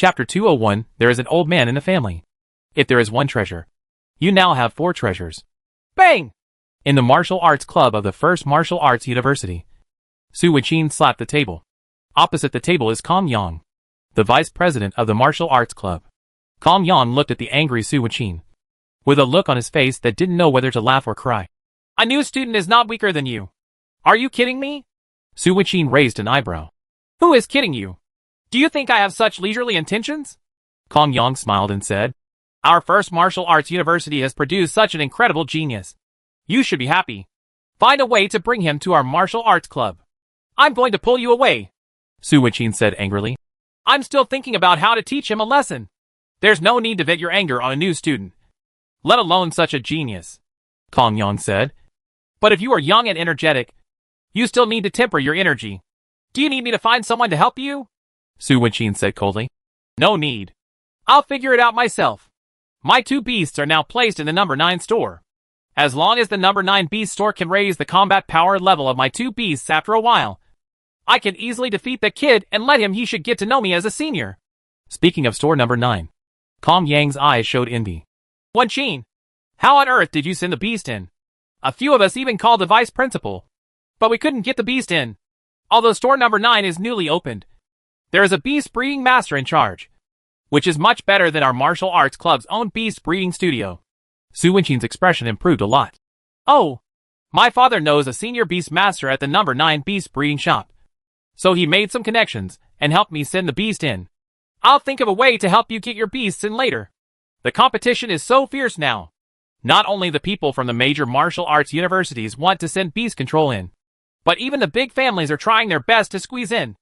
Chapter 201 There is an old man in the family. If there is one treasure, you now have 4 treasures. Bang! In the martial arts club of the First Martial Arts University, Su Wenqin slapped the table. Opposite the table is Kong Yang, the vice president of the martial arts club. Kong Yang looked at the angry Su Wenqin with a look on his face that didn't know whether to laugh or cry. A new student is not weaker than you. Are you kidding me? Su Wenqin raised an eyebrow. Who is kidding you? Do you think I have such leisurely intentions? Kong Yang smiled and said, Our First Martial Arts University has produced such an incredible genius. You should be happy. Find a way to bring him to our martial arts club. I'm going to pull you away, Su Wenqin said angrily. I'm still thinking about how to teach him a lesson. There's no need to vent your anger on a new student, let alone such a genius, Kong Yang said. But if you are young and energetic, you still need to temper your energy. Do you need me to find someone to help you? Su Wenqin said coldly. No need. I'll figure it out myself. My 2 beasts are now placed in the number 9 store. As long as the number 9 beast store can raise the combat power level of my 2 beasts after a while, I can easily defeat the kid and let him he should get to know me as a senior. Speaking of store number 9, Kong Yang's eyes showed envy. Wenqin, how on earth did you send the beast in? A few of us even called the vice principal, but we couldn't get the beast in. Although store number 9 is newly opened, there is a beast breeding master in charge, which is much better than our martial arts club's own beast breeding studio. Su Wenqin's expression improved a lot. Oh, my father knows a senior beast master at the number 9 beast breeding shop, so he made some connections and helped me send the beast in. I'll think of a way to help you get your beasts in later. The competition is so fierce now. Not only the people from the major martial arts universities want to send beast control in, but even the big families are trying their best to squeeze in.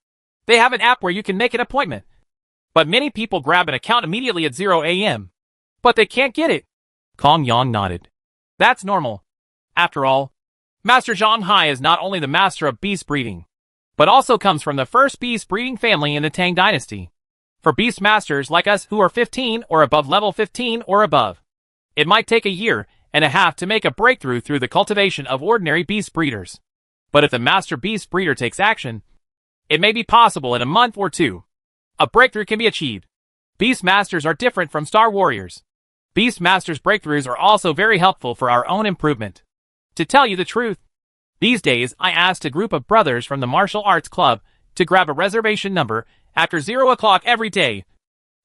They have an app where you can make an appointment, but many people grab an account immediately at 0 a.m. But they can't get it. Kong Yang nodded. That's normal. After all, Master Zhang Hai is not only the master of beast breeding, but also comes from the first beast breeding family in the Tang dynasty. For beast masters like us who are 15 or above level 15 or above, it might take a year and a half to make a breakthrough through the cultivation of ordinary beast breeders. But if the master beast breeder takes action, it may be possible in a month or 2. A breakthrough can be achieved. Beast masters are different from star warriors. Beast masters' breakthroughs are also very helpful for our own improvement. To tell you the truth, these days I asked a group of brothers from the martial arts club to grab a reservation number after 0 o'clock every day.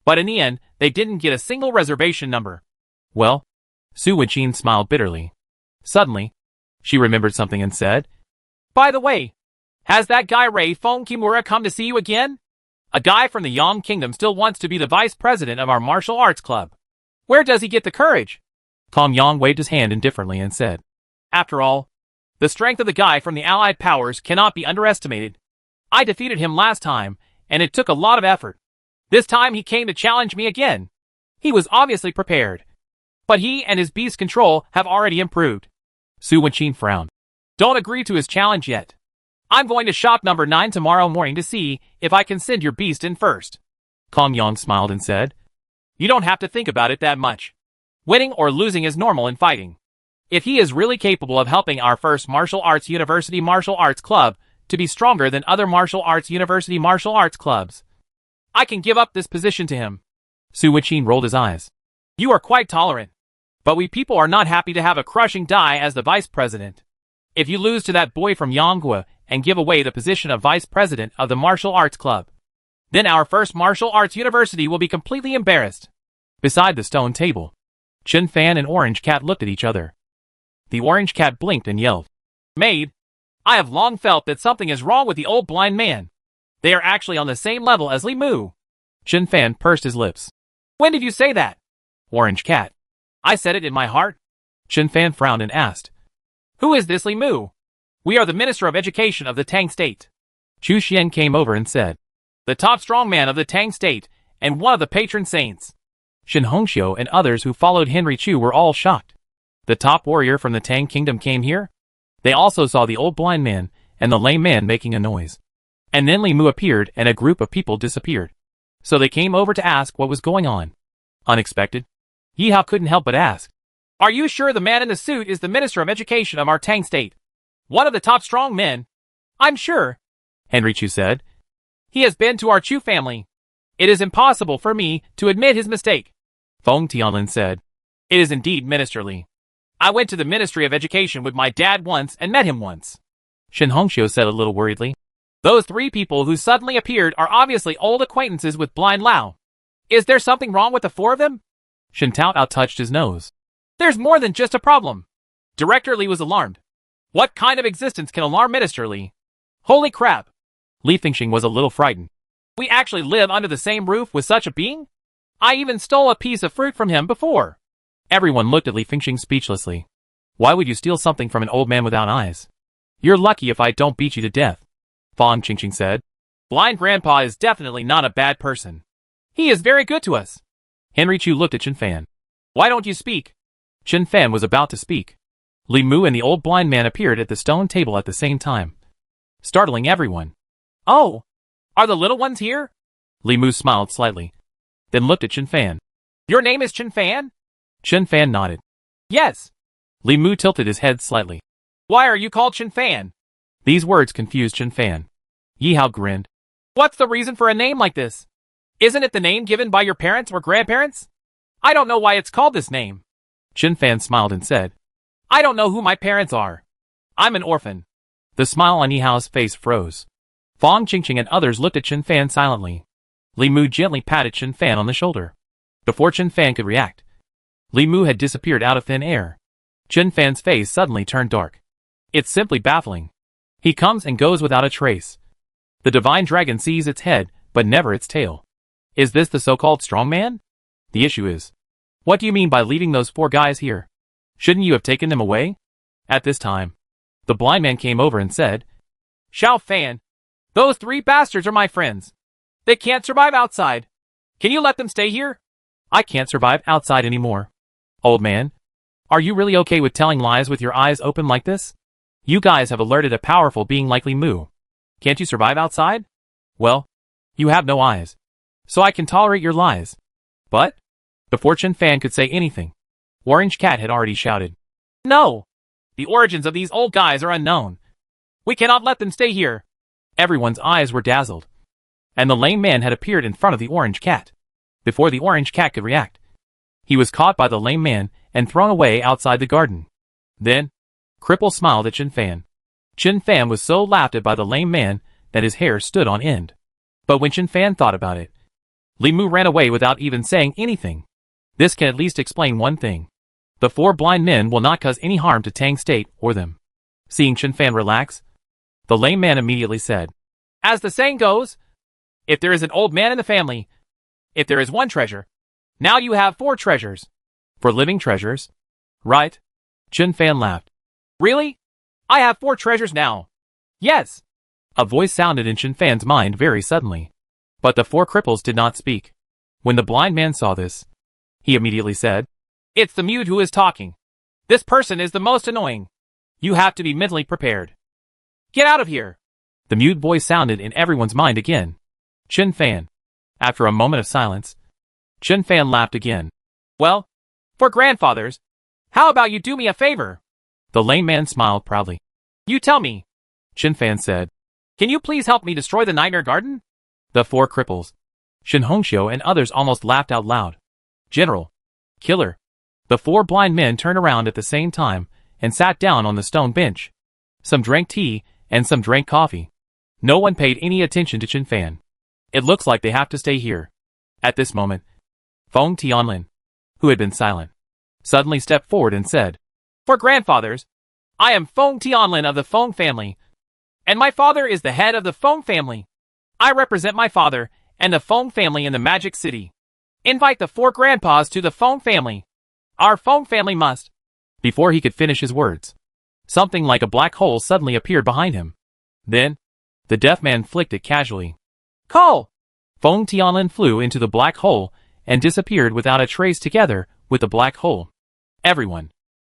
But in the end, they didn't get a single reservation number. Well, Su Wenqin smiled bitterly. Suddenly, she remembered something and said, By the way, has that guy Ray Feng Kimura come to see you again? A guy from the Yang Kingdom still wants to be the vice president of our martial arts club. Where does he get the courage? Kong Yang waved his hand indifferently and said, After all, the strength of the guy from the Allied powers cannot be underestimated. I defeated him last time, and it took a lot of effort. This time he came to challenge me again. He was obviously prepared, but he and his beast control have already improved. Su Wenqin frowned. Don't agree to his challenge yet. I'm going to shop number 9 tomorrow morning to see if I can send your beast in first. Kong Yang smiled and said, You don't have to think about it that much. Winning or losing is normal in fighting. If he is really capable of helping our First Martial Arts University Martial Arts Club to be stronger than other martial arts university martial arts clubs, I can give up this position to him. Su Wenqin rolled his eyes. You are quite tolerant, but we people are not happy to have a crushing Dai as the vice president. If you lose to that boy from Yanghua and give away the position of vice president of the martial arts club, then our First Martial Arts University will be completely embarrassed. Beside the stone table, Chen Fan and Orange Cat looked at each other. The Orange Cat blinked and yelled, Maid, I have long felt that something is wrong with the old blind man. They are actually on the same level as Li Mu. Chen Fan pursed his lips. When did you say that? Orange Cat. I said it in my heart. Chen Fan frowned and asked, Who is this Li Mu? We are the Minister of Education of the Tang State. Chu Xian came over and said, The top strongman of the Tang State and one of the patron saints. Shin Hongxiu and others who followed Henry Chu were all shocked. The top warrior from the Tang Kingdom came here? They also saw the old blind man and the lame man making a noise. And then Li Mu appeared and a group of people disappeared. So they came over to ask what was going on. Unexpected. Yi Hao couldn't help but ask, Are you sure the man in the suit is the Minister of Education of our Tang State? One of the top strong men? I'm sure, Henry Chu said. He has been to our Chu family. It is impossible for me to admit his mistake, Feng Tianlin said. It is indeed ministerly. I went to the Ministry of Education with my dad once and met him once, Shen Hongxiu said a little worriedly. Those three people who suddenly appeared are obviously old acquaintances with Blind Lao. Is there something wrong with the four of them? Shen Taotao touched his nose. There's more than just a problem. Director Li was alarmed. What kind of existence can alarm Minister Li? Holy crap! Li Fengxing was a little frightened. We actually live under the same roof with such a being? I even stole a piece of fruit from him before. Everyone looked at Li Fengxing speechlessly. Why would you steal something from an old man without eyes? You're lucky if I don't beat you to death, Fang Qingqing said. Blind Grandpa is definitely not a bad person. He is very good to us. Henry Chu looked at Chen Fan. Why don't you speak? Chen Fan was about to speak. Li Mu and the old blind man appeared at the stone table at the same time, startling everyone. Oh, are the little ones here? Li Mu smiled slightly, then looked at Chen Fan. Your name is Chen Fan? Chen Fan nodded. Yes. Li Mu tilted his head slightly. Why are you called Chen Fan? These words confused Chen Fan. Yi Hao grinned. What's the reason for a name like this? Isn't it the name given by your parents or grandparents? I don't know why it's called this name. Chen Fan smiled and said, I don't know who my parents are. I'm an orphan. The smile on Yi Hao's face froze. Fang Qingqing and others looked at Chen Fan silently. Li Mu gently patted Chen Fan on the shoulder. Before Chen Fan could react, Li Mu had disappeared out of thin air. Chen Fan's face suddenly turned dark. It's simply baffling. He comes and goes without a trace. The divine dragon sees its head, but never its tail. Is this the so-called strong man? The issue is, what do you mean by leaving those four guys here? Shouldn't you have taken them away? At this time, the blind man came over and said, Xiao Fan, those three bastards are my friends. They can't survive outside. Can you let them stay here? I can't survive outside anymore. Old man, are you really okay with telling lies with your eyes open like this? You guys have alerted a powerful being like Li Mu. Can't you survive outside? Well, you have no eyes, so I can tolerate your lies. But, before Chen Fan could say anything, Orange Cat had already shouted. No! The origins of these old guys are unknown. We cannot let them stay here. Everyone's eyes were dazzled, and the lame man had appeared in front of the Orange Cat. Before the Orange Cat could react, he was caught by the lame man and thrown away outside the garden. Then, Cripple smiled at Chen Fan. Chen Fan was so laughed at by the lame man that his hair stood on end. But when Chen Fan thought about it, Li Mu ran away without even saying anything. This can at least explain one thing. The four blind men will not cause any harm to Tang State or them. Seeing Chen Fan relax, the lame man immediately said, As the saying goes, if there is an old man in the family, if there is one treasure, now you have four treasures. For living treasures? Right? Chen Fan laughed. Really? I have four treasures now. Yes. A voice sounded in Chen Fan's mind very suddenly. But the four cripples did not speak. When the blind man saw this, he immediately said, It's the mute who is talking. This person is the most annoying. You have to be mentally prepared. Get out of here. The mute voice sounded in everyone's mind again. Chen Fan. After a moment of silence, Chen Fan laughed again. Well, for grandfathers, how about you do me a favor? The lame man smiled proudly. You tell me, Chen Fan said. Can you please help me destroy the Nightmare Garden? The four cripples, Shen Hongxiu and others almost laughed out loud. General. Killer. The four blind men turned around at the same time and sat down on the stone bench. Some drank tea and some drank coffee. No one paid any attention to Chen Fan. It looks like they have to stay here. At this moment, Feng Tianlin, who had been silent, suddenly stepped forward and said, For grandfathers, I am Feng Tianlin of the Feng family, and my father is the head of the Feng family. I represent my father and the Feng family in the Magic City. Invite the four grandpas to the Feng family. Our Feng family must. Before he could finish his words, something like a black hole suddenly appeared behind him. Then, the deaf man flicked it casually. Call! Feng Tianlin flew into the black hole and disappeared without a trace together with the black hole. Everyone.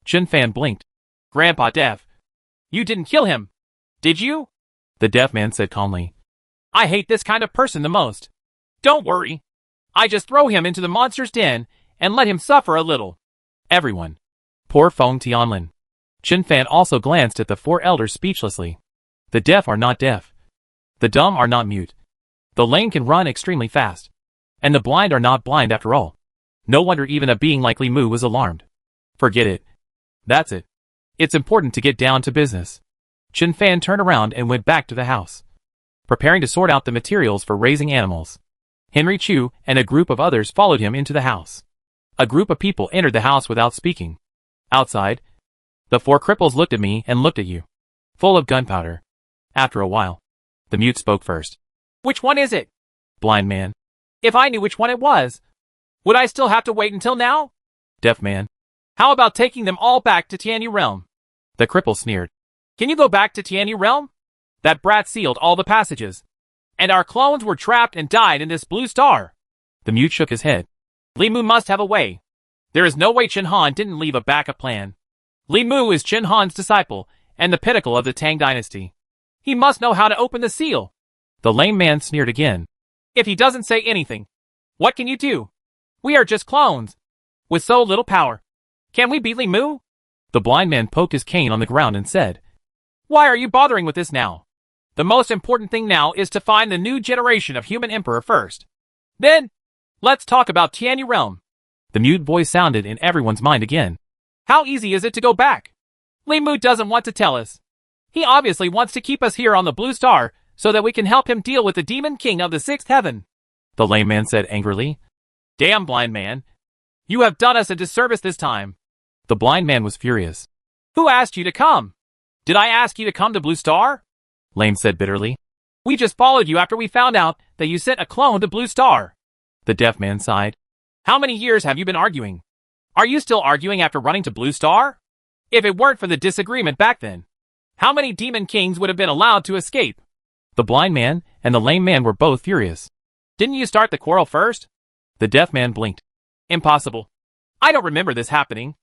Chen Fan blinked. Grandpa Deaf. You didn't kill him, did you? The deaf man said calmly. I hate this kind of person the most. Don't worry. I just throw him into the monster's den and let him suffer a little. Everyone. Poor Feng Tianlin. Chen Fan also glanced at the four elders speechlessly. The deaf are not deaf. The dumb are not mute. The lame can run extremely fast. And the blind are not blind after all. No wonder even a being like Li Mu was alarmed. Forget it. That's it. It's important to get down to business. Chen Fan turned around and went back to the house, preparing to sort out the materials for raising animals. Henry Chu and a group of others followed him into the house. A group of people entered the house without speaking. Outside, the 4 cripples looked at me and looked at you, full of gunpowder. After a while, the mute spoke first. Which one is it? Blind man. If I knew which one it was, would I still have to wait until now? Deaf man. How about taking them all back to Tianyu Realm? The cripple sneered. Can you go back to Tianyu Realm? That brat sealed all the passages, and our clones were trapped and died in this blue star. The mute shook his head. Li Mu must have a way. There is no way Chen Han didn't leave a backup plan. Li Mu is Chen Han's disciple and the pinnacle of the Tang dynasty. He must know how to open the seal. The lame man sneered again. If he doesn't say anything, what can you do? We are just clones, with so little power. Can we beat Li Mu? The blind man poked his cane on the ground and said, Why are you bothering with this now? The most important thing now is to find the new generation of human emperor first. Then, let's talk about Tianyu Realm. The mute voice sounded in everyone's mind again. How easy is it to go back? Li Mu doesn't want to tell us. He obviously wants to keep us here on the blue star so that we can help him deal with the demon king of the 6th heaven. The lame man said angrily. Damn, blind man. You have done us a disservice this time. The blind man was furious. Who asked you to come? Did I ask you to come to Blue Star? Lame said bitterly. We just followed you after we found out that you sent a clone to Blue Star. The deaf man sighed. How many years have you been arguing? Are you still arguing after running to Blue Star? If it weren't for the disagreement back then, how many demon kings would have been allowed to escape? The blind man and the lame man were both furious. Didn't you start the quarrel first? The deaf man blinked. Impossible. I don't remember this happening.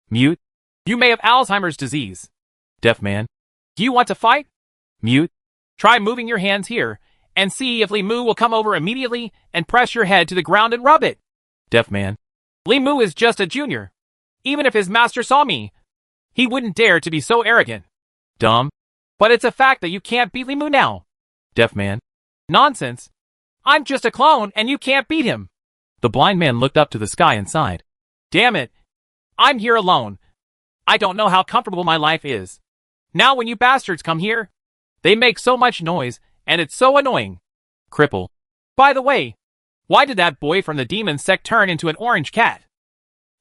Mute. You may have Alzheimer's disease. Deaf man. Do you want to fight? Mute. Try moving your hands here and see if Li Mu will come over immediately and press your head to the ground and rub it. Deaf man. Li Mu is just a junior. Even if his master saw me, he wouldn't dare to be so arrogant. Dumb. But it's a fact that you can't beat Li Mu now. Deaf man. Nonsense. I'm just a clone and you can't beat him. The blind man looked up to the sky and sighed. Damn it. I'm here alone. I don't know how comfortable my life is. Now when you bastards come here, they make so much noise, and it's so annoying. Cripple. By the way, why did that boy from the demon sect turn into an orange cat?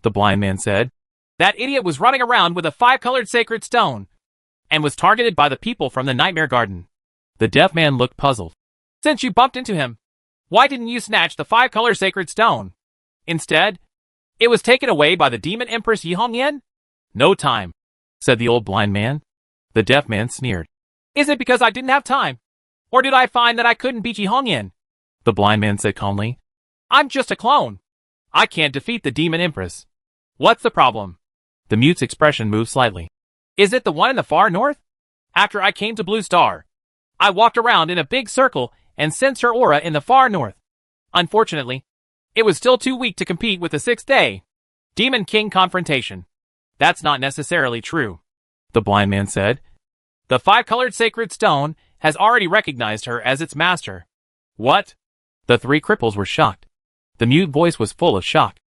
The blind man said. That idiot was running around with a 5-colored sacred stone, and was targeted by the people from the Nightmare Garden. The deaf man looked puzzled. Since you bumped into him, why didn't you snatch the 5-color sacred stone? Instead, it was taken away by the demon empress Yi Hongyan? No time, said the old blind man. The deaf man sneered. Is it because I didn't have time? Or did I find that I couldn't beat Yi Hongyan? The blind man said calmly. I'm just a clone. I can't defeat the demon empress. What's the problem? The mute's expression moved slightly. Is it the one in the far north? After I came to Blue Star, I walked around in a big circle and sensed her aura in the far north. Unfortunately, it was still too weak to compete with the 6th day Demon King confrontation. That's not necessarily true, the blind man said. The 5-colored sacred stone has already recognized her as its master. What? The 3 cripples were shocked. The mute voice was full of shock.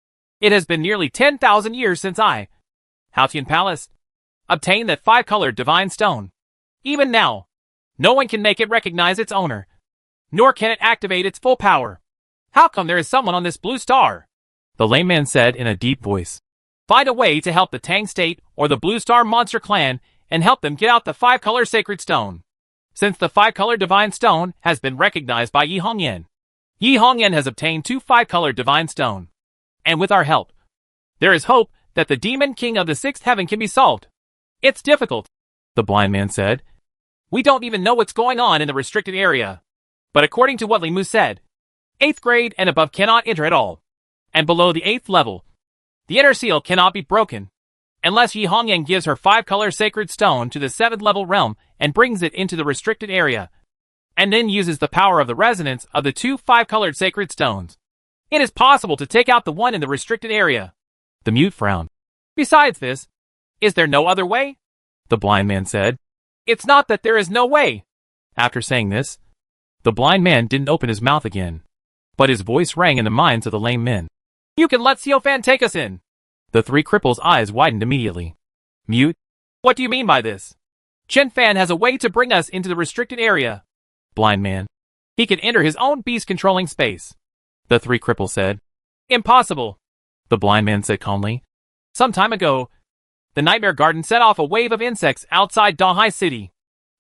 It has been nearly 10,000 years since I, Haotian Palace, obtained that 5-colored divine stone. Even now, no one can make it recognize its owner, nor can it activate its full power. How come there is someone on this blue star? The lame man said in a deep voice. Find a way to help the Tang State or the Blue Star Monster Clan and help them get out the 5-color sacred stone. Since the 5-color divine stone has been recognized by Yi Hongyan, Yi Hongyan has obtained 2 5-color divine stone. And with our help, there is hope that the demon king of the 6th heaven can be solved. It's difficult, the blind man said. We don't even know what's going on in the restricted area. But according to what Li Mu said, 8th grade and above cannot enter at all. And below the 8th level, the inner seal cannot be broken, unless Yi Hongyan gives her 5-color sacred stone to the 7th level realm and brings it into the restricted area, and then uses the power of the resonance of the 2 5-colored sacred stones. It is possible to take out the one in the restricted area. The mute frowned. Besides this, is there no other way? The blind man said. It's not that there is no way. After saying this, the blind man didn't open his mouth again. But his voice rang in the minds of the lame men. You can let Xiao Fan take us in. The three cripples' eyes widened immediately. Mute? What do you mean by this? Chen Fan has a way to bring us into the restricted area. Blind man. He can enter his own beast-controlling space. The three cripples said. Impossible. The blind man said calmly. Some time ago, the Nightmare Garden set off a wave of insects outside Donghai City.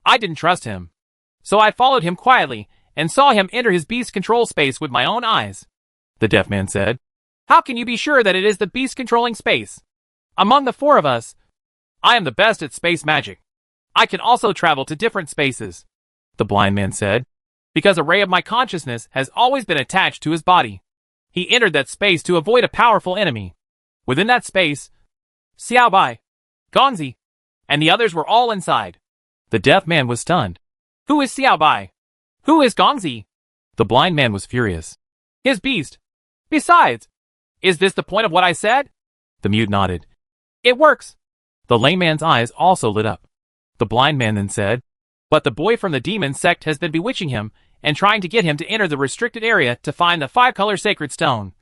I didn't trust him. So I followed him quietly and saw him enter his beast control space with my own eyes. The deaf man said. How can you be sure that it is the beast controlling space? Among the four of us, I am the best at space magic. I can also travel to different spaces. The blind man said. Because a ray of my consciousness has always been attached to his body. He entered that space to avoid a powerful enemy. Within that space, Xiaobai, Gongzi, and the others were all inside. The deaf man was stunned. Who is Xiaobai? Who is Gongzi? The blind man was furious. His beast. Besides, is this the point of what I said? The mute nodded. It works. The lame man's eyes also lit up. The blind man then said, but the boy from the demon sect has been bewitching him and trying to get him to enter the restricted area to find the 5-color sacred stone.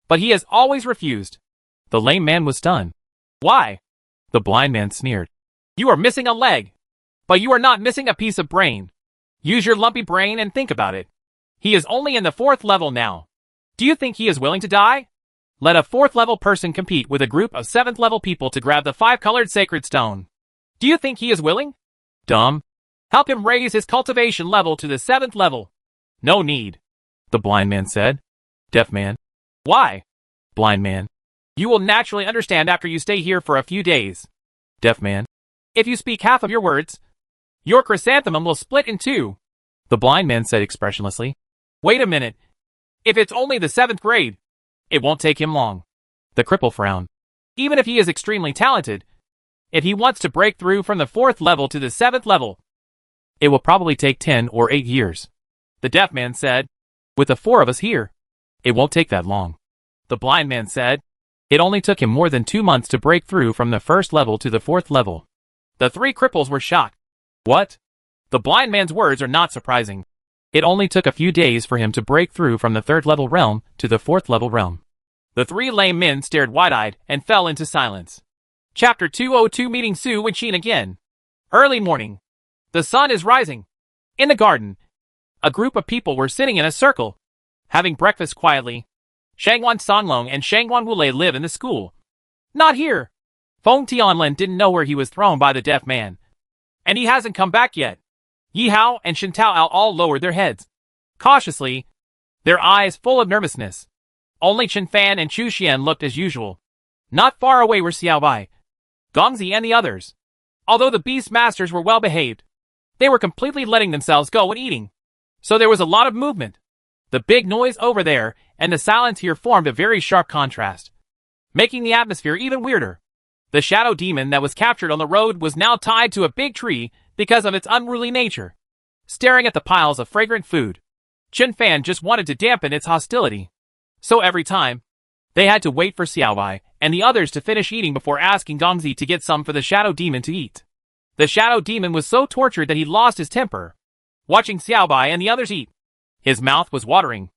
But he has always refused. The lame man was stunned. Why? The blind man sneered. You are missing a leg. But you are not missing a piece of brain. Use your lumpy brain and think about it. He is only in the 4th level now. Do you think he is willing to die? Let a 4th level person compete with a group of 7th level people to grab the 5-colored sacred stone. Do you think he is willing? Dumb. Help him raise his cultivation level to the 7th level. No need. The blind man said. Deaf man. Why? Blind man. You will naturally understand after you stay here for a few days. Deaf man. If you speak half of your words, your chrysanthemum will split in 2. The blind man said expressionlessly. Wait a minute. If it's only the 7th grade, it won't take him long. The cripple frowned. Even if he is extremely talented, if he wants to break through from the 4th level to the 7th level, it will probably take 10 or 8 years. The deaf man said. With the 4 of us here, it won't take that long. The blind man said. It only took him more than 2 months to break through from the 1st level to the 4th level. The 3 cripples were shocked. What? The blind man's words are not surprising. It only took a few days for him to break through from the 3rd level realm to the 4th level realm. The 3 lame men stared wide-eyed and fell into silence. Chapter 202 Meeting Su Wenqin again. Early morning. The sun is rising. In the garden, a group of people were sitting in a circle, having breakfast quietly. Shangwan Songlong and Shangwan Wulei live in the school. Not here. Feng Tianlin didn't know where he was thrown by the deaf man. And he hasn't come back yet. Yi Hao and Shen Taoao all lowered their heads. Cautiously, their eyes full of nervousness. Only Chen Fan and Chu Xian looked as usual. Not far away were Xiaobai, Gongzi and the others. Although the beast masters were well behaved, they were completely letting themselves go and eating. So there was a lot of movement. The big noise over there and the silence here formed a very sharp contrast, making the atmosphere even weirder. The shadow demon that was captured on the road was now tied to a big tree because of its unruly nature, staring at the piles of fragrant food. Chen Fan just wanted to dampen its hostility. So every time, they had to wait for Xiaobai and the others to finish eating before asking Gongzi to get some for the shadow demon to eat. The shadow demon was so tortured that he lost his temper, watching Xiaobai and the others eat. His mouth was watering.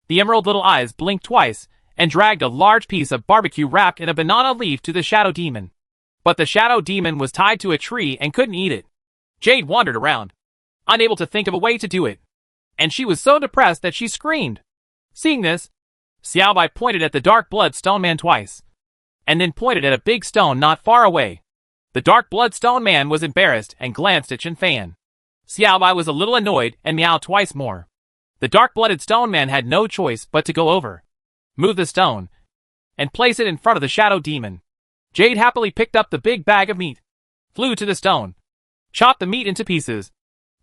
The emerald little eyes blinked twice and dragged a large piece of barbecue wrapped in a banana leaf to the shadow demon. But the shadow demon was tied to a tree and couldn't eat it. Jade wandered around, unable to think of a way to do it. And she was so depressed that she screamed. Seeing this, Xiaobai pointed at the dark blood stone man twice, and then pointed at a big stone not far away. The dark blood stone man was embarrassed and glanced at Chen Fan. Xiaobai was a little annoyed and meowed twice more. The dark-blooded stone man had no choice but to go over, move the stone, and place it in front of the shadow demon. Jade happily picked up the big bag of meat, flew to the stone, chopped the meat into pieces,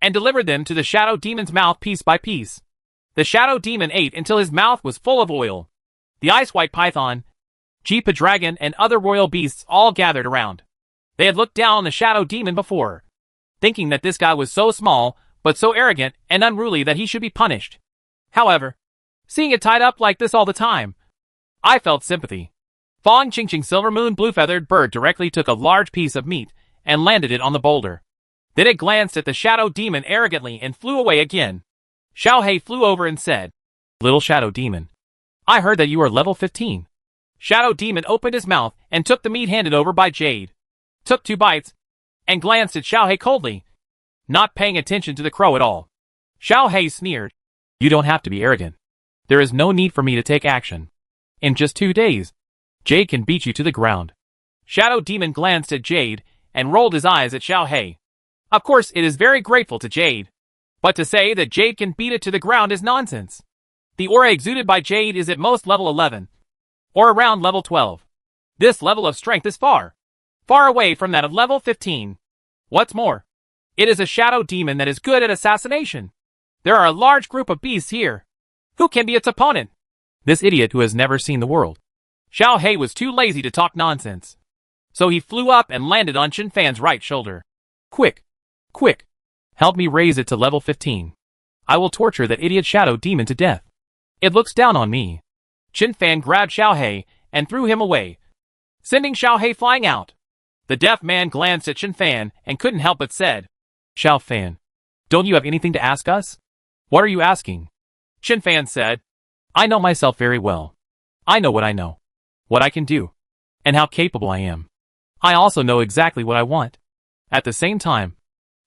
and delivered them to the shadow demon's mouth piece by piece. The shadow demon ate until his mouth was full of oil. The ice-white python, Jeepa dragon, and other royal beasts all gathered around. They had looked down on the shadow demon before, thinking that this guy was so small, but so arrogant and unruly that he should be punished. However, seeing it tied up like this all the time, I felt sympathy. Fong Qingqing Silver Moon Blue-Feathered Bird directly took a large piece of meat and landed it on the boulder. Then it glanced at the shadow demon arrogantly and flew away again. Xiao Hei flew over and said, Little Shadow Demon. I heard that you are level 15. Shadow Demon opened his mouth and took the meat handed over by Jade. Took 2 bites, and glanced at Xiao Hei coldly, not paying attention to the crow at all. Xiao Hei sneered. You don't have to be arrogant. There is no need for me to take action. In just 2 days, Jade can beat you to the ground. Shadow Demon glanced at Jade and rolled his eyes at Xiao Hei. Of course, it is very grateful to Jade. But to say that Jade can beat it to the ground is nonsense. The aura exuded by Jade is at most level 11, or around level 12. This level of strength is far away from that of level 15. What's more, it is a shadow demon that is good at assassination. There are a large group of beasts here. Who can be its opponent? This idiot who has never seen the world. Xiao Hei was too lazy to talk nonsense. So he flew up and landed on Chen Fan's right shoulder. Quick! Quick! Help me raise it to level 15. I will torture that idiot shadow demon to death. It looks down on me. Chen Fan grabbed Xiao Hei and threw him away, sending Xiao Hei flying out. The deaf man glanced at Chen Fan and couldn't help but said, Xiao Fan, don't you have anything to ask us? What are you asking? Chen Fan said, I know myself very well. I know what I know, what I can do, and how capable I am. I also know exactly what I want. At the same time,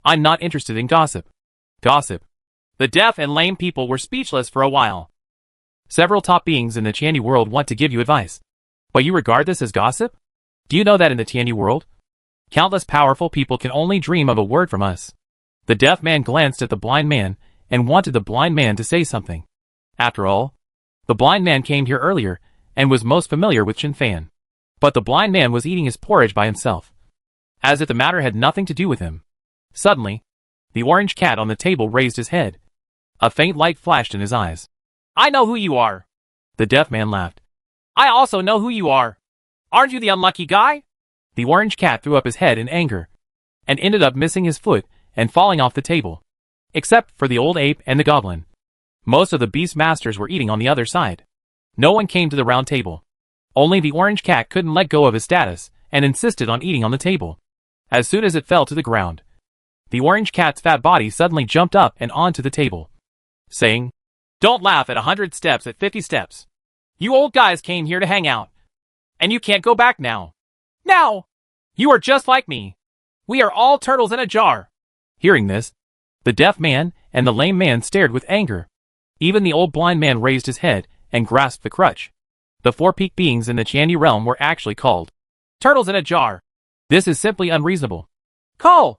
I'm not interested in gossip. Gossip. The deaf and lame people were speechless for a while. Several top beings in the Tianyi world want to give you advice. But you regard this as gossip? Do you know that in the Tianyi world, countless powerful people can only dream of a word from us? The deaf man glanced at the blind man and wanted the blind man to say something. After all, the blind man came here earlier and was most familiar with Chen Fan. But the blind man was eating his porridge by himself, as if the matter had nothing to do with him. Suddenly, the orange cat on the table raised his head. A faint light flashed in his eyes. I know who you are. The deaf man laughed. I also know who you are. Aren't you the unlucky guy? The orange cat threw up his head in anger, and ended up missing his foot and falling off the table. Except for the old ape and the goblin. Most of the beast masters were eating on the other side. No one came to the round table. Only the orange cat couldn't let go of his status and insisted on eating on the table. As soon as it fell to the ground, the orange cat's fat body suddenly jumped up and onto the table, saying, Don't laugh at 100 steps at 50 steps. You old guys came here to hang out, and you can't go back now. Now! You are just like me. We are all turtles in a jar. Hearing this, the deaf man and the lame man stared with anger. Even the old blind man raised his head and grasped the crutch. The 4 peak beings in the Tianyi realm were actually called turtles in a jar. This is simply unreasonable. Call!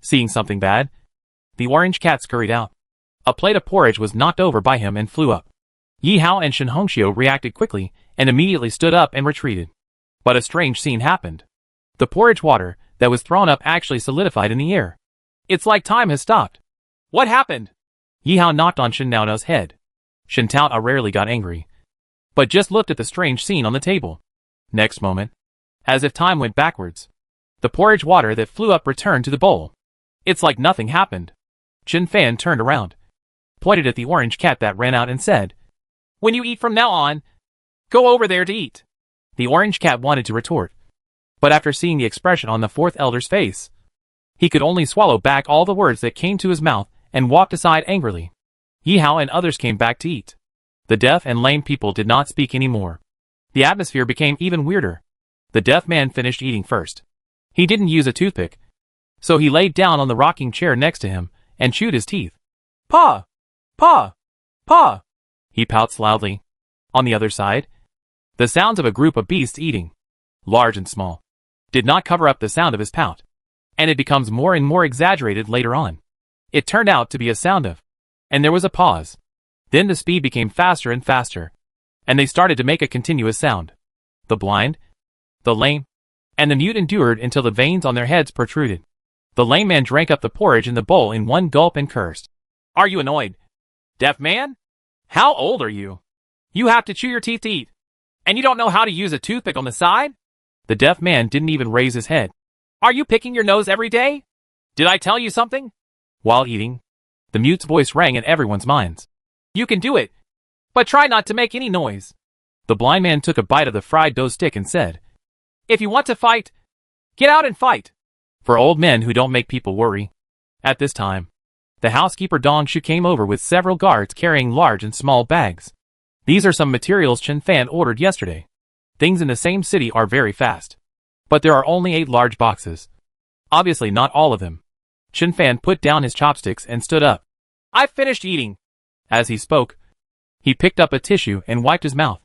Seeing something bad, the orange cat scurried out. A plate of porridge was knocked over by him and flew up. Yi Hao and Shen Hongxiu reacted quickly and immediately stood up and retreated. But a strange scene happened. The porridge water that was thrown up actually solidified in the air. It's like time has stopped. What happened? Yi Hao knocked on Shen Naonao's head. Shen Tao rarely got angry, but just looked at the strange scene on the table. Next moment, as if time went backwards, the porridge water that flew up returned to the bowl. It's like nothing happened. Chen Fan turned around, pointed at the orange cat that ran out and said, When you eat from now on, go over there to eat. The orange cat wanted to retort, but after seeing the expression on the 4th elder's face, he could only swallow back all the words that came to his mouth and walked aside angrily. Yi Hao and others came back to eat. The deaf and lame people did not speak anymore. The atmosphere became even weirder. The deaf man finished eating first. He didn't use a toothpick, so he laid down on the rocking chair next to him and chewed his teeth. Paw! Paw! Paw! He pouts loudly. On the other side, the sounds of a group of beasts eating, large and small, did not cover up the sound of his pout, and it becomes more and more exaggerated later on. It turned out to be a sound of, and there was a pause. Then the speed became faster and faster, and they started to make a continuous sound. The blind, the lame, and the mute endured until the veins on their heads protruded. The lame man drank up the porridge in the bowl in one gulp and cursed. Are you annoyed? Deaf man? How old are you? You have to chew your teeth to eat, and you don't know how to use a toothpick on the side? The deaf man didn't even raise his head. Are you picking your nose every day? Did I tell you something? While eating, the mute's voice rang in everyone's minds. You can do it, but try not to make any noise. The blind man took a bite of the fried dough stick and said, If you want to fight, get out and fight. For old men who don't make people worry. At this time, the housekeeper Dong Shu came over with several guards carrying large and small bags. These are some materials Chen Fan ordered yesterday. Things in the same city are very fast. But there are only 8 large boxes. Obviously not all of them. Chen Fan put down his chopsticks and stood up. I've finished eating. As he spoke, he picked up a tissue and wiped his mouth.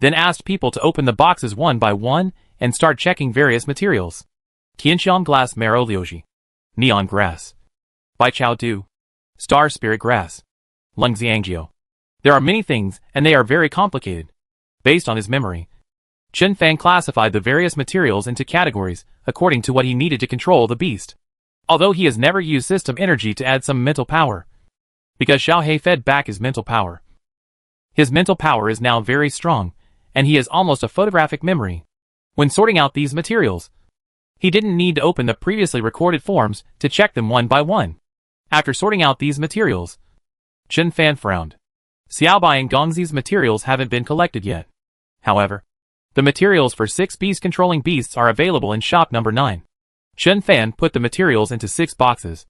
Then asked people to open the boxes one by one and start checking various materials. Qianxiang glass marrow liuji. Neon grass. Bai Chao Du. Star spirit grass. Lung Xiangjio. There are many things and they are very complicated. Based on his memory, Chen Fan classified the various materials into categories according to what he needed to control the beast. Although he has never used system energy to add some mental power. Because Xiaohe fed back his mental power. His mental power is now very strong, and he has almost a photographic memory. When sorting out these materials, he didn't need to open the previously recorded forms to check them one by one. After sorting out these materials, Chen Fan frowned. Xiaobai and Gongzi's materials haven't been collected yet. However, the materials for 6 beast-controlling beasts are available in shop number 9. Chen Fan put the materials into 6 boxes,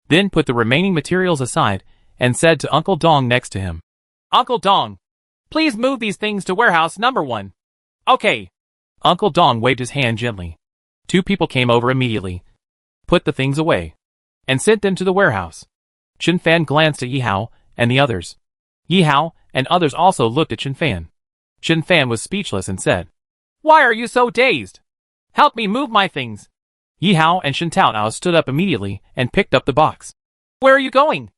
then put the remaining materials aside and said to Uncle Dong next to him, Uncle Dong, please move these things to warehouse number 1. Okay. Uncle Dong waved his hand gently. 2 people came over immediately, put the things away, and sent them to the warehouse. Chen Fan glanced at Yihao and the others. Yihao and others also looked at Chen Fan. Chen Fan was speechless and said, Why are you so dazed? Help me move my things. Yihao and Shen Taotao stood up immediately and picked up the box. Where are you going?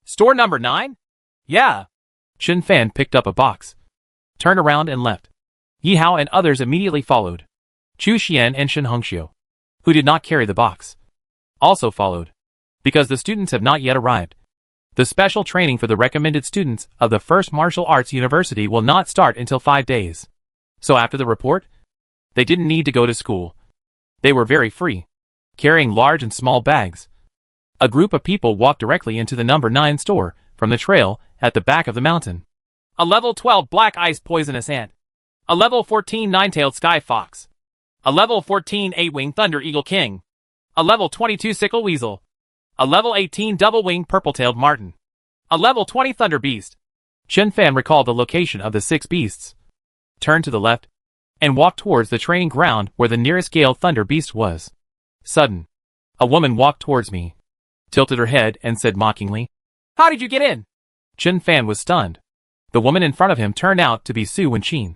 Store number 9? Yeah. Chen Fan picked up a box, turned around and left. Yihao and others immediately followed. Chu Xian and Shen Hongxiu, who did not carry the box, also followed. Because the students have not yet arrived. The special training for the recommended students of the first martial arts university will not start until 5 days. So after the report, they didn't need to go to school. They were very free, carrying large and small bags. A group of people walked directly into the number 9 store from the trail at the back of the mountain. A level 12 black ice poisonous ant. A level 14 nine-tailed sky fox. A level 14 8-winged thunder eagle king. A level 22 sickle weasel. A level 18 double-winged purple-tailed marten. A level 20 thunder beast. Chen Fan recalled the location of the 6 beasts, turned to the left, and walked towards the training ground where the nearest gale thunder beast was. Sudden, a woman walked towards me, tilted her head and said mockingly, How did you get in? Chen Fan was stunned. The woman in front of him turned out to be Su Wenqin,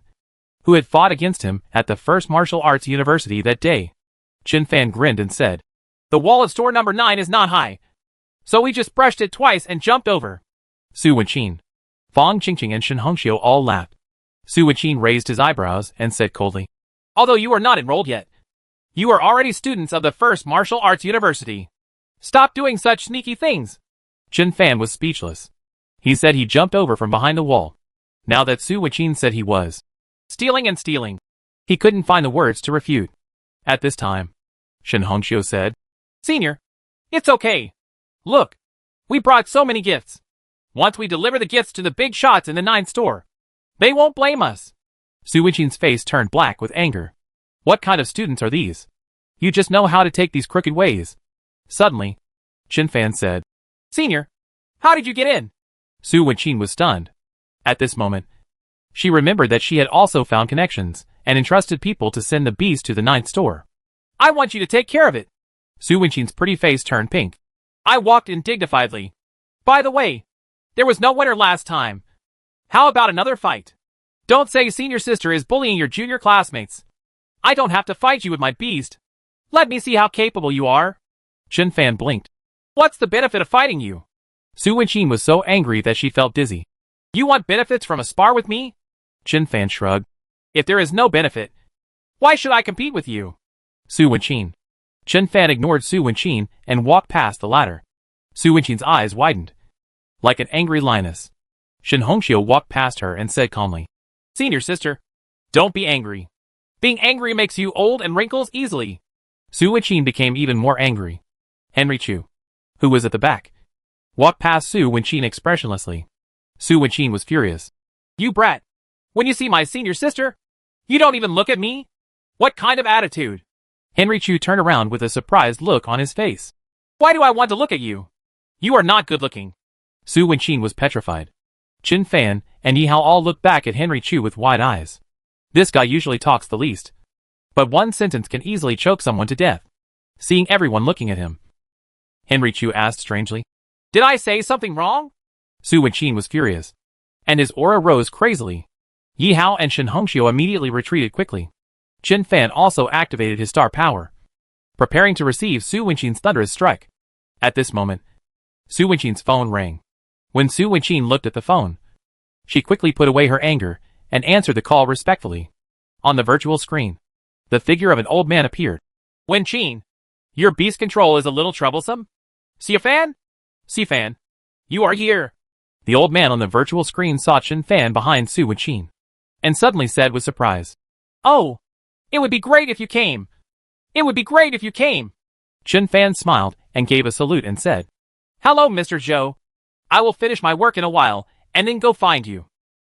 who had fought against him at the first martial arts university that day. Chen Fan grinned and said, The wall of store number 9 is not high, so we just brushed it twice and jumped over. Su Wenqin, Fang Qingqing and Shen Hongxiu all laughed. Su Wenqin raised his eyebrows and said coldly, Although you are not enrolled yet, you are already students of the first martial arts university. Stop doing such sneaky things. Chen Fan was speechless. He said he jumped over from behind the wall. Now that Su Wenqin said he was stealing and stealing, he couldn't find the words to refute. At this time, Shen Hongxiu said, Senior, it's okay. Look, we brought so many gifts. Once we deliver the gifts to the big shots in the 9th store, they won't blame us. Su Wenqin's face turned black with anger. What kind of students are these? You just know how to take these crooked ways. Suddenly, Chen Fan said, Senior, how did you get in? Su Wenqin was stunned. At this moment, she remembered that she had also found connections and entrusted people to send the beast to the 9th store. I want you to take care of it. Su Wenqin's pretty face turned pink. I walked in dignifiedly. By the way, there was no winner last time. How about another fight? Don't say senior sister is bullying your junior classmates. I don't have to fight you with my beast. Let me see how capable you are. Chen Fan blinked. What's the benefit of fighting you? Su Wenqin was so angry that she felt dizzy. You want benefits from a spar with me? Chen Fan shrugged. If there is no benefit, why should I compete with you? Su Wenqin. Chen Fan ignored Su Wenqin and walked past the ladder. Su Wenqin's eyes widened, like an angry lioness. Shen Hongxiu walked past her and said calmly, Senior sister, don't be angry. Being angry makes you old and wrinkles easily. Su Wenqin became even more angry. Henry Chu, who was at the back, walked past Su Wenqin expressionlessly. Su Wenqin was furious. You brat! When you see my senior sister, you don't even look at me? What kind of attitude? Henry Chu turned around with a surprised look on his face. Why do I want to look at you? You are not good looking. Su Wenqin was petrified. Chen Fan and Yi Hao all looked back at Henry Chu with wide eyes. This guy usually talks the least, but one sentence can easily choke someone to death. Seeing everyone looking at him, Henry Chu asked strangely, "Did I say something wrong?" Su Wenqin was furious, and his aura rose crazily. Yi Hao and Shen Hongxiu immediately retreated quickly. Chen Fan also activated his star power, preparing to receive Su Wenqin's thunderous strike. At this moment, Su Wenqin's phone rang. When Su Wenqin looked at the phone, she quickly put away her anger and answered the call respectfully. On the virtual screen, the figure of an old man appeared. "Wenqin, your beast control is a little troublesome. Sifan? Sifan, you are here." The old man on the virtual screen saw Chen Fan behind Su Wenqin, and suddenly said with surprise, "Oh, it would be great if you came. It would be great if you came." Chen Fan smiled and gave a salute and said, "Hello, Mr. Zhou. I will finish my work in a while and then go find you.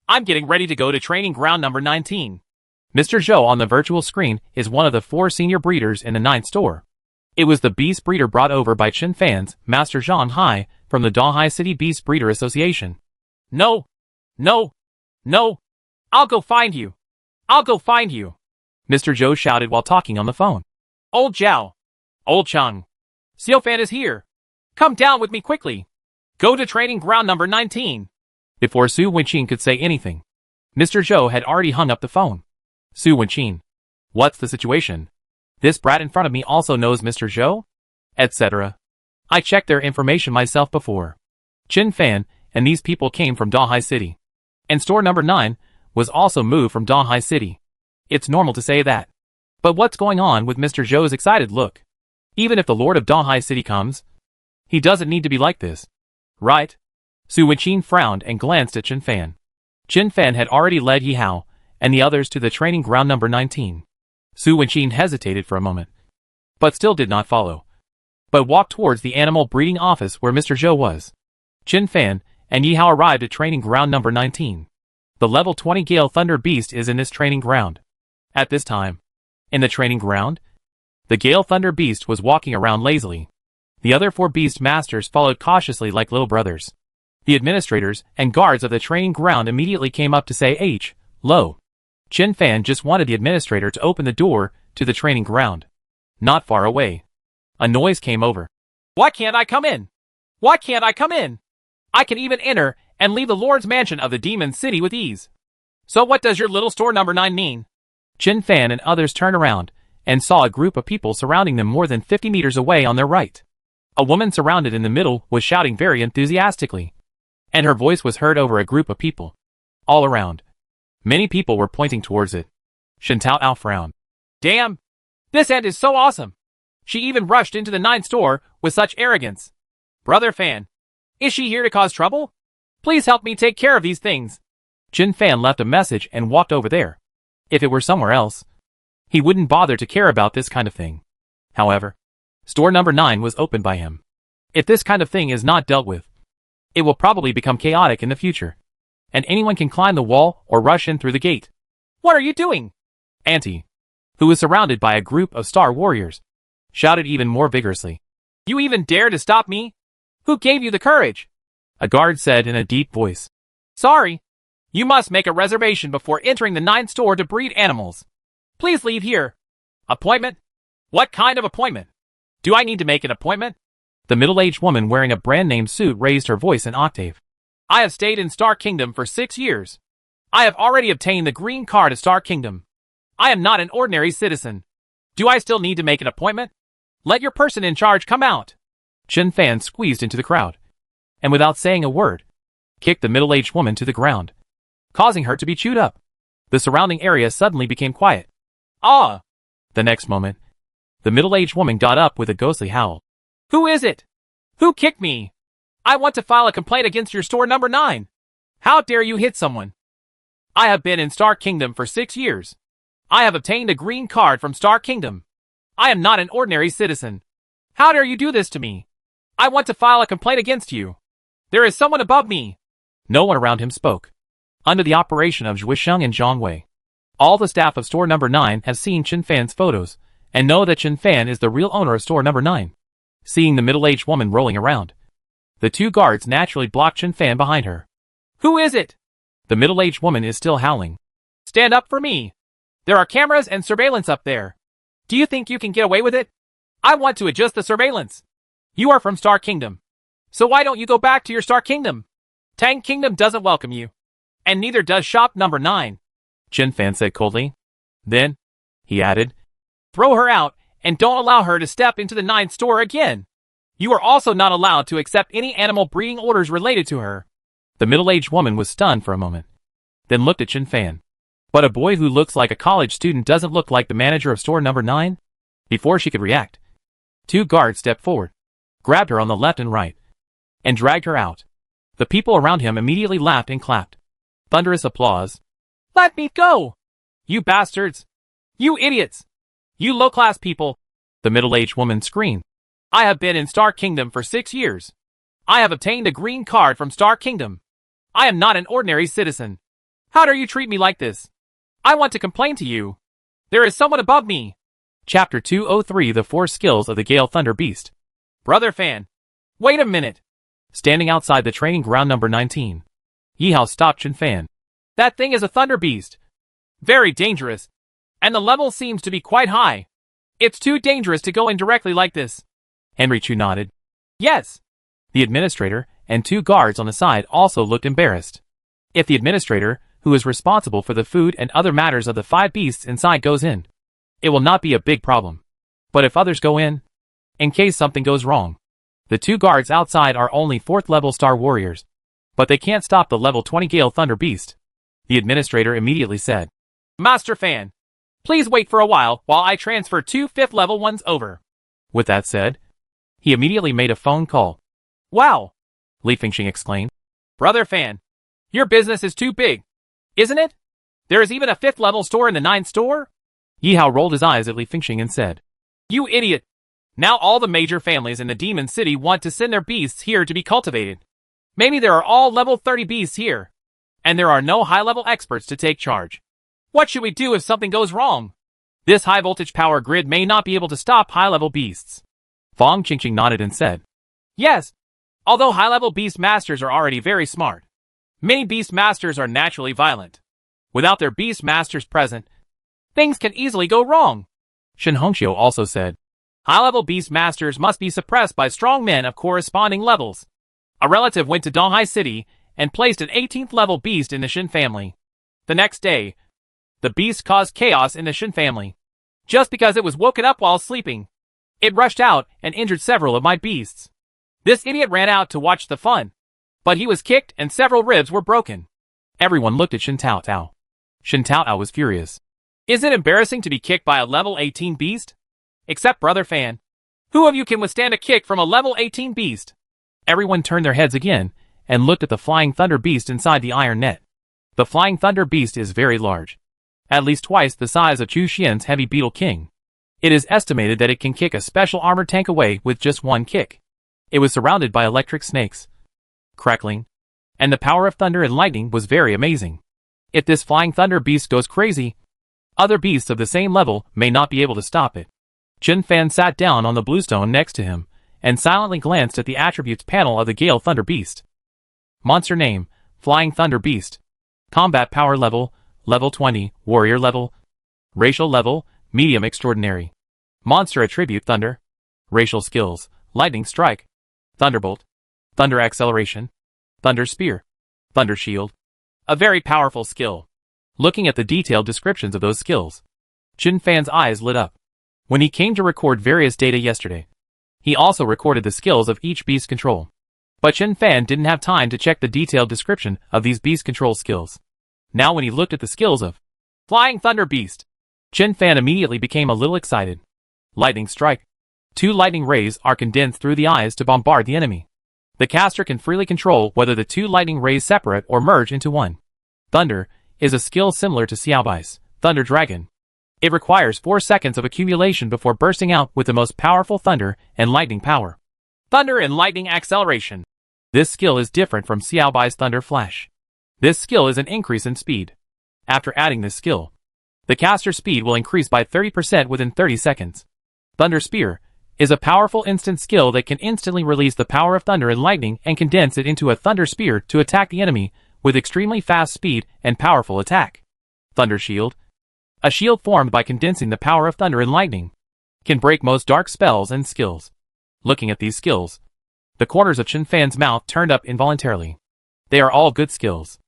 I'm getting ready to go to training ground number 19. Mr. Zhou on the virtual screen is one of the 4 senior breeders in the 9th store. It was the beast breeder brought over by Chen Fan's Master Zhang Hai from the Dahai City Beast Breeder Association. No, no, no. I'll go find you. I'll go find you," Mr. Zhou shouted while talking on the phone. "Old Zhao. Old Chang. Xiaofan is here. Come down with me quickly. Go to training ground number 19. Before Su Wenqin could say anything, Mr. Zhou had already hung up the phone. "Su Wenqin, what's the situation? This brat in front of me also knows Mr. Zhou? Etc. I checked their information myself before. Chen Fan and these people came from Dahai City. And store number 9 was also moved from Dahai City. It's normal to say that. But what's going on with Mr. Zhou's excited look? Even if the Lord of Dahai City comes, he doesn't need to be like this. Right?" Su Wenqin frowned and glanced at Chen Fan. Chen Fan had already led Yi Hao and the others to the training ground number 19. Su Wenqin hesitated for a moment, but still did not follow, but walked towards the animal breeding office where Mr. Zhou was. Chen Fan and Yi Hao arrived at training ground number 19. The level 20 Gale Thunder Beast is in this training ground. At this time, in the training ground, the Gale Thunder Beast was walking around lazily. The other 4 Beast Masters followed cautiously like little brothers. The administrators and guards of the training ground immediately came up to say "Lo." Chen Fan just wanted the administrator to open the door to the training ground. Not far away, a noise came over. "Why can't I come in? Why can't I come in? I can even enter and leave the Lord's mansion of the Demon City with ease. So what does your little store number 9 mean?" Chen Fan and others turned around and saw a group of people surrounding them more than 50 meters away on their right. A woman surrounded in the middle was shouting very enthusiastically, and her voice was heard over a group of people. All around, many people were pointing towards it. Shen Tao frowned. "Damn! This ant is so awesome! She even rushed into the 9th store with such arrogance. Brother Fan, is she here to cause trouble? Please help me take care of these things." Chen Fan left a message and walked over there. If it were somewhere else, he wouldn't bother to care about this kind of thing. However, store number 9 was opened by him. If this kind of thing is not dealt with, it will probably become chaotic in the future, and anyone can climb the wall or rush in through the gate. "What are you doing?" Auntie, who was surrounded by a group of star warriors, shouted even more vigorously. "You even dare to stop me? Who gave you the courage?" A guard said in a deep voice. "Sorry. You must make a reservation before entering the 9th store to breed animals. Please leave here." "Appointment? What kind of appointment? Do I need to make an appointment?" The middle-aged woman wearing a brand-name suit raised her voice an octave. "I have stayed in Star Kingdom for 6 years. I have already obtained the green card of Star Kingdom. I am not an ordinary citizen. Do I still need to make an appointment? Let your person in charge come out." Chen Fan squeezed into the crowd, and without saying a word, kicked the middle-aged woman to the ground, causing her to be chewed up. The surrounding area suddenly became quiet. "Ah!" The next moment, the middle-aged woman got up with a ghostly howl. "Who is it? Who kicked me? I want to file a complaint against your store number 9. How dare you hit someone? I have been in Star Kingdom for 6 years. I have obtained a green card from Star Kingdom. I am not an ordinary citizen. How dare you do this to me? I want to file a complaint against you. There is someone above me." No one around him spoke. Under the operation of Zhuisheng and Zhang Wei, all the staff of store number 9 have seen Chen Fan's photos and know that Chen Fan is the real owner of store number 9. Seeing the middle-aged woman rolling around, the 2 guards naturally blocked Chen Fan behind her. "Who is it? The middle-aged woman is still howling. Stand up for me. There are cameras and surveillance up there. Do you think you can get away with it? I want to adjust the surveillance. You are from Star Kingdom. So why don't you go back to your Star Kingdom? Tang Kingdom doesn't welcome you. And neither does shop number 9. Chen Fan said coldly. Then, he added, throw her out and don't allow her to step into the 9th store again. You are also not allowed to accept any animal breeding orders related to her. The middle-aged woman was stunned for a moment, then looked at Chen Fan. But a boy who looks like a college student doesn't look like the manager of store number 9? Before she could react, 2 guards stepped forward, grabbed her on the left and right, and dragged her out. The people around him immediately laughed and clapped. Thunderous applause. Let me go! You bastards! You idiots! You low-class people! The middle-aged woman screamed. I have been in Star Kingdom for 6 years. I have obtained a green card from Star Kingdom. I am not an ordinary citizen. How dare you treat me like this? I want to complain to you. There is someone above me. Chapter 203 The 4 Skills of the Gale Thunder Beast. Brother Fan. Wait a minute. Standing outside the training ground number 19. Yihao stopped Chen Fan. That thing is a thunder beast. Very dangerous. And the level seems to be quite high. It's too dangerous to go in directly like this. Henry Chu nodded. Yes. The administrator and 2 guards on the side also looked embarrassed. If the administrator, who is responsible for the food and other matters of the 5 beasts inside goes in, it will not be a big problem. But if others go in case something goes wrong, the 2 guards outside are only 4th level Star Warriors. But they can't stop the level 20 Gale Thunder Beast. The administrator immediately said, Master Fan, please wait for a while I transfer 2 5th level ones over. With that said, he immediately made a phone call. Wow! Li Fingxing exclaimed. Brother Fan, your business is too big, isn't it? There is even a 5th level store in the 9th store? Yihao rolled his eyes at Li Fingxing and said, You idiot! Now all the major families in the Demon City want to send their beasts here to be cultivated. Maybe there are all level 30 beasts here, and there are no high-level experts to take charge. What should we do if something goes wrong? This high-voltage power grid may not be able to stop high-level beasts. Fong Qingqing nodded and said, Yes, although high-level beast masters are already very smart, many beast masters are naturally violent. Without their beast masters present, things can easily go wrong. Shen Hongxiu also said, High-level beast masters must be suppressed by strong men of corresponding levels. A relative went to Donghai City and placed an 18th level beast in the Shen family. The next day, the beast caused chaos in the Shen family. Just because it was woken up while sleeping, it rushed out and injured several of my beasts. This idiot ran out to watch the fun, but he was kicked and several ribs were broken. Everyone looked at Shen Tao Tao. Shen Tao Tao was furious. Is it embarrassing to be kicked by a level 18 beast? Except Brother Fan. Who of you can withstand a kick from a level 18 beast? Everyone turned their heads again and looked at the Flying Thunder Beast inside the iron net. The Flying Thunder Beast is very large, at least twice the size of Chu Xian's Heavy Beetle King. It is estimated that it can kick a special armored tank away with just one kick. It was surrounded by electric snakes, crackling, and the power of thunder and lightning was very amazing. If this Flying Thunder Beast goes crazy, other beasts of the same level may not be able to stop it. Chen Fan sat down on the bluestone next to him and silently glanced at the attributes panel of the Gale Thunder Beast. Monster name, Flying Thunder Beast. Combat power level, level 20, warrior level. Racial level, medium extraordinary. Monster attribute thunder. Racial skills, lightning strike, thunderbolt, thunder acceleration, thunder spear, thunder shield. A very powerful skill. Looking at the detailed descriptions of those skills, Chen Fan's eyes lit up. When he came to record various data yesterday, he also recorded the skills of each beast control. But Chen Fan didn't have time to check the detailed description of these beast control skills. Now when he looked at the skills of Flying Thunder Beast, Chen Fan immediately became a little excited. Lightning strike. 2 lightning rays are condensed through the eyes to bombard the enemy. The caster can freely control whether the 2 lightning rays separate or merge into one. Thunder is a skill similar to Xiaobai's Thunder Dragon. It requires 4 seconds of accumulation before bursting out with the most powerful thunder and lightning power. Thunder and lightning acceleration. This skill is different from Xiaobai's Thunder Flash. This skill is an increase in speed. After adding this skill, the caster's speed will increase by 30% within 30 seconds. Thunder Spear is a powerful instant skill that can instantly release the power of thunder and lightning and condense it into a thunder spear to attack the enemy with extremely fast speed and powerful attack. Thunder Shield. A shield formed by condensing the power of thunder and lightning. Can break most dark spells and skills. Looking at these skills, the corners of Chen Fan's mouth turned up involuntarily. They are all good skills.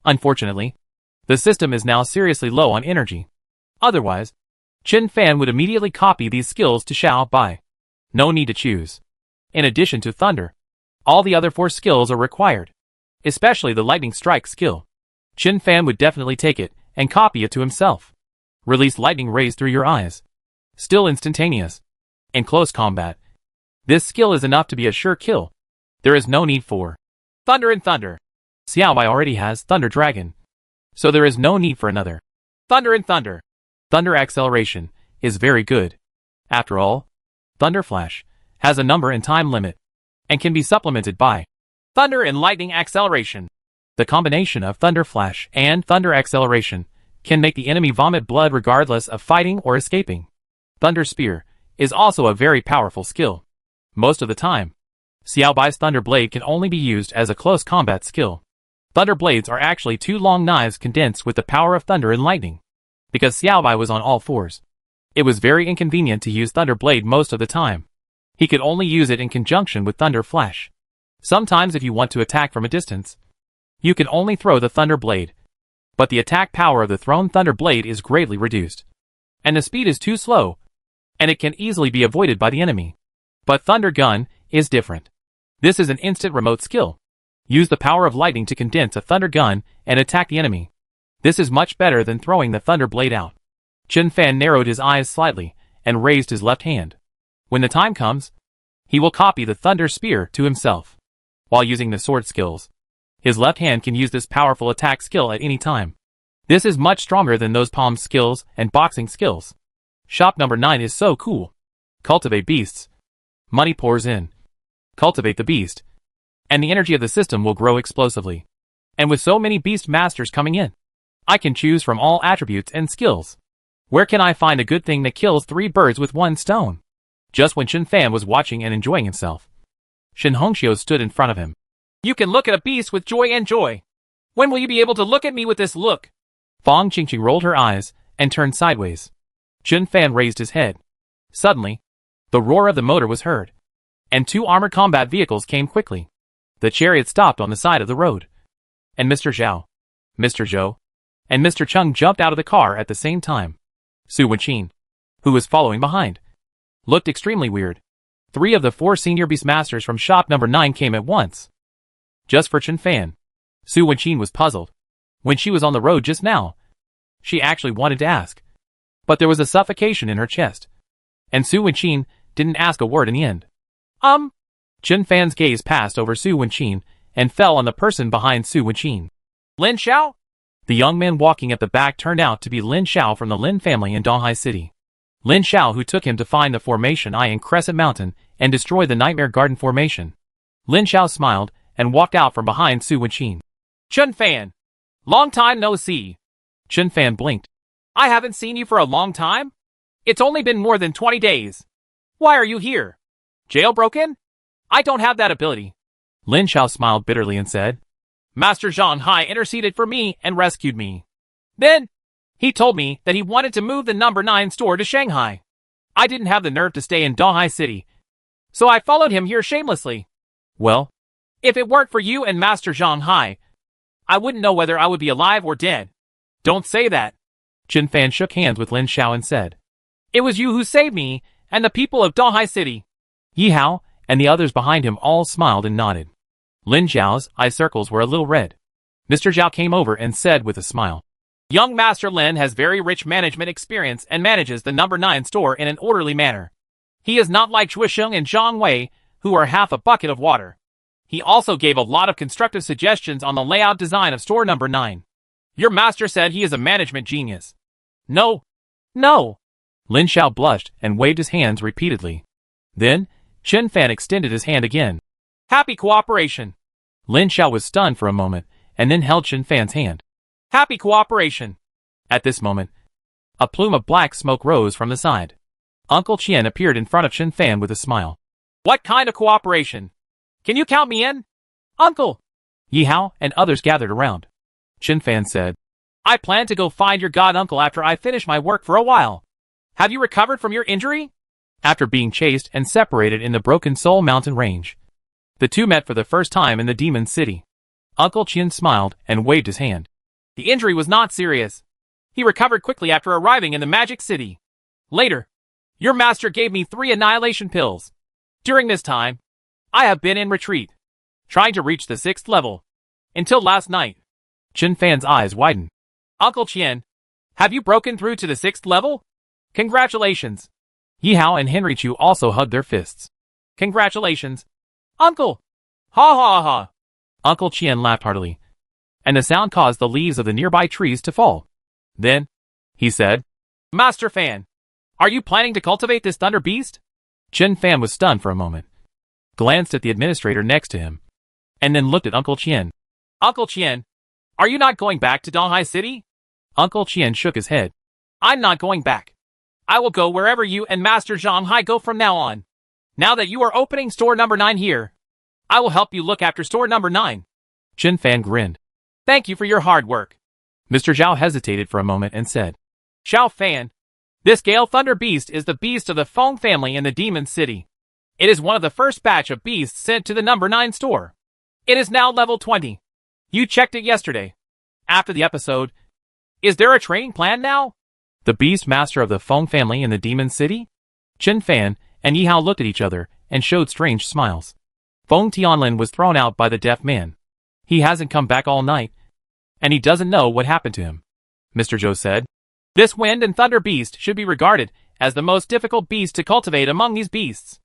Unfortunately, the system is now seriously low on energy. Otherwise, Chen Fan would immediately copy these skills to Xiao Bai. No need to choose. In addition to thunder, all the other 4 skills are required, especially the lightning strike skill. Chen Fan would definitely take it and copy it to himself. Release lightning rays through your eyes. Still instantaneous. In close combat, this skill is enough to be a sure kill. There is no need for thunder and thunder. Xiao Bai already has Thunder Dragon, so there is no need for another thunder and thunder. Thunder acceleration is very good. After all, Thunder Flash has a number and time limit, and can be supplemented by thunder and lightning acceleration. The combination of Thunder Flash and Thunder Acceleration can make the enemy vomit blood regardless of fighting or escaping. Thunder Spear is also a very powerful skill. Most of the time, Xiao Bai's Thunder Blade can only be used as a close combat skill. Thunder Blades are actually 2 long knives condensed with the power of thunder and lightning. Because Xiao Bai was on all 4s, it was very inconvenient to use Thunder Blade most of the time. He could only use it in conjunction with Thunder Flash. Sometimes if you want to attack from a distance, you can only throw the Thunder Blade, but the attack power of the thrown Thunder Blade is greatly reduced, and the speed is too slow, and it can easily be avoided by the enemy. But Thunder Gun is different. This is an instant remote skill. Use the power of lightning to condense a Thunder Gun and attack the enemy. This is much better than throwing the Thunder Blade out. Chen Fan narrowed his eyes slightly and raised his left hand. When the time comes, he will copy the Thunder Spear to himself. While using the sword skills, his left hand can use this powerful attack skill at any time. This is much stronger than those palm skills and boxing skills. Shop number 9 is so cool. Cultivate beasts. Money pours in. Cultivate the beast, and the energy of the system will grow explosively. And with so many beast masters coming in, I can choose from all attributes and skills. Where can I find a good thing that kills 3 birds with 1 stone? Just when Chen Fan was watching and enjoying himself, Shen Hongxiu stood in front of him. You can look at a beast with joy and joy. When will you be able to look at me with this look? Fang Qingqing rolled her eyes and turned sideways. Chen Fan raised his head. Suddenly, the roar of the motor was heard, and 2 armored combat vehicles came quickly. The chariot stopped on the side of the road, and Mr. Zhao, Mr. Zhou, and Mr. Chung jumped out of the car at the same time. Su Wenqin, who was following behind, looked extremely weird. 3 of the 4 senior beastmasters from shop number 9 came at once. Just for Chen Fan. Su Wenqin was puzzled. When she was on the road just now, she actually wanted to ask, but there was a suffocation in her chest, and Su Wenqin didn't ask a word in the end. Chen Fan's gaze passed over Su Wenqin and fell on the person behind Su Wenqin. Lin Xiao? The young man walking at the back turned out to be Lin Xiao from the Lin family in Donghai City. Lin Xiao, who took him to find the Formation Eye in Crescent Mountain and destroy the Nightmare Garden Formation. Lin Xiao smiled and walked out from behind Su Wenqin. Chen Fan! Long time no see. Chen Fan blinked. I haven't seen you for a long time? It's only been more than 20 days. Why are you here? Jailbroken? I don't have that ability. Lin Xiao smiled bitterly and said, Master Zhang Hai interceded for me and rescued me. Then, he told me that he wanted to move the number 9 store to Shanghai. I didn't have the nerve to stay in Donghai City, so I followed him here shamelessly. Well, if it weren't for you and Master Zhang Hai, I wouldn't know whether I would be alive or dead. Don't say that. Chen Fan shook hands with Lin Xiao and said, It was you who saved me and the people of Donghai City. Yi Hao and the others behind him all smiled and nodded. Lin Xiao's eye circles were a little red. Mr. Zhao came over and said with a smile, Young Master Lin has very rich management experience and manages the number 9 store in an orderly manner. He is not like Shuisheng and Zhang Wei, who are half a bucket of water. He also gave a lot of constructive suggestions on the layout design of store number 9. Your master said he is a management genius. No. No. Lin Xiao blushed and waved his hands repeatedly. Then, Chen Fan extended his hand again. Happy cooperation. Lin Xiao was stunned for a moment, and then held Chen Fan's hand. Happy cooperation. At this moment, a plume of black smoke rose from the side. Uncle Qian appeared in front of Chen Fan with a smile. What kind of cooperation? Can you count me in? Uncle! Yi Hao and others gathered around. Chen Fan said, I plan to go find your god uncle after I finish my work for a while. Have you recovered from your injury? After being chased and separated in the Broken Soul Mountain Range, the two met for the first time in the Demon City. Uncle Qian smiled and waved his hand. The injury was not serious. He recovered quickly after arriving in the Magic City. Later, your master gave me 3 annihilation pills. During this time, I have been in retreat, trying to reach the 6th level. Until last night. Chen Fan's eyes widened. Uncle Qian, have you broken through to the 6th level? Congratulations. Yi Hao and Henry Chu also hugged their fists. Congratulations, Uncle! Ha ha ha! Uncle Qian laughed heartily, and the sound caused the leaves of the nearby trees to fall. Then, he said, Master Fan, are you planning to cultivate this thunder beast? Chen Fan was stunned for a moment, glanced at the administrator next to him, and then looked at Uncle Qian. Uncle Qian, are you not going back to Donghai City? Uncle Qian shook his head. I'm not going back. I will go wherever you and Master Zhanghai go from now on. Now that you are opening store number 9 here, I will help you look after store number 9. Chen Fan grinned. Thank you for your hard work. Mr. Zhao hesitated for a moment and said, Zhao Fan, this Gale Thunder Beast is the beast of the Feng family in the Demon City. It is one of the first batch of beasts sent to the number 9 store. It is now level 20. You checked it yesterday. After the episode, is there a training plan now? The beast master of the Feng family in the Demon City? Chen Fan and Yi Hao looked at each other and showed strange smiles. Feng Tianlin was thrown out by the deaf man. He hasn't come back all night, and he doesn't know what happened to him. Mr. Zhou said, This Wind and Thunder Beast should be regarded as the most difficult beast to cultivate among these beasts.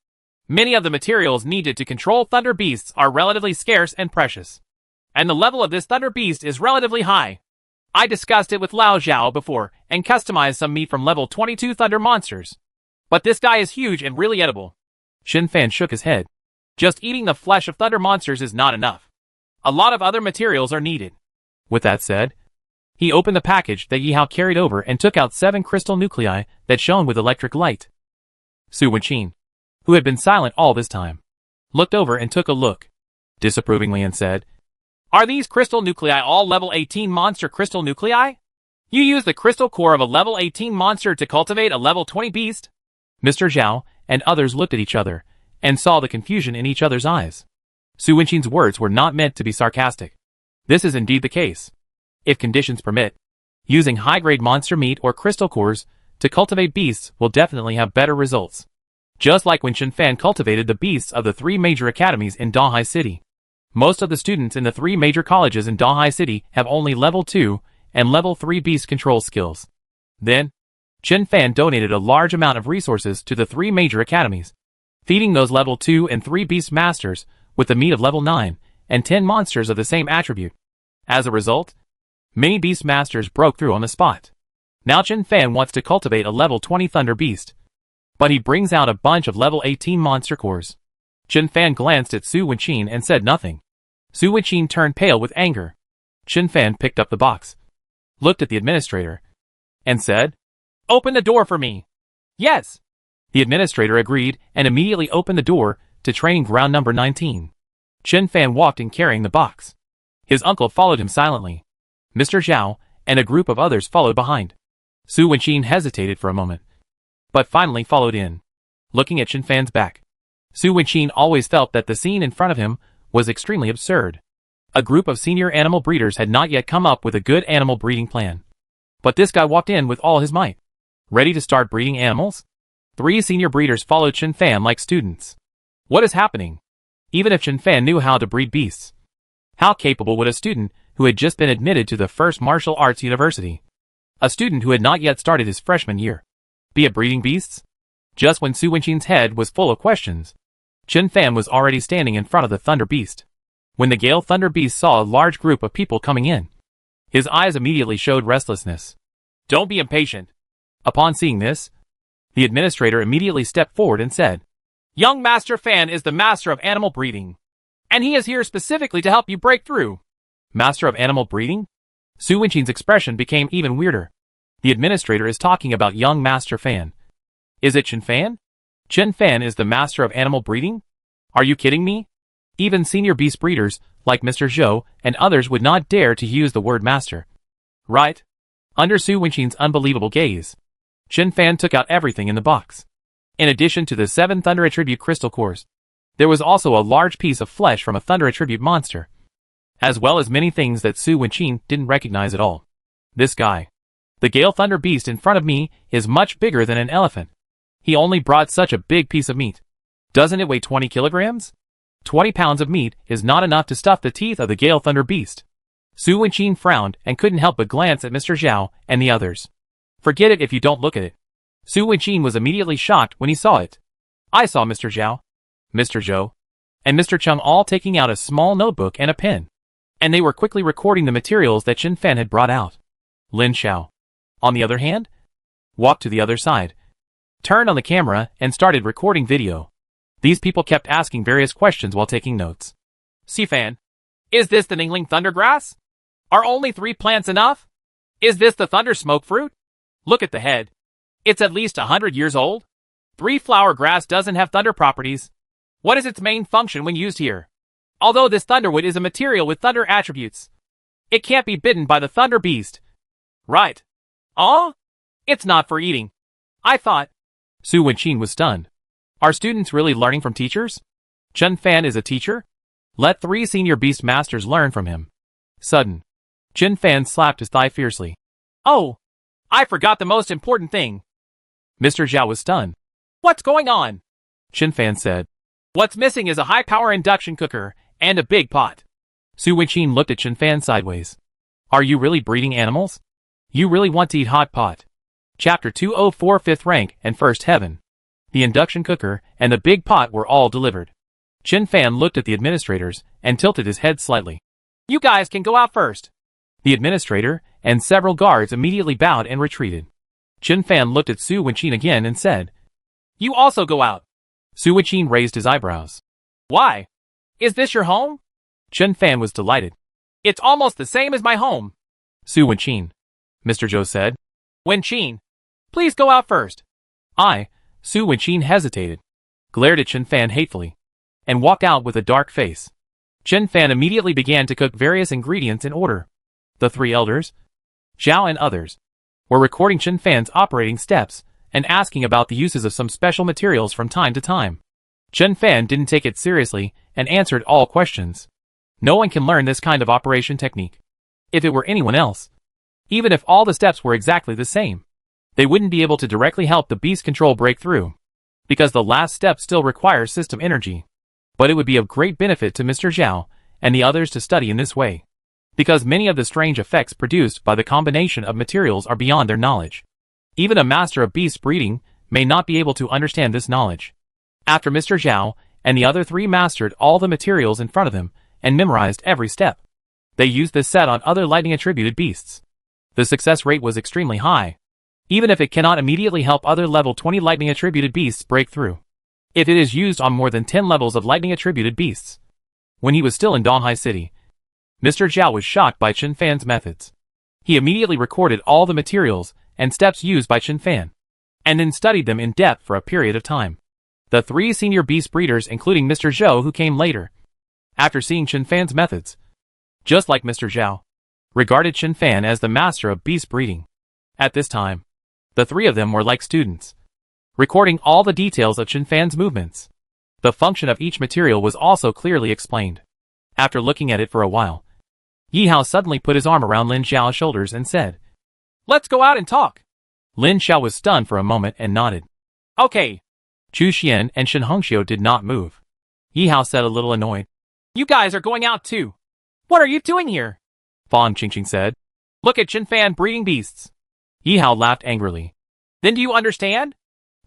Many of the materials needed to control Thunder Beasts are relatively scarce and precious, and the level of this Thunder Beast is relatively high. I discussed it with Lao Zhao before and customized some meat from level 22 Thunder Monsters. But this guy is huge and really edible. Chen Fan shook his head. Just eating the flesh of Thunder Monsters is not enough. A lot of other materials are needed. With that said, he opened the package that Yi Hao carried over and took out 7 crystal nuclei that shone with electric light. Su Wenqin, who had been silent all this time, looked over and took a look, disapprovingly, and said, Are these crystal nuclei all level 18 monster crystal nuclei? You use the crystal core of a level 18 monster to cultivate a level 20 beast? Mr. Zhao and others looked at each other and saw the confusion in each other's eyes. Su Wenqin's words were not meant to be sarcastic. This is indeed the case. If conditions permit, using high-grade monster meat or crystal cores to cultivate beasts will definitely have better results. Just like when Chen Fan cultivated the beasts of the 3 major academies in Donghai City. Most of the students in the 3 major colleges in Donghai City have only level 2 and level 3 beast control skills. Then, Chen Fan donated a large amount of resources to the 3 major academies, feeding those level 2 and 3 beast masters with the meat of level 9 and 10 monsters of the same attribute. As a result, many beast masters broke through on the spot. Now Chen Fan wants to cultivate a level 20 Thunder Beast, but he brings out a bunch of level 18 monster cores. Chen Fan glanced at Su Wenqin and said nothing. Su Wenqin turned pale with anger. Chen Fan picked up the box, looked at the administrator, and said, Open the door for me. Yes. The administrator agreed and immediately opened the door to training ground number 19. Chen Fan walked in carrying the box. His uncle followed him silently. Mr. Zhao and a group of others followed behind. Su Wenqin hesitated for a moment, but finally followed in, looking at Chen Fan's back. Su Wenqin always felt that the scene in front of him was extremely absurd. A group of senior animal breeders had not yet come up with a good animal breeding plan. But this guy walked in with all his might, ready to start breeding animals? 3 senior breeders followed Chen Fan like students. What is happening? Even if Chen Fan knew how to breed beasts, how capable would a student who had just been admitted to the first martial arts university, a student who had not yet started his freshman year, be at breeding beasts? Just when Su Wenqin's head was full of questions, Chen Fan was already standing in front of the Thunder Beast. When the Gale Thunder Beast saw a large group of people coming in, his eyes immediately showed restlessness. Don't be impatient. Upon seeing this, the administrator immediately stepped forward and said, Young Master Fan is the master of animal breeding, and he is here specifically to help you break through. Master of animal breeding? Su Wenqin's expression became even weirder. The administrator is talking about young Master Fan. Is it Chen Fan? Chen Fan is the master of animal breeding? Are you kidding me? Even senior beast breeders, like Mr. Zhou and others, would not dare to use the word master. Right? Under Su Wenqing's unbelievable gaze, Chen Fan took out everything in the box. In addition to the 7 Thunder Attribute crystal cores, there was also a large piece of flesh from a Thunder Attribute monster, as well as many things that Su Wenqing didn't recognize at all. This guy, the Gale Thunder Beast in front of me, is much bigger than an elephant. He only brought such a big piece of meat. Doesn't it weigh 20 kilograms? 20 pounds of meat is not enough to stuff the teeth of the Gale Thunder Beast. Su Wenqing frowned and couldn't help but glance at Mr. Zhao and the others. Forget it if you don't look at it. Su Wenqing was immediately shocked when he saw it. I saw Mr. Zhao, Mr. Zhou, and Mr. Chung all taking out a small notebook and a pen, and they were quickly recording the materials that Chen Fan had brought out. Lin Xiao, on the other hand, walked to the other side, turned on the camera, and started recording video. These people kept asking various questions while taking notes. Fan, is this the Ningling Thundergrass? Are only 3 plants enough? Is this the Thunder Smoke Fruit? Look at the head. It's at least 100 years old. 3-flower grass doesn't have thunder properties. What is its main function when used here? Although this thunderwood is a material with thunder attributes, it can't be bitten by the Thunder Beast. Right. Oh? It's not for eating. I thought. Su Wenqing was stunned. Are students really learning from teachers? Chen Fan is a teacher? Let 3 senior beast masters learn from him. Sudden. Chen Fan slapped his thigh fiercely. Oh! I forgot the most important thing. Mr. Zhao was stunned. What's going on? Chen Fan said. What's missing is a high-power induction cooker and a big pot. Su Wenqing looked at Chen Fan sideways. Are you really breeding animals? You really want to eat hot pot? Chapter 204, 5th rank and 1st heaven. The induction cooker and the big pot were all delivered. Chen Fan looked at the administrators and tilted his head slightly. You guys can go out first. The administrator and several guards immediately bowed and retreated. Chen Fan looked at Su Wenqing again and said, You also go out. Su Wenqing raised his eyebrows. Why? Is this your home? Chen Fan was delighted. It's almost the same as my home. Su Wenqing, Mr. Zhou said. Wenqing, please go out first. Su Wenqing hesitated, glared at Chen Fan hatefully, and walked out with a dark face. Chen Fan immediately began to cook various ingredients in order. The 3 elders, Zhao and others, were recording Chen Fan's operating steps and asking about the uses of some special materials from time to time. Chen Fan didn't take it seriously and answered all questions. No one can learn this kind of operation technique. If it were anyone else, even if all the steps were exactly the same, they wouldn't be able to directly help the beast control breakthrough, because the last step still requires system energy. But it would be of great benefit to Mr. Zhao and the others to study in this way, because many of the strange effects produced by the combination of materials are beyond their knowledge. Even a master of beast breeding may not be able to understand this knowledge. After Mr. Zhao and the other 3 mastered all the materials in front of them and memorized every step, they used this set on other lightning-attributed beasts. The success rate was extremely high, even if it cannot immediately help other level 20 lightning-attributed beasts break through. If it is used on more than 10 levels of lightning-attributed beasts. When he was still in Donghai City, Mr. Zhao was shocked by Chen Fan's methods. He immediately recorded all the materials and steps used by Chen Fan, and then studied them in depth for a period of time. The 3 senior beast breeders, including Mr. Zhou who came later, after seeing Chen Fan's methods, just like Mr. Zhao, regarded Chen Fan as the master of beast breeding. At this time, the 3 of them were like students, recording all the details of Chen Fan's movements. The function of each material was also clearly explained. After looking at it for a while, Yi Hao suddenly put his arm around Lin Xiao's shoulders and said, Let's go out and talk. Lin Xiao was stunned for a moment and nodded. Okay. Chu Xian and Shen Hongxiu did not move. Yi Hao said, a little annoyed. You guys are going out too. What are you doing here? Fang Qingqing said. Look at Chen Fan breeding beasts. Yi Hao laughed angrily. Then do you understand?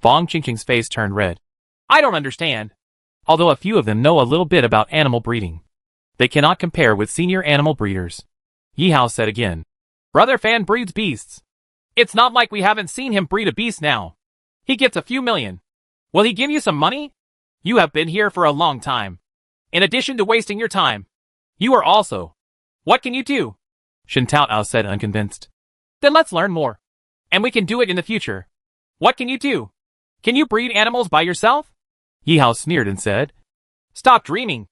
Fang Qingqing's face turned red. I don't understand. Although a few of them know a little bit about animal breeding, they cannot compare with senior animal breeders. Yi Hao said again. Brother Fan breeds beasts. It's not like we haven't seen him breed a beast now. He gets a few million. Will he give you some money? You have been here for a long time. In addition to wasting your time, you are also. What can you do? Shen Taotao said, unconvinced. Then let's learn more. And we can do it in the future. What can you do? Can you breed animals by yourself? Yi Hao sneered and said. Stop dreaming.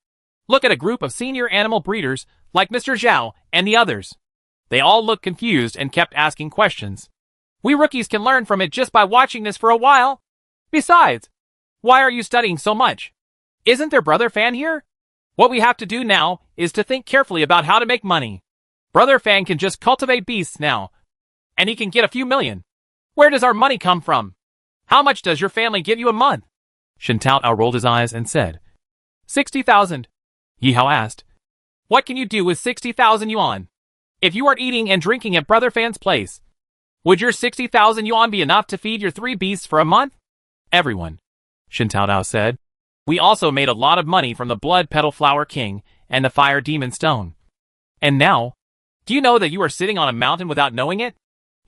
Look at a group of senior animal breeders like Mr. Zhao and the others. They all looked confused and kept asking questions. We rookies can learn from it just by watching this for a while. Besides, why are you studying so much? Isn't their brother Fan here? What we have to do now is to think carefully about how to make money. Brother Fan can just cultivate beasts now, and he can get a few million. Where does our money come from? How much does your family give you a month? Shen Tao rolled his eyes and said, 60,000. Yi Hao asked, what can you do with 60,000 yuan? If you are eating and drinking at Brother Fan's place, would your 60,000 yuan be enough to feed your 3 beasts for a month? Everyone, Shen Tao said. We also made a lot of money from the Blood Petal Flower King and the Fire Demon Stone. And now, do you know that you are sitting on a mountain without knowing it?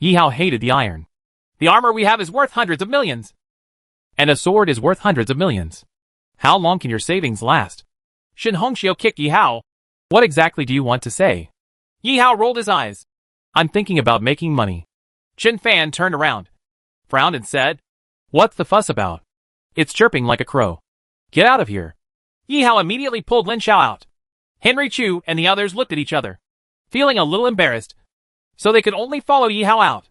Yi Hao hated the iron. The armor we have is worth hundreds of millions. And a sword is worth hundreds of millions. How long can your savings last? Shen Hongxiu kicked Yi Hao. What exactly do you want to say? Yi Hao rolled his eyes. I'm thinking about making money. Chen Fan turned around, frowned and said, what's the fuss about? It's chirping like a crow. Get out of here. Yi Hao immediately pulled Lin Xiao out. Henry Chu and the others looked at each other, feeling a little embarrassed, so they could only follow Yi Hao out.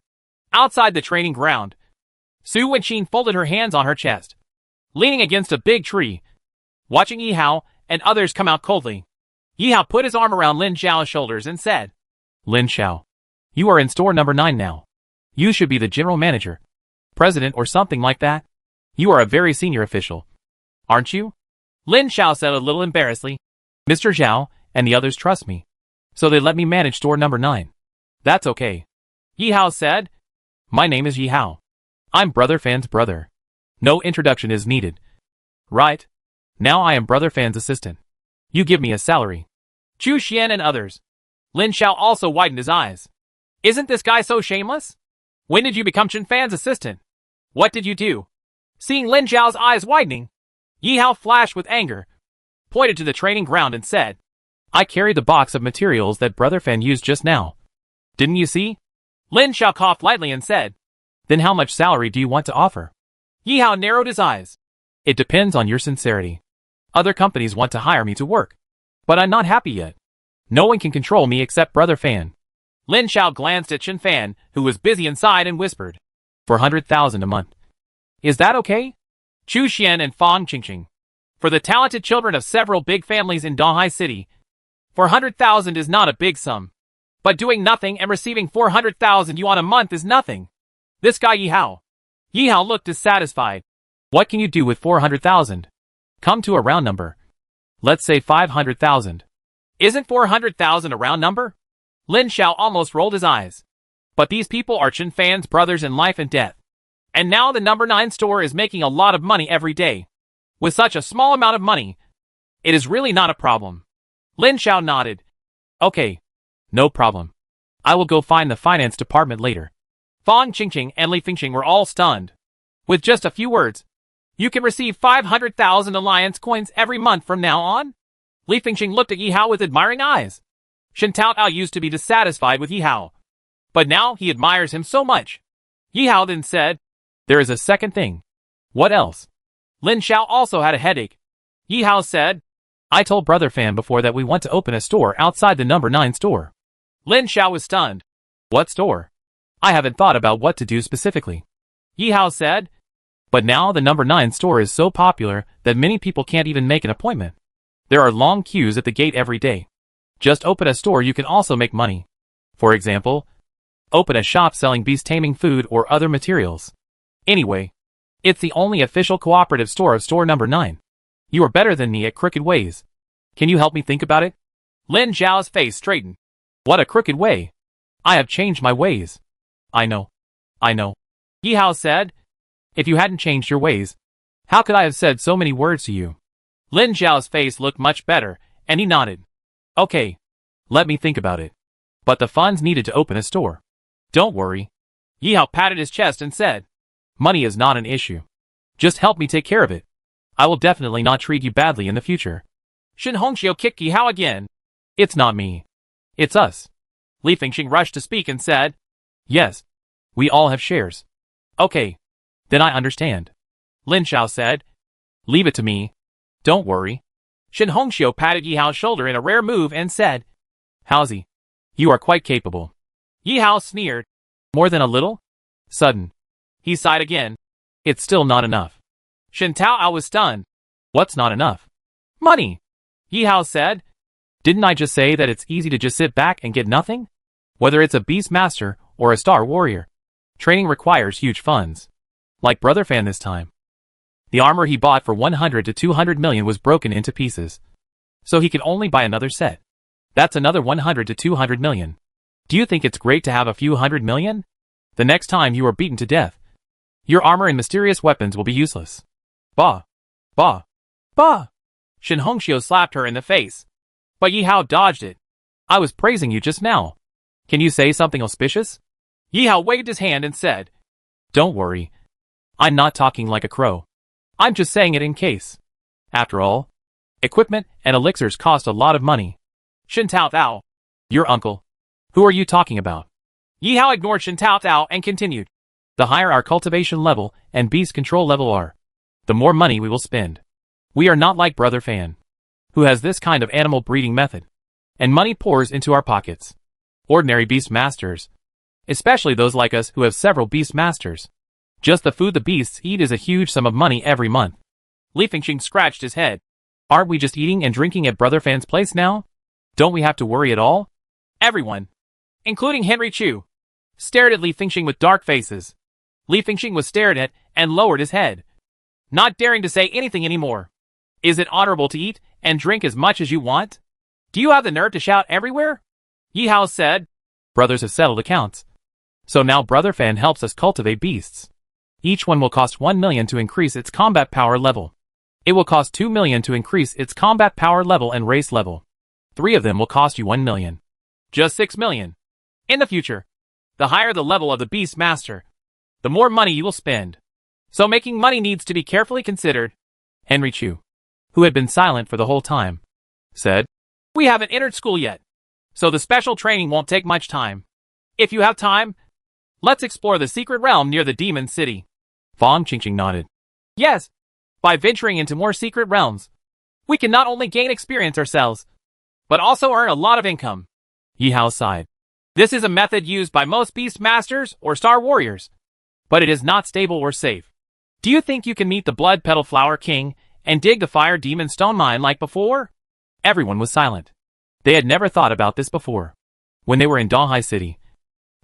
Outside the training ground, Su Wenqin folded her hands on her chest, leaning against a big tree, watching Yi Hao and others come out coldly. Yi Hao put his arm around Lin Xiao's shoulders and said, Lin Xiao, you are in store number 9 now. You should be the general manager, president or something like that. You are a very senior official, aren't you? Lin Xiao said a little embarrassedly. Mr. Zhao and the others trust me, so they let me manage store number 9. That's okay. Yi Hao said, my name is Yi Hao. I'm Brother Fan's brother. No introduction is needed. Right? Now I am Brother Fan's assistant. You give me a salary. Chu Xian and others. Lin Xiao also widened his eyes. Isn't this guy so shameless? When did you become Chen Fan's assistant? What did you do? Seeing Lin Xiao's eyes widening, Yi Hao flashed with anger, pointed to the training ground and said, I carried the box of materials that Brother Fan used just now. Didn't you see? Lin Xiao coughed lightly and said, then how much salary do you want to offer? Yi Hao narrowed his eyes. It depends on your sincerity. Other companies want to hire me to work, but I'm not happy yet. No one can control me except Brother Fan. Lin Xiao glanced at Chen Fan, who was busy inside, and whispered, 400,000 a month. Is that okay? Chu Xian and Fang Qingqing. For the talented children of several big families in Donghai City, 400,000 is not a big sum. But doing nothing and receiving 400,000 yuan a month is nothing. This guy Yi Hao. Yi Hao looked dissatisfied. What can you do with 400,000? Come to a round number. Let's say 500,000. Isn't 400,000 a round number? Lin Xiao almost rolled his eyes. But these people are Chen Fan's brothers in life and death. And now the number 9 store is making a lot of money every day. With such a small amount of money, it is really not a problem. Lin Xiao nodded. Okay. No problem. I will go find the finance department later. Fang Qingqing and Li Fingqing were all stunned. With just a few words, you can receive 500,000 alliance coins every month from now on? Li Fingqing looked at Yi Hao with admiring eyes. Shen Tao used to be dissatisfied with Yi Hao, but now he admires him so much. Yi Hao then said, there is a second thing. What else? Lin Xiao also had a headache. Yi Hao said, I told Brother Fan before that we want to open a store outside the number 9 store. Lin Xiao was stunned. What store? I haven't thought about what to do specifically. Yi Hao said, but now the number 9 store is so popular that many people can't even make an appointment. There are long queues at the gate every day. Just open a store, you can also make money. For example, open a shop selling beast taming food or other materials. Anyway, it's the only official cooperative store of store number 9. You are better than me at crooked ways. Can you help me think about it? Lin Zhao's face straightened. What a crooked way. I have changed my ways. I know. Yi Hao said, if you hadn't changed your ways, how could I have said so many words to you? Lin Zhao's face looked much better, and he nodded. Okay. Let me think about it. But the funds needed to open a store. Don't worry. Yi Hao patted his chest and said, money is not an issue. Just help me take care of it. I will definitely not treat you badly in the future. Shen Hongxiu kicked Yi Hao again. It's not me. It's us. Li Fingqing rushed to speak and said, yes. We all have shares. Okay. Then I understand. Lin Xiao said, leave it to me. Don't worry. Shin Hongxiu patted Yi Hao's shoulder in a rare move and said, "Haozi, you are quite capable." Yi Hao sneered. "More than a little?" "Sudden." He sighed again. "It's still not enough." Shin Taoao was stunned. "What's not enough?" "Money," Yi Hao said. "Didn't I just say that it's easy to just sit back and get nothing? Whether it's a beast master or a star warrior, training requires huge funds. Like Brother Fan this time. The armor he bought for 100 to 200 million was broken into pieces. So he could only buy another set. That's another 100 to 200 million. Do you think it's great to have a few hundred million? The next time you are beaten to death, your armor and mysterious weapons will be useless." "Bah! Bah! Bah!" Shin Hongxiu slapped her in the face. But Yi Hao dodged it. "I was praising you just now. Can you say something auspicious?" Yi Hao waved his hand and said, "Don't worry. I'm not talking like a crow. I'm just saying it in case. After all, equipment and elixirs cost a lot of money." Shin Taoao. "Your uncle. Who are you talking about?" Yi Hao ignored Shin Taoao and continued. "The higher our cultivation level and beast control level are, the more money we will spend. We are not like Brother Fan, who has this kind of animal breeding method, and money pours into our pockets. Ordinary beast masters, especially those like us who have several beast masters, just the food the beasts eat is a huge sum of money every month." Li Fengxing scratched his head. "Aren't we just eating and drinking at Brother Fan's place now? Don't we have to worry at all?" Everyone, including Henry Chu, stared at Li Fengxing with dark faces. Li Fengxing was stared at and lowered his head, not daring to say anything anymore. "Is it honorable to eat and drink as much as you want? Do you have the nerve to shout everywhere?" Yi Hao said. "Brothers have settled accounts. So now Brother Fan helps us cultivate beasts. Each one will cost 1 million to increase its combat power level. It will cost 2 million to increase its combat power level and race level. 3 of them will cost you 1 million. Just 6 million. In the future, the higher the level of the beast master, the more money you will spend. So making money needs to be carefully considered." Henry Chu, who had been silent for the whole time, said, "We haven't entered school yet, so the special training won't take much time. If you have time, let's explore the secret realm near the Demon City." Fang Qingqing nodded. "Yes, by venturing into more secret realms, we can not only gain experience ourselves, but also earn a lot of income." Yi Hao sighed. "This is a method used by most beast masters or star warriors, but it is not stable or safe. Do you think you can meet the Blood Petal Flower King and dig the Fire Demon Stone Mine like before?" Everyone was silent. They had never thought about this before. When they were in Donghai City,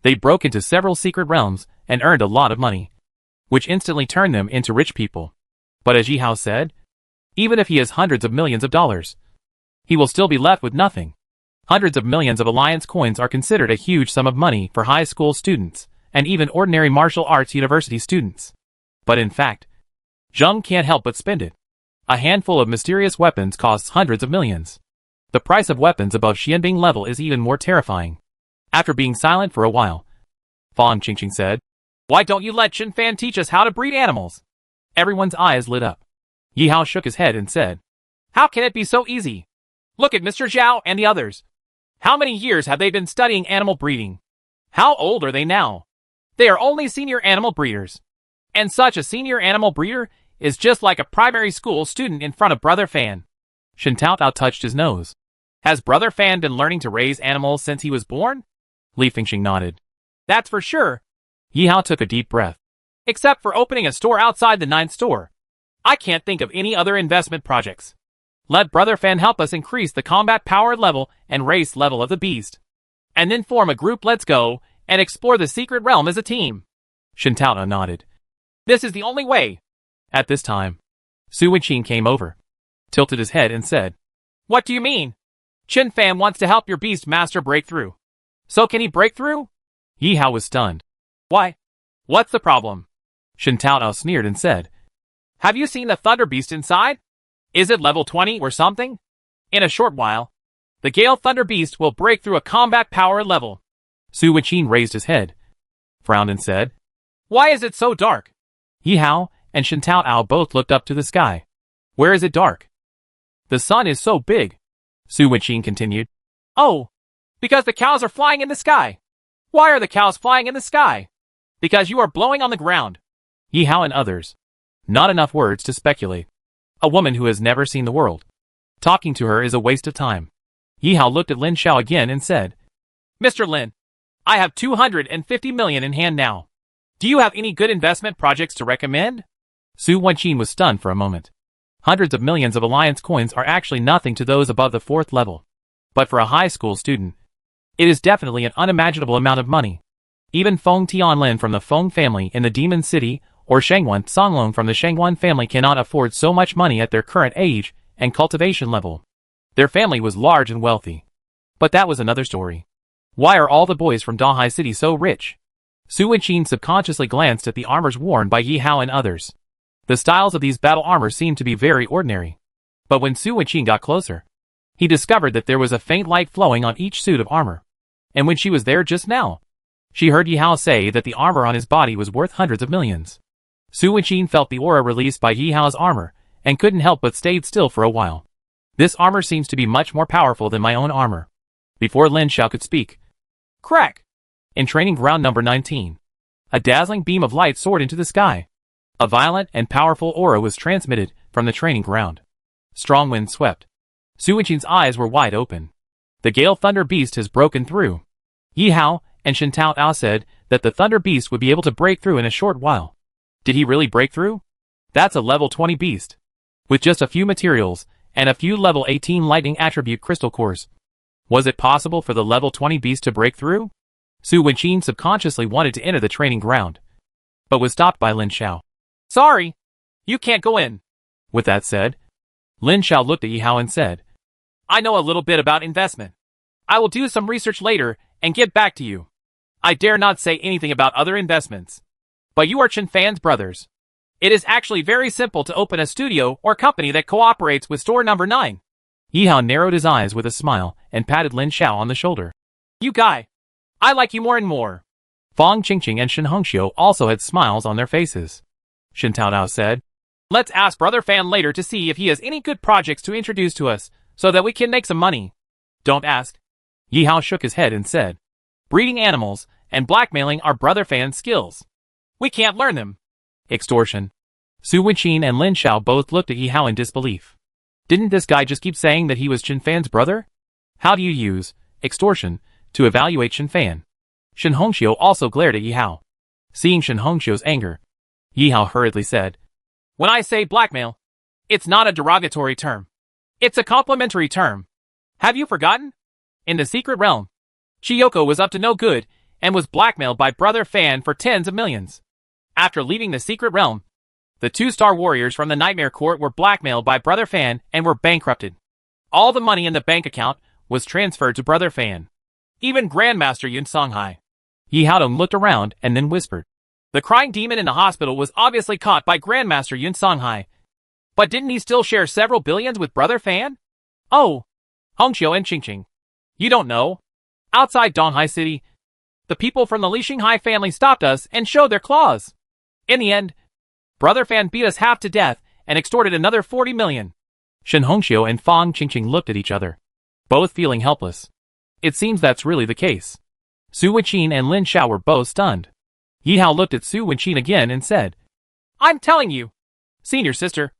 they broke into several secret realms and earned a lot of money, which instantly turned them into rich people. But as Yi Hao said, even if he has hundreds of millions of dollars, he will still be left with nothing. Hundreds of millions of alliance coins are considered a huge sum of money for high school students and even ordinary martial arts university students. But in fact, Zheng can't help but spend it. A handful of mysterious weapons costs hundreds of millions. The price of weapons above Xianbing level is even more terrifying. After being silent for a while, Fang Qingqing said, "Why don't you let Shin Fan teach us how to breed animals?" Everyone's eyes lit up. Yi Hao shook his head and said, "How can it be so easy? Look at Mr. Zhao and the others. How many years have they been studying animal breeding? How old are they now? They are only senior animal breeders. And such a senior animal breeder is just like a primary school student in front of Brother Fan." Shin Taoao touched his nose. "Has Brother Fan been learning to raise animals since he was born?" Li Fengxing nodded. "That's for sure." Yi Hao took a deep breath. "Except for opening a store outside the 9th store. I can't think of any other investment projects. Let Brother Fan help us increase the combat power level and race level of the beast. And then form a group. Let's go and explore the secret realm as a team." Shin Taoao nodded. "This is the only way." At this time, Su Wenqin came over, tilted his head and said, "What do you mean? Shin Fan wants to help your beast master break through. So can he break through?" Yi Hao was stunned. "Why? What's the problem?" Shin Taoao sneered and said, "Have you seen the Thunder Beast inside? Is it level 20 or something? In a short while, the Gale Thunder Beast will break through a combat power level." Su Wenqin raised his head, frowned and said, "Why is it so dark?" Yi Hao and Shin Taoao both looked up to the sky. "Where is it dark?" "The sun is so big," Su Wenqin continued. "Oh, because the cows are flying in the sky." "Why are the cows flying in the sky?" "Because you are blowing on the ground." Yi Hao and others. Not enough words to speculate. A woman who has never seen the world Talking to her is a waste of time. Yi Hao looked at Lin Xiao again and said, Mr. Lin, I have 250 million in hand now. Do you have any good investment projects to recommend? Su Wenqin was stunned for a moment. Hundreds of millions of alliance coins are actually nothing to those above the 4th level. But for a high school student, it is definitely an unimaginable amount of money. Even Feng Tianlin from the Feng family in the Demon City or Shangwan Songlong from the Shangwan family cannot afford so much money at their current age and cultivation level. Their family was large and wealthy. But that was another story. Why are all the boys from Dahai City so rich? Su Wenqin subconsciously glanced at the armors worn by Yi Hao and others. The styles of these battle armors seemed to be very ordinary. But when Su Wenqin got closer, he discovered that there was a faint light flowing on each suit of armor. And when she was there just now, she heard Yi Hao say that the armor on his body was worth hundreds of millions. Su Wenqin felt the aura released by Yi Hao's armor, and couldn't help but stayed still for a while. This armor seems to be much more powerful than my own armor. Before Lin Xiao could speak, crack! In training ground number 19, a dazzling beam of light soared into the sky. A violent and powerful aura was transmitted from the training ground. Strong wind swept. Su Wenqin's eyes were wide open. The Gale Thunder Beast has broken through. Yi Hao and Shen Tao said that the Thunder Beast would be able to break through in a short while. Did he really break through? That's a level 20 beast. With just a few materials and a few level 18 lightning attribute crystal cores. Was it possible for the level 20 beast to break through? Su Wenqin subconsciously wanted to enter the training ground, but was stopped by Lin Xiao. Sorry, you can't go in. With that said, Lin Xiao looked at Yi Hao and said, I know a little bit about investment. I will do some research later and get back to you. I dare not say anything about other investments. But you are Chen Fan's brothers. It is actually very simple to open a studio or company that cooperates with store number 9. Yi Hao narrowed his eyes with a smile and patted Lin Xiao on the shoulder. You guy, I like you more and more. Fang Qingqing and Shen Hongxiu also had smiles on their faces. Shen Taodao said, Let's ask Brother Fan later to see if he has any good projects to introduce to us, so that we can make some money. Don't ask. Yi Hao shook his head and said, Breeding animals and blackmailing are Brother Fan's skills. We can't learn them. Extortion. Su Wenqin and Lin Xiao both looked at Yi Hao in disbelief. Didn't this guy just keep saying that he was Chen Fan's brother? How do you use extortion to evaluate Chen Fan? Shen Hongxiu also glared at Yi Hao. Seeing Shen Hongxiu's anger, Yi Hao hurriedly said, When I say blackmail, it's not a derogatory term. It's a complimentary term. Have you forgotten? In the secret realm, Chiyoko was up to no good and was blackmailed by Brother Fan for tens of millions. After leaving the secret realm, the 2-star warriors from the Nightmare Court were blackmailed by Brother Fan and were bankrupted. All the money in the bank account was transferred to Brother Fan. Even Grandmaster Yun Songhai. Yi Haodong looked around and then whispered. The crying demon in the hospital was obviously caught by Grandmaster Yun Songhai. But didn't he still share several billions with Brother Fan? Oh, Hongxiu and Qingqing. You don't know. Outside Donghai City, the people from the Li Xinghai family stopped us and showed their claws. In the end, Brother Fan beat us half to death and extorted another 40 million. Shen Hongxiu and Fang Qingqing looked at each other, both feeling helpless. It seems that's really the case. Su Wenqin and Lin Xiao were both stunned. Yi Hao looked at Su Wenqin again and said, I'm telling you, senior sister,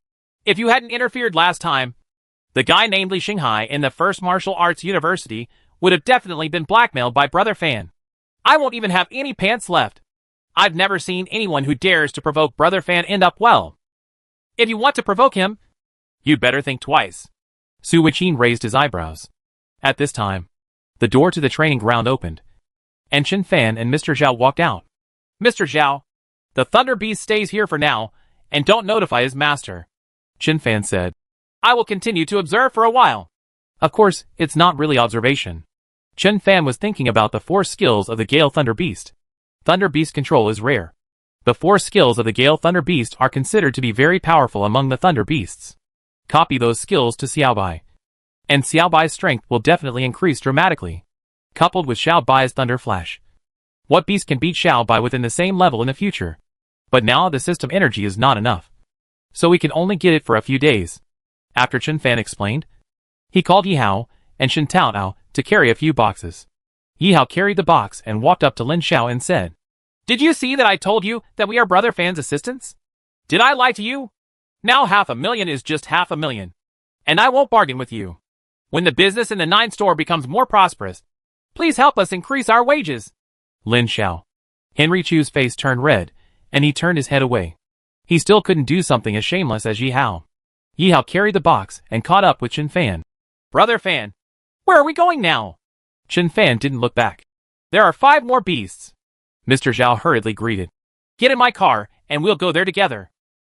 if you hadn't interfered last time, the guy named Li Xinghai in the first martial arts university would have definitely been blackmailed by Brother Fan. I won't even have any pants left. I've never seen anyone who dares to provoke Brother Fan end up well. If you want to provoke him, you'd better think twice. Su Wenqin raised his eyebrows. At this time, the door to the training ground opened, and Chen Fan and Mr. Zhao walked out. Mr. Zhao, the Thunder Beast stays here for now, and don't notify his master. Chen Fan said, I will continue to observe for a while. Of course, it's not really observation. Chen Fan was thinking about the 4 skills of the Gale Thunder Beast. Thunder Beast control is rare. The 4 skills of the Gale Thunder Beast are considered to be very powerful among the Thunder Beasts. Copy those skills to Xiaobai, and Xiaobai's strength will definitely increase dramatically. Coupled with Xiaobai's Thunder Flash, what beast can beat Xiaobai within the same level in the future? But now the system energy is not enough, so we can only get it for a few days. After Chen Fan explained, he called Yi Hao and Shen Taodao to carry a few boxes. Yi Hao carried the box and walked up to Lin Xiao and said, Did you see that I told you that we are Brother Fan's assistants? Did I lie to you? Now 500,000 is just 500,000. and I won't bargain with you. When the business in the 9 store becomes more prosperous, please help us increase our wages. Lin Xiao. Henry Chu's face turned red, and he turned his head away. He still couldn't do something as shameless as Yi Hao. Yi Hao carried the box and caught up with Chen Fan. Brother Fan, where are we going now? Chen Fan didn't look back. There are 5 more beasts. Mr. Zhao hurriedly greeted. Get in my car, and we'll go there together.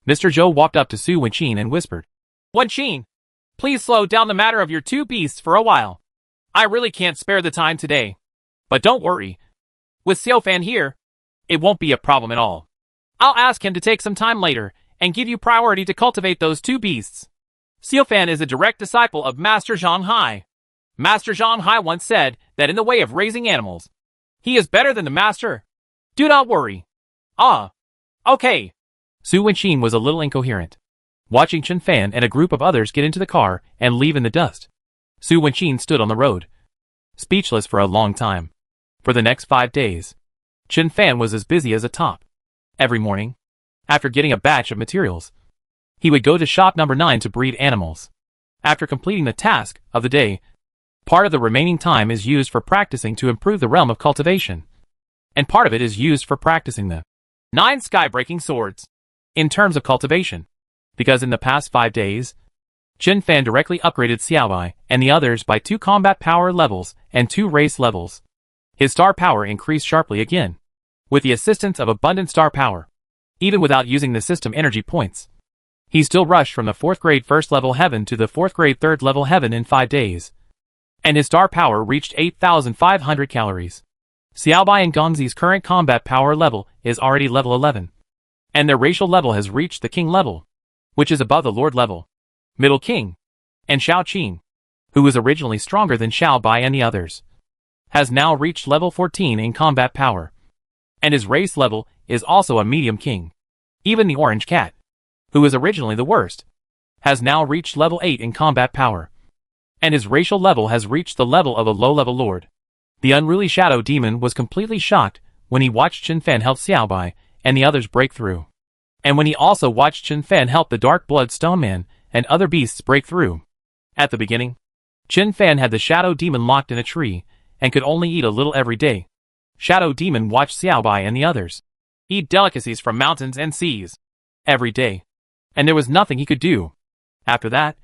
Mr. Zhou walked up to Su Wenqin and whispered. Wenqin, please slow down the matter of your 2 beasts for a while. I really can't spare the time today. But don't worry. With Xiao Fan here, it won't be a problem at all. I'll ask him to take some time later and give you priority to cultivate those 2 beasts. Xiao Fan is a direct disciple of Master Zhang Hai. Master Zhang Hai once said that in the way of raising animals, he is better than the master. Do not worry. Ah. Okay. Su Wenqin was a little incoherent, watching Chen Fan and a group of others get into the car and leave in the dust. Su Wenqin stood on the road, speechless for a long time. For the next 5 days, Chen Fan was as busy as a top. Every morning, after getting a batch of materials, he would go to shop number 9 to breed animals. After completing the task of the day, part of the remaining time is used for practicing to improve the realm of cultivation, and part of it is used for practicing the 9 sky-breaking swords in terms of cultivation, because in the past 5 days, Chen Fan directly upgraded Xiaobai and the others by 2 combat power levels and 2 race levels. His star power increased sharply again, with the assistance of abundant star power. Even without using the system energy points, he still rushed from the 4th grade 1st level heaven to the 4th grade 3rd level heaven in 5 days. And his star power reached 8,500 calories. Xiaobai and Gongzi's current combat power level is already level 11. And their racial level has reached the king level, which is above the lord level. Middle king, and Xiao Qing, who was originally stronger than Xiaobai and the others, has now reached level 14 in combat power. And his race level is also a medium king. Even the orange cat, who was originally the worst, has now reached level 8 in combat power. And his racial level has reached the level of a low-level lord. The unruly shadow demon was completely shocked when he watched Chen Fan help Xiaobai and the others break through. And when he also watched Chen Fan help the Dark Blood Stone Man and other beasts break through. At the beginning, Chen Fan had the shadow demon locked in a tree and could only eat a little every day. Shadow demon watched Xiaobai and the others eat delicacies from mountains and seas every day, and there was nothing he could do. After that,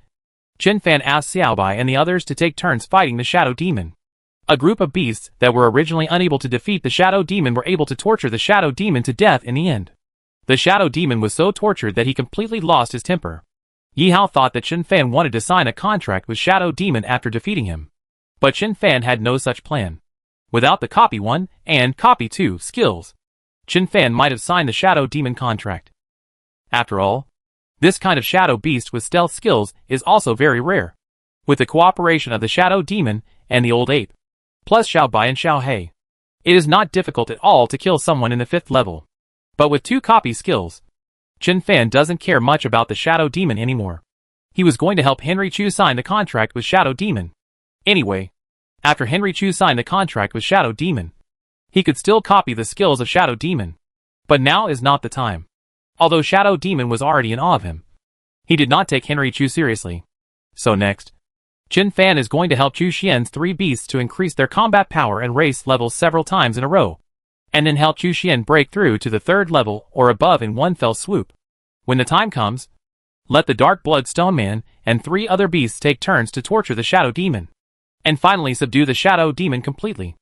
Chen Fan asked Xiaobai and the others to take turns fighting the shadow demon. A group of beasts that were originally unable to defeat the shadow demon were able to torture the shadow demon to death in the end. The shadow demon was so tortured that he completely lost his temper. Yi Hao thought that Chen Fan wanted to sign a contract with shadow demon after defeating him. But Chen Fan had no such plan. Without the copy 1 and copy 2 skills, Chen Fan might have signed the shadow demon contract. After all, this kind of shadow beast with stealth skills is also very rare. With the cooperation of the shadow demon and the old ape, plus Xiaobai and Xiaohei, it is not difficult at all to kill someone in the 5th level. But with 2 copy skills, Chen Fan doesn't care much about the shadow demon anymore. He was going to help Henry Chu sign the contract with shadow demon. Anyway, after Henry Chu signed the contract with shadow demon, he could still copy the skills of shadow demon. But now is not the time. Although shadow demon was already in awe of him, he did not take Henry Chu seriously. So next, Chen Fan is going to help Chu Xian's 3 beasts to increase their combat power and race levels several times in a row, and then help Chu Xian break through to the 3rd level or above in one fell swoop. When the time comes, let the Dark Blood Stone Man and 3 other beasts take turns to torture the shadow demon, and finally subdue the shadow demon completely.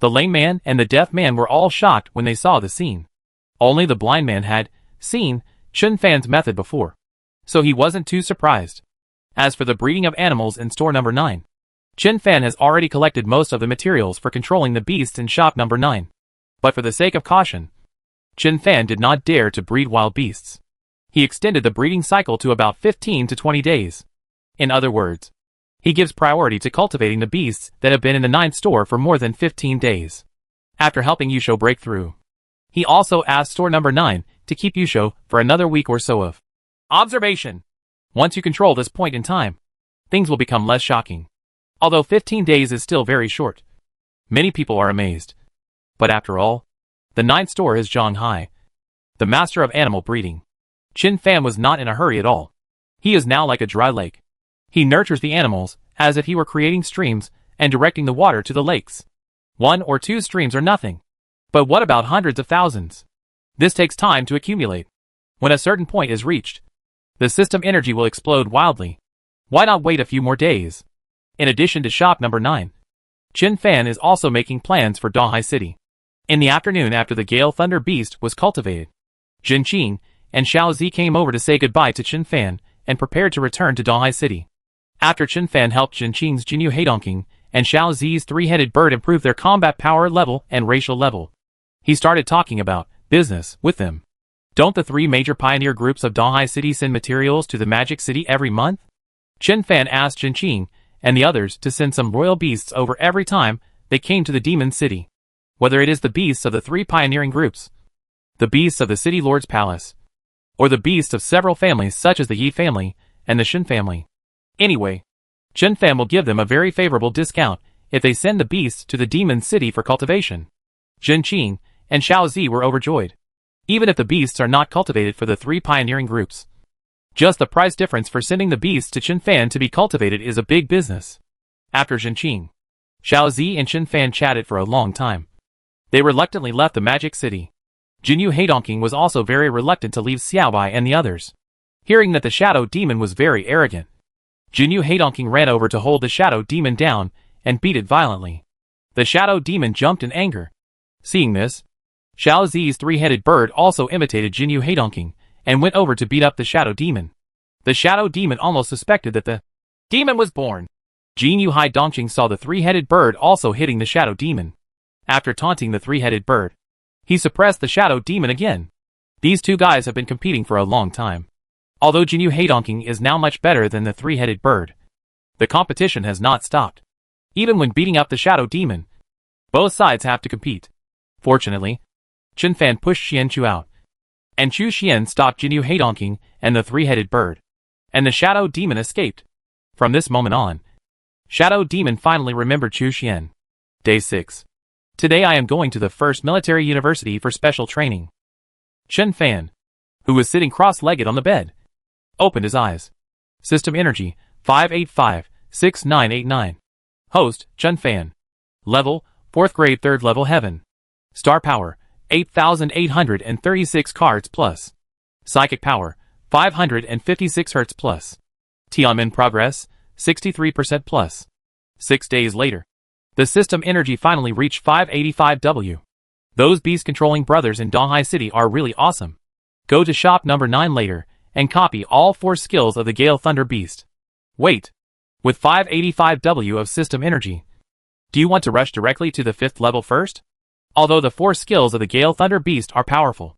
The lame man and the deaf man were all shocked when they saw the scene. Only the blind man had seen Chen Fan's method before, so he wasn't too surprised. As for the breeding of animals in store number 9, Chen Fan has already collected most of the materials for controlling the beasts in shop number 9. But for the sake of caution, Chen Fan did not dare to breed wild beasts. He extended the breeding cycle to about 15 to 20 days. In other words, he gives priority to cultivating the beasts that have been in the 9th store for more than 15 days. After helping Yusho break through, he also asked store number 9 to keep Yusho for another week or so of observation. Once you control this point in time, things will become less shocking. Although 15 days is still very short, many people are amazed. But after all, the 9th store is Zhang Hai, the master of animal breeding. Chen Fan was not in a hurry at all. He is now like a dry lake. He nurtures the animals, as if he were creating streams, and directing the water to the lakes. 1 or 2 streams are nothing. But what about hundreds of thousands? This takes time to accumulate. When a certain point is reached, the system energy will explode wildly. Why not wait a few more days? In addition to shop number 9, Chen Fan is also making plans for Dahai City. In the afternoon after the Gale Thunder Beast was cultivated, Jin Qing and Xiao Zi came over to say goodbye to Chen Fan and prepared to return to Dahai City. After Chen Fan helped Jin Qing's Jinyu Heidongking and Xiao Zi's three-headed bird improve their combat power level and racial level, he started talking about business with them. Don't the 3 major pioneer groups of Dahai City send materials to the Magic City every month? Chen Fan asked Jin Qing and the others to send some royal beasts over every time they came to the Demon City. Whether it is the beasts of the 3 pioneering groups, the beasts of the City Lord's Palace, or the beasts of several families such as the Yi family and the Shin family. Anyway, Chen Fan will give them a very favorable discount if they send the beasts to the Demon City for cultivation. Jin Qing and Xiao Zi were overjoyed. Even if the beasts are not cultivated for the 3 pioneering groups, just the price difference for sending the beasts to Chen Fan to be cultivated is a big business. After Jin Qing, Xiao Zi and Chen Fan chatted for a long time. They reluctantly left the Magic City. Jinyu Heidongking was also very reluctant to leave Xiaobai and the others. Hearing that the Shadow Demon was very arrogant, Jinyu Heidongking ran over to hold the Shadow Demon down and beat it violently. The Shadow Demon jumped in anger. Seeing this, Xiao Zi's 3-headed bird also imitated Jinyu Heidongking and went over to beat up the Shadow Demon. The Shadow Demon almost suspected that the demon was born. Jinyu Heidongking saw the 3-headed bird also hitting the Shadow Demon. After taunting the 3-headed bird, he suppressed the Shadow Demon again. These 2 guys have been competing for a long time. Although Jinyu Heidongking is now much better than the 3-headed bird, the competition has not stopped. Even when beating up the Shadow Demon, both sides have to compete. Fortunately, Chen Fan pushed Xian Chu out, and Chu Xian stopped Jinyu Heidongking and the 3-headed bird, and the Shadow Demon escaped. From this moment on, Shadow Demon finally remembered Chu Xian. Day 6. Today I am going to the first military university for special training. Chen Fan, who was sitting cross-legged on the bed, opened his eyes. System energy, 585-6989. Host, Chen Fan. Level, 4th grade 3rd level heaven. Star power, 8,836 cards plus. Psychic power, 556 Hz plus. Tianmen progress, 63% plus. 6 days later, the system energy finally reached 585W. Those beast-controlling brothers in Dahai City are really awesome. Go to shop number 9 later, and copy all 4 skills of the Gale Thunder Beast. Wait. With 585W of system energy, do you want to rush directly to the 5th level first? Although the 4 skills of the Gale Thunder Beast are powerful,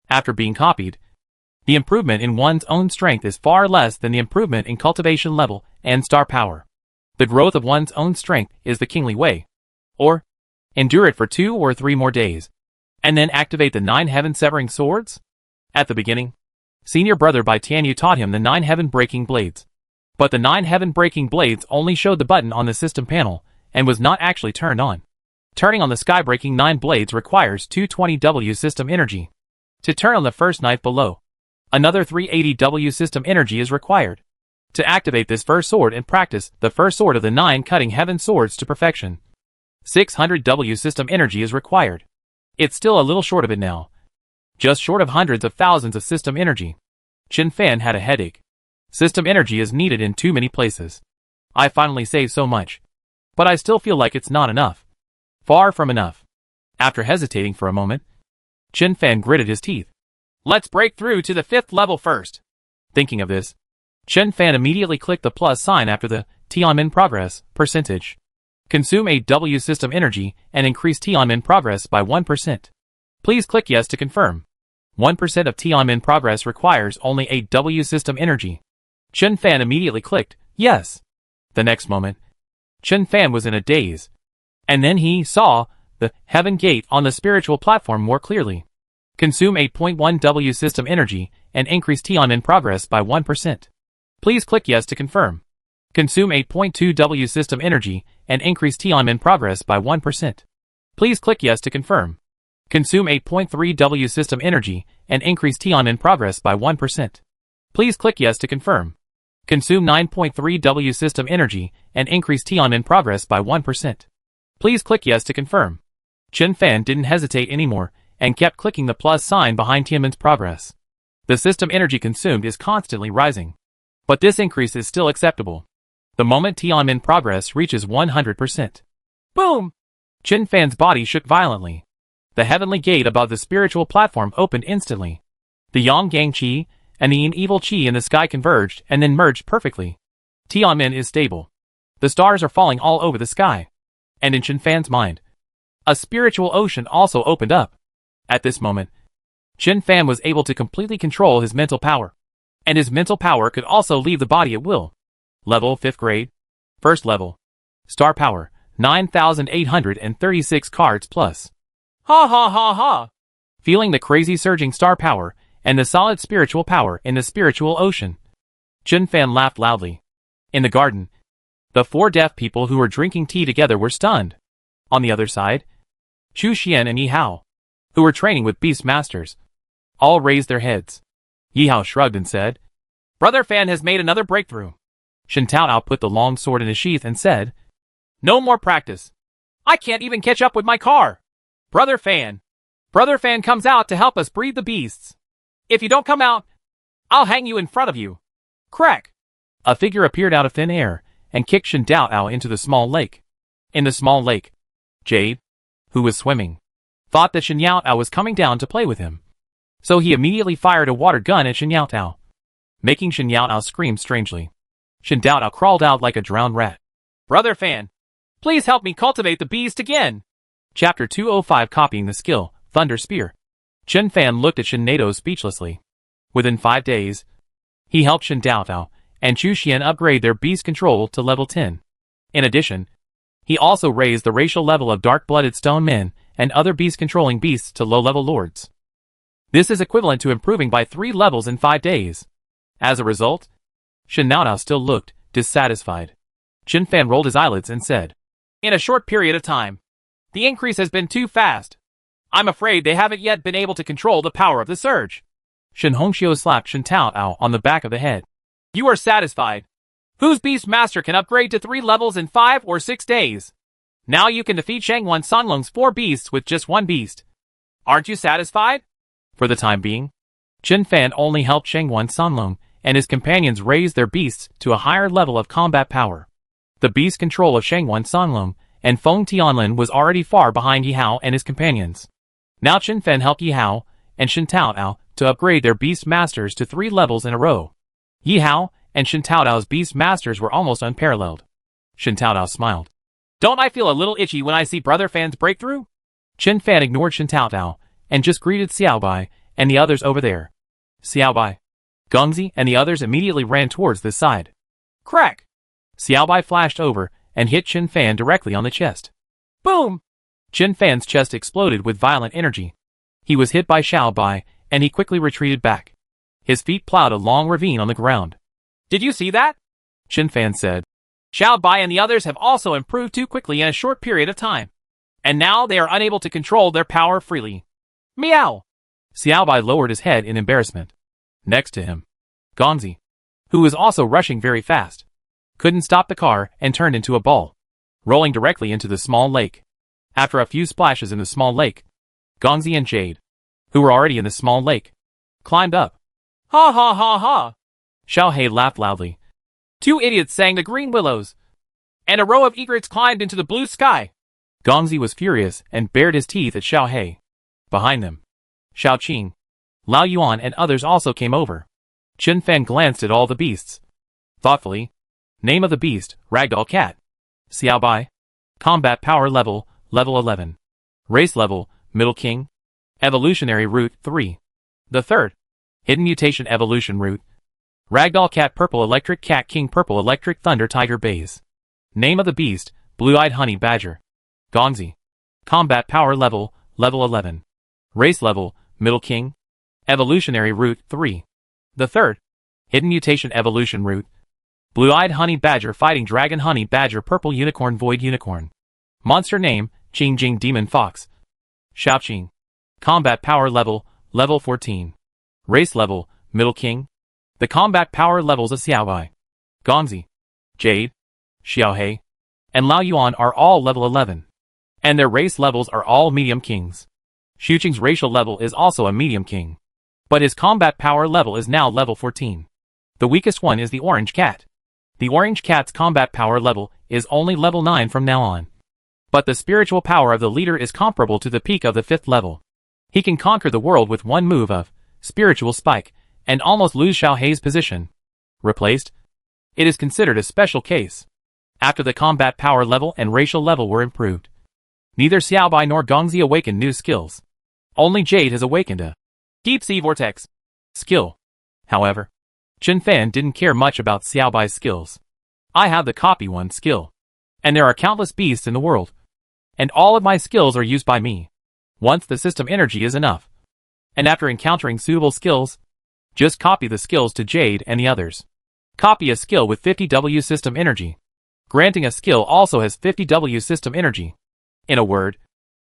after being copied, the improvement in one's own strength is far less than the improvement in cultivation level and star power. The growth of one's own strength is the kingly way. Or, endure it for 2 or 3 more days, and then activate the 9 heaven-severing swords? At the beginning, Senior Brother Bai Tianyu taught him the 9 heaven-breaking blades. But the 9 heaven-breaking blades only showed the button on the system panel, and was not actually turned on. Turning on the sky-breaking 9 blades requires 220W system energy. To turn on the first knife below, another 380W system energy is required. To activate this first sword and practice the first sword of the 9 cutting heaven swords to perfection, 600W system energy is required. It's still a little short of it now. Just short of hundreds of thousands of system energy. Chen Fan had a headache. System energy is needed in too many places. I finally saved so much, but I still feel like it's not enough. Far from enough. After hesitating for a moment, Chen Fan gritted his teeth. Let's break through to the 5th level first. Thinking of this, Chen Fan immediately clicked the plus sign after the Tianmen progress percentage. Consume 8W system energy and increase Tianmen progress by 1%. Please click yes to confirm. 1% of Tianmen progress requires only 8W system energy. Chen Fan immediately clicked yes. The next moment, Chen Fan was in a daze. And then he saw the heaven gate on the spiritual platform more clearly. Consume 8.1W system energy and increase Tianmen progress by 1%. Please click yes to confirm. Consume 8.2W system energy and increase Tianmen progress by 1%. Please click yes to confirm. Consume 8.3W system energy and increase Tianmen progress by 1%. Please click yes to confirm. Consume 9.3 W system energy and increase Tianmin progress by 1%. Please click yes to confirm. Chen Fan didn't hesitate anymore and kept clicking the plus sign behind Tianmin's progress. The system energy consumed is constantly rising. But this increase is still acceptable. The moment Tianmin progress reaches 100%. Boom! Chen Fan's body shook violently. The heavenly gate above the spiritual platform opened instantly. The Yang Gang Qi and the Yin Evil Qi in the sky converged and then merged perfectly. Tianmin is stable. The stars are falling all over the sky. And in Chen Fan's mind, a spiritual ocean also opened up. At this moment, Chen Fan was able to completely control his mental power. And his mental power could also leave the body at will. Level 5th grade. First level. Star power, 9,836 cards plus. Ha ha ha ha! Feeling the crazy surging star power and the solid spiritual power in the spiritual ocean, Chen Fan laughed loudly. In the garden, the 4 deaf people who were drinking tea together were stunned. On the other side, Chu Xian and Yi Hao, who were training with beast masters, all raised their heads. Yi Hao shrugged and said, Brother Fan has made another breakthrough. Shen Taoao put the long sword in his sheath and said, No more practice. I can't even catch up with my car. Brother Fan comes out to help us breed the beasts. If you don't come out, I'll hang you in front of you. Crack! A figure appeared out of thin air and kicked Shen Taoao into the small lake. In the small lake, Jade, who was swimming, thought that Shen Taoao was coming down to play with him. So he immediately fired a water gun at Shen Taoao, making Shen Taoao scream strangely. Shen Taoao crawled out like a drowned rat. Brother Fan, please help me cultivate the beast again. Chapter 205 Copying the Skill, Thunder Spear. Chen Fan looked at Shen Nato speechlessly. Within 5 days, he helped Shen Taoao and Chu Xian upgrade their beast control to level 10. In addition, he also raised the racial level of dark-blooded stone men and other beast-controlling beasts to low-level lords. This is equivalent to improving by 3 levels in 5 days. As a result, Shen Taoao still looked dissatisfied. Chen Fan rolled his eyelids and said, In a short period of time, the increase has been too fast. I'm afraid they haven't yet been able to control the power of the surge. Shen Hongxiu slapped Shen Taoao on the back of the head. You are satisfied. Whose beast master can upgrade to 3 levels in 5 or 6 days? Now you can defeat Shangwan Sanlong's 4 beasts with just 1 beast. Aren't you satisfied? For the time being, Chen Fan only helped Shangwan Sanlong and his companions raise their beasts to a higher level of combat power. The beast control of Shangwan Sanlong and Feng Tianlin was already far behind Yi Hao and his companions. Now Chen Fan helped Yi Hao and Shen Taoao to upgrade their beast masters to 3 levels in a row. Yi Hao and Shen Taoao's beast masters were almost unparalleled. Shen Taoao smiled. Don't I feel a little itchy when I see Brother Fan's breakthrough? Chen Fan ignored Shen Taoao and just greeted Xiaobai and the others over there. Xiaobai, Gongzi, and the others immediately ran towards this side. Crack! Xiaobai flashed over and hit Chen Fan directly on the chest. Boom! Chen Fan's chest exploded with violent energy. He was hit by Xiaobai, and he quickly retreated back. His feet plowed a long ravine on the ground. Did you see that? Chen Fan said. Xiaobai and the others have also improved too quickly in a short period of time. And now they are unable to control their power freely. Meow! Xiaobai lowered his head in embarrassment. Next to him, Gongzi, who was also rushing very fast, couldn't stop the car and turned into a ball, rolling directly into the small lake. After a few splashes in the small lake, Gongzi and Jade, who were already in the small lake, climbed up. Ha ha ha ha! Xiaohei laughed loudly. 2 idiots sang the green willows, and a row of egrets climbed into the blue sky. Gongzi was furious and bared his teeth at Xiaohei. Behind them, Xiaoqing, Lao Yuan and others also came over. Chen Fan glanced at all the beasts. Thoughtfully, name of the beast, Ragdoll Cat. Xiaobai, combat power level, level 11. Race level, Middle King. Evolutionary root, 3. The third, hidden mutation evolution root. Ragdoll Cat Purple Electric Cat King Purple Electric Thunder Tiger Bays. Name of the beast, Blue-Eyed Honey Badger. Gongzi, combat power level, level 11. Race level, Middle King. Evolutionary root, 3. The third, hidden mutation evolution root. Blue-Eyed Honey Badger Fighting Dragon Honey Badger Purple Unicorn Void Unicorn. Monster name, Qing Jing Demon Fox. Xiaoqing, combat power level, level 14. Race level, Middle King. The combat power levels of Xiaobai. Gongzi, Jade, Xiaohei, and Lao Yuan are all level 11. And their race levels are all medium kings. Xuqing's racial level is also a medium king. But his combat power level is now level 14. The weakest one is the orange cat. The orange cat's combat power level is only level 9 from now on. But the spiritual power of the leader is comparable to the peak of the 5th level. He can conquer the world with one move of Spiritual Spike, and almost lose Xiaohei's position. Replaced? It is considered a special case. After the combat power level and racial level were improved, neither Xiaobai nor Gongzi awakened new skills. Only Jade has awakened a Deep Sea Vortex skill. However, Chen Fan didn't care much about Xiaobai's skills. I have the Copy 1 skill. And there are countless beasts in the world. And all of my skills are used by me. Once the system energy is enough. And after encountering suitable skills, just copy the skills to Jade and the others. Copy a skill with 50W system energy. Granting a skill also has 50W system energy. In a word,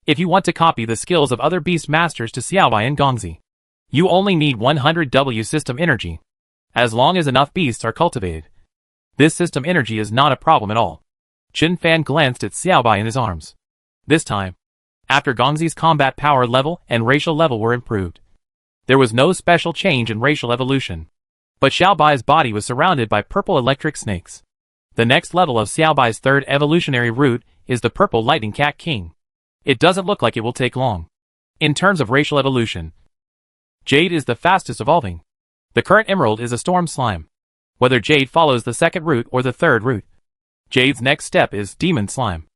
if you want to copy the skills of other beast masters to Xiaobai and Gongzi, you only need 100W system energy. As long as enough beasts are cultivated. This system energy is not a problem at all. Chen Fan glanced at Xiaobai in his arms. This time, after Gongzi's combat power level and racial level were improved, there was no special change in racial evolution. But Xiaobai's body was surrounded by purple electric snakes. The next level of Xiaobai's third evolutionary route is the purple lightning cat king. It doesn't look like it will take long. In terms of racial evolution, Jade is the fastest evolving. The current emerald is a storm slime. Whether Jade follows the second route or the third route, Jade's next step is demon slime.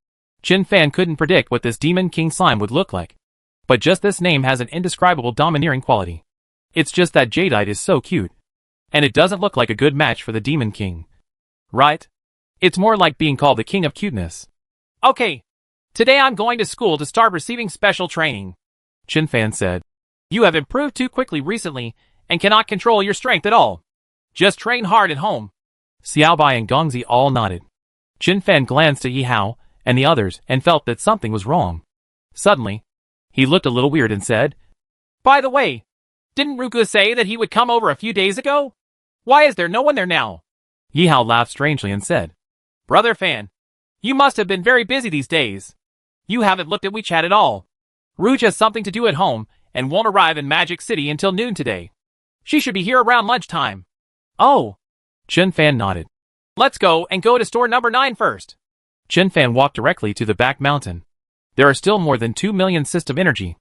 Chen Fan couldn't predict what this demon king slime would look like. But just this name has an indescribable domineering quality. It's just that Jadeite is so cute. And it doesn't look like a good match for the demon king. Right? It's more like being called the king of cuteness. Okay. Today I'm going to school to start receiving special training. Chen Fan said. You have improved too quickly recently and cannot control your strength at all. Just train hard at home. Xiaobai and Gongzi all nodded. Chen Fan glanced at Yi Hao and the others and felt that something was wrong. Suddenly, he looked a little weird and said, By the way, didn't Ruku say that he would come over a few days ago? Why is there no one there now? Yi Hao laughed strangely and said, Brother Fan, you must have been very busy these days. You haven't looked at WeChat at all. Rouge has something to do at home and won't arrive in Magic City until noon today. She should be here around lunchtime. Oh. Chen Fan nodded. Let's go and go to store number 9 first. Chen Fan walked directly to the back mountain. There are still more than 2 million system energy.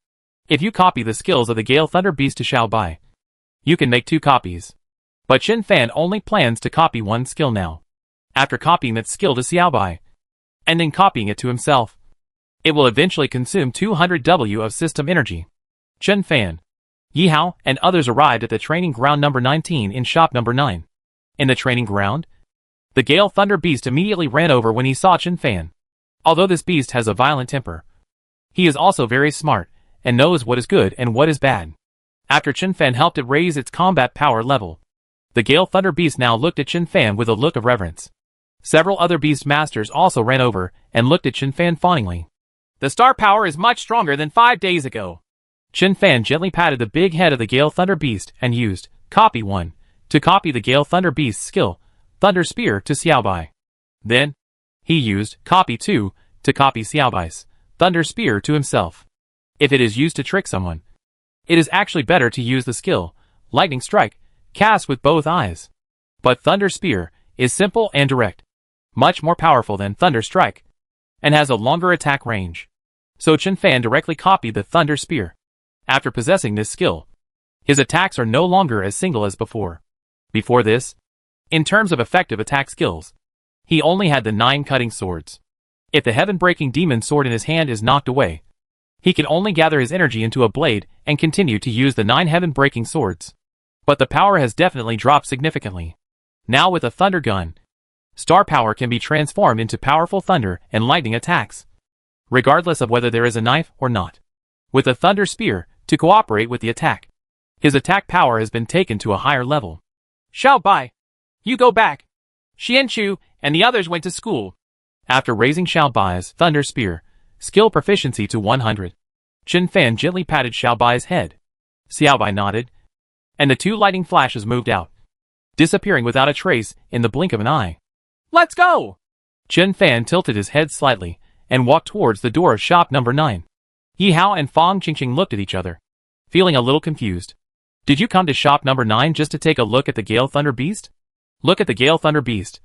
If you copy the skills of the Gale Thunder Beast to Xiaobai, you can make 2 copies. But Chen Fan only plans to copy 1 skill now. After copying that skill to Xiaobai, and then copying it to himself, it will eventually consume 200 W of system energy. Chen Fan, Yi Hao, and others arrived at the training ground number 19 in shop number 9. In the training ground, the Gale Thunder Beast immediately ran over when he saw Chen Fan. Although this beast has a violent temper, he is also very smart and knows what is good and what is bad. After Chen Fan helped it raise its combat power level, the Gale Thunder Beast now looked at Chen Fan with a look of reverence. Several other beast masters also ran over and looked at Chen Fan fawningly. The star power is much stronger than 5 days ago. Chen Fan gently patted the big head of the Gale Thunder Beast and used Copy 1 to copy the Gale Thunder Beast's skill, Thunder Spear, to Xiaobai. Then, he used Copy 2 to copy Xiaobai's Thunder Spear to himself. If it is used to trick someone, it is actually better to use the skill, Lightning Strike, cast with both eyes. But Thunder Spear is simple and direct, much more powerful than Thunder Strike, and has a longer attack range. So Chen Fan directly copied the Thunder Spear. After possessing this skill, his attacks are no longer as single as before. Before this, in terms of effective attack skills, he only had the 9 cutting swords. If the heaven-breaking demon sword in his hand is knocked away, he can only gather his energy into a blade and continue to use the 9 heaven-breaking swords. But the power has definitely dropped significantly. Now with a thunder gun, star power can be transformed into powerful thunder and lightning attacks, regardless of whether there is a knife or not. With a thunder spear to cooperate with the attack, his attack power has been taken to a higher level. Xiaobai, you go back. Xianchu and the others went to school. After raising Xiaobai's Thunder Spear skill proficiency to 100, Chen Fan gently patted Xiaobai's head. Xiaobai nodded, and the 2 lightning flashes moved out. disappearing without a trace in the blink of an eye. Let's go! Chen Fan tilted his head slightly and walked towards the door of shop number 9. Yi Hao and Fang Qingqing looked at each other, feeling a little confused. Did you come to shop number 9 just to take a look at the Gale Thunder Beast? Look at the Gale Thunder Beast.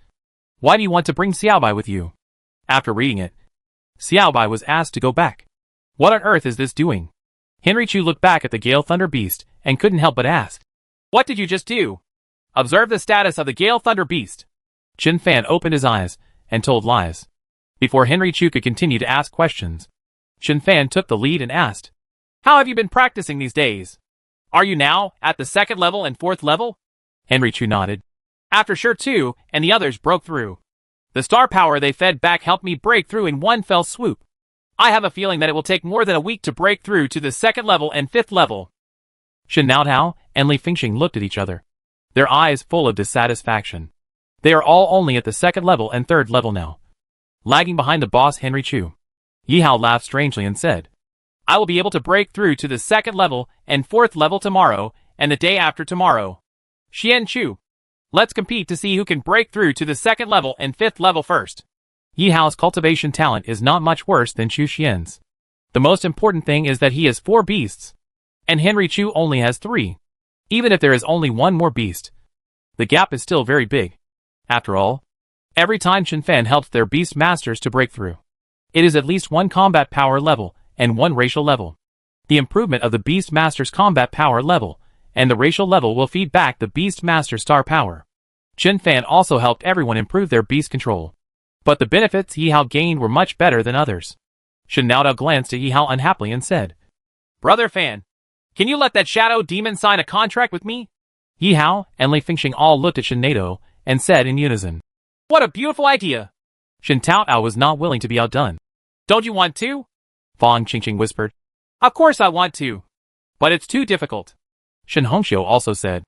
Why do you want to bring Xiaobai with you? After reading it, Xiaobai was asked to go back. What on earth is this doing? Henry Chu looked back at the Gale Thunder Beast and couldn't help but ask. What did you just do? Observe the status of the Gale Thunder Beast. Chen Fan opened his eyes and told lies. Before Henry Chu could continue to ask questions, Chen Fan took the lead and asked, How have you been practicing these days? Are you now at the 2nd level and 4th level? Henry Chu nodded. After Shi 2 and the others broke through, the star power they fed back helped me break through in one fell swoop. I have a feeling that it will take more than a week to break through to the 2nd level and 5th level. Shen Naotao and Li Fingxing looked at each other, their eyes full of dissatisfaction. They are all only at the 2nd level and 3rd level now, lagging behind the boss Henry Chu. Yi Hao laughed strangely and said, I will be able to break through to the 2nd level and 4th level tomorrow and the day after tomorrow. Xian Chu, let's compete to see who can break through to the 2nd level and 5th level first. Yi Hao's cultivation talent is not much worse than Chu Xian's. The most important thing is that he has 4 beasts, and Henry Chu only has 3. Even if there is only one more beast, the gap is still very big. After all, every time Chen Fan helps their beast masters to break through, it is at least 1 combat power level and 1 racial level. The improvement of the beast master's combat power level and the racial level will feed back the beast master star power. Chen Fan also helped everyone improve their beast control, but the benefits Yi Hao gained were much better than others. Shen Naotao glanced at Yi Hao unhappily and said, Brother Fan, can you let that shadow demon sign a contract with me? Yi Hao and Li Fingxing all looked at Shen Naotao and said in unison, What a beautiful idea! Shen Taotao was not willing to be outdone. Don't you want to? Fang Qingqing whispered. Of course I want to. But it's too difficult. Shen Hongxiu also said,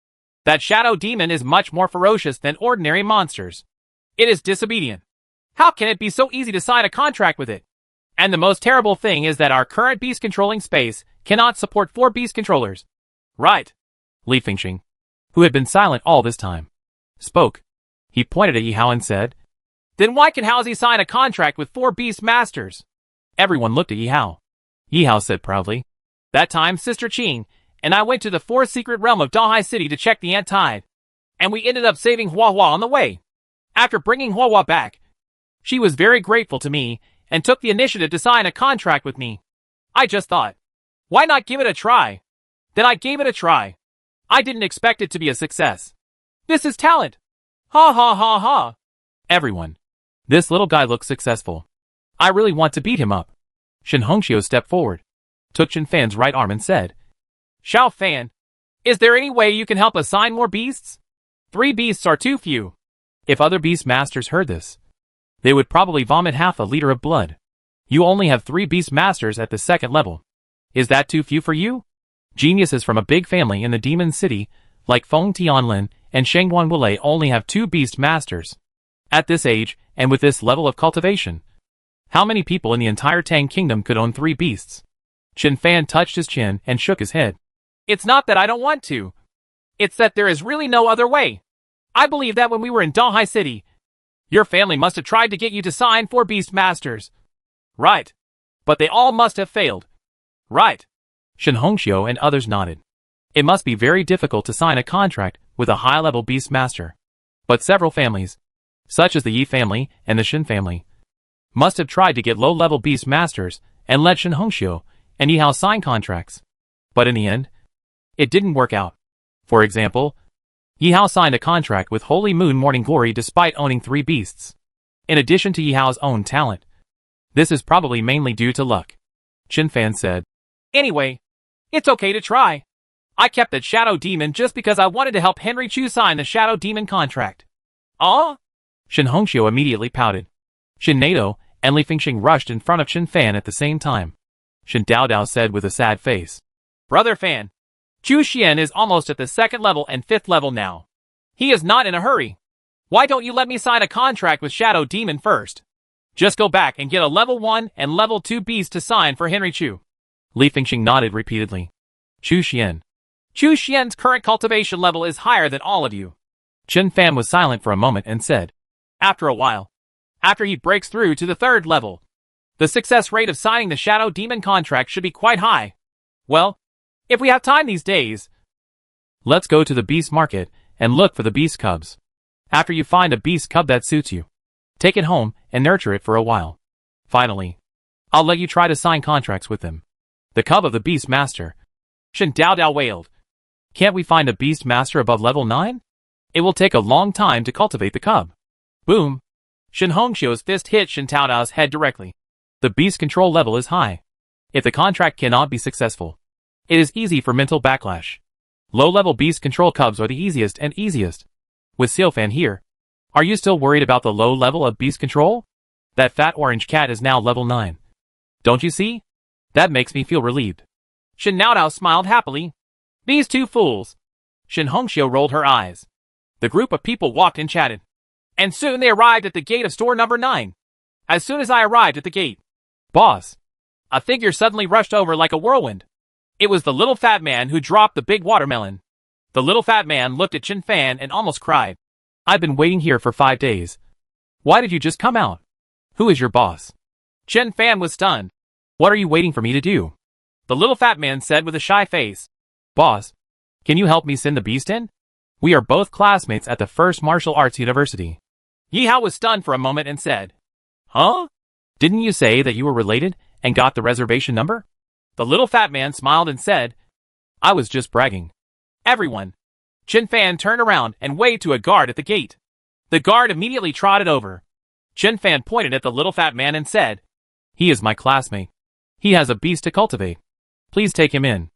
That shadow demon is much more ferocious than ordinary monsters. It is disobedient. How can it be so easy to sign a contract with it? And the most terrible thing is that our current beast controlling space cannot support 4 beast controllers. Right. Li Fingxing, who had been silent all this time, spoke. He pointed at Yi Hao and said, Then why can Haozi sign a contract with 4 beast masters? Everyone looked at Yi Hao. Yi Hao said proudly, That time Sister Qing and I went to the 4th secret realm of Dahai City to check the ant tide, and we ended up saving Hua Hua on the way. After bringing Hua Hua back, she was very grateful to me and took the initiative to sign a contract with me. I just thought, why not give it a try? Then I gave it a try. I didn't expect it to be a success. This is talent. Ha ha ha ha. Everyone. This little guy looks successful. I really want to beat him up. Shen Hongxiu stepped forward, took Chen Fan's right arm and said, Xiao Fan, is there any way you can help us sign more beasts? 3 beasts are too few. If other beast masters heard this, they would probably vomit half a liter of blood. You only have 3 beast masters at the 2nd level. Is that too few for you? Geniuses from a big family in the Demon City, like Feng Tianlin and Shengguan Wulei, only have 2 beast masters. At this age, and with this level of cultivation, how many people in the entire Tang Kingdom could own 3 beasts? Chen Fan touched his chin and shook his head. It's not that I don't want to. It's that there is really no other way. I believe that when we were in Dahai City, your family must have tried to get you to sign 4 beast masters. Right. But they all must have failed. Right. Shen Hongxiu and others nodded. It must be very difficult to sign a contract with a high-level beast master. But several families, such as the Yi family and the Shen family, must have tried to get low-level beast masters and let Shen Hongxiu and Yi Hao sign contracts. But in the end, it didn't work out. For example, Yi Hao signed a contract with Holy Moon Morning Glory despite owning 3 beasts. In addition to Yi Hao's own talent, this is probably mainly due to luck. Chen Fan said, Anyway, it's okay to try. I kept that shadow demon just because I wanted to help Henry Chu sign the shadow demon contract. Aw? Shen Hongxiu immediately pouted. Shen Naotao and Li Fingxing rushed in front of Chen Fan at the same time. Shen Daodao said with a sad face, Brother Fan, Chu Xian is almost at the 2nd level and 5th level now. He is not in a hurry. Why don't you let me sign a contract with Shadow Demon first? Just go back and get a level 1 and level 2 beast to sign for Henry Chu. Li Fingxing nodded repeatedly. Chu Xian. Chu Xian's current cultivation level is higher than all of you. Chen Fan was silent for a moment and said, after a while, after he breaks through to the 3rd level, the success rate of signing the Shadow Demon contract should be quite high. Well, if we have time these days, let's go to the beast market and look for the beast cubs. After you find a beast cub that suits you, take it home and nurture it for a while. Finally, I'll let you try to sign contracts with them. The cub of the beast master. Shen Dao wailed. Can't we find a beast master above level 9? It will take a long time to cultivate the cub. Boom! Shen Hongxiu's fist hit Shen Taodao's head directly. The beast control level is high. If the contract cannot be successful, it is easy for mental backlash. Low-level beast control cubs are the easiest and easiest. With Xiaofan here, are you still worried about the low level of beast control? That fat orange cat is now level 9. Don't you see? That makes me feel relieved. Shen Naodao smiled happily. These two fools. Shen Hongxiu rolled her eyes. The group of people walked and chatted. And soon they arrived at the gate of store number 9. As soon as I arrived at the gate, boss, a figure suddenly rushed over like a whirlwind. It was the little fat man who dropped the big watermelon. The little fat man looked at Chen Fan and almost cried. I've been waiting here for 5 days. Why did you just come out? Who is your boss? Chen Fan was stunned. What are you waiting for me to do? The little fat man said with a shy face. Boss, can you help me send the beast in? We are both classmates at the First Martial Arts University. Yi Hao was stunned for a moment and said, Huh? Didn't you say that you were related and got the reservation number? The little fat man smiled and said, I was just bragging. Everyone. Chen Fan turned around and waved to a guard at the gate. The guard immediately trotted over. Chen Fan pointed at the little fat man and said, He is my classmate. He has a beast to cultivate. Please take him in.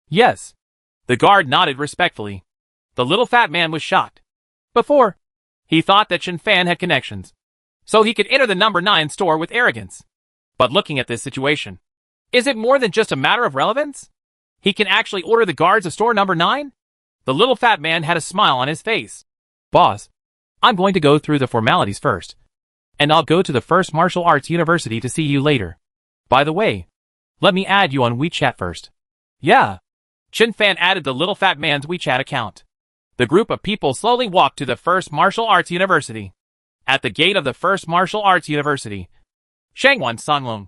Yes. The guard nodded respectfully. The little fat man was shocked. Before, he thought that Chen Fan had connections, so he could enter the number 9 store with arrogance. But looking at this situation, is it more than just a matter of relevance? He can actually order the guards of store number 9? The little fat man had a smile on his face. Boss, I'm going to go through the formalities first, and I'll go to the First Martial Arts University to see you later. By the way, let me add you on WeChat first. Yeah. Chen Fan added the little fat man's WeChat account. The group of people slowly walked to the First Martial Arts University. At the gate of the First Martial Arts University, Shangwan Songlong,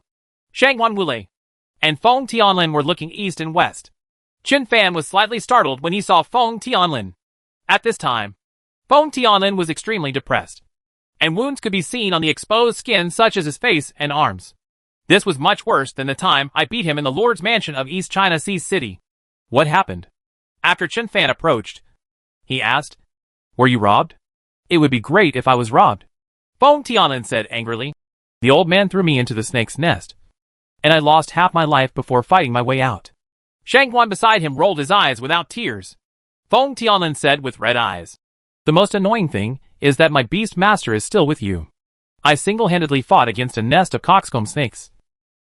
Shangwan Wulei, and Feng Tianlin were looking east and west. Chen Fan was slightly startled when he saw Feng Tianlin. At this time, Feng Tianlin was extremely depressed, and wounds could be seen on the exposed skin such as his face and arms. This was much worse than the time I beat him in the Lord's Mansion of East China Sea City. What happened? After Chen Fan approached, he asked, Were you robbed? It would be great if I was robbed. Feng Tianlin said angrily. The old man threw me into the snake's nest, and I lost half my life before fighting my way out. Shangguan beside him rolled his eyes without tears. Feng Tianlin said with red eyes. The most annoying thing is that my beast master is still with you. I single-handedly fought against a nest of coxcomb snakes,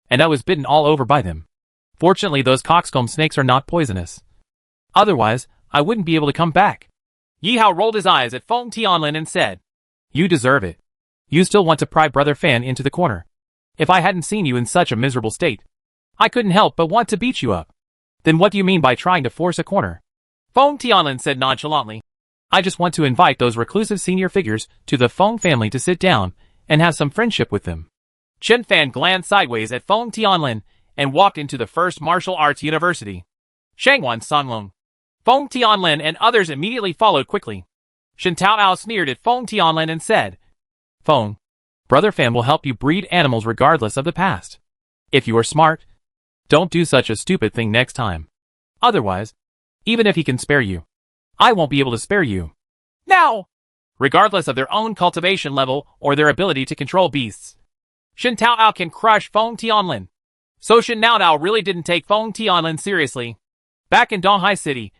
and I was bitten all over by them. Fortunately, those coxcomb snakes are not poisonous. Otherwise, I wouldn't be able to come back. Yi Hao rolled his eyes at Feng Tianlin and said, You deserve it. You still want to pry Brother Fan into the corner. If I hadn't seen you in such a miserable state, I couldn't help but want to beat you up. Then what do you mean by trying to force a corner? Feng Tianlin said nonchalantly. I just want to invite those reclusive senior figures to the Feng family to sit down and have some friendship with them. Chen Fan glanced sideways at Feng Tianlin and walked into the First Martial Arts University. Shangwan Songlong, Feng Tianlin and others immediately followed quickly. Shen Taoao sneered at Feng Tianlin and said, Feng, Brother Fan will help you breed animals regardless of the past. If you are smart, don't do such a stupid thing next time. Otherwise, even if he can spare you, I won't be able to spare you. Now! Regardless of their own cultivation level or their ability to control beasts, Shen Taoao can crush Feng Tianlin. So Shen Naodao really didn't take Feng Tianlin seriously. Back in Donghai City,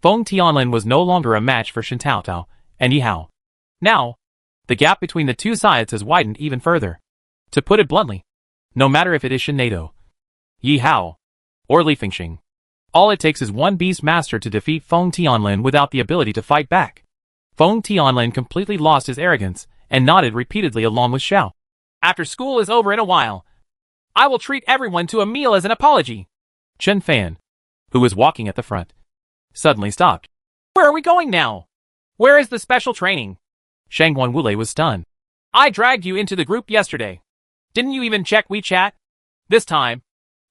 Feng Tianlin was no longer a match for Shen Taoao and Yi Hao. Now, the gap between the two sides has widened even further. To put it bluntly, no matter if it is Shen Naodao, Yi Hao, or Li Fengxing, all it takes is one beast master to defeat Feng Tianlin without the ability to fight back. Feng Tianlin completely lost his arrogance and nodded repeatedly along with Xiao. After school is over in a while, I will treat everyone to a meal as an apology. Chen Fan, who was walking at the front, suddenly stopped. Where are we going now? Where is the special training? Shangguan Wulei was stunned. I dragged you into the group yesterday. Didn't you even check WeChat? This time,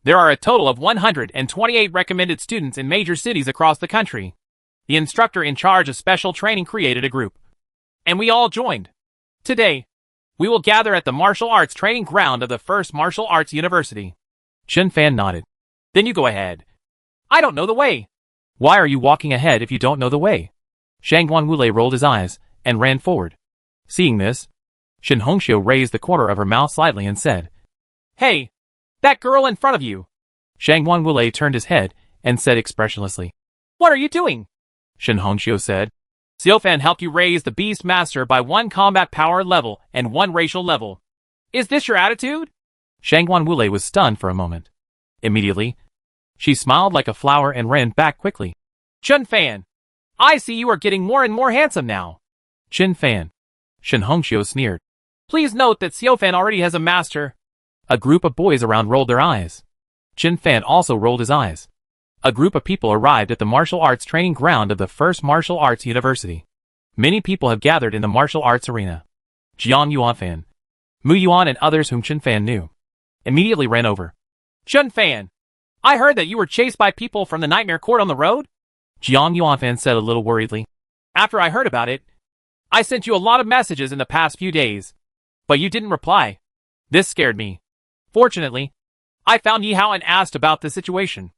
there are a total of 128 recommended students in major cities across the country. The instructor in charge of special training created a group. And we all joined. Today, we will gather at the martial arts training ground of the first martial arts university. Chen Fan nodded. Then you go ahead. I don't know the way. Why are you walking ahead if you don't know the way? Shangguan Wulei rolled his eyes and ran forward. Seeing this, Shen Hongxiu raised the corner of her mouth slightly and said, Hey, that girl in front of you. Shangguan Wulei turned his head and said expressionlessly, What are you doing? Shen Hongxiu said, Xiaofan helped you raise the Beast Master by 1 combat power level and 1 racial level. Is this your attitude? Shangguan Wulei was stunned for a moment. Immediately, she smiled like a flower and ran back quickly. Chen Fan, I see you are getting more and more handsome now. Chen Fan. Shen Hongxiu sneered. Please note that Xiaofan already has a master. A group of boys around rolled their eyes. Chen Fan also rolled his eyes. A group of people arrived at the martial arts training ground of the first martial arts university. Many people have gathered in the martial arts arena. Jiang Yuanfan, Mu Yuan and others whom Chen Fan knew, immediately ran over. Chen Fan, I heard that you were chased by people from the Nightmare Court on the road? Jiang Yuanfan said a little worriedly. After I heard about it, I sent you a lot of messages in the past few days, but you didn't reply. This scared me. Fortunately, I found Yi Hao and asked about the situation.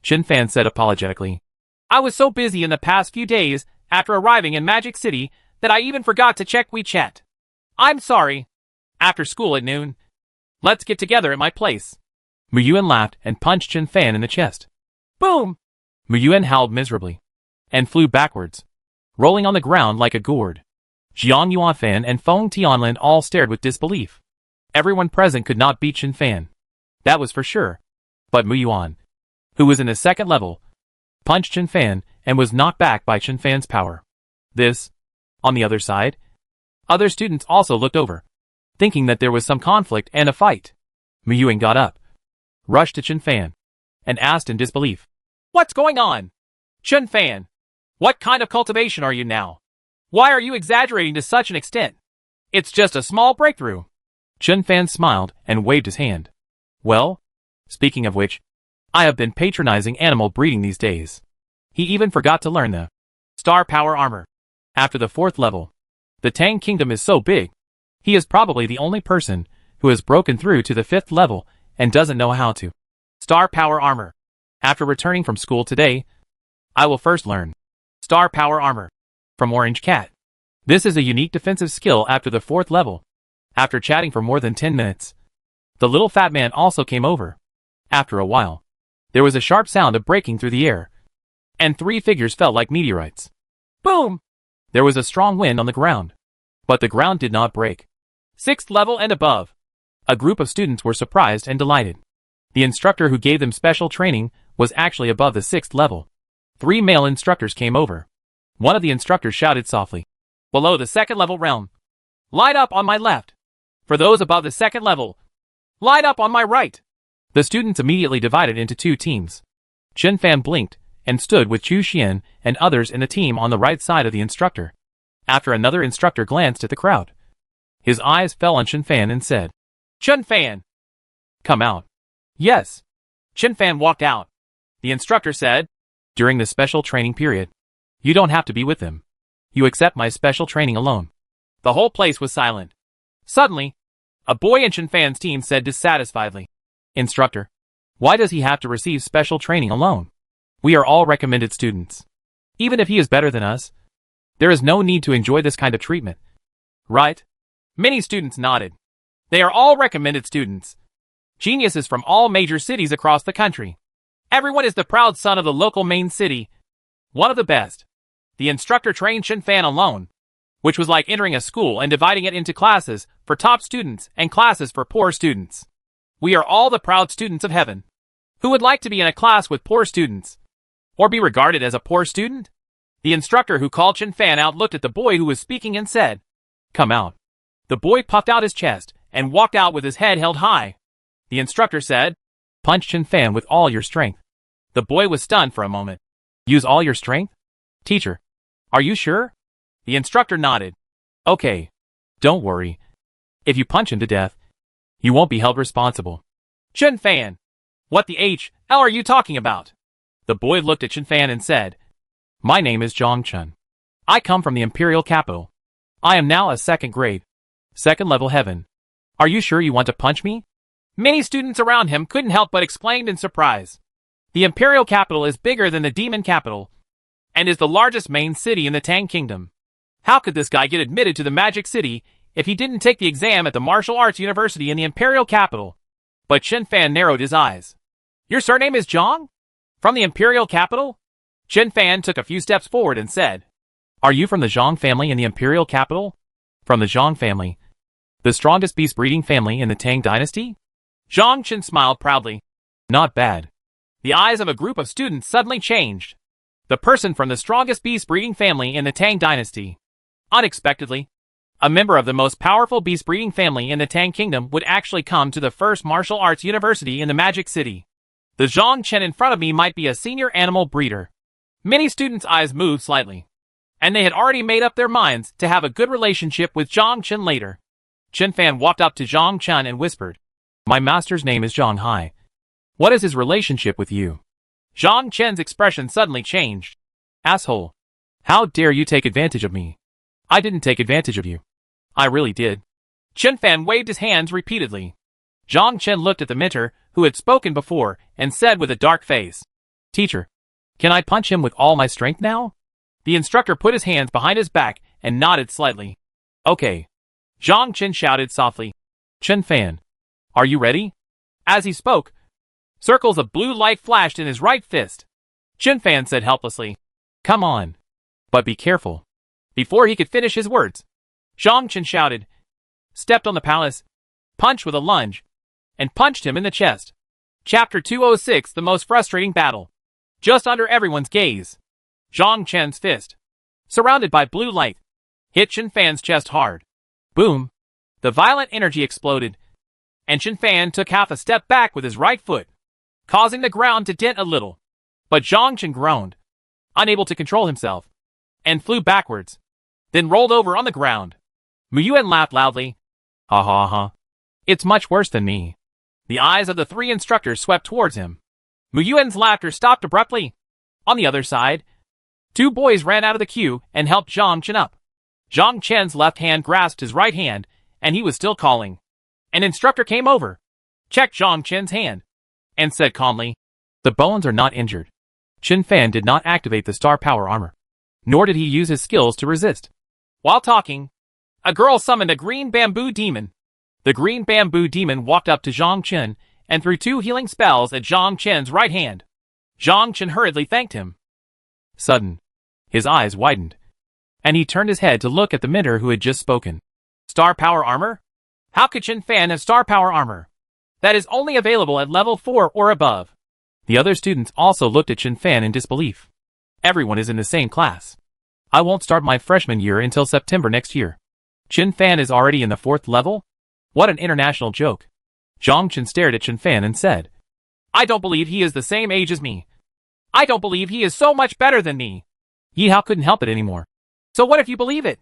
Chen Fan said apologetically. I was so busy in the past few days after arriving in Magic City that I even forgot to check WeChat. I'm sorry. After school at noon, let's get together at my place. Mu Yuan laughed and punched Chen Fan in the chest. Boom! Mu Yuan howled miserably and flew backwards, rolling on the ground like a gourd. Jiang Yuanfan and Feng Tianlin all stared with disbelief. Everyone present could not beat Chen Fan. That was for sure. But Mu Yuan, who was in the second level, punched Chen Fan and was knocked back by Chen Fan's power. This, on the other side, other students also looked over, thinking that there was some conflict and a fight. Mu Yuan got up, rushed to Chen Fan, and asked in disbelief, What's going on? Chen Fan, what kind of cultivation are you now? Why are you exaggerating to such an extent? It's just a small breakthrough. Chen Fan smiled and waved his hand. Well, speaking of which, I have been patronizing animal breeding these days. He even forgot to learn the star power armor. After the 4th level, the Tang Kingdom is so big, he is probably the only person who has broken through to the 5th level and doesn't know how to. Star power armor. After returning from school today, I will first learn star power armor from Orange Cat. This is a unique defensive skill after the 4th level. After chatting for more than 10 minutes, the little fat man also came over. After a while, there was a sharp sound of breaking through the air, and 3 figures fell like meteorites. Boom! There was a strong wind on the ground, but the ground did not break. 6th level and above. A group of students were surprised and delighted. The instructor who gave them special training was actually above the 6th level. 3 male instructors came over. One of the instructors shouted softly, Below the 2nd level realm, light up on my left. For those above the 2nd level, light up on my right. The students immediately divided into 2 teams. Chen Fan blinked and stood with Chu Xian and others in the team on the right side of the instructor. After another instructor glanced at the crowd, his eyes fell on Chen Fan and said, Chen Fan, come out. Yes. Chen Fan walked out. The instructor said, During the special training period, you don't have to be with them. You accept my special training alone. The whole place was silent. Suddenly, a boy in Chen Fan's team said dissatisfiedly, Instructor, why does he have to receive special training alone? We are all recommended students. Even if he is better than us, there is no need to enjoy this kind of treatment. Right? Many students nodded. They are all recommended students. Geniuses from all major cities across the country. Everyone is the proud son of the local main city. One of the best. The instructor trained Chen Fan alone, which was like entering a school and dividing it into classes for top students and classes for poor students. We are all the proud students of heaven. Who would like to be in a class with poor students? Or be regarded as a poor student? The instructor who called Chen Fan out looked at the boy who was speaking and said, Come out. The boy puffed out his chest and walked out with his head held high. The instructor said, Punch Chen Fan with all your strength. The boy was stunned for a moment. Use all your strength? Teacher, are you sure? The instructor nodded. Okay. Don't worry. If you punch him to death, you won't be held responsible. Chen Fan. What the hell are you talking about? The boy looked at Chen Fan and said, My name is Zhang Chen. I come from the imperial capital. I am now a second grade. Second level heaven. Are you sure you want to punch me? Many students around him couldn't help but exclaim in surprise. The imperial capital is bigger than the demon capital, and is the largest main city in the Tang Kingdom. How could this guy get admitted to the Magic City if he didn't take the exam at the martial arts university in the imperial capital? But Chen Fan narrowed his eyes. Your surname is Zhang? From the imperial capital? Chen Fan took a few steps forward and said, Are you from the Zhang family in the imperial capital? From the Zhang family. The strongest beast breeding family in the Tang dynasty? Zhang Chen smiled proudly. Not bad. The eyes of a group of students suddenly changed. The person from the strongest beast breeding family in the Tang dynasty. Unexpectedly, a member of the most powerful beast breeding family in the Tang Kingdom would actually come to the first martial arts university in the Magic City. The Zhang Chen in front of me might be a senior animal breeder. Many students' eyes moved slightly, and they had already made up their minds to have a good relationship with Zhang Chen later. Chen Fan walked up to Zhang Chen and whispered, My master's name is Zhang Hai. What is his relationship with you? Zhang Chen's expression suddenly changed. Asshole. How dare you take advantage of me? I didn't take advantage of you. I really did. Chen Fan waved his hands repeatedly. Zhang Chen looked at the mentor, who had spoken before, and said with a dark face, Teacher, can I punch him with all my strength now? The instructor put his hands behind his back and nodded slightly. Okay. Zhang Chen shouted softly. Chen Fan, are you ready? As he spoke, circles of blue light flashed in his right fist. Chen Fan said helplessly, Come on. But be careful. Before he could finish his words, Zhang Chen shouted, stepped on the palace, punched with a lunge, and punched him in the chest. Chapter 206, The Most Frustrating Battle. Just under everyone's gaze, Zhang Chen's fist, surrounded by blue light, hit Chen Fan's chest hard. Boom! The violent energy exploded, and Chen Fan took half a step back with his right foot, causing the ground to dent a little. But Zhang Chen groaned, unable to control himself, and flew backwards, then rolled over on the ground. Mu Yuan laughed loudly. Ha ha ha. It's much worse than me. The eyes of the three instructors swept towards him. Mu Yuan's laughter stopped abruptly. On the other side, two boys ran out of the queue and helped Zhang Chen up. Zhang Chen's left hand grasped his right hand, and he was still calling. An instructor came over, checked Zhang Chen's hand, and said calmly, The bones are not injured. Chen Fan did not activate the star power armor, nor did he use his skills to resist. While talking, a girl summoned a green bamboo demon. The green bamboo demon walked up to Zhang Chen and threw two healing spells at Zhang Chen's right hand. Zhang Chen hurriedly thanked him. Sudden, his eyes widened, and he turned his head to look at the mentor who had just spoken. Star power armor? How could Chen Fan have star power armor? That is only available at level 4 or above. The other students also looked at Chen Fan in disbelief. Everyone is in the same class. I won't start my freshman year until September next year. Chen Fan is already in the 4th level? What an international joke. Zhang Chen stared at Chen Fan and said, I don't believe he is the same age as me. I don't believe he is so much better than me. Yi Hao couldn't help it anymore. So what if you believe it?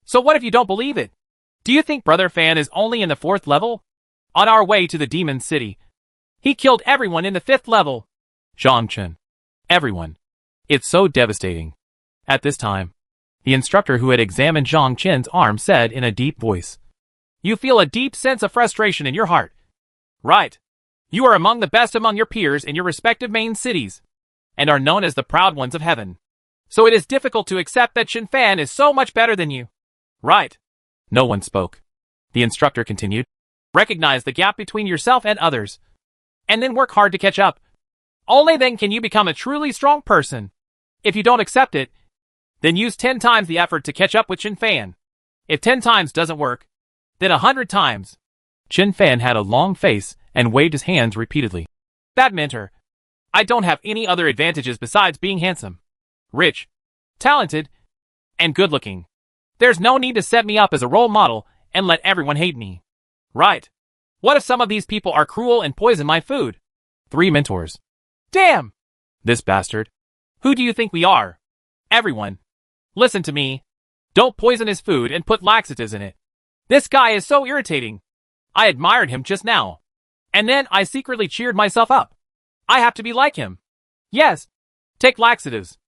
So what if you don't believe it? Do you think Brother Fan is only in the 4th level? On our way to the Demon City, he killed everyone in the 5th level. Zhang Chen. Everyone. It's so devastating. At this time, the instructor who had examined Zhang Chen's arm said in a deep voice, You feel a deep sense of frustration in your heart. Right. You are among the best among your peers in your respective main cities, and are known as the proud ones of heaven. So it is difficult to accept that Chen Fan is so much better than you. Right. No one spoke. The instructor continued. Recognize the gap between yourself and others, and then work hard to catch up. Only then can you become a truly strong person. If you don't accept it, then use 10 times the effort to catch up with Chen Fan. If 10 times doesn't work, then 100 times. Chen Fan had a long face and waved his hands repeatedly. That mentor. I don't have any other advantages besides being handsome, rich, talented, and good-looking. There's no need to set me up as a role model and let everyone hate me. Right. What if some of these people are cruel and poison my food? 3 mentors. Damn! This bastard. Who do you think we are? Everyone. Listen to me. Don't poison his food and put laxatives in it. This guy is so irritating. I admired him just now. And then I secretly cheered myself up. I have to be like him. Yes. Take laxatives.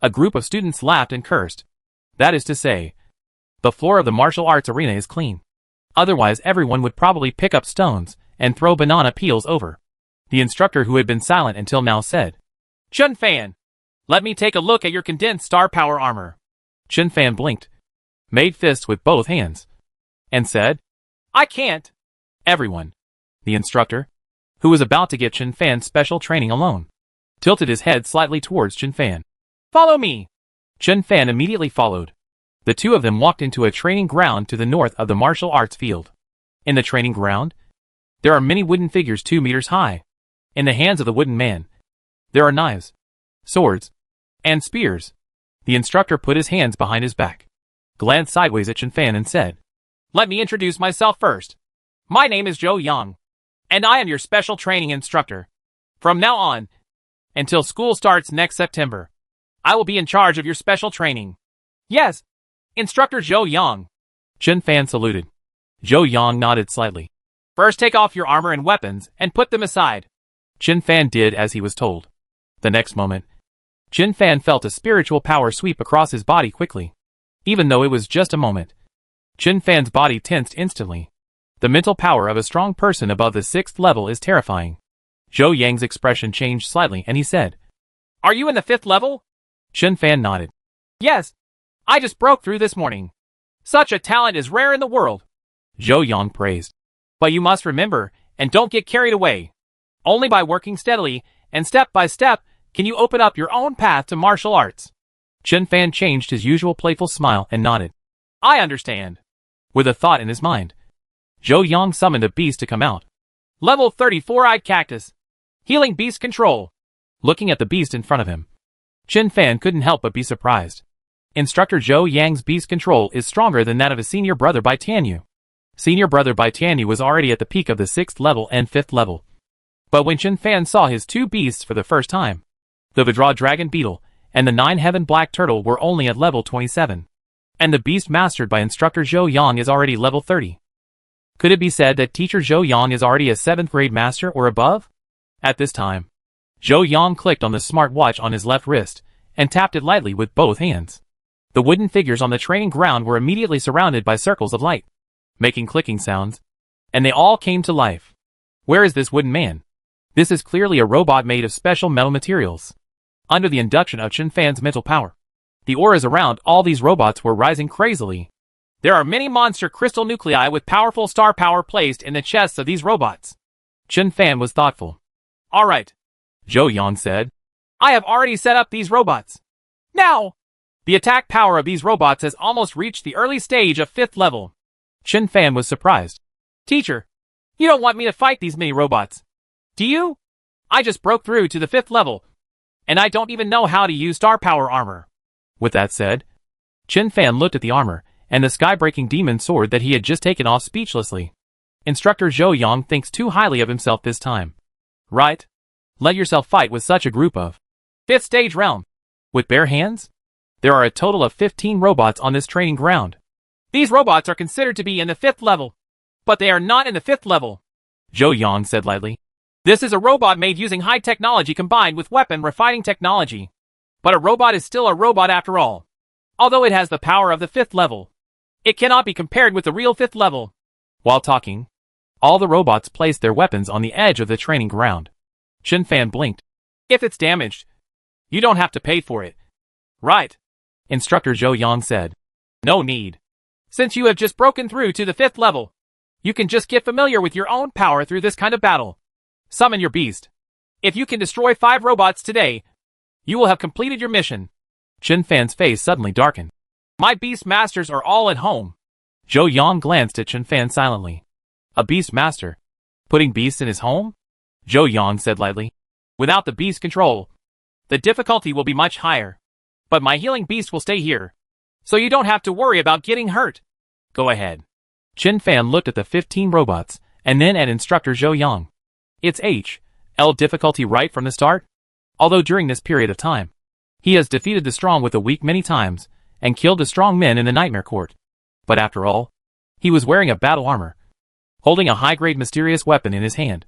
A group of students laughed and cursed. That is to say, the floor of the martial arts arena is clean. Otherwise everyone would probably pick up stones and throw banana peels over. The instructor, who had been silent until now, said, Chun Fan, let me take a look at your condensed star power armor. Chun Fan blinked, made fists with both hands, and said, I can't. Everyone, the instructor, who was about to give Chun Fan special training alone, tilted his head slightly towards Chun Fan. Follow me. Chun Fan immediately followed. The two of them walked into a training ground to the north of the martial arts field. In the training ground, there are many wooden figures 2 meters high. In the hands of the wooden man, there are knives, swords, and spears. The instructor put his hands behind his back, glanced sideways at Chun Fan and said, Let me introduce myself first. My name is Zhou Yang, and I am your special training instructor. From now on, until school starts next September, I will be in charge of your special training. Yes, Instructor Zhou Yang. Chun Fan saluted. Zhou Yang nodded slightly. First take off your armor and weapons and put them aside. Chun Fan did as he was told. The next moment, Chun Fan felt a spiritual power sweep across his body quickly. Even though it was just a moment, Chun Fan's body tensed instantly. The mental power of a strong person above the 6th level is terrifying. Zhou Yang's expression changed slightly and he said, Are you in the 5th level? Chun Fan nodded. Yes. I just broke through this morning. Such a talent is rare in the world. Zhou Yang praised. But you must remember, and don't get carried away. Only by working steadily, and step by step, can you open up your own path to martial arts. Chun Fan changed his usual playful smile and nodded. I understand. With a thought in his mind, Zhou Yang summoned a beast to come out. Level 34-eyed cactus. Healing beast control. Looking at the beast in front of him, Chun Fan couldn't help but be surprised. Instructor Zhou Yang's beast control is stronger than that of his senior brother Bai Tianyu. Senior brother Bai Tianyu was already at the peak of the 6th level and 5th level. But when Chun Fan saw his 2 beasts for the first time, the Vidra Dragon Beetle and the 9-Heaven Black Turtle were only at level 27. And the beast mastered by Instructor Zhou Yang is already level 30. Could it be said that Teacher Zhou Yang is already a 7th grade master or above? At this time, Zhou Yang clicked on the smart watch on his left wrist and tapped it lightly with both hands. The wooden figures on the training ground were immediately surrounded by circles of light, making clicking sounds, and they all came to life. Where is this wooden man? This is clearly a robot made of special metal materials. Under the induction of Chun Fan's mental power, the auras around all these robots were rising crazily. There are many monster crystal nuclei with powerful star power placed in the chests of these robots. Chun Fan was thoughtful. All right, Zhou Yang said. I have already set up these robots. Now! The attack power of these robots has almost reached the early stage of 5th level. Chun Fan was surprised. Teacher, you don't want me to fight these mini robots, do you? I just broke through to the 5th level, and I don't even know how to use star power armor. With that said, Chun Fan looked at the armor and the sky-breaking demon sword that he had just taken off speechlessly. Instructor Zhou Yang thinks too highly of himself this time. Right? Let yourself fight with such a group of 5th stage realm. With bare hands? There are a total of 15 robots on this training ground. These robots are considered to be in the 5th level, but they are not in the 5th level, Zhou Yang said lightly. This is a robot made using high technology combined with weapon refining technology. But a robot is still a robot after all. Although it has the power of the 5th level, it cannot be compared with the real 5th level. While talking, all the robots placed their weapons on the edge of the training ground. Chun Fan blinked. If it's damaged, you don't have to pay for it. Right, Instructor Zhou Yang said. No need. Since you have just broken through to the 5th level, you can just get familiar with your own power through this kind of battle. Summon your beast. If you can destroy 5 robots today, you will have completed your mission. Chun Fan's face suddenly darkened. My beast masters are all at home. Zhou Yang glanced at Chun Fan silently. A beast master? Putting beasts in his home? Zhou Yang said lightly. Without the beast control, the difficulty will be much higher. But my healing beast will stay here, so you don't have to worry about getting hurt. Go ahead. Chun Fan looked at the 15 robots, and then at Instructor Zhou Yang. It's H.L. difficulty right from the start? Although during this period of time, he has defeated the strong with the weak many times, and killed the strong men in the Nightmare Court. But after all, he was wearing a battle armor, holding a high-grade mysterious weapon in his hand.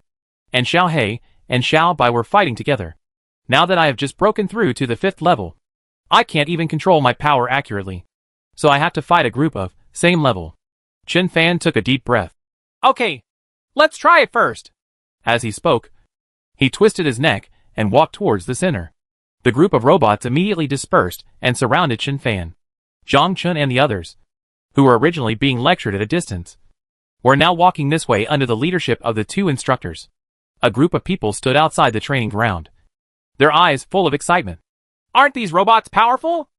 And Xiao He and Xiao Bai were fighting together. Now that I have just broken through to the 5th level, I can't even control my power accurately. So I have to fight a group of same level. Chen Fan took a deep breath. Okay, let's try it first. As he spoke, he twisted his neck and walked towards the center. The group of robots immediately dispersed and surrounded Chen Fan. Zhang Chun and the others, who were originally being lectured at a distance, were now walking this way under the leadership of the 2 instructors. A group of people stood outside the training ground, their eyes full of excitement. Aren't these robots powerful?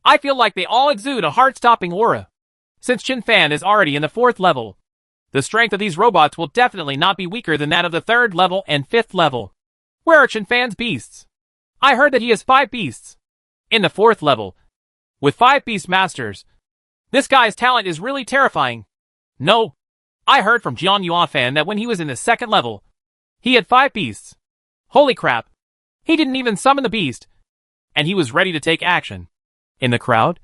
I feel like they all exude a heart-stopping aura. Since Chen Fan is already in the 4th level, the strength of these robots will definitely not be weaker than that of the 3rd level and 5th level. Where are Chen Fan's beasts? I heard that he has 5 beasts. In the 4th level, with 5 beast masters, this guy's talent is really terrifying. No, I heard from Jian Yuanfan that when he was in the 2nd level, he had 5 beasts. Holy crap. He didn't even summon the beast, and he was ready to take action. In the crowd,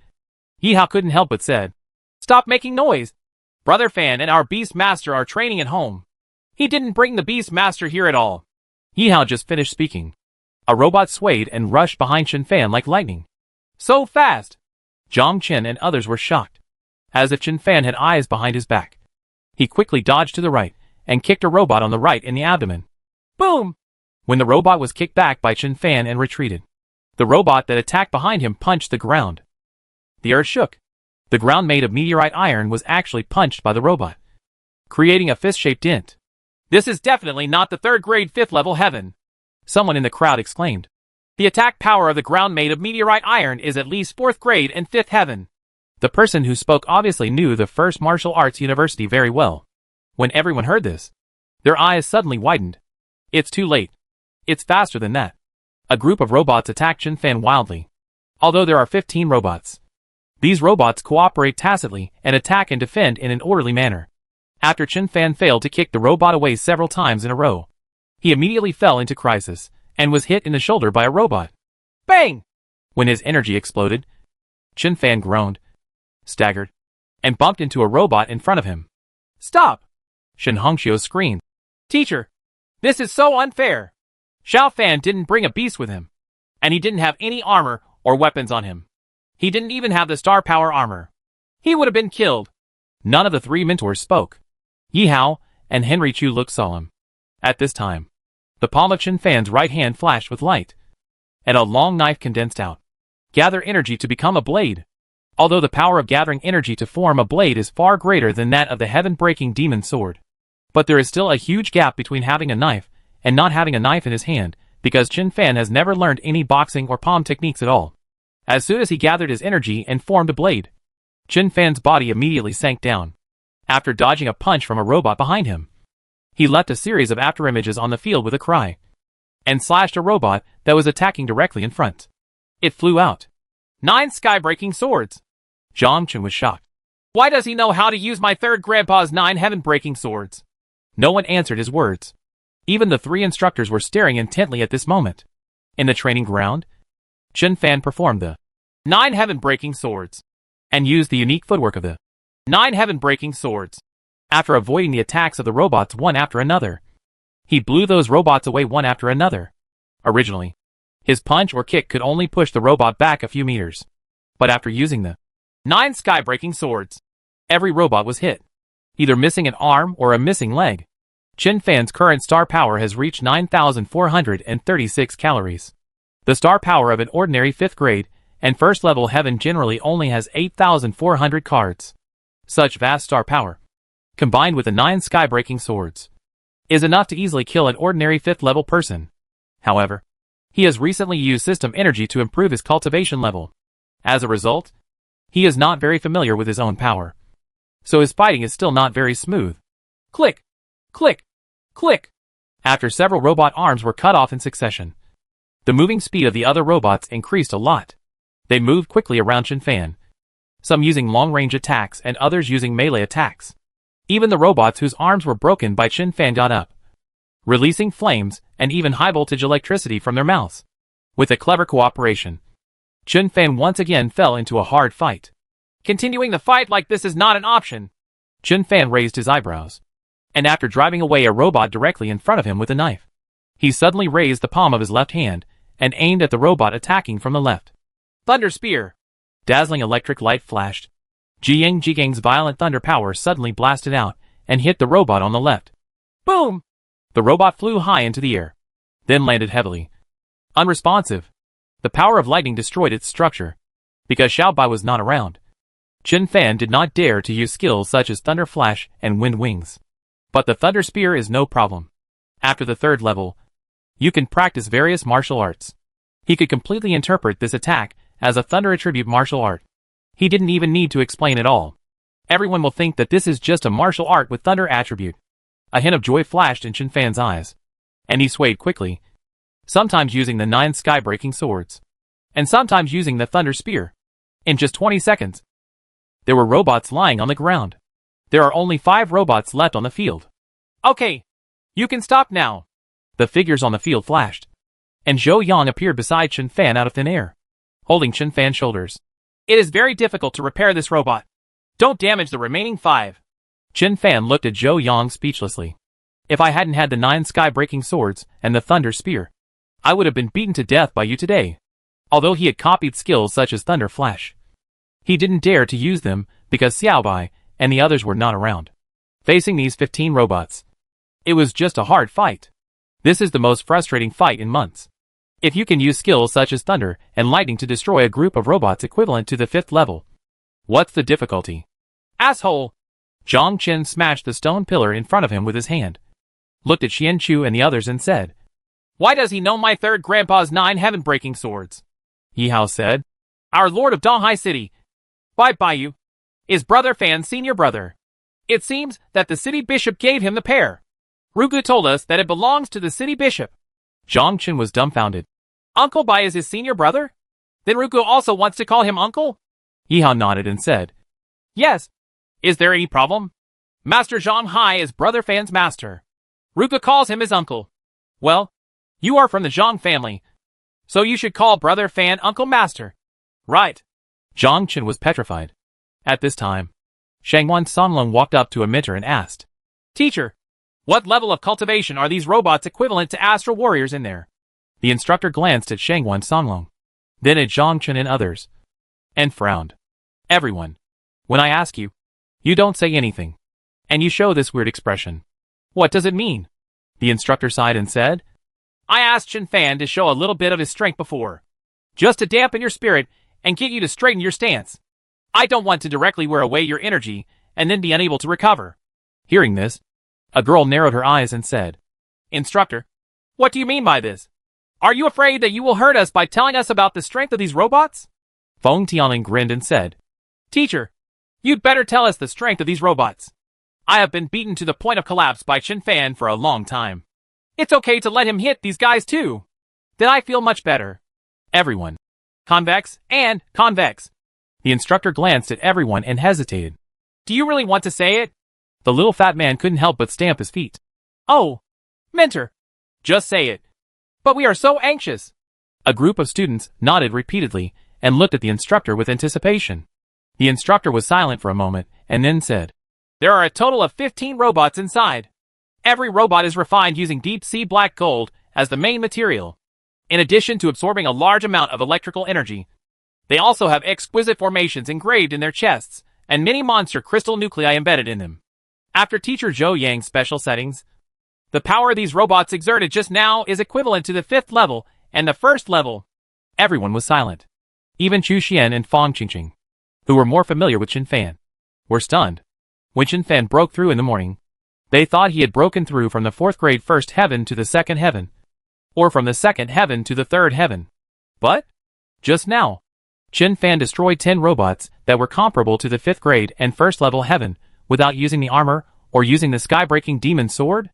Yihao couldn't help but said, Stop making noise. Brother Fan and our beast master are training at home. He didn't bring the beast master here at all. Yihao just finished speaking. A robot swayed and rushed behind Chen Fan like lightning. So fast! Zhang Chen and others were shocked. As if Chen Fan had eyes behind his back. He quickly dodged to the right and kicked a robot on the right in the abdomen. Boom! When the robot was kicked back by Chen Fan and retreated, the robot that attacked behind him punched the ground. The earth shook. The ground made of meteorite iron was actually punched by the robot, creating a fist-shaped dent. This is definitely not the 3rd grade 5th level heaven. Someone in the crowd exclaimed. The attack power of the ground made of meteorite iron is at least 4th grade and 5th heaven. The person who spoke obviously knew the first martial arts university very well. When everyone heard this, their eyes suddenly widened. It's too late. It's faster than that. A group of robots attacked Chen Fan wildly. Although there are 15 robots, these robots cooperate tacitly and attack and defend in an orderly manner. After Chen Fan failed to kick the robot away several times in a row, he immediately fell into crisis and was hit in the shoulder by a robot. Bang! When his energy exploded, Chen Fan groaned, staggered, and bumped into a robot in front of him. Stop! Shen Hongxiu screamed. Teacher, this is so unfair. Xiao Fan didn't bring a beast with him, and he didn't have any armor or weapons on him. He didn't even have the star power armor. He would have been killed. None of the 3 mentors spoke. Yihao and Henry Chu looked solemn. At this time, the palm of Chen Fan's right hand flashed with light, and a long knife condensed out. Gather energy to become a blade. Although the power of gathering energy to form a blade is far greater than that of the heaven-breaking demon sword. But there is still a huge gap between having a knife and not having a knife in his hand, because Chen Fan has never learned any boxing or palm techniques at all. As soon as he gathered his energy and formed a blade, Chen Fan's body immediately sank down. After dodging a punch from a robot behind him, he left a series of afterimages on the field with a cry, and slashed a robot that was attacking directly in front. It flew out. 9 sky-breaking swords! Zhang Chen was shocked. Why does he know how to use my 3rd grandpa's 9 heaven-breaking swords? No one answered his words. Even the 3 instructors were staring intently at this moment. In the training ground, Chen Fan performed the 9 heaven-breaking swords, and used the unique footwork of the 9 heaven-breaking swords. After avoiding the attacks of the robots one after another, he blew those robots away one after another. Originally, his punch or kick could only push the robot back a few meters. But after using the 9 sky-breaking swords, every robot was hit, either missing an arm or a missing leg. Chen Fan's current star power has reached 9,436 calories. The star power of an ordinary 5th grade and 1st level heaven generally only has 8,400 cards. Such vast star power, combined with the 9 sky-breaking swords, is enough to easily kill an ordinary 5th level person. However, he has recently used system energy to improve his cultivation level. As a result, he is not very familiar with his own power, so his fighting is still not very smooth. Click! Click! Click! After several robot arms were cut off in succession, the moving speed of the other robots increased a lot. They moved quickly around Chen Fan, some using long-range attacks and others using melee attacks. Even the robots whose arms were broken by Chen Fan got up, releasing flames and even high-voltage electricity from their mouths. With a clever cooperation, Chun Fan once again fell into a hard fight. Continuing the fight like this is not an option. Chun Fan raised his eyebrows. And after driving away a robot directly in front of him with a knife, he suddenly raised the palm of his left hand and aimed at the robot attacking from the left. Thunder Spear! Dazzling electric light flashed. Jigang's violent thunder power suddenly blasted out and hit the robot on the left. Boom! The robot flew high into the air, then landed heavily. Unresponsive. The power of lightning destroyed its structure. Because Xiao Bai was not around, Chun Fan did not dare to use skills such as Thunder Flash and Wind Wings. But the Thunder Spear is no problem. After the third level, you can practice various martial arts. He could completely interpret this attack as a Thunder attribute martial art. He didn't even need to explain it all. Everyone will think that this is just a martial art with Thunder attribute. A hint of joy flashed in Chun Fan's eyes, and he swayed quickly, sometimes using the 9 sky-breaking swords, and sometimes using the Thunder Spear. In just 20 seconds, there were robots lying on the ground. There are only 5 robots left on the field. Okay, you can stop now. The figures on the field flashed, and Zhou Yang appeared beside Chun Fan out of thin air, holding Chun Fan's shoulders. It is very difficult to repair this robot. Don't damage the remaining 5. Chun Fan looked at Zhou Yang speechlessly. If I hadn't had the 9 sky-breaking swords and the Thunder Spear, I would have been beaten to death by you today. Although he had copied skills such as Thunder Flash, he didn't dare to use them because Xiao Bai and the others were not around. Facing these 15 robots, it was just a hard fight. This is the most frustrating fight in months. If you can use skills such as Thunder and Lightning to destroy a group of robots equivalent to the 5th level, what's the difficulty? Asshole! Zhang Chen smashed the stone pillar in front of him with his hand, looked at Xian Chu and the others and said, Why does he know my third grandpa's 9 heaven-breaking swords? Yi Hao said, Our Lord of Donghai City, Bai Baiyu, is Brother Fan's senior brother. It seems that the city bishop gave him the pair. Rugu told us that it belongs to the city bishop. Zhang Chen was dumbfounded. Uncle Bai is his senior brother? Then Rugu also wants to call him uncle? Yi Hao nodded and said, Yes. Is there any problem? Master Zhang Hai is Brother Fan's master. Rugu calls him his uncle. Well, you are from the Zhang family, so you should call Brother Fan Uncle Master. Right. Zhang Chen was petrified. At this time, Shangwan Songlong walked up to a mentor and asked, Teacher, what level of cultivation are these robots equivalent to astral warriors in there? The instructor glanced at Shangwan Songlong, then at Zhang Chen and others, and frowned. Everyone, when I ask you, you don't say anything, and you show this weird expression. What does it mean? The instructor sighed and said, I asked Chun Fan to show a little bit of his strength before, just to dampen your spirit and get you to straighten your stance. I don't want to directly wear away your energy and then be unable to recover. Hearing this, a girl narrowed her eyes and said, Instructor, what do you mean by this? Are you afraid that you will hurt us by telling us about the strength of these robots? Feng Tianling grinned and said, Teacher, you'd better tell us the strength of these robots. I have been beaten to the point of collapse by Chun Fan for a long time. It's okay to let him hit these guys too. Then I feel much better. Everyone. Convex and convex. The instructor glanced at everyone and hesitated. Do you really want to say it? The little fat man couldn't help but stamp his feet. Oh, mentor. Just say it. But we are so anxious. A group of students nodded repeatedly and looked at the instructor with anticipation. The instructor was silent for a moment and then said, There are a total of 15 robots inside. Every robot is refined using deep sea black gold as the main material. In addition to absorbing a large amount of electrical energy, they also have exquisite formations engraved in their chests and many monster crystal nuclei embedded in them. After Teacher Zhou Yang's special settings, the power these robots exerted just now is equivalent to the 5th level and the 1st level. Everyone was silent. Even Chu Xian and Fang Qingqing, who were more familiar with Chun Fan, were stunned. When Chun Fan broke through in the morning, they thought he had broken through from the 4th grade 1st heaven to the 2nd heaven, or from the 2nd heaven to the 3rd heaven. But, just now, Chun Fan destroyed 10 robots that were comparable to the 5th grade and 1st level heaven without using the armor or using the sky-breaking demon sword.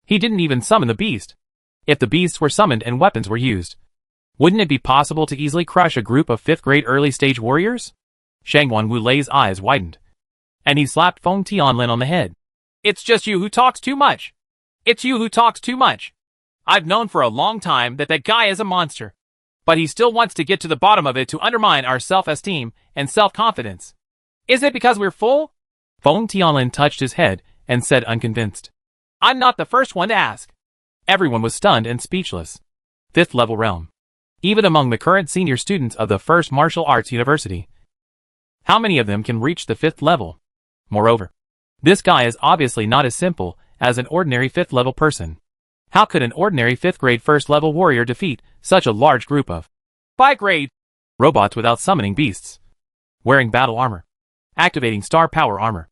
He didn't even summon the beast. If the beasts were summoned and weapons were used, wouldn't it be possible to easily crush a group of 5th grade early stage warriors? Shangwan Wulei's eyes widened, and he slapped Feng Tianlin on the head. It's just you who talks too much. It's you who talks too much. I've known for a long time that guy is a monster. but he still wants to get to the bottom of it to undermine our self-esteem and self-confidence. Is it because we're full? Feng Tianlin touched his head and said unconvinced. I'm not the first one to ask. Everyone was stunned and speechless. 5th level realm. Even among the current senior students of the first martial arts university, how many of them can reach the 5th level? Moreover, this guy is obviously not as simple as an ordinary 5th level person. How could an ordinary 5th grade 1st level warrior defeat such a large group of 5th grade robots without summoning beasts, wearing battle armor, activating star power armor,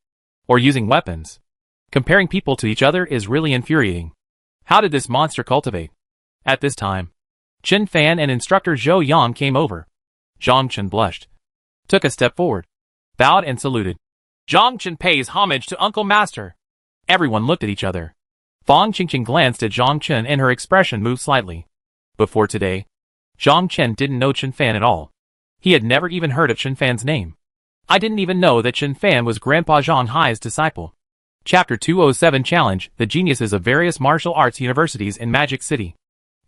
or using weapons? Comparing people to each other is really infuriating. How did this monster cultivate? At this time, Chen Fan and instructor Zhou Yang came over. Zhang Chen blushed, took a step forward, bowed and saluted. Zhang Chen pays homage to Uncle Master. Everyone looked at each other. Fang Qingqing glanced at Zhang Chen and her expression moved slightly. Before today, Zhang Chen didn't know Chen Fan at all. He had never even heard of Chen Fan's name. I didn't even know that Chen Fan was Grandpa Zhang Hai's disciple. Chapter 207 Challenge the Geniuses of Various Martial Arts Universities in Magic City.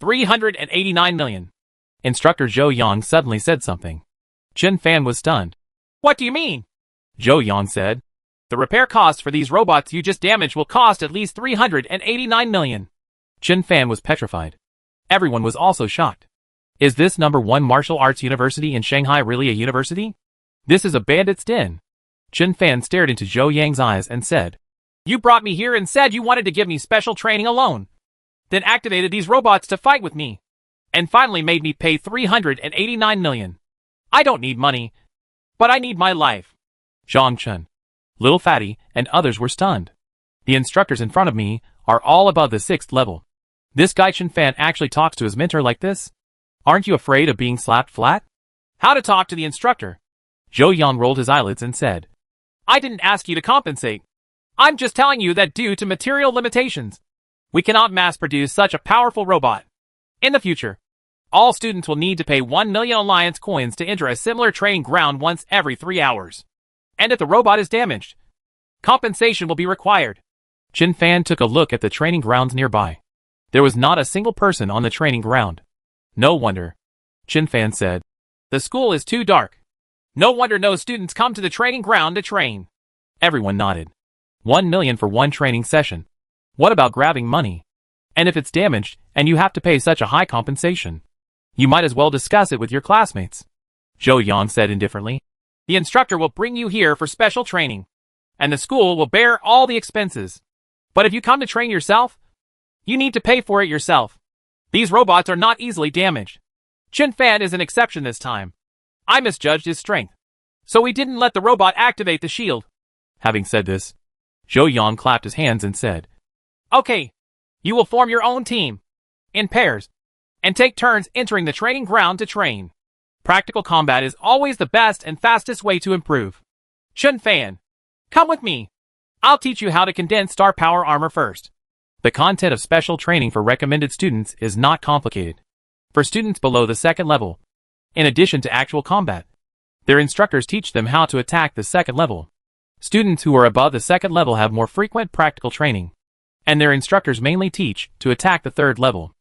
389 million. Instructor Zhou Yang suddenly said something. Chen Fan was stunned. What do you mean? Zhou Yang said. The repair cost for these robots you just damaged will cost at least 389 million. Chen Fan was petrified. Everyone was also shocked. Is this #1 martial arts university in Shanghai really a university? This is a bandit's den. Chen Fan stared into Zhou Yang's eyes and said, You brought me here and said you wanted to give me special training alone. Then activated these robots to fight with me. And finally made me pay 389 million. I don't need money, but I need my life. Zhang Chen, Little Fatty, and others were stunned. The instructors in front of me are all above the 6th level. This guy Chen Fan actually talks to his mentor like this? Aren't you afraid of being slapped flat? How to talk to the instructor? Zhou Yang rolled his eyelids and said, I didn't ask you to compensate. I'm just telling you that due to material limitations, we cannot mass-produce such a powerful robot. In the future, all students will need to pay 1 million alliance coins to enter a similar training ground once every 3 hours. And if the robot is damaged, compensation will be required. Chen Fan took a look at the training grounds nearby. There was not a single person on the training ground. No wonder, Chen Fan said. The school is too dark. No wonder no students come to the training ground to train. Everyone nodded. 1 million for one training session. What about grabbing money? And if it's damaged, and you have to pay such a high compensation, you might as well discuss it with your classmates. Zhou Yang said indifferently. The instructor will bring you here for special training, and the school will bear all the expenses. But if you come to train yourself, you need to pay for it yourself. These robots are not easily damaged. Chen Fan is an exception this time. I misjudged his strength, so we didn't let the robot activate the shield. Having said this, Zhou Yang clapped his hands and said, Okay, you will form your own team, in pairs, and take turns entering the training ground to train. Practical combat is always the best and fastest way to improve. Chen Fan, come with me. I'll teach you how to condense star power armor first. The content of special training for recommended students is not complicated. For students below the 2nd level, in addition to actual combat, their instructors teach them how to attack the 2nd level. Students who are above the 2nd level have more frequent practical training, and their instructors mainly teach to attack the 3rd level.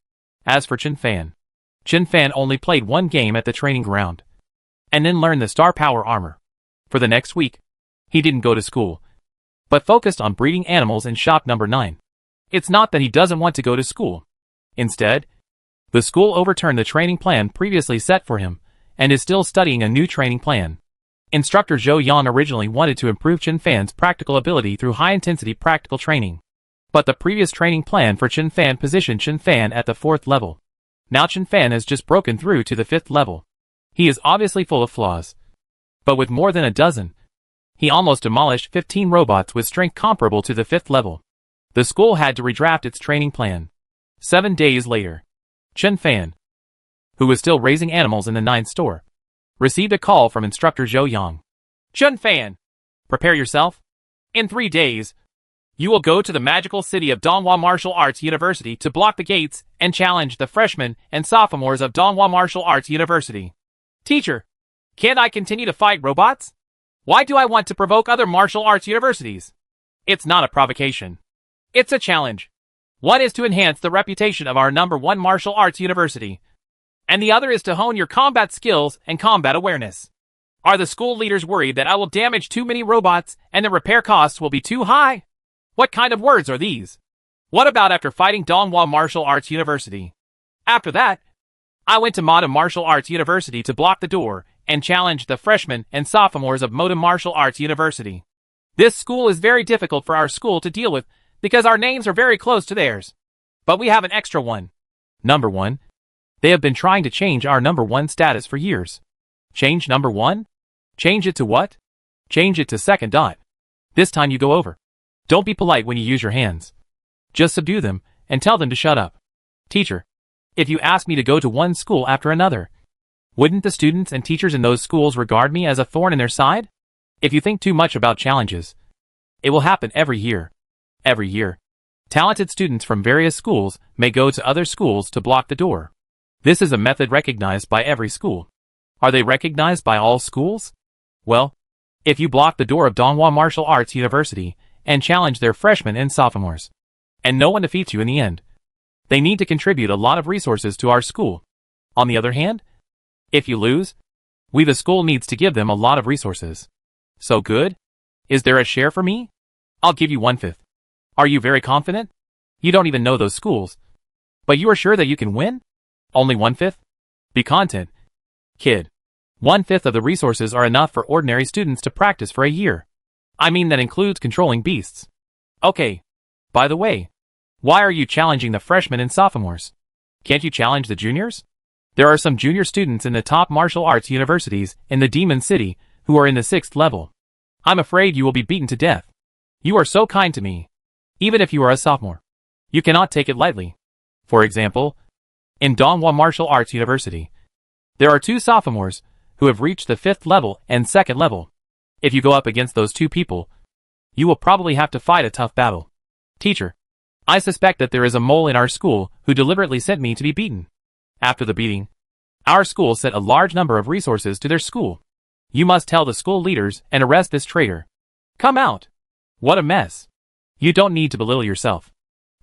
As for Chen Fan only played one game at the training ground, and then learned the star power armor. For the next week, he didn't go to school, but focused on breeding animals in shop number 9. It's not that he doesn't want to go to school. Instead, the school overturned the training plan previously set for him, and is still studying a new training plan. Instructor Zhou Yan originally wanted to improve Chen Fan's practical ability through high-intensity practical training. But the previous training plan for Chen Fan positioned Chen Fan at the 4th level. Now Chen Fan has just broken through to the 5th level. He is obviously full of flaws. But with more than a dozen, he almost demolished 15 robots with strength comparable to the 5th level. The school had to redraft its training plan. 7 days later, Chen Fan, who was still raising animals in the 9th store, received a call from instructor Zhou Yang. Chen Fan, prepare yourself. In 3 days, you will go to the magical city of Donghua Martial Arts University to block the gates and challenge the freshmen and sophomores of Donghua Martial Arts University. Teacher, can't I continue to fight robots? Why do I want to provoke other martial arts universities? It's not a provocation. It's a challenge. One is to enhance the reputation of our #1 martial arts university. and the other is to hone your combat skills and combat awareness. Are the school leaders worried that I will damage too many robots and the repair costs will be too high? What kind of words are these? What about after fighting Donghua Martial Arts University? After that, I went to Modern Martial Arts University to block the door and challenge the freshmen and sophomores of Modern Martial Arts University. This school is very difficult for our school to deal with because our names are very close to theirs. But we have an extra one. Number 1. They have been trying to change our number 1 status for years. Change number 1? Change it to what? Change it to second dot. This time you go over. Don't be polite when you use your hands. Just subdue them and tell them to shut up. Teacher, if you ask me to go to one school after another, wouldn't the students and teachers in those schools regard me as a thorn in their side? If you think too much about challenges, it will happen every year. Every year. Talented students from various schools may go to other schools to block the door. This is a method recognized by every school. Are they recognized by all schools? Well, if you block the door of Donghua Martial Arts University and challenge their freshmen and sophomores, and no one defeats you in the end, they need to contribute a lot of resources to our school. On the other hand, if you lose, we the school needs to give them a lot of resources. So good? Is there a share for me? I'll give you 1/5. Are you very confident? You don't even know those schools. But you are sure that you can win? Only 1/5? Be content. Kid. 1/5 of the resources are enough for ordinary students to practice for a year. I mean that includes controlling beasts. Okay. By the way, why are you challenging the freshmen and sophomores? Can't you challenge the juniors? There are some junior students in the top martial arts universities in the Demon City who are in the 6th level. I'm afraid you will be beaten to death. You are so kind to me. Even if you are a sophomore, you cannot take it lightly. For example, in Donghua Martial Arts University, there are 2 sophomores who have reached the 5th level and 2nd level. If you go up against those 2 people, you will probably have to fight a tough battle. Teacher, I suspect that there is a mole in our school who deliberately sent me to be beaten. After the beating, our school sent a large number of resources to their school. You must tell the school leaders and arrest this traitor. Come out. What a mess. You don't need to belittle yourself.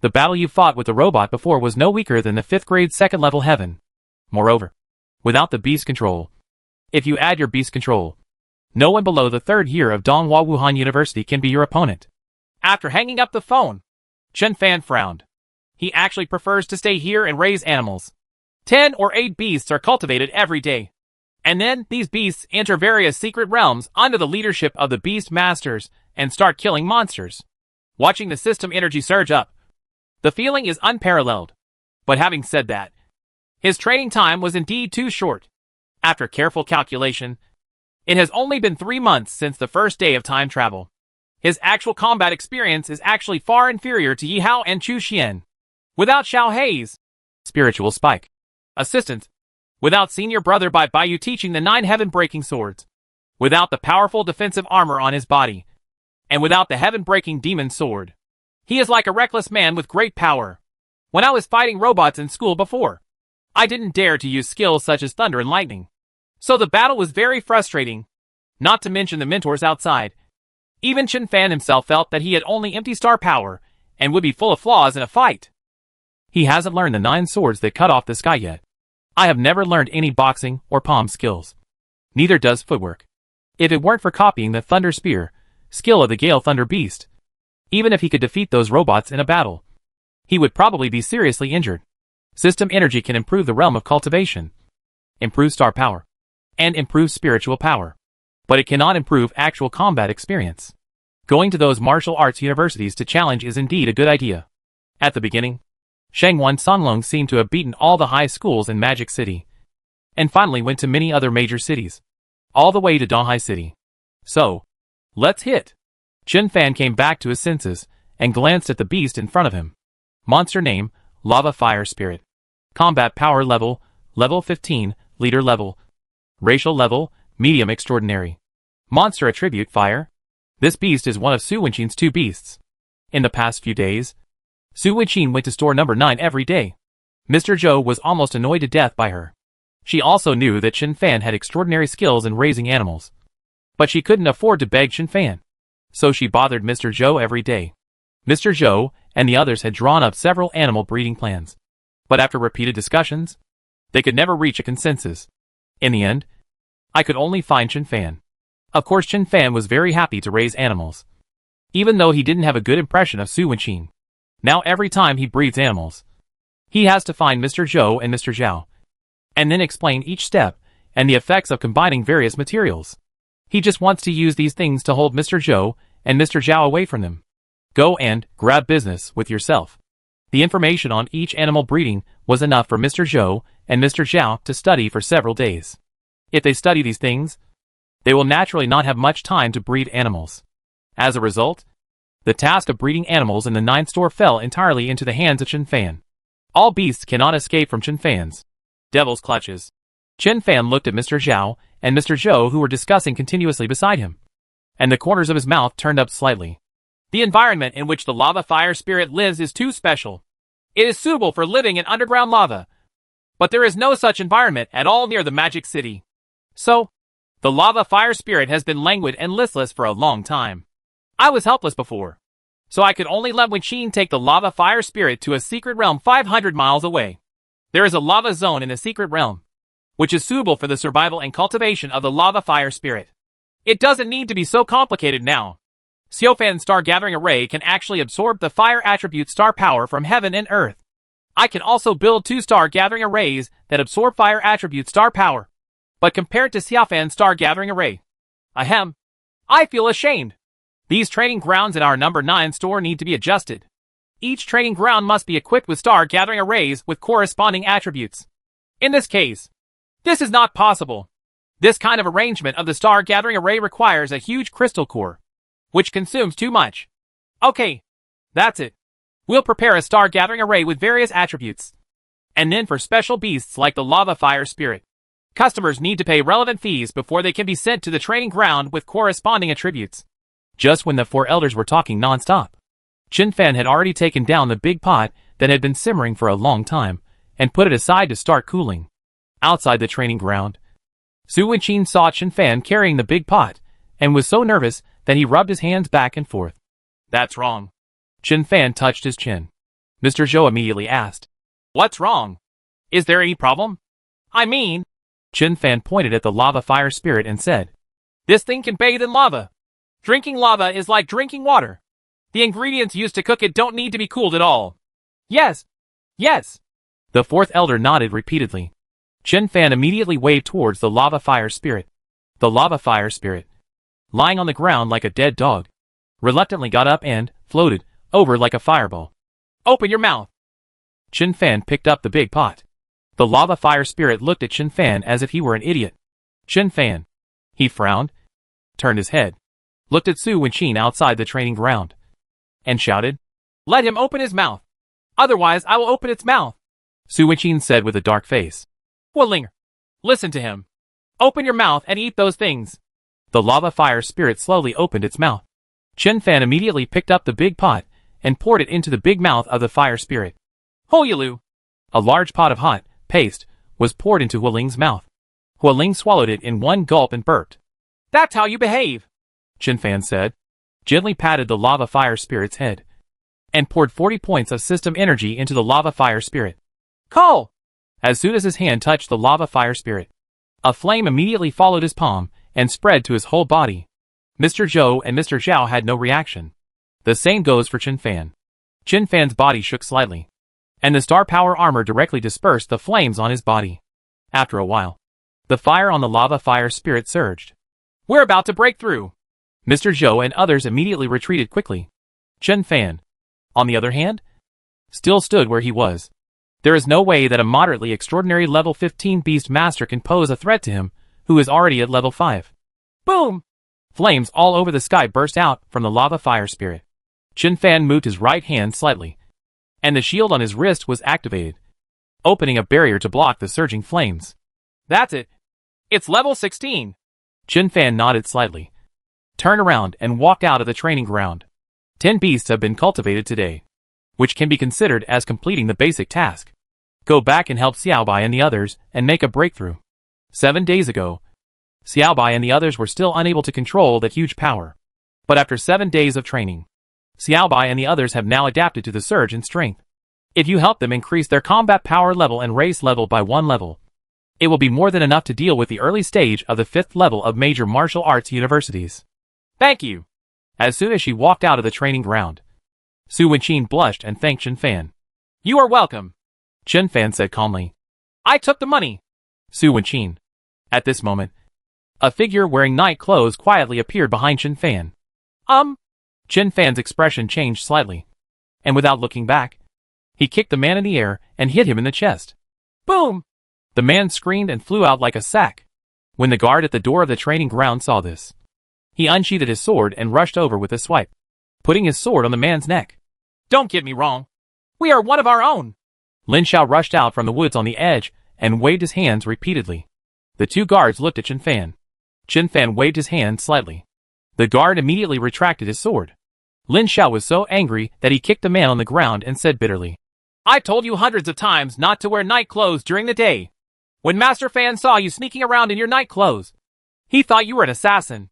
The battle you fought with the robot before was no weaker than the 5th grade 2nd level heaven. Moreover, without the beast control, if you add your beast control, no one below the 3rd year of Donghua Wuhan University can be your opponent. After hanging up the phone, Chen Fan frowned. He actually prefers to stay here and raise animals. 10 or 8 beasts are cultivated every day. And then these beasts enter various secret realms under the leadership of the beast masters and start killing monsters. Watching the system energy surge up, the feeling is unparalleled. But having said that, his training time was indeed too short. After careful calculation, it has only been 3 months since the first day of time travel. His actual combat experience is actually far inferior to Yi Hao and Chu Xian. Without Xiao Hei's spiritual spike assistance, without senior brother Bai Baiyu teaching the 9 heaven-breaking swords, without the powerful defensive armor on his body, and without the heaven-breaking demon sword. He is like a reckless man with great power. When I was fighting robots in school before, I didn't dare to use skills such as thunder and lightning. So the battle was very frustrating. Not to mention the mentors outside. Even Chen Fan himself felt that he had only empty star power and would be full of flaws in a fight. He hasn't learned the 9 swords that cut off the sky yet. I have never learned any boxing or palm skills. Neither does footwork. If it weren't for copying the Thunder Spear skill of the Gale Thunder Beast, even if he could defeat those robots in a battle, he would probably be seriously injured. System energy can improve the realm of cultivation, improve star power, and improve spiritual power. But it cannot improve actual combat experience. Going to those martial arts universities to challenge is indeed a good idea. At the beginning, Shangwan Songlong seemed to have beaten all the high schools in Magic City, and finally went to many other major cities, all the way to Donghai City. So, let's hit. Chen Fan came back to his senses and glanced at the beast in front of him. Monster name, Lava Fire Spirit. Combat power level, level 15, leader level. Racial level, medium extraordinary. Monster attribute fire. This beast is one of Su Wenqin's 2 beasts. In the past few days, Su Wenqin went to store number 9 every day. Mr. Zhou was almost annoyed to death by her. She also knew that Chen Fan had extraordinary skills in raising animals. But she couldn't afford to beg Chen Fan. So she bothered Mr. Zhou every day. Mr. Zhou and the others had drawn up several animal breeding plans. But after repeated discussions, They could never reach a consensus. In the end, I could only find Chen Fan. Of course Chen Fan was very happy to raise animals, even though he didn't have a good impression of Su Wenqin. Now every time he breeds animals, he has to find Mr. Zhou and Mr. Zhao, and then explain each step and the effects of combining various materials. He just wants to use these things to hold Mr. Zhou and Mr. Zhao away from them. Go and grab business with yourself. The information on each animal breeding was enough for Mr. Zhou and Mr. Zhao to study for several days. If they study these things, they will naturally not have much time to breed animals. As a result, the task of breeding animals in the 9th store fell entirely into the hands of Chen Fan. All beasts cannot escape from Chen Fan's devil's clutches. Chen Fan looked at Mr. Zhao and Mr. Zhou, who were discussing continuously beside him, and the corners of his mouth turned up slightly. The environment in which the lava fire spirit lives is too special. It is suitable for living in underground lava, but there is no such environment at all near the magic city. So, the lava fire spirit has been languid and listless for a long time. I was helpless before, so I could only let Wenqin take the lava fire spirit to a secret realm 500 miles away. There is a lava zone in the secret realm, which is suitable for the survival and cultivation of the lava fire spirit. It doesn't need to be so complicated now. Xiaofan's star gathering array can actually absorb the fire attribute star power from heaven and earth. I can also build 2 star gathering arrays that absorb fire attribute star power. But compared to Xiaofan's star gathering array, I feel ashamed. These training grounds in our number 9 store need to be adjusted. Each training ground must be equipped with star gathering arrays with corresponding attributes. In this case, this is not possible. This kind of arrangement of the star gathering array requires a huge crystal core, which consumes too much. Okay, that's it. We'll prepare a star gathering array with various attributes. And then for special beasts like the lava fire spirit, customers need to pay relevant fees before they can be sent to the training ground with corresponding attributes. Just when the 4 elders were talking non-stop, Chen Fan had already taken down the big pot that had been simmering for a long time and put it aside to start cooling. Outside the training ground, Su Wenqin saw Chen Fan carrying the big pot and was so nervous that he rubbed his hands back and forth. That's wrong. Chen Fan touched his chin. Mr. Zhou immediately asked, What's wrong? Is there any problem? I mean, Chen Fan pointed at the lava fire spirit and said, This thing can bathe in lava. Drinking lava is like drinking water. The ingredients used to cook it don't need to be cooled at all. Yes. Yes. The 4th elder nodded repeatedly. Chen Fan immediately waved towards the lava fire spirit. The lava fire spirit, lying on the ground like a dead dog, reluctantly got up and floated over like a fireball. Open your mouth. Chen Fan picked up the big pot. The lava fire spirit looked at Chen Fan as if he were an idiot. Chen Fan. He frowned, turned his head, looked at Su Wenqin outside the training ground, and shouted, Let him open his mouth. Otherwise I will open its mouth. Su Wenqin said with a dark face. Wuling, listen to him. Open your mouth and eat those things. The lava fire spirit slowly opened its mouth. Chen Fan immediately picked up the big pot and poured it into the big mouth of the fire spirit. Hoyilu! A large pot of hot paste was poured into Huling's mouth. Huling swallowed it in one gulp and burped. That's how you behave, Chen Fan said, gently patted the lava fire spirit's head, and poured 40 points of system energy into the lava fire spirit. Call! As soon as his hand touched the lava fire spirit, a flame immediately followed his palm and spread to his whole body. Mr. Zhou and Mr. Zhao had no reaction. The same goes for Chen Fan. Chen Fan's body shook slightly, and the star power armor directly dispersed the flames on his body. After a while, the fire on the lava fire spirit surged. We're about to break through. Mr. Zhou and others immediately retreated quickly. Chen Fan, on the other hand, still stood where he was. There is no way that a moderately extraordinary level 15 beast master can pose a threat to him, who is already at level 5. Boom! Flames all over the sky burst out from the lava fire spirit. Chen Fan moved his right hand slightly, and the shield on his wrist was activated, opening a barrier to block the surging flames. That's it. It's level 16. Chen Fan nodded slightly, turned around and walked out of the training ground. 10 beasts have been cultivated today, which can be considered as completing the basic task. Go back and help Xiaobai and the others and make a breakthrough. 7 days ago, Xiaobai and the others were still unable to control that huge power. But after 7 days of training, Xiaobai and the others have now adapted to the surge in strength. If you help them increase their combat power level and race level by 1 level, It will be more than enough to deal with the early stage of the 5th level of major martial arts universities. Thank you. As soon as she walked out of the training ground, Su Wenqin blushed and thanked Chen Fan. You are welcome, Chen Fan said calmly. I took the money. Su Wenqin. At this moment, a figure wearing night clothes quietly appeared behind Chen Fan. Chen Fan's expression changed slightly, and without looking back, he kicked the man in the air and hit him in the chest. Boom! The man screamed and flew out like a sack. When the guard at the door of the training ground saw this, he unsheathed his sword and rushed over with a swipe, putting his sword on the man's neck. Don't get me wrong. We are one of our own. Lin Xiao rushed out from the woods on the edge and waved his hands repeatedly. The two guards looked at Chen Fan. Chen Fan waved his hand slightly. The guard immediately retracted his sword. Lin Xiao was so angry that he kicked the man on the ground and said bitterly, I told you hundreds of times not to wear night clothes during the day. When Master Fan saw you sneaking around in your night clothes, he thought you were an assassin.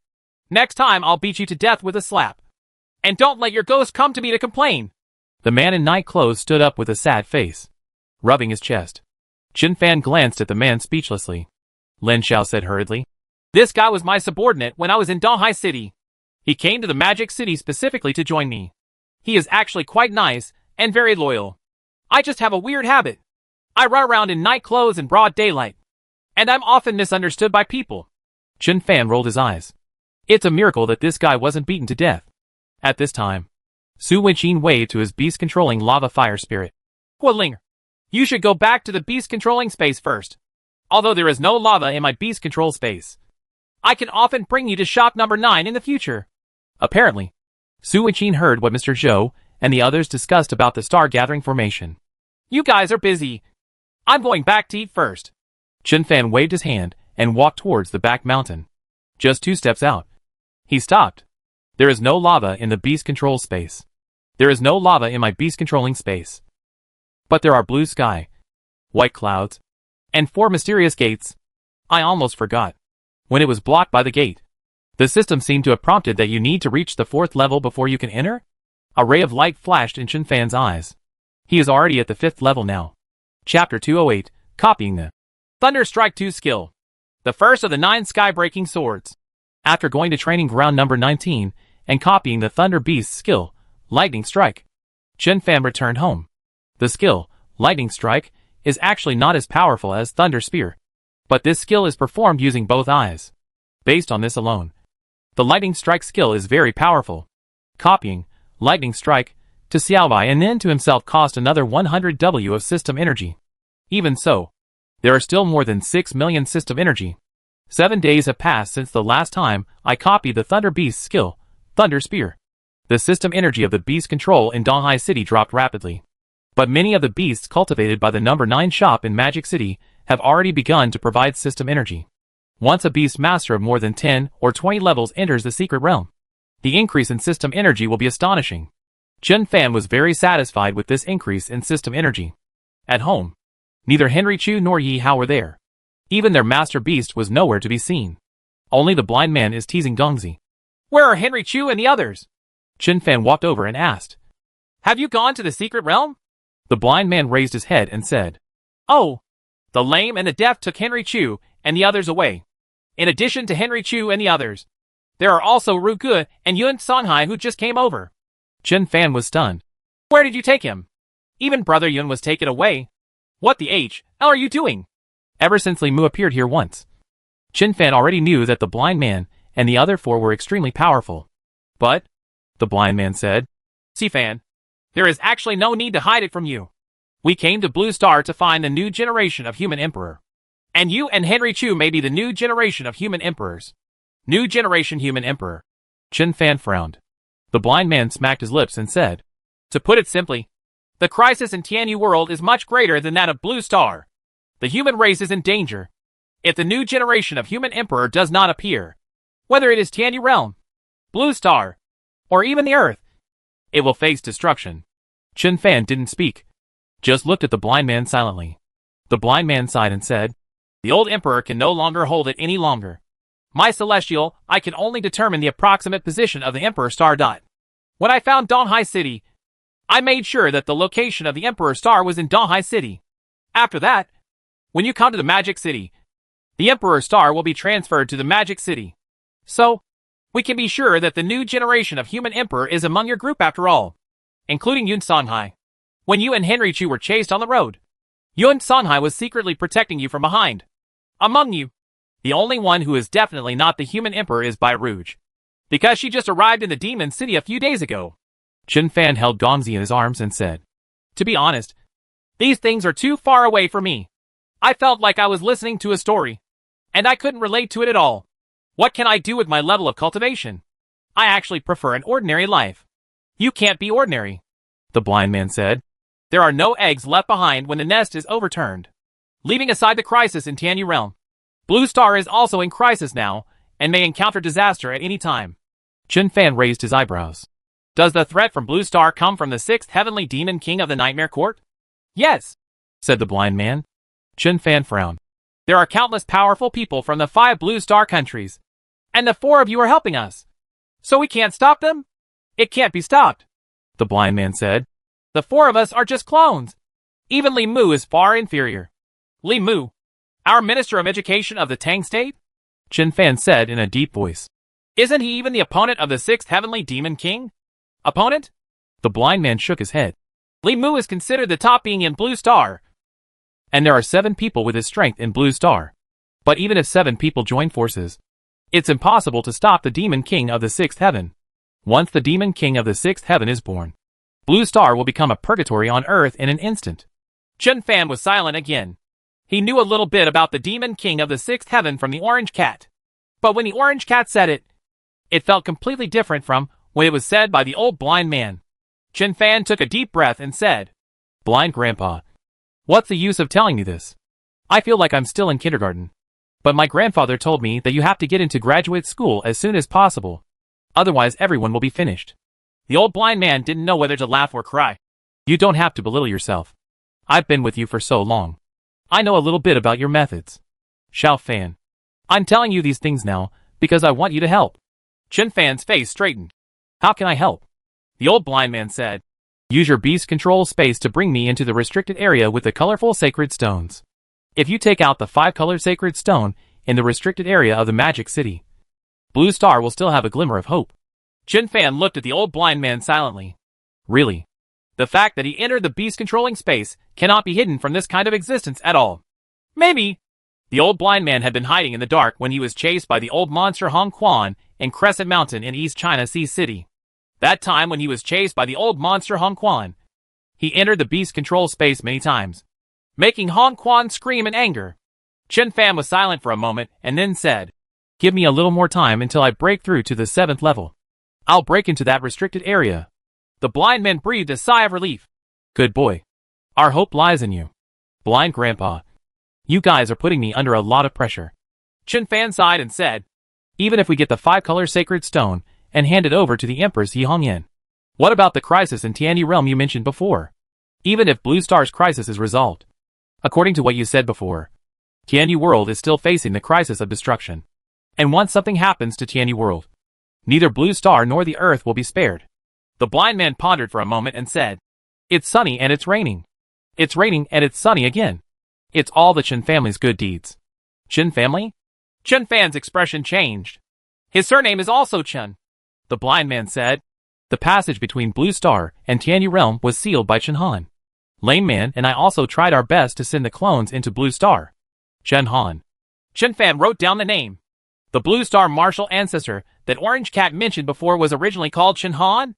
Next time I'll beat you to death with a slap. And don't let your ghost come to me to complain. The man in night clothes stood up with a sad face, rubbing his chest. Chen Fan glanced at the man speechlessly. Lin Xiao said hurriedly, This guy was my subordinate when I was in Donghai City. He came to the Magic City specifically to join me. He is actually quite nice and very loyal. I just have a weird habit. I run around in night clothes in broad daylight, and I'm often misunderstood by people. Chen Fan rolled his eyes. It's a miracle that this guy wasn't beaten to death. At this time, Su Wenqin waved to his beast-controlling lava fire spirit. Guoling, you should go back to the beast-controlling space first. Although there is no lava in my beast control space, I can often bring you to shop number 9 in the future. Apparently, Su Wenqin heard what Mr. Zhou and the others discussed about the star-gathering formation. You guys are busy. I'm going back to eat first. Chen Fan waved his hand and walked towards the back mountain. Just 2 steps out, he stopped. There is no lava in the beast control space. There is no lava in my beast controlling space. But there are blue sky, white clouds, and 4 mysterious gates. I almost forgot. When it was blocked by the gate, the system seemed to have prompted that you need to reach the 4th level before you can enter? A ray of light flashed in Chen Fan's eyes. He is already at the 5th level now. Chapter 208, Copying the Thunder Strike 2 skill. The first of the 9 sky-breaking swords. After going to training ground number 19 and copying the Thunder Beast skill, Lightning Strike, Chen Fan returned home. The skill, Lightning Strike, is actually not as powerful as Thunder Spear, but this skill is performed using both eyes. Based on this alone, the Lightning Strike skill is very powerful. Copying Lightning Strike to Xiaobai and then to himself cost another 100 W of system energy. Even so, there are still more than 6 million system energy. 7 days have passed since the last time I copied the Thunder Beast skill, Thunder Spear. The system energy of the beast control in Donghai City dropped rapidly. But many of the beasts cultivated by the number 9 shop in Magic City have already begun to provide system energy. Once a beast master of more than 10 or 20 levels enters the secret realm, the increase in system energy will be astonishing. Chen Fan was very satisfied with this increase in system energy. At home, neither Henry Chu nor Yi Hao were there. Even their master beast was nowhere to be seen. Only the blind man is teasing Gongzi. Where are Henry Chu and the others? Chen Fan walked over and asked. Have you gone to the secret realm? The blind man raised his head and said, Oh, the lame and the deaf took Henry Chu and the others away. In addition to Henry Chu and the others, there are also Ru Ge and Yun Songhai who just came over. Chen Fan was stunned. Where did you take him? Even Brother Yun was taken away. What the hell are you doing? Ever since Li Mu appeared here once, Chen Fan already knew that the blind man and the other 4 were extremely powerful. But, the blind man said, Si Fan, there is actually no need to hide it from you. We came to Blue Star to find the new generation of human emperor. And you and Henry Chu may be the new generation of human emperors. New generation human emperor. Chen Fan frowned. The blind man smacked his lips and said, To put it simply, the crisis in Tianyu world is much greater than that of Blue Star. The human race is in danger. If the new generation of human emperor does not appear, whether it is Tianyu realm, Blue Star, or even the Earth, it will face destruction. Chen Fan didn't speak, just looked at the blind man silently. The blind man sighed and said, The old emperor can no longer hold it any longer. My celestial, I can only determine the approximate position of the Emperor Star. When I found Donghai City, I made sure that the location of the Emperor Star was in Donghai City. After that, when you come to the Magic City, the Emperor's star will be transferred to the Magic City. So, we can be sure that the new generation of human emperor is among your group after all, including Yun Songhai. When you and Henry Chu were chased on the road, Yun Songhai was secretly protecting you from behind. Among you, the only one who is definitely not the human emperor is Bai Rouge, because she just arrived in the Demon City a few days ago. Chen Fan held Gongzi in his arms and said, "To be honest, these things are too far away for me. I felt like I was listening to a story, and I couldn't relate to it at all. What can I do with my level of cultivation? I actually prefer an ordinary life." "You can't be ordinary," the blind man said. "There are no eggs left behind when the nest is overturned." Leaving aside the crisis in Tianyu Realm, Blue Star is also in crisis now, and may encounter disaster at any time. Chen Fan raised his eyebrows. "Does the threat from Blue Star come from the 6th Heavenly Demon King of the Nightmare Court?" "Yes," said the blind man. Chen Fan frowned. "There are countless powerful people from the 5 Blue Star countries, and the 4 of you are helping us. So we can't stop them?" "It can't be stopped," the blind man said. "The 4 of us are just clones. Even Li Mu is far inferior." "Li Mu? Our Minister of Education of the Tang State?" Chen Fan said in a deep voice. "Isn't he even the opponent of the 6th Heavenly Demon King?" "Opponent?" The blind man shook his head. "Li Mu is considered the top being in Blue Star, and there are 7 people with his strength in Blue Star. But even if 7 people join forces, it's impossible to stop the Demon King of the 6th Heaven. Once the Demon King of the 6th Heaven is born, Blue Star will become a purgatory on Earth in an instant." Chen Fan was silent again. He knew a little bit about the Demon King of the 6th Heaven from the Orange Cat. But when the Orange Cat said it, it felt completely different from when it was said by the old blind man. Chen Fan took a deep breath and said, "Blind Grandpa, what's the use of telling me this? I feel like I'm still in kindergarten. But my grandfather told me that you have to get into graduate school as soon as possible. Otherwise everyone will be finished." The old blind man didn't know whether to laugh or cry. "You don't have to belittle yourself. I've been with you for so long. I know a little bit about your methods. Xiao Fan, I'm telling you these things now because I want you to help." Chen Fan's face straightened. "How can I help?" The old blind man said, "Use your beast control space to bring me into the restricted area with the colorful sacred stones. If you take out the 5-colored sacred stone in the restricted area of the Magic City, Blue Star will still have a glimmer of hope." Chen Fan looked at the old blind man silently. Really? The fact that he entered the beast-controlling space cannot be hidden from this kind of existence at all. Maybe. The old blind man had been hiding in the dark when he was chased by the old monster Hong Quan in Crescent Mountain in East China Sea City. That time when he was chased by the old monster Hong Quan, he entered the beast control space many times, making Hong Quan scream in anger. Chen Fan was silent for a moment and then said, "Give me a little more time until I break through to the 7th level. I'll break into that restricted area." The blind man breathed a sigh of relief. "Good boy. Our hope lies in you. Blind Grandpa, you guys are putting me under a lot of pressure." Chen Fan sighed and said, "Even if we get the 5-color sacred stone and hand it over to the Empress Yi Hongyan, what about the crisis in Tianyu Realm you mentioned before? Even if Blue Star's crisis is resolved, according to what you said before, Tianyu World is still facing the crisis of destruction. And once something happens to Tianyu World, neither Blue Star nor the Earth will be spared." The blind man pondered for a moment and said, "It's sunny and it's raining. It's raining and it's sunny again. It's all the Chen family's good deeds." "Chen family?" Chen Fan's expression changed. "His surname is also Chen," the blind man said. "The passage between Blue Star and Tianyu Realm was sealed by Chen Han. Lame Man and I also tried our best to send the clones into Blue Star." Chen Han. Chen Fan wrote down the name. The Blue Star martial ancestor that Orange Cat mentioned before was originally called Chen Han?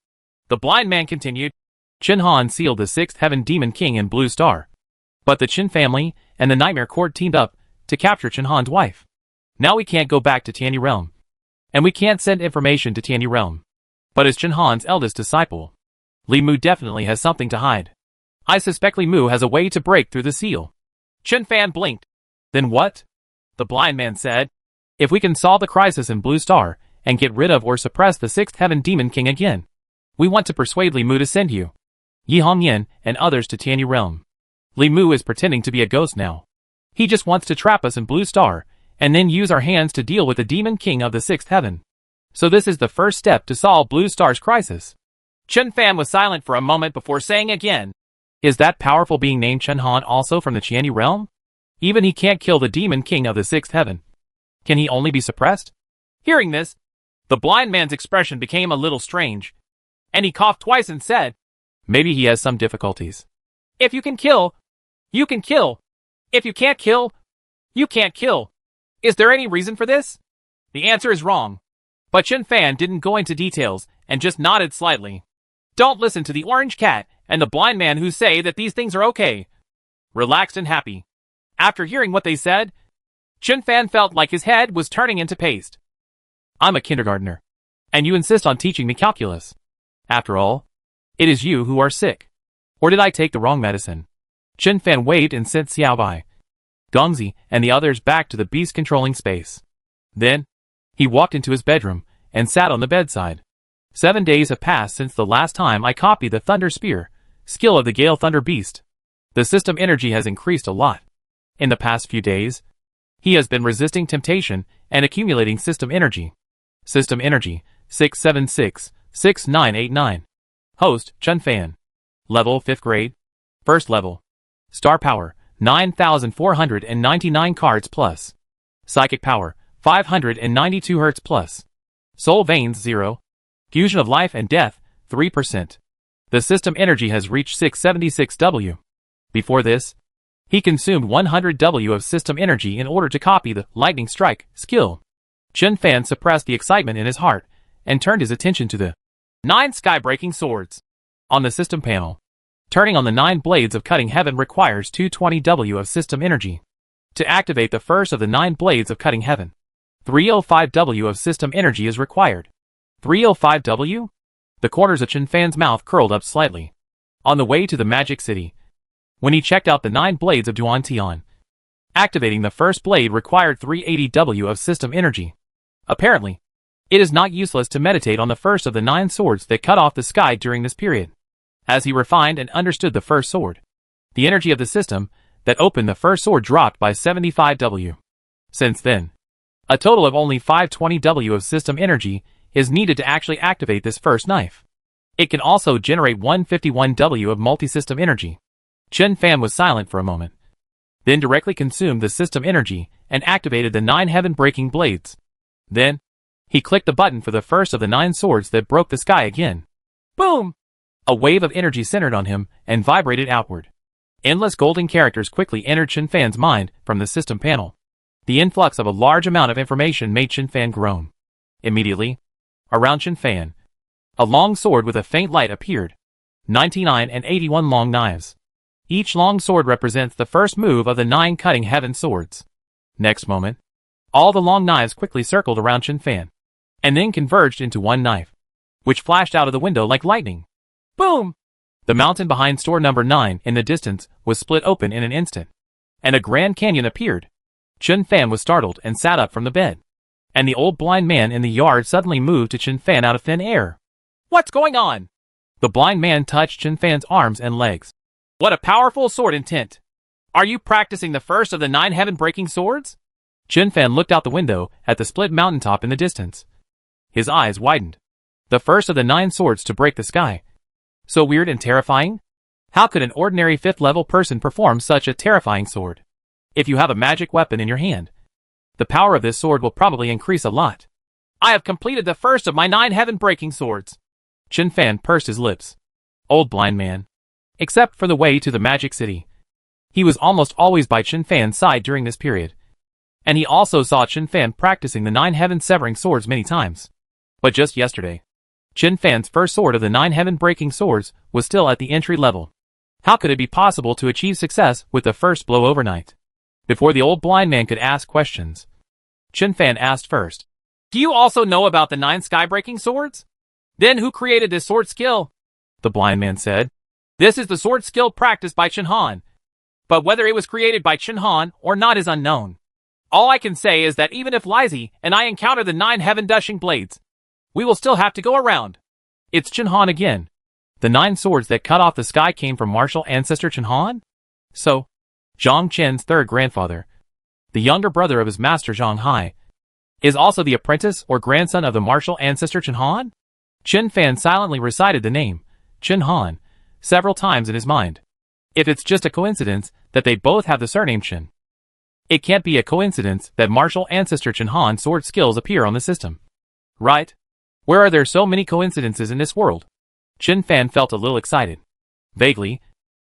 The blind man continued. "Chen Han sealed the 6th Heaven Demon King in Blue Star. But the Chen family and the Nightmare Court teamed up to capture Chen Han's wife. Now we can't go back to Tianyu Realm. And we can't send information to Tianyu Realm. But as Chen Han's eldest disciple, Li Mu definitely has something to hide. I suspect Li Mu has a way to break through the seal." Chen Fan blinked. "Then what?" the blind man said. "If we can solve the crisis in Blue Star and get rid of or suppress the 6th Heaven Demon King again, we want to persuade Li Mu to send you, Yi Hongyan, and others to Tianyu Realm. Li Mu is pretending to be a ghost now. He just wants to trap us in Blue Star, and then use our hands to deal with the Demon King of the 6th Heaven. So this is the first step to solve Blue Star's crisis." Chen Fan was silent for a moment before saying again, "Is that powerful being named Chen Han also from the Tianyu Realm?" Even he can't kill the demon king of the sixth heaven. Can he only be suppressed? Hearing this, the blind man's expression became a little strange, and he coughed twice and said, maybe he has some difficulties. If you can kill, you can kill. If you can't kill, you can't kill. Is there any reason for this? The answer is wrong. But Chen Fan didn't go into details and just nodded slightly. Don't listen to the orange cat and the blind man who say that these things are okay. Relaxed and happy. After hearing what they said, Chen Fan felt like his head was turning into paste. I'm a kindergartner, and you insist on teaching me calculus. After all, it is you who are sick. Or did I take the wrong medicine? Chen Fan waved and sent Xiao Bai, Gongzi, and the others back to the beast-controlling space. Then, he walked into his bedroom and sat on the bedside. 7 days have passed since the last time I copied the Thunder Spear, skill of the Gale Thunder Beast. The system energy has increased a lot. In the past few days, he has been resisting temptation and accumulating system energy. System energy, 676-6989. Host, Chen Fan. Level 5th grade. First level. Star power, 9,499 cards plus. Psychic power, 592 Hz plus. Soul veins, 0. Fusion of life and death, 3%. The system energy has reached 676 W. Before this, he consumed 100 W of system energy in order to copy the Lightning Strike skill. Chen Fan suppressed the excitement in his heart and turned his attention to the 9 sky-breaking swords. On the system panel, turning on the 9 blades of cutting heaven requires 220 W of system energy. To activate the first of the 9 blades of cutting heaven, 305 W of system energy is required. 305 W? The corners of Chen Fan's mouth curled up slightly. On the way to the Magic City, when he checked out the 9 blades of Duan Tian, activating the first blade required 380 W of system energy. Apparently, it is not useless to meditate on the first of the 9 swords that cut off the sky during this period. As he refined and understood the first sword, the energy of the system that opened the first sword dropped by 75 W. Since then, a total of only 520 W of system energy is needed to actually activate this first knife. It can also generate 151 W of multi-system energy. Chen Fan was silent for a moment, then directly consumed the system energy and activated the 9 heaven-breaking blades. Then, he clicked the button for the first of the 9 swords that broke the sky again. Boom! A wave of energy centered on him and vibrated outward. Endless golden characters quickly entered Chen Fan's mind from the system panel. The influx of a large amount of information made Chen Fan groan. Immediately, around Chen Fan, a long sword with a faint light appeared. 99 and 81 long knives. Each long sword represents the first move of the 9 cutting heaven swords. Next moment, all the long knives quickly circled around Chen Fan, and then converged into one knife, which flashed out of the window like lightning. Boom! The mountain behind store number 9 in the distance was split open in an instant, and a Grand Canyon appeared. Chen Fan was startled and sat up from the bed, and the old blind man in the yard suddenly moved to Chen Fan out of thin air. What's going on? The blind man touched Chen Fan's arms and legs. What a powerful sword intent! Are you practicing the first of the 9 heaven-breaking swords? Chen Fan looked out the window at the split mountaintop in the distance. His eyes widened. The first of the 9 swords to break the sky. So weird and terrifying? How could an ordinary 5th-level person perform such a terrifying sword? If you have a magic weapon in your hand, the power of this sword will probably increase a lot. I have completed the first of my 9 heaven-breaking swords. Chen Fan pursed his lips. Old blind man. Except for the way to the Magic City. He was almost always by Chen Fan's side during this period. And he also saw Chen Fan practicing the 9 heaven-severing swords many times. But just yesterday, Chen Fan's first sword of the 9 heaven-breaking swords was still at the entry level. How could it be possible to achieve success with the first blow overnight? Before the old blind man could ask questions, Chen Fan asked first. Do you also know about the 9 sky-breaking swords? Then who created this sword skill? The blind man said. This is the sword skill practiced by Chen Han. But whether it was created by Chen Han or not is unknown. All I can say is that even if Lizzie and I encounter the 9 heaven-dushing blades, we will still have to go around. It's Chen Han again. The 9 swords that cut off the sky came from martial ancestor Chen Han? So, Zhang Chen's 3rd grandfather, the younger brother of his master Zhang Hai, is also the apprentice or grandson of the martial ancestor Chen Han? Chen Fan silently recited the name, Chen Han, several times in his mind. If it's just a coincidence that they both have the surname Chen, It can't be a coincidence that martial ancestor Chen Han sword skills appear on the system. Right? Where are there so many coincidences in this world? Chen Fan felt a little excited. Vaguely,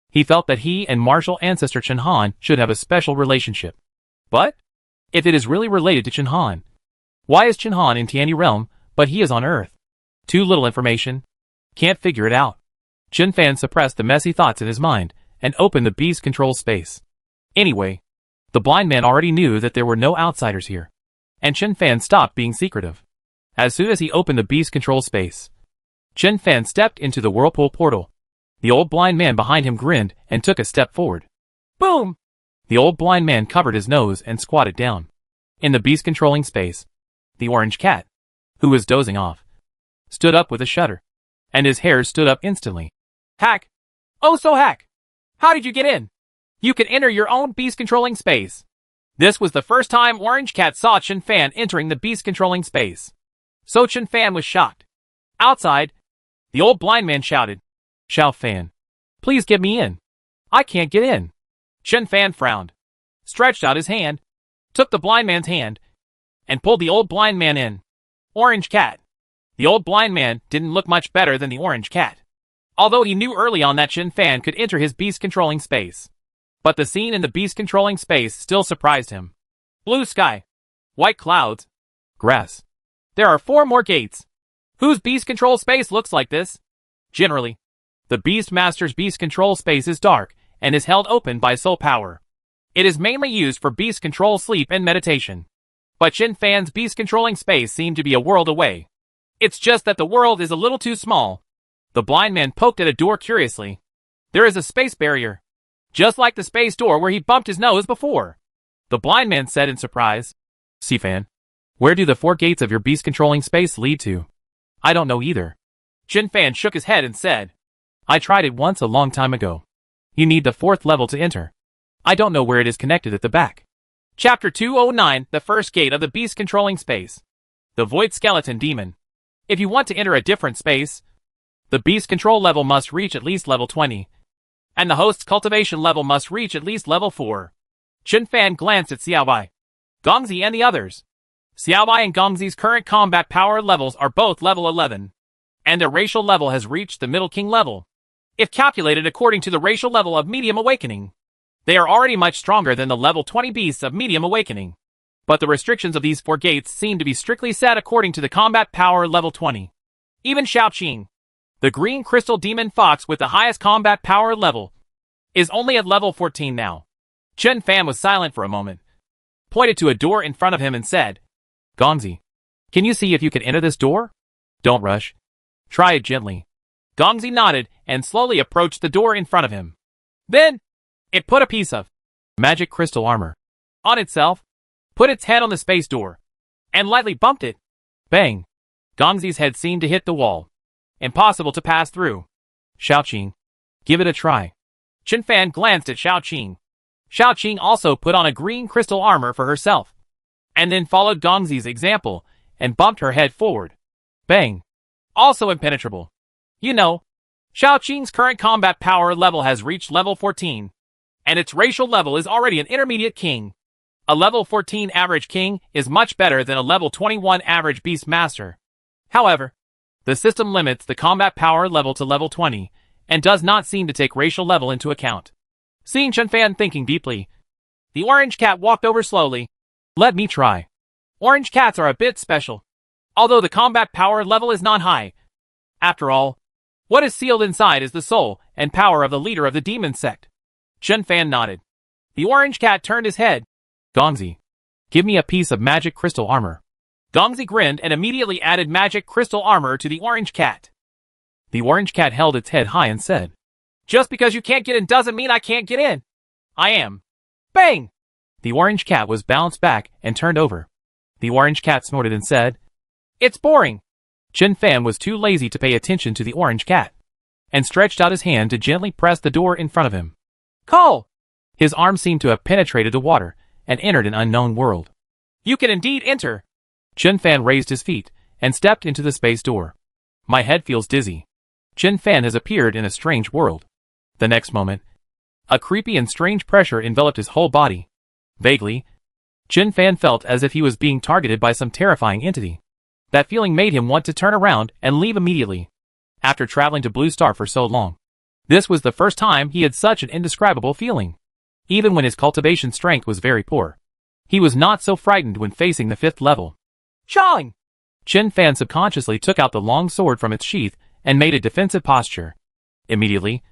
he felt that he and martial ancestor Chen Han should have a special relationship. But if it is really related to Chen Han, why is Chen Han in Tianyi realm, but he is on Earth? Too little information. Can't figure it out. Chen Fan suppressed the messy thoughts in his mind and opened the beast control space. Anyway, the blind man already knew that there were no outsiders here, and Chen Fan stopped being secretive. As soon as he opened the beast control space, Chen Fan stepped into the whirlpool portal. The old blind man behind him grinned and took a step forward. Boom! The old blind man covered his nose and squatted down. In the beast controlling space, the orange cat, who was dozing off, stood up with a shudder, and his hairs stood up instantly. Hack! Oh so hack! How did you get in? You can enter your own beast controlling space. This was the first time Orange Cat saw Chen Fan entering the beast controlling space. So Chen Fan was shocked. Outside, the old blind man shouted, Xiao Fan, please get me in. I can't get in. Chen Fan frowned, stretched out his hand, took the blind man's hand, and pulled the old blind man in. Orange Cat. The old blind man didn't look much better than the orange cat, although he knew early on that Chen Fan could enter his beast controlling space. But the scene in the beast controlling space still surprised him. Blue sky, white clouds, grass. There are 4 more gates. Whose beast control space looks like this? Generally, the beast master's beast control space is dark and is held open by soul power. It is mainly used for beast control, sleep, and meditation. But Chen Fan's beast controlling space seemed to be a world away. It's just that the world is a little too small. The blind man poked at a door curiously. There is a space barrier, just like the space door where he bumped his nose before. The blind man said in surprise. Fan, where do the 4 gates of your beast controlling space lead to? I don't know either. Chen Fan shook his head and said, I tried it once a long time ago. You need the 4th level to enter. I don't know where it is connected at the back. Chapter 209, the first gate of the beast controlling space. The Void Skeleton Demon. If you want to enter a different space, the beast control level must reach at least level 20. And the host's cultivation level must reach at least level 4. Chen Fan glanced at Xiaobai, Gongzi, and the others. Xiaobai and Gongzi's current combat power levels are both level 11, and their racial level has reached the Middle King level. If calculated according to the racial level of Medium Awakening, they are already much stronger than the level 20 beasts of Medium Awakening. But the restrictions of these 4 gates seem to be strictly set according to the combat power level 20. Even Xiaoqing, the green crystal demon fox with the highest combat power level, is only at level 14 now. Chen Fan was silent for a moment, pointed to a door in front of him and said, Gongzi, can you see if you can enter this door? Don't rush. Try it gently. Gongzi nodded and slowly approached the door in front of him. Then, it put a piece of magic crystal armor on itself, put its head on the space door, and lightly bumped it. Bang! Gongzi's head seemed to hit the wall. Impossible to pass through. Xiaoqing, give it a try. Chen Fan glanced at Xiaoqing. Xiaoqing also put on a green crystal armor for herself, and then followed Gongzi's example and bumped her head forward. Bang! Also impenetrable. You know, Xiaoqing's current combat power level has reached level 14, and its racial level is already an intermediate king. A level 14 average king is much better than a level 21 average beast master. However, the system limits the combat power level to level 20, and does not seem to take racial level into account. Seeing Chen Fan thinking deeply, the orange cat walked over slowly. Let me try. Orange cats are a bit special, although the combat power level is not high. After all, what is sealed inside is the soul and power of the leader of the demon sect. Chen Fan nodded. The orange cat turned his head. Gongzi, give me a piece of magic crystal armor. Gongzi grinned and immediately added magic crystal armor to the orange cat. The orange cat held its head high and said, Just because you can't get in doesn't mean I can't get in. I am. Bang! The orange cat was bounced back and turned over. The orange cat snorted and said, It's boring. Chen Fan was too lazy to pay attention to the orange cat, and stretched out his hand to gently press the door in front of him. Call! His arm seemed to have penetrated the water and entered an unknown world. You can indeed enter. Chen Fan raised his feet and stepped into the space door. My head feels dizzy. Chen Fan has appeared in a strange world. The next moment, a creepy and strange pressure enveloped his whole body. Vaguely, Chin Fan felt as if he was being targeted by some terrifying entity. That feeling made him want to turn around and leave immediately. After traveling to Blue Star for so long, this was the first time he had such an indescribable feeling. Even when his cultivation strength was very poor, he was not so frightened when facing the 5th level. Shawing! Chin Fan subconsciously took out the long sword from its sheath and made a defensive posture. Immediately,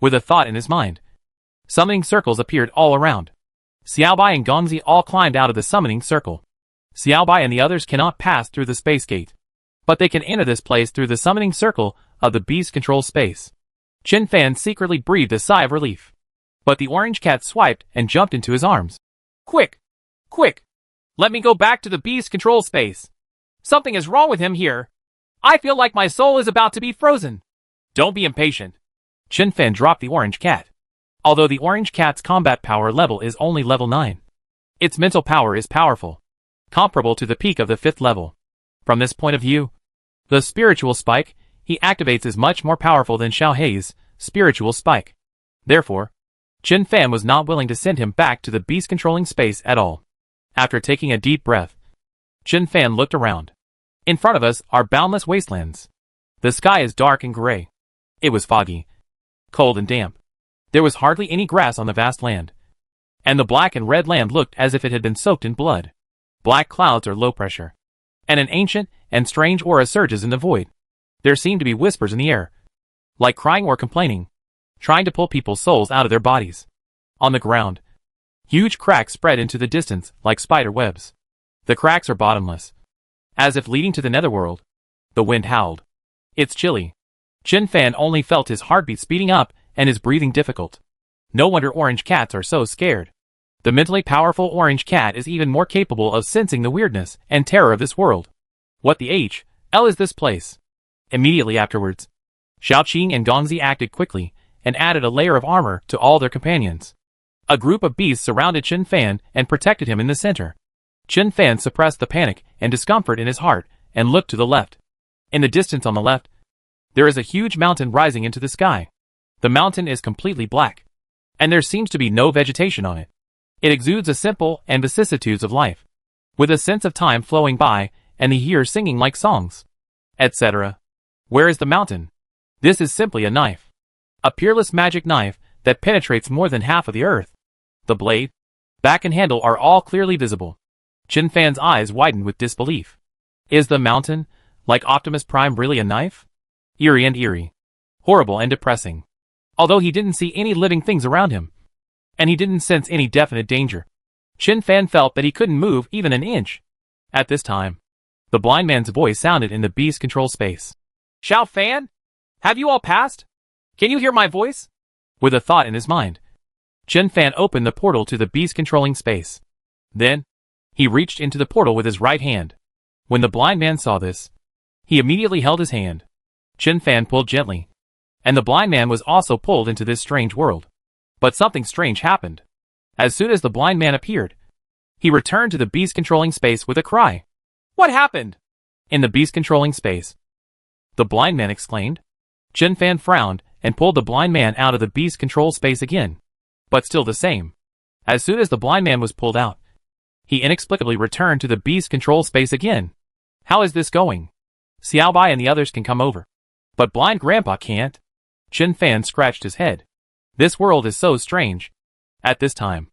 with a thought in his mind, summoning circles appeared all around. Xiaobai and Gongzi all climbed out of the summoning circle. Xiaobai and the others cannot pass through the space gate, but they can enter this place through the summoning circle of the beast control space. Chin Fan secretly breathed a sigh of relief. But the orange cat swiped and jumped into his arms. Quick! Quick! Let me go back to the beast control space. Something is wrong with him here. I feel like my soul is about to be frozen. Don't be impatient. Chin Fan dropped the orange cat. Although the orange cat's combat power level is only level 9. Its mental power is powerful, comparable to the peak of the 5th level. From this point of view, the spiritual spike he activates is much more powerful than Xiao Hei's spiritual spike. Therefore, Chin Fan was not willing to send him back to the beast-controlling space at all. After taking a deep breath, Chin Fan looked around. In front of us are boundless wastelands. The sky is dark and gray. It was foggy, cold and damp. There was hardly any grass on the vast land, and the black and red land looked as if it had been soaked in blood. Black clouds are low pressure, and an ancient and strange aura surges in the void. There seemed to be whispers in the air, like crying or complaining, trying to pull people's souls out of their bodies. On the ground, huge cracks spread into the distance like spider webs. The cracks are bottomless, as if leading to the netherworld. The wind howled. It's chilly. Chin Fan only felt his heartbeat speeding up and his breathing difficult. No wonder orange cats are so scared. The mentally powerful orange cat is even more capable of sensing the weirdness and terror of this world. What the hell is this place? Immediately afterwards, Xiao Qing and Gongzi acted quickly and added a layer of armor to all their companions. A group of beasts surrounded Chin Fan and protected him in the center. Chin Fan suppressed the panic and discomfort in his heart and looked to the left. In the distance on the left, there is a huge mountain rising into the sky. The mountain is completely black, and there seems to be no vegetation on it. It exudes a simple and vicissitudes of life, with a sense of time flowing by and the years singing like songs, etc. Where is the mountain? This is simply a knife. A peerless magic knife that penetrates more than half of the earth. The blade, back and handle are all clearly visible. Chin Fan's eyes widened with disbelief. Is the mountain, like Optimus Prime, really a knife? Eerie and eerie. Horrible and depressing. Although he didn't see any living things around him, and he didn't sense any definite danger, Chin Fan felt that he couldn't move even an inch. At this time, the blind man's voice sounded in the beast control space. Xiao Fan? Have you all passed? Can you hear my voice? With a thought in his mind, Chin Fan opened the portal to the beast controlling space. Then, he reached into the portal with his right hand. When the blind man saw this, he immediately held his hand. Chin Fan pulled gently, and the blind man was also pulled into this strange world. But something strange happened. As soon as the blind man appeared, he returned to the beast controlling space with a cry. What happened? In the beast controlling space, the blind man exclaimed. Chin Fan frowned and pulled the blind man out of the beast control space again. But still the same. As soon as the blind man was pulled out, he inexplicably returned to the beast control space again. How is this going? Xiaobai and the others can come over, but blind grandpa can't. Chin Fan scratched his head. This world is so strange. At this time,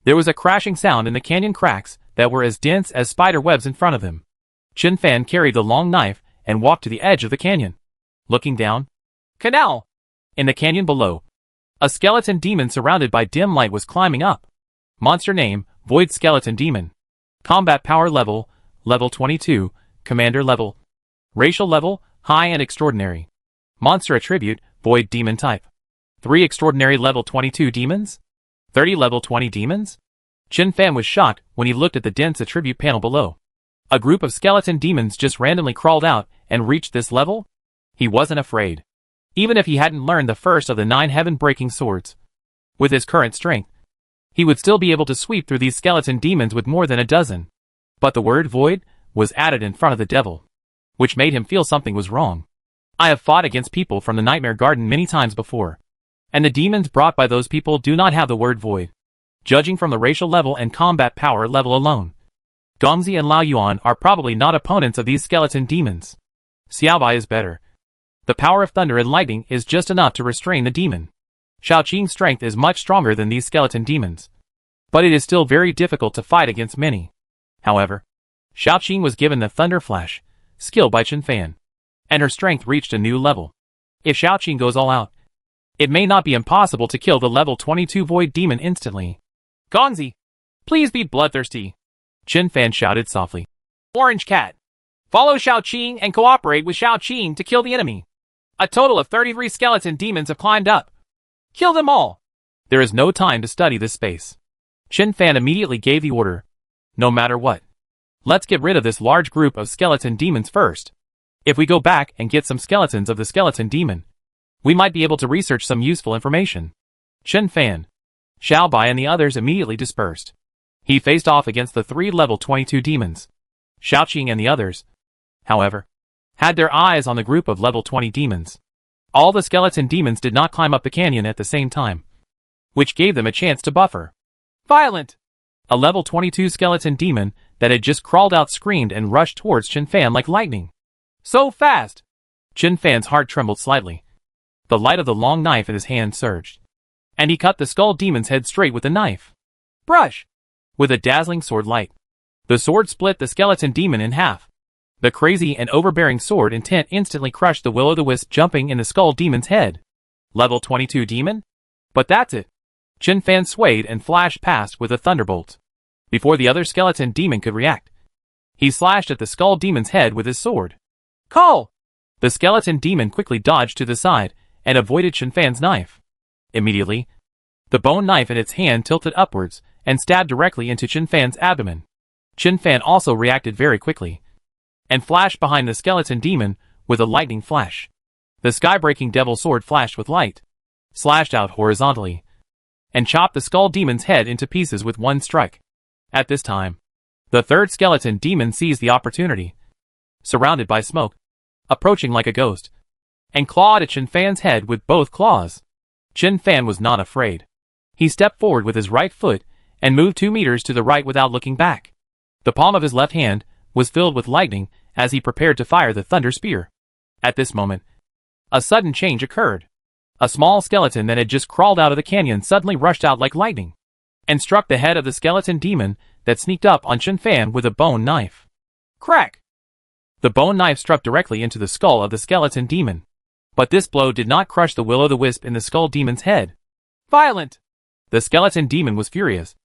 there was a crashing sound in the canyon cracks that were as dense as spider webs in front of him. Chin Fan carried the long knife and walked to the edge of the canyon. Looking down, canal! In the canyon below, a skeleton demon surrounded by dim light was climbing up. Monster name, Void Skeleton Demon. Combat power level, level 22, commander level. Racial level, high and extraordinary. Monster attribute, Void Demon type. 3 extraordinary level 22 demons? 30 level 20 demons? Chin Fan was shocked when he looked at the dense attribute panel below. A group of skeleton demons just randomly crawled out and reached this level? He wasn't afraid. Even if he hadn't learned the first of the 9 heaven-breaking swords. With his current strength, he would still be able to sweep through these skeleton demons with more than a dozen. But the word void was added in front of the devil, which made him feel something was wrong. I have fought against people from the Nightmare Garden many times before, and the demons brought by those people do not have the word void. Judging from the racial level and combat power level alone, Gongzi and Lao Yuan are probably not opponents of these skeleton demons. Xiaobai is better. The power of thunder and lightning is just enough to restrain the demon. Xiaoqing's strength is much stronger than these skeleton demons, but it is still very difficult to fight against many. However, Xiaoqing was given the Thunder Flash skill by Chen Fan, and her strength reached a new level. If Xiaoqing goes all out, it may not be impossible to kill the level 22 Void Demon instantly. Gongzi, please be bloodthirsty, Chen Fan shouted softly. Orange Cat, follow Xiaoqing and cooperate with Xiaoqing to kill the enemy. A total of 33 skeleton demons have climbed up. Kill them all. There is no time to study this space. Chen Fan immediately gave the order. No matter what, let's get rid of this large group of skeleton demons first. If we go back and get some skeletons of the skeleton demon, we might be able to research some useful information. Chen Fan, Xiaobai and the others immediately dispersed. He faced off against the 3 level 22 demons. Xiaoqing and the others, however, had their eyes on the group of level 20 demons. All the skeleton demons did not climb up the canyon at the same time, which gave them a chance to buffer. Violent! A level 22 skeleton demon that had just crawled out screamed and rushed towards Chen Fan like lightning. So fast! Chen Fan's heart trembled slightly. The light of the long knife in his hand surged, and he cut the skull demon's head straight with the knife. Brush! With a dazzling sword light, the sword split the skeleton demon in half. The crazy and overbearing sword intent instantly crushed the will-o'-the-wisp jumping in the skull demon's head. Level 22 demon? But that's it. Chen Fan swayed and flashed past with a thunderbolt. Before the other skeleton demon could react, he slashed at the skull demon's head with his sword. Call! The skeleton demon quickly dodged to the side and avoided Chen Fan's knife. Immediately, the bone knife in its hand tilted upwards and stabbed directly into Chen Fan's abdomen. Chen Fan also reacted very quickly and flashed behind the skeleton demon with a lightning flash. The sky-breaking devil sword flashed with light, slashed out horizontally, and chopped the skull demon's head into pieces with one strike. At this time, the third skeleton demon seized the opportunity, surrounded by smoke, approaching like a ghost, and clawed at Chen Fan's head with both claws. Chen Fan was not afraid. He stepped forward with his right foot and moved 2 meters to the right without looking back. The palm of his left hand was filled with lightning as he prepared to fire the thunder spear. At this moment, a sudden change occurred. A small skeleton that had just crawled out of the canyon suddenly rushed out like lightning, and struck the head of the skeleton demon that sneaked up on Chen Fan with a bone knife. Crack! The bone knife struck directly into the skull of the skeleton demon. But this blow did not crush the will-o'-the-wisp in the skull demon's head. Violent! The skeleton demon was furious,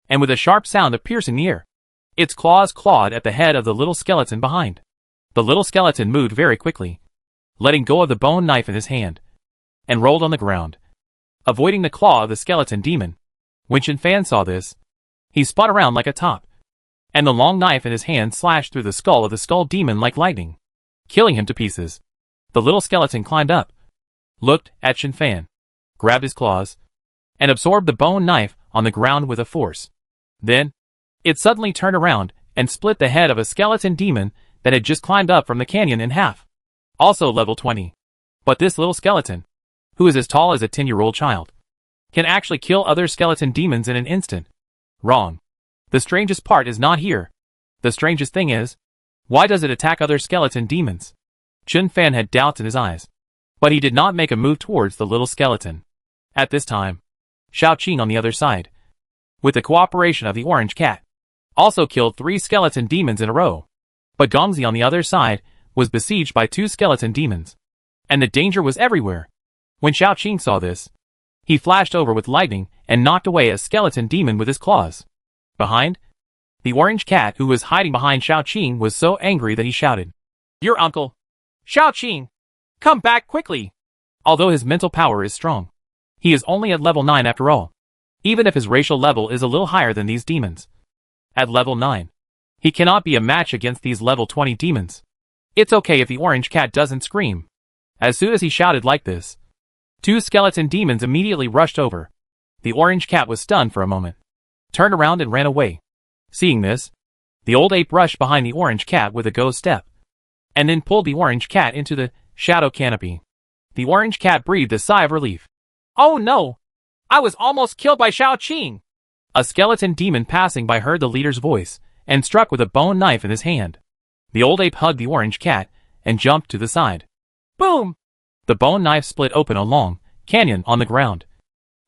and with a sharp sound of piercing the air, its claws clawed at the head of the little skeleton behind. The little skeleton moved very quickly, letting go of the bone knife in his hand, and rolled on the ground, avoiding the claw of the skeleton demon. When Chen Fan saw this, he spun around like a top, and the long knife in his hand slashed through the skull of the skull demon like lightning, killing him to pieces. The little skeleton climbed up, looked at Chen Fan, grabbed his claws, and absorbed the bone knife on the ground with a force. Then, it suddenly turned around and split the head of a skeleton demon that had just climbed up from the canyon in half. Also level 20. But this little skeleton, who is as tall as a 10-year-old child, can actually kill other skeleton demons in an instant. Wrong. The strangest part is not here. The strangest thing is, why does it attack other skeleton demons? Chen Fan had doubts in his eyes, but he did not make a move towards the little skeleton. At this time, Xiaoqing on the other side, with the cooperation of the Orange Cat, also killed 3 skeleton demons in a row. But Gongzi on the other side was besieged by 2 skeleton demons, and the danger was everywhere. When Xiaoqing saw this, he flashed over with lightning and knocked away a skeleton demon with his claws. Behind, the Orange Cat who was hiding behind Xiaoqing was so angry that he shouted, "Your uncle! Xiaoqing! Come back quickly!" Although his mental power is strong, he is only at level 9 after all, even if his racial level is a little higher than these demons. At level 9, he cannot be a match against these level 20 demons. It's okay if the Orange Cat doesn't scream. As soon as he shouted like this, 2 skeleton demons immediately rushed over. The Orange Cat was stunned for a moment, turned around and ran away. Seeing this, the old ape rushed behind the Orange Cat with a ghost step, and then pulled the Orange Cat into the shadow canopy. The Orange Cat breathed a sigh of relief. Oh no! I was almost killed by Xiaoqing! A skeleton demon passing by heard the leader's voice, and struck with a bone knife in his hand. The old ape hugged the orange cat, and jumped to the side. Boom! The bone knife split open a long canyon on the ground,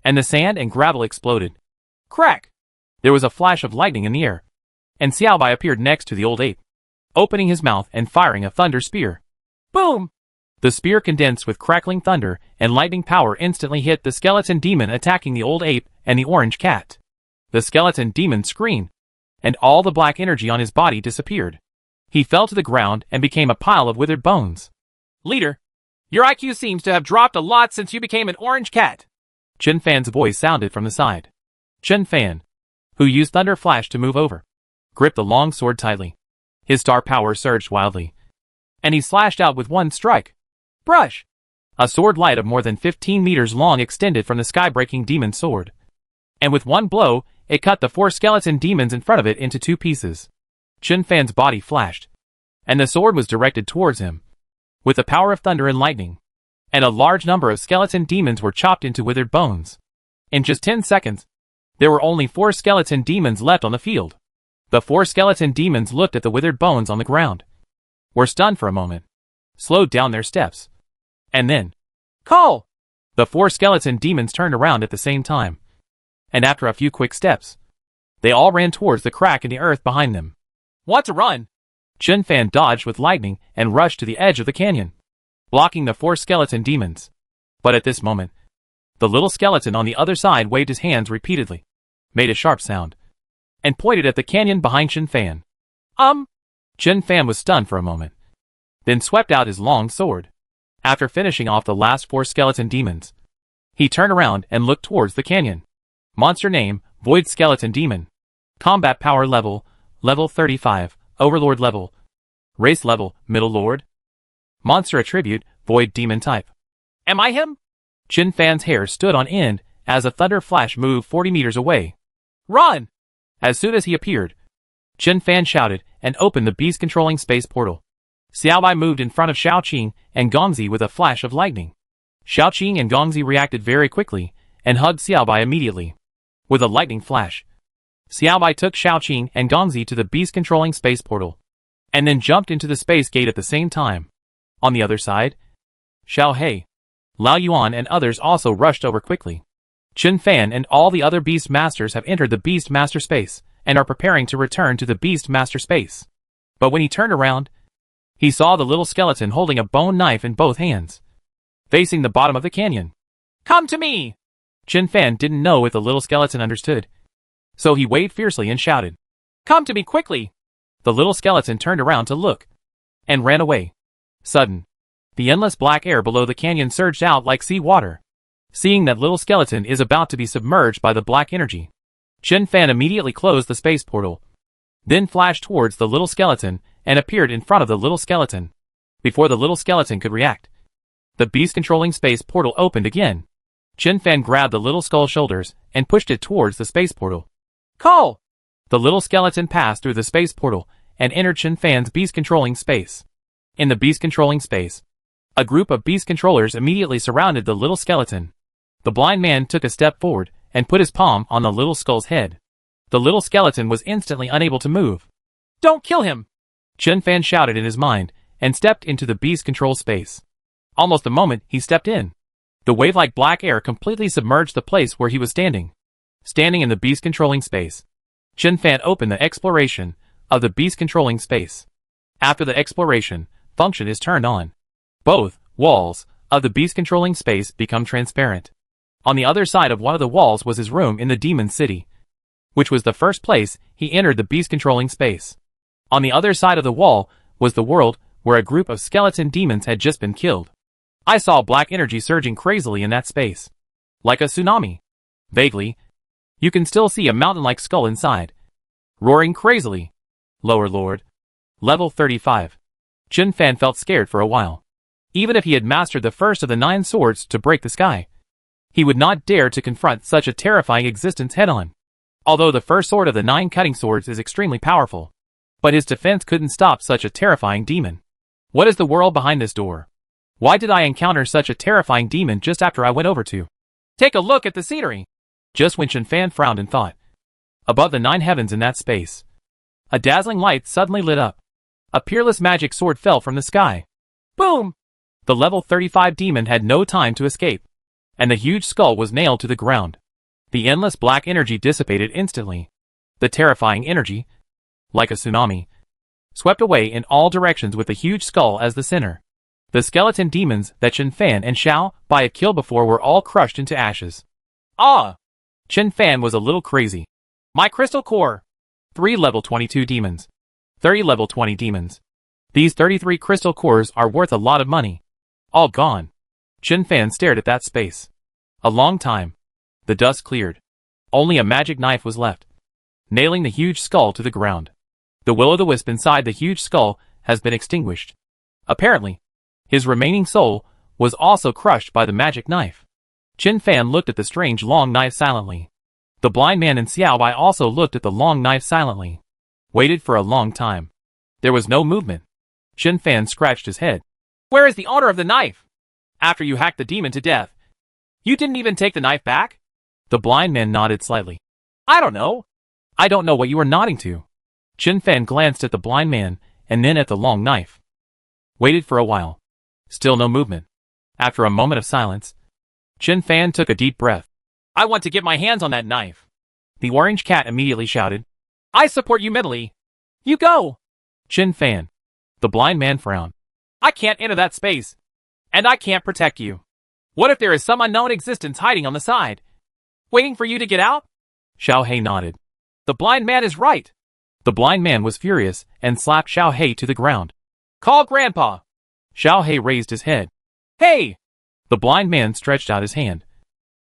and the sand and gravel exploded. Crack! There was a flash of lightning in the air, and Xiaobai appeared next to the old ape, opening his mouth and firing a thunder spear. Boom! The spear condensed with crackling thunder and lightning power instantly hit the skeleton demon attacking the old ape and the orange cat. The skeleton demon screamed, and all the black energy on his body disappeared. He fell to the ground and became a pile of withered bones. Leader, your IQ seems to have dropped a lot since you became an orange cat. Chen Fan's voice sounded from the side. Chen Fan, who used Thunder Flash to move over, gripped the long sword tightly. His star power surged wildly, and he slashed out with one strike. Brush! A sword light of more than 15 meters long extended from the sky-breaking demon sword, and with one blow, it cut the 4 skeleton demons in front of it into 2 pieces. Chen Fan's body flashed, and the sword was directed towards him, with the power of thunder and lightning, and a large number of skeleton demons were chopped into withered bones. In just 10 seconds, there were only 4 skeleton demons left on the field. The 4 skeleton demons looked at the withered bones on the ground, were stunned for a moment, slowed down their steps, and then, call! The 4 skeleton demons turned around at the same time, and after a few quick steps, they all ran towards the crack in the earth behind them. Want to run? Chen Fan dodged with lightning and rushed to the edge of the canyon, blocking the 4 skeleton demons. But at this moment, the little skeleton on the other side waved his hands repeatedly, made a sharp sound, and pointed at the canyon behind Chen Fan. Chen Fan was stunned for a moment, then swept out his long sword. After finishing off the last 4 skeleton demons, he turned around and looked towards the canyon. Monster name, Void Skeleton Demon. Combat power level, level 35, Overlord level. Race level, Middle Lord. Monster attribute, Void Demon type. Am I him? Chen Fan's hair stood on end as a thunder flash moved 40 meters away. Run! As soon as he appeared, Chen Fan shouted and opened the beast-controlling space portal. Xiaobai moved in front of Xiaoqing and Gongzi with a flash of lightning. Xiaoqing and Gongzi reacted very quickly and hugged Xiaobai immediately. With a lightning flash, Xiaobai took Xiaoqing and Gongzi to the beast-controlling space portal, and then jumped into the space gate at the same time. On the other side, Xiao He, Lao Yuan and others also rushed over quickly. Chen Fan and all the other Beast Masters have entered the Beast Master space and are preparing to return to the Beast Master space. But when he turned around, he saw the little skeleton holding a bone knife in both hands, facing the bottom of the canyon. Come to me! Chen Fan didn't know if the little skeleton understood, so he waved fiercely and shouted, Come to me quickly! The little skeleton turned around to look, and ran away. Sudden, the endless black air below the canyon surged out like sea water. Seeing that little skeleton is about to be submerged by the black energy, Chen Fan immediately closed the space portal, then flashed towards the little skeleton and appeared in front of the little skeleton. Before the little skeleton could react, the beast-controlling space portal opened again. Chen Fan grabbed the little skull shoulders and pushed it towards the space portal. Call! The little skeleton passed through the space portal and entered Chen Fan's beast-controlling space. In the beast-controlling space, a group of beast controllers immediately surrounded the little skeleton. The blind man took a step forward and put his palm on the little skull's head. The little skeleton was instantly unable to move. Don't kill him! Chen Fan shouted in his mind and stepped into the beast control space. Almost the moment he stepped in, the wave-like black air completely submerged the place where he was standing. Standing in the beast-controlling space, Chen Fan opened the exploration of the beast-controlling space. After the exploration function is turned on, both walls of the beast-controlling space become transparent. On the other side of one of the walls was his room in the Demon City, which was the first place he entered the beast-controlling space. On the other side of the wall was the world where a group of skeleton demons had just been killed. I saw black energy surging crazily in that space, like a tsunami. Vaguely, you can still see a mountain-like skull inside, roaring crazily. Lower Lord. Level 35. Chen Fan felt scared for a while. Even if he had mastered the first of the 9 swords to break the sky, he would not dare to confront such a terrifying existence head-on. Although the first sword of the 9 cutting swords is extremely powerful, but his defense couldn't stop such a terrifying demon. What is the world behind this door? Why did I encounter such a terrifying demon just after I went over to take a look at the scenery? Just when Chen Fan frowned in thought, Above the 9 heavens in that space, a dazzling light suddenly lit up. A peerless magic sword fell from the sky. Boom! The level 35 demon had no time to escape, and the huge skull was nailed to the ground. The endless black energy dissipated instantly. The terrifying energy, like a tsunami, swept away in all directions with the huge skull as the center. The skeleton demons that Chen Fan and Xiao Bai had killed before were all crushed into ashes. Ah! Chen Fan was a little crazy. My crystal core! 3 level 22 demons. 30 level 20 demons. These 33 crystal cores are worth a lot of money. All gone. Chen Fan stared at that space. A long time. The dust cleared. Only a magic knife was left, nailing the huge skull to the ground. The will-o'-the-wisp inside the huge skull has been extinguished. Apparently, his remaining soul was also crushed by the magic knife. Chen Fan looked at the strange long knife silently. The blind man and Xiao Bai also looked at the long knife silently. Waited for a long time. There was no movement. Chen Fan scratched his head. Where is the owner of the knife? After you hacked the demon to death, you didn't even take the knife back? The blind man nodded slightly. I don't know. I don't know what you are nodding to. Chen Fan glanced at the blind man and then at the long knife. Waited for a while. Still no movement. After a moment of silence, Chen Fan took a deep breath. I want to get my hands on that knife. The orange cat immediately shouted. I support you mentally. You go. Chen Fan. The blind man frowned. I can't enter that space. And I can't protect you. What if there is some unknown existence hiding on the side, waiting for you to get out? Xiao Hei nodded. The blind man is right. The blind man was furious and slapped Xiao Hei to the ground. Call Grandpa. Xiao Hei raised his head. Hey! The blind man stretched out his hand,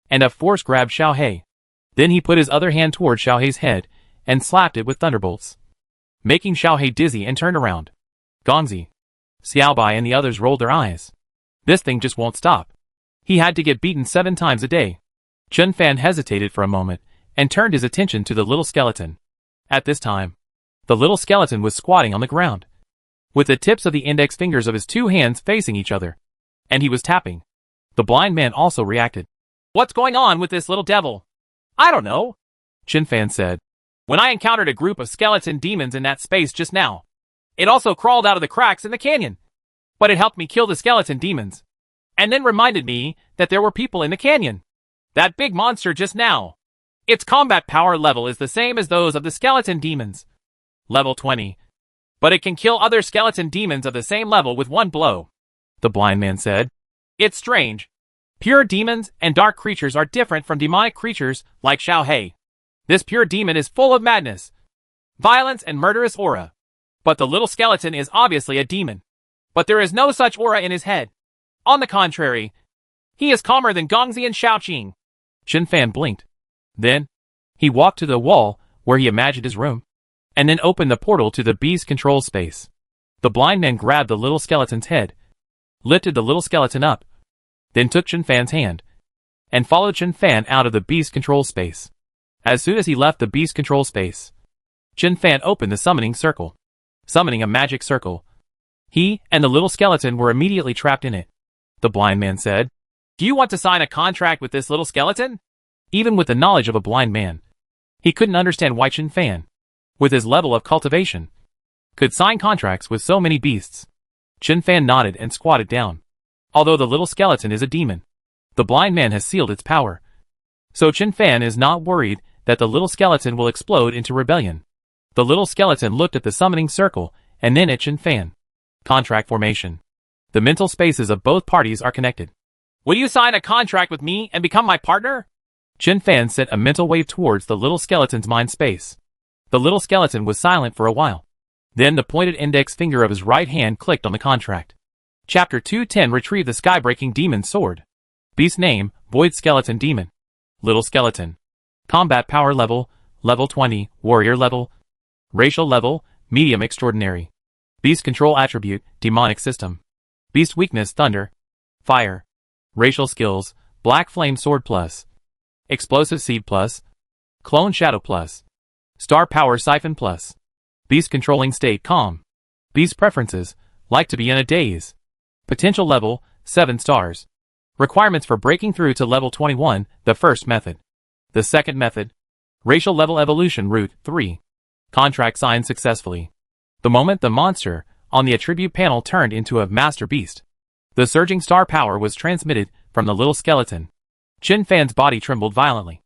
and a force grabbed Xiao Hei. Then he put his other hand toward Xiao Hei's head and slapped it with thunderbolts, making Xiao Hei dizzy and turned around. Gongzi, Xiao Bai and the others rolled their eyes. This thing just won't stop. He had to get beaten 7 times a day. Chen Fan hesitated for a moment and turned his attention to the little skeleton. At this time, the little skeleton was squatting on the ground, with the tips of the index fingers of his 2 hands facing each other, and he was tapping. The blind man also reacted. What's going on with this little devil? I don't know, Chen Fan said. When I encountered a group of skeleton demons in that space just now, it also crawled out of the cracks in the canyon. But it helped me kill the skeleton demons, and then reminded me that there were people in the canyon. That big monster just now. Its combat power level is the same as those of the skeleton demons. Level 20. But it can kill other skeleton demons of the same level with 1 blow, the blind man said. It's strange. Pure demons and dark creatures are different from demonic creatures like Xiao Hei. This pure demon is full of madness, violence and murderous aura. But the little skeleton is obviously a demon. But there is no such aura in his head. On the contrary, he is calmer than Gongzi and Shaoqing. Chen Fan blinked. Then, he walked to the wall where he imagined his room, and then opened the portal to the beast control space. The blind man grabbed the little skeleton's head, lifted the little skeleton up, then took Chen Fan's hand, and followed Chen Fan out of the beast control space. As soon as he left the beast control space, Chen Fan opened the summoning circle, summoning a magic circle. He and the little skeleton were immediately trapped in it. The blind man said, Do you want to sign a contract with this little skeleton? Even with the knowledge of a blind man, he couldn't understand why Chen Fan, with his level of cultivation, could sign contracts with so many beasts. Chen Fan nodded and squatted down. Although the little skeleton is a demon, the blind man has sealed its power. So Chen Fan is not worried that the little skeleton will explode into rebellion. The little skeleton looked at the summoning circle and then at Chen Fan. Contract formation. The mental spaces of both parties are connected. Will you sign a contract with me and become my partner? Chen Fan sent a mental wave towards the little skeleton's mind space. The little skeleton was silent for a while. Then the pointed index finger of his right hand clicked on the contract. Chapter 210 Retrieve the Sky-Breaking Demon Sword. Beast name, Void Skeleton Demon. Little Skeleton. Combat power level, level 20, warrior level. Racial level, medium extraordinary. Beast control attribute, demonic system. Beast weakness, thunder. Fire. Racial skills, black flame sword plus. Explosive seed plus. Clone shadow plus. Star power siphon plus. Beast controlling state, calm. Beast preferences, like to be in a daze. Potential level, 7 stars. Requirements for breaking through to level 21, the first method. The second method. Racial Level Evolution Route 3. Contract signed successfully. The moment the monster on the attribute panel turned into a master beast, the surging star power was transmitted from the little skeleton. Chen Fan's body trembled violently,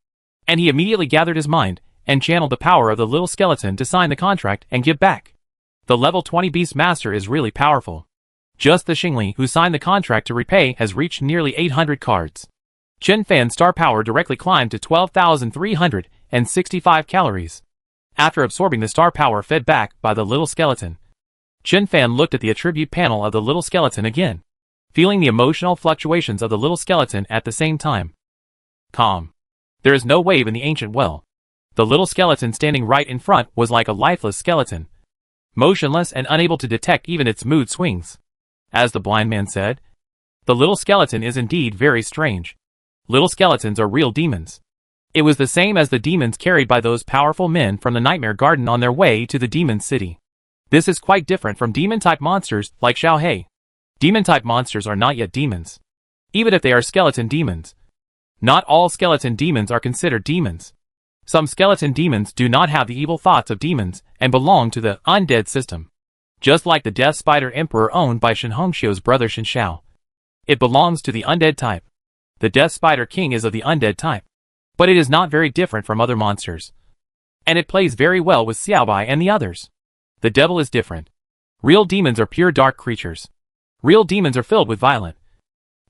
and he immediately gathered his mind and channeled the power of the little skeleton to sign the contract and give back. The level 20 beast master is really powerful. Just the Xingli who signed the contract to repay has reached nearly 800 cards. Chen Fan's star power directly climbed to 12,365 calories. After absorbing the star power fed back by the little skeleton, Chen Fan looked at the attribute panel of the little skeleton again, feeling the emotional fluctuations of the little skeleton at the same time. Calm. There is no wave in the ancient well. The little skeleton standing right in front was like a lifeless skeleton, motionless and unable to detect even its mood swings. As the blind man said, the little skeleton is indeed very strange. Little skeletons are real demons. It was the same as the demons carried by those powerful men from the Nightmare Garden on their way to the demon city. This is quite different from demon-type monsters like Xiaohei. Demon-type monsters are not yet demons, even if they are skeleton demons. Not all skeleton demons are considered demons. Some skeleton demons do not have the evil thoughts of demons and belong to the undead system. Just like the Death Spider Emperor owned by Shen Hongxiu's brother Shen Xiao. It belongs to the undead type. The Death Spider King is of the undead type, but it is not very different from other monsters. And it plays very well with Xiaobai and the others. The devil is different. Real demons are pure dark creatures. Real demons are filled with violent,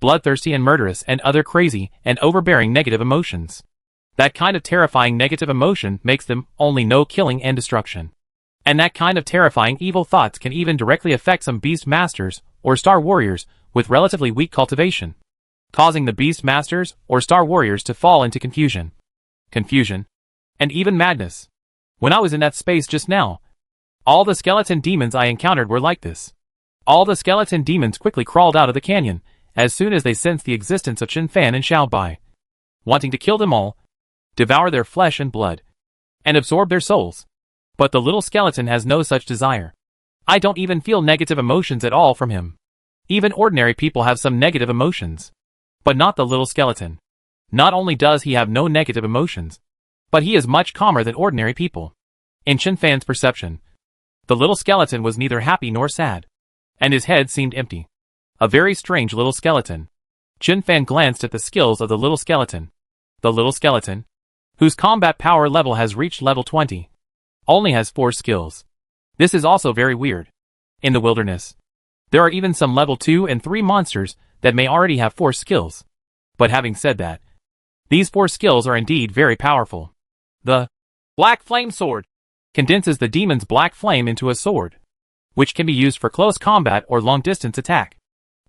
bloodthirsty and murderous and other crazy and overbearing negative emotions. That kind of terrifying negative emotion makes them only know killing and destruction. And that kind of terrifying evil thoughts can even directly affect some beast masters or star warriors with relatively weak cultivation, causing the beast masters or star warriors to fall into confusion, and even madness. When I was in that space just now, all the skeleton demons I encountered were like this. All the skeleton demons quickly crawled out of the canyon as soon as they sensed the existence of Chen Fan and Xiao Bai, wanting to kill them all, devour their flesh and blood, and absorb their souls. But the little skeleton has no such desire. I don't even feel negative emotions at all from him. Even ordinary people have some negative emotions, but not the little skeleton. Not only does he have no negative emotions, but he is much calmer than ordinary people. In Chen Fan's perception, the little skeleton was neither happy nor sad, and his head seemed empty. A very strange little skeleton. Chen Fan glanced at the skills of the little skeleton. The little skeleton, whose combat power level has reached level 20, only has 4 skills. This is also very weird. In the wilderness, there are even some level 2 and 3 monsters that may already have 4 skills. But having said that, these 4 skills are indeed very powerful. The Black Flame Sword condenses the demon's black flame into a sword, which can be used for close combat or long-distance attack.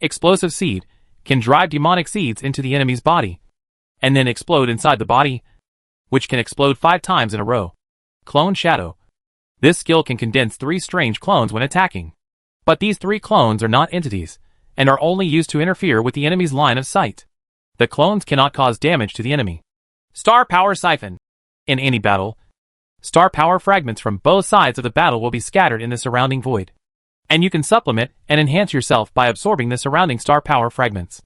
Explosive Seed can drive demonic seeds into the enemy's body, and then explode inside the body, which can explode 5 times in a row. Clone Shadow. This skill can condense 3 strange clones when attacking. But these 3 clones are not entities, and are only used to interfere with the enemy's line of sight. The clones cannot cause damage to the enemy. Star Power Siphon. In any battle, star power fragments from both sides of the battle will be scattered in the surrounding void. And you can supplement and enhance yourself by absorbing the surrounding star power fragments.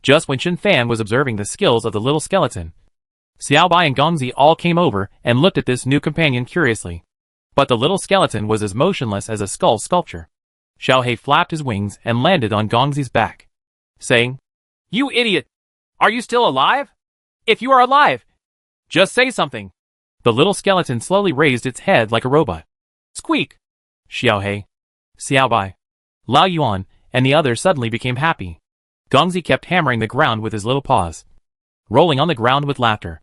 Just when Chen Fan was observing the skills of the little skeleton, Xiaobai and Gongzi all came over and looked at this new companion curiously. But the little skeleton was as motionless as a skull sculpture. Xiaohei flapped his wings and landed on Gongzi's back, saying, "You idiot! Are you still alive? If you are alive, just say something." The little skeleton slowly raised its head like a robot. Squeak! Xiaohei, Xiaobai, Lao Yuan, and the others suddenly became happy. Gongzi kept hammering the ground with his little paws, rolling on the ground with laughter.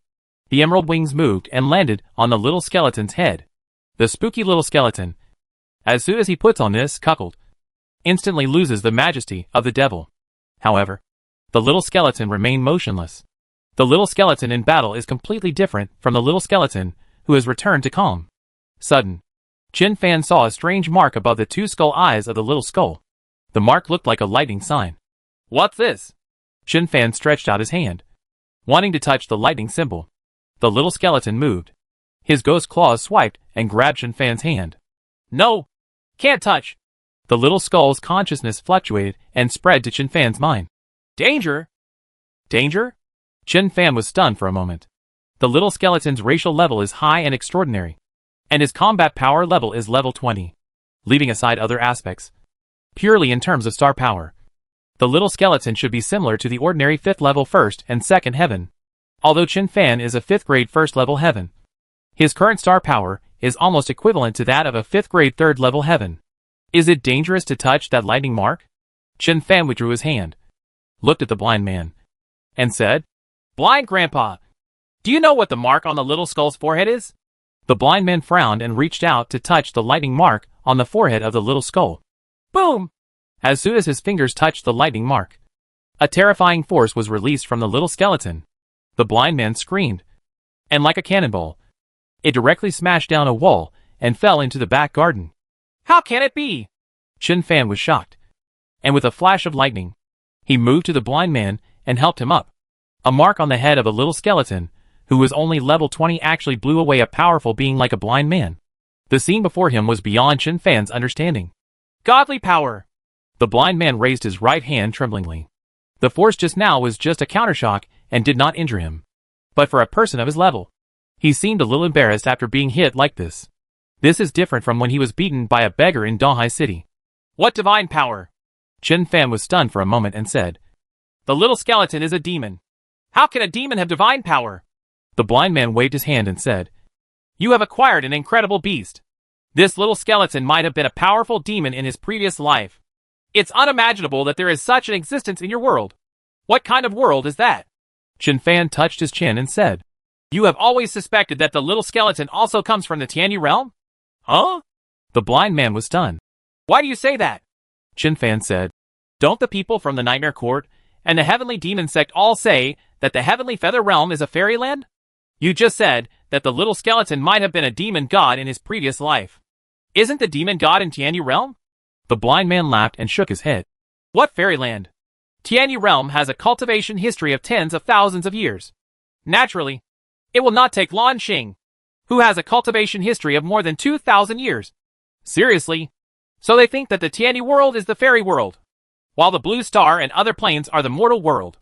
The emerald wings moved and landed on the little skeleton's head. The spooky little skeleton, as soon as he puts on this cuckold, instantly loses the majesty of the devil. However, the little skeleton remained motionless. The little skeleton in battle is completely different from the little skeleton who has returned to calm. Sudden, Chen Fan saw a strange mark above the 2 skull eyes of the little skull. The mark looked like a lightning sign. What's this? Chen Fan stretched out his hand, wanting to touch the lightning symbol. The little skeleton moved. His ghost claws swiped and grabbed Chen Fan's hand. No! Can't touch! The little skull's consciousness fluctuated and spread to Chen Fan's mind. Danger! Danger? Chen Fan was stunned for a moment. The little skeleton's racial level is high and extraordinary, and his combat power level is level 20. Leaving aside other aspects, purely in terms of star power, the little skeleton should be similar to the ordinary 5th level 1st and 2nd heaven. Although Chen Fan is a 5th grade 1st level heaven, his current star power is almost equivalent to that of a 5th grade 3rd level heaven. Is it dangerous to touch that lightning mark? Chen Fan withdrew his hand, looked at the blind man, and said, "Blind Grandpa, do you know what the mark on the little skull's forehead is?" The blind man frowned and reached out to touch the lightning mark on the forehead of the little skull. Boom! As soon as his fingers touched the lightning mark, a terrifying force was released from the little skeleton. The blind man screamed, and like a cannonball, it directly smashed down a wall and fell into the back garden. How can it be? Chen Fan was shocked, and with a flash of lightning, he moved to the blind man and helped him up. A mark on the head of a little skeleton, who was only level 20, actually blew away a powerful being like a blind man. The scene before him was beyond Chen Fan's understanding. Godly power! The blind man raised his right hand tremblingly. The force just now was just a countershock and did not injure him. But for a person of his level, he seemed a little embarrassed after being hit like this. This is different from when he was beaten by a beggar in Donghai City. What divine power? Chen Fan was stunned for a moment and said, "The little skeleton is a demon. How can a demon have divine power?" The blind man waved his hand and said, "You have acquired an incredible beast. This little skeleton might have been a powerful demon in his previous life. It's unimaginable that there is such an existence in your world. What kind of world is that?" Chen Fan touched his chin and said, "You have always suspected that the little skeleton also comes from the Tianyi realm?" Huh? The blind man was stunned. "Why do you say that?" Chen Fan said, "Don't the people from the Nightmare Court and the Heavenly Demon Sect all say that the Heavenly Feather Realm is a fairyland? You just said that the little skeleton might have been a demon god in his previous life. Isn't the demon god in Tianyi realm?" The blind man laughed and shook his head. "What fairyland? Tianyi realm has a cultivation history of tens of thousands of years. Naturally, it will not take Lan Xing, who has a cultivation history of more than 2,000 years. Seriously? So they think that the Tianyi world is the fairy world, while the Blue Star and other planes are the mortal world.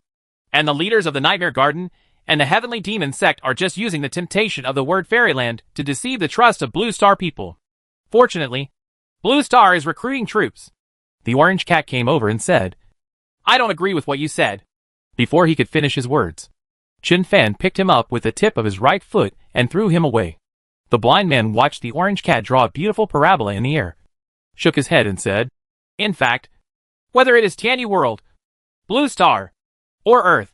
And the leaders of the Nightmare Garden and the Heavenly Demon Sect are just using the temptation of the word fairyland to deceive the trust of Blue Star people. Fortunately, Blue Star is recruiting troops." The orange cat came over and said, "I don't agree with what you said." Before he could finish his words, Chen Fan picked him up with the tip of his right foot and threw him away. The blind man watched the orange cat draw a beautiful parabola in the air, shook his head and said, "In fact, whether it is Tianyi World, Blue Star, or Earth,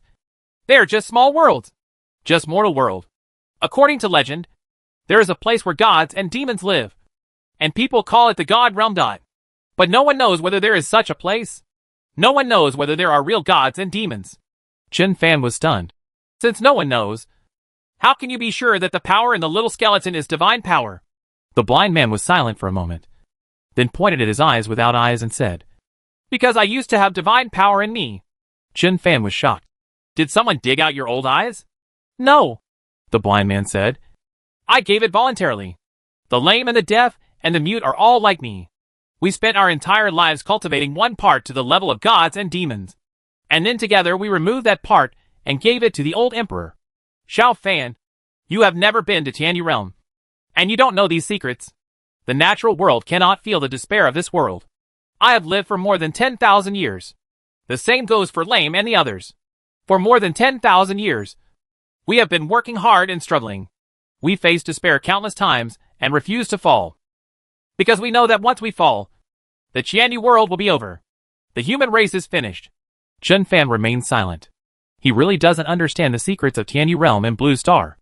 they are just small worlds. Just mortal world. According to legend, there is a place where gods and demons live, and people call it the God Realm. But no one knows whether there is such a place. No one knows whether there are real gods and demons." Chen Fan was stunned. "Since no one knows, how can you be sure that the power in the little skeleton is divine power?" The blind man was silent for a moment, then pointed at his eyes without eyes and said, "Because I used to have divine power in me." Chen Fan was shocked. "Did someone dig out your old eyes?" "No," the blind man said. "I gave it voluntarily. The lame and the deaf and the mute are all like me. We spent our entire lives cultivating one part to the level of gods and demons. And then together we removed that part and gave it to the old emperor. Xiao Fan, you have never been to Tianyi realm, and you don't know these secrets. The natural world cannot feel the despair of this world. I have lived for more than 10,000 years. The same goes for Lame and the others. For more than 10,000 years, we have been working hard and struggling. We faced despair countless times and refused to fall. Because we know that once we fall, the Tianyi world will be over. The human race is finished." Chen Fan remained silent. He really doesn't understand the secrets of Tianyi realm and Blue Star.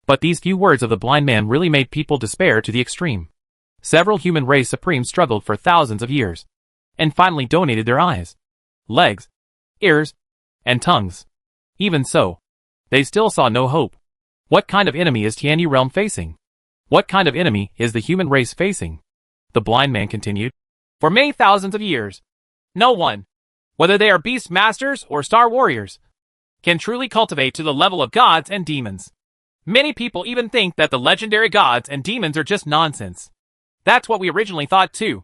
But these few words of the blind man really made people despair to the extreme. Several human race supremes struggled for thousands of years, and finally donated their eyes, legs, ears, and tongues. Even so, they still saw no hope. What kind of enemy is Tianyi realm facing? What kind of enemy is the human race facing? The blind man continued. For many thousands of years, no one, whether they are beast masters or star warriors, can truly cultivate to the level of gods and demons. Many people even think that the legendary gods and demons are just nonsense. That's what we originally thought too.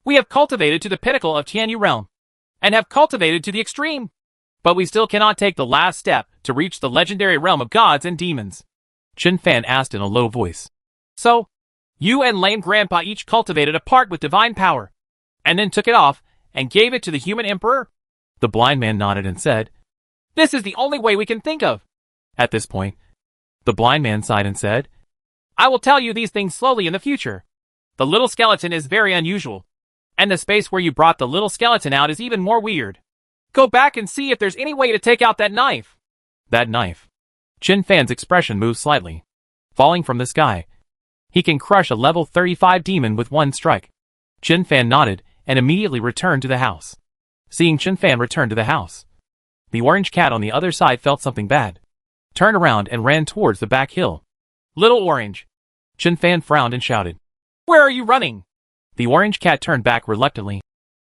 We have cultivated to the pinnacle of Tianyi realm, and have cultivated to the extreme. But we still cannot take the last step to reach the legendary realm of gods and demons. Chen Fan asked in a low voice. So, you and lame grandpa each cultivated a part with divine power, and then took it off and gave it to the human emperor? The blind man nodded and said, This is the only way we can think of. At this point, the blind man sighed and said, I will tell you these things slowly in the future. The little skeleton is very unusual, and the space where you brought the little skeleton out is even more weird. Go back and see if there's any way to take out that knife. That knife. Chen Fan's expression moved slightly. Falling from the sky, he can crush a level 35 demon with one strike. Chen Fan nodded and immediately returned to the house. Seeing Chen Fan return to the house, the orange cat on the other side felt something bad, turned around and ran towards the back hill. Little Orange. Chen Fan frowned and shouted, Where are you running? The orange cat turned back reluctantly.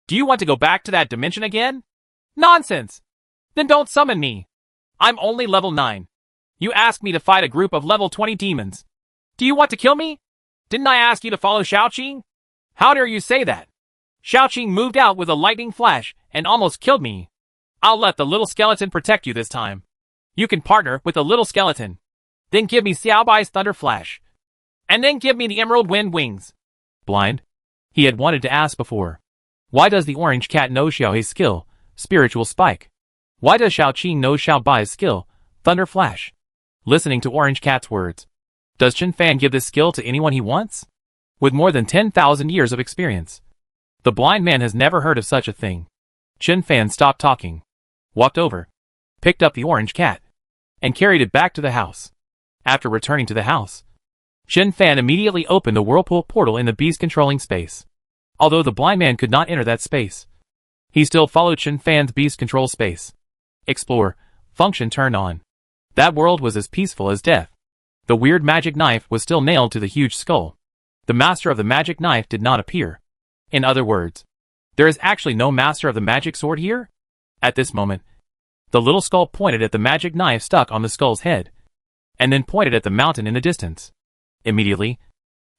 Do you want to go back to that dimension again? Nonsense! Then don't summon me. I'm only level 9. You asked me to fight a group of level 20 demons. Do you want to kill me? Didn't I ask you to follow Xiaoqing? How dare you say that? Xiaoqing moved out with a lightning flash and almost killed me. I'll let the little skeleton protect you this time. You can partner with the little skeleton. Then give me Xiaobai's thunder flash. And then give me the emerald wind wings. Blind? He had wanted to ask before. Why does the orange cat know Xiaohei's skill, spiritual spike? Why does Xiaoqing know Xiaobai's skill, thunder flash? Listening to orange cat's words, does Chen Fan give this skill to anyone he wants? With more than 10,000 years of experience, the blind man has never heard of such a thing. Chen Fan stopped talking, walked over, picked up the orange cat, and carried it back to the house. After returning to the house, Chen Fan immediately opened the whirlpool portal in the beast controlling space. Although the blind man could not enter that space, he still followed Chen Fan's beast control space. Explore, function turned on. That world was as peaceful as death. The weird magic knife was still nailed to the huge skull. The master of the magic knife did not appear. In other words, there is actually no master of the magic sword here? At this moment, the little skull pointed at the magic knife stuck on the skull's head, and then pointed at the mountain in the distance. Immediately,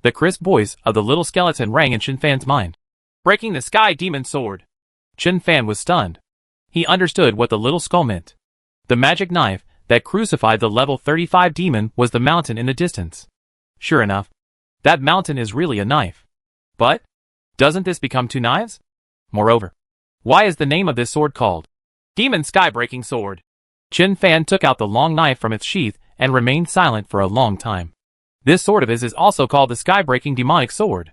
the crisp voice of the little skeleton rang in Chen Fan's mind. Breaking the sky demon sword. Chen Fan was stunned. He understood what the little skull meant. The magic knife that crucified the level 35 demon was the mountain in the distance. Sure enough, that mountain is really a knife. But, doesn't this become two knives? Moreover, why is the name of this sword called Demon Sky-Breaking Sword? Chen Fan took out the long knife from its sheath and remained silent for a long time. This sword of his is also called the Sky-Breaking Demonic Sword.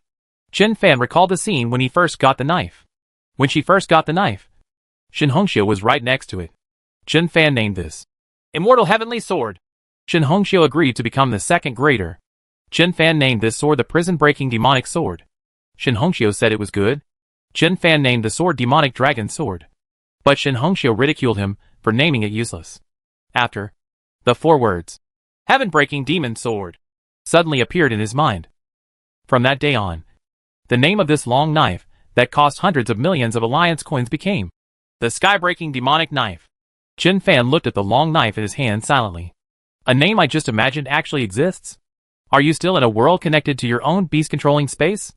Chen Fan recalled the scene when he first got the knife. When she first got the knife, Shin Hongxiu was right next to it. Chen Fan named this Immortal Heavenly Sword. Shin Hongxiu agreed to become the second grader. Chen Fan named this sword the Prison-Breaking Demonic Sword. Shin Hongxiu said it was good. Chen Fan named the sword Demonic Dragon Sword. But Shin Hongxiu ridiculed him for naming it useless. After, the 4 words, Heaven-Breaking Demon Sword, suddenly appeared in his mind. From that day on, the name of this long knife that cost hundreds of millions of alliance coins became the Sky-Breaking Demonic Knife. Chen Fan looked at the long knife in his hand silently. A name I just imagined actually exists? Are you still in a world connected to your own beast-controlling space?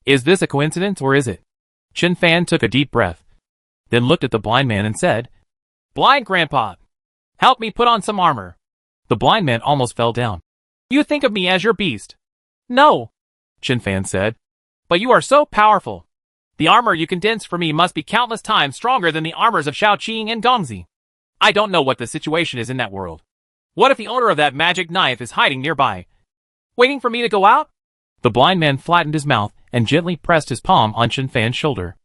Is this a coincidence or is it? Chen Fan took a deep breath, then looked at the blind man and said, Blind Grandpa, help me put on some armor. The blind man almost fell down. You think of me as your beast? No, Chen Fan said. But you are so powerful. The armor you condense for me must be countless times stronger than the armors of Xiaoqing and Gongzi. I don't know what the situation is in that world. What if the owner of that magic knife is hiding nearby, waiting for me to go out? The blind man flattened his mouth and gently pressed his palm on Chen Fan's shoulder.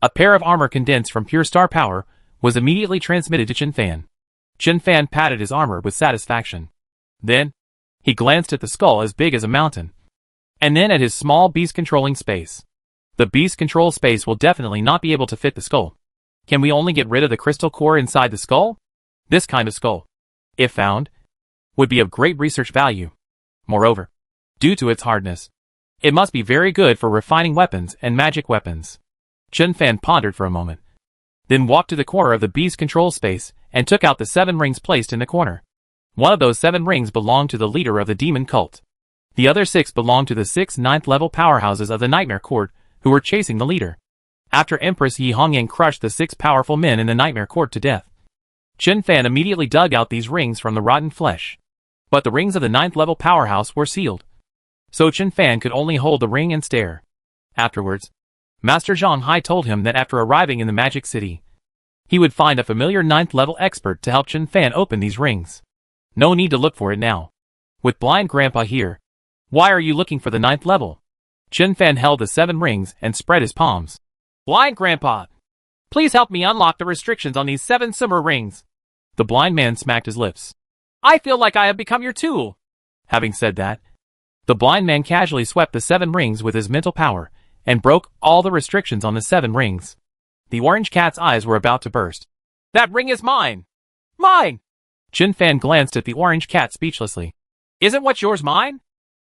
A pair of armor condensed from pure star power was immediately transmitted to Chen Fan. Chen Fan patted his armor with satisfaction. Then, he glanced at the skull as big as a mountain, and then at his small beast-controlling space. The beast control space will definitely not be able to fit the skull. Can we only get rid of the crystal core inside the skull? This kind of skull, if found, would be of great research value. Moreover, due to its hardness, it must be very good for refining weapons and magic weapons. Chen Fan pondered for a moment, then walked to the corner of the beast control space and took out the 7 rings placed in the corner. One of those 7 rings belonged to the leader of the demon cult. The other 6 belonged to the 6 9th-level powerhouses of the Nightmare Court who were chasing the leader. After Empress Yi Hongyang crushed the 6 powerful men in the Nightmare Court to death, Chen Fan immediately dug out these rings from the rotten flesh. But the rings of the 9th level powerhouse were sealed. So Chen Fan could only hold the ring and stare. Afterwards, Master Zhang Hai told him that after arriving in the Magic City, he would find a familiar 9th level expert to help Chen Fan open these rings. No need to look for it now. With blind grandpa here, why are you looking for the 9th level? Chen Fan held the 7 rings and spread his palms. Blind grandpa, please help me unlock the restrictions on these 7 Sumer rings. The blind man smacked his lips. I feel like I have become your tool. Having said that, the blind man casually swept the 7 rings with his mental power and broke all the restrictions on the 7 rings. The orange cat's eyes were about to burst. That ring is mine! Mine! Chen Fan glanced at the orange cat speechlessly. Isn't what's yours mine?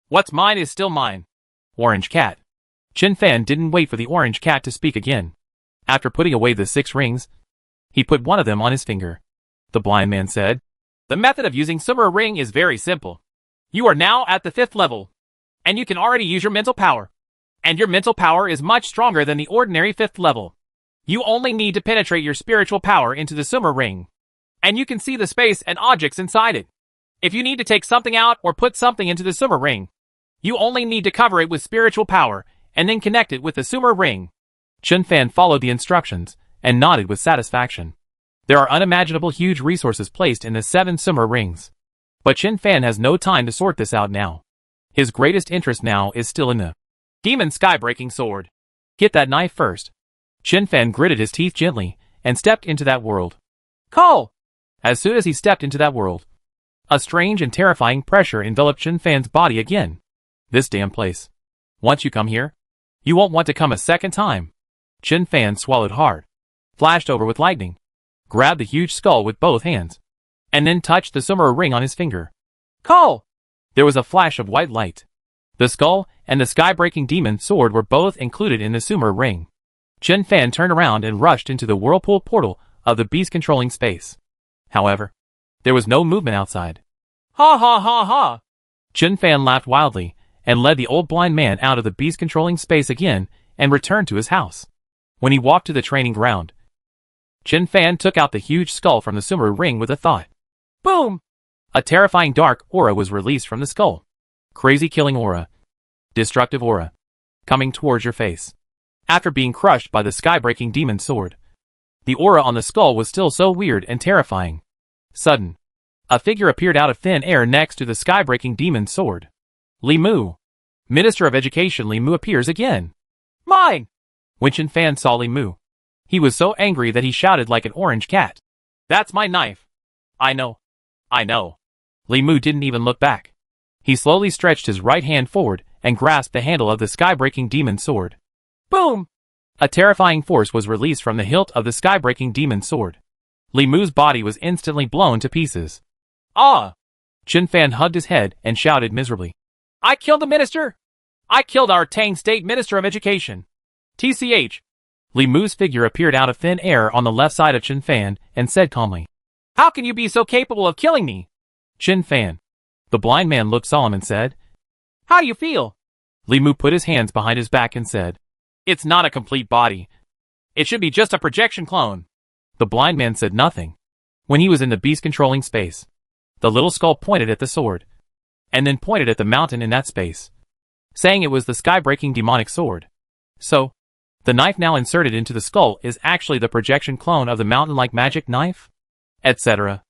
What's mine is still mine. Orange cat. Chen Fan didn't wait for the orange cat to speak again. After putting away the 6 rings, he put one of them on his finger. The blind man said, the method of using Sumer ring is very simple. You are now at the 5th level, and you can already use your mental power. And your mental power is much stronger than the ordinary 5th level. You only need to penetrate your spiritual power into the Sumer ring, and you can see the space and objects inside it. If you need to take something out or put something into the Sumer ring, you only need to cover it with spiritual power and then connect it with the Sumer ring. Chen Fan followed the instructions and nodded with satisfaction. There are unimaginable huge resources placed in the 7 Sumer rings. But Chen Fan has no time to sort this out now. His greatest interest now is still in the Demon Sky-Breaking Sword. Get that knife first. Chen Fan gritted his teeth gently and stepped into that world. Call! As soon as he stepped into that world, a strange and terrifying pressure enveloped Chen Fan's body again. This damn place. Once you come here, you won't want to come a second time. Chen Fan swallowed hard, flashed over with lightning, grabbed the huge skull with both hands, and then touched the Sumer ring on his finger. Call! There was a flash of white light. The skull and the sky-breaking demon sword were both included in the Sumer ring. Chen Fan turned around and rushed into the whirlpool portal of the beast-controlling space. However, there was no movement outside. Ha ha ha ha! Chen Fan laughed wildly and led the old blind man out of the beast-controlling space again and returned to his house. When he walked to the training ground, Chen Fan took out the huge skull from the Sumer ring with a thought. Boom! A terrifying dark aura was released from the skull. Crazy killing aura. Destructive aura. Coming towards your face. After being crushed by the sky-breaking demon sword, the aura on the skull was still so weird and terrifying. Sudden, a figure appeared out of thin air next to the sky-breaking demon sword. Li Mu. Minister of Education Li Mu appears again. Mine! When Chen Fan saw Li Mu, he was so angry that he shouted like an orange cat. That's my knife. I know. I know. Li Mu didn't even look back. He slowly stretched his right hand forward and grasped the handle of the sky-breaking demon sword. Boom! A terrifying force was released from the hilt of the sky-breaking demon sword. Li Mu's body was instantly blown to pieces. Ah! Chen Fan hugged his head and shouted miserably. I killed the minister! I killed our Tang State Minister of Education! TCH! Li Mu's figure appeared out of thin air on the left side of Chen Fan and said calmly. How can you be so capable of killing me? Chen Fan. The blind man looked solemn and said. How do you feel? Li Mu put his hands behind his back and said. It's not a complete body. It should be just a projection clone. The blind man said nothing. When he was in the beast-controlling space, the little skull pointed at the sword, and then pointed at the mountain in that space, saying it was the sky-breaking demonic sword. So, the knife now inserted into the skull is actually the projection clone of the mountain-like magic knife? Etc.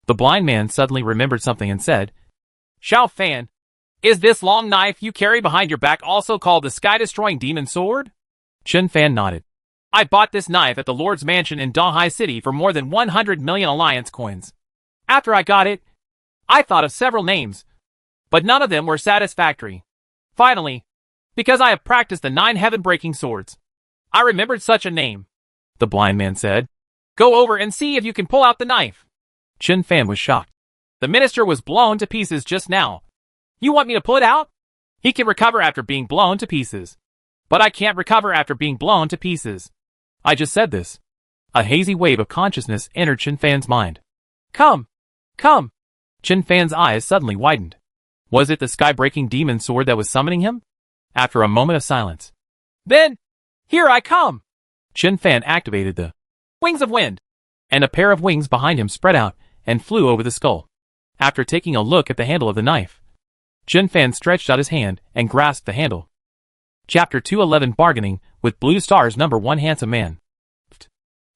The blind man suddenly remembered something and said, Xiao Fan, is this long knife you carry behind your back also called the sky-destroying demon sword? Chen Fan nodded. I bought this knife at the Lord's Mansion in Donghai City for more than 100 million Alliance coins. After I got it, I thought of several names, but none of them were satisfactory. Finally, because I have practiced the 9 heaven-breaking swords, I remembered such a name. The blind man said, Go over and see if you can pull out the knife. Chen Fan was shocked. The minister was blown to pieces just now. You want me to pull it out? He can recover after being blown to pieces. But I can't recover after being blown to pieces. I just said this. A hazy wave of consciousness entered Chen Fan's mind. Come! Come! Chen Fan's eyes suddenly widened. Was it the sky-breaking demon sword that was summoning him? After a moment of silence. Then, here I come! Chen Fan activated the wings of wind, and a pair of wings behind him spread out and flew over the skull. After taking a look at the handle of the knife, Chen Fan stretched out his hand and grasped the handle. Chapter 211 Bargaining with Blue Star's number 1 handsome man.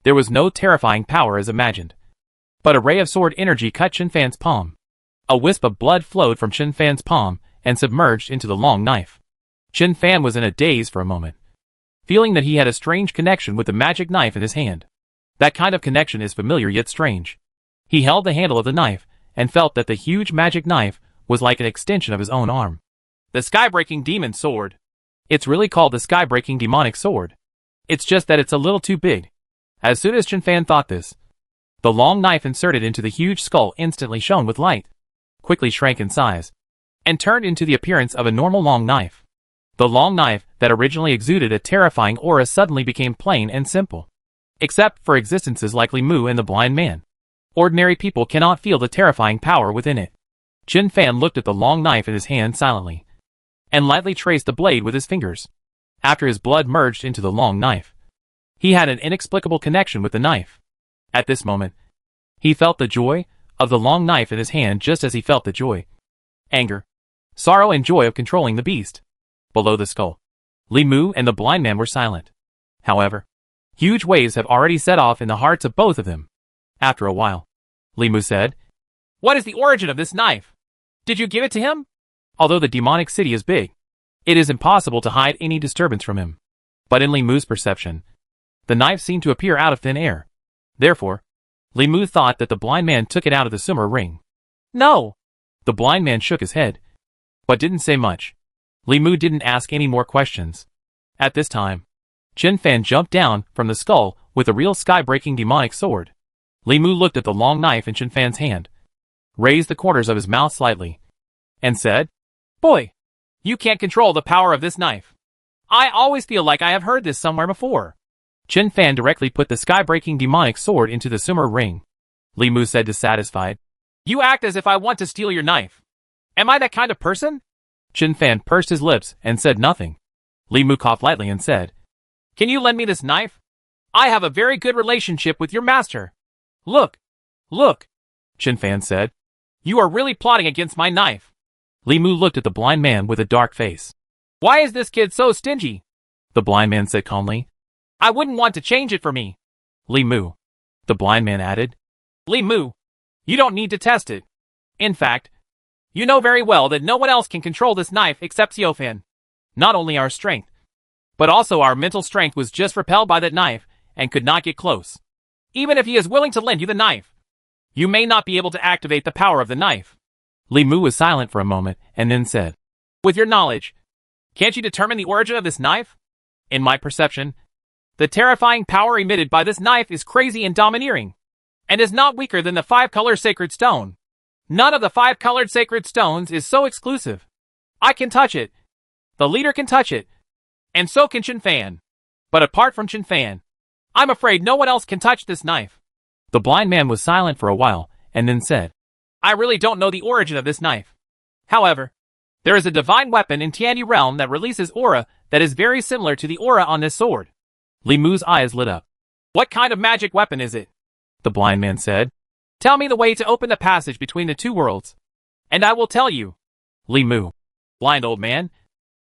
There was no terrifying power as imagined, but a ray of sword energy cut Chen Fan's palm. A wisp of blood flowed from Chen Fan's palm and submerged into the long knife. Chen Fan was in a daze for a moment, feeling that he had a strange connection with the magic knife in his hand. That kind of connection is familiar yet strange. He held the handle of the knife and felt that the huge magic knife was like an extension of his own arm. The sky-breaking demon sword. It's really called the sky-breaking demonic sword. It's just that it's a little too big. As soon as Chen Fan thought this, the long knife inserted into the huge skull instantly shone with light, quickly shrank in size, and turned into the appearance of a normal long knife. The long knife that originally exuded a terrifying aura suddenly became plain and simple. Except for existences like Li Mu and the blind man, ordinary people cannot feel the terrifying power within it. Chen Fan looked at the long knife in his hand silently, and lightly traced the blade with his fingers. After his blood merged into the long knife, he had an inexplicable connection with the knife. At this moment, he felt the joy of the long knife in his hand just as he felt the joy, anger, sorrow and joy of controlling the beast. Below the skull, Li Mu and the blind man were silent. However, huge waves have already set off in the hearts of both of them. After a while, Li Mu said, "What is the origin of this knife? Did you give it to him?" Although the demonic city is big, it is impossible to hide any disturbance from him. But in Li Mu's perception, the knife seemed to appear out of thin air. Therefore, Li Mu thought that the blind man took it out of the summer ring. "No." The blind man shook his head, but didn't say much. Li Mu didn't ask any more questions. At this time, Chen Fan jumped down from the skull with a real sky-breaking demonic sword. Li Mu looked at the long knife in Chen Fan's hand, raised the corners of his mouth slightly, and said, "Boy, you can't control the power of this knife. I always feel like I have heard this somewhere before." Chen Fan directly put the sky-breaking demonic sword into the summer ring. Li Mu said dissatisfied, "You act as if I want to steal your knife. Am I that kind of person?" Chen Fan pursed his lips and said nothing. Li Mu coughed lightly and said, "Can you lend me this knife? I have a very good relationship with your master." Look, Chen Fan said. "You are really plotting against my knife." Li Mu looked at the blind man with a dark face. "Why is this kid so stingy?" The blind man said calmly. "I wouldn't want to change it for me." "Li Mu," the blind man added. "Li Mu, you don't need to test it. In fact, you know very well that no one else can control this knife except Xiaofan. Not only our strength, but also our mental strength was just repelled by that knife and could not get close. Even if he is willing to lend you the knife, you may not be able to activate the power of the knife." Li Mu was silent for a moment and then said, "With your knowledge, can't you determine the origin of this knife? In my perception, the terrifying power emitted by this knife is crazy and domineering, and is not weaker than the 5-color sacred stone. None of the 5-colored sacred stones is so exclusive. I can touch it. The leader can touch it. And so can Chen Fan. But apart from Chen Fan, I'm afraid no one else can touch this knife." The blind man was silent for a while, and then said, "I really don't know the origin of this knife. However, there is a divine weapon in Tianyi realm that releases aura that is very similar to the aura on this sword." Li Mu's eyes lit up. "What kind of magic weapon is it?" The blind man said. "Tell me the way to open the passage between the two worlds, and I will tell you." Li Mu: "Blind old man,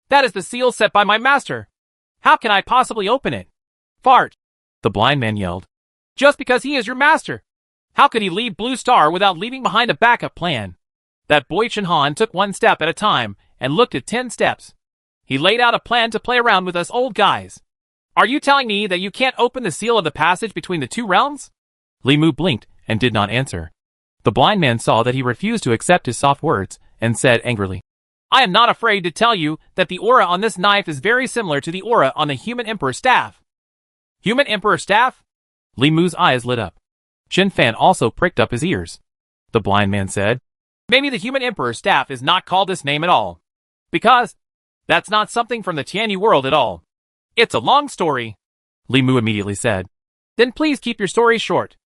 that is the seal set by my master. How can I possibly open it?" "Fart!" the blind man yelled. "Just because he is your master, how could he leave Blue Star without leaving behind a backup plan? That boy Chen Han took 1 step at a time and looked at 10 steps. He laid out a plan to play around with us old guys. Are you telling me that you can't open the seal of the passage between the two realms?" Li Mu blinked and did not answer. The blind man saw that he refused to accept his soft words and said angrily, "I am not afraid to tell you that the aura on this knife is very similar to the aura on the human emperor staff." "Human emperor staff?" Li Mu's eyes lit up. Chen Fan also pricked up his ears. The blind man said, "Maybe the human emperor staff is not called this name at all, because that's not something from the Tianyi world at all. It's a long story." Li Mu immediately said, "Then please keep your story short."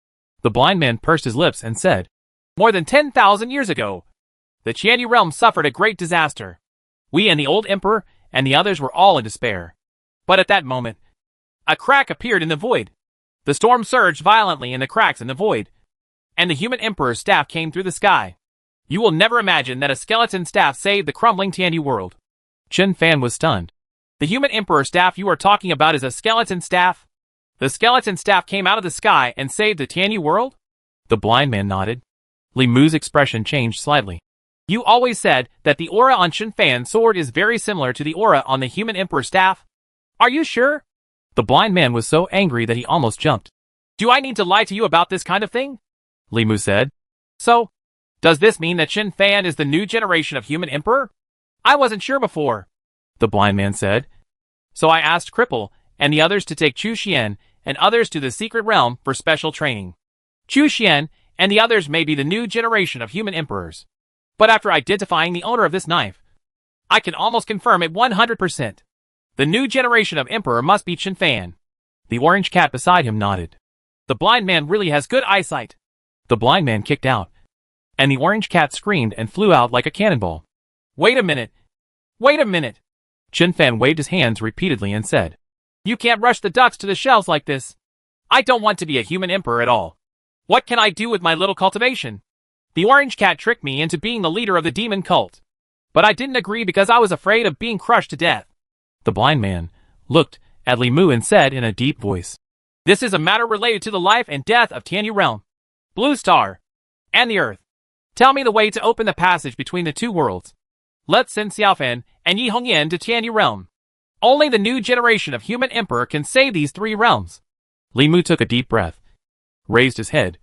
The blind man pursed his lips and said, "More than 10,000 years ago, the Tianyi realm suffered a great disaster. We and the old emperor and the others were all in despair. But at that moment, a crack appeared in the void. The storm surged violently in the cracks in the void, and the human emperor's staff came through the sky. You will never imagine that a skeleton staff saved the crumbling Tianyu world. Chen Fan was stunned. The human emperor staff you are talking about is a skeleton staff? The skeleton staff came out of the sky and saved the Tianyu world? The blind man nodded. Li Mu's expression changed slightly. You always said that the aura on Chen Fan's sword is very similar to the aura on the human emperor staff. Are you sure? The blind man was so angry that he almost jumped. Do I need to lie to you about this kind of thing? Li Mu said. So, does this mean that Chen Fan is the new generation of human emperor? I wasn't sure before. The blind man said. So I asked Cripple and the others to take Chu Xian and others to the secret realm for special training. Chu Xian and the others may be the new generation of human emperors. But after identifying the owner of this knife, I can almost confirm it 100%. The new generation of emperor must be Chen Fan. The orange cat beside him nodded. The blind man really has good eyesight. The blind man kicked out, and the orange cat screamed and flew out like a cannonball. Wait a minute. Wait a minute. Chen Fan waved his hands repeatedly and said, You can't rush the ducks to the shells like this. I don't want to be a human emperor at all. What can I do with my little cultivation? The orange cat tricked me into being the leader of the demon cult. But I didn't agree because I was afraid of being crushed to death. The blind man looked at Li Mu and said in a deep voice, This is a matter related to the life and death of Tianyu Realm, Blue Star, and the Earth. Tell me the way to open the passage between the two worlds. Let's send Xiaofan and Yi Hongyan to Tianyu Realm. Only the new generation of human emperor can save these three realms. Li Mu took a deep breath, raised his head,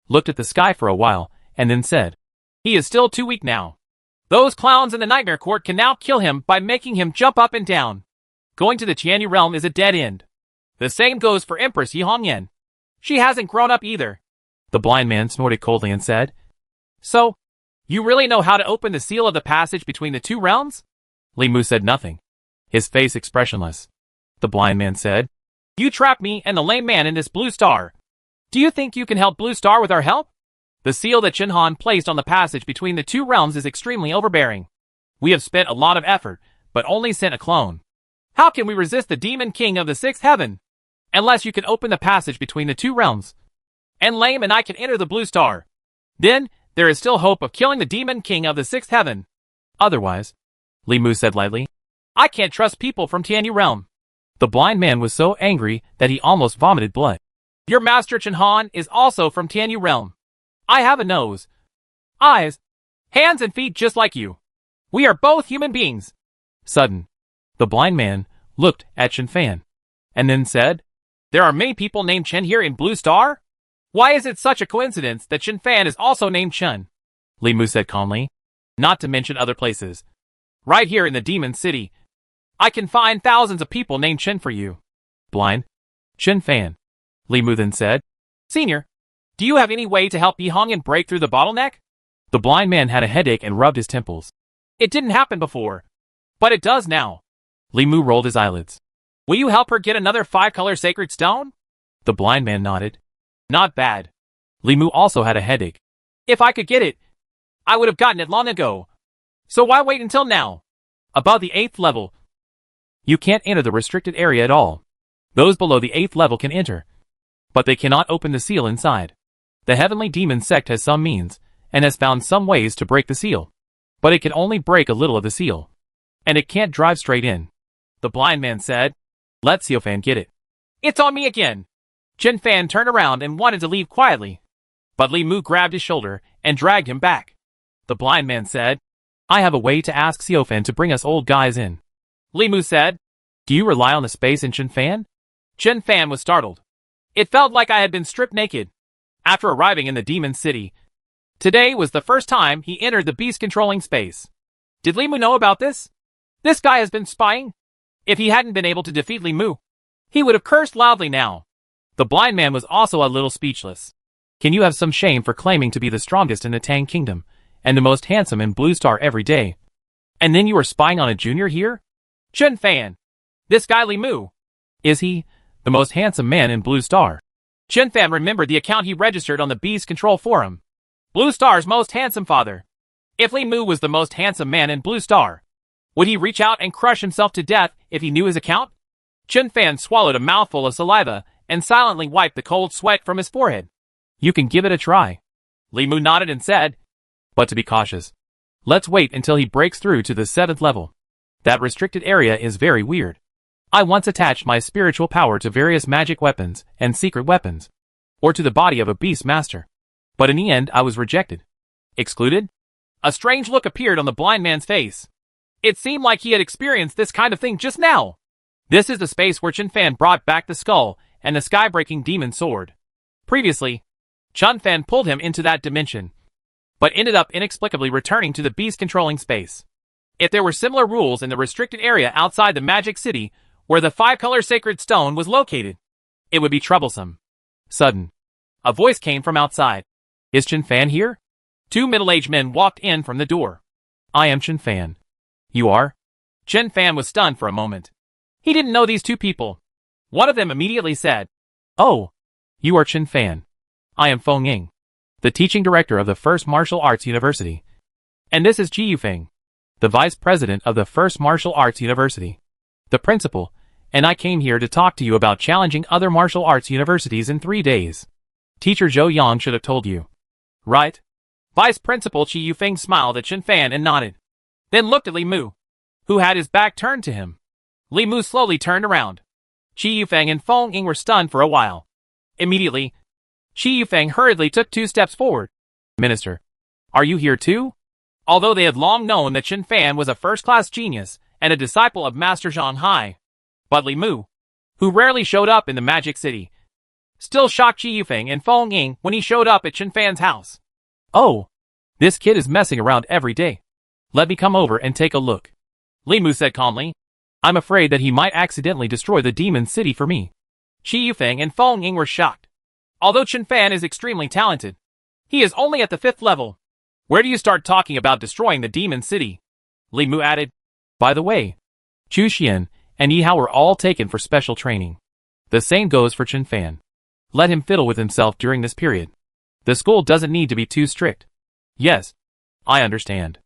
looked at the sky for a while, and then said, He is still too weak now. Those clowns in the Nightmare Court can now kill him by making him jump up and down. Going to the Tianyu Realm is a dead end. The same goes for Empress Yi Hongyan. She hasn't grown up either. The blind man snorted coldly and said, So, you really know how to open the seal of the passage between the two realms? Li Mu said nothing, his face expressionless. The blind man said, You trapped me and the lame man in this Blue Star. Do you think you can help Blue Star with our help? The seal that Chen Han placed on the passage between the two realms is extremely overbearing. We have spent a lot of effort, but only sent a clone. How can we resist the Demon King of the Sixth Heaven? Unless you can open the passage between the two realms, and Lame and I can enter the Blue Star. Then, there is still hope of killing the Demon King of the Sixth Heaven. Otherwise, Li Mu said lightly, I can't trust people from Tianyu Realm. The blind man was so angry that he almost vomited blood. Your master Chen Han is also from Tianyu Realm. I have a nose, eyes, hands and feet just like you. We are both human beings. Sudden, the blind man looked at Chen Fan, and then said, There are many people named Chen here in Blue Star? Why is it such a coincidence that Chen Fan is also named Chen? Li Mu said calmly, Not to mention other places. Right here in the Demon City, I can find thousands of people named Chen for you. Blind? Chen Fan. Li Mu then said, Senior, do you have any way to help Yi Hongyan break through the bottleneck? The blind man had a headache and rubbed his temples. It didn't happen before, but it does now. Li Mu rolled his eyelids. Will you help her get another 5-color sacred stone? The blind man nodded. Not bad. Li Mu also had a headache. If I could get it, I would have gotten it long ago. So why wait until now? Above the 8th level, you can't enter the restricted area at all. Those below the 8th level can enter, but they cannot open the seal inside. The Heavenly Demon Sect has some means, and has found some ways to break the seal. But it can only break a little of the seal. And it can't drive straight in. The blind man said, Let Xiaofan get it. It's on me again. Chen Fan turned around and wanted to leave quietly. But Li Mu grabbed his shoulder and dragged him back. The blind man said, I have a way to ask Xiaofan to bring us old guys in. Li Mu said, Do you rely on the space in Chen Fan? Chen Fan was startled. It felt like I had been stripped naked. After arriving in the Demon City, today was the first time he entered the beast-controlling space. Did Li Mu know about this? This guy has been spying? If he hadn't been able to defeat Li Mu, he would have cursed loudly now. The blind man was also a little speechless. Can you have some shame for claiming to be the strongest in the Tang Kingdom, and the most handsome in Blue Star every day? And then you are spying on a junior here? Chen Fan. This guy Li Mu. Is he the most handsome man in Blue Star? Chen Fan remembered the account he registered on the Beast Control Forum. Blue Star's most handsome father. If Li Mu was the most handsome man in Blue Star, would he reach out and crush himself to death if he knew his account? Chen Fan swallowed a mouthful of saliva and silently wiped the cold sweat from his forehead. You can give it a try. Li Mu nodded and said, But to be cautious, let's wait until he breaks through to the 7th level. That restricted area is very weird. I once attached my spiritual power to various magic weapons and secret weapons, or to the body of a beast master. But in the end I was rejected. Excluded? A strange look appeared on the blind man's face. It seemed like he had experienced this kind of thing just now. This is the space where Chen Fan brought back the skull and the sky-breaking demon sword. Previously, Chen Fan pulled him into that dimension, but ended up inexplicably returning to the beast-controlling space. If there were similar rules in the restricted area outside the Magic City, where the 5-color sacred stone was located, it would be troublesome. Sudden, a voice came from outside. Is Chen Fan here? 2 middle-aged men walked in from the door. I am Chen Fan. You are? Chen Fan was stunned for a moment. He didn't know these 2 people. One of them immediately said, Oh, you are Chen Fan. I am Feng Ying, the teaching director of the First Martial Arts University. And this is Ji Yufeng, the vice president of the First Martial Arts University, the principal, and I came here to talk to you about challenging other martial arts universities in 3 days. Teacher Zhou Yang should have told you. Right? Vice Principal Ji Yufeng smiled at Chen Fan and nodded, then looked at Li Mu, who had his back turned to him. Li Mu slowly turned around. Ji Yufeng and Feng Ying were stunned for a while. Immediately, Ji Yufeng hurriedly took 2 steps forward. Minister, are you here too? Although they had long known that Chen Fan was a first-class genius and a disciple of Master Zhang Hai, but Li Mu, who rarely showed up in the Magic City, still shocked Ji Yufeng and Feng Ying when he showed up at Chen Fan's house. Oh, this kid is messing around every day. Let me come over and take a look. Li Mu said calmly. I'm afraid that he might accidentally destroy the demon city for me. Ji Yufeng and Feng Ying were shocked. Although Chen Fan is extremely talented, he is only at the 5th level. Where do you start talking about destroying the demon city? Li Mu added. By the way, Chu Xian and Yi Hao were all taken for special training. The same goes for Chen Fan. Let him fiddle with himself during this period. The school doesn't need to be too strict. Yes, I understand.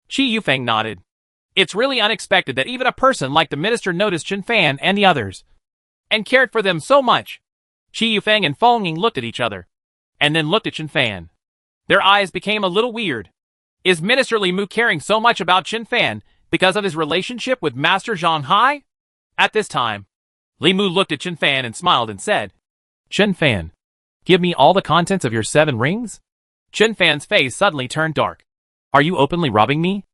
Ji Yufeng nodded. It's really unexpected that even a person like the minister noticed Chen Fan and the others, and cared for them so much. Ji Yufeng and Feng Ying looked at each other, and then looked at Chen Fan. Their eyes became a little weird. Is Minister Li Mu caring so much about Chen Fan because of his relationship with Master Zhang Hai? At this time, Li Mu looked at Chen Fan and smiled and said, Chen Fan, give me all the contents of your 7 rings? Chen Fan's face suddenly turned dark. Are you openly robbing me?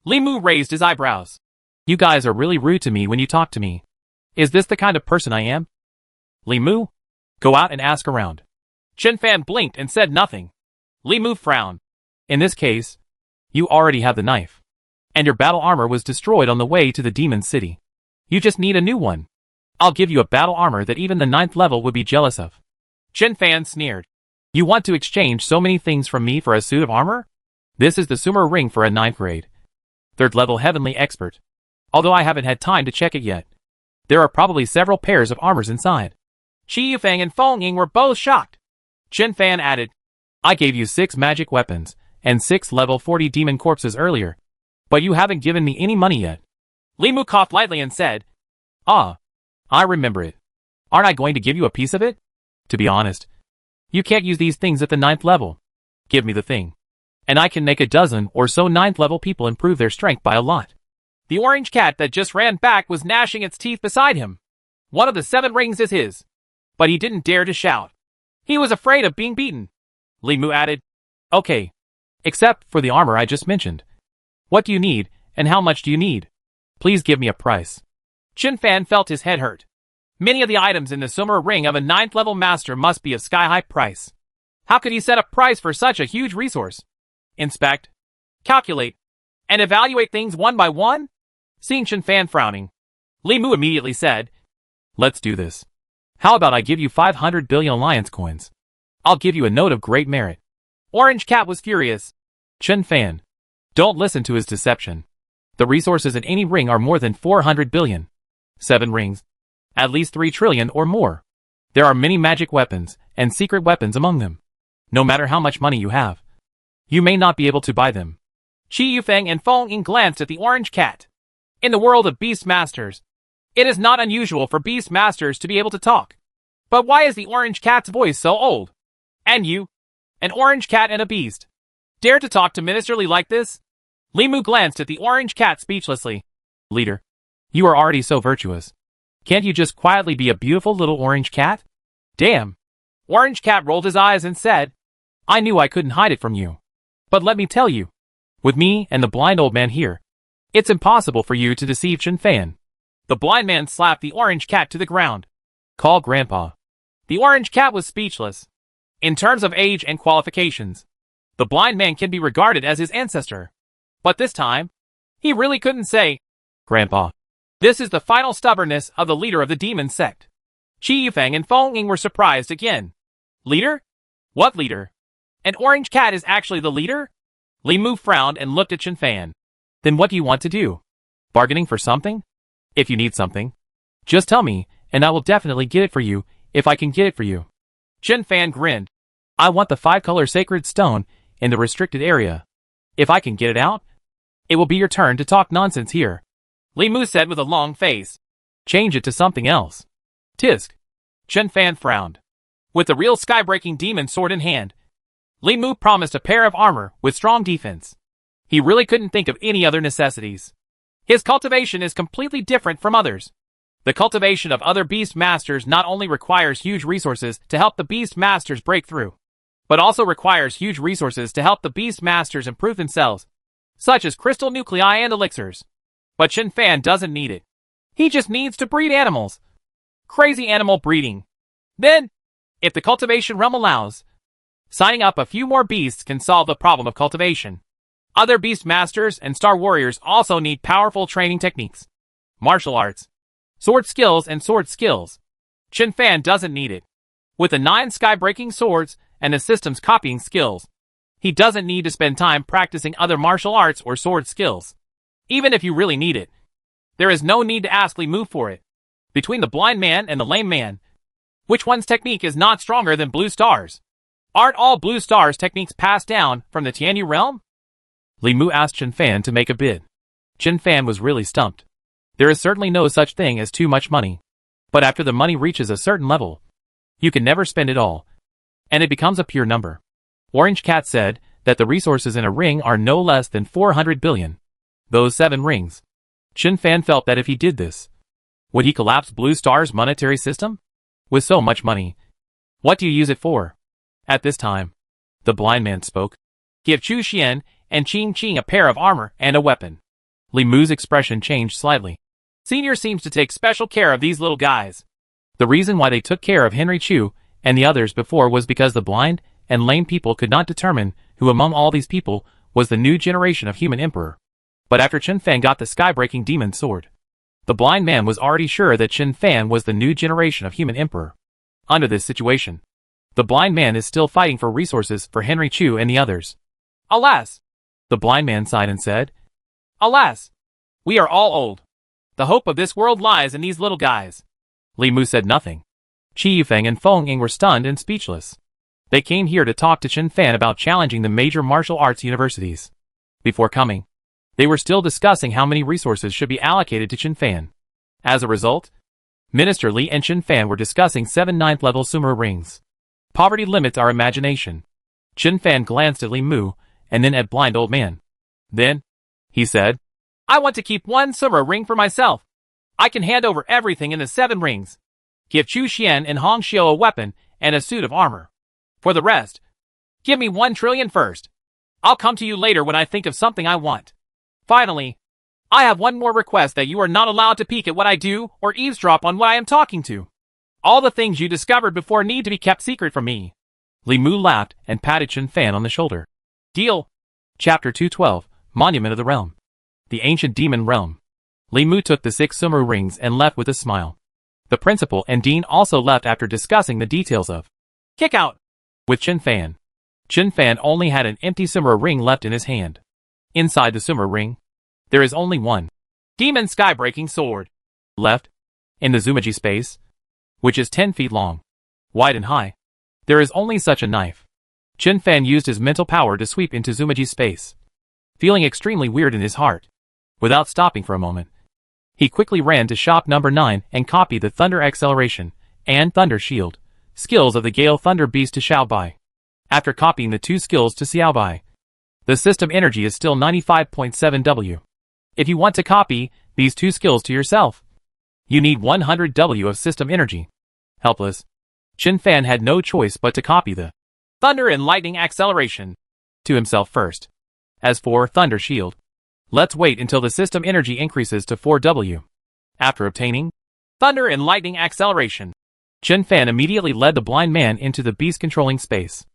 Li Mu raised his eyebrows. You guys are really rude to me when you talk to me. Is this the kind of person I am? Li Mu, go out and ask around. Chen Fan blinked and said nothing. Li Mu frowned. In this case, you already have the knife, and your battle armor was destroyed on the way to the demon city. You just need a new one. I'll give you a battle armor that even the 9th level would be jealous of. Chen Fan sneered. You want to exchange so many things from me for a suit of armor? This is the Sumer ring for a 9th grade, 3rd level heavenly expert. Although I haven't had time to check it yet, there are probably several pairs of armors inside. Ji Yufeng and Feng Ying were both shocked. Chen Fan added, I gave you 6 magic weapons and 6 level 40 demon corpses earlier, but you haven't given me any money yet. Li Mu coughed lightly and said, Ah, I remember it. Aren't I going to give you a piece of it? To be honest, you can't use these things at the 9th level. Give me the thing, and I can make a dozen or so 9th level people improve their strength by a lot. The orange cat that just ran back was gnashing its teeth beside him. One of the 7 rings is his, but he didn't dare to shout. He was afraid of being beaten. Li Mu added, Okay, except for the armor I just mentioned. What do you need, and how much do you need? Please give me a price. Chen Fan felt his head hurt. Many of the items in the Sumer ring of a 9th level master must be of sky-high price. How could he set a price for such a huge resource? Inspect, calculate, and evaluate things one by one? Seeing Chen Fan frowning, Li Mu immediately said, Let's do this. How about I give you 500 billion alliance coins? I'll give you a note of great merit. Orange Cat was furious. Chen Fan, don't listen to his deception. The resources in any ring are more than 400 billion. 7 rings, at least 3 trillion or more. There are many magic weapons and secret weapons among them. No matter how much money you have, you may not be able to buy them. Ji Yufeng and Feng Ying glanced at the orange cat. In the world of beast masters, it is not unusual for beast masters to be able to talk. But why is the orange cat's voice so old? And you? An orange cat and a beast. Dare to talk to Minister Li like this? Li Mu glanced at the orange cat speechlessly. Leader, you are already so virtuous. Can't you just quietly be a beautiful little orange cat? Damn. Orange cat rolled his eyes and said, I knew I couldn't hide it from you. But let me tell you, with me and the blind old man here, it's impossible for you to deceive Chen Fan. The blind man slapped the orange cat to the ground. Call Grandpa. The orange cat was speechless. In terms of age and qualifications, the blind man can be regarded as his ancestor. But this time, he really couldn't say, Grandpa. This is the final stubbornness of the leader of the demon sect. Qi Yifeng and Feng Ying were surprised again. Leader? What leader? An orange cat is actually the leader? Li Mu frowned and looked at Chen Fan. Then what do you want to do? Bargaining for something? If you need something, just tell me, and I will definitely get it for you, if I can get it for you. Chen Fan grinned. I want the 5-color sacred stone in the restricted area. If I can get it out, it will be your turn to talk nonsense here. Li Mu said with a long face. Change it to something else. Tisk. Chen Fan frowned. With the real sky-breaking demon sword in hand, Li Mu promised a pair of armor with strong defense. He really couldn't think of any other necessities. His cultivation is completely different from others. The cultivation of other beast masters not only requires huge resources to help the beast masters break through, but also requires huge resources to help the beast masters improve themselves, such as crystal nuclei and elixirs. But Chen Fan doesn't need it. He just needs to breed animals. Crazy animal breeding. Then, if the cultivation realm allows, signing up a few more beasts can solve the problem of cultivation. Other beast masters and star warriors also need powerful training techniques, martial arts, sword skills and sword skills. Chen Fan doesn't need it. With the 9 sky-breaking swords and the system's copying skills, he doesn't need to spend time practicing other martial arts or sword skills. Even if you really need it, there is no need to ask Li Mu for it. Between the blind man and the lame man, which one's technique is not stronger than Blue Star's? Aren't all Blue Star's techniques passed down from the Tianyu realm? Li Mu asked Chen Fan to make a bid. Chen Fan was really stumped. There is certainly no such thing as too much money. But after the money reaches a certain level, you can never spend it all, and it becomes a pure number. Orange Cat said that the resources in a ring are no less than 400 billion. Those 7 rings. Chen Fan felt that if he did this, would he collapse Blue Star's monetary system? With so much money, what do you use it for? At this time, the blind man spoke. Give Chu Xian and Qing Qing a pair of armor and a weapon. Li Mu's expression changed slightly. Senior seems to take special care of these little guys. The reason why they took care of Henry Chu and the others before was because the blind and lame people could not determine who among all these people was the new generation of human emperor. But after Chen Fan got the sky-breaking demon sword, the blind man was already sure that Chen Fan was the new generation of human emperor. Under this situation, the blind man is still fighting for resources for Henry Chu and the others. Alas! The blind man sighed and said, Alas! We are all old. The hope of this world lies in these little guys. Li Mu said nothing. Qi Yifeng and Feng Ying were stunned and speechless. They came here to talk to Chen Fan about challenging the major martial arts universities. Before coming, they were still discussing how many resources should be allocated to Chen Fan. As a result, Minister Li and Chen Fan were discussing 7 9th-level sumo rings. Poverty limits our imagination. Chen Fan glanced at Li Mu, and then at blind old man. Then, he said, I want to keep 1 sumo ring for myself. I can hand over everything in the 7 rings. Give Chu Xian and Hong Xiu a weapon and a suit of armor. For the rest, give me 1 trillion first. I'll come to you later when I think of something I want. Finally, I have one more request, that you are not allowed to peek at what I do or eavesdrop on what I am talking to. All the things you discovered before need to be kept secret from me. Li Mu laughed and patted Chen Fan on the shoulder. Deal. Chapter 212, Monument of the Realm. The Ancient Demon Realm. Li Mu took the 6 sumo rings and left with a smile. The principal and dean also left after discussing the details of Kick Out with Chen Fan. Chen Fan only had an empty sumo ring left in his hand. Inside the sumo ring, there is only one demon sky-breaking sword left in the Zumaji space, which is 10 feet long, wide and high. There is only such a knife. Chen Fan used his mental power to sweep into Zumaji space, feeling extremely weird in his heart. Without stopping for a moment, he quickly ran to shop number 9 and copied the Thunder Acceleration and Thunder Shield skills of the Gale Thunder Beast to Xiao Bai. After copying the 2 skills to Xiao Bai, The system energy is still 95.7 W. If you want to copy these two skills to yourself, you need 100 W of system energy. Helpless, Chen Fan had no choice but to copy the Thunder and Lightning Acceleration to himself first. As for Thunder Shield, let's wait until the system energy increases to 4 W. After obtaining Thunder and Lightning Acceleration, Chen Fan immediately led the blind man into the beast controlling space.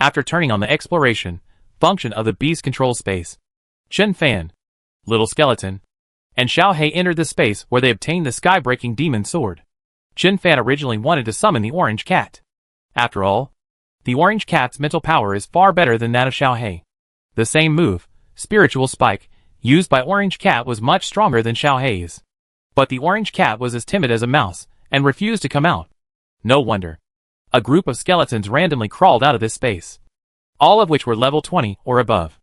After turning on the exploration function of the beast control space, Chen Fan, Little Skeleton, and Xiao Hei entered the space where they obtained the sky-breaking demon sword. Chen Fan originally wanted to summon the orange cat. After all, the orange cat's mental power is far better than that of Xiao Hei. The same move, Spiritual Spike, used by orange cat was much stronger than Xiao Hei's. But the orange cat was as timid as a mouse and refused to come out. No wonder. A group of skeletons randomly crawled out of this space, all of which were level 20 or above.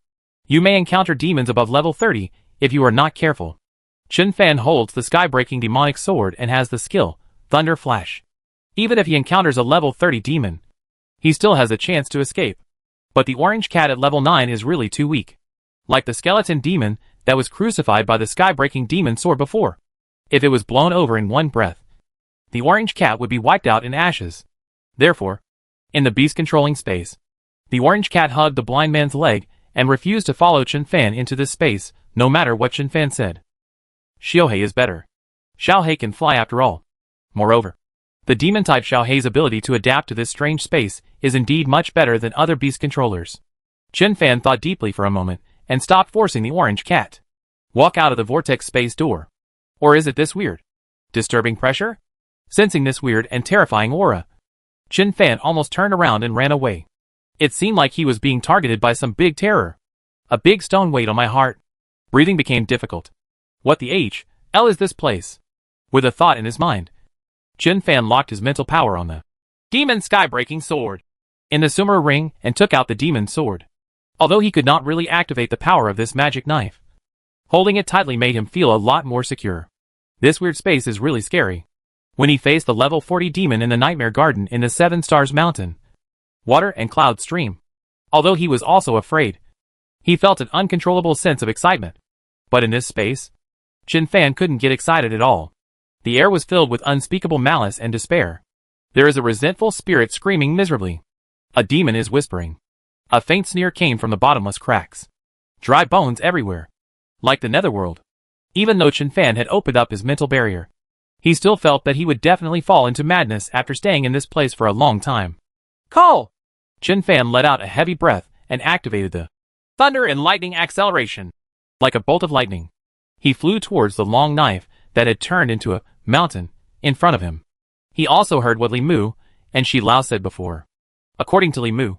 You may encounter demons above level 30 if you are not careful. Chen Fan holds the sky-breaking demonic sword and has the skill, Thunder Flash. Even if he encounters a level 30 demon, he still has a chance to escape. But the orange cat at level 9 is really too weak. Like the skeleton demon that was crucified by the sky-breaking demon sword before. If it was blown over in one breath, the orange cat would be wiped out in ashes. Therefore, in the beast-controlling space, the orange cat hugged the blind man's leg and refused to follow Chen Fan into this space, no matter what Chen Fan said. Xiao Hei is better. Xiao Hei can fly after all. Moreover, the demon-type Xiao Hei's ability to adapt to this strange space is indeed much better than other beast controllers. Chen Fan thought deeply for a moment and stopped forcing the orange cat. Walk out of the vortex space door. Or is it this weird, disturbing pressure? Sensing this weird and terrifying aura, Chen Fan almost turned around and ran away. It seemed like he was being targeted by some big terror. A big stone weighed on my heart. Breathing became difficult. What the H.L. is this place? With a thought in his mind, Chen Fan locked his mental power on the demon sky-breaking sword in the Sumer ring and took out the demon sword. Although he could not really activate the power of this magic knife, holding it tightly made him feel a lot more secure. This weird space is really scary. When he faced the level 40 demon in the Nightmare Garden in the 7 Stars Mountain, water and cloud stream. Although he was also afraid, he felt an uncontrollable sense of excitement. But in this space, Chen Fan couldn't get excited at all. The air was filled with unspeakable malice and despair. There is a resentful spirit screaming miserably. A demon is whispering. A faint sneer came from the bottomless cracks. Dry bones everywhere. Like the netherworld. Even though Chen Fan had opened up his mental barrier, he still felt that he would definitely fall into madness after staying in this place for a long time. Call! Chen Fan let out a heavy breath and activated the Thunder and Lightning Acceleration. Like a bolt of lightning, he flew towards the long knife that had turned into a mountain in front of him. He also heard what Li Mu and Shi Lao said before. According to Li Mu,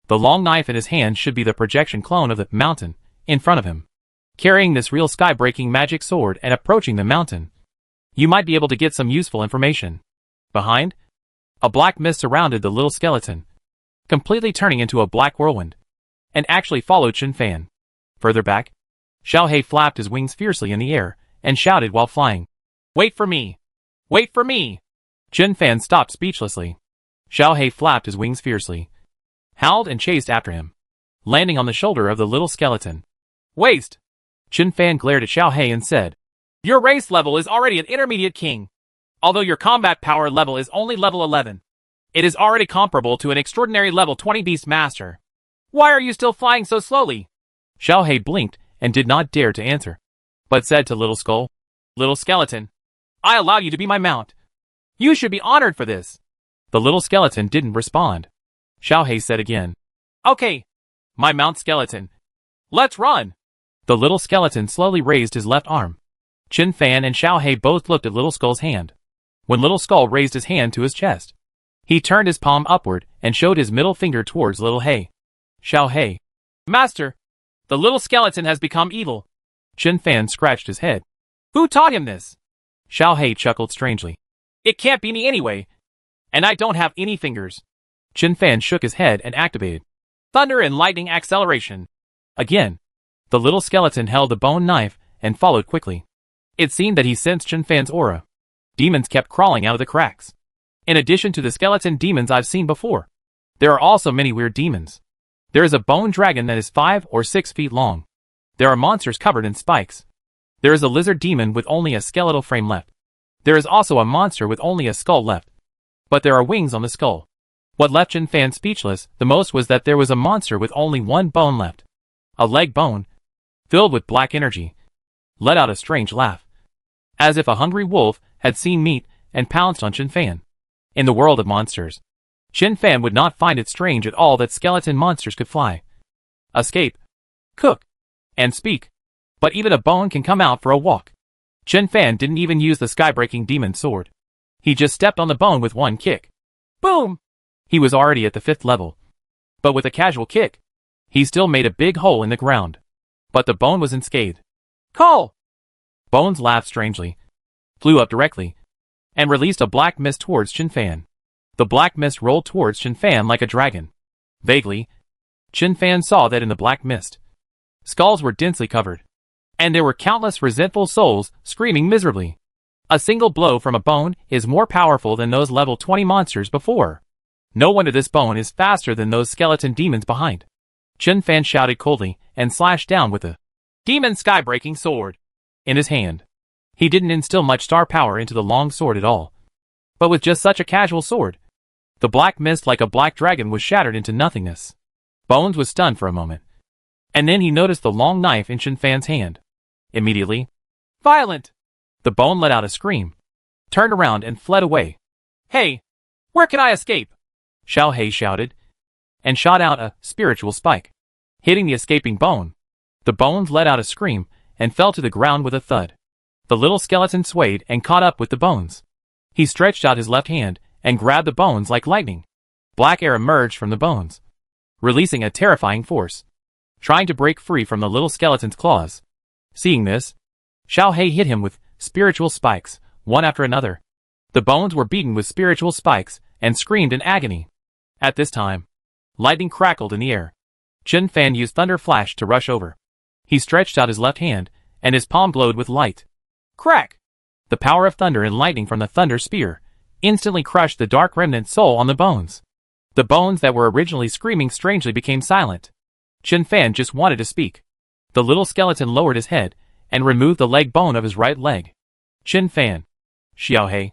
the long knife in his hand should be the projection clone of the mountain in front of him. Carrying this real sky-breaking magic sword and approaching the mountain, you might be able to get some useful information. Behind, a black mist surrounded the little skeleton, completely turning into a black whirlwind, and actually followed Chen Fan. Further back, Xiao Hei flapped his wings fiercely in the air and shouted while flying. Wait for me! Wait for me! Chen Fan stopped speechlessly. Xiao Hei flapped his wings fiercely, howled and chased after him, landing on the shoulder of the little skeleton. Waste! Chen Fan glared at Xiao Hei and said, Your race level is already an intermediate king. Although your combat power level is only level 11. It is already comparable to an extraordinary level 20 beast master. Why are you still flying so slowly? Xiao Hei blinked and did not dare to answer, but said to Little Skull, Little Skeleton, I allow you to be my mount. You should be honored for this. The little skeleton didn't respond. Xiao Hei said again, Okay, my mount skeleton. Let's run. The little skeleton slowly raised his left arm. Chen Fan and Xiao Hei both looked at Little Skull's hand. When Little Skull raised his hand to his chest, he turned his palm upward and showed his middle finger towards Little Hei. Xiao Hei, Master, the little skeleton has become evil. Chen Fan scratched his head. Who taught him this? Xiao Hei chuckled strangely. It can't be me anyway. And I don't have any fingers. Chen Fan shook his head and activated Thunder and Lightning Acceleration. Again, the little skeleton held the bone knife and followed quickly. It seemed that he sensed Chen Fan's aura. Demons kept crawling out of the cracks. In addition to the skeleton demons I've seen before, there are also many weird demons. There is a bone dragon that is 5 or 6 feet long. There are monsters covered in spikes. There is a lizard demon with only a skeletal frame left. There is also a monster with only a skull left. But there are wings on the skull. What left Chen Fan speechless the most was that there was a monster with only one bone left. A leg bone, filled with black energy, let out a strange laugh. As if a hungry wolf had seen meat and pounced on Chen Fan. In the world of monsters, Chen Fan would not find it strange at all that skeleton monsters could fly, escape, cook, and speak. But even a bone can come out for a walk. Chen Fan didn't even use the sky-breaking demon sword. He just stepped on the bone with one kick. Boom! He was already at the 5th level. But with a casual kick, he still made a big hole in the ground. But the bone was unscathed. Call! Bones laughed strangely, flew up directly, and released a black mist towards Chen Fan. The black mist rolled towards Chen Fan like a dragon. Vaguely, Chen Fan saw that in the black mist, skulls were densely covered. And there were countless resentful souls screaming miserably. A single blow from a bone is more powerful than those level 20 monsters before. No wonder this bone is faster than those skeleton demons behind. Chen Fan shouted coldly and slashed down with a demon sky-breaking sword in his hand. He didn't instill much star power into the long sword at all. But with just such a casual sword, the black mist like a black dragon was shattered into nothingness. Bones was stunned for a moment. And then he noticed the long knife in Chen Fan's hand. Immediately, violent! The bone let out a scream, turned around and fled away. Hey! Where can I escape? Xiao Hei shouted, and shot out a spiritual spike, hitting the escaping bone. The bones let out a scream and fell to the ground with a thud. The little skeleton swayed and caught up with the bones. He stretched out his left hand and grabbed the bones like lightning. Black air emerged from the bones, releasing a terrifying force, trying to break free from the little skeleton's claws. Seeing this, Xiao Hei hit him with spiritual spikes, one after another. The bones were beaten with spiritual spikes and screamed in agony. At this time, lightning crackled in the air. Chen Fan used Thunder Flash to rush over. He stretched out his left hand, and his palm glowed with light. Crack! The power of thunder and lightning from the thunder spear instantly crushed the dark remnant soul on the bones. The bones that were originally screaming strangely became silent. Chen Fan just wanted to speak. The little skeleton lowered his head and removed the leg bone of his right leg. Chen Fan. Xiao Hei.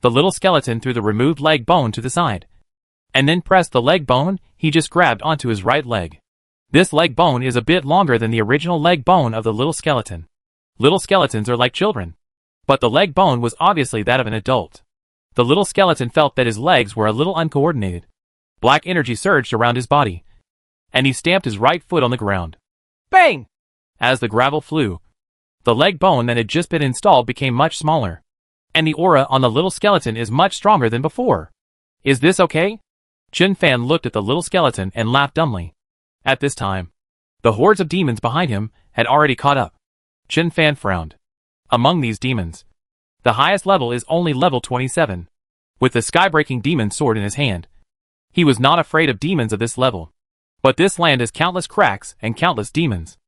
The little skeleton threw the removed leg bone to the side, and then pressed the leg bone he just grabbed onto his right leg. This leg bone is a bit longer than the original leg bone of the little skeleton. Little skeletons are like children. But the leg bone was obviously that of an adult. The little skeleton felt that his legs were a little uncoordinated. Black energy surged around his body, and he stamped his right foot on the ground. Bang! As the gravel flew, the leg bone that had just been installed became much smaller. And the aura on the little skeleton is much stronger than before. Is this okay? Chen Fan looked at the little skeleton and laughed dumbly. At this time, the hordes of demons behind him had already caught up. Chen Fan frowned. Among these demons, the highest level is only level 27. With the sky-breaking demon sword in his hand, he was not afraid of demons of this level. But this land has countless cracks and countless demons,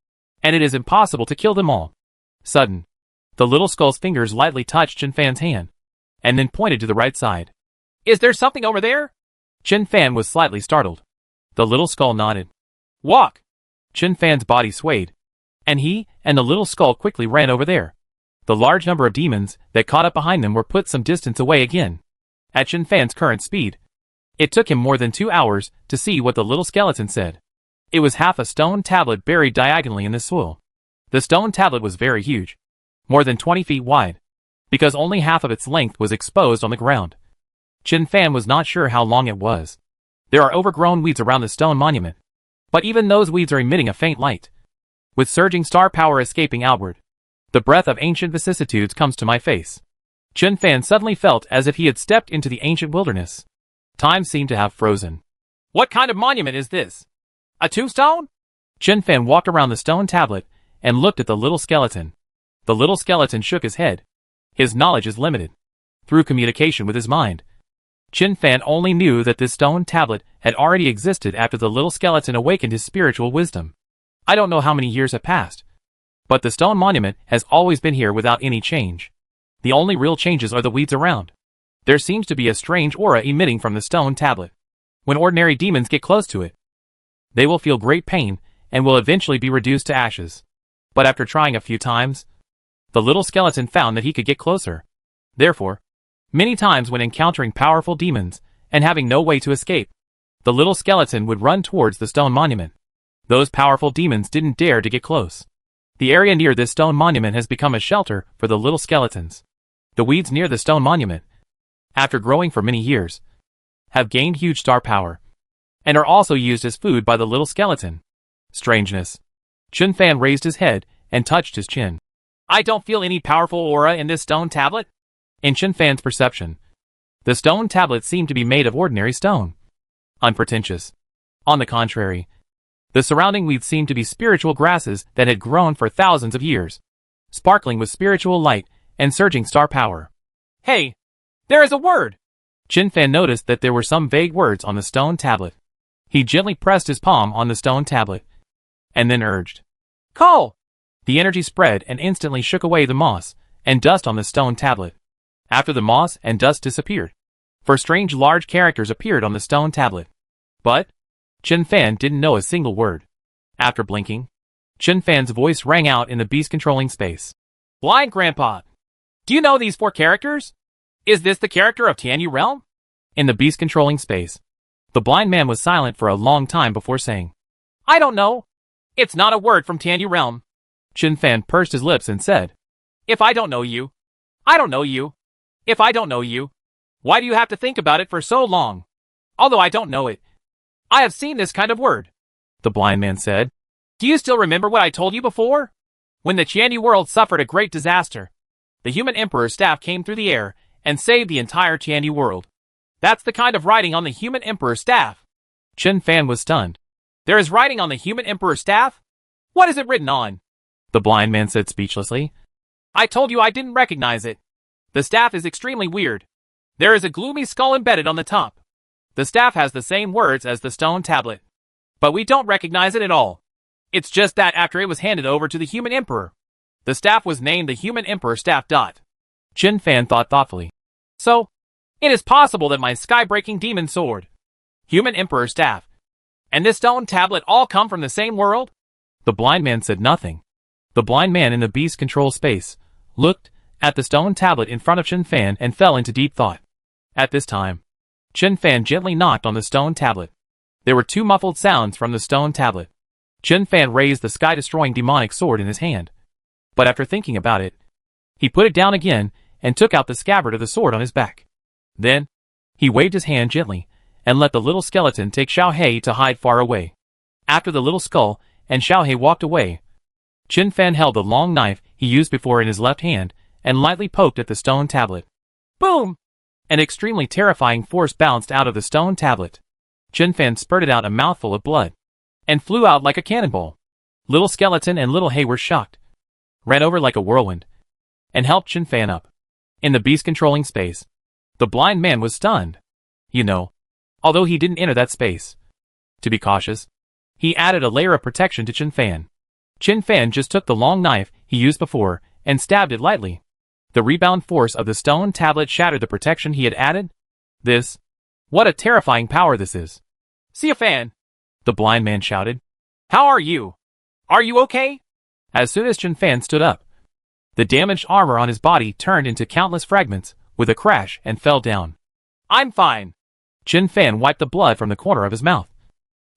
and it is impossible to kill them all. Sudden, the little skull's fingers lightly touched Chen Fan's hand, and then pointed to the right side. Is there something over there? Chen Fan was slightly startled. The little skull nodded. Walk! Chen Fan's body swayed, and he and the little skull quickly ran over there. The large number of demons that caught up behind them were put some distance away again. At Chen Fan's current speed, it took him more than 2 hours to see what the little skeleton said. It was half a stone tablet buried diagonally in the soil. The stone tablet was very huge, more than 20 feet wide, because only half of its length was exposed on the ground. Chen Fan was not sure how long it was. There are overgrown weeds around the stone monument, but even those weeds are emitting a faint light, with surging star power escaping outward. The breath of ancient vicissitudes comes to my face. Chen Fan suddenly felt as if he had stepped into the ancient wilderness. Time seemed to have frozen. What kind of monument is this? A tombstone? Chen Fan walked around the stone tablet and looked at the little skeleton. The little skeleton shook his head. His knowledge is limited. Through communication with his mind, Chen Fan only knew that this stone tablet had already existed after the little skeleton awakened his spiritual wisdom. I don't know how many years have passed, but the stone monument has always been here without any change. The only real changes are the weeds around. There seems to be a strange aura emitting from the stone tablet when ordinary demons get close to it. They will feel great pain and will eventually be reduced to ashes. But after trying a few times, the little skeleton found that he could get closer. Therefore, many times when encountering powerful demons and having no way to escape, the little skeleton would run towards the stone monument. Those powerful demons didn't dare to get close. The area near this stone monument has become a shelter for the little skeletons. The weeds near the stone monument, after growing for many years, have gained huge star power, and are also used as food by the little skeleton. Strangeness. Chun Fan raised his head and touched his chin. I don't feel any powerful aura in this stone tablet. In Chun Fan's perception, the stone tablet seemed to be made of ordinary stone. Unpretentious. On the contrary, the surrounding weeds seemed to be spiritual grasses that had grown for thousands of years, sparkling with spiritual light and surging star power. Hey, there is a word! Chun Fan noticed that there were some vague words on the stone tablet. He gently pressed his palm on the stone tablet, and then urged, Call! The energy spread and instantly shook away the moss and dust on the stone tablet. After the moss and dust disappeared, 4 strange large characters appeared on the stone tablet. But Chun Fan didn't know a single word. After blinking, Chun Fan's voice rang out in the beast-controlling space. Blind Grandpa! Do you know these 4 characters? Is this the character of Tianyu Realm? In the beast-controlling space, the blind man was silent for a long time before saying, I don't know. It's not a word from Tianyu Realm. Chun Fan pursed his lips and said, If I don't know you, I don't know you. If I don't know you, why do you have to think about it for so long? Although I don't know it, I have seen this kind of word, the blind man said. Do you still remember what I told you before? When the Tianyu world suffered a great disaster, the human emperor's staff came through the air and saved the entire Tianyu world. That's the kind of writing on the human emperor's staff. Chun Fan was stunned. There is writing on the human emperor's staff? What is it written on? The blind man said speechlessly. I told you I didn't recognize it. The staff is extremely weird. There is a gloomy skull embedded on the top. The staff has the same words as the stone tablet, but we don't recognize it at all. It's just that after it was handed over to the human emperor, the staff was named the human emperor staff. Chun Fan thought thoughtfully. So, it is possible that my sky-breaking demon sword, human emperor staff, and this stone tablet all come from the same world? The blind man said nothing. The blind man in the beast control space looked at the stone tablet in front of Chun Fan and fell into deep thought. At this time, Chun Fan gently knocked on the stone tablet. There were 2 muffled sounds from the stone tablet. Chun Fan raised the sky-destroying demonic sword in his hand. But after thinking about it, he put it down again and took out the scabbard of the sword on his back. Then, he waved his hand gently and let the little skeleton take Xiao He to hide far away. After the little skull and Xiao He walked away, Chun Fan held the long knife he used before in his left hand and lightly poked at the stone tablet. Boom! An extremely terrifying force bounced out of the stone tablet. Chun Fan spurted out a mouthful of blood and flew out like a cannonball. Little skeleton and little He were shocked, ran over like a whirlwind, and helped Chun Fan up. In the beast-controlling space, the blind man was stunned. Although he didn't enter that space. To be cautious, he added a layer of protection to Chun Fan. Chun Fan just took the long knife he used before and stabbed it lightly. The rebound force of the stone tablet shattered the protection he had added. What a terrifying power this is. See a Fan, the blind man shouted. How are you? Are you okay? As soon as Chun Fan stood up, the damaged armor on his body turned into countless fragments with a crash and fell down. I'm fine. Chun Fan wiped the blood from the corner of his mouth,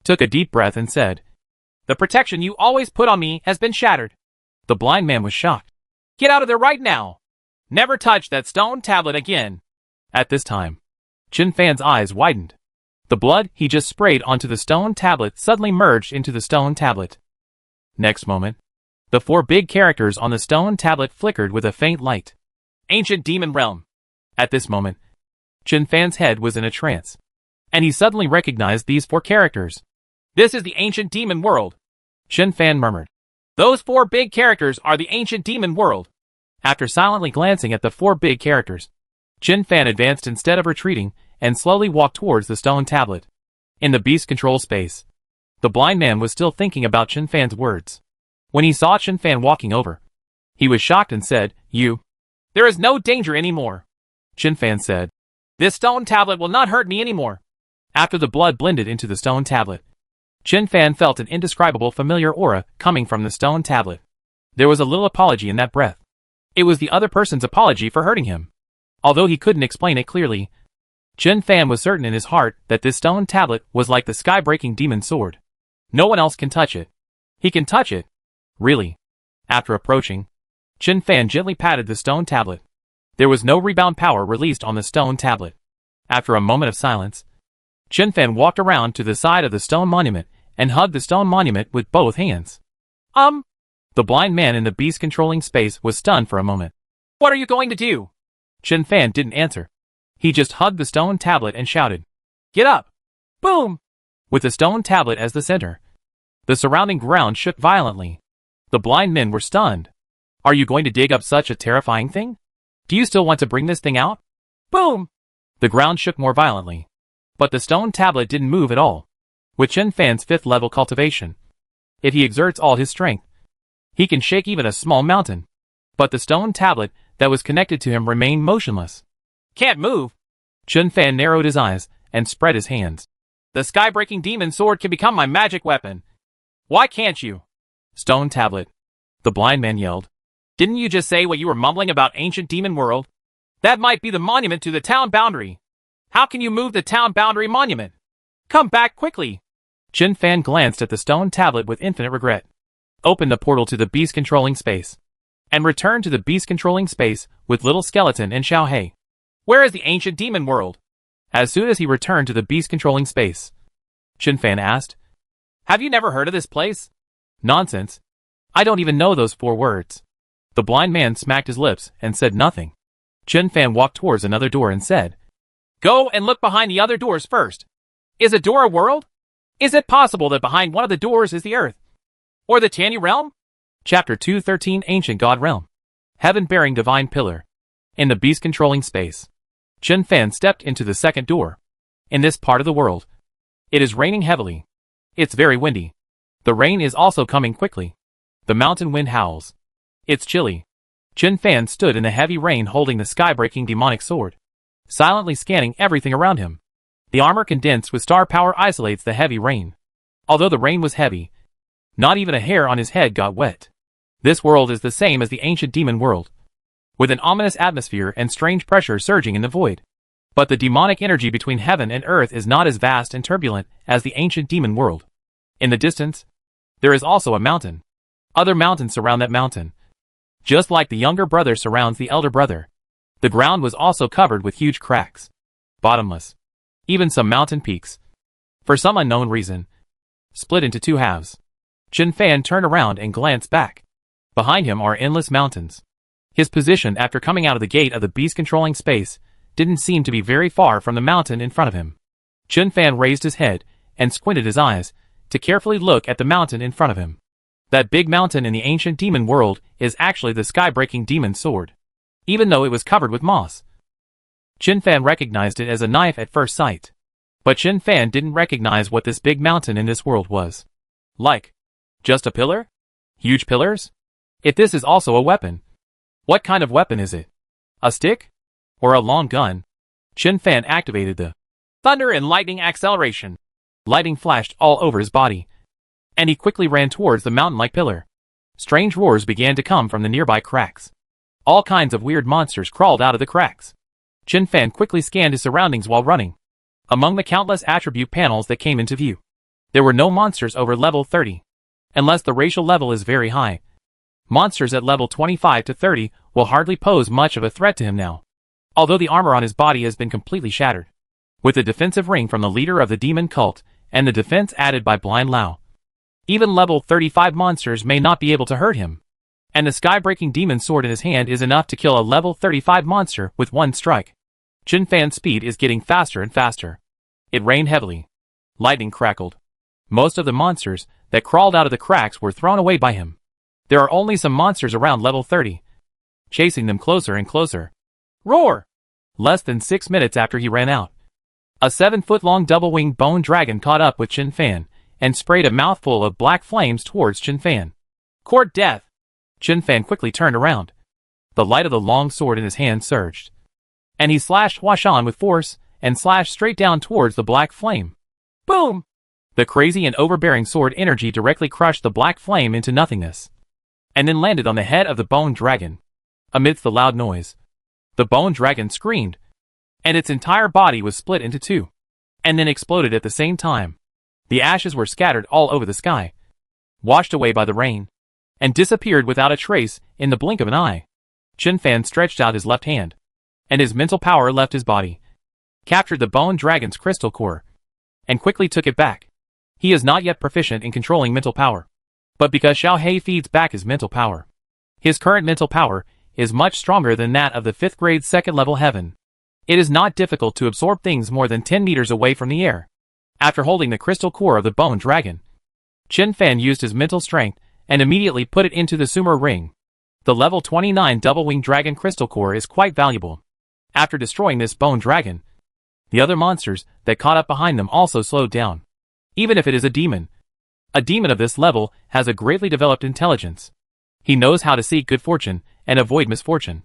took a deep breath and said, The protection you always put on me has been shattered. The blind man was shocked. Get out of there right now. Never touch that stone tablet again. At this time, Chun Fan's eyes widened. The blood he just sprayed onto the stone tablet suddenly merged into the stone tablet. Next moment, the 4 big characters on the stone tablet flickered with a faint light. Ancient Demon Realm. At this moment, Chun Fan's head was in a trance, and he suddenly recognized these 4 characters. This is the ancient demon world, Chun Fan murmured. Those 4 big characters are the ancient demon world. After silently glancing at the 4 big characters, Chun Fan advanced instead of retreating and slowly walked towards the stone tablet. In the beast control space, the blind man was still thinking about Chun Fan's words. When he saw Chun Fan walking over, he was shocked and said, There is no danger anymore. Chun Fan said, This stone tablet will not hurt me anymore. After the blood blended into the stone tablet, Chen Fan felt an indescribable familiar aura coming from the stone tablet. There was a little apology in that breath. It was the other person's apology for hurting him. Although he couldn't explain it clearly, Chen Fan was certain in his heart that this stone tablet was like the sky-breaking demon sword. No one else can touch it. He can touch it. Really. After approaching, Chen Fan gently patted the stone tablet. There was no rebound power released on the stone tablet. After a moment of silence, Chen Fan walked around to the side of the stone monument and hugged the stone monument with both hands. The blind man in the beast-controlling space was stunned for a moment. What are you going to do? Chen Fan didn't answer. He just hugged the stone tablet and shouted, Get up! Boom! With the stone tablet as the center, the surrounding ground shook violently. The blind men were stunned. Are you going to dig up such a terrifying thing? Do you still want to bring this thing out? Boom! The ground shook more violently. But the stone tablet didn't move at all. With Chen Fan's 5th level cultivation, if he exerts all his strength, he can shake even a small mountain. But the stone tablet that was connected to him remained motionless. Can't move. Chen Fan narrowed his eyes and spread his hands. The sky-breaking demon sword can become my magic weapon. Why can't you? Stone tablet. The blind man yelled. Didn't you just say what you were mumbling about ancient demon world? That might be the monument to the town boundary. How can you move the town boundary monument? Come back quickly. Chen Fan glanced at the stone tablet with infinite regret, opened a portal to the beast-controlling space, and returned to the beast-controlling space with Little Skeleton and Xiao Hei. Where is the ancient demon world? As soon as he returned to the beast-controlling space, Chen Fan asked, Have you never heard of this place? Nonsense. I don't even know those 4 words. The blind man smacked his lips and said nothing. Chen Fan walked towards another door and said, Go and look behind the other doors first. Is a door a world? Is it possible that behind one of the doors is the earth? Or the Tanyu realm? Chapter 213 Ancient God Realm. Heaven-bearing divine pillar. In the beast-controlling space, Chen Fan stepped into the second door. In this part of the world, it is raining heavily. It's very windy. The rain is also coming quickly. The mountain wind howls. It's chilly. Chen Fan stood in the heavy rain holding the sky-breaking demonic sword, silently scanning everything around him. The armor condensed with star power isolates the heavy rain. Although the rain was heavy, not even a hair on his head got wet. This world is the same as the ancient demon world, with an ominous atmosphere and strange pressure surging in the void. But the demonic energy between heaven and earth is not as vast and turbulent as the ancient demon world. In the distance, there is also a mountain. Other mountains surround that mountain, just like the younger brother surrounds the elder brother. The ground was also covered with huge cracks, bottomless. Even some mountain peaks, for some unknown reason, split into 2 halves. Chen Fan turned around and glanced back. Behind him are endless mountains. His position after coming out of the gate of the beast-controlling space didn't seem to be very far from the mountain in front of him. Chen Fan raised his head and squinted his eyes to carefully look at the mountain in front of him. That big mountain in the ancient demon world is actually the sky-breaking demon sword, even though it was covered with moss. Chen Fan recognized it as a knife at first sight. But Chen Fan didn't recognize what this big mountain in this world was. Like, just a pillar? Huge pillars? If this is also a weapon, what kind of weapon is it? A stick? Or a long gun? Chen Fan activated the thunder and lightning acceleration. Lightning flashed all over his body, and he quickly ran towards the mountain-like pillar. Strange roars began to come from the nearby cracks. All kinds of weird monsters crawled out of the cracks. Chen Fan quickly scanned his surroundings while running. Among the countless attribute panels that came into view, there were no monsters over level 30. Unless the racial level is very high, monsters at level 25 to 30 will hardly pose much of a threat to him now. Although the armor on his body has been completely shattered, with the defensive ring from the leader of the demon cult and the defense added by Blind Lao, even level 35 monsters may not be able to hurt him. And the sky-breaking demon sword in his hand is enough to kill a level 35 monster with one strike. Chen Fan's speed is getting faster and faster. It rained heavily. Lightning crackled. Most of the monsters that crawled out of the cracks were thrown away by him. There are only some monsters around level 30, chasing them closer and closer. Roar! Less than 6 minutes after he ran out, a 7-foot-long double-winged bone dragon caught up with Chen Fan and sprayed a mouthful of black flames towards Chen Fan. Court death! Chen Fan quickly turned around. The light of the long sword in his hand surged, and he slashed Huashan with force and slashed straight down towards the black flame. Boom! The crazy and overbearing sword energy directly crushed the black flame into nothingness, and then landed on the head of the bone dragon. Amidst the loud noise, the bone dragon screamed, and its entire body was split into two, and then exploded at the same time. The ashes were scattered all over the sky, washed away by the rain, and disappeared without a trace in the blink of an eye. Chen Fan stretched out his left hand, and his mental power left his body, captured the bone dragon's crystal core, and quickly took it back. He is not yet proficient in controlling mental power, but because Xiao He feeds back his mental power, his current mental power is much stronger than that of the 5th grade 2nd level heaven. It is not difficult to absorb things more than 10 meters away from the air. After holding the crystal core of the bone dragon, Chen Fan used his mental strength and immediately put it into the Sumer ring. The level 29 double-winged dragon crystal core is quite valuable. After destroying this bone dragon, the other monsters that caught up behind them also slowed down. Even if it is a demon of this level has a greatly developed intelligence. He knows how to seek good fortune and avoid misfortune.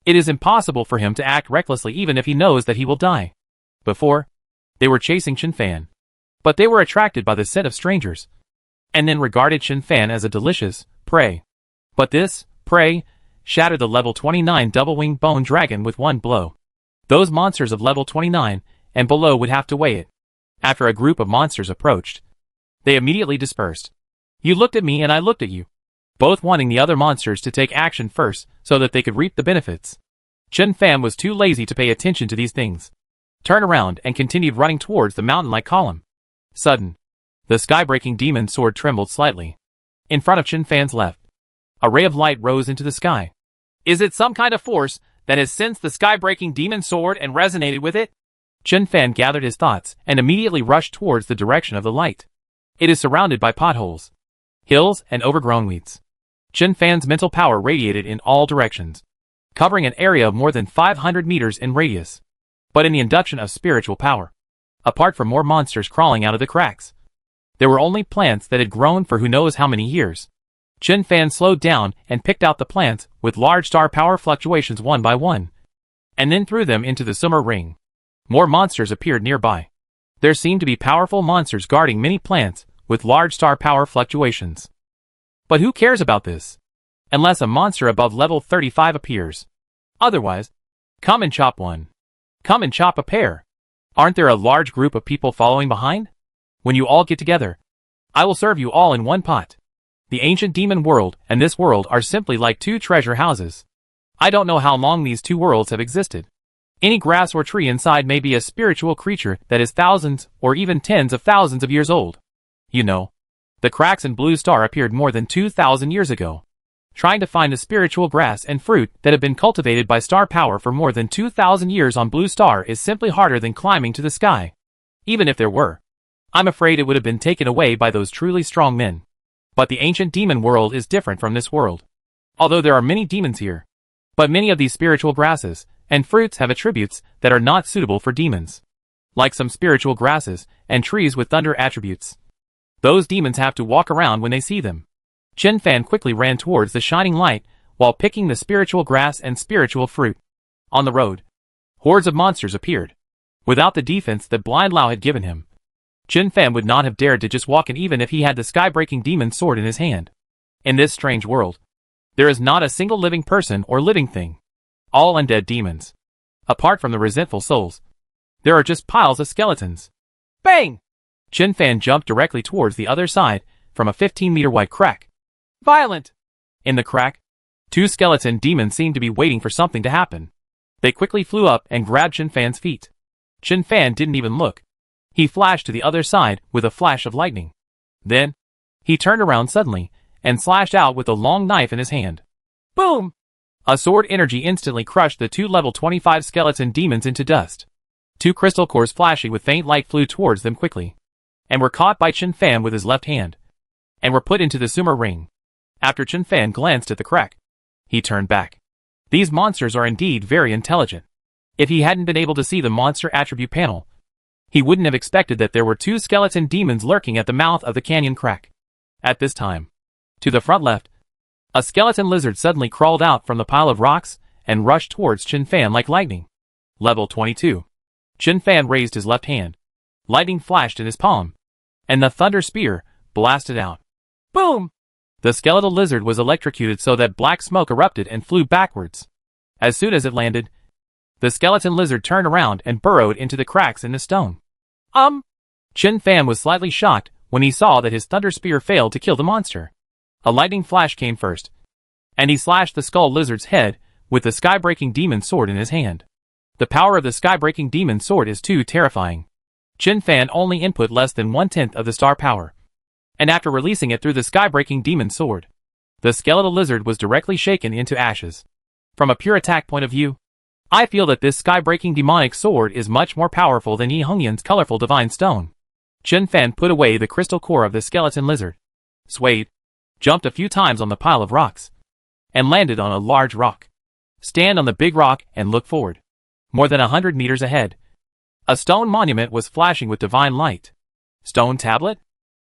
It is impossible for him to act recklessly even if he knows that he will die. Before, they were chasing Chen Fan, but they were attracted by the scent of strangers, and then regarded Chen Fan as a delicious prey. But this prey shattered the level 29 double-winged bone dragon with one blow. Those monsters of level 29 and below would have to weigh it. After a group of monsters approached, they immediately dispersed. You looked at me and I looked at you, both wanting the other monsters to take action first so that they could reap the benefits. Chen Fan was too lazy to pay attention to these things, turned around and continued running towards the mountain-like column. Sudden, the sky-breaking demon sword trembled slightly. In front of Chen Fan's left, a ray of light rose into the sky. Is it some kind of force that has sensed the sky-breaking demon sword and resonated with it? Chen Fan gathered his thoughts and immediately rushed towards the direction of the light. It is surrounded by potholes, hills, and overgrown weeds. Chen Fan's mental power radiated in all directions, covering an area of more than 500 meters in radius. But in the induction of spiritual power, apart from more monsters crawling out of the cracks, there were only plants that had grown for who knows how many years. Chen Fan slowed down and picked out the plants with large star power fluctuations one by one, and then threw them into the Sumer ring. More monsters appeared nearby. There seemed to be powerful monsters guarding many plants with large star power fluctuations. But who cares about this? Unless a monster above level 35 appears. Otherwise, come and chop one. Come and chop a pair. Aren't there a large group of people following behind? When you all get together, I will serve you all in one pot. The ancient demon world and this world are simply like two treasure houses. I don't know how long these two worlds have existed. Any grass or tree inside may be a spiritual creature that is thousands or even tens of thousands of years old. You know, the cracks in Blue Star appeared more than 2,000 years ago. Trying to find a spiritual grass and fruit that have been cultivated by star power for more than 2,000 years on Blue Star is simply harder than climbing to the sky. Even if there were, I'm afraid it would have been taken away by those truly strong men. But the ancient demon world is different from this world. Although there are many demons here, but many of these spiritual grasses and fruits have attributes that are not suitable for demons. Like some spiritual grasses and trees with thunder attributes. Those demons have to walk around when they see them. Chen Fan quickly ran towards the shining light while picking the spiritual grass and spiritual fruit. On the road, hordes of monsters appeared. Without the defense that Blind Lao had given him, Chen Fan would not have dared to just walk in even if he had the sky-breaking demon sword in his hand. In this strange world, there is not a single living person or living thing. All undead demons. Apart from the resentful souls, there are just piles of skeletons. Bang! Chen Fan jumped directly towards the other side from a 15-meter wide crack. Violent! In the crack, two skeleton demons seemed to be waiting for something to happen. They quickly flew up and grabbed Chen Fan's feet. Chen Fan didn't even look. He flashed to the other side with a flash of lightning. Then, he turned around suddenly and slashed out with a long knife in his hand. Boom! A sword energy instantly crushed the two level 25 skeleton demons into dust. Two crystal cores flashing with faint light flew towards them quickly, and were caught by Chen Fan with his left hand, and were put into the Sumer ring. After Chen Fan glanced at the crack, he turned back. These monsters are indeed very intelligent. If he hadn't been able to see the monster attribute panel, he wouldn't have expected that there were two skeleton demons lurking at the mouth of the canyon crack. At this time, to the front left, a skeleton lizard suddenly crawled out from the pile of rocks and rushed towards Chen Fan like lightning. Level 22. Chen Fan raised his left hand. Lightning flashed in his palm. and the thunder spear blasted out. Boom! The skeletal lizard was electrocuted so that black smoke erupted and flew backwards. As soon as it landed, the skeleton lizard turned around and burrowed into the cracks in the stone. Chen Fan was slightly shocked when he saw that his thunder spear failed to kill the monster. A lightning flash came first, and he slashed the skull lizard's head with the sky-breaking demon sword in his hand. The power of the sky-breaking demon sword is too terrifying. Chen Fan only input less than 1/10 of the star power, and after releasing it through the sky-breaking demon sword, the skeletal lizard was directly shaken into ashes. From a pure attack point of view, I feel that this sky-breaking demonic sword is much more powerful than Yi Hongyan's colorful divine stone. Chen Fan put away the crystal core of the skeleton lizard, swayed, jumped a few times on the pile of rocks, and landed on a large rock. Stand on the big rock and look forward. More than 100 meters ahead, a stone monument was flashing with divine light. Stone tablet?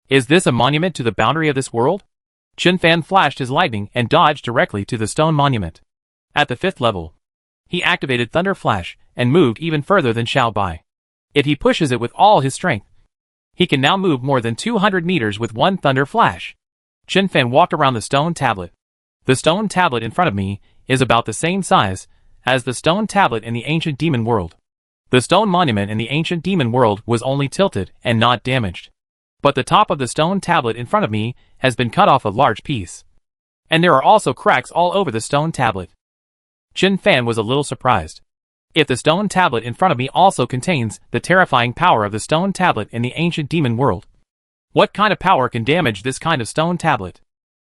Is this a monument to the boundary of this world? Chen Fan flashed his lightning and dodged directly to the stone monument. At the 5th level, he activated Thunder Flash and moved even further than Xiao Bai. If he pushes it with all his strength, he can now move more than 200 meters with one Thunder Flash. Chen Fan walked around the stone tablet. The stone tablet in front of me is about the same size as the stone tablet in the ancient demon world. The stone monument in the ancient demon world was only tilted and not damaged. But the top of the stone tablet in front of me has been cut off a large piece. And there are also cracks all over the stone tablet. Chen Fan was a little surprised. If the stone tablet in front of me also contains the terrifying power of the stone tablet in the ancient demon world, what kind of power can damage this kind of stone tablet?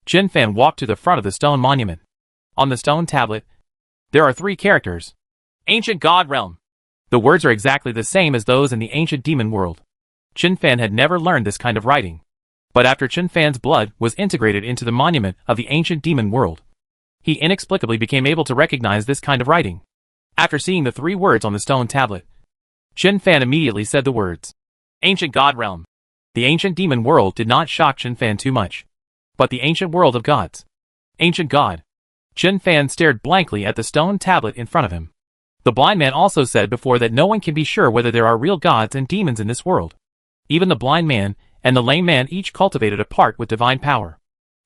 Chen Fan walked to the front of the stone monument. On the stone tablet, there are 3 characters. Ancient God Realm. The words are exactly the same as those in the ancient demon world. Chen Fan had never learned this kind of writing. But after Chen Fan's blood was integrated into the monument of the ancient demon world, he inexplicably became able to recognize this kind of writing. After seeing the 3 words on the stone tablet, Chen Fan immediately said the words, Ancient God Realm. The ancient demon world did not shock Chen Fan too much, but the ancient world of gods. Ancient God. Chen Fan stared blankly at the stone tablet in front of him. The blind man also said before that no one can be sure whether there are real gods and demons in this world. Even the blind man and the lame man each cultivated a part with divine power.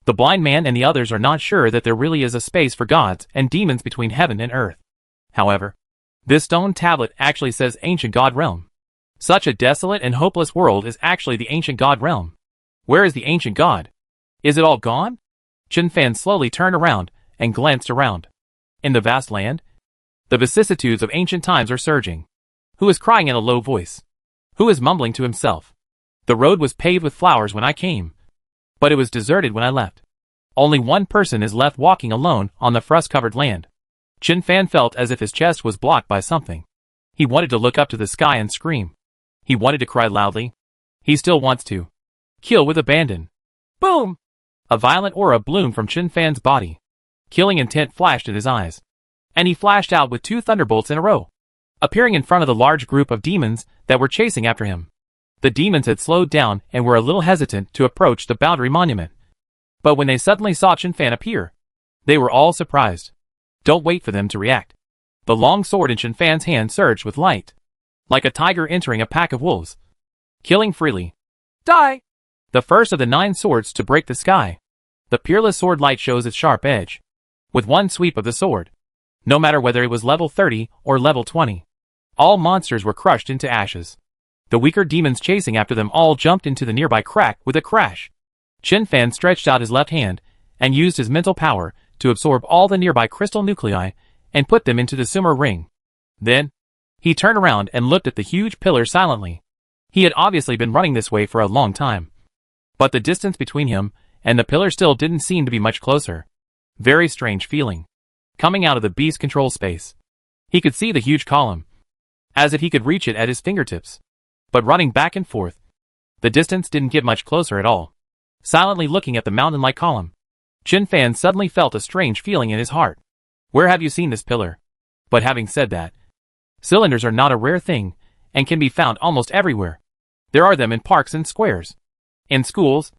The blind man and the others are not sure that there really is a space for gods and demons between heaven and earth. However, this stone tablet actually says Ancient God Realm. Such a desolate and hopeless world is actually the Ancient God Realm. Where is the Ancient God? Is it all gone? Chen Fan slowly turned around and glanced around. In the vast land, the vicissitudes of ancient times are surging. Who is crying in a low voice? Who is mumbling to himself? The road was paved with flowers when I came, but it was deserted when I left. Only one person is left walking alone on the frost-covered land. Chen Fan felt as if his chest was blocked by something. He wanted to look up to the sky and scream. He wanted to cry loudly. He still wants to kill with abandon. Boom! A violent aura bloomed from Chen Fan's body. Killing intent flashed in his eyes, and he flashed out with 2 thunderbolts in a row, appearing in front of the large group of demons that were chasing after him. The demons had slowed down and were a little hesitant to approach the boundary monument. But when they suddenly saw Chen Fan appear, they were all surprised. Don't wait for them to react. The long sword in Chen Fan's hand surged with light, like a tiger entering a pack of wolves, killing freely. Die! The first of the 9 swords to break the sky. The peerless sword light shows its sharp edge. With one sweep of the sword, no matter whether it was level 30 or level 20, all monsters were crushed into ashes. The weaker demons chasing after them all jumped into the nearby crack with a crash. Chen Fan stretched out his left hand and used his mental power to absorb all the nearby crystal nuclei and put them into the Sumer ring. Then, he turned around and looked at the huge pillar silently. He had obviously been running this way for a long time. But the distance between him and the pillar still didn't seem to be much closer. Very strange feeling. Coming out of the beast control space, he could see the huge column, as if he could reach it at his fingertips. But running back and forth, the distance didn't get much closer at all. Silently looking at the mountain-like column, Chen Fan suddenly felt a strange feeling in his heart. Where have you seen this pillar? But having said that, cylinders are not a rare thing and can be found almost everywhere. There are them in parks and squares, in schools,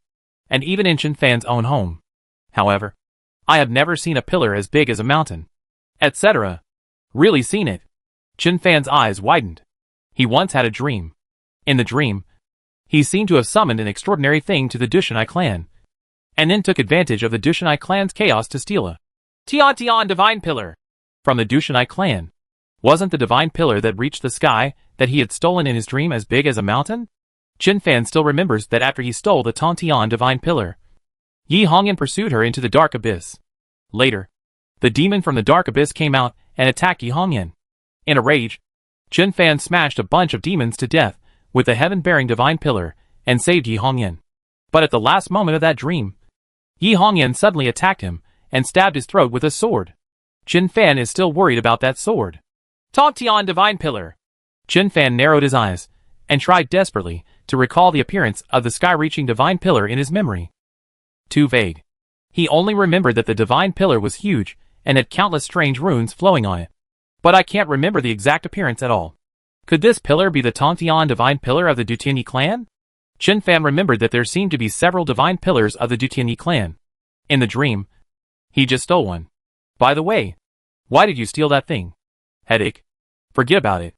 and even in Chen Fan's own home. However, I have never seen a pillar as big as a mountain, etc. Really seen it? Chen Fan's eyes widened. He once had a dream. In the dream, He seemed to have summoned an extraordinary thing to the Dushanai clan, and then took advantage of the Dushanai clan's chaos to steal a Tian divine pillar from the Dushanai clan. Wasn't the divine pillar that reached the sky that he had stolen in his dream as big as a mountain? Chen Fan still remembers that after he stole the Tian divine pillar, Yi Hongyan pursued her into the dark abyss. Later, the demon from the dark abyss came out and attacked Yi Hongyan. In a rage, Chen Fan smashed a bunch of demons to death with the heaven-bearing divine pillar and saved Yi Hongyan. But at the last moment of that dream, Yi Hongyan suddenly attacked him and stabbed his throat with a sword. Chen Fan is still worried about that sword. Tian divine pillar. Chen Fan narrowed his eyes and tried desperately to recall the appearance of the sky-reaching divine pillar in his memory. Too vague. He only remembered that the divine pillar was huge and had countless strange runes flowing on it. But I can't remember the exact appearance at all. Could this pillar be the Tian divine pillar of the Dutianyi clan? Chen Fan remembered that there seemed to be several divine pillars of the Dutianyi clan. In the dream, he just stole one. By the way, why did you steal that thing? Headache. Forget about it.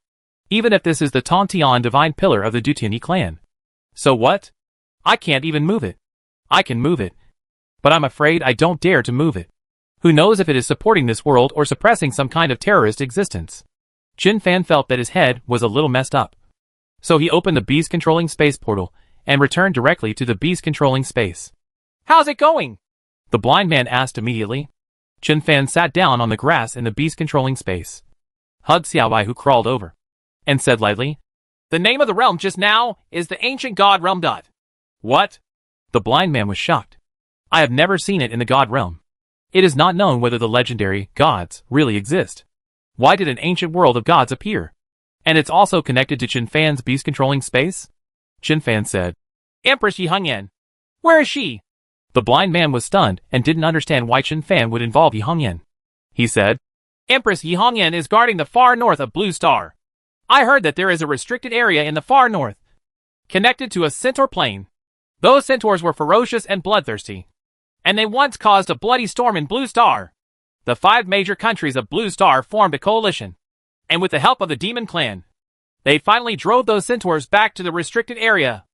Even if this is the Tian divine pillar of the Dutianyi clan. So what? I can't even move it. I can move it, but I'm afraid I don't dare to move it. Who knows if it is supporting this world or suppressing some kind of terrorist existence. Chen Fan felt that his head was a little messed up. So he opened the beast controlling space portal and returned directly to the beast controlling space. How's it going? The blind man asked immediately. Chen Fan sat down on the grass in the beast controlling space, hugged Xiaobai, who crawled over, and said lightly, "The name of the realm just now is the ancient god realm. What? The blind man was shocked. I have never seen it in the god realm. It is not known whether the legendary gods really exist. Why did an ancient world of gods appear? And it's also connected to Chen Fan's beast controlling space? Chen Fan said, Empress Yi Hongyan. Where is she? The blind man was stunned and didn't understand why Chen Fan would involve Yi Hongyan. He said, Empress Yi Hongyan is guarding the far north of Blue Star. I heard that there is a restricted area in the far north, connected to a centaur plain. Those centaurs were ferocious and bloodthirsty, and they once caused a bloody storm in Blue Star. The 5 major countries of Blue Star formed a coalition, and with the help of the demon clan, they finally drove those centaurs back to the restricted area.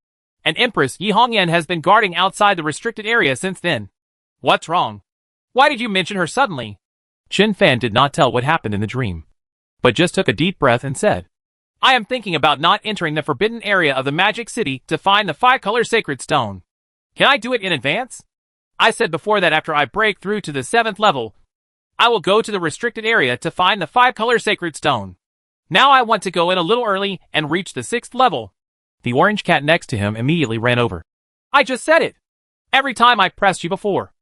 And Empress Yi Hongyan has been guarding outside the restricted area since then. What's wrong? Why did you mention her suddenly? Chen Fan did not tell what happened in the dream, but just took a deep breath and said, I am thinking about not entering the forbidden area of the magic city to find the 5-color sacred stone. Can I do it in advance? I said before that after I break through to the 7th level, I will go to the restricted area to find the 5-color sacred stone. Now I want to go in a little early and reach the 6th level. The orange cat next to him immediately ran over. I just said it. Every time I pressed you before,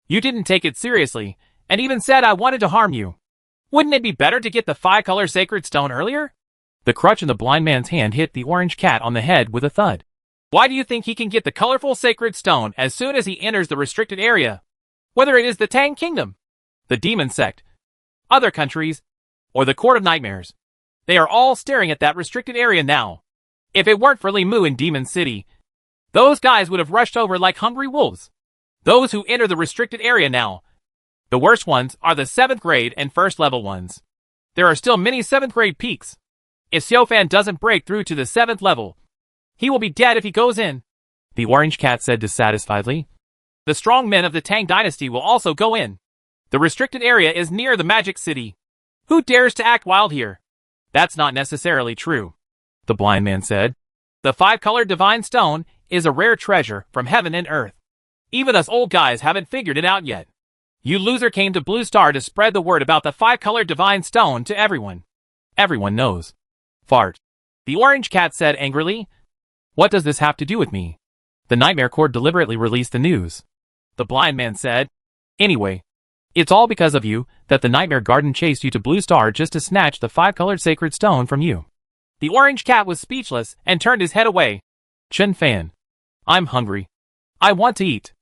you didn't take it seriously, and even said I wanted to harm you. Wouldn't it be better to get the 5-color sacred stone earlier? The crutch in the blind man's hand hit the orange cat on the head with a thud. Why do you think he can get the colorful sacred stone as soon as he enters the restricted area? Whether it is the Tang Kingdom, the Demon Sect, other countries, or the Court of Nightmares, they are all staring at that restricted area now. If it weren't for Li Mu in Demon City, those guys would have rushed over like hungry wolves. Those who enter the restricted area now, the worst ones are the 7th grade and 1st level ones. There are still many 7th grade peaks. If Xiaofan doesn't break through to the 7th level, he will be dead if he goes in, the orange cat said dissatisfiedly. The strong men of the Tang dynasty will also go in. The restricted area is near the magic city. Who dares to act wild here? That's not necessarily true, the blind man said. The 5-colored divine stone is a rare treasure from heaven and earth. Even us old guys haven't figured it out yet. You loser came to Blue Star to spread the word about the 5-colored divine stone to everyone. Everyone knows. Fart. The orange cat said angrily. What does this have to do with me? The Nightmare Court deliberately released the news. The blind man said. Anyway, it's all because of you that the Nightmare Garden chased you to Blue Star just to snatch the 5-colored sacred stone from you. The orange cat was speechless and turned his head away. Chen Fan. I'm hungry. I want to eat.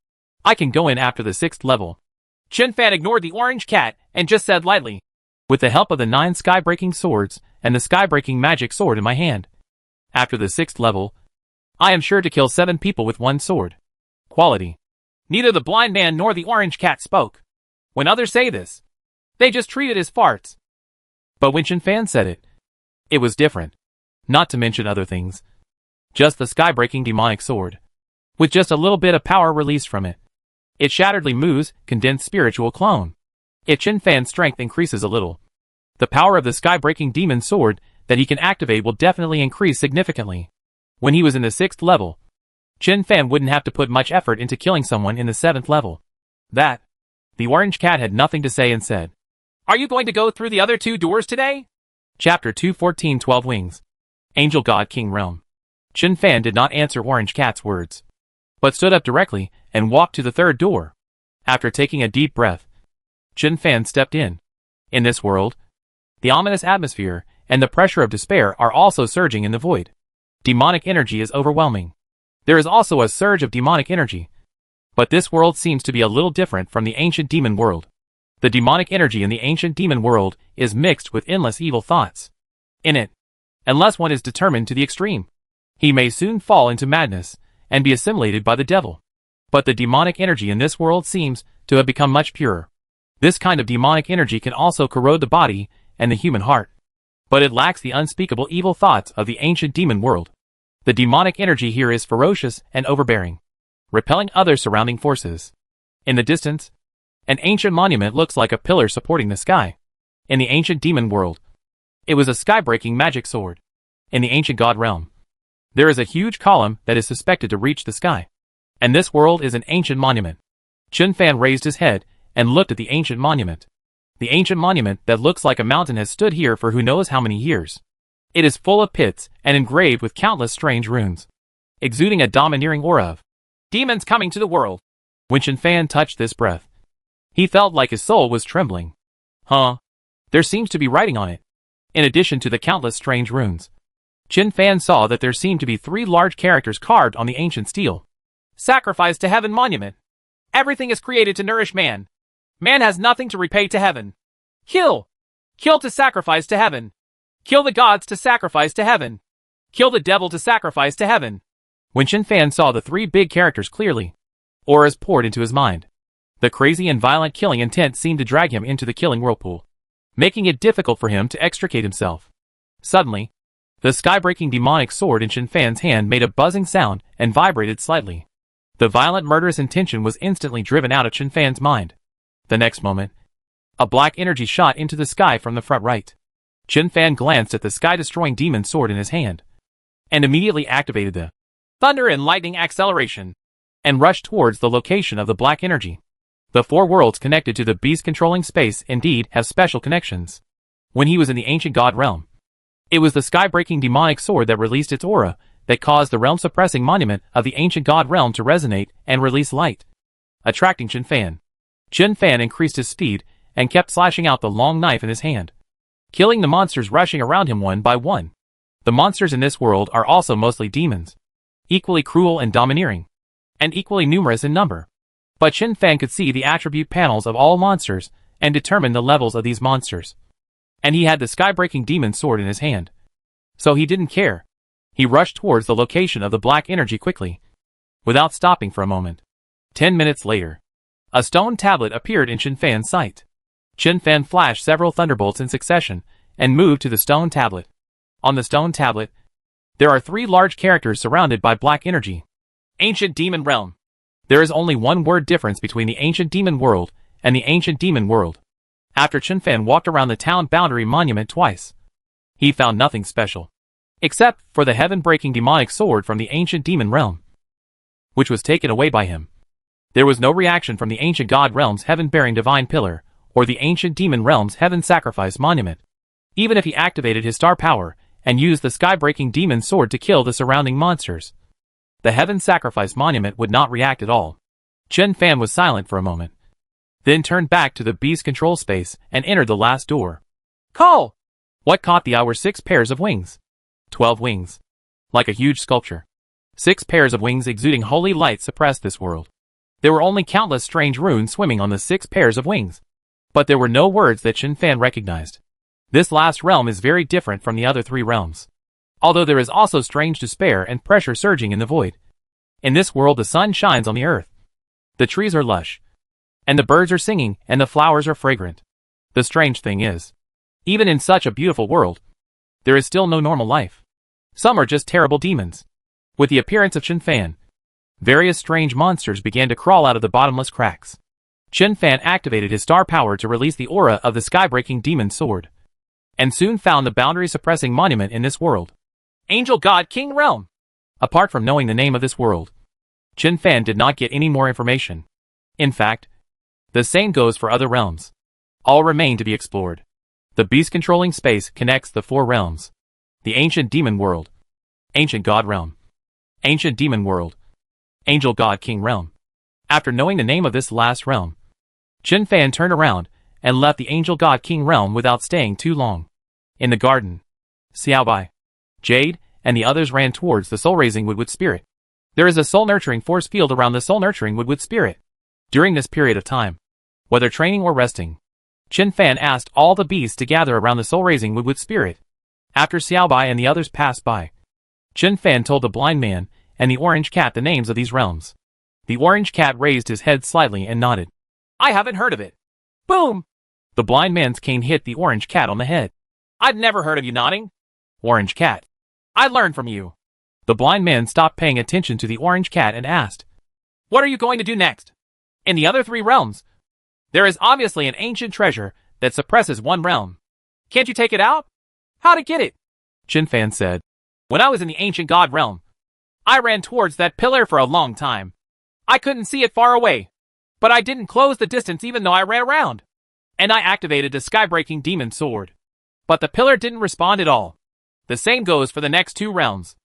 I can go in after the 6th level. Chen Fan ignored the orange cat and just said lightly, with the help of the 9 sky-breaking swords and the sky-breaking magic sword in my hand, after the 6th level, I am sure to kill 7 people with 1 sword. Quality. Neither the blind man nor the orange cat spoke. When others say this, they just treat it as farts. But when Chen Fan said it, it was different. Not to mention other things. Just the sky-breaking demonic sword. With just a little bit of power released from it. It shattered Li Mu's condensed spiritual clone. If Chen Fan's strength increases a little, the power of the sky-breaking demon sword that he can activate will definitely increase significantly. When he was in the 6th level, Chen Fan wouldn't have to put much effort into killing someone in the 7th level. The orange cat had nothing to say and said, "Are you going to go through the other 2 doors today?" Chapter 214 12 Wings. Angel God King Realm. Chen Fan did not answer Orange Cat's words, but stood up directly and walked to the 3rd door. After taking a deep breath, Chen Fan stepped in. In this world, the ominous atmosphere and the pressure of despair are also surging in the void. Demonic energy is overwhelming. There is also a surge of demonic energy. But this world seems to be a little different from the ancient demon world. The demonic energy in the ancient demon world is mixed with endless evil thoughts. In it, unless one is determined to the extreme, he may soon fall into madness and be assimilated by the devil. But the demonic energy in this world seems to have become much purer. This kind of demonic energy can also corrode the body and the human heart. But it lacks the unspeakable evil thoughts of the ancient demon world. The demonic energy here is ferocious and overbearing, repelling other surrounding forces. In the distance, an ancient monument looks like a pillar supporting the sky. In the ancient demon world, it was a sky-breaking magic sword. In the ancient god realm, there is a huge column that is suspected to reach the sky. And this world is an ancient monument. Chen Fan raised his head and looked at the ancient monument. The ancient monument that looks like a mountain has stood here for who knows how many years. It is full of pits and engraved with countless strange runes, exuding a domineering aura of demons coming to the world. When Chen Fan touched this breath, he felt like his soul was trembling. There seems to be writing on it. In addition to the countless strange runes, Chen Fan saw that there seemed to be 3 large characters carved on the ancient steel. Sacrifice to heaven monument. Everything is created to nourish man. Man has nothing to repay to heaven. Kill! Kill to sacrifice to heaven. Kill the gods to sacrifice to heaven. Kill the devil to sacrifice to heaven. When Chen Fan saw the 3 big characters clearly, auras poured into his mind. The crazy and violent killing intent seemed to drag him into the killing whirlpool, making it difficult for him to extricate himself. Suddenly, the sky-breaking demonic sword in Chen Fan's hand made a buzzing sound and vibrated slightly. The violent murderous intention was instantly driven out of Chen Fan's mind. The next moment, a black energy shot into the sky from the front right. Chen Fan glanced at the sky-destroying demon sword in his hand, and immediately activated the thunder and lightning acceleration, and rushed towards the location of the black energy. The 4 worlds connected to the beast controlling space indeed have special connections. When he was in the ancient god realm, it was the sky-breaking demonic sword that released its aura that caused the realm-suppressing monument of the ancient god realm to resonate and release light, attracting Chen Fan. Chen Fan increased his speed and kept slashing out the long knife in his hand, killing the monsters rushing around him one by one. The monsters in this world are also mostly demons, equally cruel and domineering, and equally numerous in number. But Chen Fan could see the attribute panels of all monsters and determine the levels of these monsters. And he had the sky-breaking demon sword in his hand. So he didn't care. He rushed towards the location of the black energy quickly, without stopping for a moment. 10 minutes later, a stone tablet appeared in Chen Fan's sight. Chen Fan flashed several thunderbolts in succession and moved to the stone tablet. On the stone tablet, there are 3 large characters surrounded by black energy. Ancient Demon Realm. There is only 1 word difference between the ancient demon world and the ancient demon world. After Chen Fan walked around the town boundary monument twice, he found nothing special, except for the heaven-breaking demonic sword from the ancient demon realm, which was taken away by him. There was no reaction from the ancient god realm's heaven-bearing divine pillar, or the ancient demon realm's heaven sacrifice monument. Even if he activated his star power and used the sky-breaking demon sword to kill the surrounding monsters, the heaven sacrifice monument would not react at all. Chen Fan was silent for a moment, then turned back to the beast control space and entered the last door. Call! What caught the eye were 6 pairs of wings. 12 wings. Like a huge sculpture. 6 pairs of wings exuding holy light suppressed this world. There were only countless strange runes swimming on the 6 pairs of wings. But there were no words that Chen Fan recognized. This last realm is very different from the other 3 realms. Although there is also strange despair and pressure surging in the void. In this world the sun shines on the earth. The trees are lush, and the birds are singing, and the flowers are fragrant. The strange thing is, even in such a beautiful world, there is still no normal life. Some are just terrible demons. With the appearance of Chen Fan, various strange monsters began to crawl out of the bottomless cracks. Chen Fan activated his star power to release the aura of the sky-breaking demon sword, and soon found the boundary-suppressing monument in this world. Angel God King Realm. Apart from knowing the name of this world, Chen Fan did not get any more information. In fact, the same goes for other realms. All remain to be explored. The beast-controlling space connects the 4 realms. The Ancient Demon World, Ancient God Realm, Ancient Demon World, Angel God King Realm. After knowing the name of this last realm, Chen Fan turned around and left the Angel God King Realm without staying too long. In the garden, Xiaobai, Jade, and the others ran towards the soul-raising Woodwood Spirit. There is a soul-nurturing force field around the soul-nurturing Woodwood Spirit. During this period of time, whether training or resting, Chen Fan asked all the beasts to gather around the soul-raising Woodwood Spirit. After Xiaobai and the others passed by, Chen Fan told the blind man and the orange cat the names of these realms. The orange cat raised his head slightly and nodded. I haven't heard of it. Boom! The blind man's cane hit the orange cat on the head. I've never heard of you nodding. Orange cat. I learned from you. The blind man stopped paying attention to the orange cat and asked, what are you going to do next? In the other 3 realms, there is obviously an ancient treasure that suppresses one realm. Can't you take it out? How to get it? Chen Fan said. When I was in the ancient god realm, I ran towards that pillar for a long time. I couldn't see it far away, but I didn't close the distance even though I ran around. And I activated the sky-breaking demon sword. But the pillar didn't respond at all. The same goes for the next 2 realms.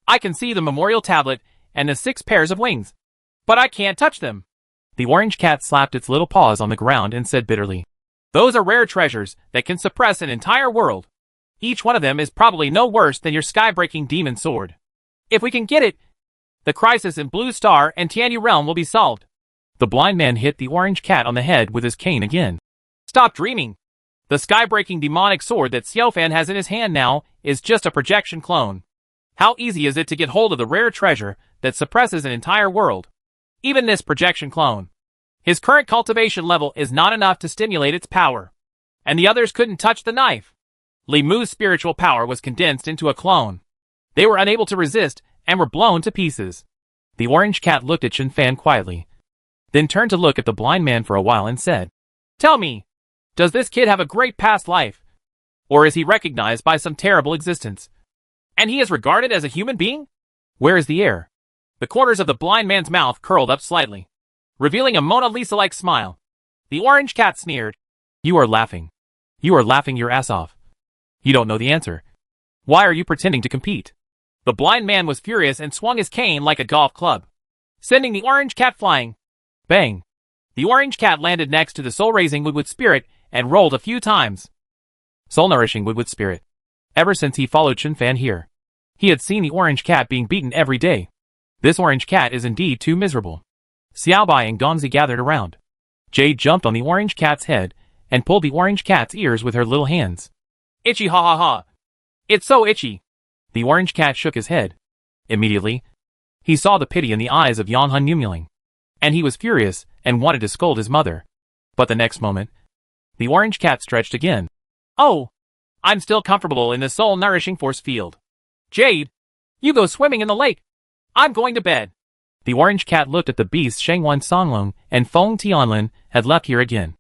I can see the memorial tablet and the 6 pairs of wings, but I can't touch them. The orange cat slapped its little paws on the ground and said bitterly, those are rare treasures that can suppress an entire world. Each one of them is probably no worse than your sky-breaking demon sword. If we can get it, the crisis in Blue Star and Tianyu Realm will be solved. The blind man hit the orange cat on the head with his cane again. Stop dreaming. The sky-breaking demonic sword that Xiaofan has in his hand now is just a projection clone. How easy is it to get hold of the rare treasure that suppresses an entire world? Even this projection clone. His current cultivation level is not enough to stimulate its power. And the others couldn't touch the knife. Li Mu's spiritual power was condensed into a clone. They were unable to resist and were blown to pieces. The orange cat looked at Chen Fan quietly, then turned to look at the blind man for a while and said, tell me, does this kid have a great past life? Or is he recognized by some terrible existence? And he is regarded as a human being? Where is the air? The corners of the blind man's mouth curled up slightly, revealing a Mona Lisa-like smile. The orange cat sneered. You are laughing. You are laughing your ass off. You don't know the answer. Why are you pretending to compete? The blind man was furious and swung his cane like a golf club, sending the orange cat flying. Bang! The orange cat landed next to the soul-raising Woodwood Spirit and rolled a few times. Soul-nourishing Woodwood Spirit. Ever since he followed Chen Fan here, he had seen the orange cat being beaten every day. This orange cat is indeed too miserable. Xiaobai and Gongzi gathered around. Jade jumped on the orange cat's head and pulled the orange cat's ears with her little hands. Itchy ha ha ha. It's so itchy. The orange cat shook his head. Immediately, he saw the pity in the eyes of Yang Hun Yumling, and he was furious and wanted to scold his mother. But the next moment, the orange cat stretched again. Oh, I'm still comfortable in the soul-nourishing force field. Jade, you go swimming in the lake. I'm going to bed. The orange cat looked at the beasts Shangwan Songlong and Feng Tianlin had left here again,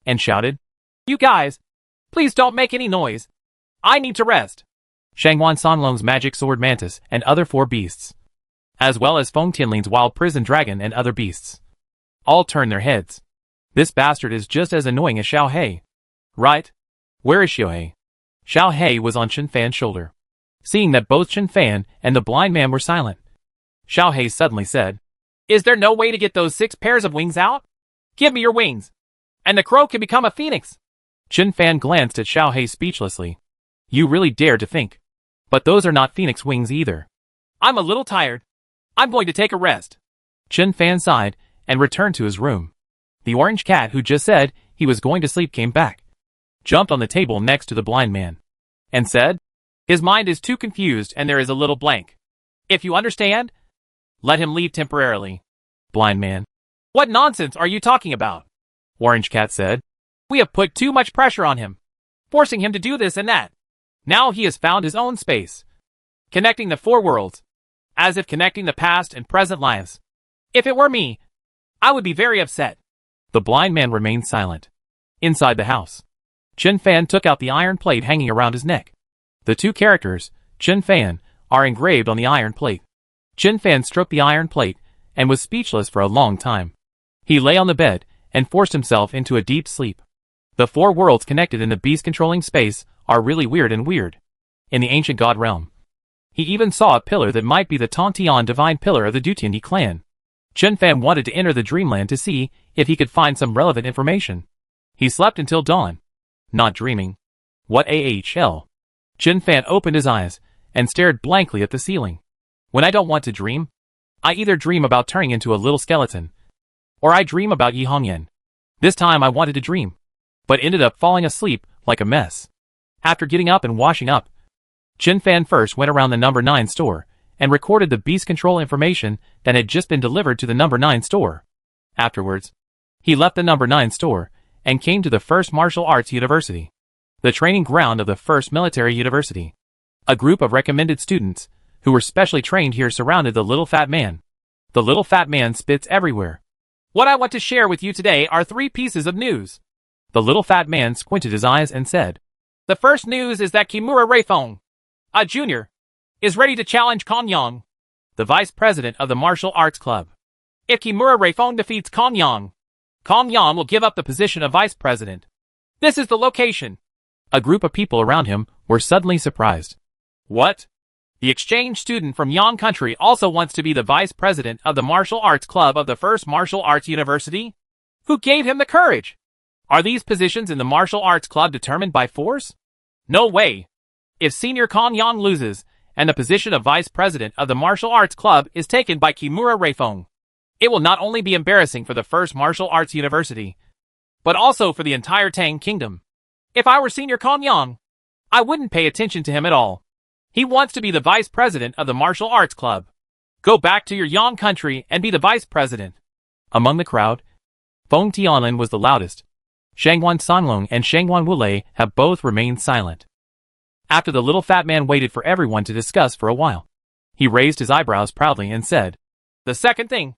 and shouted, you guys, please don't make any noise. I need to rest. Shangwan Songlong's magic sword mantis and other 4 beasts, as well as Feng Tianlin's wild prison dragon and other beasts, all turned their heads. This bastard is just as annoying as Xiao He. Right? Where is Xiao He? Xiao He was on Chen Fan's shoulder. Seeing that both Chen Fan and the blind man were silent, Xiao He suddenly said, is there no way to get those 6 pairs of wings out? Give me your wings, and the crow can become a phoenix. Chen Fan glanced at Xiao He speechlessly. You really dare to think. But those are not phoenix wings either. I'm a little tired. I'm going to take a rest. Chen Fan sighed and returned to his room. The orange cat who just said he was going to sleep came back, jumped on the table next to the blind man, and said, his mind is too confused and there is a little blank. If you understand, let him leave temporarily. Blind man. What nonsense are you talking about? Orange cat said. We have put too much pressure on him, forcing him to do this and that. Now he has found his own space, connecting the 4 worlds. as if connecting the past and present lives. If it were me, I would be very upset. The blind man remained silent. Inside the house, Chen Fan took out the iron plate hanging around his neck. The two characters, Chen Fan, are engraved on the iron plate. Chen Fan stroked the iron plate and was speechless for a long time. He lay on the bed and forced himself into a deep sleep. The four worlds connected in the beast-controlling space are really weird and weird. In the ancient god realm, he even saw a pillar that might be the Tontian divine pillar of the Dutiandi clan. Chen Fan wanted to enter the dreamland to see if he could find some relevant information. He slept until dawn. Not dreaming. What AHL? Chen Fan opened his eyes and stared blankly at the ceiling. When I don't want to dream, I either dream about turning into a little skeleton, or I dream about Yi Hongyan. This time I wanted to dream, but ended up falling asleep like a mess. After getting up and washing up, Chen Fan first went around the number 9 store and recorded the beast control information that had just been delivered to the number 9 store. Afterwards, he left the number 9 store and came to the first martial arts university, the training ground of the first military university. A group of recommended students who were specially trained here surrounded the little fat man. The little fat man spits everywhere. What I want to share with you today are 3 pieces of news. The little fat man squinted his eyes and said, the first news is that Kimura Reifeng, a junior, is ready to challenge Kong Yang, the vice president of the martial arts club. If Kimura Reifeng defeats Kong Yang will give up the position of vice president. This is the location. A group of people around him were suddenly surprised. What? The exchange student from Yang country also wants to be the vice president of the martial arts club of the first martial arts university? Who gave him the courage? Are these positions in the martial arts club determined by force? No way. If Senior Kong Yang loses, and the position of vice president of the martial arts club is taken by Kimura Reifeng, it will not only be embarrassing for the first martial arts university, but also for the entire Tang kingdom. If I were Senior Kong Yang, I wouldn't pay attention to him at all. He wants to be the vice president of the martial arts club. Go back to your Yang country and be the vice president. Among the crowd, Feng Tianlin was the loudest. Shangwan Songlong and Shangwan Wulei have both remained silent. After the little fat man waited for everyone to discuss for a while, he raised his eyebrows proudly and said, the second thing.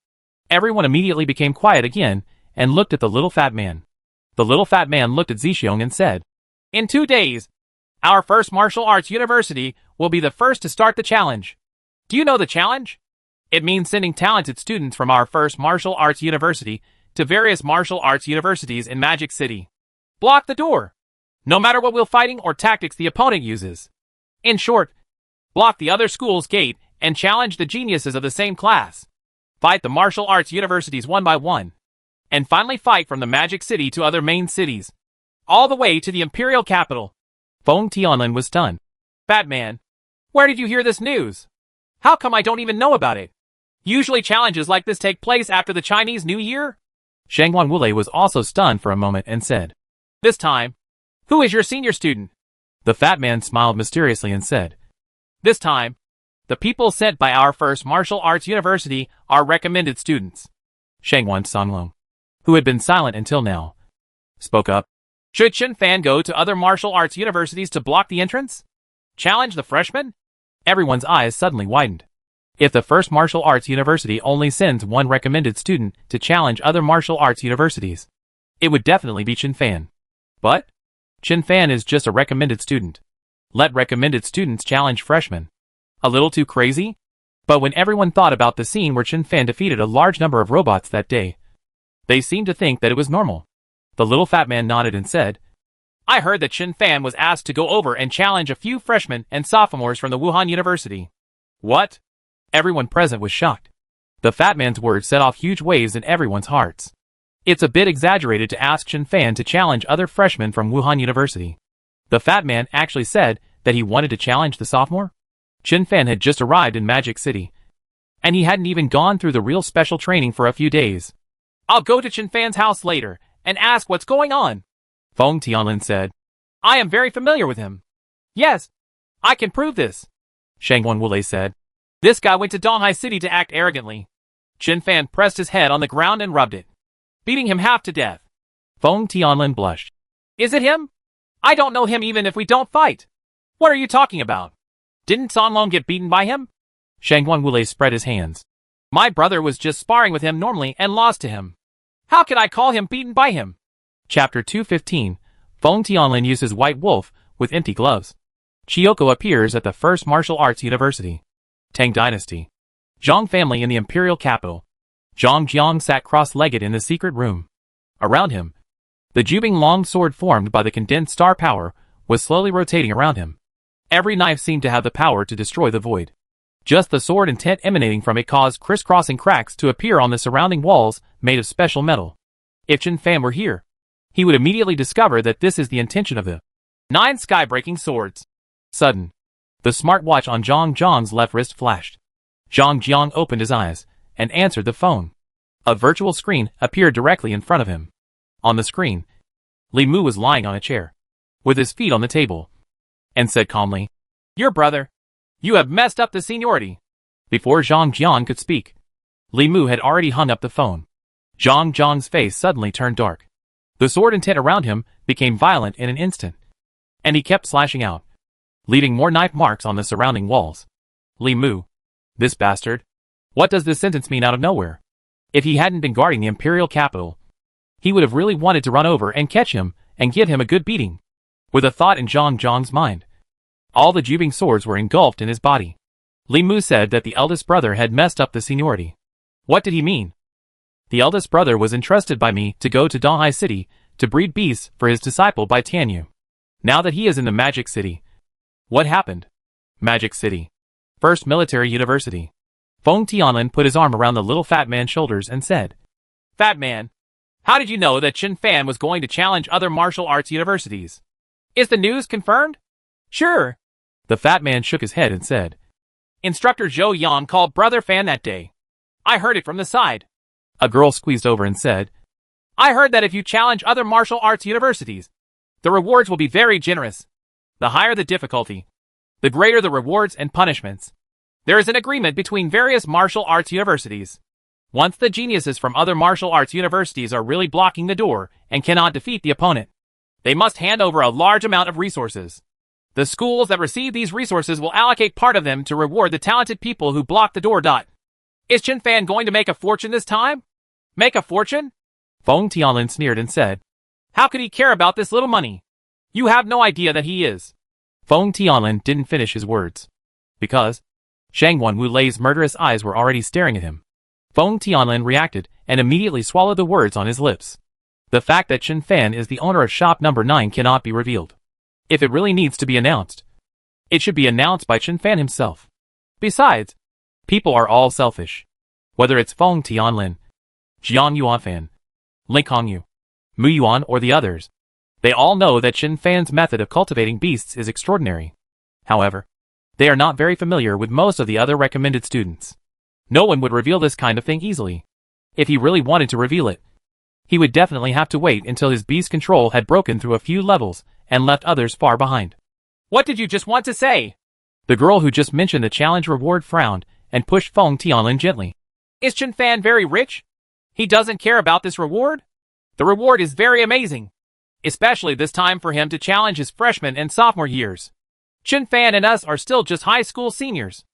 Everyone immediately became quiet again and looked at the little fat man. The little fat man looked at Zixiong and said, in 2 days, our first martial arts university will be the first to start the challenge. Do you know the challenge? It means sending talented students from our first martial arts university to various martial arts universities in Magic City. Block the door. No matter what will fighting or tactics the opponent uses. In short, block the other school's gate and challenge the geniuses of the same class. Fight the martial arts universities one by one. And finally fight from the Magic City to other main cities. All the way to the imperial capital. Feng Tianlin was stunned. Fat man, where did you hear this news? How come I don't even know about it? Usually challenges like this take place after the Chinese New Year? Shangwan Wulei was also stunned for a moment and said, this time, who is your senior student? The fat man smiled mysteriously and said, this time, the people sent by our first martial arts university are recommended students. Shangwan Songlong, who had been silent until now, spoke up. Should Chen Fan go to other martial arts universities to block the entrance? Challenge the freshmen? Everyone's eyes suddenly widened. If the first martial arts university only sends one recommended student to challenge other martial arts universities, it would definitely be Chen Fan. But Chen Fan is just a recommended student. Let recommended students challenge freshmen. A little too crazy? But when everyone thought about the scene where Chen Fan defeated a large number of robots that day, they seemed to think that it was normal. The little fat man nodded and said, I heard that Chen Fan was asked to go over and challenge a few freshmen and sophomores from the Wuhan University. What? Everyone present was shocked. The fat man's words set off huge waves in everyone's hearts. It's a bit exaggerated to ask Chen Fan to challenge other freshmen from Wuhan University. The fat man actually said that he wanted to challenge the sophomore? Chen Fan had just arrived in Magic City, and he hadn't even gone through the real special training for a few days. I'll go to Chen Fan's house later and ask what's going on. Feng Tianlin said, I am very familiar with him. Yes, I can prove this. Shangwan Wulei said, this guy went to Donghai City to act arrogantly. Chen Fan pressed his head on the ground and rubbed it, beating him half to death. Feng Tianlin blushed. Is it him? I don't know him even if we don't fight. What are you talking about? Didn't Songlong get beaten by him? Shang Wulei spread his hands. My brother was just sparring with him normally and lost to him. How could I call him beaten by him? Chapter 215. Feng Tianlin uses White Wolf with empty gloves. Chioko appears at the first martial arts university. Tang Dynasty. Zhang family in the imperial capital. Zhang Jiang sat cross-legged in the secret room. Around him, the Jubing long sword formed by the condensed star power was slowly rotating around him. Every knife seemed to have the power to destroy the void. Just the sword intent emanating from it caused crisscrossing cracks to appear on the surrounding walls made of special metal. If Chen Fan were here, he would immediately discover that this is the intention of the 9 sky-breaking swords. Sudden, the smartwatch on Zhang Jiang's left wrist flashed. Zhang Jiang opened his eyes and answered the phone. A virtual screen appeared directly in front of him. On the screen, Li Mu was lying on a chair, with his feet on the table, and said calmly, Your brother. You have messed up the seniority. Before Zhang Jiang could speak, Li Mu had already hung up the phone. Zhang Jiang's face suddenly turned dark. The sword intent around him became violent in an instant, and he kept slashing out, leaving more knife marks on the surrounding walls. Li Mu. This bastard. What does this sentence mean out of nowhere? If he hadn't been guarding the imperial capital, he would have really wanted to run over and catch him and give him a good beating. With a thought in Zhang Jiang's mind, all the Jubing swords were engulfed in his body. Li Mu said that the eldest brother had messed up the seniority. What did he mean? The eldest brother was entrusted by me to go to Donghai City to breed beasts for his disciple Bai Tianyu. Now that he is in the Magic City. What happened? Magic City. First Military University. Feng Tianlin put his arm around the little fat man's shoulders and said, Fat man, how did you know that Chen Fan was going to challenge other martial arts universities? Is the news confirmed? Sure. The fat man shook his head and said, Instructor Zhou Yang called Brother Fan that day. I heard it from the side. A girl squeezed over and said, I heard that if you challenge other martial arts universities, the rewards will be very generous. The higher the difficulty, the greater the rewards and punishments. There is an agreement between various martial arts universities. Once the geniuses from other martial arts universities are really blocking the door and cannot defeat the opponent, they must hand over a large amount of resources. The schools that receive these resources will allocate part of them to reward the talented people who block the door. Is Chen Fan going to make a fortune this time? Make a fortune? Feng Tianlin sneered and said, How could he care about this little money? You have no idea that he is. Feng Tianlin didn't finish his words, because Shang Wulei's murderous eyes were already staring at him. Feng Tianlin reacted and immediately swallowed the words on his lips. The fact that Chen Fan is the owner of shop number 9 cannot be revealed. If it really needs to be announced, it should be announced by Chen Fan himself. Besides, people are all selfish. Whether it's Feng Tianlin, Jiang Yuanfan, Lin Hongyu, Mu Yuan or the others, they all know that Chen Fan's method of cultivating beasts is extraordinary. However, they are not very familiar with most of the other recommended students. No one would reveal this kind of thing easily. If he really wanted to reveal it, he would definitely have to wait until his beast control had broken through a few levels and left others far behind. What did you just want to say? The girl who just mentioned the challenge reward frowned and pushed Feng Tianlin gently. Is Chen Fan very rich? He doesn't care about this reward? The reward is very amazing, especially this time for him to challenge his freshman and sophomore years. Chen Fan and us are still just high school seniors.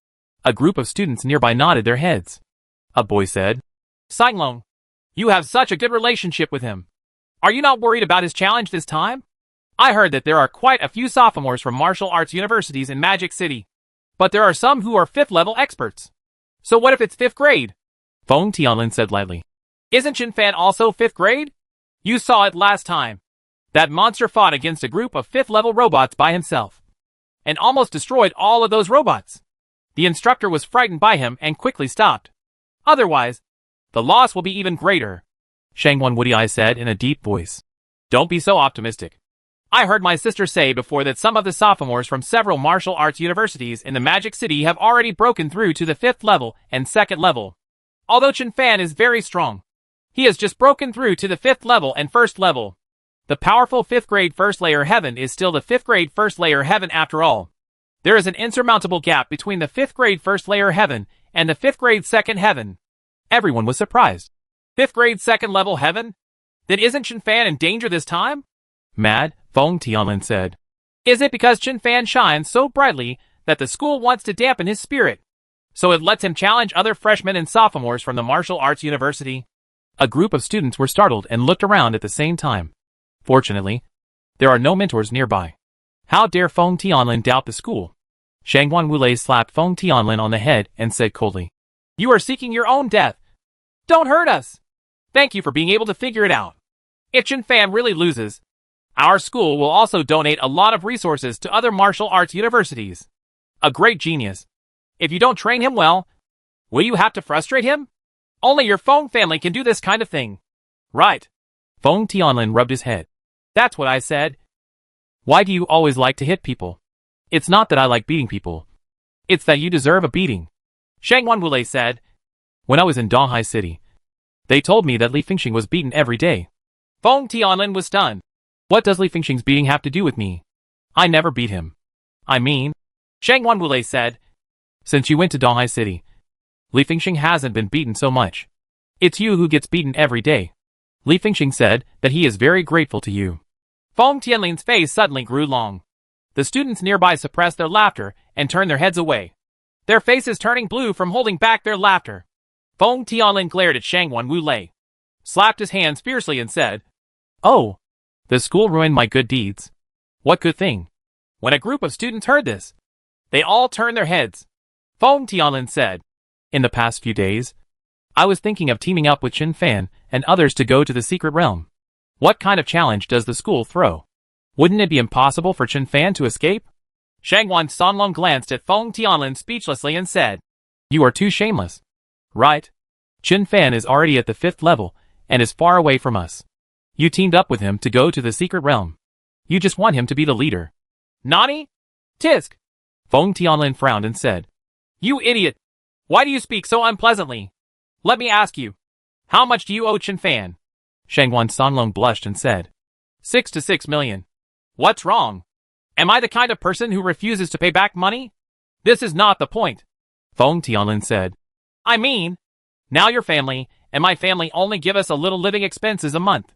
A group of students nearby nodded their heads. A boy said, Singlong, you have such a good relationship with him. Are you not worried about his challenge this time? I heard that there are quite a few sophomores from martial arts universities in Magic City, but there are some who are 5th level experts. So what if it's 5th grade? Feng Tianlin said lightly. Isn't Chen Fan also 5th grade? You saw it last time. That monster fought against a group of 5th level robots by himself, and almost destroyed all of those robots. The instructor was frightened by him and quickly stopped. Otherwise, the loss will be even greater. Shang Wulei said in a deep voice. Don't be so optimistic. I heard my sister say before that some of the sophomores from several martial arts universities in the Magic City have already broken through to the 5th level and 2nd level. Although Chen Fan is very strong, he has just broken through to the 5th level and 1st level. The powerful 5th grade first layer heaven is still the 5th grade first layer heaven after all. There is an insurmountable gap between the 5th grade first layer heaven and the 5th grade second heaven. Everyone was surprised. 5th grade second level heaven? Then isn't Chen Fan in danger this time? Mad, Feng Tianlin said. Is it because Chen Fan shines so brightly that the school wants to dampen his spirit? so it lets him challenge other freshmen and sophomores from the martial arts university. A group of students were startled and looked around at the same time. Fortunately, there are no mentors nearby. How dare Feng Tianlin doubt the school? Shangguan Wulei slapped Feng Tianlin on the head and said coldly, "You are seeking your own death. Don't hurt us. Thank you for being able to figure it out. If Chen Fan really loses, our school will also donate a lot of resources to other martial arts universities. A great genius. If you don't train him well, will you have to frustrate him? Only your Feng family can do this kind of thing." "Right." Feng Tianlin rubbed his head. "That's what I said. Why do you always like to hit people? It's not that I like beating people. It's that you deserve a beating." Shangguan Wulei said, "When I was in Donghai City, they told me that Li Fengxing was beaten every day." Feng Tianlin was stunned. "What does Li Fengxing's beating have to do with me? I never beat him." "I mean," Shangguan Wulei said, "since you went to Donghai City, Li Fengxing hasn't been beaten so much. It's you who gets beaten every day. Li Fengxing said that he is very grateful to you." Feng Tianlin's face suddenly grew long. The students nearby suppressed their laughter and turned their heads away, their faces turning blue from holding back their laughter. Feng Tianlin glared at Shangguan Wulei, slapped his hands fiercely and said, "Oh, the school ruined my good deeds. What good thing?" When a group of students heard this, they all turned their heads. Feng Tianlin said, "In the past few days, I was thinking of teaming up with Chen Fan and others to go to the secret realm. What kind of challenge does the school throw? Wouldn't it be impossible for Chen Fan to escape?" Shangguan Sanlong glanced at Feng Tianlin speechlessly and said, "You are too shameless. Right? Chen Fan is already at the 5th level and is far away from us. You teamed up with him to go to the secret realm. You just want him to be the leader." "Nani? Tisk!" Feng Tianlin frowned and said, "You idiot! Why do you speak so unpleasantly? Let me ask you, how much do you owe Chen Fan?" Shangguan Sanlong blushed and said, 6 to 6 million. "What's wrong? Am I the kind of person who refuses to pay back money? This is not the point." Feng Tianlin said, "I mean, now your family and my family only give us a little living expenses a month.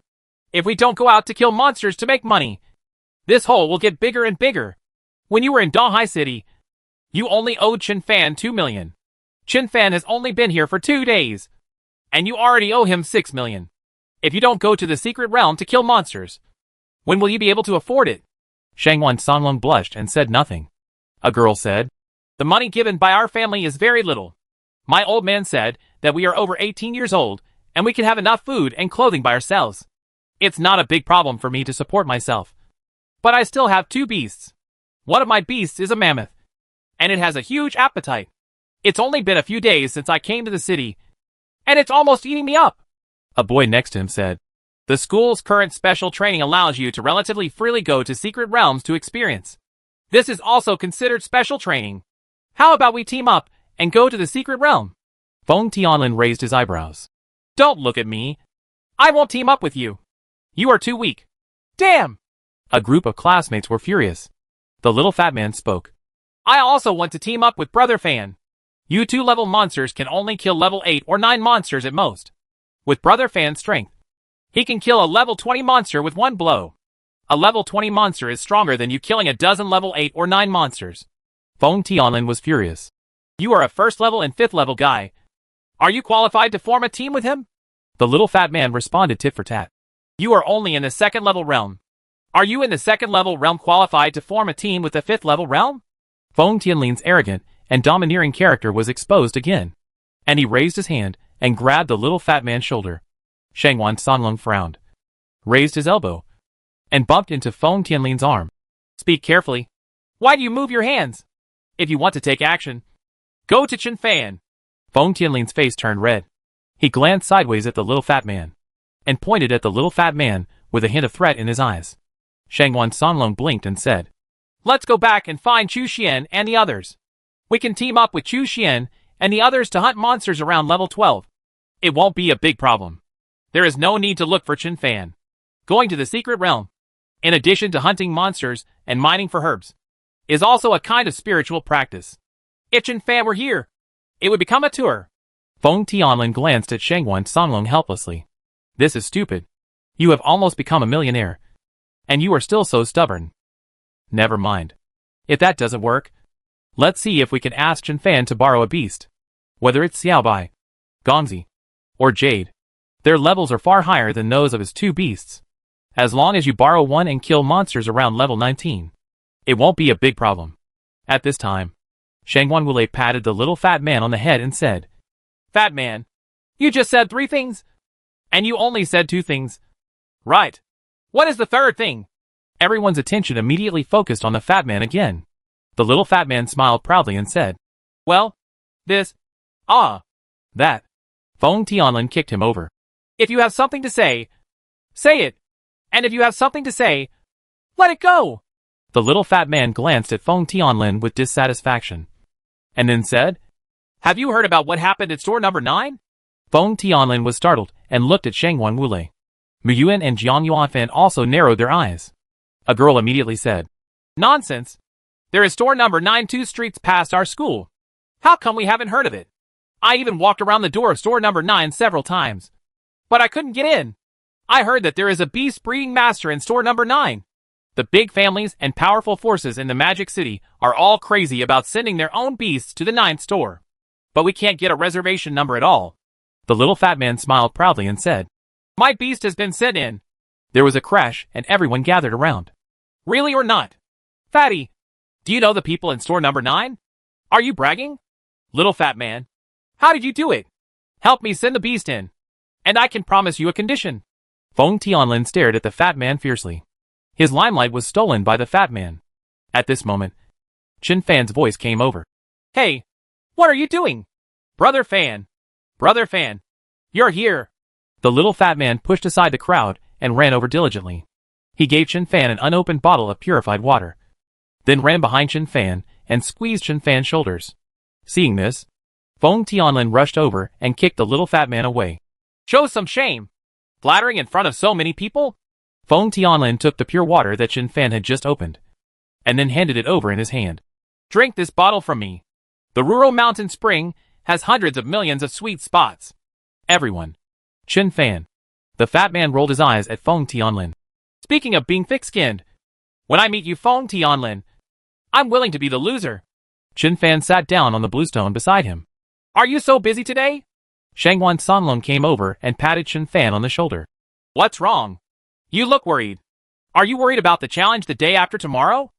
If we don't go out to kill monsters to make money, this hole will get bigger and bigger. When you were in Donghai City, you only owed Chen Fan 2 million. Chen Fan has only been here for 2 days, and you already owe him 6 million. If you don't go to the secret realm to kill monsters, when will you be able to afford it?" Shangguan Sanlong blushed and said nothing. A girl said, "The money given by our family is very little. My old man said that we are over 18 years old and we can have enough food and clothing by ourselves. It's not a big problem for me to support myself. But I still have 2 beasts. One of my beasts is a mammoth, and it has a huge appetite. It's only been a few days since I came to the city, and it's almost eating me up." A boy next to him said, "The school's current special training allows you to relatively freely go to secret realms to experience. This is also considered special training. How about we team up and go to the secret realm?" Feng Tianlin raised his eyebrows. "Don't look at me. I won't team up with you. You are too weak." "Damn!" A group of classmates were furious. The little fat man spoke. "I also want to team up with Brother Fan. You 2-level monsters can only kill level 8 or 9 monsters at most. With Brother Fan's strength, he can kill a level 20 monster with 1 blow. A level 20 monster is stronger than you killing a dozen level 8 or 9 monsters." Feng Tianlin was furious. "You are a 1st level and 5th level guy. Are you qualified to form a team with him?" The little fat man responded tit for tat. "You are only in the 2nd level realm. Are you in the 2nd level realm qualified to form a team with the 5th level realm?" Feng Tianlin's arrogant and domineering character was exposed again, and he raised his hand and grabbed the little fat man's shoulder. Shangguan Sanlong frowned, raised his elbow, and bumped into Feng Tianlin's arm. "Speak carefully. Why do you move your hands? If you want to take action, go to Chen Fan." Feng Tianlin's face turned red. He glanced sideways at the little fat man, and pointed at the little fat man with a hint of threat in his eyes. Shangguan Sanlong blinked and said, "Let's go back and find Chu Xian and the others. We can team up with Chu Xian and the others to hunt monsters around level 12. It won't be a big problem. There is no need to look for Chen Fan. Going to the secret realm, in addition to hunting monsters and mining for herbs, is also a kind of spiritual practice. If Chen Fan were here, it would become a tour." Feng Tianlin glanced at Shangguan Sanlong helplessly. "This is stupid. You have almost become a millionaire, and you are still so stubborn. Never mind. If that doesn't work, Let's see if we can ask Chen Fan to borrow a beast. Whether it's Xiaobai, Gongzi, or Jade, their levels are far higher than those of his two beasts. As long as you borrow one and kill monsters around level 19, it won't be a big problem. At this time, Shangwan Wulei patted the little fat man on the head and said, Fat man, you just said 3 things. And you only said 2 things. Right. What is the third thing? Everyone's attention immediately focused on the fat man again. The little fat man smiled proudly and said, Well, this, that. Feng Tianlin kicked him over. If you have something to say it. And if you have something to say, let it go. The little fat man glanced at Feng Tianlin with dissatisfaction, and then said, Have you heard about what happened at store number 9? Feng Tianlin was startled and looked at Shangwan Wulei. Mu Yuan and Jiang Yuanfan also narrowed their eyes. A girl immediately said, Nonsense. There is store number 9 2 streets past our school. How come we haven't heard of it? I even walked around the door of store number 9 several times, but I couldn't get in. I heard that there is a beast breeding master in store number 9. The big families and powerful forces in the Magic City are all crazy about sending their own beasts to the 9th store. But we can't get a reservation number at all. The little fat man smiled proudly and said, My beast has been sent in. There was a crash and everyone gathered around. Really or not? Fatty, do you know the people in store number 9? Are you bragging? Little fat man, how did you do it? Help me send the beast in, and I can promise you a condition. Feng Tianlin stared at the fat man fiercely. His limelight was stolen by the fat man. At this moment, Chen Fan's voice came over. Hey, what are you doing? Brother Fan, you're here. The little fat man pushed aside the crowd and ran over diligently. He gave Chen Fan an unopened bottle of purified water, then ran behind Chen Fan and squeezed Chen Fan's shoulders. Seeing this, Feng Tianlin rushed over and kicked the little fat man away. Show some shame. Flattering in front of so many people? Feng Tianlin took the pure water that Chen Fan had just opened, and then handed it over in his hand. Drink this bottle from me. The rural mountain spring has hundreds of millions of sweet spots. Everyone. Chen Fan. The fat man rolled his eyes at Feng Tianlin. Speaking of being thick-skinned, when I meet you Feng Tianlin, I'm willing to be the loser. Chen Fan sat down on the bluestone beside him. Are you so busy today? Shangwan Sanlong came over and patted Chen Fan on the shoulder. What's wrong? You look worried. Are you worried about the challenge the day after tomorrow?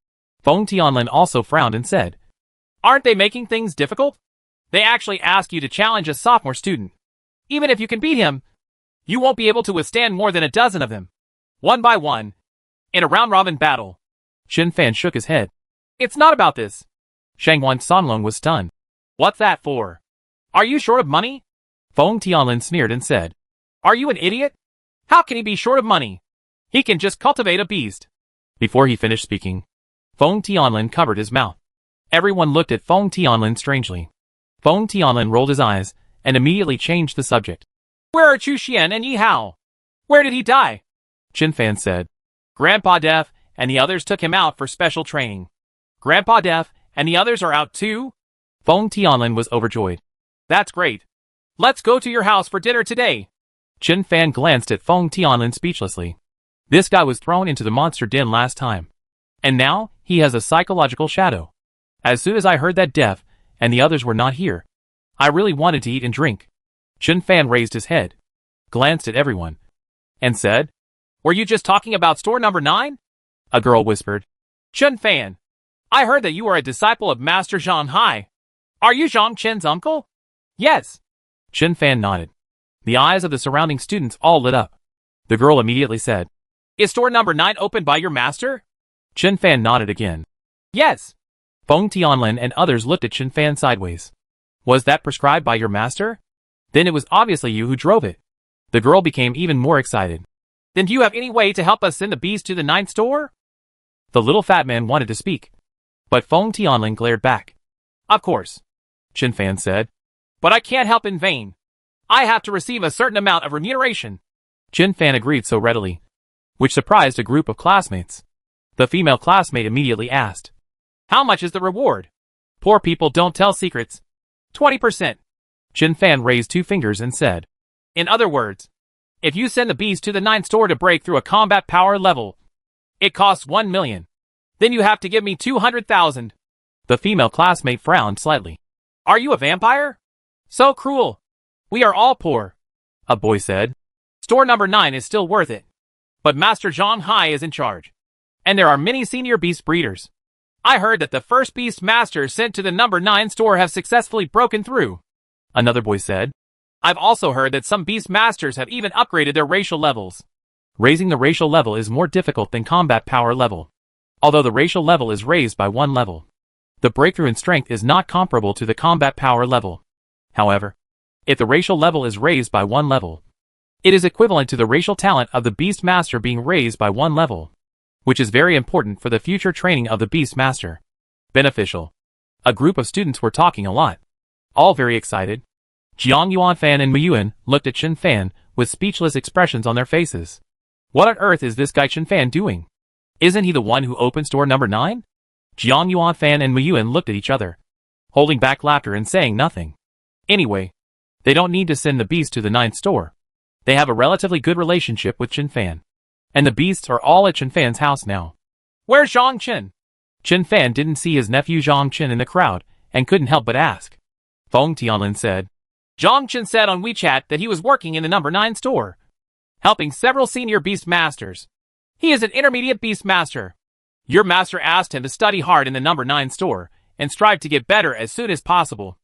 Feng Tianlin also frowned and said, Aren't they making things difficult? They actually ask you to challenge a sophomore student. Even if you can beat him, you won't be able to withstand more than a dozen of them, one by one, in a round-robin battle. Chen Fan shook his head. It's not about this. Shangwan Sanlong was stunned. What's that for? Are you short of money? Feng Tianlin sneered and said, Are you an idiot? How can he be short of money? He can just cultivate a beast. Before he finished speaking, Feng Tianlin covered his mouth. Everyone looked at Feng Tianlin strangely. Feng Tianlin rolled his eyes and immediately changed the subject. Where are Chu Xian and Yi Hao? Where did he die? Chen Fan said, Grandpa Deaf and the others took him out for special training. Grandpa Deaf and the others are out too? Feng Tianlin was overjoyed. That's great. Let's go to your house for dinner today. Chen Fan glanced at Feng Tianlin speechlessly. This guy was thrown into the monster den last time, and now he has a psychological shadow. As soon as I heard that Deaf and the others were not here, I really wanted to eat and drink. Chen Fan raised his head, glanced at everyone, and said, Were you just talking about store number 9? A girl whispered, Chen Fan, I heard that you are a disciple of Master Zhang Hai. Are you Zhang Chen's uncle? Yes. Chen Fan nodded. The eyes of the surrounding students all lit up. The girl immediately said, Is store number 9 opened by your master? Chen Fan nodded again. Yes. Feng Tianlin and others looked at Chen Fan sideways. Was that prescribed by your master? Then it was obviously you who drove it. The girl became even more excited. Then do you have any way to help us send the beast to the 9th store? The little fat man wanted to speak, but Feng Tianlin glared back. Of course, Chen Fan said. But I can't help in vain. I have to receive a certain amount of remuneration. Chen Fan agreed so readily, which surprised a group of classmates. The female classmate immediately asked, How much is the reward? Poor people don't tell secrets. 20%. Chen Fan raised 2 fingers and said, In other words, if you send the beast to the 9th store to break through a combat power level, it costs 1 million. Then you have to give me 200,000. The female classmate frowned slightly. Are you a vampire? So cruel. We are all poor, a boy said. Store number 9 is still worth it. But Master Zhang Hai is in charge. And there are many senior beast breeders. I heard that the first beast masters sent to the number 9 store have successfully broken through, another boy said. I've also heard that some beast masters have even upgraded their racial levels. Raising the racial level is more difficult than combat power level. Although the racial level is raised by 1 level, the breakthrough in strength is not comparable to the combat power level. However, if the racial level is raised by 1 level, it is equivalent to the racial talent of the beast master being raised by 1 level, which is very important for the future training of the beast master. Beneficial. A group of students were talking a lot, all very excited. Jiang Yuanfan and Muyuan looked at Chen Fan with speechless expressions on their faces. What on earth is this guy Chen Fan doing? Isn't he the one who opened store number 9? Jiang Yuanfan and Muyuan looked at each other, holding back laughter and saying nothing. Anyway, they don't need to send the beast to the 9th store. They have a relatively good relationship with Chen Fan. And the beasts are all at Chen Fan's house now. Where's Zhang Chen? Chen Fan didn't see his nephew Zhang Chen in the crowd and couldn't help but ask. Feng Tianlin said. Zhang Chen said on WeChat that he was working in the number 9 store, helping several senior beast masters. He is an intermediate beast master. Your master asked him to study hard in the number 9 store and strive to get better as soon as possible.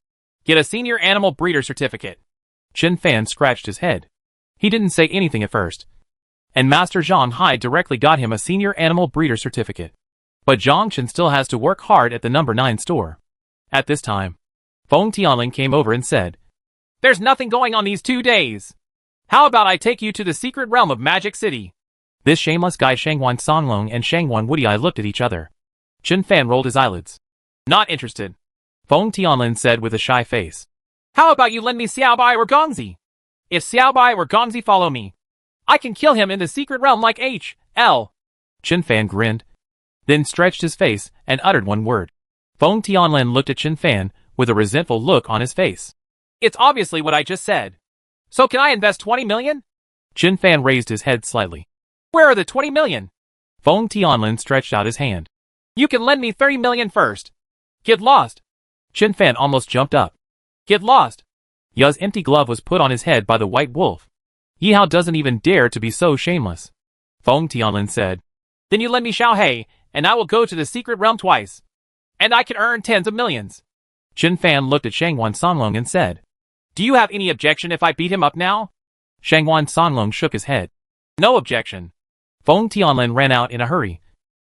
Get a senior animal breeder certificate. Chen Fan scratched his head. He didn't say anything at first, and Master Zhang Hai directly got him a senior animal breeder certificate. But Zhang Chen still has to work hard at the number 9 store. At this time, Feng Tianlin came over and said, There's nothing going on these 2 days. How about I take you to the secret realm of Magic City? This shameless guy Shangwan Songlong and Shangwan Woodeye looked at each other. Chen Fan rolled his eyelids. Not interested, Feng Tianlin said with a shy face. How about you lend me Xiaobai or Gongzi? If Xiaobai or Gongzi follow me, I can kill him in the secret realm like H.L. Chen Fan grinned, then stretched his face and uttered one word. Feng Tianlin looked at Chen Fan with a resentful look on his face. It's obviously what I just said. So can I invest 20 million? Chen Fan raised his head slightly. Where are the 20 million? Feng Tianlin stretched out his hand. You can lend me 30 million first. Get lost. Chen Fan almost jumped up. Get lost. Ya's empty glove was put on his head by the white wolf. Yi Hao doesn't even dare to be so shameless. Feng Tianlin said. Then you lend me Xiao Hei, and I will go to the secret realm twice. And I can earn tens of millions. Chen Fan looked at Shangwan Songlong and said. Do you have any objection if I beat him up now? Shangwan Songlong shook his head. No objection. Feng Tianlin ran out in a hurry,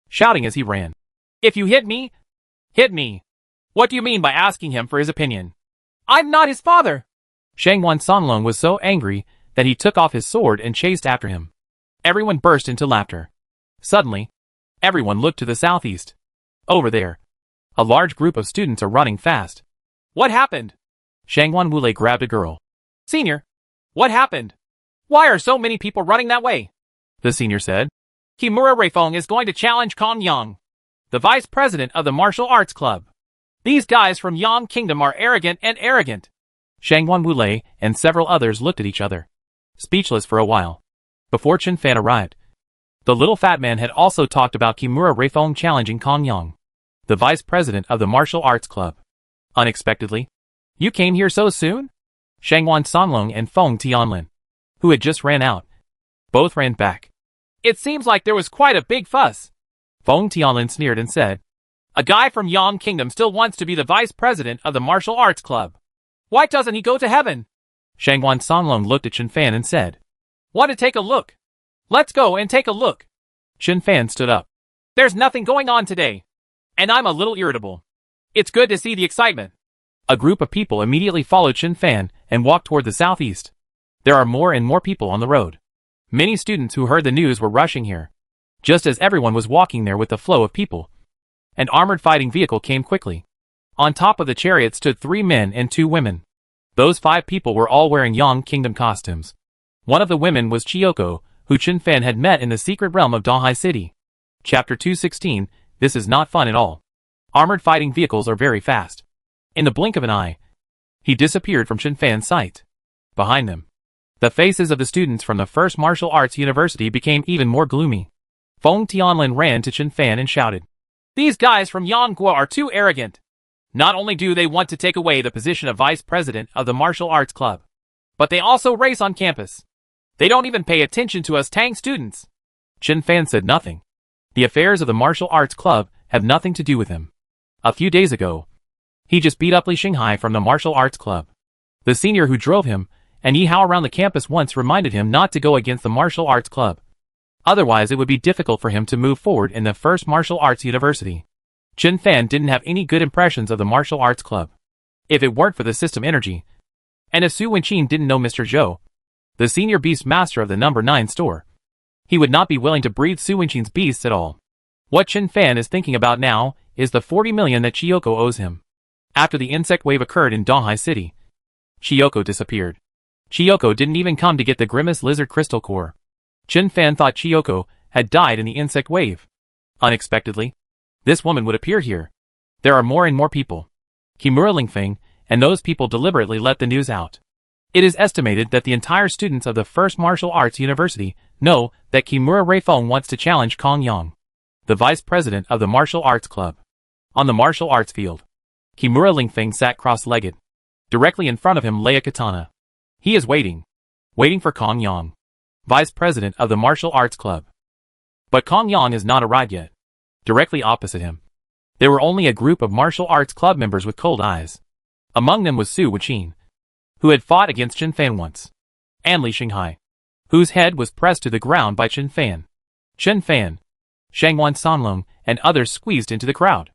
shouting as he ran. If you hit me, hit me. What do you mean by asking him for his opinion? I'm not his father. Shangwan Songlong was so angry that he took off his sword and chased after him. Everyone burst into laughter. Suddenly, everyone looked to the southeast. Over there, a large group of students are running fast. What happened? Shangwan Wulei grabbed a girl. Senior, what happened? Why are so many people running that way? The senior said. Kimura Reifeng is going to challenge Kong Yang, the vice president of the martial arts club. These guys from Yang Kingdom are arrogant and arrogant. Shangwan Wulei and several others looked at each other, speechless for a while, before Chen Fan arrived. The little fat man had also talked about Kimura Reifeng challenging Kong Yang, the vice president of the martial arts club. Unexpectedly, you came here so soon? Shangwan Songlong and Feng Tianlin, who had just ran out, both ran back. It seems like there was quite a big fuss. Feng Tianlin sneered and said, A guy from Yang Kingdom still wants to be the vice president of the martial arts club. Why doesn't he go to heaven? Shangwan Songlong looked at Chen Fan and said, Want to take a look? Let's go and take a look. Chen Fan stood up. There's nothing going on today, and I'm a little irritable. It's good to see the excitement. A group of people immediately followed Chen Fan and walked toward the southeast. There are more and more people on the road. Many students who heard the news were rushing here. Just as everyone was walking there with the flow of people, an armored fighting vehicle came quickly. On top of the chariot stood 3 men and 2 women. Those 5 people were all wearing Yang Kingdom costumes. One of the women was Chiyoko, who Chen Fan had met in the secret realm of Donghai City. Chapter 216, This is not fun at all. Armored fighting vehicles are very fast. In the blink of an eye, he disappeared from Chen Fan's sight. Behind them, the faces of the students from the First Martial Arts University became even more gloomy. Feng Tianlin ran to Chen Fan and shouted, These guys from Yonghua are too arrogant. Not only do they want to take away the position of vice president of the martial arts club, but they also race on campus. They don't even pay attention to us Tang students. Chen Fan said nothing. The affairs of the martial arts club have nothing to do with him. A few days ago, he just beat up Li Xinghai from the martial arts club. The senior who drove him and Yi Hao around the campus once reminded him not to go against the martial arts club. Otherwise it would be difficult for him to move forward in the first martial arts university. Chen Fan didn't have any good impressions of the martial arts club. If it weren't for the system energy, and if Su Wenqin didn't know Mr. Zhou, the senior beast master of the number 9 store, he would not be willing to breathe Su Wenqin's beasts at all. What Chen Fan is thinking about now is the 40 million that Chiyoko owes him. After the insect wave occurred in Donghai City, Chiyoko disappeared. Chiyoko didn't even come to get the Grimace Lizard Crystal Core. Chen Fan thought Chiyoko had died in the insect wave. Unexpectedly, this woman would appear here. There are more and more people. Kimura Lingfeng and those people deliberately let the news out. It is estimated that the entire students of the first martial arts university know that Kimura Reifeng wants to challenge Kong Yang, the vice president of the martial arts club. On the martial arts field, Kimura Lingfeng sat cross-legged. Directly in front of him lay a katana. He is waiting for Kong Yang, vice president of the martial arts club. But Kong Yang has not arrived yet. Directly opposite him, there were only a group of martial arts club members with cold eyes. Among them was Su Wenqin, who had fought against Chen Fan once, and Li Xinghai, whose head was pressed to the ground by Chen Fan. Chen Fan, Shangwan Sanlong, and others squeezed into the crowd.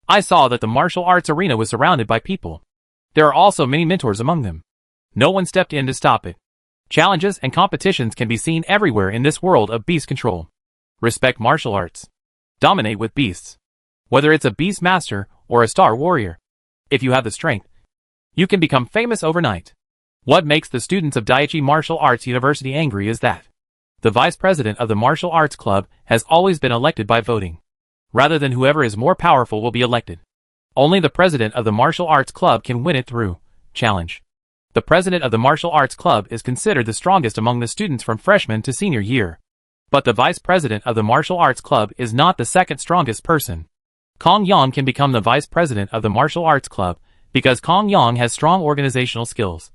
I saw that the martial arts arena was surrounded by people. There are also many mentors among them. No one stepped in to stop it. Challenges and competitions can be seen everywhere in this world of beast control. Respect martial arts. Dominate with beasts. Whether it's a beast master or a star warrior. If you have the strength, you can become famous overnight. What makes the students of Daiichi Martial Arts University angry is that the vice president of the martial arts club has always been elected by voting, rather than whoever is more powerful will be elected. Only the president of the martial arts club can win it through challenge. The president of the martial arts club is considered the strongest among the students from freshman to senior year. But the vice president of the martial arts club is not the second strongest person. Kong Yang can become the vice president of the martial arts club because Kong Yang has strong organizational skills.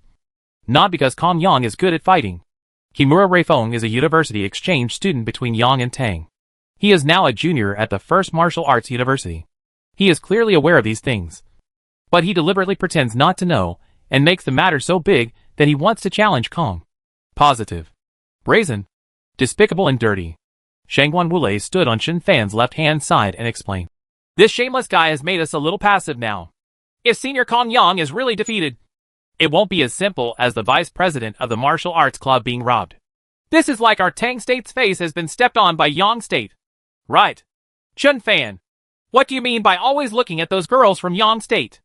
Not because Kong Yang is good at fighting. Kimura Reifeng is a university exchange student between Yang and Tang. He is now a junior at the first martial arts university. He is clearly aware of these things. But he deliberately pretends not to know and makes the matter so big that he wants to challenge Kong. Positive. Brazen. Despicable and dirty. Shangguan Wulei stood on Chen Fan's left-hand side and explained. This shameless guy has made us a little passive now. If Senior Kong Yang is really defeated, it won't be as simple as the vice president of the martial arts club being robbed. This is like our Tang State's face has been stepped on by Yang State. Right. Chen Fan. What do you mean by always looking at those girls from Yang State?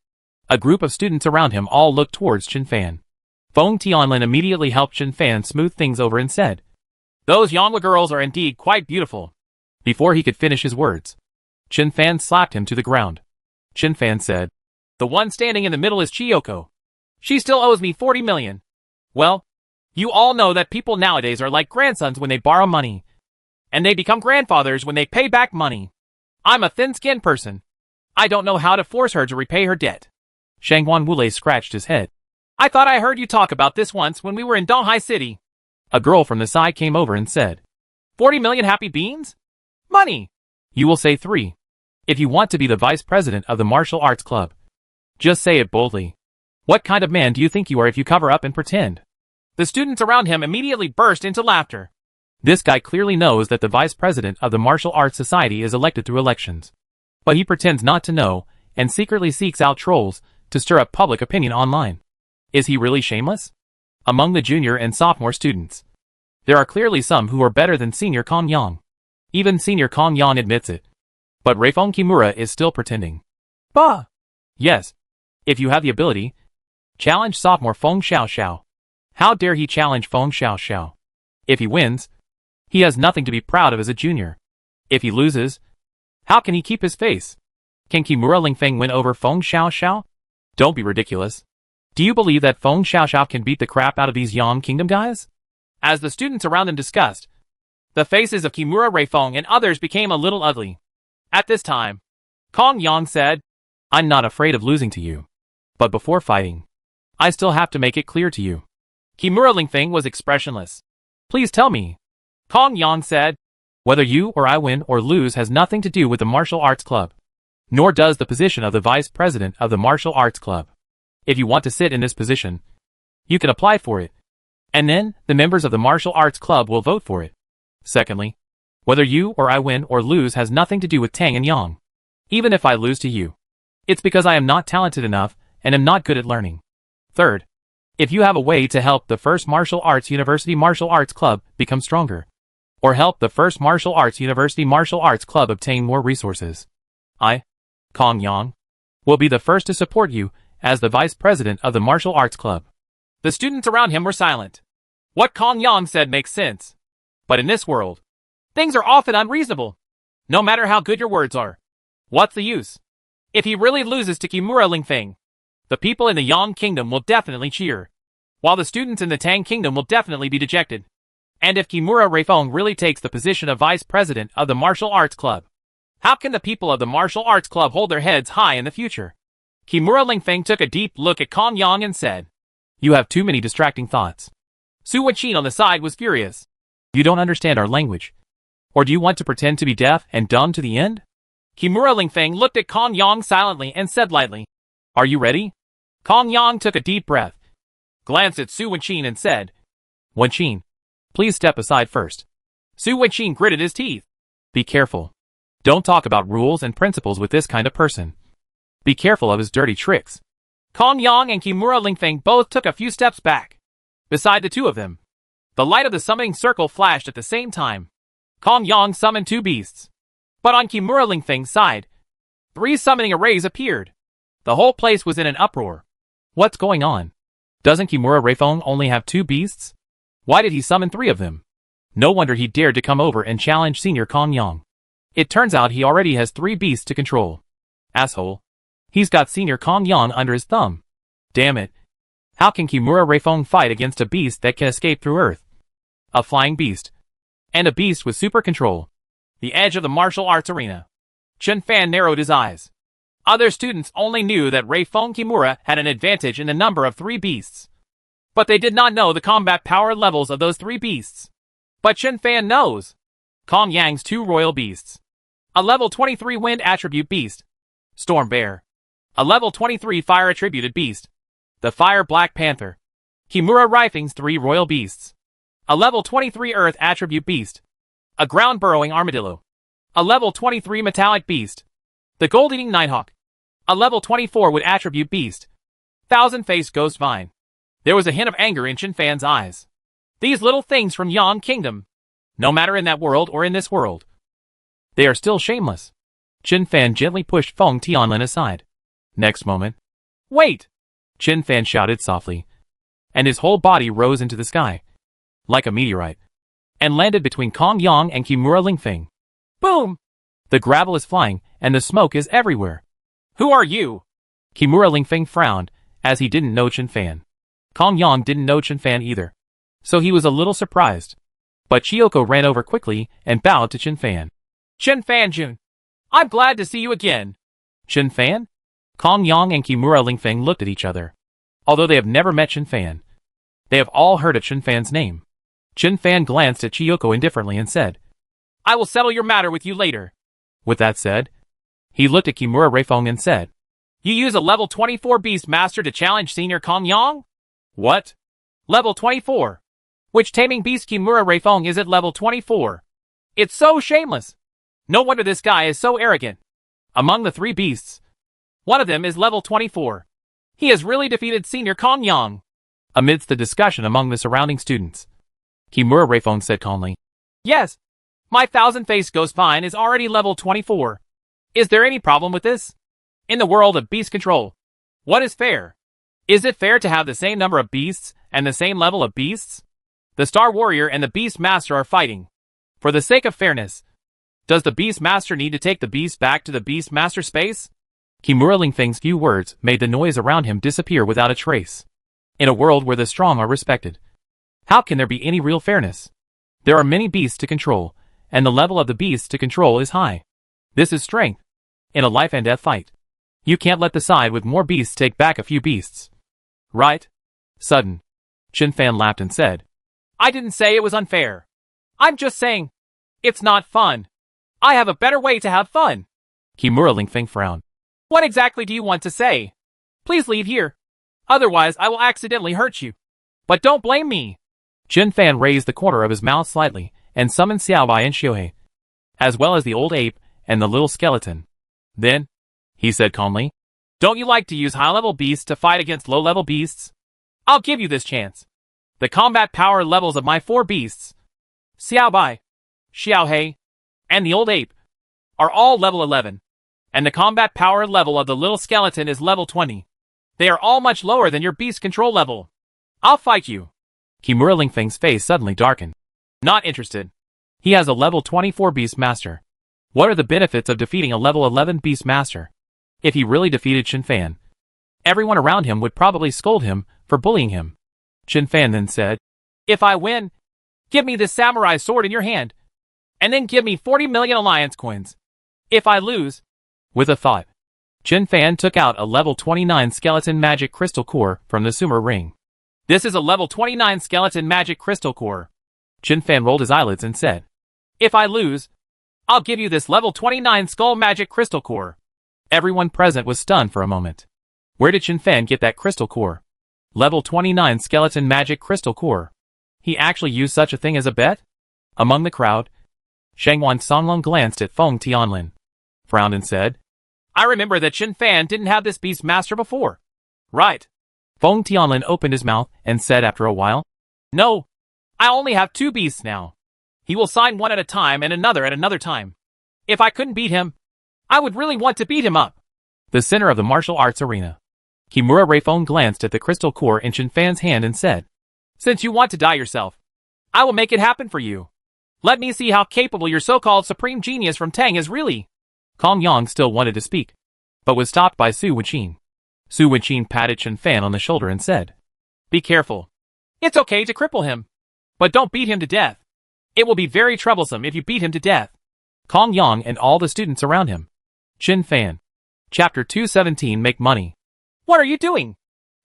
A group of students around him all looked towards Chen Fan. Feng Tianlin immediately helped Chen Fan smooth things over and said, Those Yonghua girls are indeed quite beautiful. Before he could finish his words, Chen Fan slapped him to the ground. Chen Fan said, The one standing in the middle is Chiyoko. She still owes me 40 million. Well, you all know that people nowadays are like grandsons when they borrow money, and they become grandfathers when they pay back money. I'm a thin-skinned person. I don't know how to force her to repay her debt. Shangguan Wulei scratched his head. I thought I heard you talk about this once when we were in Donghai City. A girl from the side came over and said, 40 million happy beans? Money! You will say 3. If you want to be the vice president of the martial arts club, just say it boldly. What kind of man do you think you are if you cover up and pretend? The students around him immediately burst into laughter. This guy clearly knows that the vice president of the martial arts society is elected through elections. But he pretends not to know and secretly seeks out trolls to stir up public opinion online. Is he really shameless? Among the junior and sophomore students, there are clearly some who are better than senior Kong Yang. Even senior Kong Yang admits it. But Reifeng Kimura is still pretending. Bah! Yes. If you have the ability, challenge sophomore Feng Xiaoxiao. How dare he challenge Feng Xiaoxiao? If he wins, he has nothing to be proud of as a junior. If he loses, how can he keep his face? Can Kimura Lingfeng win over Feng Xiaoxiao? Don't be ridiculous. Do you believe that Feng Xiaoxiao can beat the crap out of these Yang Kingdom guys? As the students around them discussed, the faces of Kimura Reifeng and others became a little ugly. At this time, Kong Yang said, I'm not afraid of losing to you. But before fighting, I still have to make it clear to you. Kimura Lingfeng was expressionless. Please tell me. Kong Yang said, whether you or I win or lose has nothing to do with the martial arts club. Nor does the position of the vice president of the martial arts club. If you want to sit in this position, you can apply for it. And then, the members of the martial arts club will vote for it. Secondly, whether you or I win or lose has nothing to do with Tang and Yang. Even if I lose to you, it's because I am not talented enough and am not good at learning. Third, if you have a way to help the first martial arts university martial arts club become stronger, or help the first martial arts university martial arts club obtain more resources, I, Kong Yang, will be the first to support you as the vice president of the martial arts club. The students around him were silent. What Kong Yang said makes sense. But in this world, things are often unreasonable. No matter how good your words are. What's the use? If he really loses to Kimura Lingfeng, the people in the Yang Kingdom will definitely cheer, while the students in the Tang Kingdom will definitely be dejected. And if Kimura Reifeng really takes the position of vice president of the martial arts club, how can the people of the martial arts club hold their heads high in the future? Kimura Lingfeng took a deep look at Kong Yang and said, you have too many distracting thoughts. Su Wenqin on the side was furious. You don't understand our language. Or do you want to pretend to be deaf and dumb to the end? Kimura Lingfeng looked at Kong Yang silently and said lightly, are you ready? Kong Yang took a deep breath, glanced at Su Wenqin and said, Wenqin, please step aside first. Su Wenqin gritted his teeth. Be careful. Don't talk about rules and principles with this kind of person. Be careful of his dirty tricks. Kong Yang and Kimura Lingfeng both took a few steps back. Beside the two of them, the light of the summoning circle flashed at the same time. Kong Yang summoned two beasts. But on Kimura Lingfeng's side, 3 summoning arrays appeared. The whole place was in an uproar. What's going on? Doesn't Kimura Reifeng only have 2 beasts? Why did he summon 3 of them? No wonder he dared to come over and challenge Senior Kong Yang. It turns out he already has 3 beasts to control. Asshole. He's got Senior Kong Yang under his thumb. Damn it. How can Kimura Reifeng fight against a beast that can escape through Earth? A flying beast. And a beast with super control. The edge of the martial arts arena. Chen Fan narrowed his eyes. Other students only knew that Reifeng Kimura had an advantage in the number of 3 beasts. But they did not know the combat power levels of those 3 beasts. But Chen Fan knows. Kong Yang's 2 royal beasts. A level 23 wind attribute beast. Storm Bear. A level 23 fire attributed beast. The Fire Black Panther. Kimura Reifeng's 3 royal beasts. A level 23 earth attribute beast. A ground burrowing armadillo. A level 23 metallic beast. The gold-eating nighthawk. A level 24 wood attribute beast. Thousand-faced ghost vine. There was a hint of anger in Chen Fan's eyes. These little things from Yang Kingdom, no matter in that world or in this world, they are still shameless. Chen Fan gently pushed Feng Tianlin aside. Next moment, wait! Chen Fan shouted softly, and his whole body rose into the sky, like a meteorite, and landed between Kong Yang and Kimura Lingfeng. Boom! The gravel is flying, and the smoke is everywhere. Who are you? Kimura Lingfeng frowned, as he didn't know Chen Fan. Kong Yang didn't know Chen Fan either, so he was a little surprised. But Chiyoko ran over quickly and bowed to Chen Fan. Chen Fan Jun, I'm glad to see you again. Chen Fan? Kong Yang and Kimura Lingfeng looked at each other. Although they have never met Chen Fan, they have all heard of Chen Fan's name. Chen Fan glanced at Chiyoko indifferently and said, I will settle your matter with you later. With that said, he looked at Kimura Reifeng and said, you use a level 24 beast master to challenge Senior Kong Yang? What? Level 24. Which taming beast Kimura Reifeng is at level 24? It's so shameless. No wonder this guy is so arrogant. Among the 3 beasts, one of them is level 24. He has really defeated Senior Kong Yang. Amidst the discussion among the surrounding students, Kimura Reifeng said calmly, yes, my thousand-faced ghost vine is already level 24. Is there any problem with this? In the world of beast control, what is fair? Is it fair to have the same number of beasts and the same level of beasts? The Star Warrior and the Beast Master are fighting. For the sake of fairness, does the Beast Master need to take the beast back to the Beast Master space? Kimura Lingfeng's few words made the noise around him disappear without a trace. In a world where the strong are respected, how can there be any real fairness? There are many beasts to control, and the level of the beasts to control is high. This is strength. In a life and death fight, you can't let the side with more beasts take back a few beasts. Right? Sudden. Chen Fan laughed and said, I didn't say it was unfair. I'm just saying, it's not fun. I have a better way to have fun. Kimura Lingfeng frowned. What exactly do you want to say? Please leave here. Otherwise I will accidentally hurt you. But don't blame me. Chen Fan raised the corner of his mouth slightly and summoned Xiaobai and Xiuhei, as well as the old ape and the little skeleton. Then, he said calmly, don't you like to use high-level beasts to fight against low-level beasts? I'll give you this chance. The combat power levels of my 4 beasts, Xiaobai, Xiuhei, and the old ape, are all level 11, and the combat power level of the little skeleton is level 20. They are all much lower than your beast control level. I'll fight you. Kimura Lingfeng's face suddenly darkened. Not interested. He has a level 24 beast master. What are the benefits of defeating a level 11 beast master? If he really defeated Chen Fan, everyone around him would probably scold him for bullying him. Chen Fan then said, if I win, give me this samurai sword in your hand, and then give me 40 million alliance coins. If I lose, with a thought, Chen Fan took out a level 29 skeleton magic crystal core from the sumo ring. This is a level 29 skeleton magic crystal core. Chen Fan rolled his eyelids and said, if I lose, I'll give you this level 29 skull magic crystal core. Everyone present was stunned for a moment. Where did Chen Fan get that crystal core? Level 29 skeleton magic crystal core. He actually used such a thing as a bet? Among the crowd, Shangwan Songlong glanced at Feng Tianlin, frowned and said, I remember that Chen Fan didn't have this beast master before. Right. Feng Tianlin opened his mouth and said after a while, no, I only have 2 beasts now. He will sign one at a time and another at another time. If I couldn't beat him, I would really want to beat him up. The center of the martial arts arena. Kimura Reifeng glanced at the crystal core in Chen Fan's hand and said, since you want to die yourself, I will make it happen for you. Let me see how capable your so-called supreme genius from Tang is really. Kong Yang still wanted to speak, but was stopped by Su Wenqin. Su Wenqin patted Chen Fan on the shoulder and said, be careful. It's okay to cripple him, but don't beat him to death. It will be very troublesome if you beat him to death. Kong Yang and all the students around him. Chen Fan. Chapter 217 Make Money. What are you doing?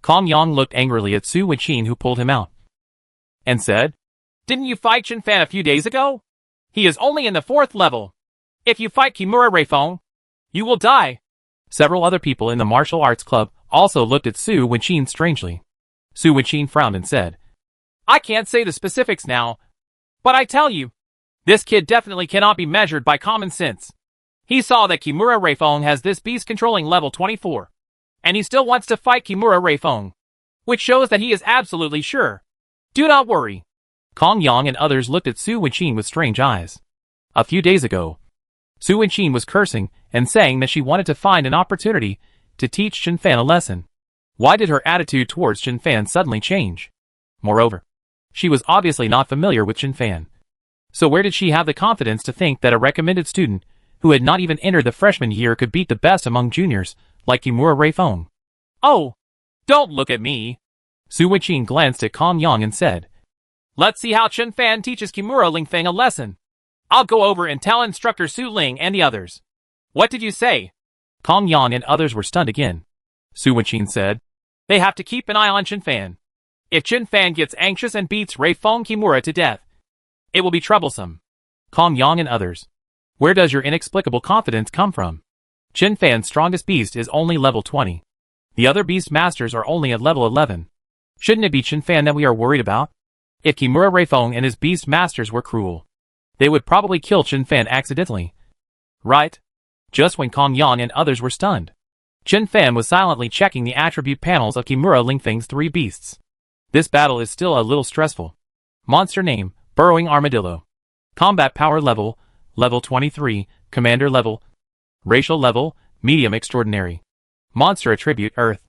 Kong Yang looked angrily at Su Wenqin, who pulled him out, and said, didn't you fight Chen Fan a few days ago? He is only in the 4th level. If you fight Kimura Reifeng, you will die. Several other people in the martial arts club also looked at Su Wenqin strangely. Su Wenqin frowned and said, I can't say the specifics now, but I tell you, this kid definitely cannot be measured by common sense. He saw that Kimura Reifeng has this beast controlling level 24, and he still wants to fight Kimura Reifeng, which shows that he is absolutely sure. Do not worry. Kong Yang and others looked at Su Wenqin with strange eyes. A few days ago, Su Wenqin was cursing and saying that she wanted to find an opportunity to teach Chen Fan a lesson. Why did her attitude towards Chen Fan suddenly change? Moreover, she was obviously not familiar with Chen Fan. So where did she have the confidence to think that a recommended student who had not even entered the freshman year could beat the best among juniors like Kimura Reifeng? Oh, don't look at me. Su Wenqin glanced at Kong Yang and said, let's see how Chen Fan teaches Kimura Lingfeng a lesson. I'll go over and tell instructor Su Ling and the others. What did you say? Kong Yang and others were stunned again. Su Wenqin said, they have to keep an eye on Chen Fan. If Chen Fan gets anxious and beats Reifeng Kimura to death, it will be troublesome. Kong Yang and others. Where does your inexplicable confidence come from? Chen Fan's strongest beast is only level 20. The other beast masters are only at level 11. Shouldn't it be Chen Fan that we are worried about? If Kimura Reifeng and his beast masters were cruel, they would probably kill Chen Fan accidentally. Right? Just when Kong Yang and others were stunned, Chen Fan was silently checking the attribute panels of Kimura Lingfeng's 3 beasts. This battle is still a little stressful. Monster name, Burrowing Armadillo. Combat power level, level 23, commander level. Racial level, medium extraordinary. Monster attribute Earth.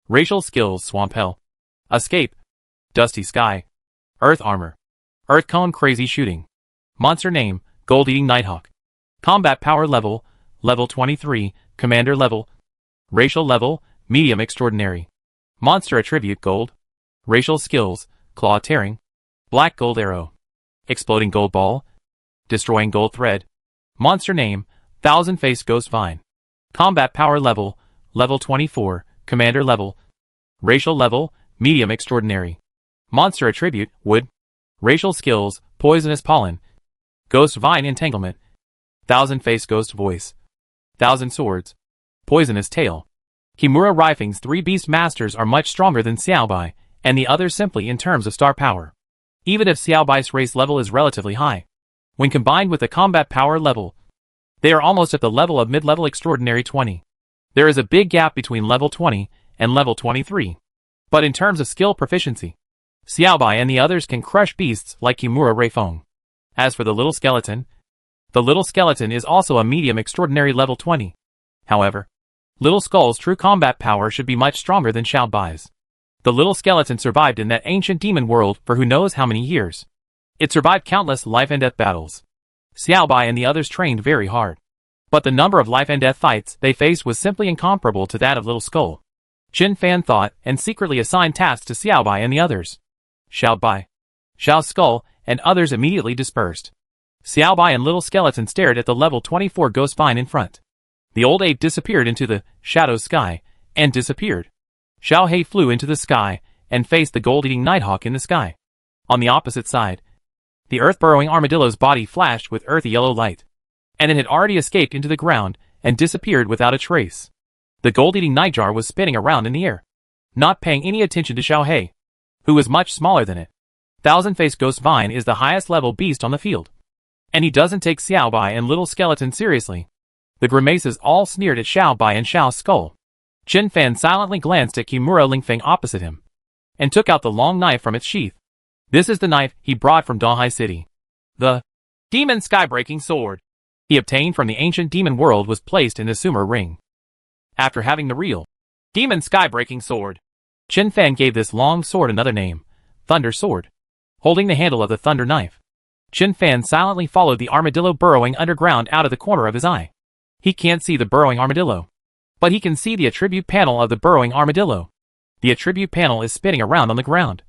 Racial skills Swamp Hell. Escape. Dusty Sky. Earth armor. Earth cone crazy shooting. Monster name, Gold Eating Nighthawk. Combat power level, level 23, commander level. Racial level, medium extraordinary. Monster attribute Gold. Racial skills, Claw Tearing. Black Gold Arrow. Exploding Gold Ball. Destroying Gold Thread. Monster name, Thousand Face Ghost Vine. Combat power level, level 24, commander level. Racial level, medium extraordinary. Monster attribute, wood. Racial skills, poisonous pollen. Ghost vine entanglement. Thousand face ghost voice. Thousand swords. Poisonous tail. Kimura Rifeng's 3 beast masters are much stronger than Xiaobai, and the others simply in terms of star power. Even if Xiaobai's race level is relatively high, when combined with the combat power level, they are almost at the level of mid-level extraordinary 20. There is a big gap between level 20 and level 23. But in terms of skill proficiency, Xiaobai and the others can crush beasts like Kimura Rifeng. As for the little skeleton is also a medium extraordinary level 20. However, Little Skull's true combat power should be much stronger than Xiaobai's. The little skeleton survived in that ancient demon world for who knows how many years. It survived countless life and death battles. Xiaobai and the others trained very hard. But the number of life and death fights they faced was simply incomparable to that of Little Skull. Qin Fan thought and secretly assigned tasks to Xiaobai and the others. Xiaobai, Xiao Skull, and others immediately dispersed. Xiaobai and Little Skeleton stared at the level 24 ghost vine in front. The old ape disappeared into the shadow sky and disappeared. Xiao Hei flew into the sky and faced the gold-eating nighthawk in the sky. On the opposite side, the earth-burrowing armadillo's body flashed with earthy yellow light, and it had already escaped into the ground and disappeared without a trace. The gold-eating nightjar was spinning around in the air, not paying any attention to Xiao Hei, who was much smaller than it. Thousand-Face Ghost Vine is the highest level beast on the field, and he doesn't take Xiaobai and Little Skeleton seriously. The grimaces all sneered at Xiaobai and Xiao Skull. Qin Fan silently glanced at Kimura Lingfeng opposite him, and took out the long knife from its sheath. This is the knife he brought from Dahai City. The Demon Skybreaking Sword he obtained from the ancient demon world was placed in the Sumer ring. After having the real Demon Skybreaking Sword, Qin Fan gave this long sword another name, Thunder Sword. Holding the handle of the thunder knife, Qin Fan silently followed the armadillo burrowing underground out of the corner of his eye. He can't see the burrowing armadillo, but he can see the attribute panel of the burrowing armadillo. The attribute panel is spinning around on the ground,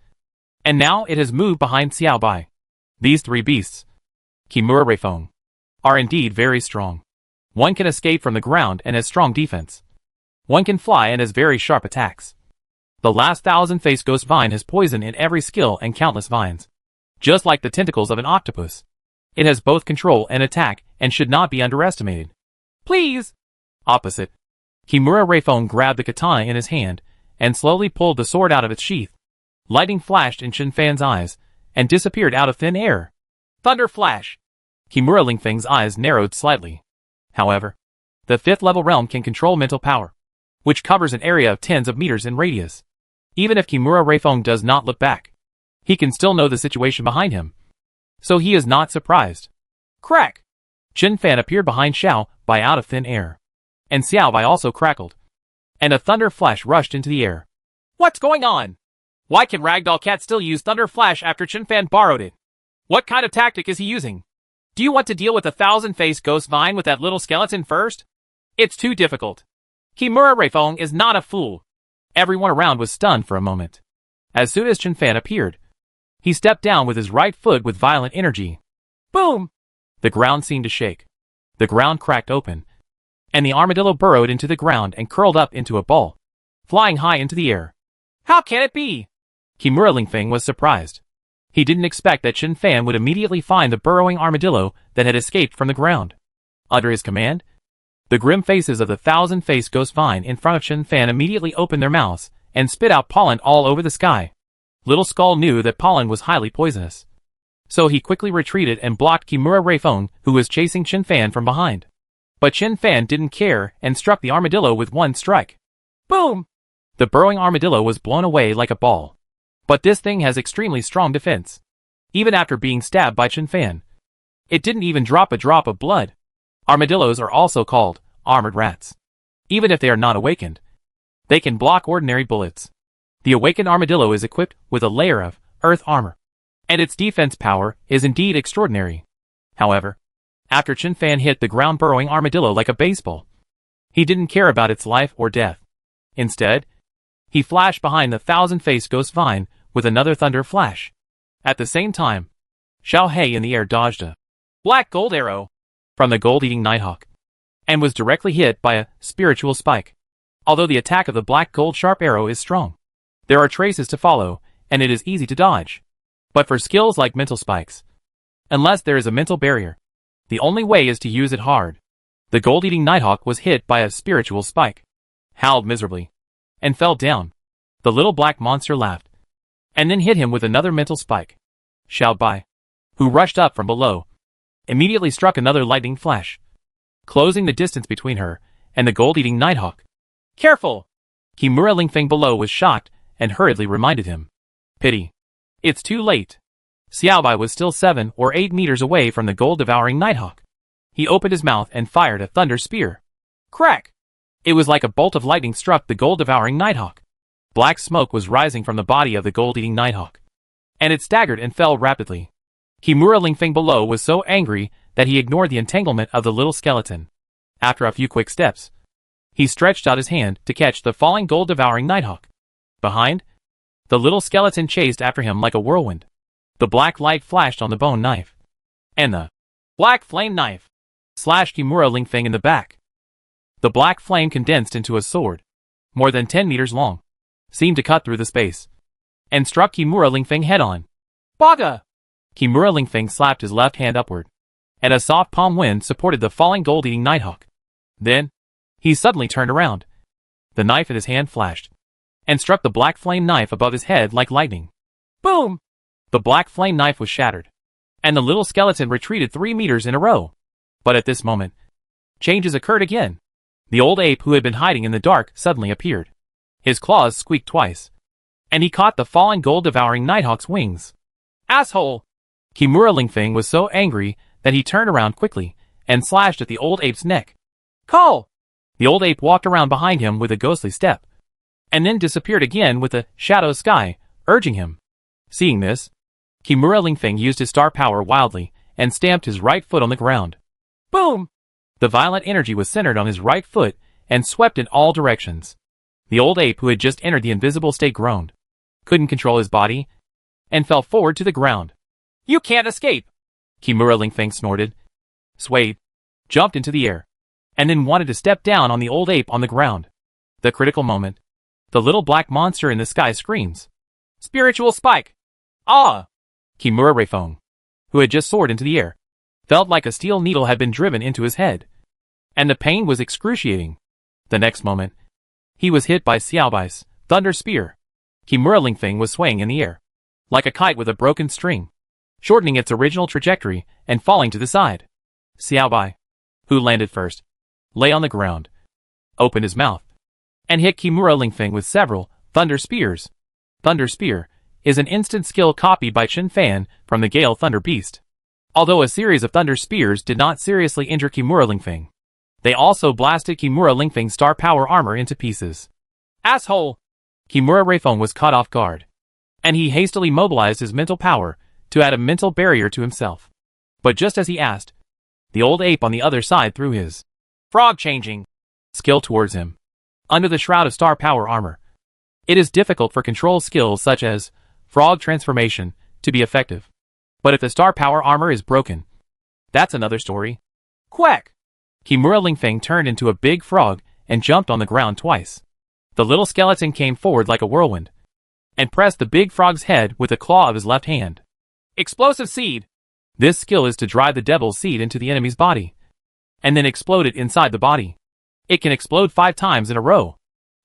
and now it has moved behind Xiaobai. These 3 beasts, Kimura Rifeng, are indeed very strong. One can escape from the ground and has strong defense. One can fly and has very sharp attacks. The last thousand-face ghost vine has poison in every skill and countless vines. Just like the tentacles of an octopus, it has both control and attack and should not be underestimated. Please! Opposite, Kimura Rifeng grabbed the katana in his hand and slowly pulled the sword out of its sheath. Lightning flashed in Qin Fan's eyes and disappeared out of thin air. Thunder Flash! Kimura Lingfeng's eyes narrowed slightly. However, the 5th level realm can control mental power, which covers an area of tens of meters in radius. Even if Kimura Rifeng does not look back, he can still know the situation behind him. So he is not surprised. Crack! Qin Fan appeared behind Xiao Bai out of thin air, and Xiao Bai also crackled, and a thunder flash rushed into the air. What's going on? Why can Ragdoll Cat still use Thunder Flash after Qin Fan borrowed it? What kind of tactic is he using? Do you want to deal with the thousand-face ghost vine with that little skeleton first? It's too difficult. Kimura Rifeng is not a fool. Everyone around was stunned for a moment. As soon as Qin Fan appeared, he stepped down with his right foot with violent energy. Boom! The ground seemed to shake. The ground cracked open, and the armadillo burrowed into the ground and curled up into a ball, flying high into the air. How can it be? Kimura Lingfeng was surprised. He didn't expect that Qin Fan would immediately find the burrowing armadillo that had escaped from the ground. Under his command, the grim faces of the thousand-face ghost vine in front of Qin Fan immediately opened their mouths and spit out pollen all over the sky. Little Skull knew that pollen was highly poisonous, so he quickly retreated and blocked Kimura Rifeng, who was chasing Qin Fan from behind. But Qin Fan didn't care and struck the armadillo with one strike. Boom! The burrowing armadillo was blown away like a ball. But this thing has extremely strong defense. Even after being stabbed by Qin Fan, it didn't even drop a drop of blood. Armadillos are also called armored rats. Even if they are not awakened, they can block ordinary bullets. The awakened armadillo is equipped with a layer of earth armor, and its defense power is indeed extraordinary. However, after Qin Fan hit the ground burrowing armadillo like a baseball, he didn't care about its life or death. Instead, he flashed behind the thousand-face ghost vine with another thunder flash. At the same time, Xiao Hei in the air dodged a black gold arrow from the gold-eating nighthawk. and was directly hit by a spiritual spike. Although the attack of the black gold sharp arrow is strong, there are traces to follow, and it is easy to dodge. But for skills like mental spikes, unless there is a mental barrier, the only way is to use it hard. The gold-eating nighthawk was hit by a spiritual spike, howled miserably, and fell down. The little black monster laughed, and then hit him with another mental spike. Xiao Bai, who rushed up from below, immediately struck another lightning flash, closing the distance between her and the gold-eating nighthawk. Careful! Kimura Lingfeng below was shocked and hurriedly reminded him. Pity. It's too late. Xiaobai was still 7 or 8 meters away from the gold-devouring nighthawk. He opened his mouth and fired a thunder spear. Crack! It was like a bolt of lightning struck the gold-devouring nighthawk. Black smoke was rising from the body of the gold-eating nighthawk, and it staggered and fell rapidly. Kimura Lingfeng below was so angry that he ignored the entanglement of the little skeleton. After a few quick steps, he stretched out his hand to catch the falling gold-devouring nighthawk. Behind, the little skeleton chased after him like a whirlwind. The black light flashed on the bone knife, and the black flame knife slashed Kimura Lingfeng in the back. The black flame condensed into a sword, more than 10 meters long, seemed to cut through the space, and struck Kimura Lingfeng head-on. Baga! Kimura Lingfeng slapped his left hand upward, and a soft palm wind supported the falling gold-eating nighthawk. Then, he suddenly turned around. The knife in his hand flashed, and struck the black flame knife above his head like lightning. Boom! The black flame knife was shattered, and the little skeleton retreated 3 meters in a row. But at this moment, changes occurred again. The old ape who had been hiding in the dark suddenly appeared. His claws squeaked twice, and he caught the falling gold-devouring nighthawk's wings. Asshole! Kimura Lingfeng was so angry that he turned around quickly and slashed at the old ape's neck. Call! The old ape walked around behind him with a ghostly step, and then disappeared again with a shadow sky, urging him. Seeing this, Kimura Lingfeng used his star power wildly and stamped his right foot on the ground. Boom! The violent energy was centered on his right foot and swept in all directions. The old ape who had just entered the invisible state groaned, couldn't control his body, and fell forward to the ground. You can't escape! Kimura Lingfeng snorted, swayed, jumped into the air, and then wanted to step down on the old ape on the ground. The critical moment. The little black monster in the sky screams. Spiritual spike! Ah! Kimura Reifeng, who had just soared into the air, felt like a steel needle had been driven into his head, and the pain was excruciating. The next moment, he was hit by Xiaobai's thunder spear. Kimura Lingfeng was swaying in the air, like a kite with a broken string, shortening its original trajectory and falling to the side. Xiaobai, who landed first, lay on the ground, opened his mouth, and hit Kimura Lingfeng with several thunder spears. Thunder spear is an instant skill copied by Chen Fan from the Gale Thunder Beast. Although a series of thunder spears did not seriously injure Kimura Lingfeng, they also blasted Kimura Lingfeng's star power armor into pieces. Asshole! Kimura Reifeng was caught off guard, and he hastily mobilized his mental power to add a mental barrier to himself. But just as he asked, the old ape on the other side threw his frog-changing skill towards him. Under the shroud of star power armor, it is difficult for control skills such as frog transformation to be effective. But if the star power armor is broken, that's another story. Quack! Kimura Lingfeng turned into a big frog and jumped on the ground twice. The little skeleton came forward like a whirlwind and pressed the big frog's head with the claw of his left hand. Explosive seed! This skill is to drive the devil's seed into the enemy's body and then explode it inside the body. It can explode 5 times in a row.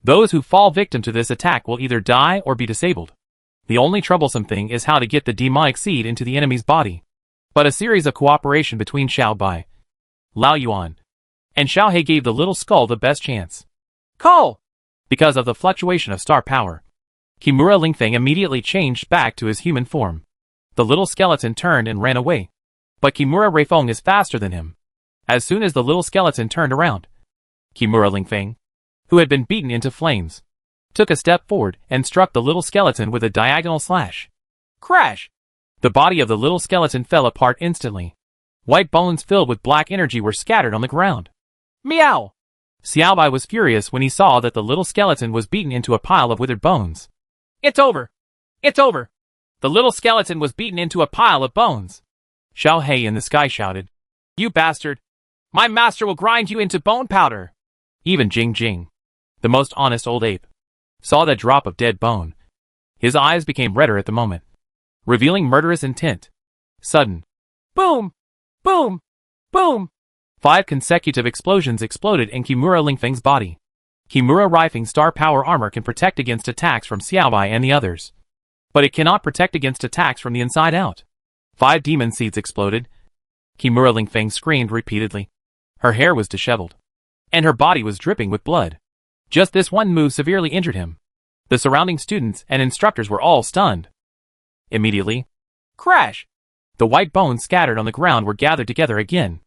Those who fall victim to this attack will either die or be disabled. The only troublesome thing is how to get the demonic seed into the enemy's body. But a series of cooperation between Xiao Bai, Lao Yuan, and Xiao He gave the little skull the best chance. Call! Because of the fluctuation of star power, Kimura Lingfeng immediately changed back to his human form. The little skeleton turned and ran away. But Kimura Reifeng is faster than him. As soon as the little skeleton turned around, Kimura Lingfeng, who had been beaten into flames, took a step forward and struck the little skeleton with a diagonal slash. Crash! The body of the little skeleton fell apart instantly. White bones filled with black energy were scattered on the ground. Meow! Xiaobai was furious when he saw that the little skeleton was beaten into a pile of withered bones. It's over! It's over! The little skeleton was beaten into a pile of bones. Xiao He in the sky shouted. You bastard! My master will grind you into bone powder. Even Jing Jing, the most honest old ape, saw that drop of dead bone. His eyes became redder at the moment, revealing murderous intent. Sudden. Boom! Boom! Boom! 5 consecutive explosions exploded in Kimura Lingfeng's body. Kimura Rifeng's star power armor can protect against attacks from Xiaobai and the others, but it cannot protect against attacks from the inside out. 5 demon seeds exploded. Kimura Lingfeng screamed repeatedly. Her hair was disheveled, and her body was dripping with blood. Just this one move severely injured him. The surrounding students and instructors were all stunned. Immediately, crash! The white bones scattered on the ground were gathered together again,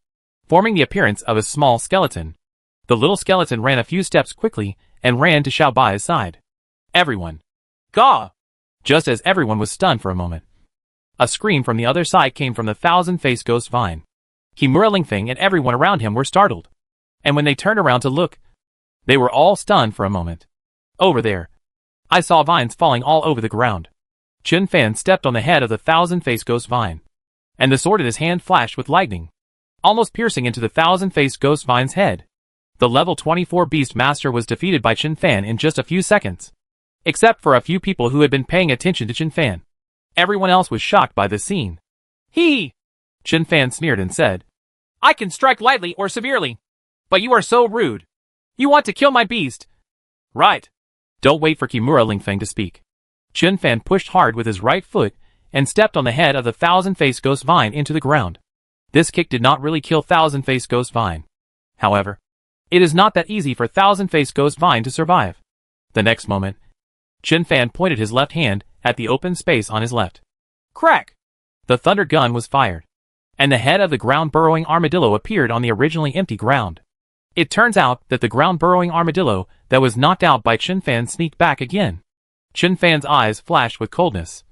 forming the appearance of a small skeleton. The little skeleton ran a few steps quickly and ran to Xiaobai's side. Everyone. Gah! Just as everyone was stunned for a moment, a scream from the other side came from the thousand-faced ghost vine. Kimura Lingfeng and everyone around him were startled, and when they turned around to look, they were all stunned for a moment. Over there, I saw vines falling all over the ground. Chen Fan stepped on the head of the thousand-faced ghost vine, and the sword in his hand flashed with lightning, almost piercing into the thousand-faced ghost vine's head. The level 24 beast master was defeated by Chen Fan in just a few seconds. Except for a few people who had been paying attention to Chen Fan, everyone else was shocked by this scene. Chen Fan sneered and said, I can strike lightly or severely, but you are so rude. You want to kill my beast. Right. Don't wait for Kimura Lingfeng to speak. Chen Fan pushed hard with his right foot and stepped on the head of the thousand-faced ghost vine into the ground. This kick did not really kill thousand-faced ghost vine. However, it is not that easy for thousand-faced ghost vine to survive. The next moment, Chen Fan pointed his left hand at the open space on his left. Crack! The thunder gun was fired, and the head of the ground-burrowing armadillo appeared on the originally empty ground. It turns out that the ground-burrowing armadillo that was knocked out by Chen Fan sneaked back again. Chen Fan's eyes flashed with coldness,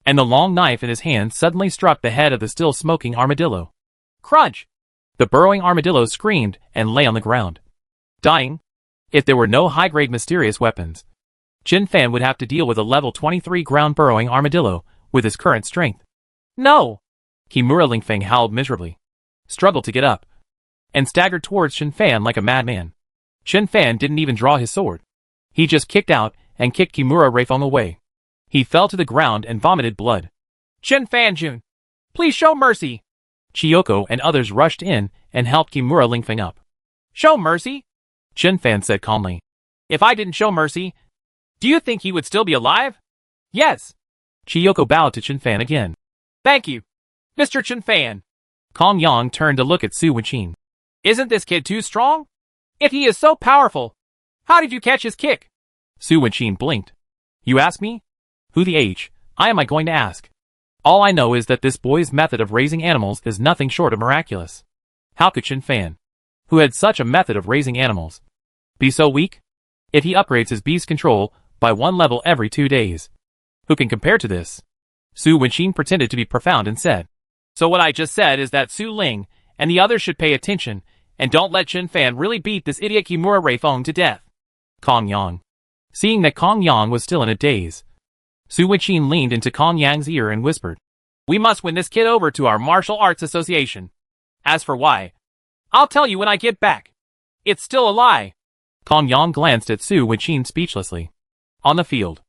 and the long knife in his hand suddenly struck the head of the still smoking armadillo. Crunch! The burrowing armadillo screamed and lay on the ground, dying. If there were no high-grade mysterious weapons, Chen Fan would have to deal with a level 23 ground-burrowing armadillo with his current strength. No! Kimura Lingfeng howled miserably, struggled to get up, and staggered towards Chen Fan like a madman. Chen Fan didn't even draw his sword. He just kicked out and kicked Kimura Rifeng away. He fell to the ground and vomited blood. Chen Fanjun, please show mercy! Chiyoko and others rushed in and helped Kimura Lingfeng up. Show mercy? Chen Fan said calmly. If I didn't show mercy, do you think he would still be alive? Yes. Chiyoko bowed to Chen Fan again. Thank you, Mr. Chen Fan. Kong Yang turned to look at Su Wenqin. Isn't this kid too strong? If he is so powerful, how did you catch his kick? Su Wenqin blinked. You ask me? Who the H am I going to ask? All I know is that this boy's method of raising animals is nothing short of miraculous. How could Chen Fan, who had such a method of raising animals, be so weak? If he upgrades his beast control by 1 level every 2 days, who can compare to this? Su Wenqin pretended to be profound and said, So what I just said is that Su Ling and the others should pay attention and don't let Chen Fan really beat this idiot Kimura Rifeng to death. Kong Yang. Seeing that Kong Yang was still in a daze, Su Wenqin leaned into Kong Yang's ear and whispered, We must win this kid over to our martial arts association. As for why, I'll tell you when I get back. It's still a lie. Kong Yang glanced at Su Wenqin speechlessly. On the field,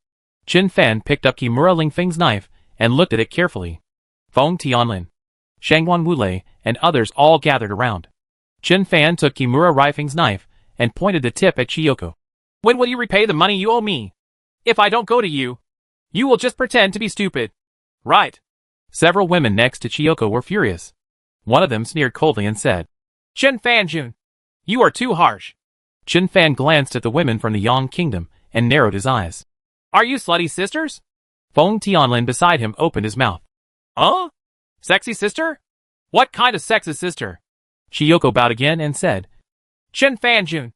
Chen Fan picked up Kimura Lingfeng's knife and looked at it carefully. Feng Tianlin, Shangguan Wulei, and others all gathered around. Chen Fan took Kimura Rifeng's knife and pointed the tip at Chiyoko. When will you repay the money you owe me? If I don't go to you, you will just pretend to be stupid. Right. Several women next to Chiyoko were furious. One of them sneered coldly and said, Chen Fanjun, you are too harsh. Chen Fan glanced at the women from the Yang Kingdom and narrowed his eyes. Are you slutty sisters? Feng Tianlin beside him opened his mouth. Huh? Sexy sister? What kind of sexist sister? Chiyoko bowed again and said, Chen Fanjun,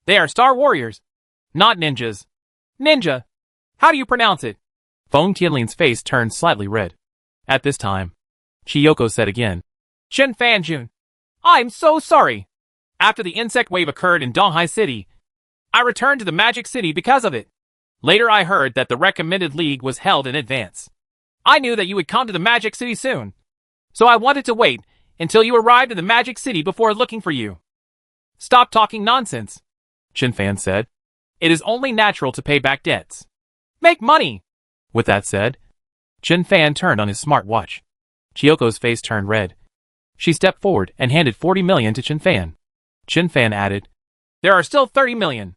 they are star warriors, not ninjas. Ninja. How do you pronounce it? Feng Tianlin's face turned slightly red. At this time, Chiyoko said again, Chen Fanjun, I'm so sorry. After the insect wave occurred in Donghai City, I returned to the Magic City because of it. Later I heard that the recommended league was held in advance. I knew that you would come to the Magic City soon, so I wanted to wait until you arrived in the Magic City before looking for you. Stop talking nonsense, Chen Fan said. It is only natural to pay back debts. Make money! With that said, Chen Fan turned on his smart watch. Chiyoko's face turned red. She stepped forward and handed 40 million to Chen Fan. Chen Fan added, There are still 30 million.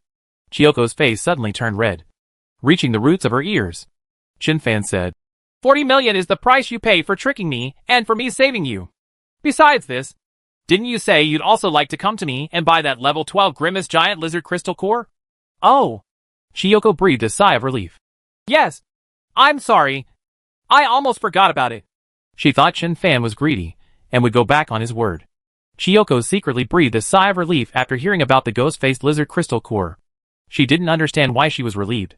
Chiyoko's face suddenly turned red, reaching the roots of her ears. Chen Fan said, 40 million is the price you pay for tricking me and for me saving you. Besides this, didn't you say you'd also like to come to me and buy that level 12 Grimace Giant Lizard Crystal Core? Oh. Chiyoko breathed a sigh of relief. Yes. I'm sorry. I almost forgot about it. She thought Chen Fan was greedy and would go back on his word. Chiyoko secretly breathed a sigh of relief after hearing about the ghost-faced lizard crystal core. She didn't understand why she was relieved.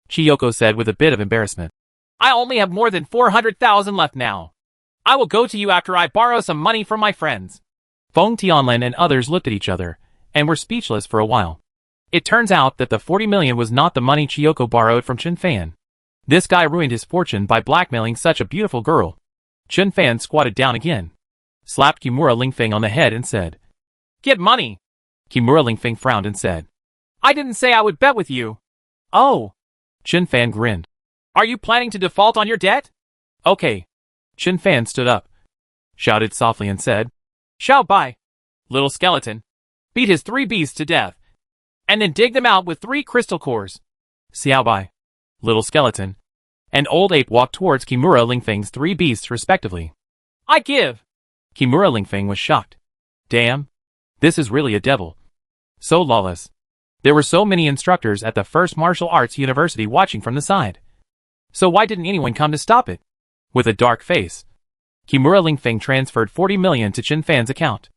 Chiyoko said with a bit of embarrassment, I only have more than 400,000 left now. I will go to you after I borrow some money from my friends. Feng Tianlin and others looked at each other and were speechless for a while. It turns out that the 40 million was not the money Chiyoko borrowed from Chen Fan. This guy ruined his fortune by blackmailing such a beautiful girl. Chen Fan squatted down again, slapped Kimura Lingfeng on the head and said, Get money! Kimura Lingfeng frowned and said, I didn't say I would bet with you. Oh! Chen Fan grinned. Are you planning to default on your debt? Okay. Chen Fan stood up, shouted softly and said, Xiao Bai, little skeleton, beat his 3 beasts to death, and then dig them out with 3 crystal cores. Xiao Bai, little skeleton, and old ape walked towards Kimura Lingfeng's 3 beasts respectively. I give! Kimura Lingfeng was shocked. Damn, this is really a devil. So lawless. There were so many instructors at the first martial arts university watching from the side. So why didn't anyone come to stop it? With a dark face, Kimura Lingfeng transferred 40 million to Chen Fan's account.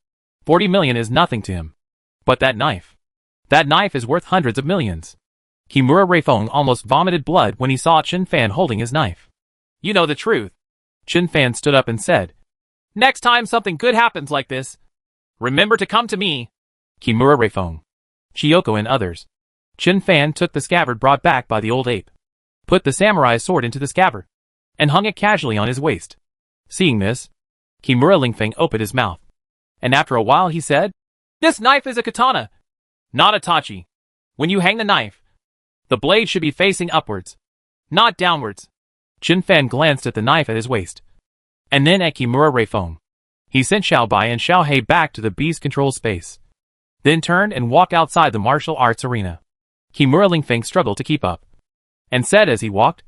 40 million is nothing to him. But that knife is worth hundreds of millions. Kimura Reifeng almost vomited blood when he saw Chen Fan holding his knife. You know the truth. Chen Fan stood up and said, Next time something good happens like this, remember to come to me. Kimura Reifeng, Chiyoko and others. Chen Fan took the scabbard brought back by the old ape, put the samurai sword into the scabbard, and hung it casually on his waist. Seeing this, Kimura Lingfeng opened his mouth, and after a while he said, This knife is a katana, not a tachi. When you hang the knife, the blade should be facing upwards, not downwards. Chen Fan glanced at the knife at his waist, and then at Kimura Reifeng. He sent Xiao Bai and Xiao Hei back to the beast control space, then turned and walked outside the martial arts arena. Kimura Lingfeng struggled to keep up, and said as he walked,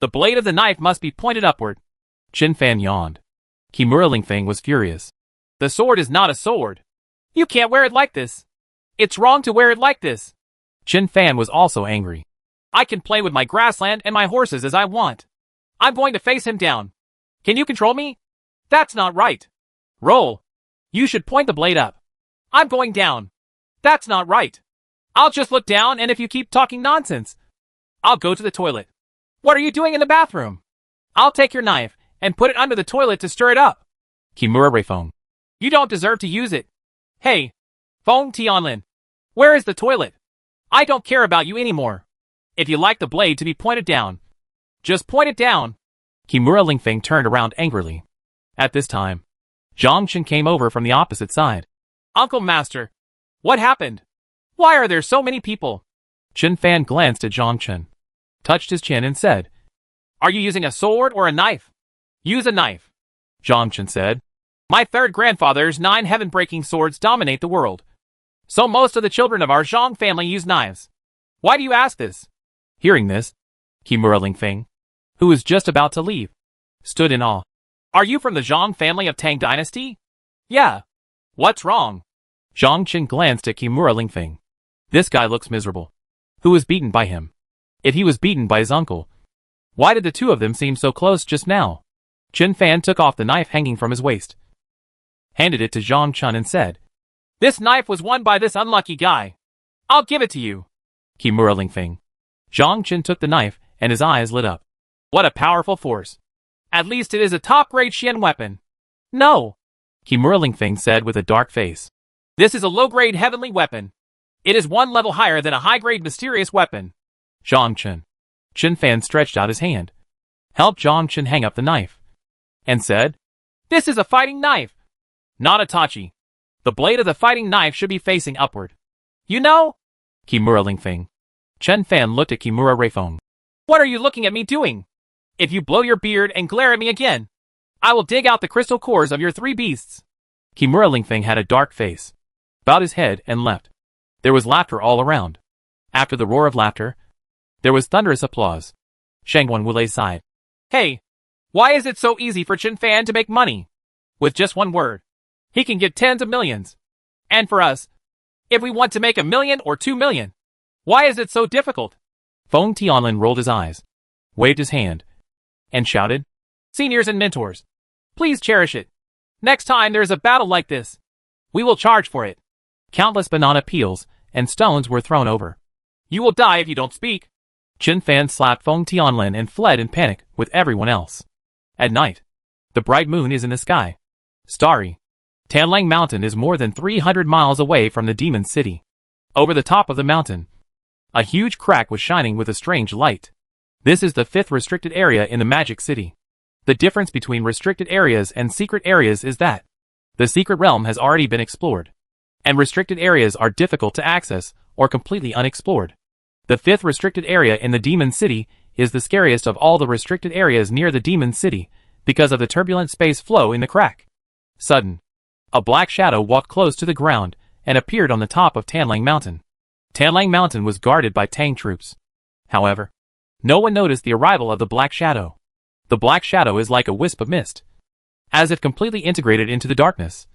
The blade of the knife must be pointed upward. Chen Fan yawned. Kimura Lingfeng was furious. The sword is not a sword. You can't wear it like this. It's wrong to wear it like this. Chen Fan was also angry. I can play with my grassland and my horses as I want. I'm going to face him down. Can you control me? That's not right. Roll. You should point the blade up. I'm going down. That's not right. I'll just look down, and if you keep talking nonsense, I'll go to the toilet. What are you doing in the bathroom? I'll take your knife and put it under the toilet to stir it up. Kimura Reifeng. You don't deserve to use it. Hey, Feng Tianlin, where is the toilet? I don't care about you anymore. If you like the blade to be pointed down, just point it down. Kimura Lingfeng turned around angrily. At this time, Zhang Chen came over from the opposite side. Uncle Master, what happened? Why are there so many people? Chen Fan glanced at Zhang Chen, touched his chin and said, Are you using a sword or a knife? Use a knife. Zhang Chen said, My third grandfather's 9 heaven-breaking swords dominate the world. So most of the children of our Zhang family use knives. Why do you ask this? Hearing this, Kimura Lingfeng, who was just about to leave, stood in awe. Are you from the Zhang family of Tang Dynasty? Yeah. What's wrong? Zhang Chen glanced at Kimura Lingfeng. This guy looks miserable. Who was beaten by him? If he was beaten by his uncle, why did the two of them seem so close just now? Chen Fan took off the knife hanging from his waist, handed it to Zhang Chen and said, This knife was won by this unlucky guy. I'll give it to you. Kimura Lingfeng. Zhang Chen took the knife and his eyes lit up. What a powerful force. At least it is a top-grade Xian weapon. No, Kimura Lingfeng said with a dark face. This is a low-grade heavenly weapon. It is 1 level higher than a high-grade mysterious weapon. Zhang Chen. Chen Fan stretched out his hand, helped Zhang Chen hang up the knife, and said, This is a fighting knife. Not Itachi. The blade of the fighting knife should be facing upward. You know? Kimura Lingfeng. Chen Fan looked at Kimura Reifeng. What are you looking at me doing? If you blow your beard and glare at me again, I will dig out the crystal cores of your three beasts. Kimura Lingfeng had a dark face, bowed his head and left. There was laughter all around. After the roar of laughter, there was thunderous applause. Shangwan Wulei sighed. Hey, why is it so easy for Chen Fan to make money? With just one word, he can get tens of millions. And for us, if we want to make 1 million or 2 million, why is it so difficult? Feng Tianlin rolled his eyes, waved his hand, and shouted, Seniors and mentors, please cherish it. Next time there is a battle like this, we will charge for it. Countless banana peels and stones were thrown over. You will die if you don't speak. Chen Fan slapped Feng Tianlin and fled in panic with everyone else. At night, the bright moon is in the sky. Starry. Tanlang Mountain is more than 300 miles away from the demon city. Over the top of the mountain, a huge crack was shining with a strange light. This is the 5th restricted area in the Magic City. The difference between restricted areas and secret areas is that the secret realm has already been explored, and restricted areas are difficult to access or completely unexplored. The 5th restricted area in the Demon City is the scariest of all the restricted areas near the Demon City because of the turbulent space flow in the crack. Sudden, a black shadow walked close to the ground and appeared on the top of Tanlang Mountain. Tanlang Mountain was guarded by Tang troops. However, no one noticed the arrival of the black shadow. The black shadow is like a wisp of mist, as if completely integrated into the darkness,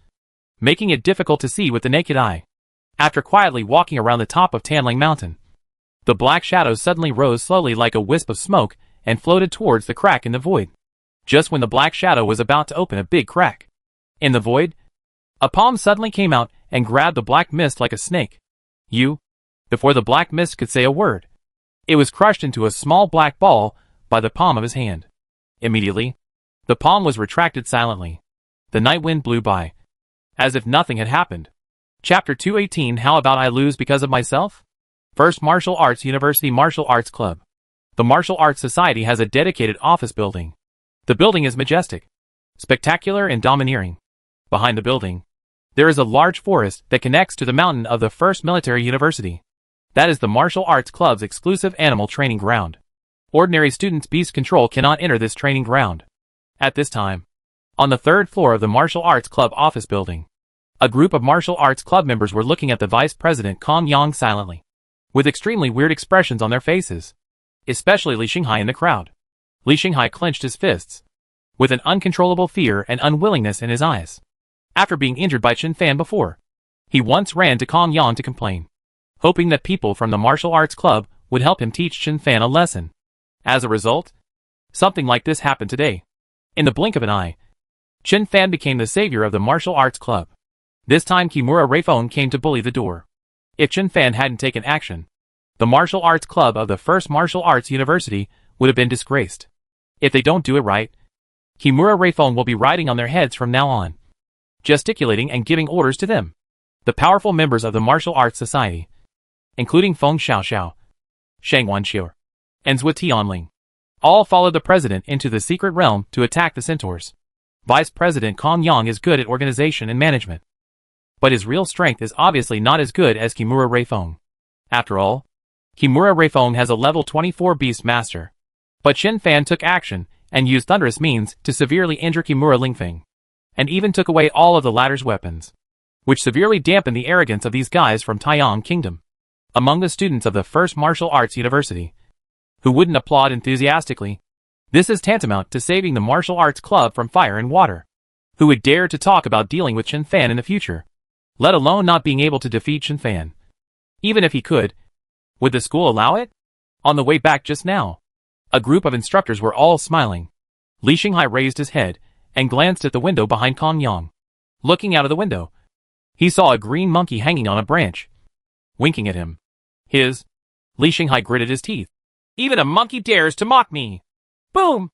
making it difficult to see with the naked eye. After quietly walking around the top of Tanlang Mountain, the black shadow suddenly rose slowly like a wisp of smoke and floated towards the crack in the void. Just when the black shadow was about to open a big crack in the void, a palm suddenly came out and grabbed the black mist like a snake. Before the black mist could say a word, it was crushed into a small black ball by the palm of his hand. Immediately, the palm was retracted silently. The night wind blew by, as if nothing had happened. Chapter 218 How about I lose because of myself? First Martial Arts University Martial Arts Club. The Martial Arts Society has a dedicated office building. The building is majestic, spectacular and domineering. Behind the building, there is a large forest that connects to the mountain of the First Military University. That is the Martial Arts Club's exclusive animal training ground. Ordinary students' beast control cannot enter this training ground. At this time, on the 3rd floor of the Martial Arts Club office building, a group of Martial Arts Club members were looking at the Vice President Kong Yang silently, with extremely weird expressions on their faces, especially Li Xinghai in the crowd. Li Xinghai clenched his fists, with an uncontrollable fear and unwillingness in his eyes. After being injured by Chen Fan before, he once ran to Kong Yang to complain, hoping that people from the Martial Arts Club would help him teach Chen Fan a lesson. As a result, something like this happened today. In the blink of an eye, Chen Fan became the savior of the Martial Arts Club. This time Kimura Reifeng came to bully the door. If Chen Fan hadn't taken action, the Martial Arts Club of the First Martial Arts University would have been disgraced. If they don't do it right, Kimura Reifeng will be riding on their heads from now on, gesticulating and giving orders to them. The powerful members of the Martial Arts Society, including Feng Xiaoxiao, Shang Wanqiu, and Zhou Tianling, all followed the president into the secret realm to attack the centaurs. Vice President Kong Yang is good at organization and management, but his real strength is obviously not as good as Kimura Reifeng. After all, Kimura Reifeng has a level 24 beast master, but Chen Fan took action and used thunderous means to severely injure Kimura Lingfeng, and even took away all of the latter's weapons, which severely dampened the arrogance of these guys from Taiyang Kingdom. Among the students of the First Martial Arts University, who wouldn't applaud enthusiastically, this is tantamount to saving the Martial Arts Club from fire and water. Who would dare to talk about dealing with Chen Fan in the future, let alone not being able to defeat Chen Fan? Even if he could, would the school allow it? On the way back just now, a group of instructors were all smiling. Li Xinghai raised his head and glanced at the window behind Kong Yang. Looking out of the window, he saw a green monkey hanging on a branch, winking at him. Li Xinghai gritted his teeth. Even a monkey dares to mock me. Boom!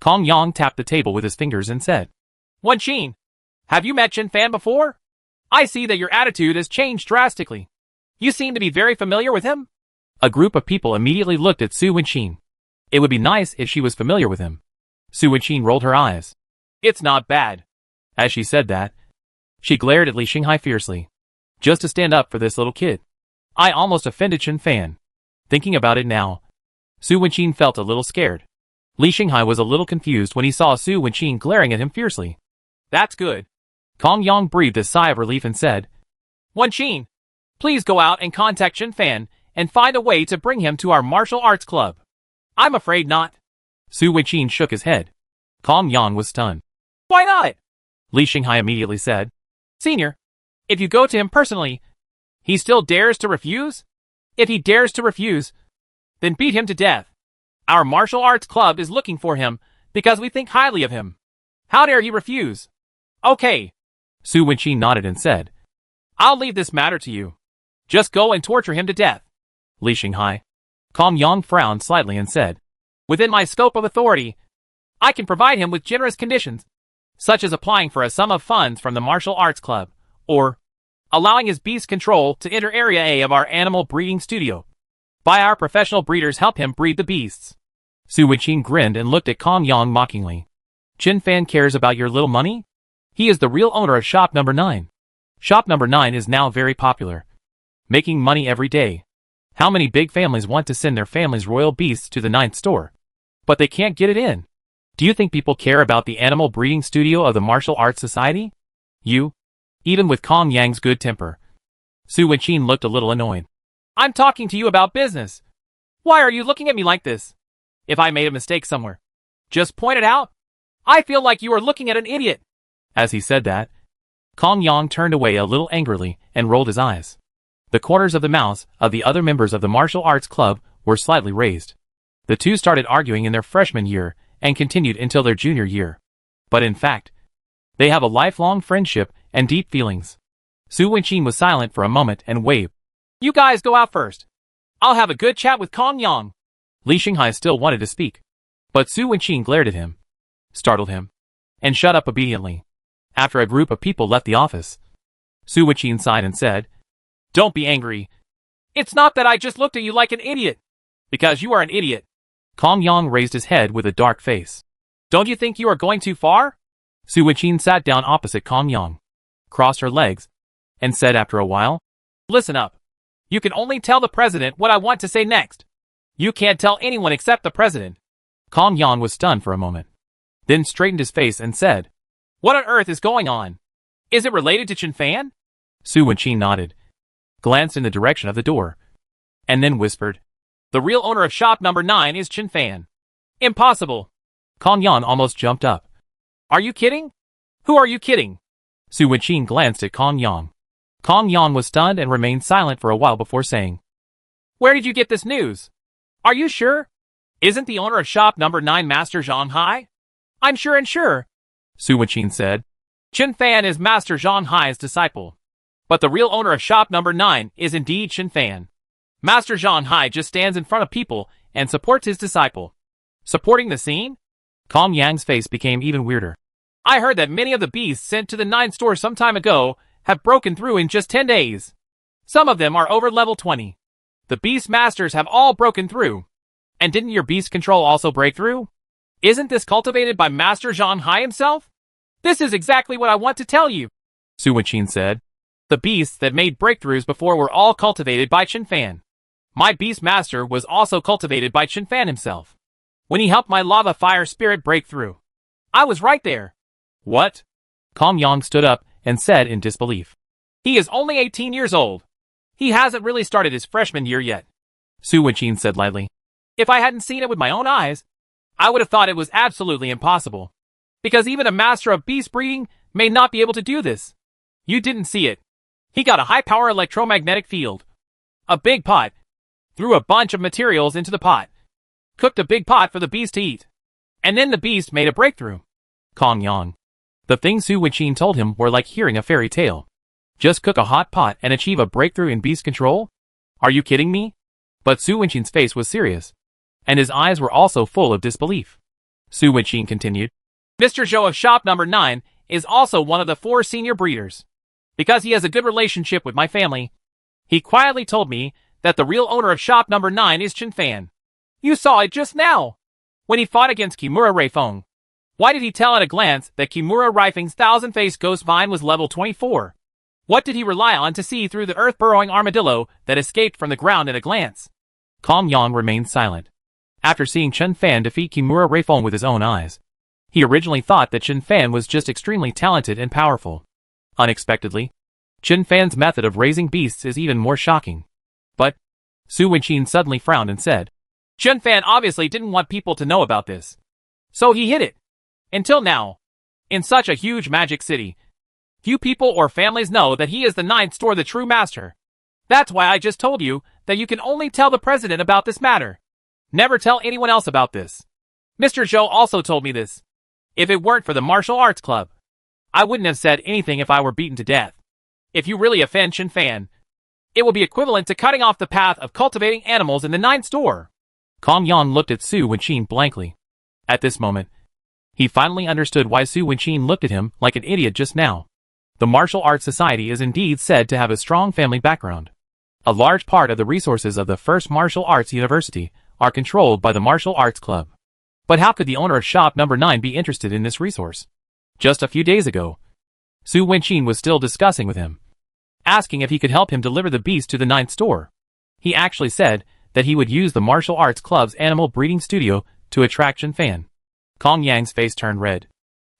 Kong Yang tapped the table with his fingers and said, Wan Qin, have you met Chen Fan before? I see that your attitude has changed drastically. You seem to be very familiar with him. A group of people immediately looked at Su Wenqin. It would be nice if she was familiar with him. Su Wenqin rolled her eyes. It's not bad. As she said that, She glared at Li Xinghai fiercely. Just to stand up for this little kid. I almost offended Chen Fan. Thinking about it now, Su Wenqin felt a little scared. Li Xinghai was a little confused when he saw Su Wenqin glaring at him fiercely. That's good. Kong Yang breathed a sigh of relief and said, Wenqin, please go out and contact Chen Fan and find a way to bring him to our martial arts club. I'm afraid not. Su Wenqin shook his head. Kong Yang was stunned. Why not? Li Xinghai immediately said. Senior, if you go to him personally, he still dares to refuse? If he dares to refuse, then beat him to death. Our martial arts club is looking for him because we think highly of him. How dare he refuse? Okay. Su Wenqin nodded and said, I'll leave this matter to you. Just go and torture him to death. Li Xinghai. Kong Yang frowned slightly and said, Within my scope of authority, I can provide him with generous conditions, such as applying for a sum of funds from the martial arts club, or allowing his beast control to enter Area A of our animal breeding studio. By our professional breeders help him breed the beasts. Su Wenqin grinned and looked at Kong Yang mockingly. Chen Fan cares about your little money? He is the real owner of Shop Number 9. Shop Number 9 is now very popular, making money every day. How many big families want to send their family's royal beasts to the 9th store? But they can't get it in. Do you think people care about the animal breeding studio of the Martial Arts Society? You? Even with Kong Yang's good temper. Su Wenqin looked a little annoyed. I'm talking to you about business. Why are you looking at me like this? If I made a mistake somewhere, just point it out. I feel like you are looking at an idiot. As he said that, Kong Yang turned away a little angrily and rolled his eyes. The corners of the mouths of the other members of the martial arts club were slightly raised. The two started arguing in their freshman year and continued until their junior year. But in fact, they have a lifelong friendship and deep feelings. Su Wenqin was silent for a moment and waved. You guys go out first. I'll have a good chat with Kong Yang. Li Xinghai still wanted to speak, but Su Wenqin glared at him, startled him, and shut up obediently. After a group of people left the office, Su Wenqin sighed and said, Don't be angry. It's not that I just looked at you like an idiot. Because you are an idiot. Kong Yang raised his head with a dark face. Don't you think you are going too far? Su Wenqin sat down opposite Kong Yang, crossed her legs, and said after a while, Listen up. You can only tell the president what I want to say next. You can't tell anyone except the president. Kong Yang was stunned for a moment, then straightened his face and said, What on earth is going on? Is it related to Chen Fan? Su Wenqin nodded, glanced in the direction of the door, and then whispered, The real owner of Shop Number 9 is Chen Fan. Impossible. Kong Yang almost jumped up. Are you kidding? Who are you kidding? Su Wenqin glanced at Kong Yang. Kong Yang was stunned and remained silent for a while before saying, Where did you get this news? Are you sure? Isn't the owner of Shop Number 9 Master Zhang Hai? I'm sure and sure, Su Wenqin said. Chen Fan is Master Zhang Hai's disciple. But the real owner of Shop Number 9 is indeed Chen Fan. Master Zhang Hai just stands in front of people and supports his disciple. Supporting the scene? Kong Yang's face became even weirder. I heard that many of the beasts sent to the 9th store some time ago have broken through in just 10 days. Some of them are over level 20. The beast masters have all broken through. And didn't your beast control also break through? Isn't this cultivated by Master Zhang Hai himself? This is exactly what I want to tell you, Su Wenqin said. The beasts that made breakthroughs before were all cultivated by Chen Fan. My beast master was also cultivated by Chen Fan himself. When he helped my lava fire spirit break through, I was right there. What? Kong Yang stood up and said in disbelief. He is only 18 years old. He hasn't really started his freshman year yet, Su Wenqin said lightly. If I hadn't seen it with my own eyes, I would have thought it was absolutely impossible. Because even a master of beast breeding may not be able to do this. You didn't see it. He got a high-power electromagnetic field. A big pot. Threw a bunch of materials into the pot. Cooked a big pot for the beast to eat. And then the beast made a breakthrough. Kong Yang. The things Su Wenqin told him were like hearing a fairy tale. Just cook a hot pot and achieve a breakthrough in beast control? Are you kidding me? But Su Wenqin's face was serious, and his eyes were also full of disbelief. Su Wenqin continued. Mr. Zhou of Shop Number 9 is also one of the 4 senior breeders. Because he has a good relationship with my family, he quietly told me that the real owner of Shop Number 9 is Chen Fan. You saw it just now, when he fought against Kimura Reifeng. Why did he tell at a glance that Kimura Rifing's thousand-faced ghost vine was level 24? What did he rely on to see through the earth-burrowing armadillo that escaped from the ground at a glance? Kong Yang remained silent. After seeing Chen Fan defeat Kimura Rifeng with his own eyes, he originally thought that Chen Fan was just extremely talented and powerful. Unexpectedly, Chen Fan's method of raising beasts is even more shocking. But Su Wenqin suddenly frowned and said, Chen Fan obviously didn't want people to know about this, so he hid it. Until now, in such a huge magic city, few people or families know that he is the ninth store the true master. That's why I just told you that you can only tell the president about this matter. Never tell anyone else about this. Mr. Zhou also told me this. If it weren't for the martial arts club, I wouldn't have said anything if I were beaten to death. If you really offend Chen Fan, it will be equivalent to cutting off the path of cultivating animals in the ninth store. Kong Yang looked at Su Wenqin blankly. At this moment, he finally understood why Su Wenqin looked at him like an idiot just now. The martial arts society is indeed said to have a strong family background. A large part of the resources of the first martial arts university are controlled by the martial arts club. But how could the owner of shop number 9 be interested in this resource? Just a few days ago, Su Wenqin was still discussing with him, asking if he could help him deliver the beast to the ninth store. He actually said that he would use the martial arts club's animal breeding studio to attract Chen Fan. Kong Yang's face turned red.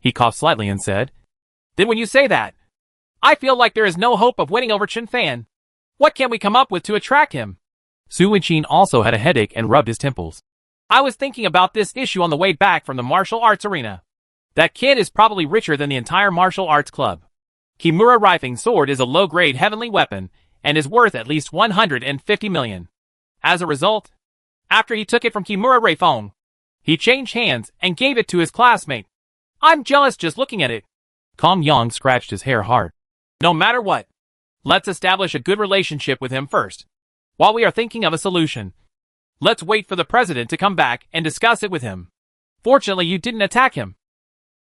He coughed slightly and said, Then when you say that, I feel like there is no hope of winning over Chen Fan. What can we come up with to attract him? Su Wenqin also had a headache and rubbed his temples. I was thinking about this issue on the way back from the martial arts arena. That kid is probably richer than the entire martial arts club. Kimura Rifeng's sword is a low-grade heavenly weapon and is worth at least 150 million. As a result, after he took it from Kimura Rifeng, he changed hands and gave it to his classmate. I'm jealous just looking at it. Kong Yang scratched his hair hard. No matter what, let's establish a good relationship with him first. While we are thinking of a solution, let's wait for the president to come back and discuss it with him. Fortunately, you didn't attack him.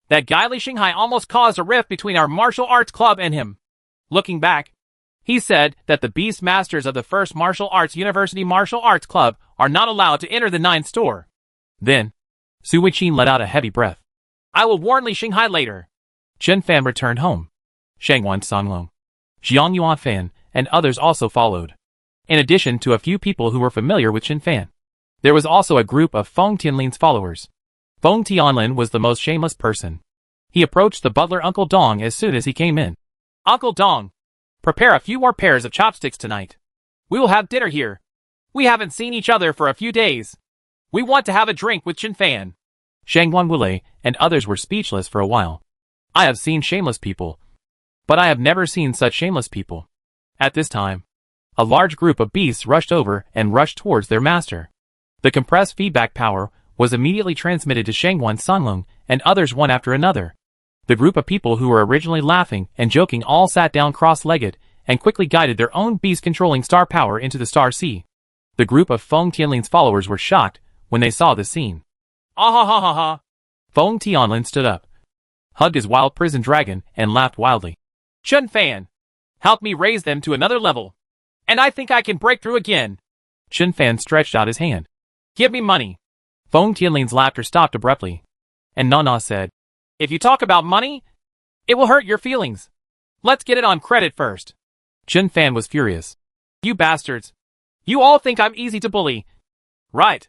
That guy Li Xinghai almost caused a rift between our martial arts club and him. Looking back, he said that the beast masters of the first martial arts university martial arts club are not allowed to enter the ninth store. Then, Su Wenqin let out a heavy breath. I will warn Li Xinghai later. Chen Fan returned home. Shangwan Songlong, Jiang Yuanfan, and others also followed. In addition to a few people who were familiar with Chen Fan, there was also a group of Feng Tianlin's followers. Feng Tianlin was the most shameless person. He approached the butler Uncle Dong as soon as he came in. Uncle Dong, prepare a few more pairs of chopsticks tonight. We will have dinner here. We haven't seen each other for a few days. We want to have a drink with Chen Fan. Shangguan Wulei and others were speechless for a while. I have seen shameless people, but I have never seen such shameless people. At this time, a large group of beasts rushed over and rushed towards their master. The compressed feedback power was immediately transmitted to Shangguan Songlong and others one after another. The group of people who were originally laughing and joking all sat down cross-legged and quickly guided their own beast-controlling star power into the star sea. The group of Feng Tianlin's followers were shocked when they saw the scene. Ah ha ha ha ha! Feng Tianlin stood up, hugged his wild prison dragon, and laughed wildly. Chen Fan, help me raise them to another level, and I think I can break through again. Chen Fan stretched out his hand. Give me money. Feng Tianlin's laughter stopped abruptly, and Nana said, If you talk about money, it will hurt your feelings. Let's get it on credit first. Chen Fan was furious. You bastards. You all think I'm easy to bully. Right.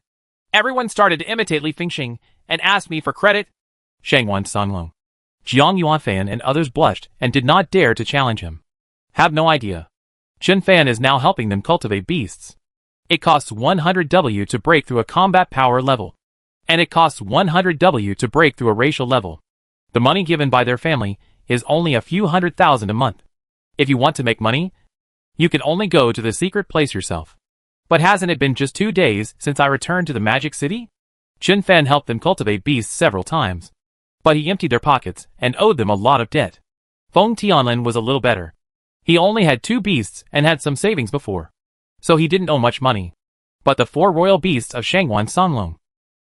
Everyone started to imitate Li Fengxing and asked me for credit. Shangguan Songlong, Jiang Yuanfan and others blushed and did not dare to challenge him. Have no idea. Chen Fan is now helping them cultivate beasts. It costs 100 W to break through a combat power level, and it costs 100 W to break through a racial level. The money given by their family is only a few 100,000 a month. If you want to make money, you can only go to the secret place yourself. But hasn't it been just 2 days since I returned to the Magic City? Chen Fan helped them cultivate beasts several times, but he emptied their pockets and owed them a lot of debt. Feng Tianlin was a little better. He only had 2 beasts and had some savings before, so he didn't owe much money. But the 4 royal beasts of Shangguan Songlong.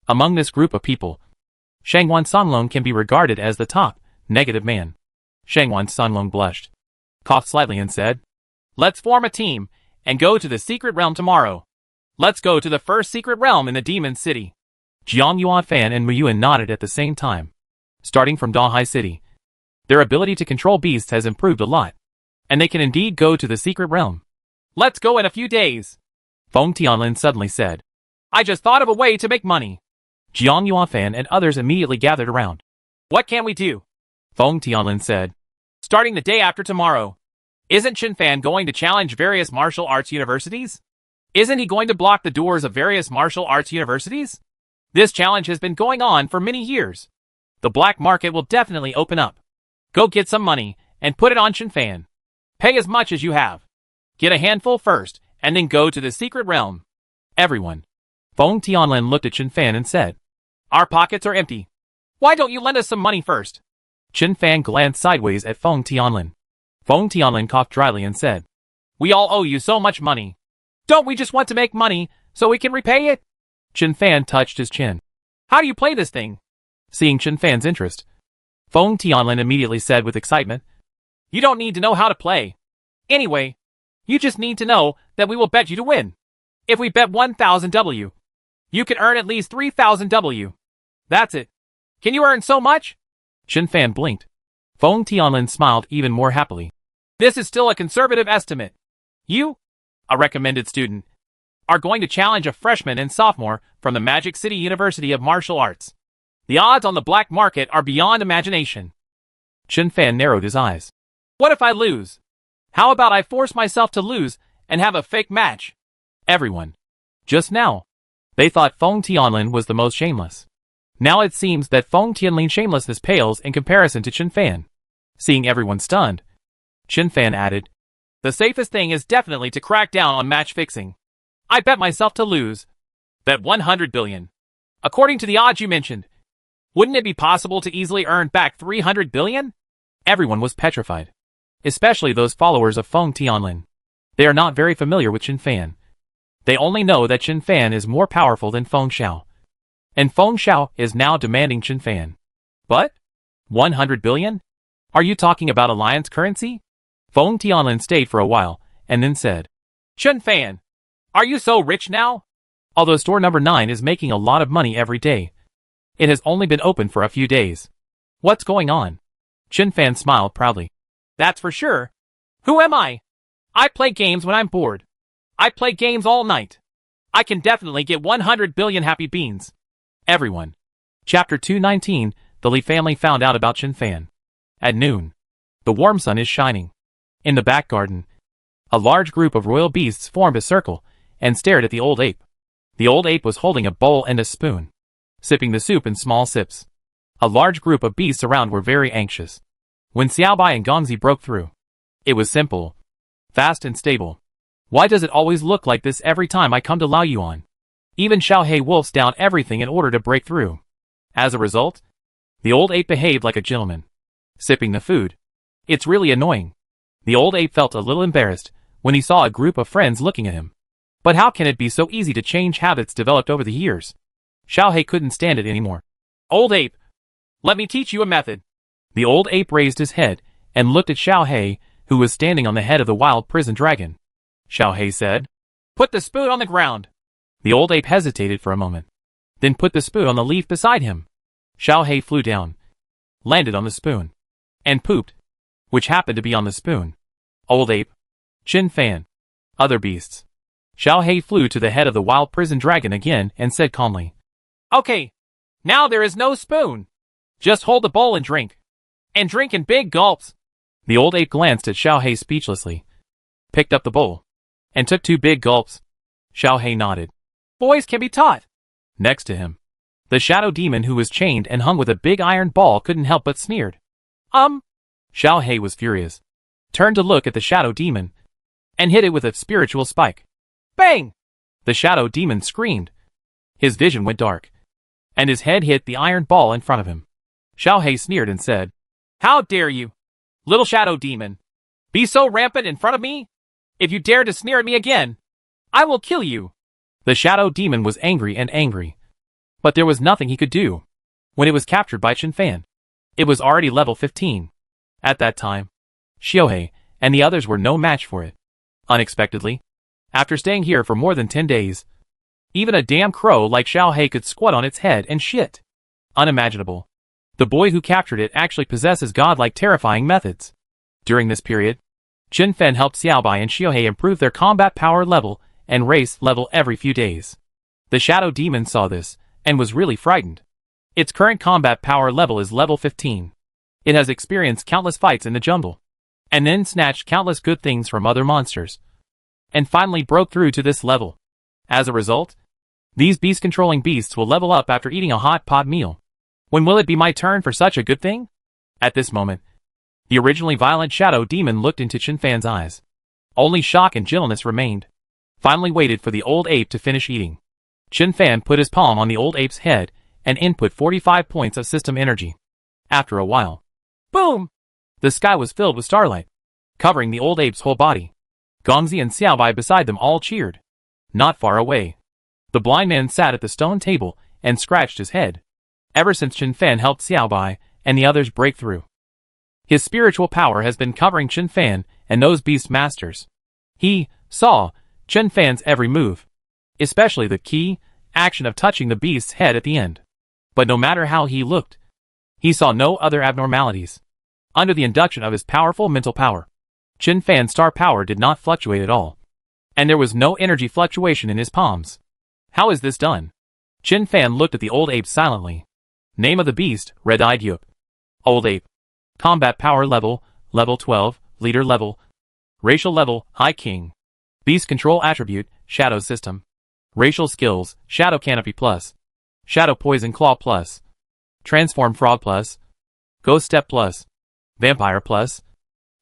Among this group of people, Shangguan Songlong can be regarded as the top, negative man. Shangguan Songlong blushed, coughed slightly and said, Let's form a team and go to the secret realm tomorrow. Let's go to the first secret realm in the Demon City. Jiang Yuanfan and Muyuan nodded at the same time. starting from Dahai City. Their ability to control beasts has improved a lot, and they can indeed go to the secret realm. Let's go in a few days, Feng Tianlin suddenly said. I just thought of a way to make money. Jiang Yuanfan and others immediately gathered around. What can we do? Feng Tianlin said. Starting the day after tomorrow. Isn't Qinfan going to challenge various martial arts universities? Isn't he going to block the doors of various martial arts universities? This challenge has been going on for many years. The black market will definitely open up. Go get some money and put it on Qinfan. Pay as much as you have. Get a handful first and then go to the secret realm. Everyone. Feng Tianlin looked at Qinfan and said, Our pockets are empty. Why don't you lend us some money first? Qinfan glanced sideways at Feng Tianlin. Feng Tianlin coughed dryly and said, We all owe you so much money. Don't we just want to make money so we can repay it? Qinfan touched his chin. How do you play this thing? Seeing Qinfan's interest, Feng Tianlin immediately said with excitement, You don't need to know how to play. Anyway, you just need to know that we will bet you to win. If we bet 1,000 W, you can earn at least 3,000 W. That's it. Can you earn so much? Qinfan blinked. Feng Tianlin smiled even more happily. This is still a conservative estimate. You, a recommended student, are going to challenge a freshman and sophomore from the Magic City University of Martial Arts. The odds on the black market are beyond imagination. Qinfan narrowed his eyes. What if I lose? How about I force myself to lose and have a fake match? Everyone. Just now, they thought Feng Tianlin was the most shameless. Now it seems that Feng Tianlin's shamelessness pales in comparison to Qinfan. Seeing everyone stunned, Qinfan added, The safest thing is definitely to crack down on match fixing. I bet myself to lose. Bet 100 billion. According to the odds you mentioned, wouldn't it be possible to easily earn back 300 billion? Everyone was petrified, especially those followers of Feng Tianlin. They are not very familiar with Qinfan. They only know that Qinfan is more powerful than Feng Xiao. And Feng Xiao is now demanding Qinfan. But? 100 billion? Are you talking about alliance currency? Feng Tianlin stayed for a while, and then said, Qinfan, are you so rich now? Although store number 9 is making a lot of money every day, it has only been open for a few days. What's going on? Qinfan smiled proudly. That's for sure. Who am I? I play games when I'm bored. I play games all night. I can definitely get 100 billion happy beans. Everyone. Chapter 219, The Li family found out about Qinfan. At noon, the warm sun is shining. In the back garden, a large group of royal beasts formed a circle and stared at the old ape. The old ape was holding a bowl and a spoon, sipping the soup in small sips. A large group of beasts around were very anxious. When Xiaobai and Gongzi broke through, it was simple, fast and stable. Why does it always look like this every time I come to Laoyuan? Even Xiaohei wolfs down everything in order to break through. As a result, the old ape behaved like a gentleman, sipping the food. It's really annoying. The old ape felt a little embarrassed when he saw a group of friends looking at him. But how can it be so easy to change habits developed over the years? Xiaohei couldn't stand it anymore. Old ape, let me teach you a method. The old ape raised his head and looked at Xiaohei, who was standing on the head of the wild prison dragon. Xiaohei said, Put the spoon on the ground. The old ape hesitated for a moment, then put the spoon on the leaf beside him. Xiaohei flew down, landed on the spoon, and pooped, which happened to be on the spoon. Old ape, Qinfan, other beasts. Xiaohei flew to the head of the wild prison dragon again and said calmly, Okay, now there is no spoon. Just hold the bowl and drink. And drink in big gulps. The old ape glanced at Xiaohei speechlessly, picked up the bowl, and took 2 big gulps. Xiaohei nodded. Boys can be taught. Next to him, the shadow demon who was chained and hung with a big iron ball couldn't help but sneered. Xiaohei was furious, turned to look at the shadow demon, and hit it with a spiritual spike. Bang! The shadow demon screamed. His vision went dark, and his head hit the iron ball in front of him. Xiaohei sneered and said, How dare you, little shadow demon, be so rampant in front of me? If you dare to sneer at me again, I will kill you. The shadow demon was angry and angry, but there was nothing he could do. When it was captured by Qinfan, it was already level 15. At that time, Xiaohei and the others were no match for it. Unexpectedly, after staying here for more than 10 days, even a damn crow like Xiaohei could squat on its head and shit. Unimaginable. The boy who captured it actually possesses godlike terrifying methods. During this period, Chen Fan helped Xiaobai and Xiaohei improve their combat power level and race level every few days. The Shadow Demon saw this, and was really frightened. Its current combat power level is level 15. It has experienced countless fights in the jungle, and then snatched countless good things from other monsters, and finally broke through to this level. As a result, these beast-controlling beasts will level up after eating a hot pot meal. When will it be my turn for such a good thing? At this moment, the originally violent Shadow Demon looked into Chen Fan's eyes. Only shock and gentleness remained. Finally waited for the old ape to finish eating. Chen Fan put his palm on the old ape's head and input 45 points of system energy. After a while, boom! The sky was filled with starlight, covering the old ape's whole body. Gongzi and Xiaobai beside them all cheered. Not far away, the blind man sat at the stone table and scratched his head. Ever since Chen Fan helped Xiaobai and the others break through, his spiritual power has been covering Chen Fan and those beast masters. He saw Chen Fan's every move, especially the key action of touching the beast's head at the end. But no matter how he looked, he saw no other abnormalities. Under the induction of his powerful mental power, Chen Fan's star power did not fluctuate at all, and there was no energy fluctuation in his palms. How is this done? Chen Fan looked at the old ape silently. Name of the beast, Red-Eyed Yup. Old ape. Combat power level, level 12, leader level. Racial level, High King. Beast control attribute, Shadow System. Racial skills, Shadow Canopy Plus. Shadow Poison Claw Plus. Transform Frog Plus. Ghost Step Plus. Vampire Plus.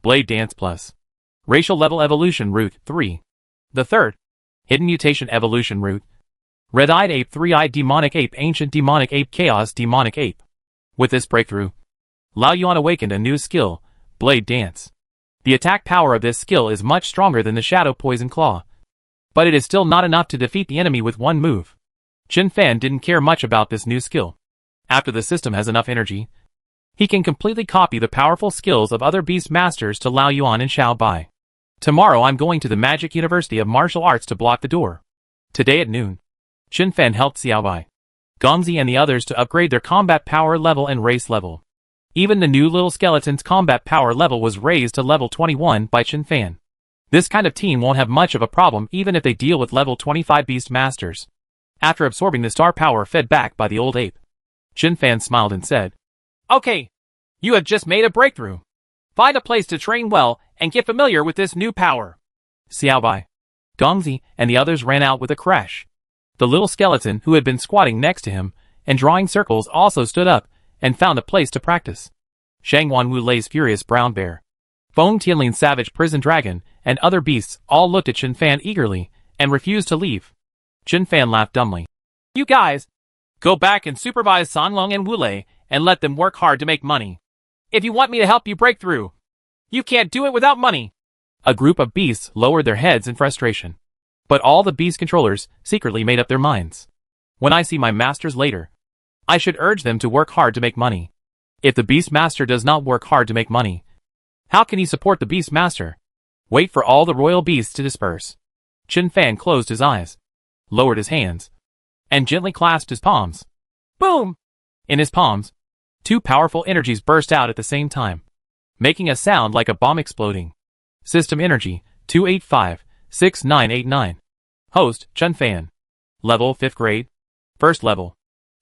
Blade Dance Plus. Racial level evolution route 3. The third. Hidden mutation evolution route. Red-Eyed Ape, Three-Eyed Demonic Ape, Ancient Demonic Ape, Chaos Demonic Ape. With this breakthrough, Lao Yuan awakened a new skill, Blade Dance. The attack power of this skill is much stronger than the Shadow Poison Claw, but it is still not enough to defeat the enemy with one move. Chen Fan didn't care much about this new skill. After the system has enough energy, he can completely copy the powerful skills of other beast masters to Lao Yuan and Xiao Bai. Tomorrow I'm going to the Magic University of Martial Arts to block the door. Today at noon, Chen Fan helped Xiao Bai, Gongzi and the others to upgrade their combat power level and race level. Even the new little skeleton's combat power level was raised to level 21 by Chen Fan. This kind of team won't have much of a problem even if they deal with level 25 beast masters. After absorbing the star power fed back by the old ape, Chen Fan smiled and said, "Okay, you have just made a breakthrough. Find a place to train well and get familiar with this new power." Xiaobai, Gongzi, and the others ran out with a crash. The little skeleton who had been squatting next to him and drawing circles also stood up and found a place to practice. Shang Wanwu Lei's furious brown bear, Feng Tianlin's savage prison dragon, and other beasts all looked at Chen Fan eagerly and refused to leave. Chen Fan laughed dumbly. "You guys, go back and supervise Sanlong and Wu Lei and let them work hard to make money. If you want me to help you break through, you can't do it without money." A group of beasts lowered their heads in frustration, but all the beast controllers secretly made up their minds. When I see my masters later, I should urge them to work hard to make money. If the beast master does not work hard to make money, how can he support the beast master? Wait for all the royal beasts to disperse. Chen Fan closed his eyes, lowered his hands, and gently clasped his palms. Boom! In his palms, two powerful energies burst out at the same time, making a sound like a bomb exploding. System energy, 285-6989. Host, Chen Fan. Level 5th grade. First level.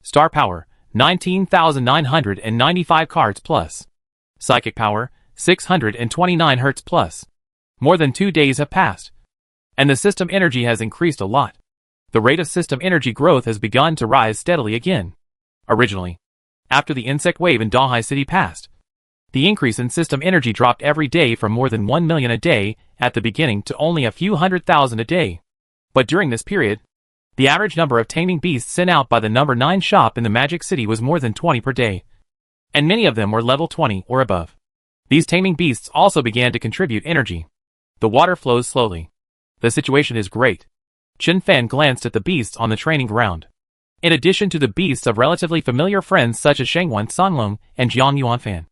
Star power, 19,995 cards plus. Psychic power, 629 Hz plus. More than 2 days have passed, and the system energy has increased a lot. The rate of system energy growth has begun to rise steadily again. Originally, after the insect wave in Dahai City passed, the increase in system energy dropped every day from more than 1 million a day at the beginning to only a few 100,000 a day. But during this period, the average number of taming beasts sent out by the number 9 shop in the Magic City was more than 20 per day, and many of them were level 20 or above. These taming beasts also began to contribute energy. The water flows slowly. The situation is great. Chen Fan glanced at the beasts on the training ground. In addition to the beasts of relatively familiar friends such as Shangwan Sanlong and Jiang Yuanfan,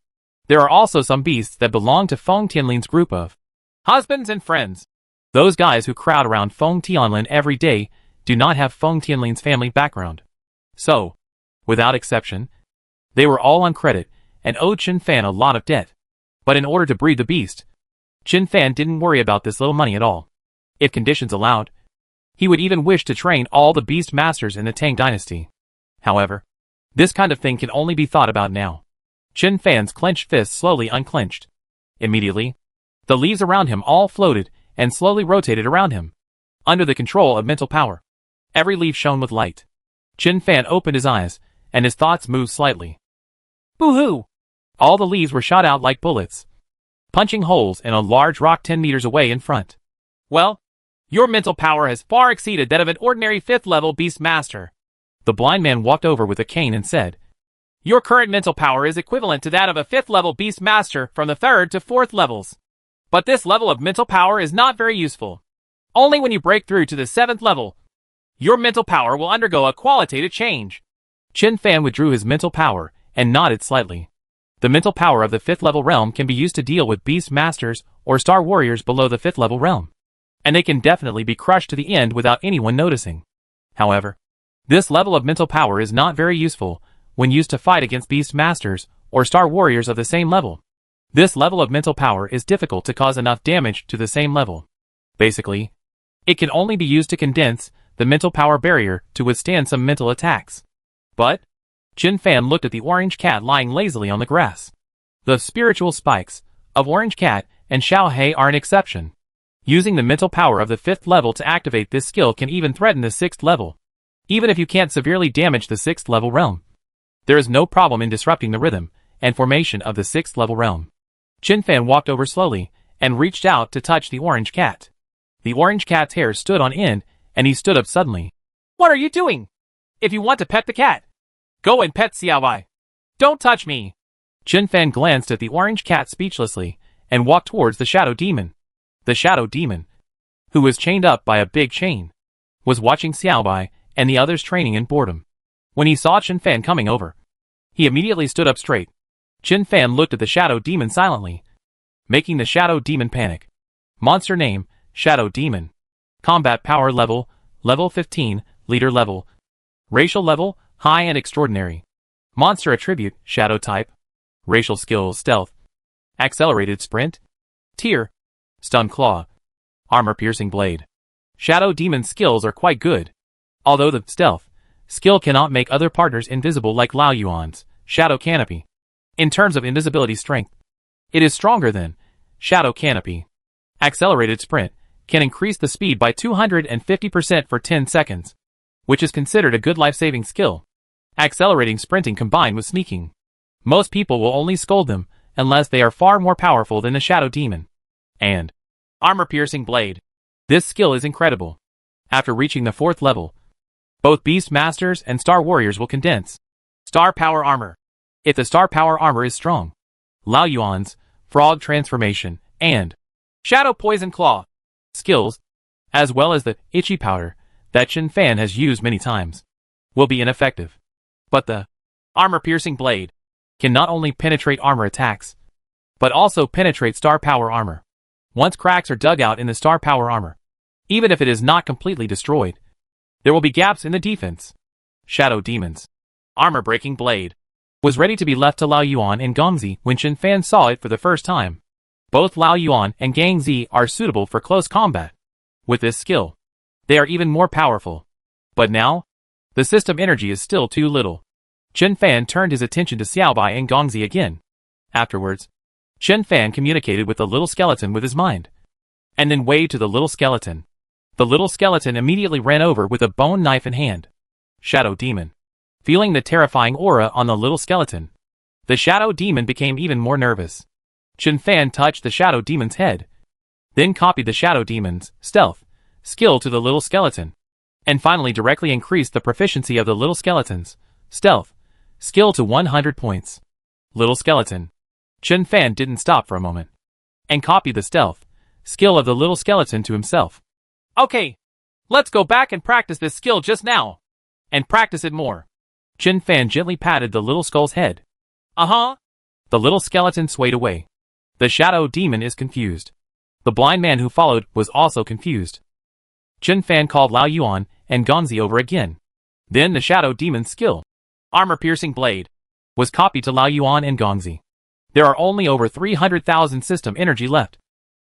there are also some beasts that belong to Feng Tianlin's group of husbands and friends. Those guys who crowd around Feng Tianlin every day do not have Feng Tianlin's family background. So, without exception, They were all on credit, and owed Chen Fan a lot of debt. But in order to breed the beast, Chen Fan didn't worry about this little money at all. If conditions allowed, he would even wish to train all the beast masters in the Tang dynasty. However, this kind of thing can only be thought about now. Chen Fan's clenched fists slowly unclenched. Immediately, the leaves around him all floated and slowly rotated around him, under the control of mental power. Every leaf shone with light. Chen Fan opened his eyes, and his thoughts moved slightly. Boo-hoo! All the leaves were shot out like bullets, punching holes in a large rock 10 meters away in front. Well, your mental power has far exceeded that of an ordinary 5th level beast master. The blind man walked over with a cane and said, your current mental power is equivalent to that of a 5th level beast master from the 3rd to 4th levels. But this level of mental power is not very useful. Only when you break through to the 7th level, your mental power will undergo a qualitative change. Chen Fan withdrew his mental power and nodded slightly. The mental power of the 5th level realm can be used to deal with beast masters or star warriors below the 5th level realm, and they can definitely be crushed to the end without anyone noticing. However, this level of mental power is not very useful when used to fight against beast masters or star warriors of the same level. This level of mental power is difficult to cause enough damage to the same level. Basically, it can only be used to condense the mental power barrier to withstand some mental attacks. But Chen Fan looked at the orange cat lying lazily on the grass. The spiritual spikes of Orange Cat and Xiao Hei are an exception. Using the mental power of the 5th level to activate this skill can even threaten the 6th level. Even if you can't severely damage the 6th level realm, there is no problem in disrupting the rhythm and formation of the 6th level realm. Chen Fan walked over slowly and reached out to touch the orange cat. The orange cat's hair stood on end, and he stood up suddenly. What are you doing? If you want to pet the cat, go and pet Xiaobai. Don't touch me. Chen Fan glanced at the orange cat speechlessly and walked towards the shadow demon. The shadow demon, who was chained up by a big chain, was watching Xiaobai and the others training in boredom. When he saw Chen Fan coming over, he immediately stood up straight. Chen Fan looked at the shadow demon silently, making the shadow demon panic. Monster name, Shadow Demon. Combat power level, level 15, leader level. Racial level, high and extraordinary. Monster attribute, shadow type. Racial skills, stealth. Accelerated sprint. Tier, stun claw. Armor piercing blade. Shadow demon skills are quite good. Although the stealth skill cannot make other partners invisible like Lao Yuan's shadow canopy. In terms of invisibility strength, it is stronger than shadow canopy. Accelerated sprint can increase the speed by 250% for 10 seconds, which is considered a good life-saving skill. Accelerating sprinting combined with sneaking. Most people will only scold them unless they are far more powerful than the shadow demon. And armor piercing blade. This skill is incredible. After reaching the 4th level, both beast masters and star warriors will condense. Star power armor. If the star power armor is strong, Lao Yuan's frog transformation and shadow poison claw skills, as well as the itchy powder that Chen Fan has used many times, will be ineffective. But the armor piercing blade can not only penetrate armor attacks, but also penetrate star power armor. Once cracks are dug out in the star power armor, even if it is not completely destroyed, there will be gaps in the defense. Shadow Demon's armor-breaking blade was ready to be left to Lao Yuan and Gongzi when Chen Fan saw it for the first time. Both Lao Yuan and Gangzi are suitable for close combat. With this skill, they are even more powerful. But now, the system energy is still too little. Chen Fan turned his attention to Xiaobai and Gongzi again. Afterwards, Chen Fan communicated with the little skeleton with his mind, and then waved to the little skeleton. The little skeleton immediately ran over with a bone knife in hand. Shadow Demon. Feeling the terrifying aura on the little skeleton, the Shadow Demon became even more nervous. Chen Fan touched the Shadow Demon's head, then copied the Shadow Demon's stealth skill to the little skeleton, and finally directly increased the proficiency of the little skeleton's stealth skill to 100 points. Little skeleton. Chen Fan didn't stop for a moment, and copied the stealth skill of the little skeleton to himself. Okay, let's go back and practice this skill just now, and practice it more. Chen Fan gently patted the little skull's head. Uh-huh. The little skeleton swayed away. The Shadow Demon is confused. The blind man who followed was also confused. Chen Fan called Lao Yuan and Gongzi over again. Then the Shadow Demon's skill. Armor-piercing blade. was copied to Laoyuan and Gongzi. There are only over 300,000 system energy left.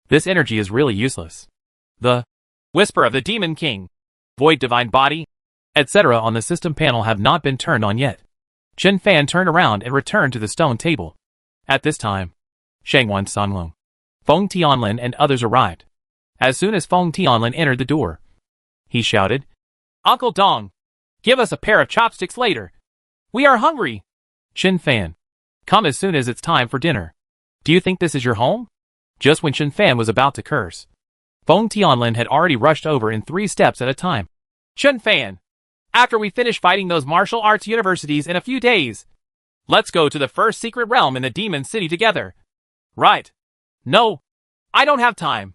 This energy is really useless. The Whisper of the Demon King, Void Divine Body, etc. on the system panel have not been turned on yet. Chen Fan turned around and returned to the stone table. At this time, Shangwan Sanlong, Feng Tianlin and others arrived. As soon as Feng Tianlin entered the door, he shouted, "Uncle Dong, give us a pair of chopsticks later. We are hungry." Chen Fan, come as soon as it's time for dinner. Do you think this is your home? Just when Chen Fan was about to curse, Feng Tianlin had already rushed over in 3 steps at a time. Chen Fan, after we finish fighting those martial arts universities in a few days, let's go to the first secret realm in the Demon City together. Right. No, I don't have time.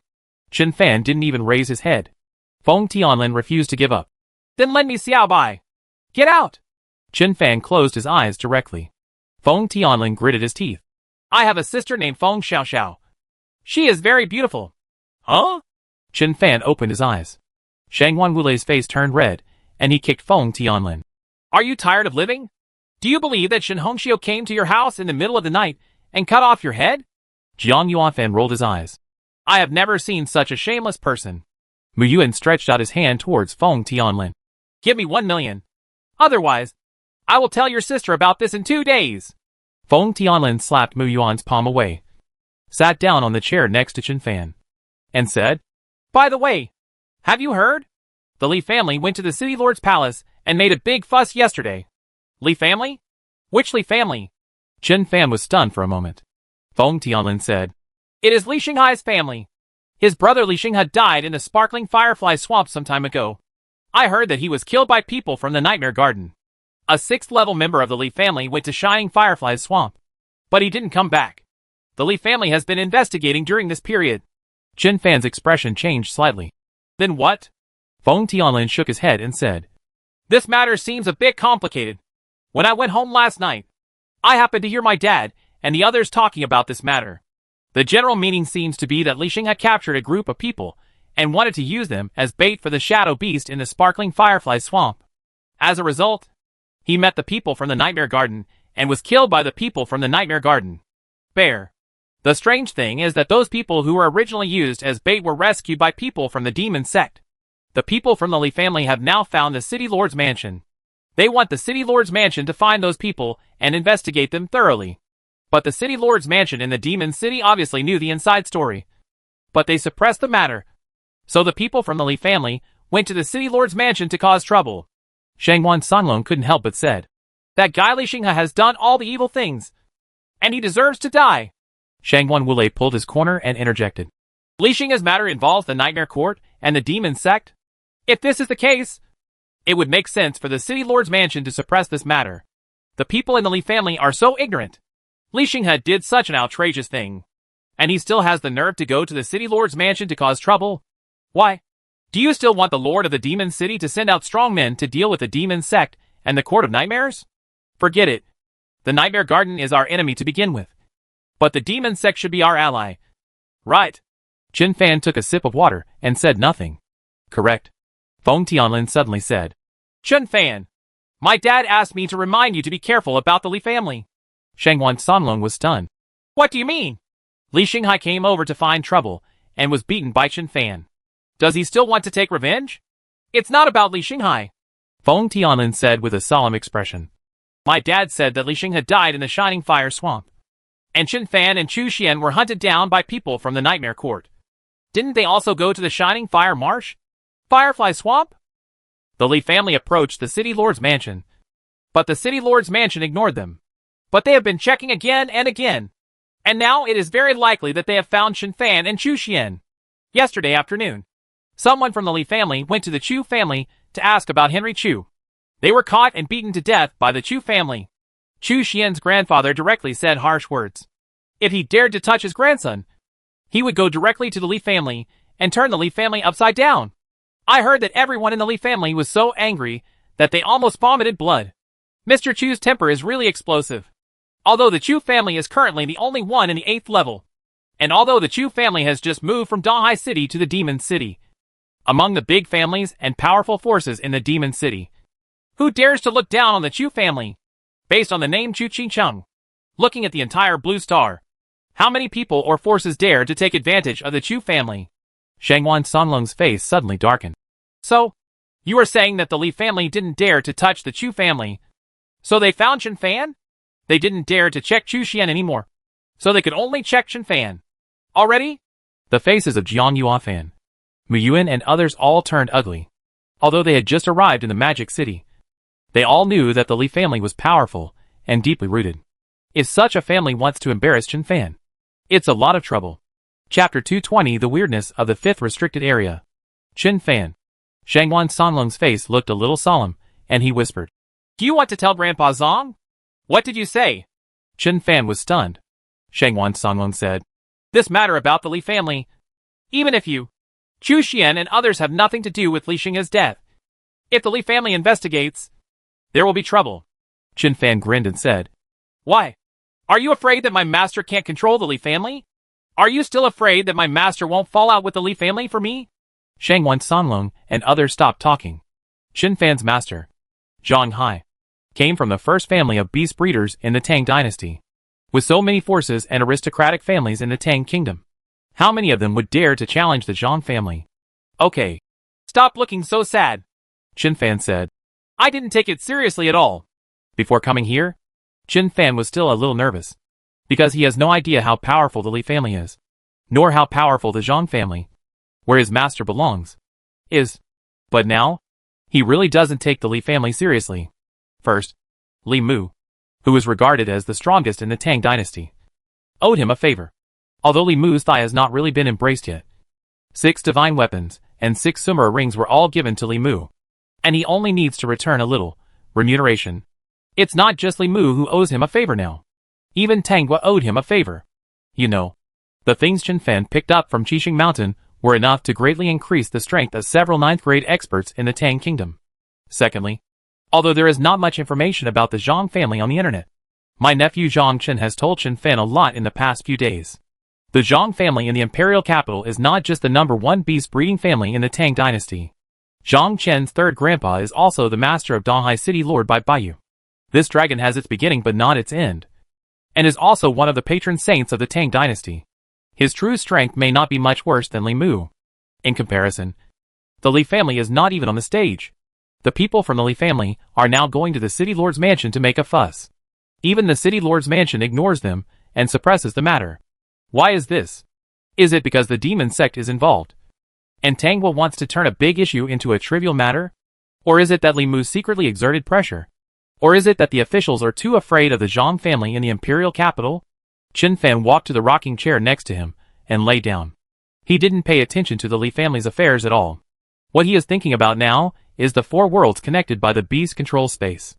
Chen Fan didn't even raise his head. Feng Tianlin refused to give up. Then lend me Xiao Bai. Get out. Chen Fan closed his eyes directly. Feng Tianlin gritted his teeth. I have a sister named Feng Xiaoxiao. She is very beautiful. Huh? Chen Fan opened his eyes. Shangwan Wulei's face turned red, and he kicked Feng Tianlin. Are you tired of living? Do you believe that Shen Hongxiu came to your house in the middle of the night and cut off your head? Jiang Yuanfan rolled his eyes. I have never seen such a shameless person. Mu Yuan stretched out his hand towards Feng Tianlin. Give me 1 million. Otherwise, I will tell your sister about this in 2 days. Feng Tianlin slapped Mu Yuan's palm away, sat down on the chair next to Chen Fan, and said, By the way, have you heard? The Li family went to the City Lord's palace and made a big fuss yesterday. Li family? Which Li family? Chen Fan was stunned for a moment. Feng Tianlin said, It is Li Xinghai's family. His brother Li Xinghe died in the sparkling firefly swamp some time ago. I heard that he was killed by people from the Nightmare Garden. A 6th-level member of the Li family went to Shining Firefly's swamp, but he didn't come back. The Li family has been investigating during this period. Chen Fan's expression changed slightly. Then what? Feng Tianlin shook his head and said, This matter seems a bit complicated. When I went home last night, I happened to hear my dad and the others talking about this matter. The general meaning seems to be that Li Xing had captured a group of people and wanted to use them as bait for the shadow beast in the sparkling firefly swamp. As a result, he met the people from the Nightmare Garden and was killed by the people from the Nightmare Garden. Bear. The strange thing is that those people who were originally used as bait were rescued by people from the demon sect. The people from the Li family have now found the City Lord's mansion. They want the City Lord's mansion to find those people and investigate them thoroughly. But the City Lord's mansion in the Demon City obviously knew the inside story. But they suppressed the matter. So the people from the Li family went to the City Lord's mansion to cause trouble. Shangwan Sanlong couldn't help but said, That guy Li Xinghe has done all the evil things, and he deserves to die. Shangwan Wulei pulled his corner and interjected. Li Xinghe's matter involves the Nightmare Court and the Demon Sect. If this is the case, it would make sense for the City Lord's mansion to suppress this matter. The people in the Li family are so ignorant. Li Xinghe did such an outrageous thing, and he still has the nerve to go to the City Lord's mansion to cause trouble. Why? Do you still want the Lord of the Demon City to send out strong men to deal with the Demon Sect and the Court of Nightmares? Forget it. The Nightmare Garden is our enemy to begin with. But the Demon Sect should be our ally. Right. Chen Fan took a sip of water and said nothing. Correct. Feng Tianlin suddenly said, Chen Fan, my dad asked me to remind you to be careful about the Li family. Shangwan Sanlong was stunned. What do you mean? Li Xinghe came over to find trouble and was beaten by Chen Fan. Does he still want to take revenge? It's not about Li Xinghe. Feng Tianlin said with a solemn expression. My dad said that Li Xinghe died in the Shining Fire Swamp. And Chen Fan and Chu Xian were hunted down by people from the Nightmare Court. Didn't they also go to the Shining Fire Marsh? Firefly Swamp? The Li family approached the City Lord's mansion. But the City Lord's mansion ignored them. But they have been checking again and again. And now it is very likely that they have found Chen Fan and Chu Xian. Yesterday afternoon, someone from the Li family went to the Chu family to ask about Henry Chu. They were caught and beaten to death by the Chu family. Chu Xian's grandfather directly said harsh words. If he dared to touch his grandson, he would go directly to the Li family and turn the Li family upside down. I heard that everyone in the Li family was so angry that they almost vomited blood. Mr. Chu's temper is really explosive. Although the Chu family is currently the only one in the 8th level, and although the Chu family has just moved from Donghai City to the Demon City, among the big families and powerful forces in the Demon City, who dares to look down on the Chu family? Based on the name Chu Ching Chung. Looking at the entire blue star. How many people or forces dare to take advantage of the Chu family? Shangwan Songlung's face suddenly darkened. So, you are saying that the Li family didn't dare to touch the Chu family. So they found Chen Fan? They didn't dare to check Chu Xian anymore. So they could only check Chen Fan. Already? The faces of Jiang Yuanfan, Mu Yuan and others all turned ugly. Although they had just arrived in the Magic City, they all knew that the Li family was powerful and deeply rooted. If such a family wants to embarrass Chen Fan, it's a lot of trouble. Chapter 220 The Weirdness of the Fifth Restricted Area. Chen Fan. Shangwan Songlung's face looked a little solemn, and he whispered, "Do you want to tell Grandpa Zong? What did you say?" Chen Fan was stunned. Shangwan Songlung said, "This matter about the Li family, even if you, Chu Xian and others have nothing to do with Li Xing's death. If the Li family investigates, there will be trouble." Chen Fan grinned and said, "Why? Are you afraid that my master can't control the Li family? Are you still afraid that my master won't fall out with the Li family for me?" Shangwan Songlung and others stopped talking. Chen Fan's master, Zhang Hai, came from the first family of beast breeders in the Tang dynasty. With so many forces and aristocratic families in the Tang kingdom, how many of them would dare to challenge the Zhang family? "Okay. Stop looking so sad," Chen Fan said. "I didn't take it seriously at all." Before coming here, Chen Fan was still a little nervous, because he has no idea how powerful the Li family is, nor how powerful the Zhang family, where his master belongs, is. But now, he really doesn't take the Li family seriously. First, Li Mu, who is regarded as the strongest in the Tang dynasty, owed him a favor. Although Li Mu's thigh has not really been embraced yet, 6 divine weapons and 6 Sumera rings were all given to Li Mu, and he only needs to return a little remuneration. It's not just Li Mu who owes him a favor now. Even Tanghua owed him a favor. You know, the things Chen Fan picked up from Qixing Mountain were enough to greatly increase the strength of several 9th grade experts in the Tang kingdom. Secondly, although there is not much information about the Zhang family on the internet, my nephew Zhang Chen has told Chen Fan a lot in the past few days. The Zhang family in the imperial capital is not just the #1 beast breeding family in the Tang dynasty. Zhang Chen's third grandpa is also the master of Donghai City Lord by Baiyu. This dragon has its beginning but not its end, and is also one of the patron saints of the Tang dynasty. His true strength may not be much worse than Li Mu. In comparison, the Li family is not even on the stage. The people from the Li family are now going to the City Lord's mansion to make a fuss. Even the City Lord's mansion ignores them and suppresses the matter. Why is this? Is it because the demon sect is involved, and Tanghua wants to turn a big issue into a trivial matter? Or is it that Li Mu secretly exerted pressure? Or is it that the officials are too afraid of the Zhang family in the imperial capital? Chen Fan walked to the rocking chair next to him and lay down. He didn't pay attention to the Li family's affairs at all. What he is thinking about now is the 4 worlds connected by the beast control space.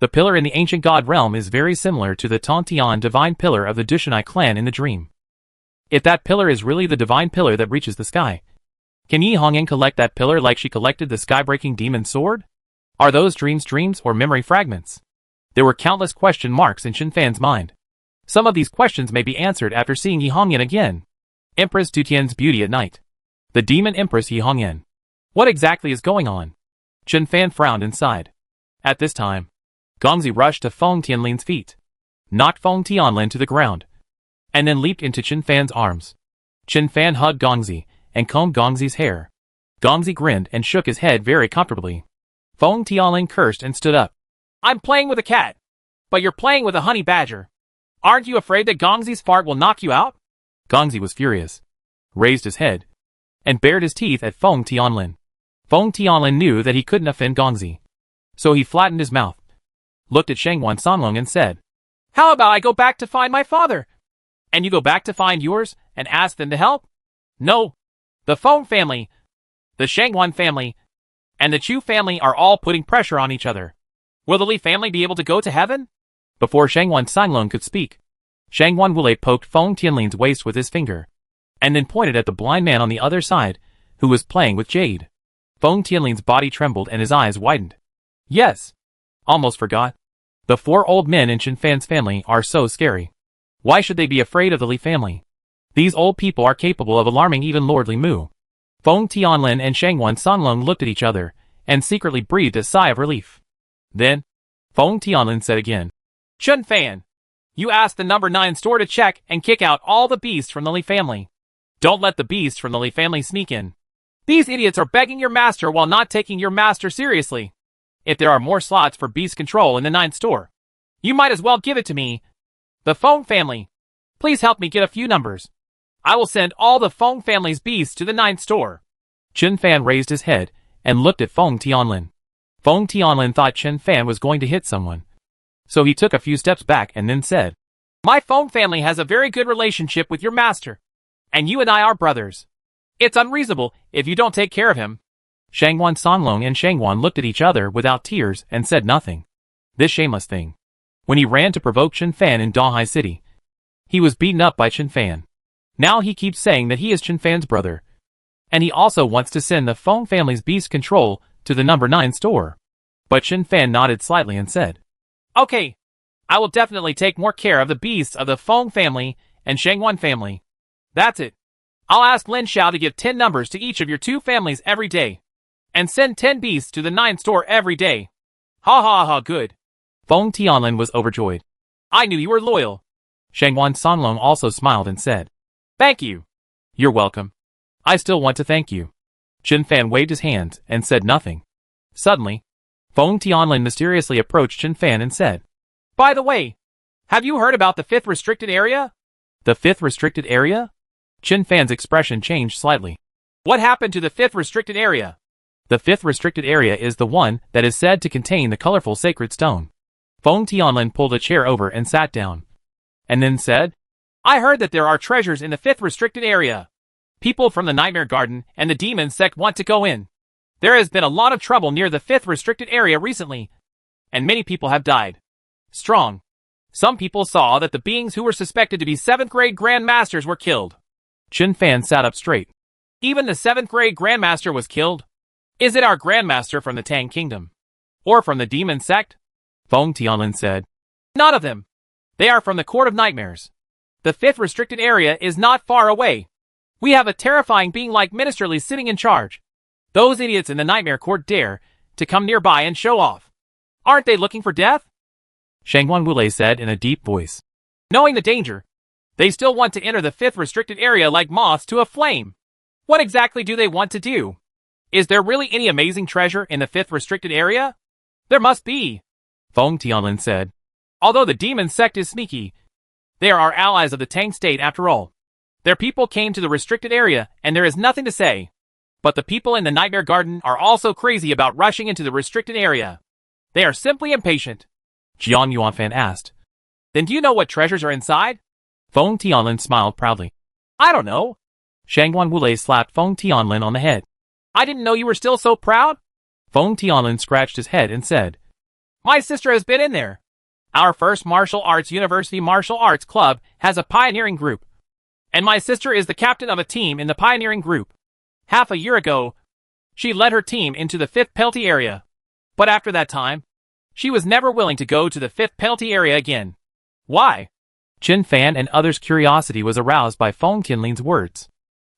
The pillar in the ancient god realm is very similar to the Tontian divine pillar of the Dushanai clan in the dream. If that pillar is really the divine pillar that reaches the sky, can Yi Hongyan collect that pillar like she collected the sky-breaking demon sword? Are those dreams or memory fragments? There were countless question marks in Chen Fan's mind. Some of these questions may be answered after seeing Yi Hongyan again. Empress Tutian's beauty at night. The demon Empress Yi Hongyan. What exactly is going on? Chen Fan frowned and sighed. At this time, Gongzi rushed to Feng Tianlin's feet, knocked Feng Tianlin to the ground, and then leaped into Chen Fan's arms. Chen Fan hugged Gongzi and combed Gongzi's hair. Gongzi grinned and shook his head very comfortably. Feng Tianlin cursed and stood up. "I'm playing with a cat, but you're playing with a honey badger. Aren't you afraid that Gongzi's fart will knock you out?" Gongzi was furious, raised his head, and bared his teeth at Feng Tianlin. Feng Tianlin knew that he couldn't offend Gongzi, so he flattened his mouth, looked at Shangwan Songlung and said, "How about I go back to find my father? And you go back to find yours and ask them to help?" "No. The Feng family, the Shangwan family, and the Chu family are all putting pressure on each other. Will the Li family be able to go to heaven?" Before Shangwan Songlung could speak, Shangwan Wulei poked Feng Tianlin's waist with his finger, and then pointed at the blind man on the other side, who was playing with jade. Feng Tianlin's body trembled and his eyes widened. "Yes. Almost forgot. The 4 old men in Chen Fan's family are so scary. Why should they be afraid of the Li family? These old people are capable of alarming even Lord Li Mu." Feng Tianlin and Shangwan Songlung looked at each other, and secretly breathed a sigh of relief. Then, Feng Tianlin said again, Chun Fan, you asked the number 9 store to check and kick out all the beasts from the Li family. Don't let the beasts from the Li family sneak in. These idiots are begging your master while not taking your master seriously. If there are more slots for beast control in the 9th store, you might as well give it to me. The Feng family, please help me get a few numbers. I will send all the Feng family's beasts to the 9th store. Chun Fan raised his head and looked at Feng Tianlin. Feng Tianlin thought Chun Fan was going to hit someone, so he took a few steps back and then said, My Feng family has a very good relationship with your master, and you and I are brothers. It's unreasonable if you don't take care of him. Shangwan Songlong and Shangwan looked at each other without tears and said nothing. This shameless thing. When he ran to provoke Chun Fan in Dahai City, he was beaten up by Chun Fan. Now he keeps saying that he is Chun Fan's brother. And he also wants to send the Feng family's beast control to the number 9 store. But Chun Fan nodded slightly and said, Okay, I will definitely take more care of the beasts of the Feng family and Shangwan family. That's it. I'll ask Lin Xiao to give 10 numbers to each of your 2 families every day, and send 10 beasts to the 9 store every day. Ha ha ha, good. Feng Tianlin was overjoyed. I knew you were loyal. Shangwan Songlong also smiled and said, Thank you. You're welcome. I still want to thank you. Chun Fan waved his hands and said nothing. Suddenly, Feng Tianlin mysteriously approached Chun Fan and said, By the way, have you heard about the 5th restricted area? The 5th restricted area? Chun Fan's expression changed slightly. What happened to the 5th restricted area? The 5th restricted area is the one that is said to contain the colorful sacred stone. Feng Tianlin pulled a chair over and sat down, and then said, I heard that there are treasures in the 5th restricted area. People from the Nightmare Garden and the Demon Sect want to go in. There has been a lot of trouble near the 5th restricted area recently, and many people have died. Strong. Some people saw that the beings who were suspected to be 7th grade Grandmasters were killed. Chun Fan sat up straight. Even the 7th grade Grandmaster was killed? Is it our Grandmaster from the Tang Kingdom? Or from the Demon Sect? Feng Tianlin said, None of them. They are from the Court of Nightmares. The 5th restricted area is not far away. We have a terrifying being like Minister Li sitting in charge. Those idiots in the Nightmare Court dare to come nearby and show off. Aren't they looking for death? Shangwan Wulei said in a deep voice. Knowing the danger, they still want to enter the 5th restricted area like moths to a flame. What exactly do they want to do? Is there really any amazing treasure in the 5th restricted area? There must be, Feng Tianlin said. Although the Demon Sect is sneaky, they are our allies of the Tang State after all. Their people came to the restricted area and there is nothing to say. But the people in the Nightmare Garden are also crazy about rushing into the restricted area. They are simply impatient. Jiang Yuanfan asked. Then do you know what treasures are inside? Feng Tianlin smiled proudly. I don't know. Shangwan Wulei slapped Feng Tianlin on the head. I didn't know you were still so proud. Feng Tianlin scratched his head and said, My sister has been in there. Our first martial arts university martial arts club has a pioneering group. And my sister is the captain of a team in the pioneering group. Half a year ago, she led her team into the 5th penalty area. But after that time, she was never willing to go to the 5th penalty area again. Why? Chun Fan and others' curiosity was aroused by Feng Tianlin's words.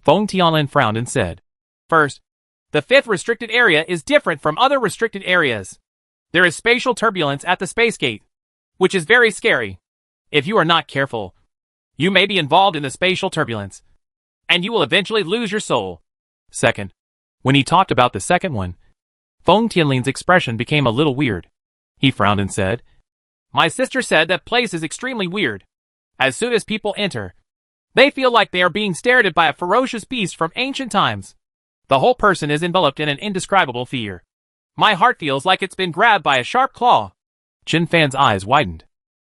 Feng Tianlin frowned and said, First, the 5th restricted area is different from other restricted areas. There is spatial turbulence at the space gate, which is very scary. If you are not careful, you may be involved in the spatial turbulence, and you will eventually lose your soul. Second, when he talked about the second one, Feng Tianlin's expression became a little weird. He frowned and said, My sister said that place is extremely weird. As soon as people enter, they feel like they are being stared at by a ferocious beast from ancient times. The whole person is enveloped in an indescribable fear. My heart feels like it's been grabbed by a sharp claw. Chun Fan's eyes widened.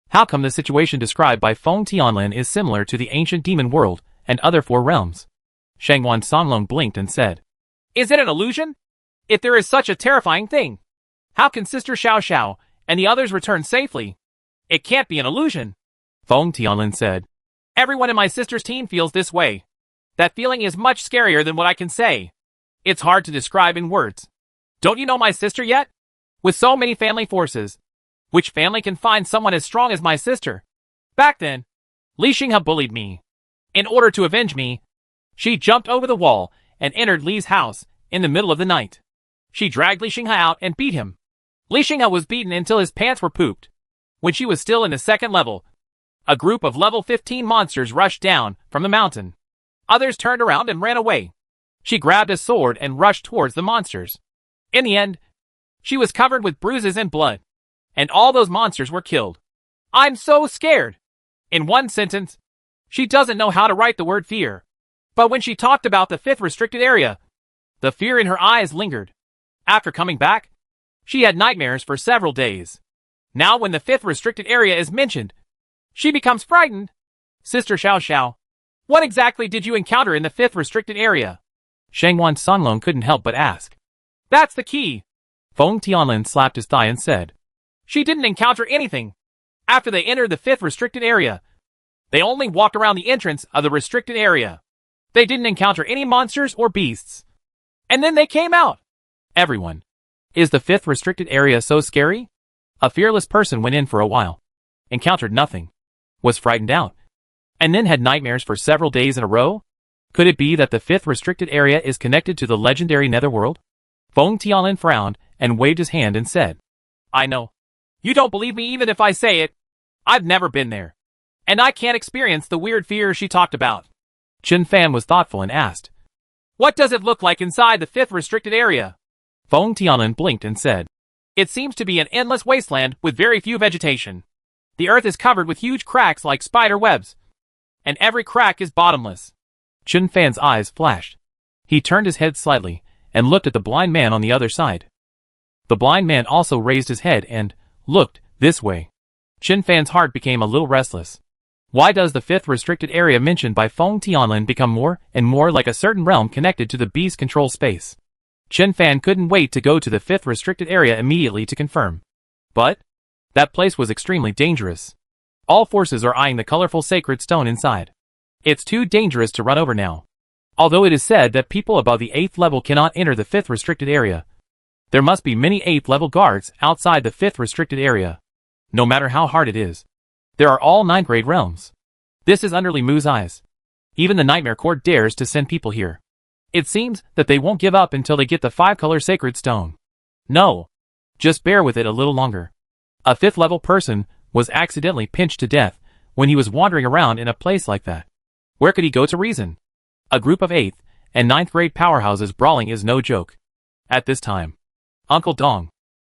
How come the situation described by Feng Tianlin is similar to the ancient demon world and other 4 realms? Shangwan Songlong blinked and said, Is it an illusion? If there is such a terrifying thing, how can Sister Xiao Xiao and the others return safely? It can't be an illusion. Feng Tianlin said, Everyone in my sister's team feels this way. That feeling is much scarier than what I can say. It's hard to describe in words. Don't you know my sister yet? With so many family forces, which family can find someone as strong as my sister? Back then, Li Xinghe bullied me. In order to avenge me, she jumped over the wall and entered Li's house in the middle of the night. She dragged Li Xinghe out and beat him. Li Xinghe was beaten until his pants were pooped. When she was still in the second level, a group of level 15 monsters rushed down from the mountain. Others turned around and ran away. She grabbed a sword and rushed towards the monsters. In the end, she was covered with bruises and blood, and all those monsters were killed. I'm so scared. In one sentence, she doesn't know how to write the word fear. But when she talked about the 5th restricted area, the fear in her eyes lingered. After coming back, she had nightmares for several days. Now when the 5th restricted area is mentioned, she becomes frightened. Sister Xiao Xiao, what exactly did you encounter in the 5th restricted area? Shangwan Sanlong couldn't help but ask. That's the key. Feng Tianlin slapped his thigh and said. She didn't encounter anything. After they entered the 5th restricted area, they only walked around the entrance of the restricted area. They didn't encounter any monsters or beasts. And then they came out. Everyone. Is the 5th restricted area so scary? A fearless person went in for a while, encountered nothing, was frightened out, and then had nightmares for several days in a row? Could it be that the 5th restricted area is connected to the legendary netherworld? Feng Tianlin frowned and waved his hand and said, I know. You don't believe me even if I say it. I've never been there. And I can't experience the weird fear she talked about. Chen Fan was thoughtful and asked, What does it look like inside the 5th restricted area? Feng Tianlin blinked and said, It seems to be an endless wasteland with very few vegetation. The earth is covered with huge cracks like spider webs, and every crack is bottomless. Chen Fan's eyes flashed. He turned his head slightly and looked at the blind man on the other side. The blind man also raised his head and looked this way. Chen Fan's heart became a little restless. Why does the 5th restricted area mentioned by Feng Tianlin become more and more like a certain realm connected to the beast control space? Chen Fan couldn't wait to go to the 5th restricted area immediately to confirm. But that place was extremely dangerous. All forces are eyeing the colorful sacred stone inside. It's too dangerous to run over now. Although it is said that people above the 8th level cannot enter the 5th restricted area, there must be many 8th level guards outside the 5th restricted area. No matter how hard it is, there are all 9th grade realms. This is under Li Mu's eyes. Even the Nightmare Court dares to send people here. It seems that they won't give up until they get the 5-color sacred stone. No. Just bear with it a little longer. A 5th level person was accidentally pinched to death when he was wandering around in a place like that. Where could he go to reason? A group of 8th and 9th grade powerhouses brawling is no joke. At this time, Uncle Dong,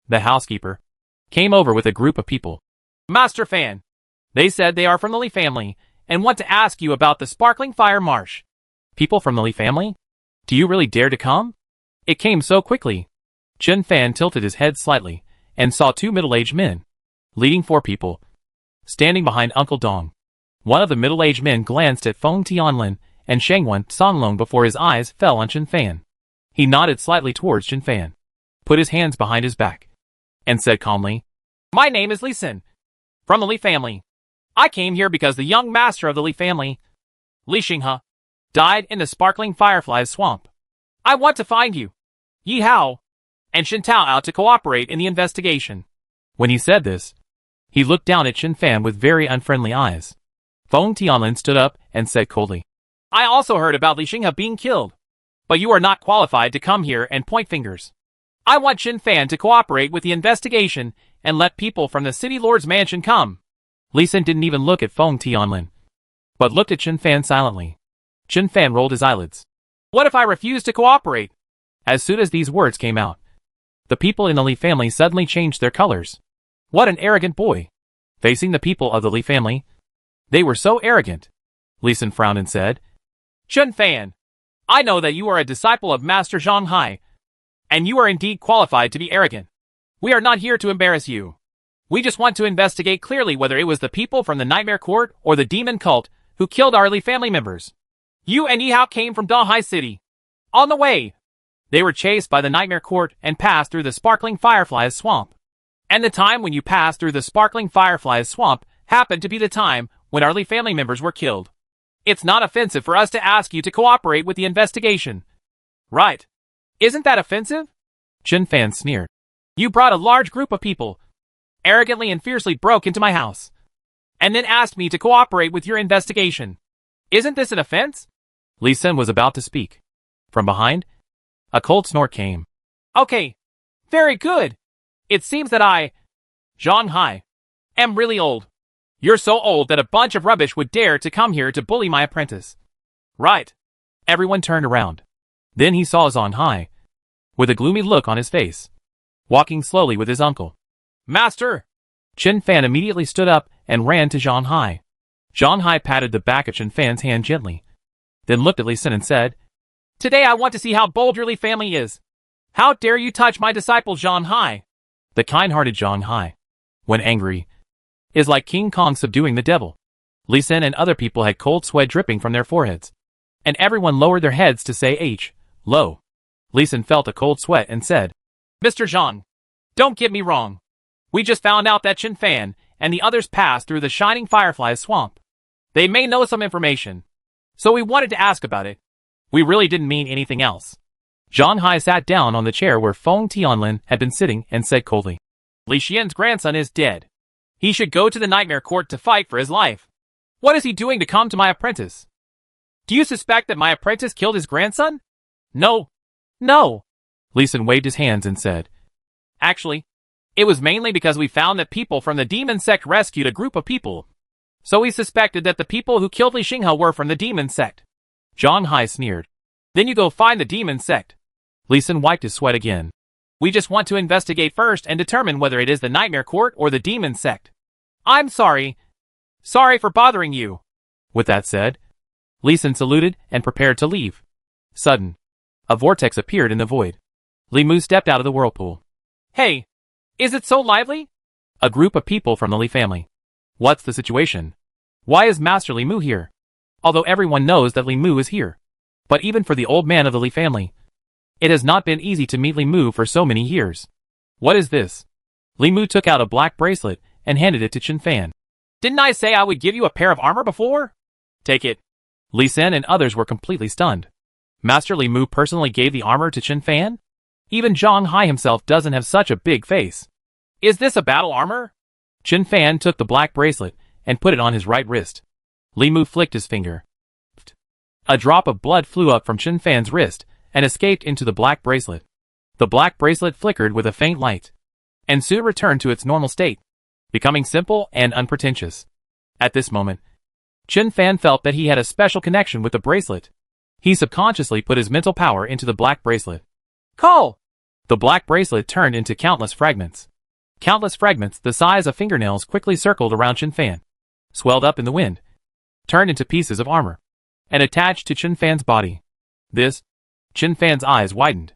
the housekeeper, came over with a group of people. Master Fan, they said they are from the Li family and want to ask you about the Sparkling Fire Marsh. People from the Li family? Do you really dare to come? It came so quickly. Chen Fan tilted his head slightly and saw 2 middle-aged men, leading 4 people, standing behind Uncle Dong. One of the middle-aged men glanced at Feng Tianlin and Shangwan Sanlong before his eyes fell on Chen Fan. He nodded slightly towards Chen Fan, put his hands behind his back, and said calmly, My name is Li Xin, from the Li family. I came here because the young master of the Li family, Li Xinghe, died in the Sparkling Fireflies swamp. I want to find you, Yi Hao, and Shen Tao to cooperate in the investigation. When he said this, he looked down at Chen Fan with very unfriendly eyes. Feng Tianlin stood up and said coldly, I also heard about Li Xinghe being killed, but you are not qualified to come here and point fingers. I want Chen Fan to cooperate with the investigation and let people from the City Lord's mansion come. Li Xin didn't even look at Feng Tianlin, but looked at Chen Fan silently. Chen Fan rolled his eyelids. What if I refuse to cooperate? As soon as these words came out, the people in the Li family suddenly changed their colors. What an arrogant boy. Facing the people of the Li family, they were so arrogant. Li Xin frowned and said, Chen Fan, I know that you are a disciple of Master Zhang Hai, and you are indeed qualified to be arrogant. We are not here to embarrass you. We just want to investigate clearly whether it was the people from the Nightmare Court or the demon cult who killed our Li family members. You and Yi Hao came from Dahai City. On the way, they were chased by the Nightmare Court and passed through the Sparkling Fireflies swamp. And the time when you passed through the Sparkling Fireflies swamp happened to be the time when our Li family members were killed. It's not offensive for us to ask you to cooperate with the investigation. Right. Isn't that offensive? Chen Fan sneered. You brought a large group of people, arrogantly and fiercely broke into my house, and then asked me to cooperate with your investigation. Isn't this an offense? Li Xin was about to speak. From behind, a cold snort came. Okay. Very good. It seems that Zhang Hai, am really old. You're so old that a bunch of rubbish would dare to come here to bully my apprentice. Right. Everyone turned around. Then he saw Zhang Hai, with a gloomy look on his face, walking slowly with his uncle. Master! Chen Fan immediately stood up and ran to Zhang Hai. Zhang Hai patted the back of Chen Fan's hand gently, then looked at Li Xin and said, Today I want to see how bold your Li family is. How dare you touch my disciple Zhang Hai? The kind-hearted Zhang Hai, when angry, is like King Kong subduing the devil. Li Xin and other people had cold sweat dripping from their foreheads, and everyone lowered their heads to say Lo. Li Xin felt a cold sweat and said, Mr. Zhang, don't get me wrong. We just found out that Chen Fan and the others passed through the Shining Fireflies swamp. They may know some information, so we wanted to ask about it. We really didn't mean anything else. Zhang Hai sat down on the chair where Feng Tianlin had been sitting and said coldly, Li Xian's grandson is dead. He should go to the Nightmare Court to fight for his life. What is he doing to come to my apprentice? Do you suspect that my apprentice killed his grandson? No. Li Xin waved his hands and said, Actually, it was mainly because we found that people from the demon sect rescued a group of people. So we suspected that the people who killed Li Xinghe were from the demon sect. Zhang Hai sneered. Then you go find the demon sect. Li Xin wiped his sweat again. We just want to investigate first and determine whether it is the Nightmare Court or the demon sect. I'm sorry. Sorry for bothering you. With that said, Li Xin saluted and prepared to leave. Sudden, a vortex appeared in the void. Li Mu stepped out of the whirlpool. Hey, is it so lively? A group of people from the Li family. What's the situation? Why is Master Li Mu here? Although everyone knows that Li Mu is here. But even for the old man of the Li family, it has not been easy to meet Li Mu for so many years. What is this? Li Mu took out a black bracelet and handed it to Chen Fan. Didn't I say I would give you a pair of armor before? Take it. Li Xin and others were completely stunned. Master Li Mu personally gave the armor to Chen Fan? Even Zhang Hai himself doesn't have such a big face. Is this a battle armor? Chen Fan took the black bracelet and put it on his right wrist. Li Mu flicked his finger. A drop of blood flew up from Chen Fan's wrist and escaped into the black bracelet. The black bracelet flickered with a faint light, and soon returned to its normal state, becoming simple and unpretentious. At this moment, Chen Fan felt that he had a special connection with the bracelet. He subconsciously put his mental power into the black bracelet. Call! The black bracelet turned into countless fragments. Countless fragments the size of fingernails quickly circled around Chen Fan, swelled up in the wind, turned into pieces of armor, and attached to Chen Fan's body. This, Chen Fan's eyes widened.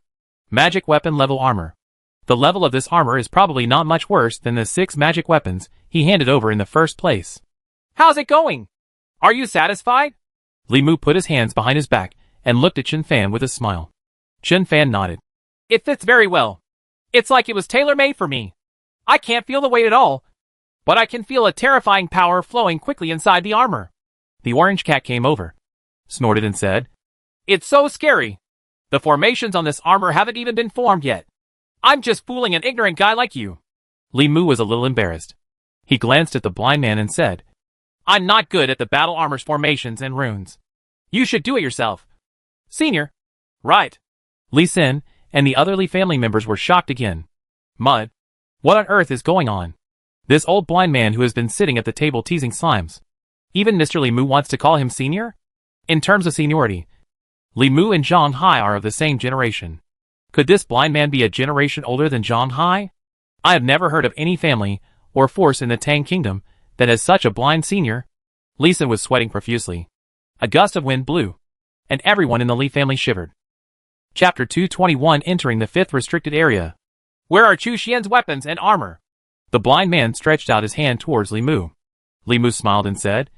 Magic weapon level armor. The level of this armor is probably not much worse than the 6 magic weapons he handed over in the first place. How's it going? Are you satisfied? Li Mu put his hands behind his back and looked at Chen Fan with a smile. Chen Fan nodded. It fits very well. It's like it was tailor-made for me. I can't feel the weight at all, but I can feel a terrifying power flowing quickly inside the armor. The orange cat came over, snorted and said, It's so scary. The formations on this armor haven't even been formed yet. I'm just fooling an ignorant guy like you. Li Mu was a little embarrassed. He glanced at the blind man and said, I'm not good at the battle armor's formations and runes. You should do it yourself. Senior. Right. Li Xin and the other Li family members were shocked again. Mud. What on earth is going on? This old blind man who has been sitting at the table teasing slimes. Even Mr. Li Mu wants to call him senior? In terms of seniority, Li Mu and Zhang Hai are of the same generation. Could this blind man be a generation older than Zhang Hai? I have never heard of any family or force in the Tang Kingdom that has such a blind senior. Li Xin was sweating profusely. A gust of wind blew, and everyone in the Li family shivered. Chapter 221 Entering the 5th Restricted Area. Where are Chu Xian's weapons and armor? The blind man stretched out his hand towards Li Mu. Li Mu smiled and said,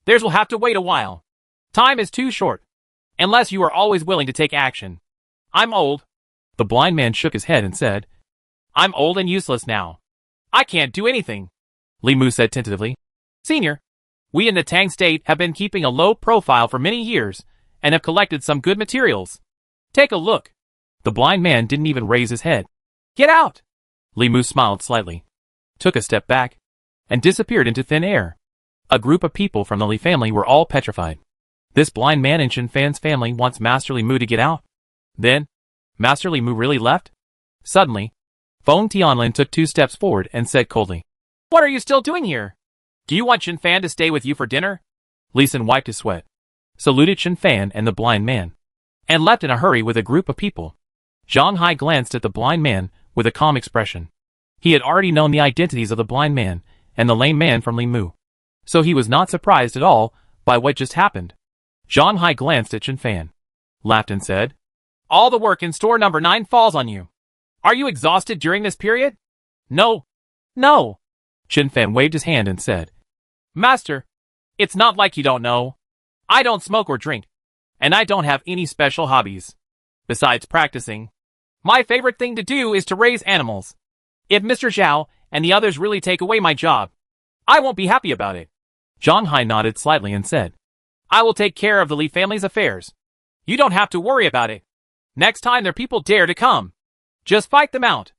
Theirs will have to wait a while. Time is too short, unless you are always willing to take action. I'm old. The blind man shook his head and said, I'm old and useless now. I can't do anything. Li Mu said tentatively, Senior, we in the Tang State have been keeping a low profile for many years and have collected some good materials. Take a look. The blind man didn't even raise his head. Get out! Li Mu smiled slightly, took a step back, and disappeared into thin air. A group of people from the Li family were all petrified. This blind man in Chen Fan's family wants Master Li Mu to get out? Then, Master Li Mu really left? Suddenly, Feng Tianlin took 2 steps forward and said coldly, What are you still doing here? Do you want Chen Fan to stay with you for dinner? Li Sun wiped his sweat, saluted Chen Fan and the blind man, and left in a hurry with a group of people. Zhang Hai glanced at the blind man with a calm expression. He had already known the identities of the blind man and the lame man from Li Mu, so he was not surprised at all by what just happened. Zhang Hai glanced at Chen Fan, laughed and said, "All the work in store number 9 falls on you. Are you exhausted during this period?" "No. No." Chen Fan waved his hand and said, "Master, it's not like you don't know. I don't smoke or drink, and I don't have any special hobbies. Besides practicing, my favorite thing to do is to raise animals. If Mr. Zhao and the others really take away my job, I won't be happy about it." Zhang Hai nodded slightly and said, "I will take care of the Li family's affairs. You don't have to worry about it. Next time their people dare to come, just fight them out."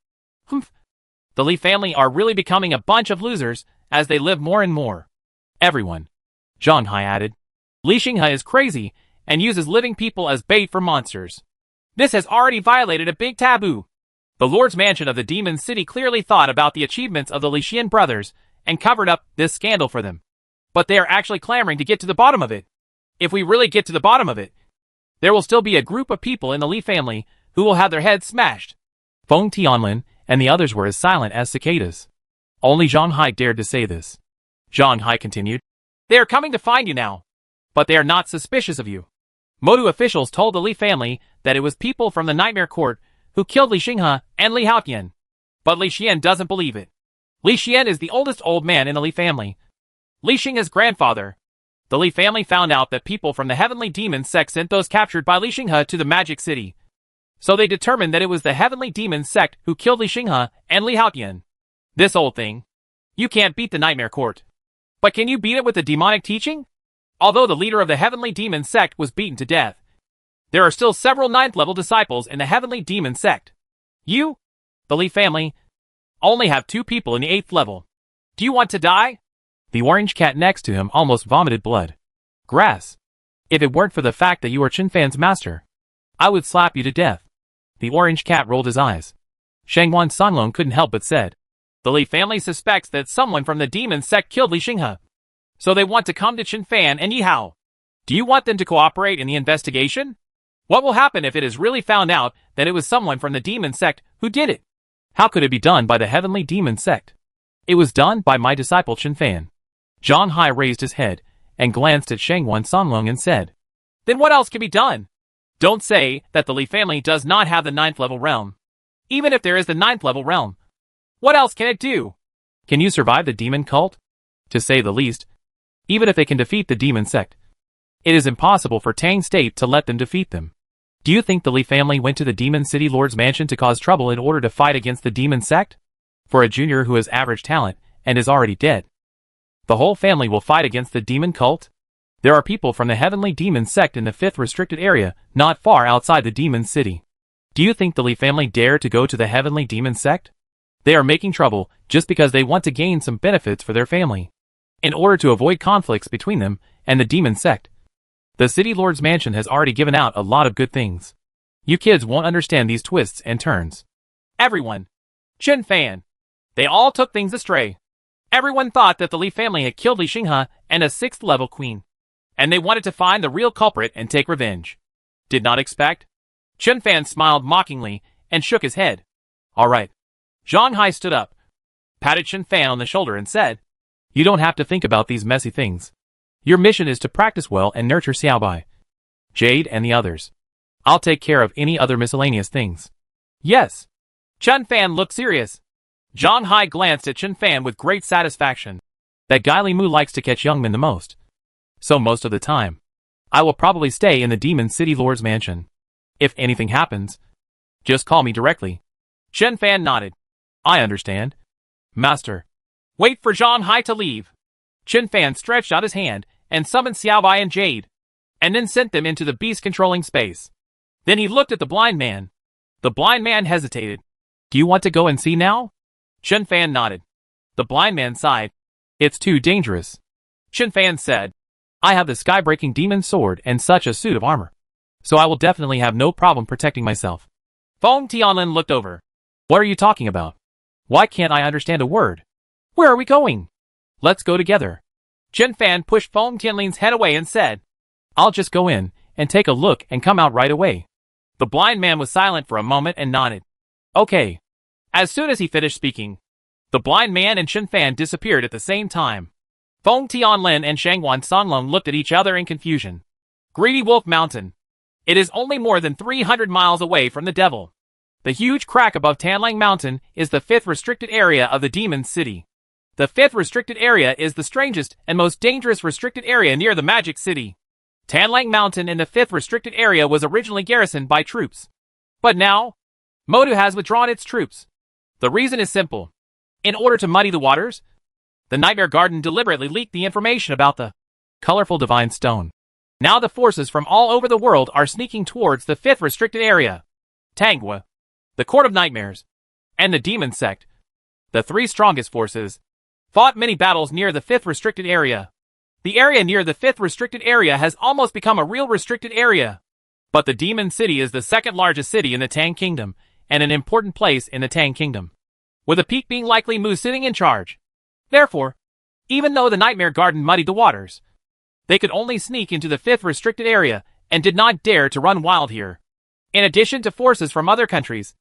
Humph. The Li family are really becoming a bunch of losers as they live more and more. Everyone, Zhang Hai added. Li Xinghe is crazy and uses living people as bait for monsters. This has already violated a big taboo. The Lord's Mansion of the Demon City clearly thought about the achievements of the Li Xian brothers and covered up this scandal for them. But they are actually clamoring to get to the bottom of it. If we really get to the bottom of it, there will still be a group of people in the Li family who will have their heads smashed. Feng Tianlin and the others were as silent as cicadas. Only Zhang Hai dared to say this. Zhang Hai continued, "They are coming to find you now, but they are not suspicious of you. Modu officials told the Li family that it was people from the Nightmare Court who killed Li Xinghe and Li Haotian. But Li Xian doesn't believe it. Li Xian is the oldest old man in the Li family. Li Xinghe's grandfather. The Li family found out that people from the Heavenly Demon sect sent those captured by Li Xinghe to the Magic City. So they determined that it was the Heavenly Demon sect who killed Li Xinghe and Li Haotian. This old thing. You can't beat the Nightmare Court. But can you beat it with the demonic teaching? Although the leader of the Heavenly Demon sect was beaten to death, there are still several 9th level disciples in the Heavenly Demon sect. You, the Li family, only have 2 people in the 8th level. Do you want to die?" The orange cat next to him almost vomited blood. "Grass. If it weren't for the fact that you are Chen Fan's master, I would slap you to death." The orange cat rolled his eyes. Shangwan Sanlong couldn't help but said, "The Li family suspects that someone from the demon sect killed Li Xinghe. So they want to come to Chen Fan and Yi Hao. Do you want them to cooperate in the investigation? What will happen if it is really found out that it was someone from the demon sect who did it? How could it be done by the Heavenly Demon sect? It was done by my disciple Chen Fan." Zhang Hai raised his head and glanced at Shangwan Sanlong and said, "Then what else can be done? Don't say that the Li family does not have the 9th level realm. Even if there is the 9th level realm, what else can it do? Can you survive the demon cult? To say the least, even if they can defeat the demon sect, it is impossible for Tang State to let them defeat them. Do you think the Li family went to the Demon City Lord's Mansion to cause trouble in order to fight against the demon sect? For a junior who has average talent and is already dead, the whole family will fight against the demon cult? There are people from the Heavenly Demon sect in the 5th restricted area, not far outside the Demon City. Do you think the Li family dare to go to the Heavenly Demon sect? They are making trouble just because they want to gain some benefits for their family, in order to avoid conflicts between them and the demon sect. The City Lord's Mansion has already given out a lot of good things. You kids won't understand these twists and turns." Everyone, Chen Fan, they all took things astray. Everyone thought that the Li family had killed Li Xinghe and a 6th level queen, and they wanted to find the real culprit and take revenge. Did not expect? Chen Fan smiled mockingly and shook his head. "All right." Zhang Hai stood up, patted Chen Fan on the shoulder and said, "You don't have to think about these messy things. Your mission is to practice well and nurture Xiaobai, Jade and the others. I'll take care of any other miscellaneous things." "Yes." Chen Fan looked serious. Zhang Hai glanced at Chen Fan with great satisfaction. That guy Li Mu likes to catch young men the most. So most of the time, I will probably stay in the Demon City Lord's Mansion. If anything happens, just call me directly." Chen Fan nodded. "I understand, Master." Wait for Zhang Hai to leave. Chen Fan stretched out his hand and summoned Xiaobai and Jade, and then sent them into the beast-controlling space. Then he looked at the blind man. The blind man hesitated. "Do you want to go and see now?" Chen Fan nodded. The blind man sighed. "It's too dangerous." Chen Fan said, "I have the sky-breaking demon sword and such a suit of armor, so I will definitely have no problem protecting myself." Feng Tianlin looked over. "What are you talking about? Why can't I understand a word?" Where are we going? Let's go together. Chen Fan pushed Feng Tianling's head away and said, I'll just go in and take a look and come out right away. The blind man was silent for a moment and nodded. Okay. As soon as he finished speaking, the blind man and Chen Fan disappeared at the same time. Feng Tianlin and Shangwan Songlong looked at each other in confusion. Greedy Wolf Mountain. It is only more than 300 miles away from the devil. The huge crack above Tanlang Mountain is the 5th restricted area of the Demon City. The 5th restricted area is the strangest and most dangerous restricted area near the Magic City. Tanlang Mountain in the 5th restricted area was originally garrisoned by troops. But now, Modu has withdrawn its troops. The reason is simple. In order to muddy the waters, the Nightmare Garden deliberately leaked the information about the colorful divine stone. Now the forces from all over the world are sneaking towards the 5th restricted area. Tanghua, the Court of Nightmares, and the Demon Sect, the 3 strongest forces, fought many battles near the 5th restricted area. The area near the 5th restricted area has almost become a real restricted area. But the Demon City is the 2nd largest city in the Tang Kingdom, and an important place in the Tang Kingdom, with a peak being likely Mu sitting in charge. Therefore, even though the Nightmare Garden muddied the waters, they could only sneak into the 5th restricted area and did not dare to run wild here. In addition to forces from other countries,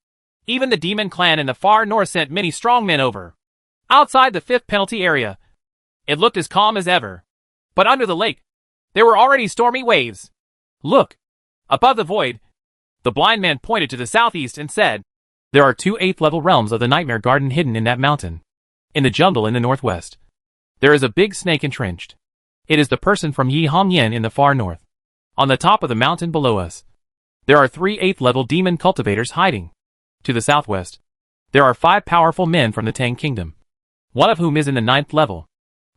even the Demon Clan in the far north sent many strong men over. Outside the 5th penalty area, it looked as calm as ever. But under the lake, there were already stormy waves. Look! Above the void, the blind man pointed to the southeast and said, There are 2 8th-level realms of the Nightmare Garden hidden in that mountain. In the jungle in the northwest, there is a big snake entrenched. It is the person from Yi Hong Yen in the far north. On the top of the mountain below us, there are 3 8th-level demon cultivators hiding. To the southwest, there are 5 powerful men from the Tang Kingdom, one of whom is in the 9th level.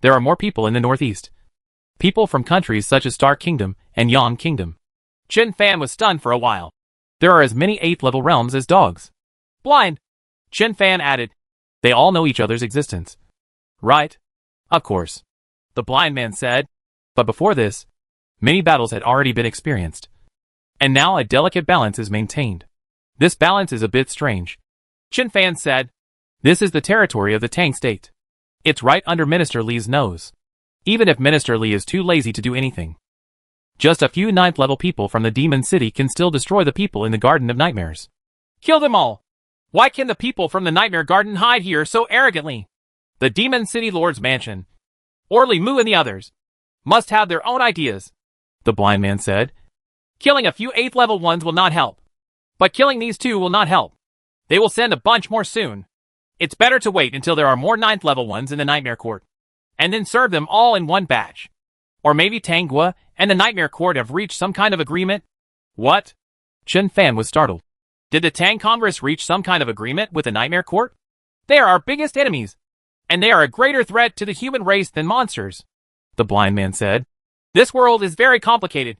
There are more people in the northeast. People from countries such as Star Kingdom and Yang Kingdom. Chen Fan was stunned for a while. There are as many 8th-level realms as dogs. Blind! Chen Fan added. They all know each other's existence. Right? Of course. The blind man said. But before this, many battles had already been experienced. And now a delicate balance is maintained. This balance is a bit strange. Chen Fan said. This is the territory of the Tang State. It's right under Minister Li's nose. Even if Minister Li is too lazy to do anything, just a few 9th-level people from the Demon City can still destroy the people in the Garden of Nightmares. Kill them all! Why can the people from the Nightmare Garden hide here so arrogantly? The Demon City Lord's Mansion, or Li Mu and the others, must have their own ideas, the blind man said. Killing a few 8th-level ones will not help. But killing these 2 will not help. They will send a bunch more soon. It's better to wait until there are more 9th-level ones in the Nightmare Court, and then serve them all in one batch. Or maybe Tanghua and the Nightmare Court have reached some kind of agreement? What? Chen Fan was startled. Did the Tang Congress reach some kind of agreement with the Nightmare Court? They are our biggest enemies, and they are a greater threat to the human race than monsters, the blind man said. This world is very complicated.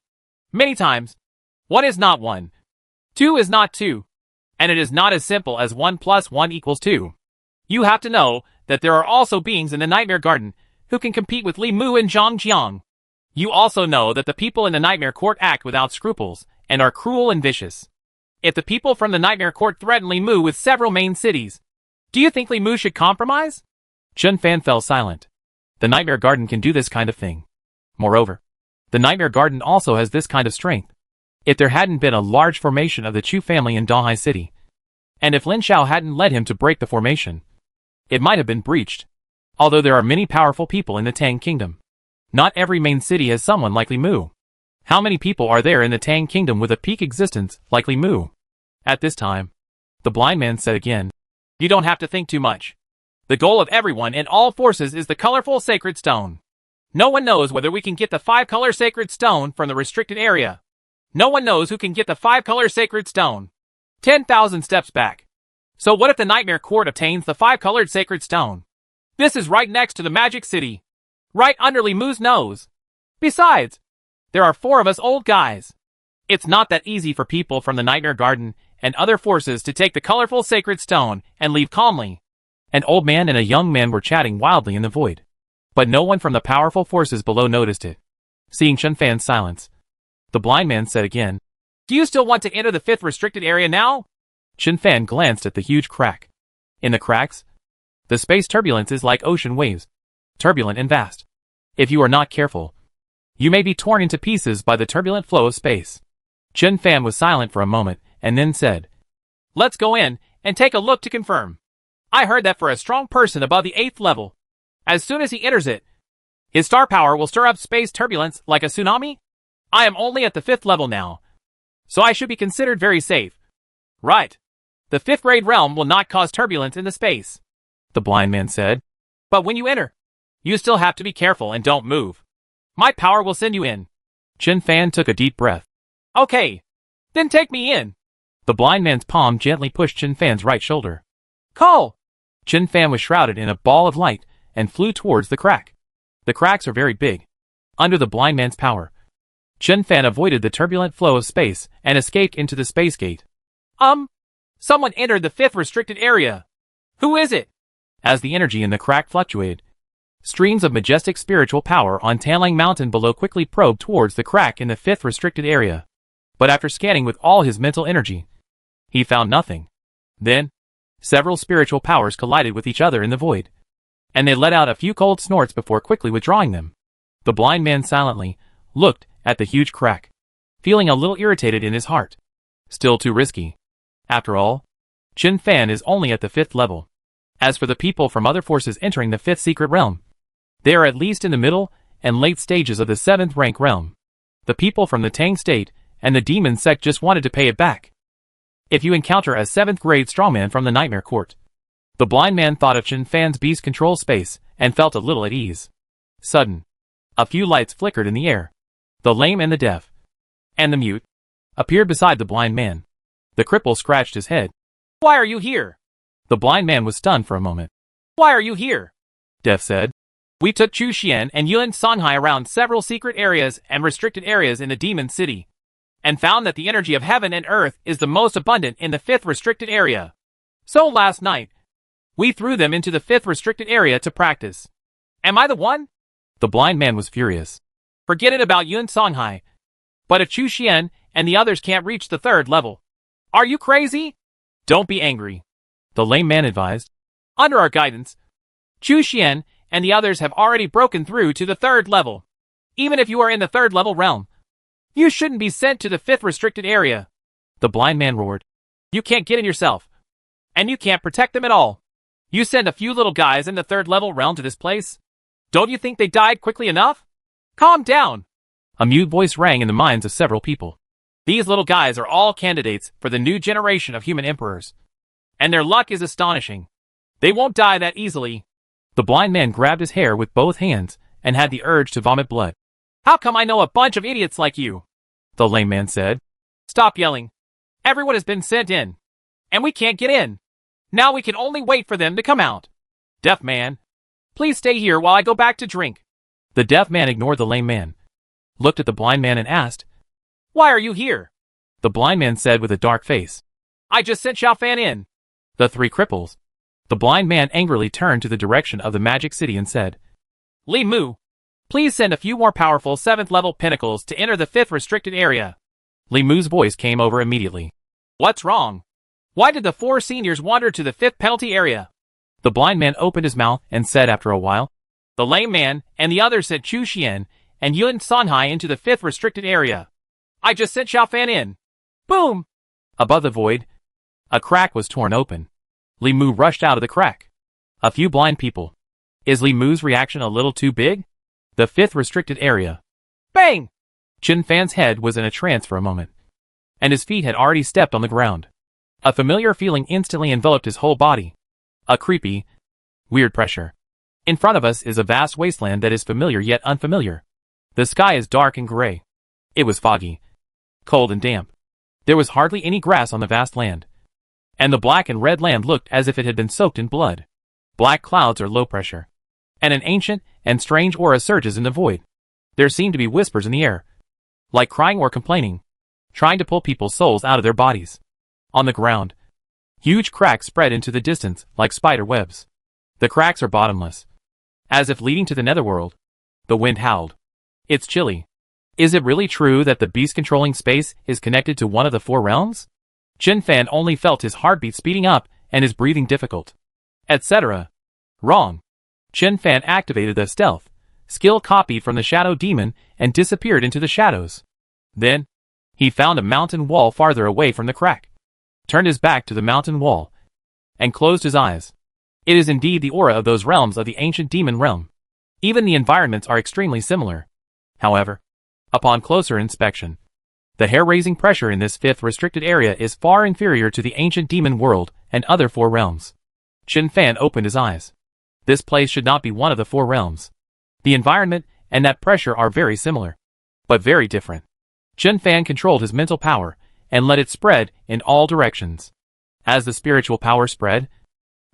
Many times, 1 is not 1. 2 is not 2. And it is not as simple as 1 + 1 = 2. You have to know that there are also beings in the Nightmare Garden who can compete with Li Mu and Zhang Jiang. You also know that the people in the Nightmare Court act without scruples and are cruel and vicious. If the people from the Nightmare Court threaten Li Mu with several main cities, do you think Li Mu should compromise? Chen Fan fell silent. The Nightmare Garden can do this kind of thing. Moreover, the Nightmare Garden also has this kind of strength. If there hadn't been a large formation of the Chu family in Dahai City, and if Lin Xiao hadn't led him to break the formation, it might have been breached. Although there are many powerful people in the Tang Kingdom, not every main city has someone like Li Mu. How many people are there in the Tang Kingdom with a peak existence like Li Mu? At this time, the blind man said again, You don't have to think too much. The goal of everyone in all forces is the colorful sacred stone. No one knows whether we can get the 5-color sacred stone from the restricted area. No one knows who can get the 5-color sacred stone. 10,000 steps back. So what if the Nightmare Court obtains the 5-colored sacred stone? This is right next to the Magic City. Right under Li Mu's nose. Besides, there are 4 of us old guys. It's not that easy for people from the Nightmare Garden and other forces to take the colorful sacred stone and leave calmly. An old man and a young man were chatting wildly in the void. But no one from the powerful forces below noticed it. Seeing Chen Fan's silence, the blind man said again, Do you still want to enter the 5th restricted area now? Chen Fan glanced at the huge crack. In the cracks, The space turbulence is like ocean waves, turbulent and vast. If you are not careful, you may be torn into pieces by the turbulent flow of space. Chen Fan was silent for a moment, and then said, "Let's go in and take a look to confirm. I heard that for a strong person above the 8th level, as soon as he enters it, his star power will stir up space turbulence like a tsunami. I am only at the 5th level now, so I should be considered very safe." "Right. The 5th grade realm will not cause turbulence in the space," the blind man said. "But when you enter, you still have to be careful and don't move. My power will send you in." Chen Fan took a deep breath. "Okay, then take me in." The blind man's palm gently pushed Chen Fan's right shoulder. "Call!" Chen Fan was shrouded in a ball of light and flew towards the crack. The cracks are very big. Under the blind man's power, Chen Fan avoided the turbulent flow of space and escaped into the space gate. Someone entered the 5th restricted area. Who is it?" As the energy in the crack fluctuated, streams of majestic spiritual power on Tanlang Mountain below quickly probed towards the crack in the 5th restricted area. But after scanning with all his mental energy, he found nothing. Then, several spiritual powers collided with each other in the void, and they let out a few cold snorts before quickly withdrawing them. The blind man silently looked at the huge crack, feeling a little irritated in his heart. Still too risky. After all, Chen Fan is only at the 5th level. As for the people from other forces entering the 5th secret realm, they are at least in the middle and late stages of the 7th rank realm. The people from the Tang state and the demon sect just wanted to pay it back. If you encounter a 7th grade strongman from the Nightmare Court, the blind man thought of Chen Fan's beast control space and felt a little at ease. Sudden, a few lights flickered in the air. The lame and the deaf, and the mute, appeared beside the blind man. The cripple scratched his head. "Why are you here?" The blind man was stunned for a moment. "Why are you here?" Deaf said. "We took Chu Xian and Yuan Songhai around several secret areas and restricted areas in the Demon City, and found that the energy of heaven and earth is the most abundant in the 5th restricted area. So last night, we threw them into the 5th restricted area to practice. Am I the one?" The blind man was furious. "Forget it about Yuan Songhai. But if Chu Xian and the others can't reach the 3rd level, are you crazy?" "Don't be angry," the lame man advised. "Under our guidance, Chu Xian and the others have already broken through to the 3rd level. Even if you are in the 3rd level realm, you shouldn't be sent to the 5th restricted area." The blind man roared. "You can't get in yourself, and you can't protect them at all. You send a few little guys in the 3rd level realm to this place? Don't you think they died quickly enough? Calm down." A mute voice rang in the minds of several people. "These little guys are all candidates for the new generation of human emperors, and their luck is astonishing. They won't die that easily." The blind man grabbed his hair with both hands and had the urge to vomit blood. "How come I know a bunch of idiots like you?" the lame man said. "Stop yelling. Everyone has been sent in, and we can't get in. Now we can only wait for them to come out. Deaf man, please stay here while I go back to drink." The deaf man ignored the lame man, looked at the blind man and asked, "Why are you here?" The blind man said with a dark face, "I just sent Xiao Fan in." The three cripples. The blind man angrily turned to the direction of the magic city and said, "Li Mu, please send a few more powerful 7th level pinnacles to enter the 5th restricted area." Li Mu's voice came over immediately. "What's wrong? Why did the 4 seniors wander to the 5th penalty area?" The blind man opened his mouth and said after a while, "The lame man and the others sent Chu Xian and Yuan Songhai into the 5th restricted area. I just sent Xiao Fan in." Boom! Above the void, a crack was torn open. Li Mu rushed out of the crack. A few blind people. Is Li Mu's reaction a little too big? The 5th restricted area. Bang! Chen Fan's head was in a trance for a moment, and his feet had already stepped on the ground. A familiar feeling instantly enveloped his whole body. A creepy, weird pressure. In front of us is a vast wasteland that is familiar yet unfamiliar. The sky is dark and gray. It was foggy, cold and damp. There was hardly any grass on the vast land, and the black and red land looked as if it had been soaked in blood. Black clouds are low pressure, and an ancient and strange aura surges in the void. There seemed to be whispers in the air, like crying or complaining, trying to pull people's souls out of their bodies. On the ground, huge cracks spread into the distance like spider webs. The cracks are bottomless, as if leading to the netherworld. The wind howled. It's chilly. Is it really true that the beast controlling space is connected to one of the 4 realms? Chen Fan only felt his heartbeat speeding up and his breathing difficult, etc. Wrong. Chen Fan activated the stealth skill copied from the shadow demon and disappeared into the shadows. Then, he found a mountain wall farther away from the crack, turned his back to the mountain wall, and closed his eyes. It is indeed the aura of those realms of the ancient demon realm. Even the environments are extremely similar. However, upon closer inspection, the hair-raising pressure in this fifth restricted area is far inferior to the ancient demon world and other four realms. Chen Fan opened his eyes. This place should not be one of the four realms. The environment and that pressure are very similar, but very different. Chen Fan controlled his mental power and let it spread in all directions. As the spiritual power spread,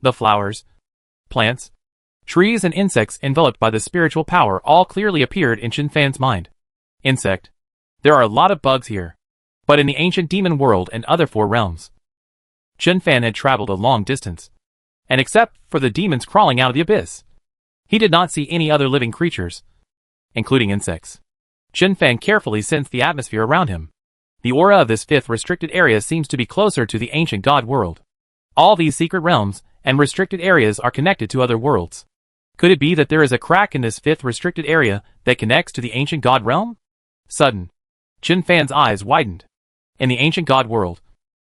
the flowers, plants, trees and insects enveloped by the spiritual power all clearly appeared in Chen Fan's mind. Insect. There are a lot of bugs here, but in the ancient demon world and other four realms, Chen Fan had traveled a long distance, and except for the demons crawling out of the abyss, he did not see any other living creatures, including insects. Chen Fan carefully sensed the atmosphere around him. The aura of this fifth restricted area seems to be closer to the ancient god world. All these secret realms and restricted areas are connected to other worlds. Could it be that there is a crack in this fifth restricted area that connects to the ancient god realm? Sudden, Chen Fan's eyes widened. In the ancient god world,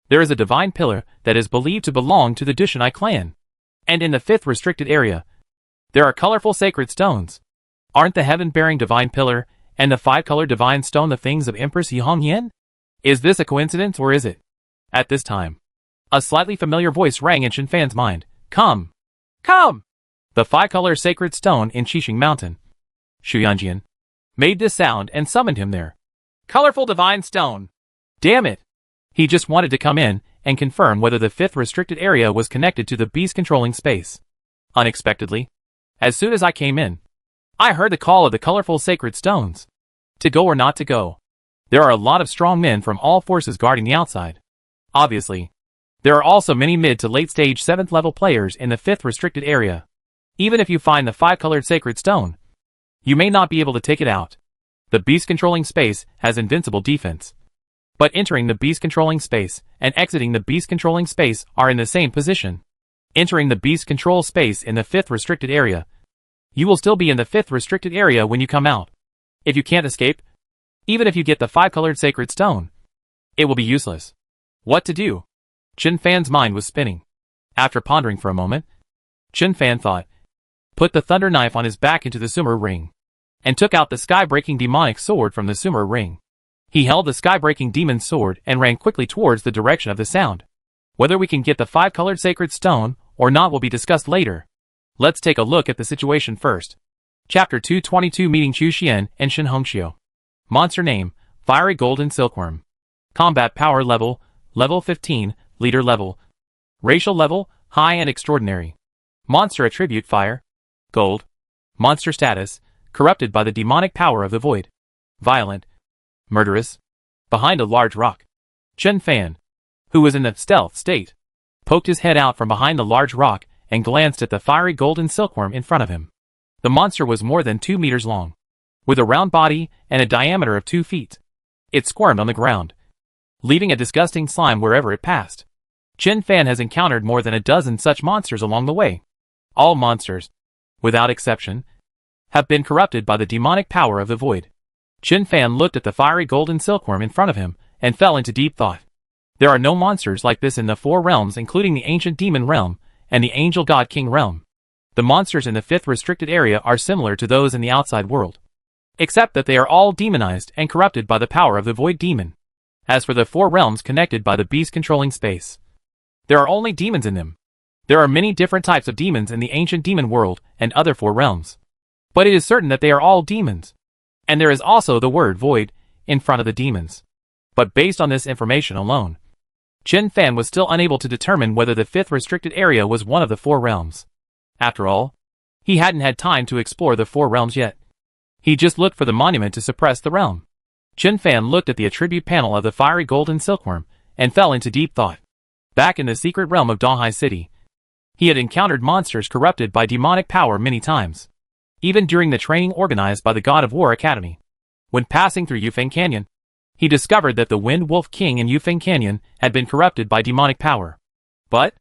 there is a divine pillar that is believed to belong to the Dushanai clan. And in the fifth restricted area, there are colorful sacred stones. Aren't the heaven-bearing divine pillar and the five-colored divine stone the things of Empress Yihongyan? Is this a coincidence or is it? At this time, a slightly familiar voice rang in Chen Fan's mind. Come! Come! The five-color sacred stone in Qixing Mountain, Shuyanjian, made this sound and summoned him there. Colorful divine stone! Damn it! He just wanted to come in and confirm whether the fifth restricted area was connected to the beast-controlling space. Unexpectedly, as soon as I came in, I heard the call of the colorful sacred stones. To go or not to go. There are a lot of strong men from all forces guarding the outside. Obviously, there are also many mid to late stage 7th level players in the 5th restricted area. Even if you find the 5-colored sacred stone, you may not be able to take it out. The beast controlling space has invincible defense. But entering the beast controlling space and exiting the beast controlling space are in the same position. Entering the beast control space in the 5th restricted area, you will still be in the 5th restricted area when you come out. If you can't escape, even if you get the 5-colored sacred stone, it will be useless. What to do? Chen Fan's mind was spinning. After pondering for a moment, Chen Fan thought, put the thunder knife on his back into the Sumer ring, and took out the sky-breaking demonic sword from the Sumer ring. He held the sky-breaking demon sword and ran quickly towards the direction of the sound. Whether we can get the 5-colored sacred stone or not will be discussed later. Let's take a look at the situation first. Chapter 222 Meeting Chu Xian and Shen Hongxiu. Monster name, Fiery Golden Silkworm. Combat power level, level 15, leader level. Racial level, high and extraordinary. Monster attribute fire, gold. Monster status, corrupted by the demonic power of the void. Violent, murderous. Behind a large rock, Chen Fan, who was in the stealth state, poked his head out from behind the large rock and glanced at the fiery golden silkworm in front of him. The monster was more than 2 meters long, with a round body and a diameter of 2 feet. It squirmed on the ground, leaving a disgusting slime wherever it passed. Chen Fan has encountered more than a dozen such monsters along the way. All monsters, without exception, have been corrupted by the demonic power of the void. Chen Fan looked at the fiery golden silkworm in front of him and fell into deep thought. There are no monsters like this in the 4 realms, including the ancient demon realm and the angel god king realm. The monsters in the 5th restricted area are similar to those in the outside world, except that they are all demonized and corrupted by the power of the void demon. As for the 4 realms connected by the beast controlling space, there are only demons in them. There are many different types of demons in the ancient demon world and other 4 realms, but it is certain that they are all demons. And there is also the word void in front of the demons. But based on this information alone, Chen Fan was still unable to determine whether the 5th restricted area was one of the 4 realms. After all, he hadn't had time to explore the 4 realms yet. He just looked for the monument to suppress the realm. Chen Fan looked at the attribute panel of the fiery golden silkworm and fell into deep thought. Back in the secret realm of Donghai City, he had encountered monsters corrupted by demonic power many times, even during the training organized by the God of War Academy. When passing through Yufeng Canyon, he discovered that the Wind Wolf King in Yufeng Canyon had been corrupted by demonic power. But,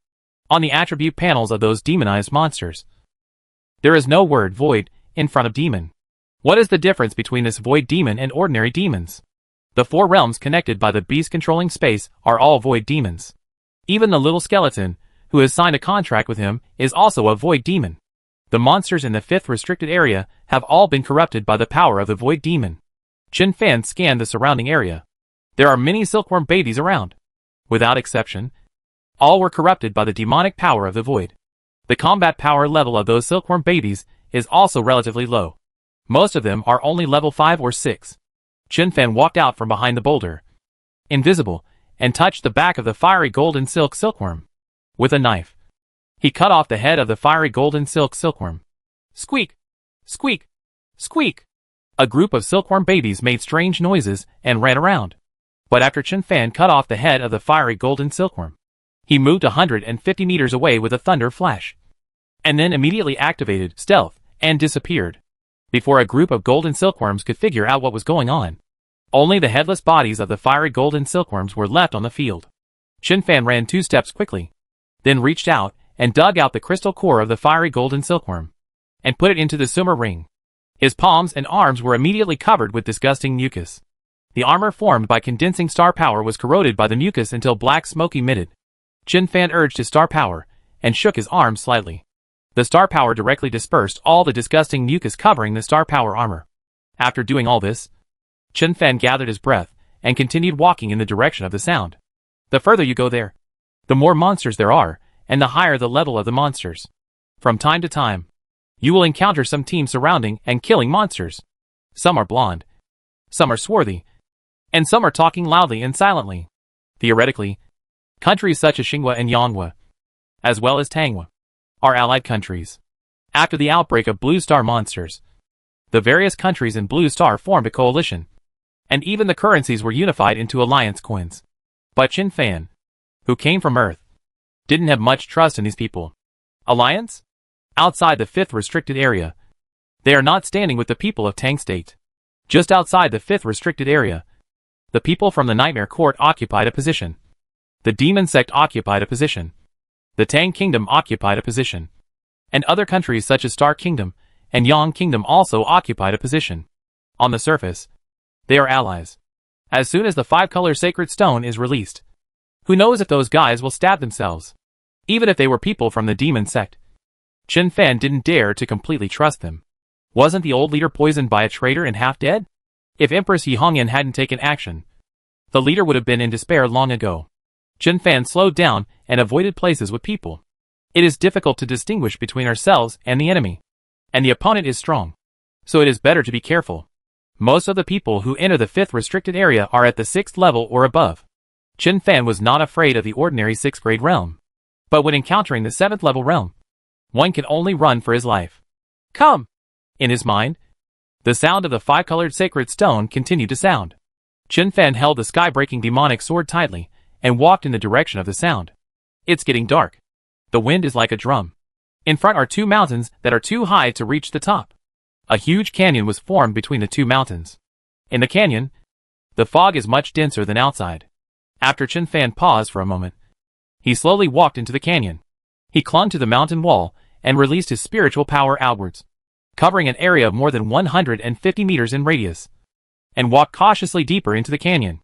on the attribute panels of those demonized monsters, There is no word void in front of demon. What is the difference between this void demon and ordinary demons? The 4 realms connected by the beast controlling space are all void demons. Even the little skeleton, who has signed a contract with him, is also a void demon. The monsters in the 5th restricted area have all been corrupted by the power of the void demon. Chen Fan scanned the surrounding area. There are many silkworm babies around. Without exception, all were corrupted by the demonic power of the void. The combat power level of those silkworm babies is also relatively low. Most of them are only level 5 or 6. Chen Fan walked out from behind the boulder, invisible, and touched the back of the fiery golden silkworm. With a knife, he cut off the head of the fiery golden silkworm. Squeak! Squeak! Squeak! A group of silkworm babies made strange noises and ran around. But after Chen Fan cut off the head of the fiery golden silkworm, he moved 150 meters away with a thunder flash, and then immediately activated stealth and disappeared. Before a group of golden silkworms could figure out what was going on, only the headless bodies of the fiery golden silkworms were left on the field. Chen Fan ran 2 steps quickly, then reached out and dug out the crystal core of the fiery golden silkworm, and put it into the sumer ring. His palms and arms were immediately covered with disgusting mucus. The armor formed by condensing star power was corroded by the mucus until black smoke emitted. Chen Fan urged his star power, and shook his arms slightly. The star power directly dispersed all the disgusting mucus covering the star power armor. After doing all this, Chen Fan gathered his breath, and continued walking in the direction of the sound. The further you go there, the more monsters there are, and the higher the level of the monsters. From time to time, you will encounter some team surrounding and killing monsters. Some are blonde, some are swarthy, and some are talking loudly and silently. Theoretically, countries such as Xinghua and Yanghua, as well as Tanghua, are allied countries. After the outbreak of Blue Star monsters, the various countries in Blue Star formed a coalition, and even the currencies were unified into alliance coins. But Chen Fan, who came from Earth, didn't have much trust in these people. Alliance? Outside the 5th restricted area, they are not standing with the people of Tang State. Just outside the 5th restricted area, the people from the Nightmare Court occupied a position. The Demon Sect occupied a position. The Tang Kingdom occupied a position. And other countries such as Star Kingdom and Yang Kingdom also occupied a position. On the surface, they are allies. As soon as the 5-color sacred stone is released, who knows if those guys will stab themselves? Even if they were people from the Demon Sect, Chen Fan didn't dare to completely trust them. Wasn't the old leader poisoned by a traitor and half dead? If Empress Yi Hongyan hadn't taken action, the leader would have been in despair long ago. Chen Fan slowed down and avoided places with people. It is difficult to distinguish between ourselves and the enemy. And the opponent is strong. So it is better to be careful. Most of the people who enter the 5th restricted area are at the 6th level or above. Chen Fan was not afraid of the ordinary 6th grade realm. But when encountering the 7th level realm, one can only run for his life. Come! In his mind, the sound of the 5-colored sacred stone continued to sound. Chen Fan held the sky-breaking demonic sword tightly, and walked in the direction of the sound. It's getting dark. The wind is like a drum. In front are 2 mountains that are too high to reach the top. A huge canyon was formed between the 2 mountains. In the canyon, the fog is much denser than outside. After Chen Fan paused for a moment, he slowly walked into the canyon. He clung to the mountain wall and released his spiritual power outwards, covering an area of more than 150 meters in radius, and walked cautiously deeper into the canyon.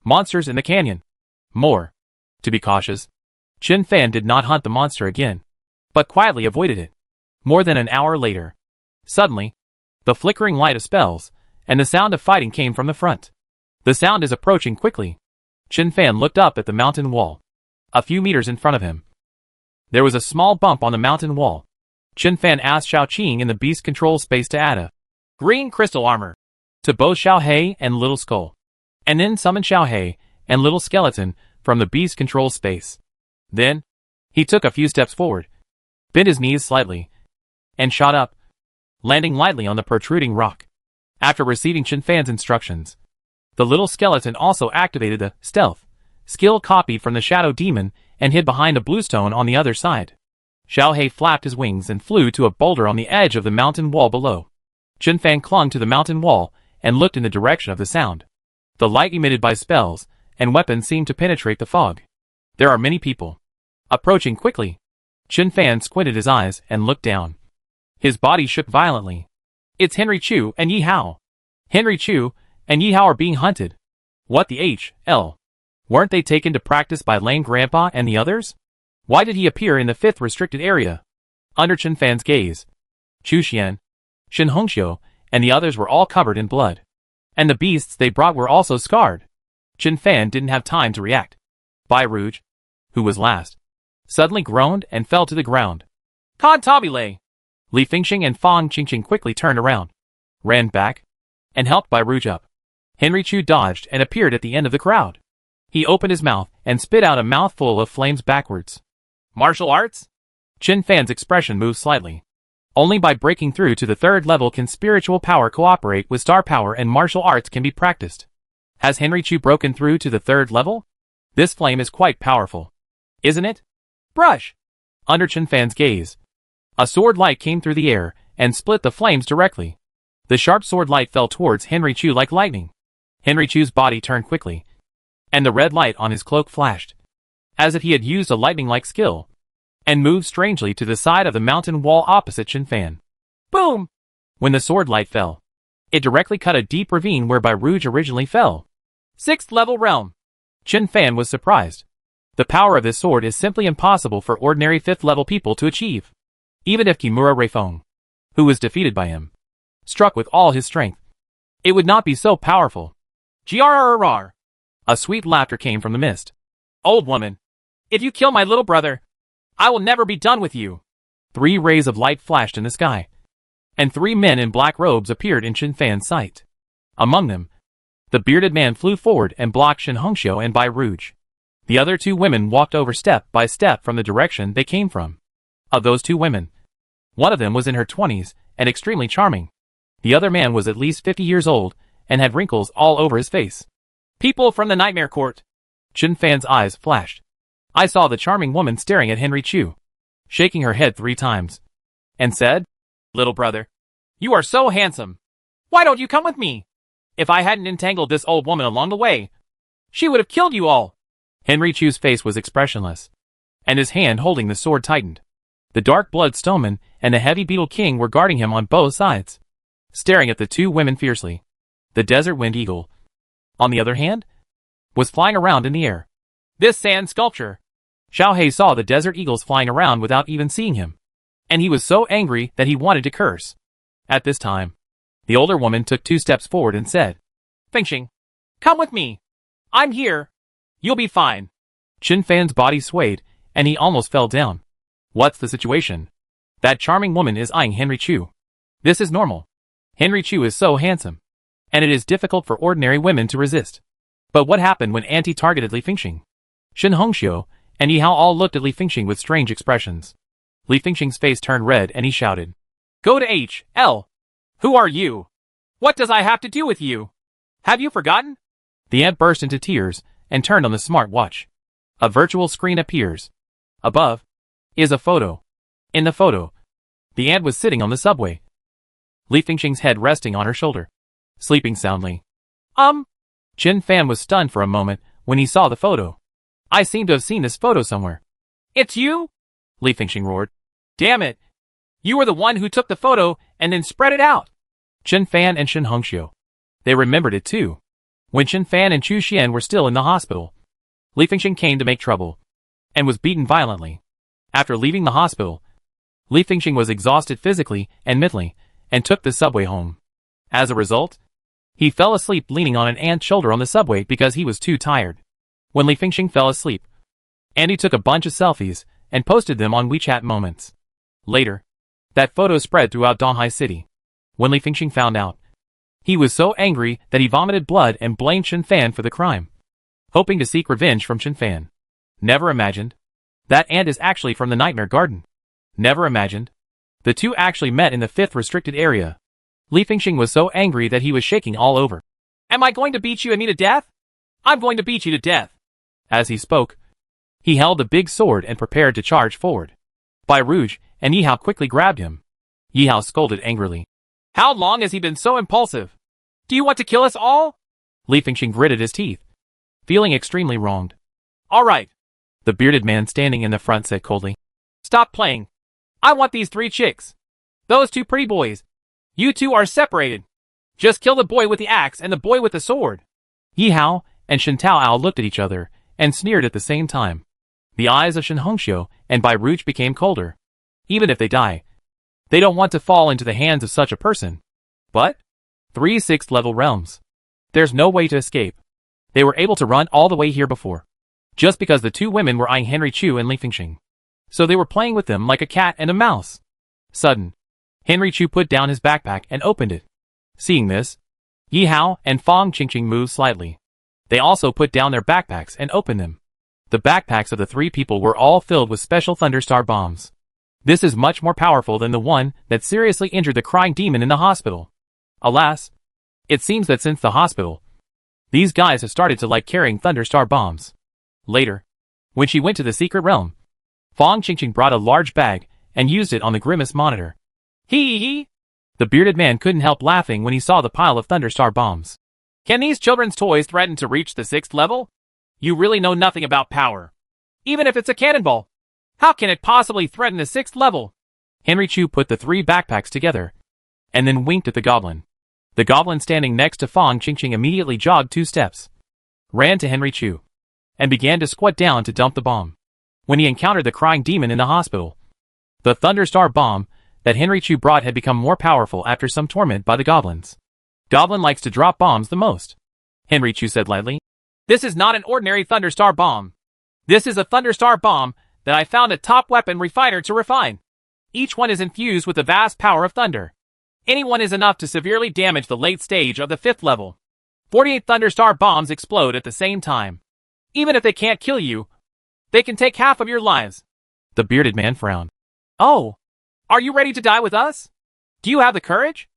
Monsters in the canyon. More. To be cautious, Chen Fan did not hunt the monster again, but quietly avoided it. More than an hour later, suddenly, the flickering light of spells and the sound of fighting came from the front. The sound is approaching quickly. Chen Fan looked up at the mountain wall. A few meters in front of him, there was a small bump on the mountain wall. Chen Fan asked Xiao Qing in the beast control space to add a green crystal armor to both Xiao He and Little Skull, and then summoned Xiao He and Little Skeleton from the beast control space. Then, he took a few steps forward, bent his knees slightly, and shot up, landing lightly on the protruding rock. After receiving Chen Fan's instructions, the Little Skeleton also activated the stealth skill copied from the Shadow Demon and hid behind a bluestone on the other side. Xiao He flapped his wings and flew to a boulder on the edge of the mountain wall below. Chen Fan clung to the mountain wall and looked in the direction of the sound. The light emitted by spells and weapons seemed to penetrate the fog. There are many people approaching quickly. Chen Fan squinted his eyes and looked down. His body shook violently. It's Henry Chu and Yi Hao. Henry Chu and Yi Hao are being hunted. What the H.L.? Weren't they taken to practice by Lame Grandpa and the others? Why did he appear in the 5th restricted area? Under Chen Fan's gaze, Chu Xian, Shen Hongxiu, and the others were all covered in blood. And the beasts they brought were also scarred. Chen Fan didn't have time to react. Bai Rouge, who was last, suddenly groaned and fell to the ground. Cantabile! Li Fingxing and Fang Qingqing quickly turned around, ran back, and helped Bai Rouge up. Henry Chu dodged and appeared at the end of the crowd. He opened his mouth and spit out a mouthful of flames backwards. Martial arts? Chen Fan's expression moved slightly. Only by breaking through to the 3rd level can spiritual power cooperate with star power and martial arts can be practiced. Has Henry Chu broken through to the 3rd level? This flame is quite powerful. Isn't it? Brush! Under Chen Fan's gaze, a sword light came through the air and split the flames directly. The sharp sword light fell towards Henry Chu like lightning. Henry Chu's body turned quickly, and the red light on his cloak flashed, as if he had used a lightning-like skill, and moved strangely to the side of the mountain wall opposite Chen Fan. Boom! When the sword light fell, it directly cut a deep ravine where Bai Rouge originally fell. 6th level realm. Chen Fan was surprised. The power of this sword is simply impossible for ordinary 5th level people to achieve. Even if Kimura Reifeng, who was defeated by him, struck with all his strength, it would not be so powerful. Grrrr! A sweet laughter came from the mist. Old woman, if you kill my little brother, I will never be done with you. 3 rays of light flashed in the sky, and 3 men in black robes appeared in Chen Fan's sight. Among them, the bearded man flew forward and blocked Shen Hongxiu and Bai Rouge. The other 2 women walked over step by step from the direction they came from. Of those 2 women, one of them was in her 20s and extremely charming. The other man was at least 50 years old and had wrinkles all over his face. People from the Nightmare Court. Chen Fan's eyes flashed. I saw the charming woman staring at Henry Chu, shaking her head 3 times, and said, Little brother, you are so handsome. Why don't you come with me? If I hadn't entangled this old woman along the way, she would have killed you all. Henry Chu's face was expressionless, and his hand holding the sword tightened. The Dark Blood Stoneman and the Heavy Beetle King were guarding him on both sides, staring at the 2 women fiercely. The Desert Wind Eagle, on the other hand, was flying around in the air. This sand sculpture. Xiao He saw the desert eagles flying around without even seeing him, and he was so angry that he wanted to curse. At this time, the older woman took 2 steps forward and said, Fingxing, come with me. I'm here. You'll be fine. Chen Fan's body swayed, and he almost fell down. What's the situation? That charming woman is eyeing Henry Chu. This is normal. Henry Chu is so handsome, and it is difficult for ordinary women to resist. But what happened when Auntie targeted Li Fingxing? Shen Hongxiu and Yi Hao all looked at Li Fingxing with strange expressions. Li Fingxing's face turned red and he shouted, Go to H.L. Who are you? What does I have to do with you? Have you forgotten? The ant burst into tears and turned on the smart watch. A virtual screen appears. Above is a photo. In the photo, the ant was sitting on the subway, Li Fingxing's head resting on her shoulder, sleeping soundly. Chen Fan was stunned for a moment when he saw the photo. I seem to have seen this photo somewhere. It's you? Li Fingxing roared. Damn it! You were the one who took the photo and then spread it out. Chen Fan and Shen Hongxiu. They remembered it too. When Chen Fan and Chu Xian were still in the hospital, Li Fingxing came to make trouble, and was beaten violently. After leaving the hospital, Li Fingxing was exhausted physically and mentally, and took the subway home. As a result, he fell asleep leaning on an ant's shoulder on the subway because he was too tired. When Li Fingxing fell asleep, Andy took a bunch of selfies and posted them on WeChat Moments. Later, that photo spread throughout Donghai City. When Li Fingxing found out, he was so angry that he vomited blood and blamed Chen Fan for the crime, hoping to seek revenge from Chen Fan. Never imagined that ant is actually from the Nightmare Garden. Never imagined the 2 actually met in the 5th restricted area. Li Fingxing was so angry that he was shaking all over. Am I going to beat you and me to death? I'm going to beat you to death. As he spoke, he held the big sword and prepared to charge forward. Bai Rouge and Yi Hao quickly grabbed him. Yi Hao scolded angrily. How long has he been so impulsive? Do you want to kill us all? Li Fingxing gritted his teeth, feeling extremely wronged. All right, the bearded man standing in the front said coldly. Stop playing. I want these 3 chicks. Those two pretty boys. You two are separated. Just kill the boy with the axe and the boy with the sword. Yi Hao and Shen Taoao looked at each other and sneered at the same time. The eyes of Shen Hongxiu and Bai Ruch became colder. Even if they die, they don't want to fall into the hands of such a person. But 3 6th level realms. There's no way to escape. They were able to run all the way here before, just because the two women were eyeing Henry Chu and Li Fengxing. So they were playing with them like a cat and a mouse. Sudden, Henry Chu put down his backpack and opened it. Seeing this, Yi Hao and Fang Qingqing moved slightly. They also put down their backpacks and opened them. The backpacks of the three people were all filled with special Thunderstar bombs. This is much more powerful than the one that seriously injured the crying demon in the hospital. Alas, it seems that since the hospital, these guys have started to like carrying Thunderstar bombs. Later, when she went to the secret realm, Fang Qingqing brought a large bag and used it on the Grimace monitor. Hee. The bearded man couldn't help laughing when he saw the pile of Thunderstar bombs. Can these children's toys threaten to reach the 6th level? You really know nothing about power. Even if it's a cannonball, how can it possibly threaten the 6th level? Henry Chu put the 3 backpacks together, and then winked at the goblin. The goblin standing next to Fang Qingqing immediately jogged 2 steps, ran to Henry Chu, and began to squat down to dump the bomb. When he encountered the crying demon in the hospital, the Thunderstar bomb that Henry Chu brought had become more powerful after some torment by the goblins. Goblin likes to drop bombs the most, Henry Chu said lightly. This is not an ordinary Thunderstar bomb. This is a Thunderstar bomb that I found a top weapon refiner to refine. Each one is infused with the vast power of thunder. Any one is enough to severely damage the late stage of the 5th level. 48 Thunderstar bombs explode at the same time. Even if they can't kill you, they can take half of your lives. The bearded man frowned. Oh, are you ready to die with us? Do you have the courage?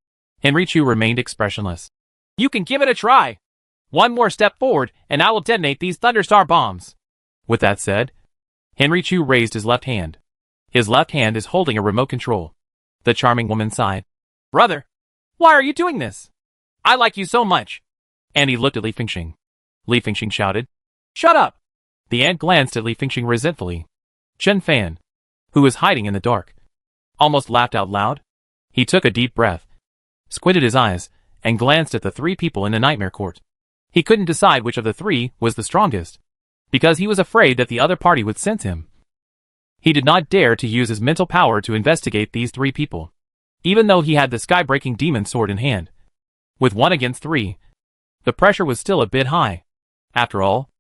Henry Chu remained expressionless. You can give it a try. One more step forward and I will detonate these Thunderstar bombs. With that said, Henry Chu raised his left hand. His left hand is holding a remote control. The charming woman sighed. Brother, why are you doing this? I like you so much. And he looked at Li Fengxing. Li Fengxing shouted, Shut up! The ant glanced at Li Fengxing resentfully. Chen Fan, who was hiding in the dark, almost laughed out loud. He took a deep breath, squinted his eyes, and glanced at the 3 people in the nightmare court. He couldn't decide which of the 3 was the strongest, because he was afraid that the other party would sense him. He did not dare to use his mental power to investigate these 3 people, even though he had the sky-breaking demon sword in hand. With 1 against 3, the pressure was still a bit high. After all,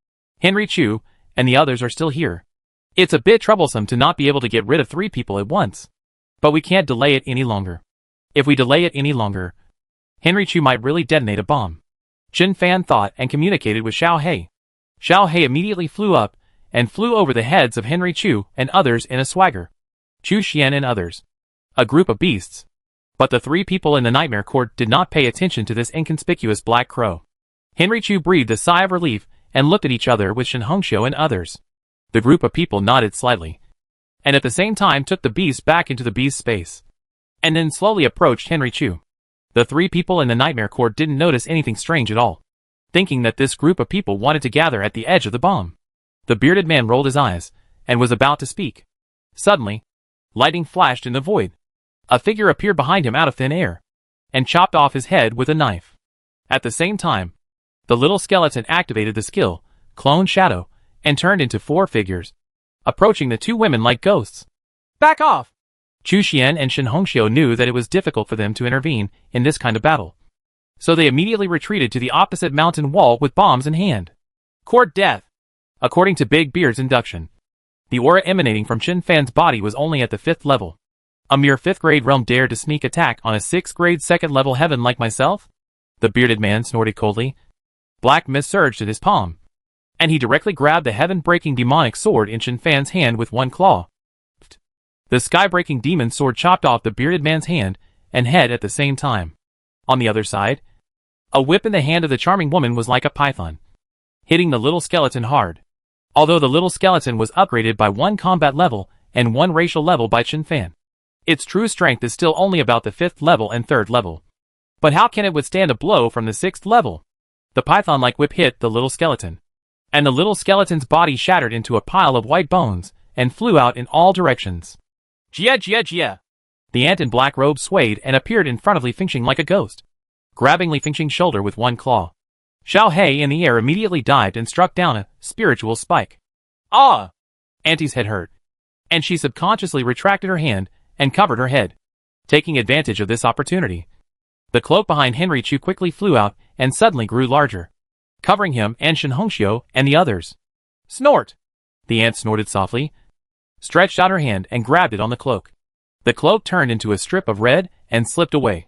Henry Chu and the others are still here. It's a bit troublesome to not be able to get rid of 3 people at once. But we can't delay it any longer. If we delay it any longer, Henry Chu might really detonate a bomb. Chen Fan thought and communicated with Xiao He. Xiao He immediately flew up and flew over the heads of Henry Chu and others in a swagger. Chu Xian and others. A group of beasts. But the 3 people in the nightmare court did not pay attention to this inconspicuous black crow. Henry Chu breathed a sigh of relief and looked at each other with Shen Hongxiu and others. The group of people nodded slightly, and at the same time took the beast back into the beast's space, and then slowly approached Henry Chu. The 3 people in the nightmare court didn't notice anything strange at all, thinking that this group of people wanted to gather at the edge of the bomb. The bearded man rolled his eyes, and was about to speak. Suddenly, lightning flashed in the void. A figure appeared behind him out of thin air, and chopped off his head with a knife. At the same time, the little skeleton activated the skill, Clone Shadow, and turned into 4 figures, approaching the 2 women like ghosts. Back off! Chu Xian and Shen Hongxiu knew that it was difficult for them to intervene in this kind of battle, so they immediately retreated to the opposite mountain wall with bombs in hand. Court death! According to Big Beard's induction, the aura emanating from Chen Fan's body was only at the 5th level. A mere 5th grade realm dared to sneak attack on a 6th grade 2nd level heaven like myself? The bearded man snorted coldly. Black mist surged in his palm, and he directly grabbed the heaven-breaking demonic sword in Chen Fan's hand with 1 claw. The sky-breaking demon sword chopped off the bearded man's hand and head at the same time. On the other side, a whip in the hand of the charming woman was like a python, hitting the little skeleton hard. Although the little skeleton was upgraded by 1 combat level and 1 racial level by Chen Fan, its true strength is still only about the 5th level and 3rd level. But how can it withstand a blow from the 6th level? The python-like whip hit the little skeleton, and the little skeleton's body shattered into a pile of white bones and flew out in all directions. Jia! The ant in black robe swayed and appeared in front of Li Fengxing like a ghost, grabbing Li Fengxing's shoulder with one claw. Xiao He in the air immediately dived and struck down a spiritual spike. Ah! Auntie's head hurt, and she subconsciously retracted her hand and covered her head, taking advantage of this opportunity. The cloak behind Henry Chu quickly flew out and suddenly grew larger, covering him and Shen Hongxiu and the others. Snort! The ant snorted softly, stretched out her hand and grabbed it on the cloak. The cloak turned into a strip of red and slipped away,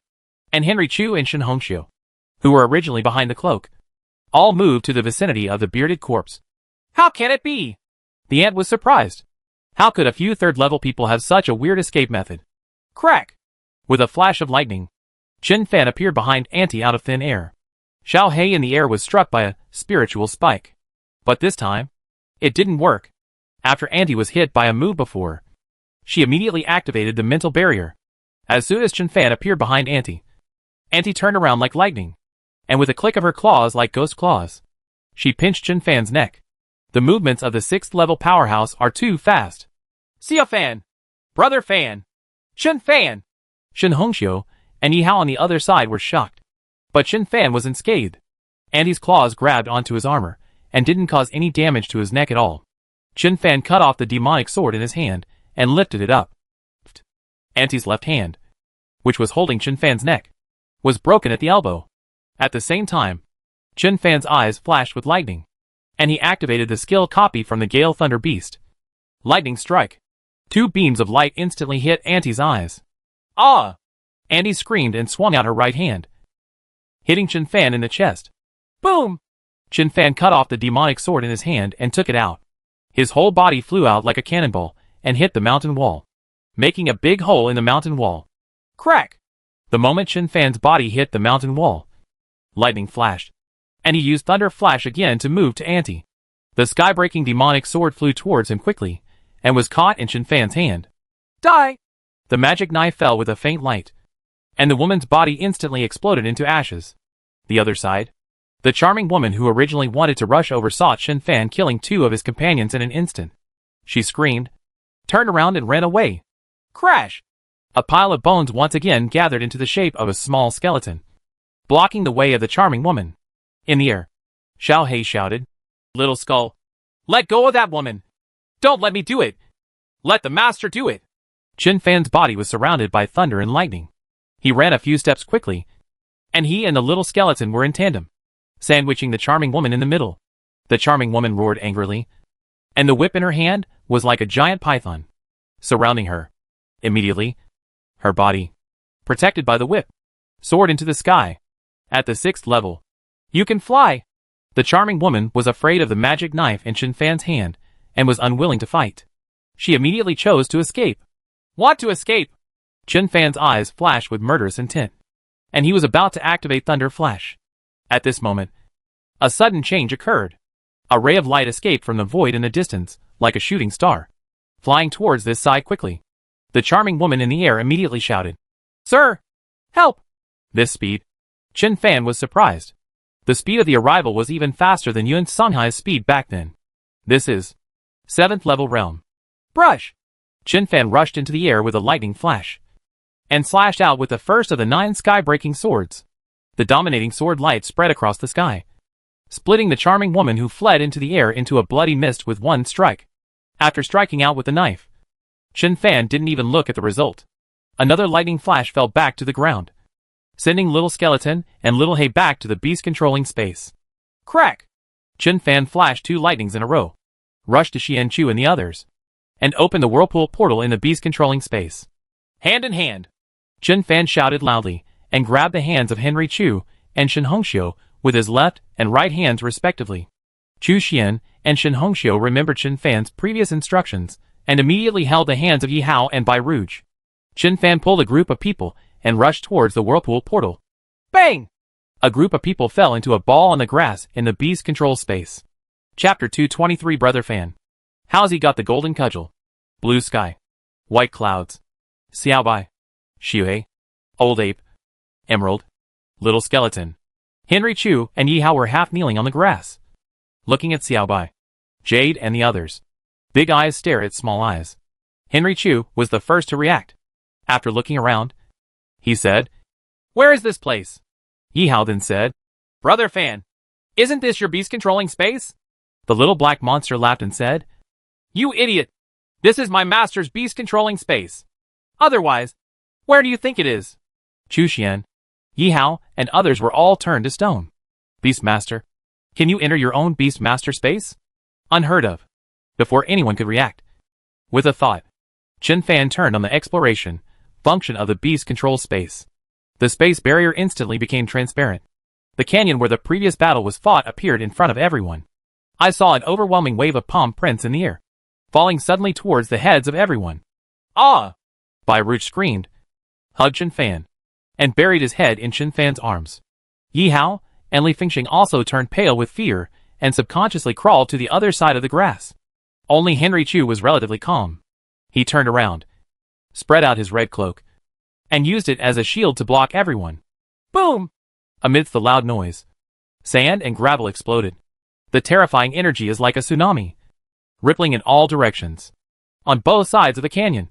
and Henry Chu and Shen Hongxiu, who were originally behind the cloak, all moved to the vicinity of the bearded corpse. How can it be? The ant was surprised. How could a few third-level people have such a weird escape method? Crack! With a flash of lightning, Chen Fan appeared behind Auntie out of thin air. Xiao He in the air was struck by a spiritual spike. But this time, it didn't work. After Auntie was hit by a move before, she immediately activated the mental barrier. As soon as Chen Fan appeared behind Auntie turned around like lightning, and with a click of her claws like ghost claws, she pinched Chen Fan's neck. The movements of the 6th level powerhouse are too fast. Xia Fan! Brother Fan! Chen Fan! Shen Hongxiu and Yi Hao on the other side were shocked. But Chen Fan was unscathed. Auntie's claws grabbed onto his armor and didn't cause any damage to his neck at all. Chen Fan cut off the demonic sword in his hand and lifted it up. Auntie's left hand, which was holding Chen Fan's neck, was broken at the elbow. At the same time, Chen Fan's eyes flashed with lightning, and he activated the skill copy from the Gale Thunder Beast. Lightning Strike. 2 beams of light instantly hit Auntie's eyes. Ah! Auntie screamed and swung out her right hand, hitting Chen Fan in the chest. Boom! Chen Fan cut off the demonic sword in his hand and took it out. His whole body flew out like a cannonball and hit the mountain wall, making a big hole in the mountain wall. Crack! The moment Chen Fan's body hit the mountain wall, lightning flashed, and he used Thunder Flash again to move to Auntie. The sky-breaking demonic sword flew towards him quickly, and was caught in Chen Fan's hand. Die! The magic knife fell with a faint light, and the woman's body instantly exploded into ashes. The other side, the charming woman who originally wanted to rush over saw Chen Fan killing 2 of his companions in an instant. She screamed, turned around and ran away. Crash! A pile of bones once again gathered into the shape of a small skeleton, blocking the way of the charming woman. In the air, Xiao He shouted, Little Skull, let go of that woman! Don't let me do it! Let the master do it! Chen Fan's body was surrounded by thunder and lightning. He ran a few steps quickly, and he and the little skeleton were in tandem, sandwiching the charming woman in the middle. The charming woman roared angrily, and the whip in her hand was like a giant python, surrounding her. Immediately, her body, protected by the whip, soared into the sky. At the 6th level, you can fly! The charming woman was afraid of the magic knife in Chen Fan's hand and was unwilling to fight. She immediately chose to escape. Want to escape? Chen Fan's eyes flashed with murderous intent, and he was about to activate Thunder Flash. At this moment, a sudden change occurred. A ray of light escaped from the void in the distance, like a shooting star, flying towards this side quickly. The charming woman in the air immediately shouted, Sir! Help! This speed. Chen Fan was surprised. The speed of the arrival was even faster than Yuan Songhai's speed back then. This is 7th level realm. Brush! Chen Fan rushed into the air with a lightning flash, and slashed out with the first of the 9 sky-breaking swords. The dominating sword light spread across the sky, splitting the charming woman who fled into the air into a bloody mist with one strike. After striking out with the knife, Chen Fan didn't even look at the result. Another lightning flash fell back to the ground, sending Little Skeleton and Little Hay back to the beast-controlling space. Crack! Chen Fan flashed 2 lightnings in a row, rushed to Xian Chu and the others, and opened the whirlpool portal in the beast-controlling space. Hand in hand! Chen Fan shouted loudly, and grabbed the hands of Henry Chu and Shen Hongxiu with his left and right hands respectively. Chu Xian and Shen Hongxiu remembered Chen Fan's previous instructions, and immediately held the hands of Yi Hao and Bai Rouge. Chen Fan pulled a group of people and rushed towards the whirlpool portal. Bang! A group of people fell into a ball on the grass in the beast control space. Chapter 223 Brother Fan. How's he got the golden cudgel? Blue sky. White clouds. Xiao Bai. Xiuhei. Old ape. Emerald. Little skeleton. Henry Chu and Yi Hao were half kneeling on the grass, looking at Xiao Bai, Jade and the others. Big eyes stare at small eyes. Henry Chu was the first to react. After looking around, he said, "Where is this place?" Yi Hao then said, "Brother Fan, isn't this your beast-controlling space?" The little black monster laughed and said, "You idiot! This is my master's beast-controlling space. Otherwise, where do you think it is?" Chu Xian, Yi Hao, and others were all turned to stone. "Beastmaster? Can you enter your own Beastmaster space?" Unheard of. Before anyone could react, with a thought, Chen Fan turned on the exploration function of the beast control space. The space barrier instantly became transparent. The canyon where the previous battle was fought appeared in front of everyone. I saw an overwhelming wave of palm prints in the air, falling suddenly towards the heads of everyone. "Ah!" Bai Ruj screamed, hugged Chen Fan, and buried his head in Chen Fan's arms. Yi Hao and Li Fingxing also turned pale with fear and subconsciously crawled to the other side of the grass. Only Henry Chu was relatively calm. He turned around, spread out his red cloak, and used it as a shield to block everyone. Boom! Amidst the loud noise, sand and gravel exploded. The terrifying energy is like a tsunami, rippling in all directions. On both sides of the canyon,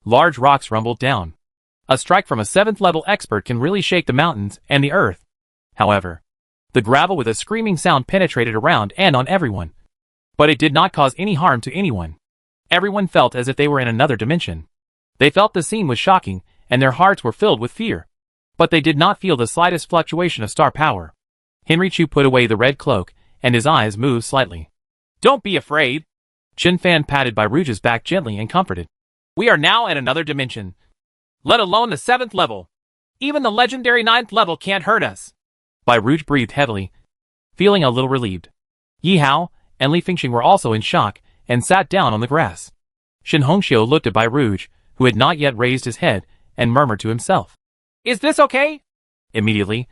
large rocks rumbled down. A strike from a 7th level expert can really shake the mountains and the earth. However, the gravel with a screaming sound penetrated around and on everyone. But it did not cause any harm to anyone. Everyone felt as if they were in another dimension. They felt the scene was shocking, and their hearts were filled with fear. But they did not feel the slightest fluctuation of star power. Henry Chu put away the red cloak, and his eyes moved slightly. "Don't be afraid." Chen Fan patted Bai Ruja's back gently and comforted. "We are now at another dimension. Let alone the 7th level. Even the legendary 9th level can't hurt us." Bai Ruj breathed heavily, feeling a little relieved. Yi Hao and Li Fingxing were also in shock and sat down on the grass. Shen Hongxiu looked at Bai Ruj, who had not yet raised his head, and murmured to himself, "Is this okay?" Immediately,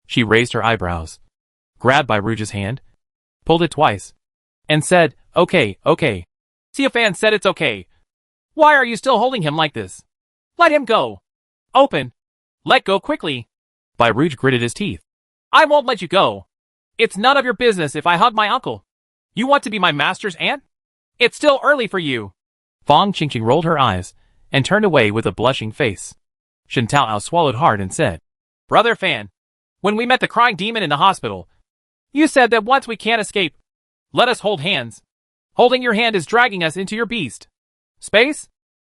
she raised her eyebrows, grabbed Bai Ruj's hand, pulled it twice, and said, "Okay, okay." "Xiafan said it's okay. Why are you still holding him like this? Let him go. Open. Let go quickly." Bai Ruj gritted his teeth. "I won't let you go. It's none of your business if I hug my uncle. You want to be my master's aunt? It's still early for you." Fang Qingqing rolled her eyes and turned away with a blushing face. Shen Taoao swallowed hard and said, "Brother Fan, when we met the crying demon in the hospital, you said that once we can't escape, let us hold hands. Holding your hand is dragging us into your beast space?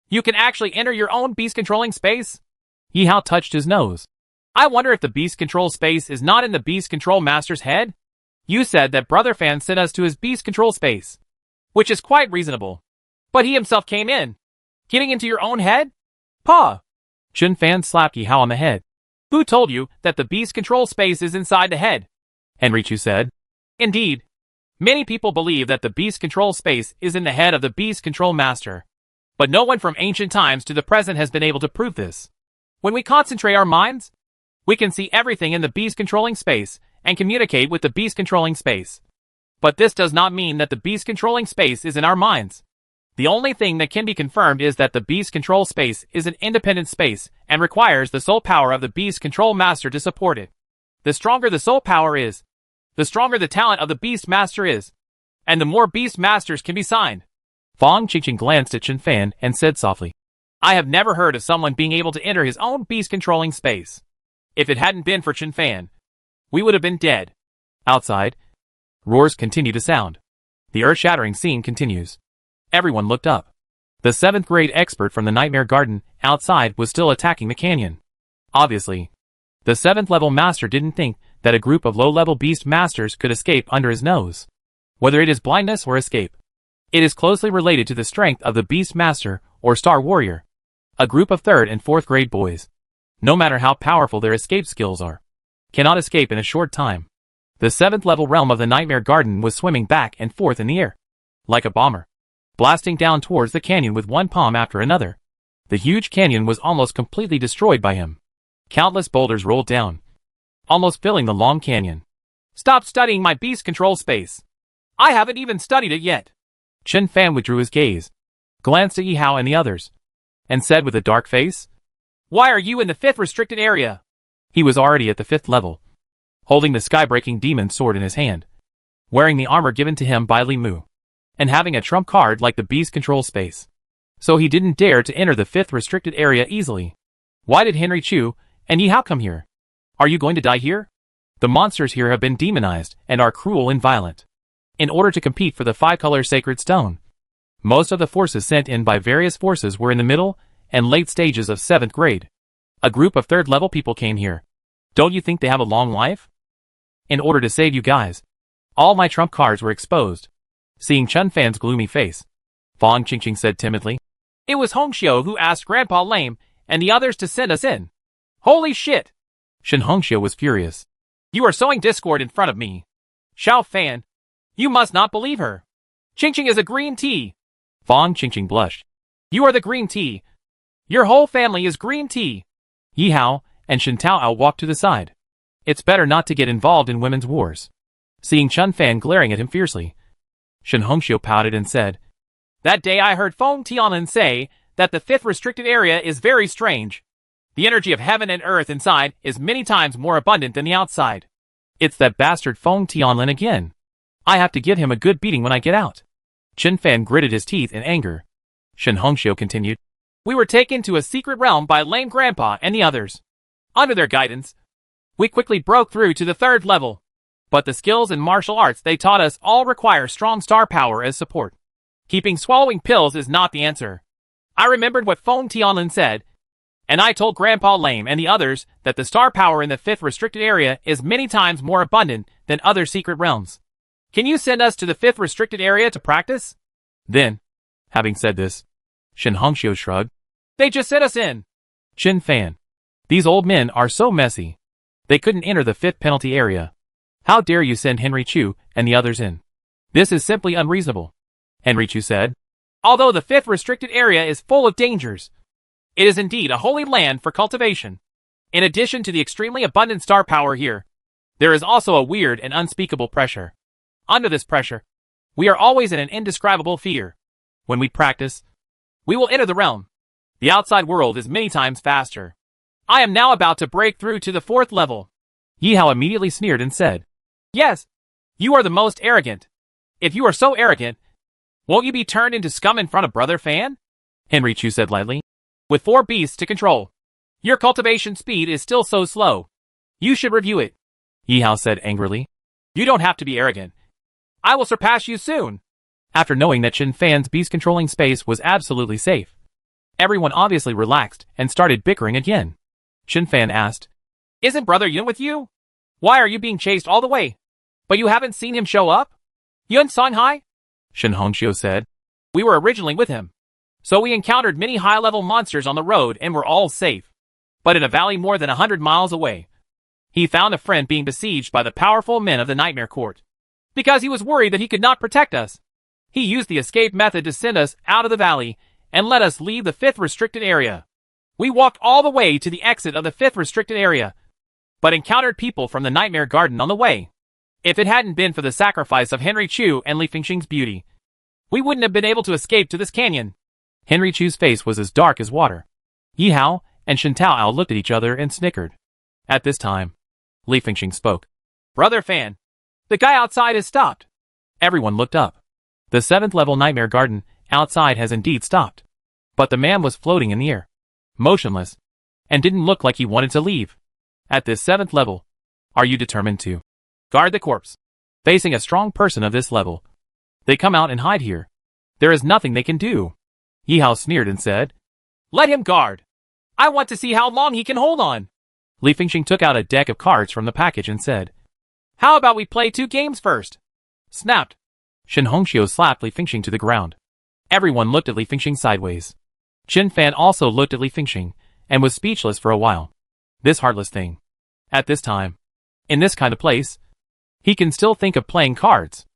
You can actually enter your own beast-controlling space?" Yi Hao touched his nose. "I wonder if the beast control space is not in the beast control master's head? You said that Brother Fan sent us to his beast control space, which is quite reasonable. But he himself came in. Getting into your own head? Pa!" Chen Fan slapped Yi Hao on the head. "Who told you that the beast control space is inside the head?" Henry Chu said. "Indeed. Many people believe that the beast control space is in the head of the beast control master. But no one from ancient times to the present has been able to prove this. When we concentrate our minds, we can see everything in the beast controlling space and communicate with the beast controlling space. But this does not mean that the beast controlling space is in our minds. The only thing that can be confirmed is that the beast control space is an independent space and requires the soul power of the beast control master to support it. The stronger the soul power is, the stronger the talent of the beast master is, and the more beast masters can be signed." Fang Qingqing glanced at Chen Fan and said softly, "I have never heard of someone being able to enter his own beast-controlling space. If it hadn't been for Chen Fan, we would have been dead." Outside, roars continue to sound. The earth-shattering scene continues. Everyone looked up. The 7th grade expert from the Nightmare Garden outside was still attacking the canyon. Obviously, the 7th level master didn't think that a group of low-level beast masters could escape under his nose. Whether it is blindness or escape, it is closely related to the strength of the beast master or star warrior. A group of 3rd and 4th grade boys, no matter how powerful their escape skills are, cannot escape in a short time. The 7th level realm of the Nightmare Garden was swimming back and forth in the air, like a bomber, blasting down towards the canyon with one palm after another. The huge canyon was almost completely destroyed by him. Countless boulders rolled down, almost filling the long canyon. "Stop studying my beast control space. I haven't even studied it yet." Chen Fan withdrew his gaze, glanced at Yi Hao and the others, and said with a dark face, "Why are you in the 5th restricted area?" He was already at the 5th level, holding the sky-breaking demon sword in his hand, wearing the armor given to him by Li Mu, and having a trump card like the beast control space. so he didn't dare to enter the 5th restricted area easily. Why did Henry Chu and Yi Hao come here? Are you going to die here? The monsters here have been demonized and are cruel and violent. In order to compete for the 5-color sacred stone, most of the forces sent in by various forces were in the middle and late stages of 7th grade. A group of 3rd level people came here. Don't you think they have a long life? In order to save you guys, all my trump cards were exposed. Seeing Chun Fan's gloomy face, Fong Qingqing said timidly, "It was Hongxiu who asked Grandpa Lame and the others to send us in." Holy shit! Shen Hongxiu was furious. You are sowing discord in front of me. Xiao Fan, you must not believe her. Qingqing is a green tea. Fong Qingqing blushed. You are the green tea. Your whole family is green tea. Yi Hao and Shen Taoao walked to the side. It's better not to get involved in women's wars. Seeing Chun Fan glaring at him fiercely, Shen Hongxiu pouted and said, That day I heard Feng Tianlin say that the 5th restricted area is very strange. The energy of heaven and earth inside is many times more abundant than the outside. It's that bastard Feng Tianlin again. I have to give him a good beating when I get out. Chen Fan gritted his teeth in anger. Shen Hongxiu continued, We were taken to a secret realm by Lame Grandpa and the others. Under their guidance, we quickly broke through to the 3rd level. But the skills and martial arts they taught us all require strong star power as support. Keeping swallowing pills is not the answer. I remembered what Feng Tianlin said, and I told Grandpa Lame and the others that the star power in the 5th restricted area is many times more abundant than other secret realms. Can you send us to the 5th restricted area to practice? Then, having said this, Shen Hongxiu shrugged. They just sent us in. Chen Fan. These old men are so messy. They couldn't enter the 5th penalty area. How dare you send Henry Chu and the others in? This is simply unreasonable. Henry Chu said. Although the 5th restricted area is full of dangers, it is indeed a holy land for cultivation. In addition to the extremely abundant star power here, there is also a weird and unspeakable pressure. Under this pressure, we are always in an indescribable fear. When we practice, we will enter the realm. The outside world is many times faster. I am now about to break through to the 4th level. Yi Hao immediately sneered and said, Yes, you are the most arrogant. If you are so arrogant, won't you be turned into scum in front of Brother Fan? Henry Chu said lightly. With 4 beasts to control, your cultivation speed is still so slow. You should review it. Yi Hao said angrily. You don't have to be arrogant. I will surpass you soon. After knowing that Chen Fan's beast-controlling space was absolutely safe, everyone obviously relaxed and started bickering again. Chen Fan asked, Isn't Brother Yun with you? Why are you being chased all the way? But you haven't seen him show up? Yun Songhai? Shen Hongxiu said. We were originally with him. So we encountered many high-level monsters on the road and were all safe. But in a valley more than 100 miles away, he found a friend being besieged by the powerful men of the Nightmare Court. Because he was worried that he could not protect us, he used the escape method to send us out of the valley and let us leave the 5th restricted area. We walked all the way to the exit of the 5th restricted area, but encountered people from the Nightmare Garden on the way. If it hadn't been for the sacrifice of Henry Chu and Li Fingxing's beauty, we wouldn't have been able to escape to this canyon. Henry Chu's face was as dark as water. Yi Hao and Shen Taoao looked at each other and snickered. At this time, Li Fingxing spoke. Brother Fan, the guy outside has stopped. Everyone looked up. The 7th level Nightmare Garden outside has indeed stopped. But the man was floating in the air, motionless, and didn't look like he wanted to leave. At this 7th level, are you determined to guard the corpse? Facing a strong person of this level, they come out and hide here. There is nothing they can do. Yi Hao sneered and said, Let him guard. I want to see how long he can hold on. Li Fingxing took out a deck of cards from the package and said, How about we play 2 games first? Snapped. Shen Hongxiu slapped Li Fingxing to the ground. Everyone looked at Li Fingxing sideways. Chen Fan also looked at Li Fingxing and was speechless for a while. This heartless thing. At this time, in this kind of place, he can still think of playing cards.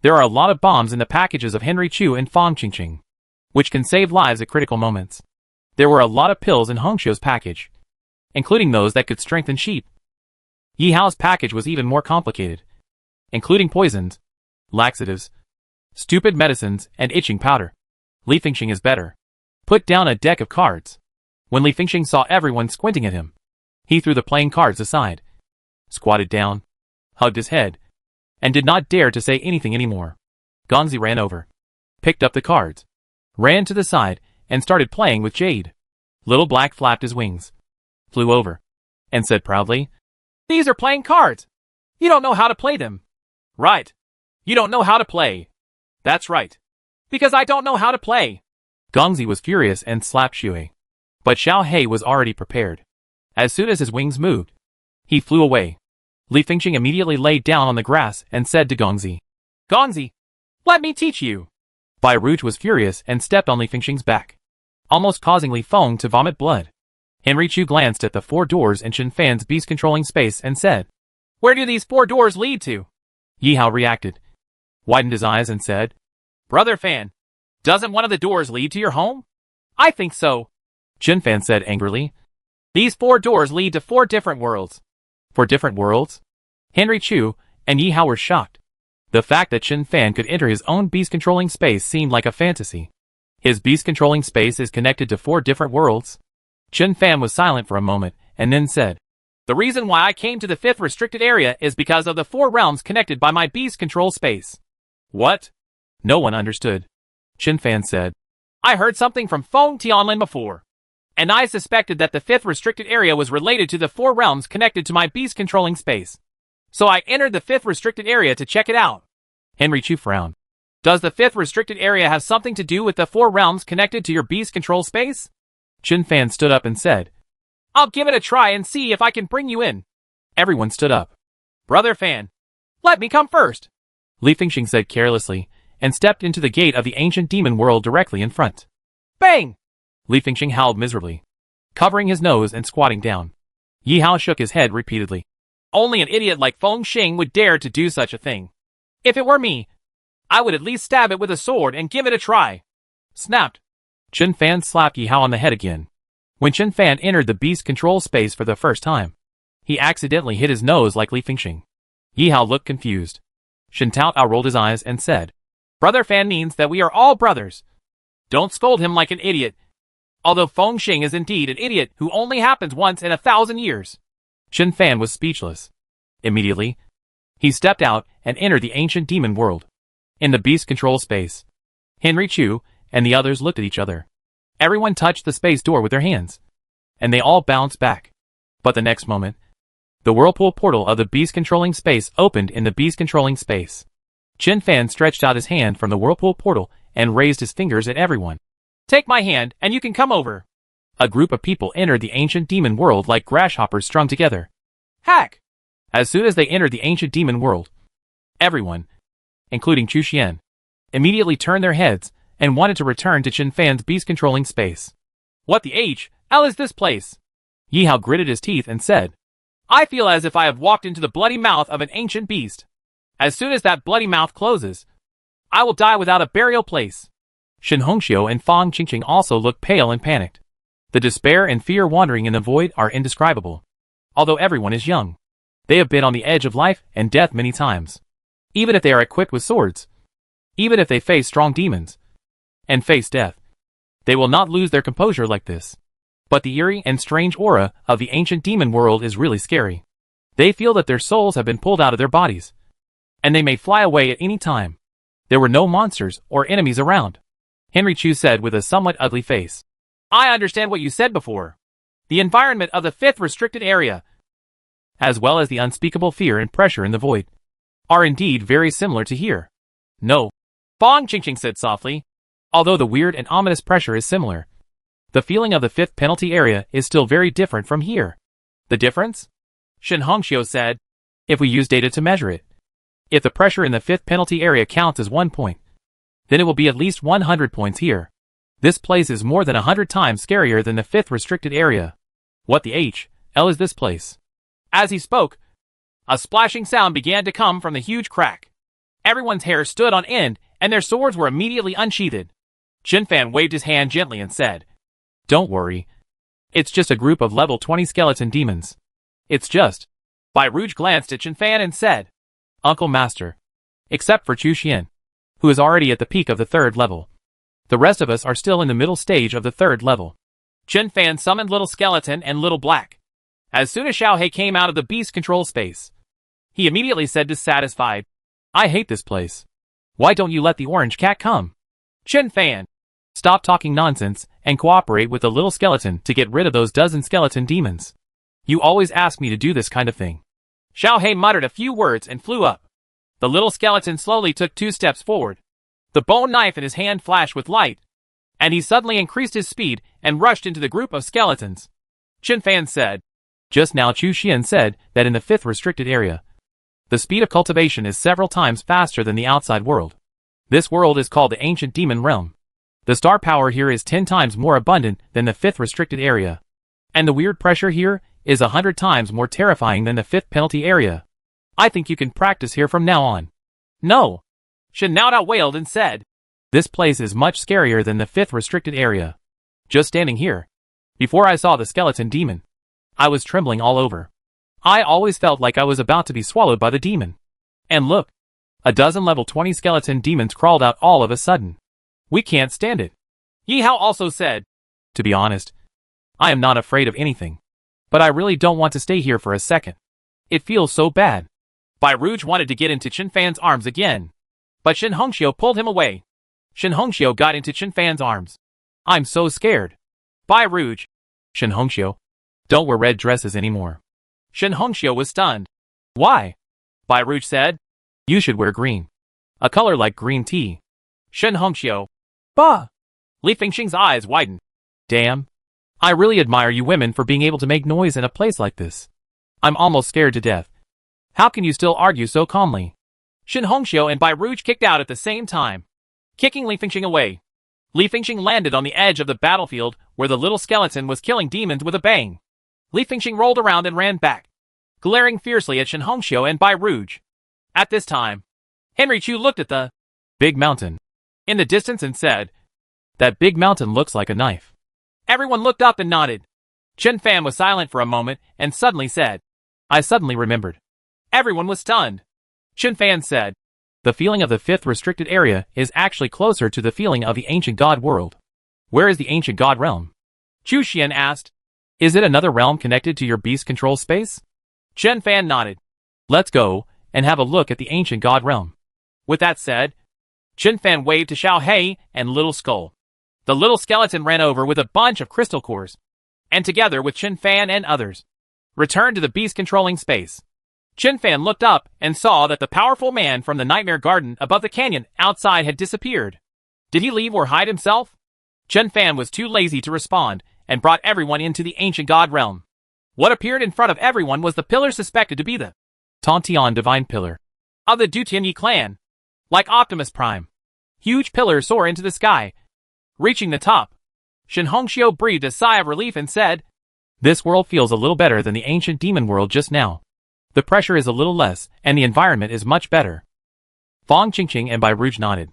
There are a lot of bombs in the packages of Henry Chu and Fong Qingqing, which can save lives at critical moments. There were a lot of pills in Hongxiu's package, including those that could strengthen sheep. Yi Hao's package was even more complicated, including poisons, laxatives, stupid medicines, and itching powder. Li Fingxing is better. Put down a deck of cards. When Li Fingxing saw everyone squinting at him, he threw the playing cards aside, squatted down, hugged his head, and did not dare to say anything anymore. Gongzi ran over, picked up the cards, ran to the side, and started playing with Jade. Little Black flapped his wings, flew over, and said proudly, "These are playing cards. You don't know how to play them." "Right. You don't know how to play." "That's right. Because I don't know how to play." Gongzi was furious and slapped Shui. But Xiao He was already prepared. As soon as his wings moved, he flew away. Li Fengxing immediately laid down on the grass and said to Gongzi, "Gongzi, let me teach you." Bai Rouge was furious and stepped on Li Fengxing's back, almost causing Li Feng to vomit blood. Henry Chu glanced at the 4 doors in Chen Fan's beast-controlling space and said, "Where do these 4 doors lead to?" Yi Hao reacted, widened his eyes and said, "Brother Fan, doesn't one of the doors lead to your home?" "I think so," Chen Fan said angrily. "These 4 doors lead to 4 different worlds." 4 different worlds? Henry Chu and Yi Hao were shocked. The fact that Chen Fan could enter his own beast-controlling space seemed like a fantasy. His beast-controlling space is connected to 4 different worlds? Chen Fan was silent for a moment, and then said, "The reason why I came to the 5th restricted area is because of the 4 realms connected by my beast control space." "What?" No one understood. Chen Fan said, "I heard something from Feng Tianlin before, and I suspected that the 5th restricted area was related to the 4 realms connected to my beast controlling space. So I entered the 5th restricted area to check it out." Henry Chu frowned. "Does the 5th restricted area have something to do with the 4 realms connected to your beast control space?" Chen Fan stood up and said, "I'll give it a try and see if I can bring you in." Everyone stood up. "Brother Fan, let me come first," Li Fengxing said carelessly, and stepped into the gate of the ancient demon world directly in front. Bang! Li Fengxing howled miserably, covering his nose and squatting down. Yi Hao shook his head repeatedly. "Only an idiot like Feng Xing would dare to do such a thing. If it were me, I would at least stab it with a sword and give it a try." Snapped. Chen Fan slapped Yi Hao on the head again. When Chen Fan entered the beast control space for the first time, he accidentally hit his nose like Li Fengxing. Yi Hao looked confused. Shen Taotao rolled his eyes and said, "Brother Fan means that we are all brothers. Don't scold him like an idiot. Although Feng Xing is indeed an idiot who only happens once in 1,000 years. Chen Fan was speechless. Immediately, he stepped out and entered the ancient demon world. In the beast control space, Henry Chu and the others looked at each other. Everyone touched the space door with their hands, and they all bounced back. But the next moment, the whirlpool portal of the beast controlling space opened in the beast controlling space. Chen Fan stretched out his hand from the whirlpool portal and raised his fingers at everyone. "Take my hand and you can come over." A group of people entered the ancient demon world like grasshoppers strung together. Hack! As soon as they entered the ancient demon world, everyone, including Chu Xian, immediately turned their heads and wanted to return to Chen Fan's beast-controlling space. "What the hell is this place?" Yi Hao gritted his teeth and said, "I feel as if I have walked into the bloody mouth of an ancient beast. As soon as that bloody mouth closes, I will die without a burial place." Shen Hongxiu and Fang Qingqing also looked pale and panicked. The despair and fear wandering in the void are indescribable. Although everyone is young, they have been on the edge of life and death many times. Even if they are equipped with swords, even if they face strong demons, and face death, they will not lose their composure like this. But the eerie and strange aura of the ancient demon world is really scary. They feel that their souls have been pulled out of their bodies, and they may fly away at any time. There were no monsters or enemies around. Henry Chu said with a somewhat ugly face. "I understand what you said before. The environment of the 5th restricted area, as well as the unspeakable fear and pressure in the void, are indeed very similar to here." "No," Fang Qingqing said softly. "Although the weird and ominous pressure is similar, the feeling of the 5th penalty area is still very different from here." "The difference?" Shen Hongxiu said. "If we use data to measure it, if the pressure in the 5th penalty area counts as 1 point, then it will be at least 100 points here. This place is more than 100 times scarier than the 5th restricted area. What the hell is this place?" As he spoke, a splashing sound began to come from the huge crack. Everyone's hair stood on end, and their swords were immediately unsheathed. Chen Fan waved his hand gently and said, "Don't worry. It's just a group of level 20 skeleton demons. It's just." Bai Rouge glanced at Chen Fan and said, "Uncle Master. Except for Chu Xian, who is already at the peak of the 3rd level. The rest of us are still in the middle stage of the 3rd level." Chen Fan summoned Little Skeleton and Little Black. As soon as Xiao He came out of the beast control space, he immediately said dissatisfied, "I hate this place. Why don't you let the orange cat come?" Chen Fan, stop talking nonsense and cooperate with the little skeleton to get rid of those dozen skeleton demons. You always ask me to do this kind of thing. Xiao Hei muttered a few words and flew up. The little skeleton slowly took 2 steps forward. The bone knife in his hand flashed with light, and he suddenly increased his speed and rushed into the group of skeletons. Chen Fan said. Just now Chu Xian said that in the 5th restricted area, the speed of cultivation is several times faster than the outside world. This world is called the Ancient Demon Realm. The star power here is 10 times more abundant than the 5th restricted area. And the weird pressure here is 100 times more terrifying than the 5th penalty area. I think you can practice here from now on. No! Shen Naodao wailed and said. This place is much scarier than the 5th restricted area. Just standing here, before I saw the skeleton demon, I was trembling all over. I always felt like I was about to be swallowed by the demon. And look, a dozen level 20 skeleton demons crawled out all of a sudden. We can't stand it. Yi Hao also said. To be honest, I am not afraid of anything. But I really don't want to stay here for a second. It feels so bad. Bai Rouge wanted to get into Chen Fan's arms again. But Shen Hongxiu pulled him away. Shen Hongxiu got into Chen Fan's arms. I'm so scared. Bai Rouge. Shen Hongxiu, don't wear red dresses anymore. Shen Hongxiu was stunned. Why? Bai Rouge said. You should wear green. A color like green tea. Shen Hongxiu. Bah! Li Fengxing's eyes widened. Damn. I really admire you women for being able to make noise in a place like this. I'm almost scared to death. How can you still argue so calmly? Shen Hongxiu and Bai Rouge kicked out at the same time, kicking Li Fengxing away. Li Fengxing landed on the edge of the battlefield where the little skeleton was killing demons with a bang. Li Fengxing rolled around and ran back, glaring fiercely at Shen Hongxiu and Bai Rouge. At this time, Henry Chu looked at the big mountain in the distance and said, That big mountain looks like a knife. Everyone looked up and nodded. Chen Fan was silent for a moment and suddenly said, I suddenly remembered. Everyone was stunned. Chen Fan said, The feeling of the 5th restricted area is actually closer to the feeling of the ancient god world. Where is the ancient god realm? Chu Xian asked. Is it another realm connected to your beast control space? Chen Fan nodded. Let's go and have a look at the ancient god realm. With that said, Chen Fan waved to Xiao Hei and Little Skull. The little skeleton ran over with a bunch of crystal cores, and together with Chen Fan and others, returned to the beast-controlling space. Chen Fan looked up and saw that the powerful man from the Nightmare Garden above the canyon outside had disappeared. Did he leave or hide himself? Chen Fan was too lazy to respond and brought everyone into the ancient god realm. What appeared in front of everyone was the pillar suspected to be the Tantian Divine Pillar of the Du Tianyi clan. Like Optimus Prime, huge pillars soar into the sky. Reaching the top, Shen Hongxiu breathed a sigh of relief and said, This world feels a little better than the ancient demon world just now. The pressure is a little less, and the environment is much better. Fong Qingqing and Bai Rouge nodded.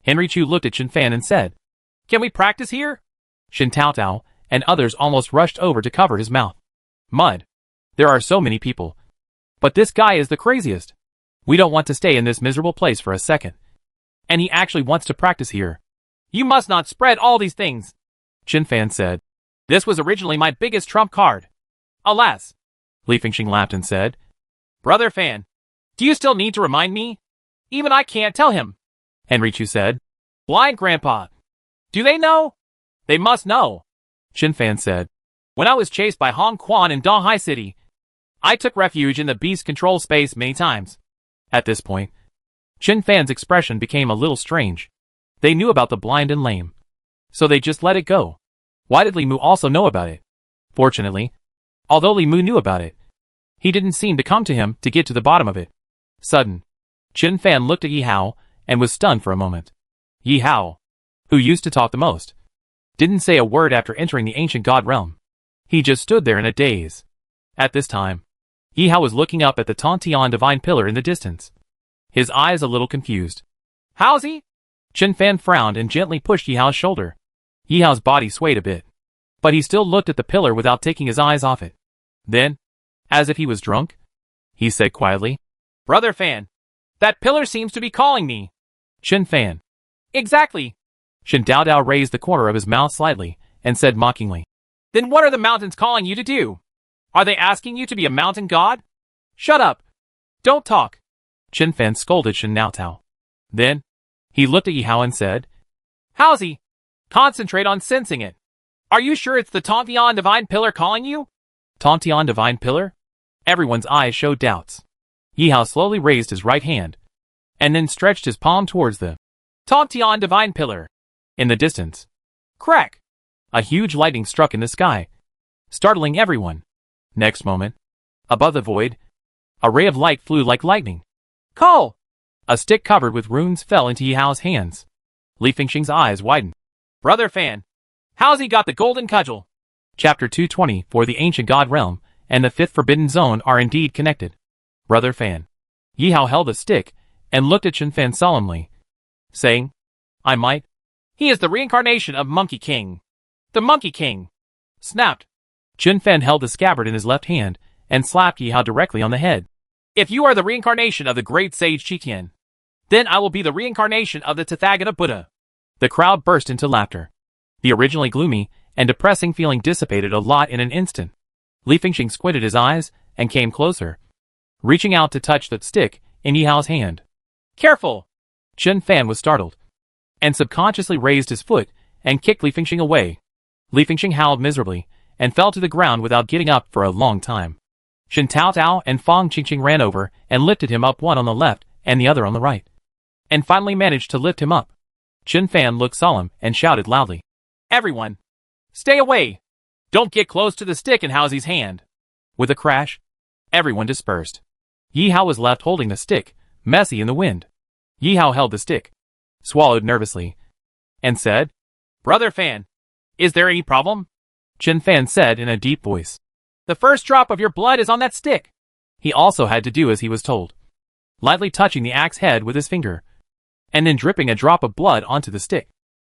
Henry Chu looked at Chen Fan and said, Can we practice here? Shen Taotao and others almost rushed over to cover his mouth. Mud. There are so many people. But this guy is the craziest. We don't want to stay in this miserable place for a second. And he actually wants to practice here. You must not spread all these things, Chen Fan said. This was originally my biggest trump card. Alas. Li Fengxing laughed and said, Brother Fan, do you still need to remind me? Even I can't tell him. Henry Chu said, Blind Grandpa. Do they know? They must know. Chen Fan said, When I was chased by Hong Quan in Donghai City, I took refuge in the beast control space many times. At this point, Chen Fan's expression became a little strange. They knew about the blind and lame, so they just let it go. Why did Li Mu also know about it? Fortunately, although Li Mu knew about it, he didn't seem to come to him to get to the bottom of it. Sudden, Chen Fan looked at Yi Hao and was stunned for a moment. Yi Hao, who used to talk the most, didn't say a word after entering the ancient god realm. He just stood there in a daze. At this time, Yi Hao was looking up at the Tantian Divine Pillar in the distance, his eyes a little confused. How's he? Chen Fan frowned and gently pushed Yi Hao's shoulder. Yi Hao's body swayed a bit, but he still looked at the pillar without taking his eyes off it. Then, as if he was drunk, he said quietly, Brother Fan, that pillar seems to be calling me. Chen Fan. Exactly. Shen Daodao raised the corner of his mouth slightly and said mockingly, Then what are the mountains calling you to do? Are they asking you to be a mountain god? Shut up. Don't talk. Chen Fan scolded Shen Naotao. Then, he looked at Yi Hao and said, How's he? Concentrate on sensing it. Are you sure it's the Tontian Divine Pillar calling you? Tontian Divine Pillar? Everyone's eyes showed doubts. Yihao slowly raised his right hand, and then stretched his palm towards the Tontian Divine Pillar. In the distance, crack! A huge lightning struck in the sky, startling everyone. Next moment, above the void, a ray of light flew like lightning. Call! A stick covered with runes fell into Yihao's hands. Li Fengxing's eyes widened. Brother Fan, how's he got the golden cudgel? Chapter 220 For the ancient god realm and the fifth forbidden zone are indeed connected. Brother Fan. Yihao held a stick and looked at Chen Fan solemnly, saying, I might. He is the reincarnation of Monkey King. The Monkey King. Snapped. Chen Fan held the scabbard in his left hand and slapped Yihao directly on the head. If you are the reincarnation of the great sage Qitian, then I will be the reincarnation of the Tathagata Buddha. The crowd burst into laughter. The originally gloomy and depressing feeling dissipated a lot in an instant. Li Fengxing squinted his eyes and came closer, reaching out to touch the stick in Yihao's hand. Careful! Chen Fan was startled, and subconsciously raised his foot and kicked Li Fengxing away. Li Fengxing howled miserably and fell to the ground without getting up for a long time. Shen Tao Tao and Fang Qingqing ran over and lifted him up, one on the left and the other on the right, and finally managed to lift him up. Chen Fan looked solemn and shouted loudly, Everyone, stay away! Don't get close to the stick in Haozi's hand. With a crash, everyone dispersed. Yihao was left holding the stick, messy in the wind. Yihao held the stick, swallowed nervously, and said, Brother Fan, is there any problem? Chen Fan said in a deep voice, The first drop of your blood is on that stick. He also had to do as he was told, lightly touching the axe head with his finger, and then dripping a drop of blood onto the stick.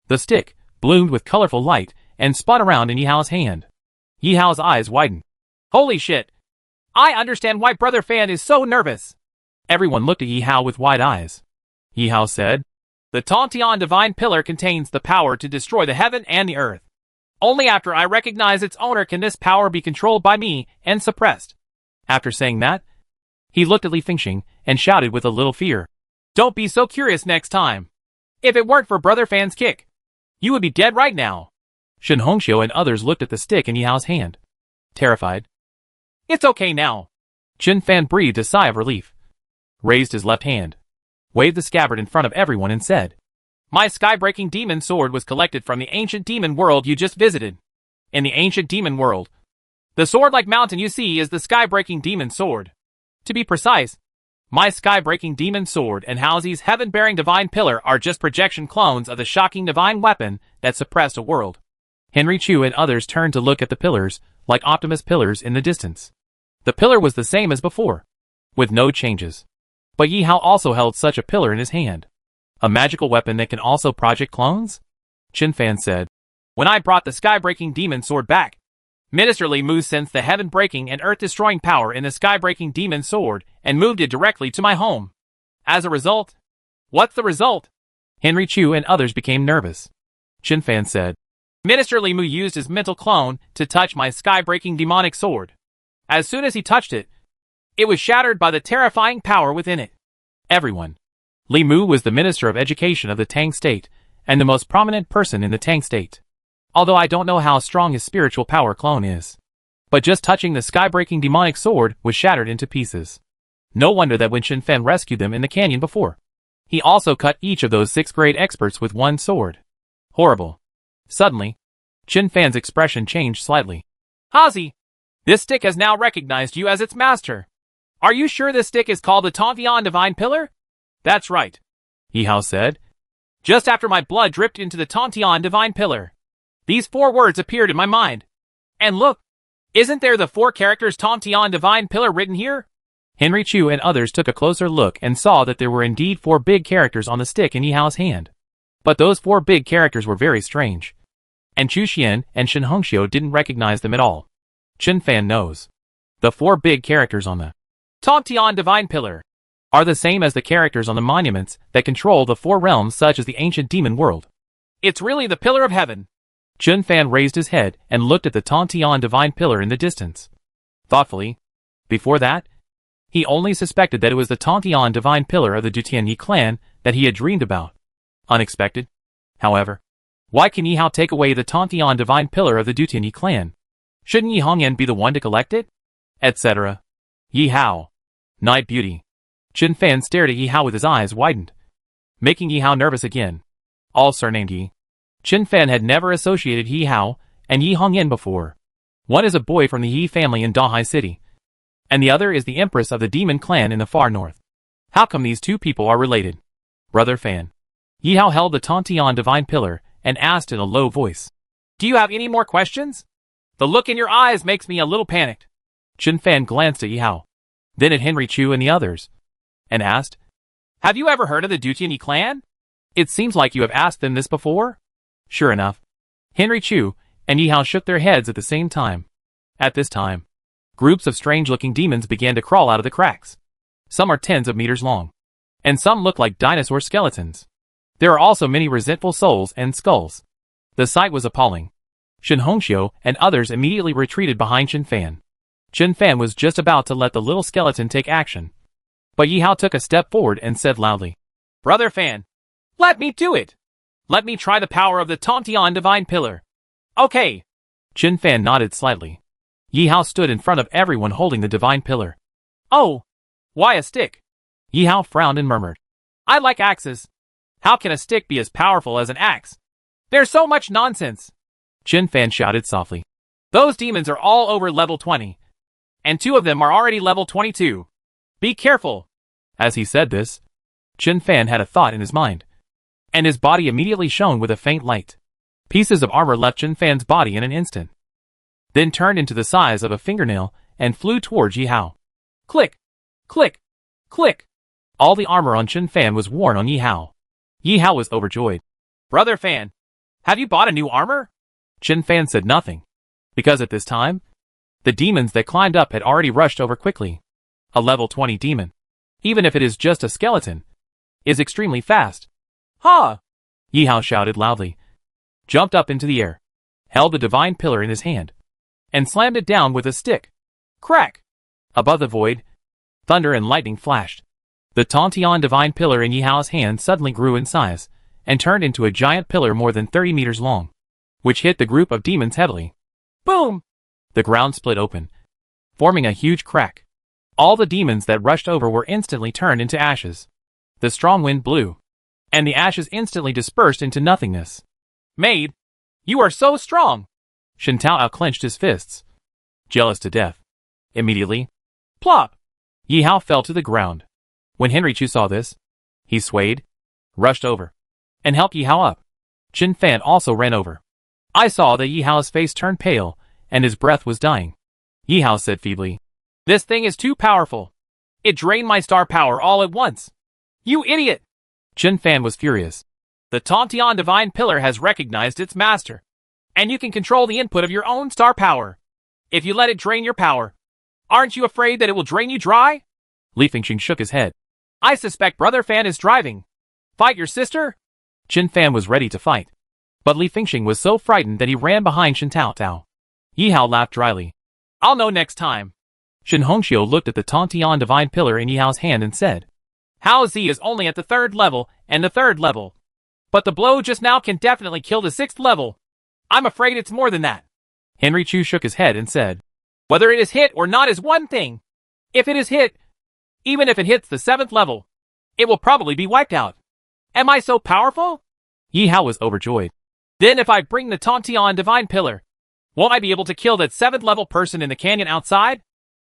The stick bloomed with colorful light and spun around in Yihao's hand. Yihao's eyes widened. Holy shit! I understand why Brother Fan is so nervous. Everyone looked at Yihao with wide eyes. Yihao said, The Tontian Divine Pillar contains the power to destroy the heaven and the earth. Only after I recognize its owner can this power be controlled by me and suppressed. After saying that, he looked at Li Fengxing and shouted with a little fear, Don't be so curious next time. If it weren't for Brother Fan's kick, you would be dead right now. Shen Hongxiu and others looked at the stick in Yihao's hand, terrified. It's okay now. Chen Fan breathed a sigh of relief, raised his left hand, waved the scabbard in front of everyone and said, My sky-breaking demon sword was collected from the ancient demon world you just visited. In the ancient demon world, the sword-like mountain you see is the sky-breaking demon sword. To be precise, my sky-breaking demon sword and Haozi's heaven-bearing divine pillar are just projection clones of the shocking divine weapon that suppressed a world. Henry Chu and others turned to look at the pillars, like Optimus pillars in the distance. The pillar was the same as before, with no changes. But Yihao also held such a pillar in his hand. A magical weapon that can also project clones? Chen Fan said. When I brought the sky-breaking demon sword back, Minister Li Mu sensed the heaven-breaking and earth-destroying power in the sky-breaking demon sword and moved it directly to my home. As a result, what's the result? Henry Chu and others became nervous. Chen Fan said, Minister Li Mu used his mental clone to touch my sky-breaking demonic sword. As soon as he touched it, it was shattered by the terrifying power within it. Everyone. Li Mu was the Minister of Education of the Tang State and the most prominent person in the Tang State. Although I don't know how strong his spiritual power clone is. But just touching the sky-breaking demonic sword was shattered into pieces. No wonder that when Shen Fan rescued them in the canyon before, he also cut each of those 6th grade experts with one sword. Horrible. Suddenly, Chen Fan's expression changed slightly. Haozi, this stick has now recognized you as its master. Are you sure this stick is called the Tontian Divine Pillar? That's right, Yihao said. Just after my blood dripped into the Tontian Divine Pillar, these 4 words appeared in my mind. And look, isn't there the 4 characters Tontian Divine Pillar written here? Henry Chu and others took a closer look and saw that there were indeed 4 big characters on the stick in Yihao's hand. But those 4 big characters were very strange. And Chu Xian and Shen Hongxiu didn't recognize them at all. Chen Fan knows. The 4 big characters on the Tontian Divine Pillar are the same as the characters on the monuments that control the 4 realms such as the ancient demon world. It's really the Pillar of Heaven. Chen Fan raised his head and looked at the Tontian Divine Pillar in the distance. Thoughtfully. Before that, he only suspected that it was the Tontian Divine Pillar of the Dutianyi clan that he had dreamed about. Unexpected, however. Why can Yi Hao take away the Tontian divine pillar of the Dutian clan? Shouldn't Yi Hongyan be the one to collect it? Etc. Yi Hao. Night Beauty. Chen Fan stared at Yi Hao with his eyes widened, making Yi Hao nervous again. All surnamed Yi. Chen Fan had never associated Yi Hao and Yi Hongyan before. One is a boy from the Yi family in Dahai City, and the other is the empress of the demon clan in the far north. How come these two people are related? Brother Fan. Yi Hao held the Tontian divine pillar and asked in a low voice. Do you have any more questions? The look in your eyes makes me a little panicked. Chen Fan glanced at Yi Hao, then at Henry Chu and the others, and asked, Have you ever heard of the Dutian clan? It seems like you have asked them this before. Sure enough, Henry Chu and Yi Hao shook their heads at the same time. At this time, groups of strange-looking demons began to crawl out of the cracks. Some are tens of meters long, and some look like dinosaur skeletons. There are also many resentful souls and skulls. The sight was appalling. Shen Hongxiu and others immediately retreated behind Chen Fan. Chen Fan was just about to let the little skeleton take action, but Yi Hao took a step forward and said loudly, Brother Fan, let me do it! Let me try the power of the Tontian divine pillar. Okay. Chen Fan nodded slightly. Yi Hao stood in front of everyone holding the divine pillar. Oh! Why a stick? Yi Hao frowned and murmured. I like axes. How can a stick be as powerful as an axe? There's so much nonsense. Chen Fan shouted softly. Those demons are all over level 20. And 2 of them are already level 22. Be careful. As he said this, Chen Fan had a thought in his mind, and his body immediately shone with a faint light. Pieces of armor left Chen Fan's body in an instant, then turned into the size of a fingernail and flew towards Yi Hao. Click! Click! Click! All the armor on Chen Fan was worn on Yi Hao. Yi Hao was overjoyed. Brother Fan, have you bought a new armor? Chen Fan said nothing, because at this time, the demons that climbed up had already rushed over quickly. A level 20 demon, even if it is just a skeleton, is extremely fast. Ha! Yi Hao shouted loudly, jumped up into the air, held the divine pillar in his hand, and slammed it down with a stick. Crack! Above the void, thunder and lightning flashed. The Tontian divine pillar in Yi Hao's hand suddenly grew in size, and turned into a giant pillar more than 30 meters long, which hit the group of demons heavily. Boom! The ground split open, forming a huge crack. All the demons that rushed over were instantly turned into ashes. The strong wind blew, and the ashes instantly dispersed into nothingness. Maid, you are so strong! Shen Tao clenched his fists, jealous to death. Immediately, plop! Yi Hao fell to the ground. When Henry Chu saw this, he swayed, rushed over, and helped Yi Hao up. Chen Fan also ran over. I saw that Yi Hao's face turned pale, and his breath was dying. Yi Hao said feebly, This thing is too powerful. It drained my star power all at once. You idiot! Chen Fan was furious. The Tontian divine pillar has recognized its master, and you can control the input of your own star power. If you let it drain your power, aren't you afraid that it will drain you dry? Li Fengxing shook his head. I suspect Brother Fan is driving. Fight your sister? Chen Fan was ready to fight, but Li Fengxing was so frightened that he ran behind Shen Tao. Yi Hao laughed dryly. I'll know next time. Shen Hongxiu looked at the Tontian divine pillar in Yi Hao's hand and said, Hao Zi is only at the 3rd level and the 3rd level, but the blow just now can definitely kill the 6th level. I'm afraid it's more than that. Henry Chu shook his head and said, Whether it is hit or not is one thing. If it is hit, even if it hits the 7th level, it will probably be wiped out. Am I so powerful? Yi Hao was overjoyed. Then if I bring the Tontian divine pillar, won't I be able to kill that 7th level person in the canyon outside?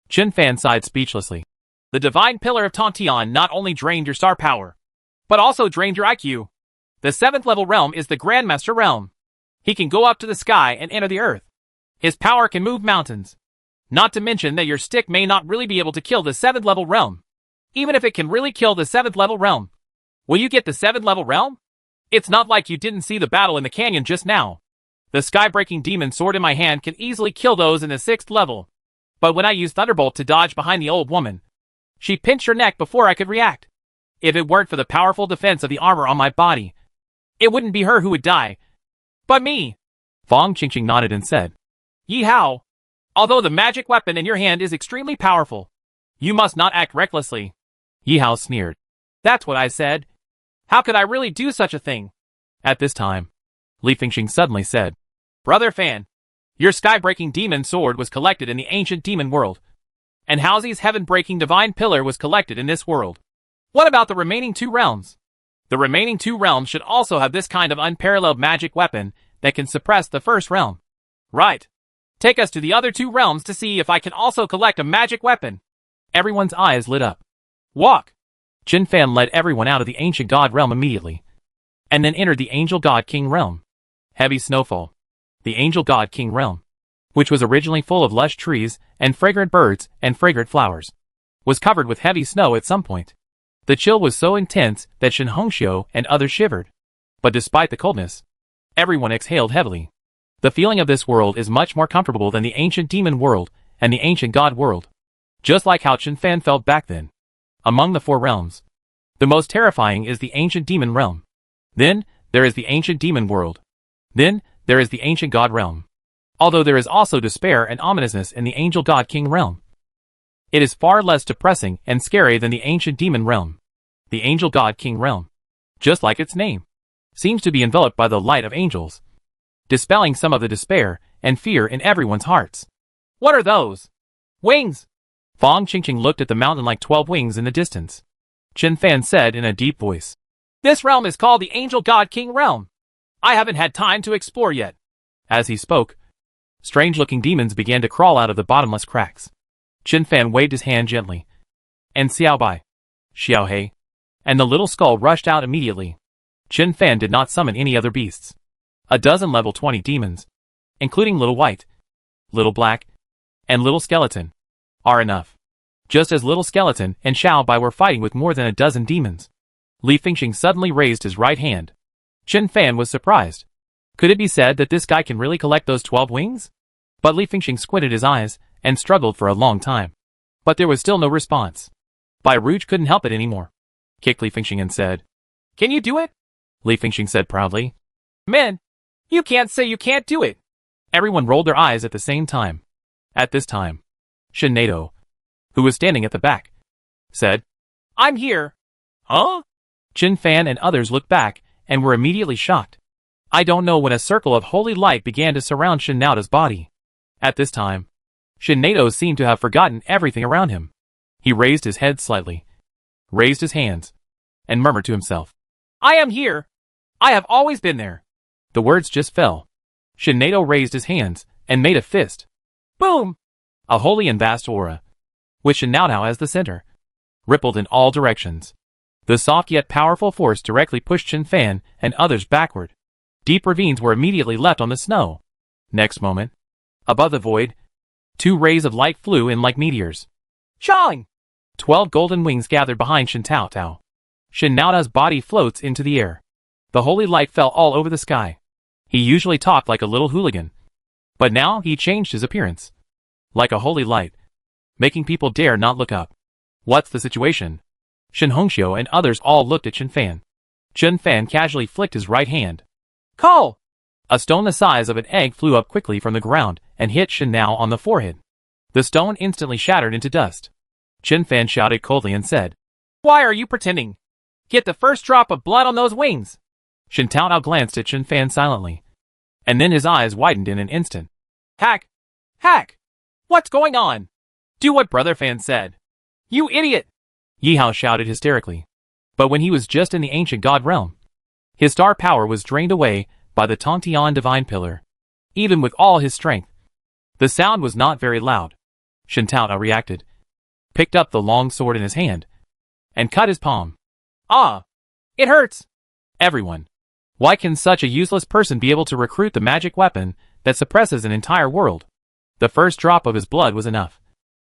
Chen Fan sighed speechlessly. The divine pillar of Tontian not only drained your star power, but also drained your IQ. The 7th level realm is the Grandmaster realm. He can go up to the sky and enter the earth. His power can move mountains. Not to mention that your stick may not really be able to kill the 7th level realm. Even if it can really kill the 7th level realm, will you get the 7th level realm? It's not like you didn't see the battle in the canyon just now. The sky-breaking demon sword in my hand can easily kill those in the 6th level. But when I used Thunderbolt to dodge behind the old woman, she pinched her neck before I could react. If it weren't for the powerful defense of the armor on my body, it wouldn't be her who would die, but me. Fong Qingqing nodded and said, Yi Hao, although the magic weapon in your hand is extremely powerful, you must not act recklessly. Yi Hao sneered. That's what I said. How could I really do such a thing? At this time, Li Fingxing suddenly said. Brother Fan, your sky-breaking demon sword was collected in the ancient demon world, and Halsey's heaven-breaking divine pillar was collected in this world. What about the remaining 2 realms? The remaining 2 realms should also have this kind of unparalleled magic weapon that can suppress the first realm. Right. Take us to the other 2 realms to see if I can also collect a magic weapon. Everyone's eyes lit up. Walk! Qin Fan led everyone out of the ancient god realm immediately, and then entered the angel god king realm. Heavy snowfall. The angel god king realm, which was originally full of lush trees and fragrant birds and fragrant flowers, was covered with heavy snow at some point. The chill was so intense that Shen Hongxiu and others shivered. But despite the coldness, everyone exhaled heavily. The feeling of this world is much more comfortable than the ancient demon world and the ancient god world. Just like how Qin Fan felt back then. Among the 4 realms, the most terrifying is the ancient demon realm. Then, there is the ancient demon world. Then, there is the ancient god realm. Although there is also despair and ominousness in the angel god king realm, it is far less depressing and scary than the ancient demon realm. The angel god king realm, just like its name, seems to be enveloped by the light of angels, dispelling some of the despair and fear in everyone's hearts. What are those? Wings! Fang Qingqing looked at the mountain like 12 wings in the distance. Qin Fan said in a deep voice. This realm is called the Angel God King Realm. I haven't had time to explore yet. As he spoke, strange-looking demons began to crawl out of the bottomless cracks. Qin Fan waved his hand gently, and Xiao Bai, Xiao He, and the little skull rushed out immediately. Qin Fan did not summon any other beasts. A dozen level 20 demons, including Little White, Little Black, and Little Skeleton, are enough. Just as Little Skeleton and Xiao Bai were fighting with more than a dozen demons, Li Fingxing suddenly raised his right hand. Qin Fan was surprised. Could it be said that this guy can really collect those 12 wings? But Li Fingxing squinted his eyes and struggled for a long time. But there was still no response. Bai Rouge couldn't help it anymore. Kicked Li Fingxing and said, Can you do it? Li Fingxing said proudly. Men, you can't say you can't do it. Everyone rolled their eyes at the same time. At this time, Shen Nato, who was standing at the back, said, I'm here. Huh? Qin Fan and others looked back and were immediately shocked. I don't know when a circle of holy light began to surround Shen Nao's body. At this time, Shen Nato seemed to have forgotten everything around him. He raised his head slightly, raised his hands, and murmured to himself, I am here. I have always been there. The words just fell. Shen Nato raised his hands and made a fist. Boom! A holy and vast aura, with Shen Nao as the center, rippled in all directions. The soft yet powerful force directly pushed Qin Fan and others backward. Deep ravines were immediately left on the snow. Next moment, above the void, 2 rays of light flew in like meteors. Shang! 12 golden wings gathered behind Shen Tao. Shen Nao's body floats into the air. The holy light fell all over the sky. He usually talked like a little hooligan, but now he changed his appearance. Like a holy light, making people dare not look up. What's the situation? Shen Hongxiu and others all looked at Qin Fan. Qin Fan casually flicked his right hand. Call! A stone the size of an egg flew up quickly from the ground and hit Shen Nao on the forehead. The stone instantly shattered into dust. Qin Fan shouted coldly and said, Why are you pretending? Get the first drop of blood on those wings! Shen Tao glanced at Qin Fan silently, and then his eyes widened in an instant. Hack! Hack! What's going on? Do what Brother Fan said. You idiot! Yi Hao shouted hysterically. But when he was just in the ancient god realm, his star power was drained away by the Tongtian divine pillar. Even with all his strength, the sound was not very loud. Shen Tao reacted, picked up the long sword in his hand, and cut his palm. Ah! It hurts! Everyone. Why can such a useless person be able to recruit the magic weapon that suppresses an entire world? The first drop of his blood was enough.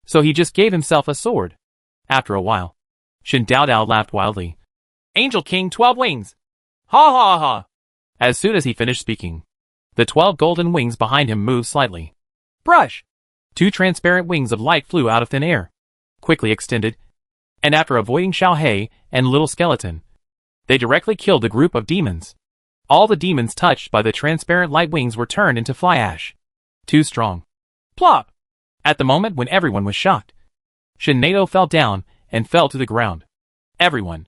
So he just gave himself a sword. After a while, Shen Dao laughed wildly. Angel King 12 wings! Ha ha ha! As soon as he finished speaking, the 12 golden wings behind him moved slightly. Brush! 2 transparent wings of light flew out of thin air, quickly extended, and after avoiding Xiao He and Little Skeleton, they directly killed a group of demons. All the demons touched by the transparent light wings were turned into fly ash. Too strong. Plop! At the moment when everyone was shocked, Shen Nato fell down and fell to the ground. Everyone.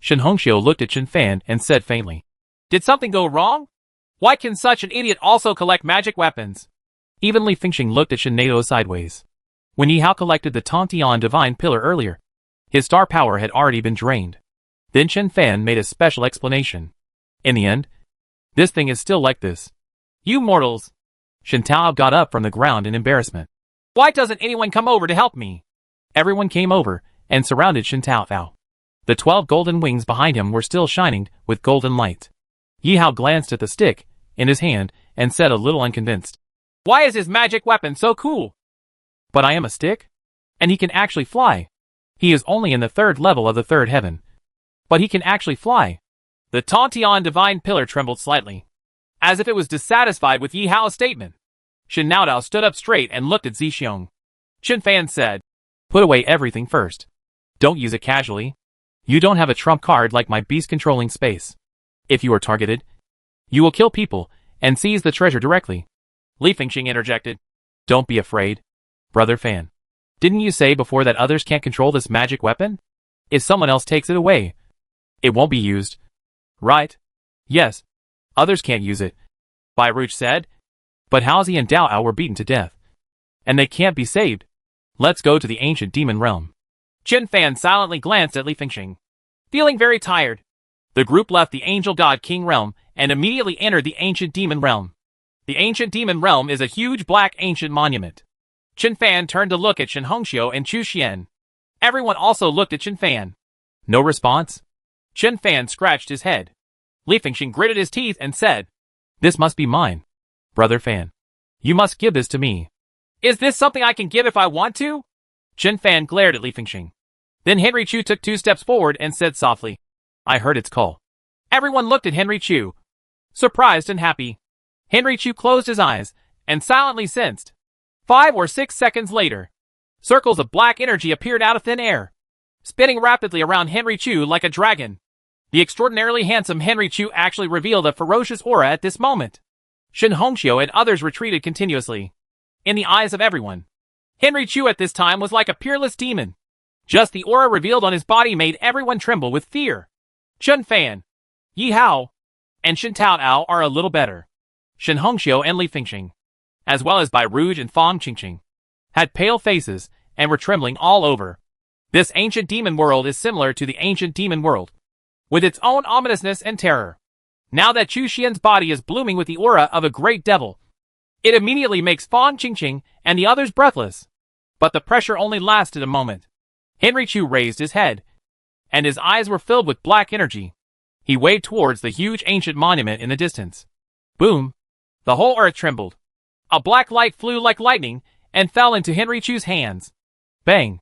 Shen Hongxiu looked at Qin Fan and said faintly, Did something go wrong? Why can such an idiot also collect magic weapons? Even Li Fingxing looked at Shinado sideways. When Yi Hao collected the Tantian Divine Pillar earlier, his star power had already been drained. Then Chen Fan made a special explanation. In the end, this thing is still like this. You mortals! Shen Tao got up from the ground in embarrassment. Why doesn't anyone come over to help me? Everyone came over and surrounded Shen Tao. The 12 golden wings behind him were still shining with golden light. Yi Hao glanced at the stick in his hand and said a little unconvinced. Why is his magic weapon so cool? But I am a stick? And he can actually fly. He is only in the 3rd level of the 3rd heaven. But he can actually fly. The Tantian Divine Pillar trembled slightly, as if it was dissatisfied with Yi Hao's statement. Shen Naodao stood up straight and looked at Zixiong. Chen Fan said, put away everything first. Don't use it casually. You don't have a trump card like my beast controlling space. If you are targeted, you will kill people and seize the treasure directly. Li Fingxing interjected. Don't be afraid, Brother Fan. Didn't you say before that others can't control this magic weapon? If someone else takes it away, it won't be used. Right? Yes. Others can't use it. Bai Ruch said. But Haozi and Dao Ao were beaten to death. And they can't be saved. Let's go to the ancient demon realm. Chen Fan silently glanced at Li Fingxing. Feeling very tired, the group left the Angel God King realm and immediately entered the ancient demon realm. The ancient demon realm is a huge black ancient monument. Chen Fan turned to look at Shen Hongxiu and Chu Xian. Everyone also looked at Chen Fan. No response? Chen Fan scratched his head. Li Fingxing gritted his teeth and said, this must be mine. Brother Fan, you must give this to me. Is this something I can give if I want to? Chen Fan glared at Li Fingxing. Then Henry Chu took 2 steps forward and said softly, I heard its call. Everyone looked at Henry Chu, surprised and happy. Henry Chu closed his eyes and silently sensed. 5 or 6 seconds later, circles of black energy appeared out of thin air, spinning rapidly around Henry Chu like a dragon. The extraordinarily handsome Henry Chu actually revealed a ferocious aura at this moment. Shen Hongxiu and others retreated continuously. In the eyes of everyone, Henry Chu at this time was like a peerless demon. Just the aura revealed on his body made everyone tremble with fear. Chen Fan, Yi Hao, and Shen Taoao are a little better. Shen Hongxiu and Li Fingxing, as well as Bai Ruch and Fang Qingqing, had pale faces and were trembling all over. This ancient demon world is similar to the ancient demon world, with its own ominousness and terror. Now that Chu Xian's body is blooming with the aura of a great devil, it immediately makes Fang Qingqing and the others breathless. But the pressure only lasted a moment. Henry Chu raised his head, and his eyes were filled with black energy. He waved towards the huge ancient monument in the distance. Boom! The whole earth trembled. A black light flew like lightning and fell into Henry Chu's hands. Bang!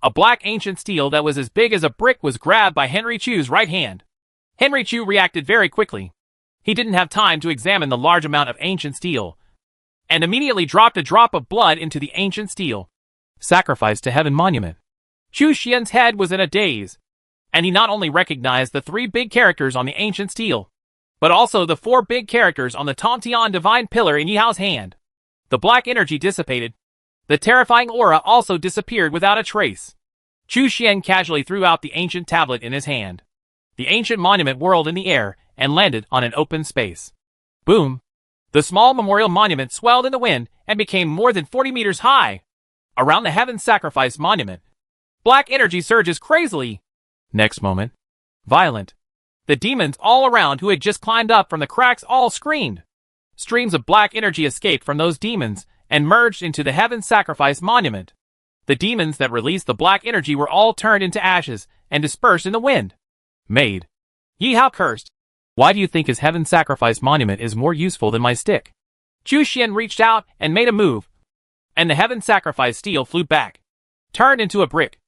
A black ancient steel that was as big as a brick was grabbed by Henry Chu's right hand. Henry Chu reacted very quickly. He didn't have time to examine the large amount of ancient steel, and immediately dropped a drop of blood into the ancient steel. Sacrifice to Heaven Monument. Chu Xian's head was in a daze, and he not only recognized the 3 big characters on the ancient steel, but also the 4 big characters on the Tantian Divine Pillar in Yi Hao's hand. The black energy dissipated. The terrifying aura also disappeared without a trace. Chu Xian casually threw out the ancient tablet in his hand. The ancient monument whirled in the air and landed on an open space. Boom! The small memorial monument swelled in the wind and became more than 40 meters high. Around the Heaven Sacrifice Monument, black energy surges crazily. Next moment, violent. The demons all around who had just climbed up from the cracks all screamed. Streams of black energy escaped from those demons and merged into the Heaven Sacrifice Monument. The demons that released the black energy were all turned into ashes and dispersed in the wind. Made. Yi Hao cursed. Why do you think his Heaven Sacrifice Monument is more useful than my stick? Chu Xian reached out and made a move, and the Heaven Sacrifice steel flew back, turned into a brick,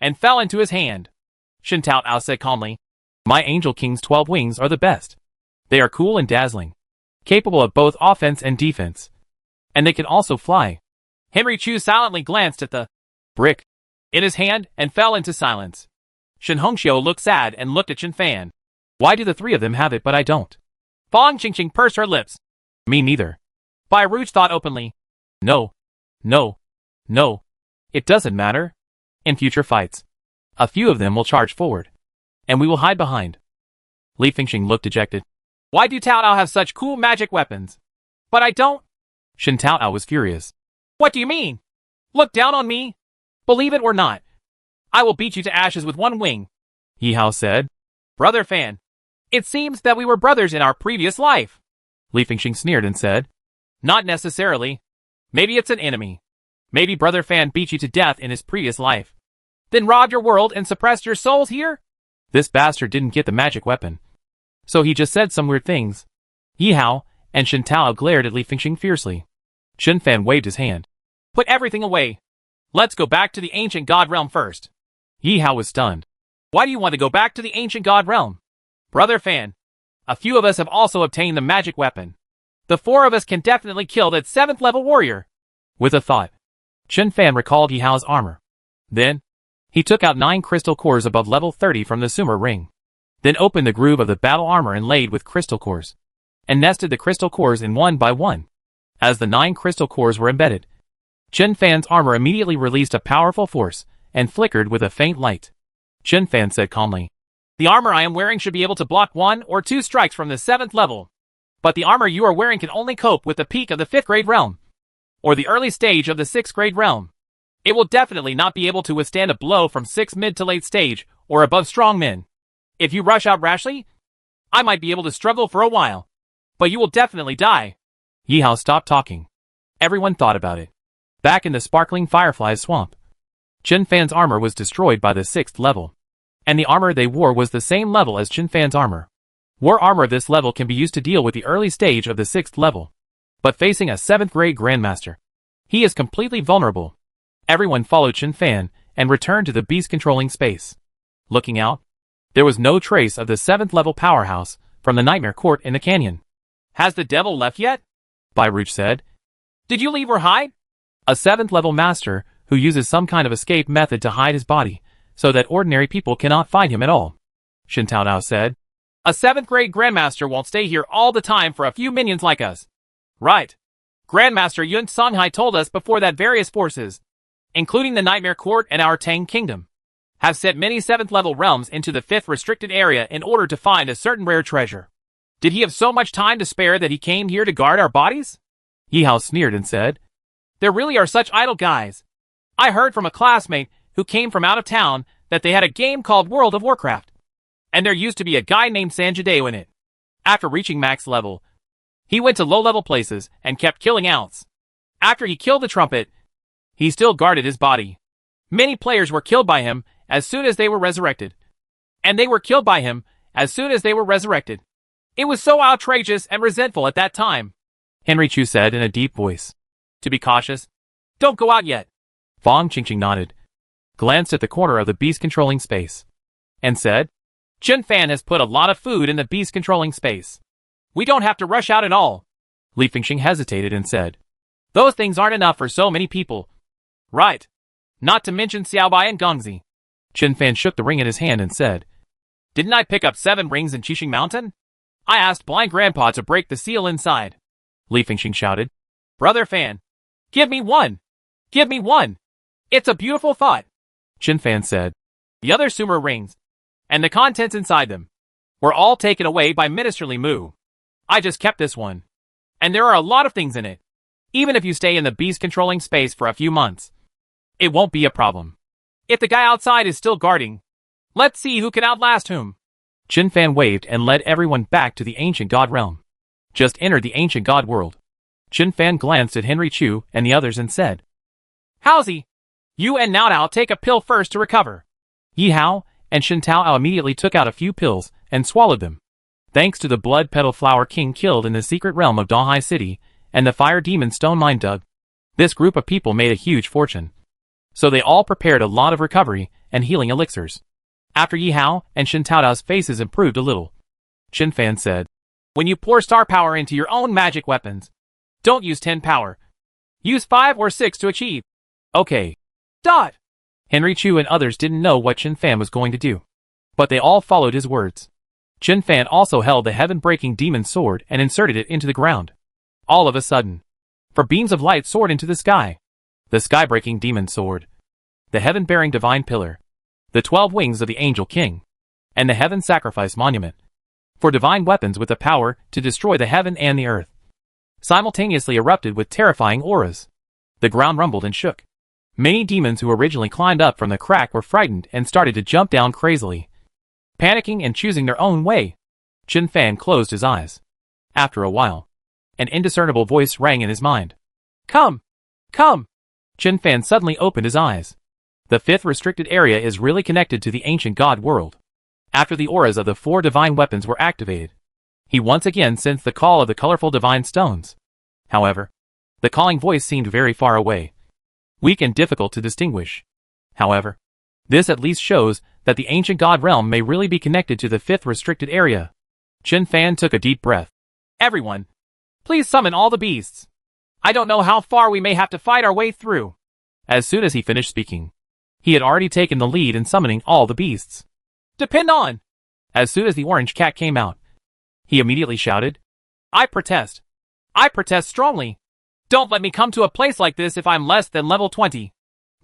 and fell into his hand. Shen Taoao said calmly, my Angel King's 12 wings are the best. They are cool and dazzling, capable of both offense and defense, and they can also fly. Henry Chu silently glanced at the brick in his hand and fell into silence. Shen Hongxiu looked sad and looked at Chen Fan. Why do the 3 of them have it but I don't? Fang Qingqing pursed her lips. Me neither. Bai Ruch thought openly. No. It doesn't matter. In future fights, a few of them will charge forward, and we will hide behind. Li Fingxing looked dejected. Why do Tao Ao have such cool magic weapons? But I don't. Shen Tao Ao was furious. What do you mean? Look down on me. Believe it or not, I will beat you to ashes with one wing. Yi Hao said. Brother Fan, it seems that we were brothers in our previous life. Li Fingxing sneered and said. Not necessarily. Maybe it's an enemy. Maybe Brother Fan beat you to death in his previous life. Then robbed your world and suppressed your souls here? This bastard didn't get the magic weapon. So he just said some weird things. Yi Hao and Shen Tao glared at Li Fingxing fiercely. Shen Fan waved his hand. Put everything away. Let's go back to the ancient god realm first. Yi Hao was stunned. Why do you want to go back to the ancient god realm? Brother Fan, a few of us have also obtained the magic weapon. The 4 of us can definitely kill that 7th level warrior. With a thought, Shen Fan recalled Yi Hao's armor. Then, he took out 9 crystal cores above level 30 from the Sumer ring. Then opened the groove of the battle armor inlaid with crystal cores, and nested the crystal cores in one by one. As the 9 crystal cores were embedded, Shen Fan's armor immediately released a powerful force and flickered with a faint light. Shen Fan said calmly, The armor I am wearing should be able to block 1 or 2 strikes from the 7th level. But the armor you are wearing can only cope with the peak of the 5th grade realm, or the early stage of the 6th grade realm. It will definitely not be able to withstand a blow from 6th mid to late stage or above strong men. If you rush out rashly, I might be able to struggle for a while, but you will definitely die. Yi Hao stopped talking. Everyone thought about it. Back in the sparkling fireflies swamp, Shen Fan's armor was destroyed by the 6th level, and the armor they wore was the same level as Shen Fan's armor. War armor of this level can be used to deal with the early stage of the 6th level, but facing a 7th grade grandmaster, he is completely vulnerable. Everyone followed Shen Fan and returned to the beast-controlling space. Looking out, there was no trace of the 7th level powerhouse from the Nightmare Court in the canyon. Has the devil left yet? Bai Ruch said. Did you leave or hide? A 7th level master who uses some kind of escape method to hide his body so that ordinary people cannot find him at all. Shen Tao Ao said. A 7th grade grandmaster won't stay here all the time for a few minions like us. Right. Grandmaster Yun Songhai told us before that various forces, including the Nightmare Court and our Tang Kingdom, have sent many 7th level realms into the 5th restricted area in order to find a certain rare treasure. Did he have so much time to spare that he came here to guard our bodies? Yi Hao sneered and said. There really are such idle guys. I heard from a classmate who came from out of town that they had a game called World of Warcraft, and there used to be a guy named Sanjideo in it. After reaching max level, he went to low-level places and kept killing ounce. After he killed the trumpet, he still guarded his body. Many players were killed by him as soon as they were resurrected, and they were killed by him as soon as they were resurrected. It was so outrageous and resentful at that time. Henry Chu said in a deep voice. To be cautious. Don't go out yet. Fong Qingqing nodded, glanced at the corner of the beast-controlling space, and said, Shen Fan has put a lot of food in the beast-controlling space. We don't have to rush out at all. Li Fingxing hesitated and said, Those things aren't enough for so many people. Right. Not to mention Xiaobai and Gongzi. Shen Fan shook the ring in his hand and said, Didn't I pick up 7 rings in Qixing Mountain? I asked Blind Grandpa to break the seal inside. Li Fingxing shouted, Brother Fan, give me one! Give me one! It's a beautiful thought. Shen Fan said. The other Sumer rings, and the contents inside them, were all taken away by Ministerly Mu. I just kept this one. And there are a lot of things in it. Even if you stay in the beast-controlling space for a few months, it won't be a problem. If the guy outside is still guarding, let's see who can outlast whom. Shen Fan waved and led everyone back to the ancient god realm. Just entered the ancient god world. Shen Fan glanced at Henry Chu and the others and said, Howsy, you and Nao Nao take a pill first to recover. Yi Hao and Shen Tao Ao immediately took out a few pills and swallowed them. Thanks to the Blood Petal Flower King killed in the secret realm of Dahai City and the Fire Demon Stone Mine dug, this group of people made a huge fortune. So they all prepared a lot of recovery and healing elixirs. After Yi Hao and Shen Tao Ao's faces improved a little, Shen Fan said, When you pour star power into your own magic weapons, don't use 10 power. Use 5 or 6 to achieve. Okay. Dot! Henry Chu and others didn't know what Shen Fan was going to do, but they all followed his words. Shen Fan also held the heaven-breaking demon sword and inserted it into the ground. All of a sudden, 4 beams of light soared into the sky. The sky-breaking demon sword, the heaven-bearing divine pillar, the 12 wings of the angel king, and the heaven sacrifice monument. For divine weapons with the power to destroy the heaven and the earth simultaneously erupted with terrifying auras. The ground rumbled and shook. Many demons who originally climbed up from the crack were frightened and started to jump down crazily, panicking and choosing their own way. Chen Fan closed his eyes. After a while, an indiscernible voice rang in his mind. Come! Come! Chen Fan suddenly opened his eyes. The fifth restricted area is really connected to the ancient god world. After the auras of the 4 divine weapons were activated, he once again sensed the call of the colorful divine stones. However, the calling voice seemed very far away, weak and difficult to distinguish. However, this at least shows that the ancient god realm may really be connected to the 5th restricted area. Chen Fan took a deep breath. Everyone, please summon all the beasts. I don't know how far we may have to fight our way through. As soon as he finished speaking, he had already taken the lead in summoning all the beasts. Depend on! As soon as the orange cat came out, he immediately shouted, I protest. I protest strongly. Don't let me come to a place like this if I'm less than level 20.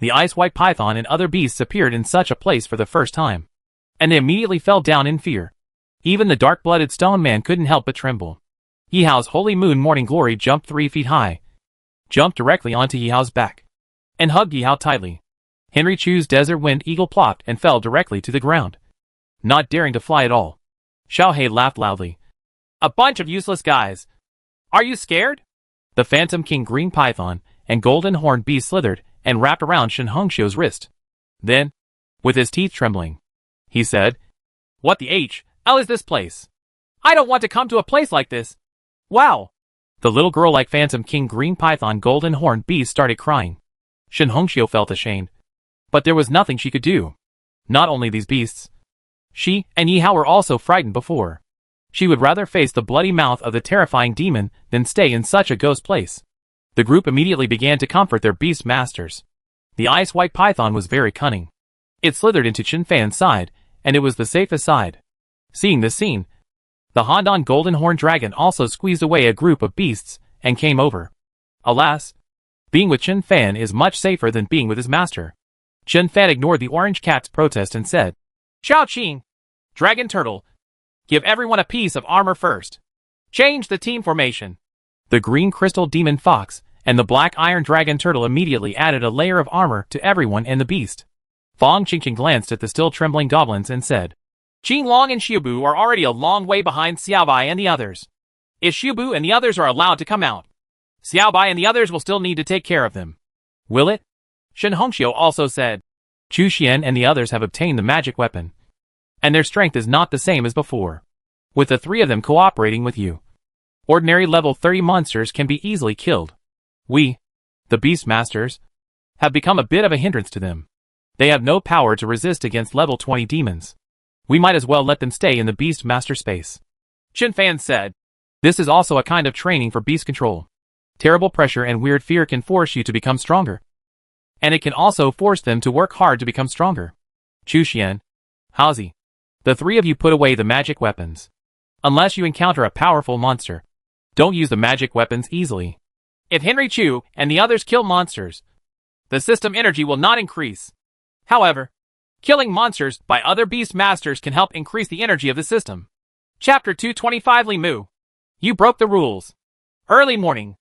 The ice-white python and other beasts appeared in such a place for the first time, and they immediately fell down in fear. Even the dark-blooded stone man couldn't help but tremble. Yihao's holy moon morning glory jumped 3 feet high, jumped directly onto Yihao's back, and hugged Yihao tightly. Henry Chu's desert wind eagle plopped and fell directly to the ground, not daring to fly at all. Xiaohei laughed loudly. A bunch of useless guys. Are you scared? The Phantom King Green Python and Golden Horned Beast slithered and wrapped around Shen Hongxiu's wrist. Then, with his teeth trembling, he said, What the hell is this place? I don't want to come to a place like this. Wow! The little girl like Phantom King Green Python Golden Horned Beast started crying. Shen Hongxiu felt ashamed, but there was nothing she could do. Not only these beasts, she and Yihao were also frightened before. She would rather face the bloody mouth of the terrifying demon than stay in such a ghost place. The group immediately began to comfort their beast masters. The ice-white python was very cunning. It slithered into Chen Fan's side, and it was the safest side. Seeing this scene, the Handan Golden Horn Dragon also squeezed away a group of beasts and came over. Alas, being with Chen Fan is much safer than being with his master. Chen Fan ignored the orange cat's protest and said, Xiao Qing, Dragon Turtle, give everyone a piece of armor first. Change the team formation. The green crystal demon fox and the black iron dragon turtle immediately added a layer of armor to everyone and the beast. Fong Qingqing glanced at the still trembling goblins and said, Qing Long and Xiubu are already a long way behind Xiaobai and the others. If Xiubu and the others are allowed to come out, Xiaobai and the others will still need to take care of them. Will it? Shen Hongxiu also said, Chu Xian and the others have obtained the magic weapon, and their strength is not the same as before. With the 3 of them cooperating with you, ordinary level 30 monsters can be easily killed. We, the Beast Masters, have become a bit of a hindrance to them. They have no power to resist against level 20 demons. We might as well let them stay in the Beast Master space. Chen Fan said, This is also a kind of training for beast control. Terrible pressure and weird fear can force you to become stronger. And it can also force them to work hard to become stronger. Chu Xian, Hazi, the 3 of you put away the magic weapons. Unless you encounter a powerful monster, don't use the magic weapons easily. If Henry Chu and the others kill monsters, the system energy will not increase. However, killing monsters by other beast masters can help increase the energy of the system. Chapter 225 Li Mu. You broke the rules. Early morning.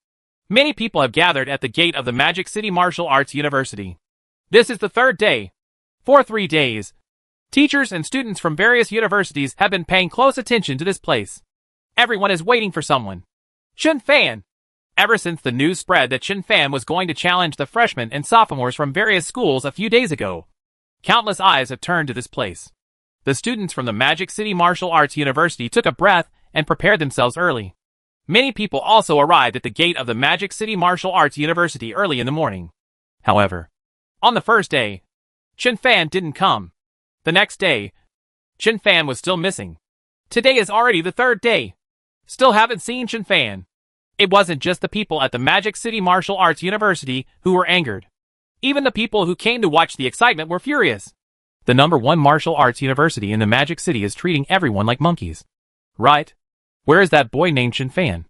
Many people have gathered at the gate of the Magic City Martial Arts University. This is the 3rd day. For 3 days, teachers and students from various universities have been paying close attention to this place. Everyone is waiting for someone. Chen Fan. Ever since the news spread that Chen Fan was going to challenge the freshmen and sophomores from various schools a few days ago, countless eyes have turned to this place. The students from the Magic City Martial Arts University took a breath and prepared themselves early. Many people also arrived at the gate of the Magic City Martial Arts University early in the morning. However, on the first day, Chen Fan didn't come. The next day, Chen Fan was still missing. Today is already the 3rd day. Still haven't seen Chen Fan. It wasn't just the people at the Magic City Martial Arts University who were angered. Even the people who came to watch the excitement were furious. The #1 martial arts university in the Magic City is treating everyone like monkeys. Right? Where is that boy named Chen Fan?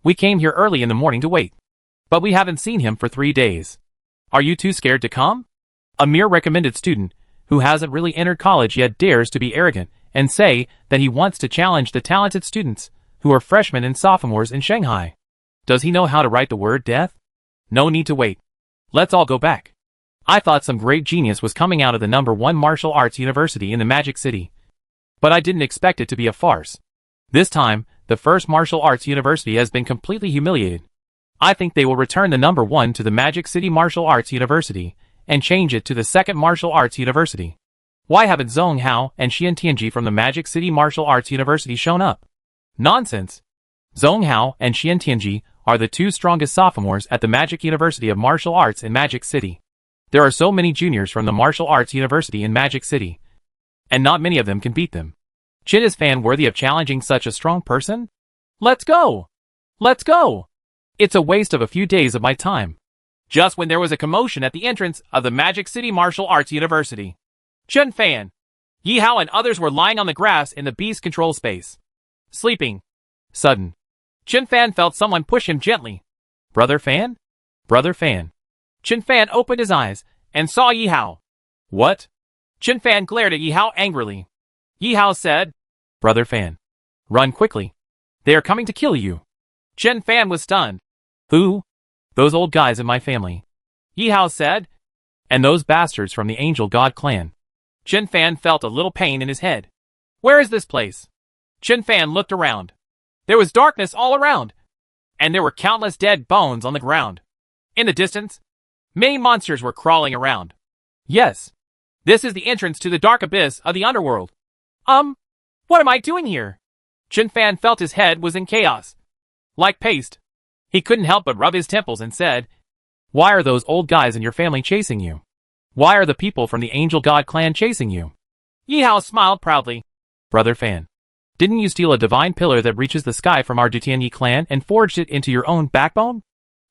We came here early in the morning to wait, but we haven't seen him for 3 days. Are you too scared to come? A mere recommended student, who hasn't really entered college yet dares to be arrogant and say that he wants to challenge the talented students who are freshmen and sophomores in Shanghai. Does he know how to write the word death? No need to wait. Let's all go back. I thought some great genius was coming out of the #1 martial arts university in the Magic City. But I didn't expect it to be a farce. This time, the first martial arts university has been completely humiliated. I think they will return the #1 to the Magic City Martial Arts University and change it to the second martial arts university. Why haven't Zhong Hao and Xian Tianji from the Magic City Martial Arts University shown up? Nonsense. Zhong Hao and Xian Tianji are the two strongest sophomores at the Magic University of Martial Arts in Magic City. There are so many juniors from the Martial Arts University in Magic City, and not many of them can beat them. Chin is Fan worthy of challenging such a strong person? Let's go! Let's go! It's a waste of a few days of my time. Just when there was a commotion at the entrance of the Magic City Martial Arts University, Chen Fan, Yi Hao and others were lying on the grass in the beast control space, sleeping. Sudden, Chen Fan felt someone push him gently. Brother Fan? Brother Fan. Chen Fan opened his eyes and saw Yi Hao. What? Chen Fan glared at Yi Hao angrily. Yi Hao said, Brother Fan, run quickly. They are coming to kill you. Chen Fan was stunned. Who? Those old guys in my family. Yi Hao said. And those bastards from the Angel God clan. Chen Fan felt a little pain in his head. Where is this place? Chen Fan looked around. There was darkness all around, and there were countless dead bones on the ground. In the distance, many monsters were crawling around. Yes, this is the entrance to the dark abyss of the underworld. What am I doing here? Chen Fan felt his head was in chaos. Like paste. He couldn't help but rub his temples and said, Why are those old guys in your family chasing you? Why are the people from the Angel God clan chasing you? Yi Hao smiled proudly. Brother Fan, didn't you steal a divine pillar that reaches the sky from our Dutianyi clan and forged it into your own backbone?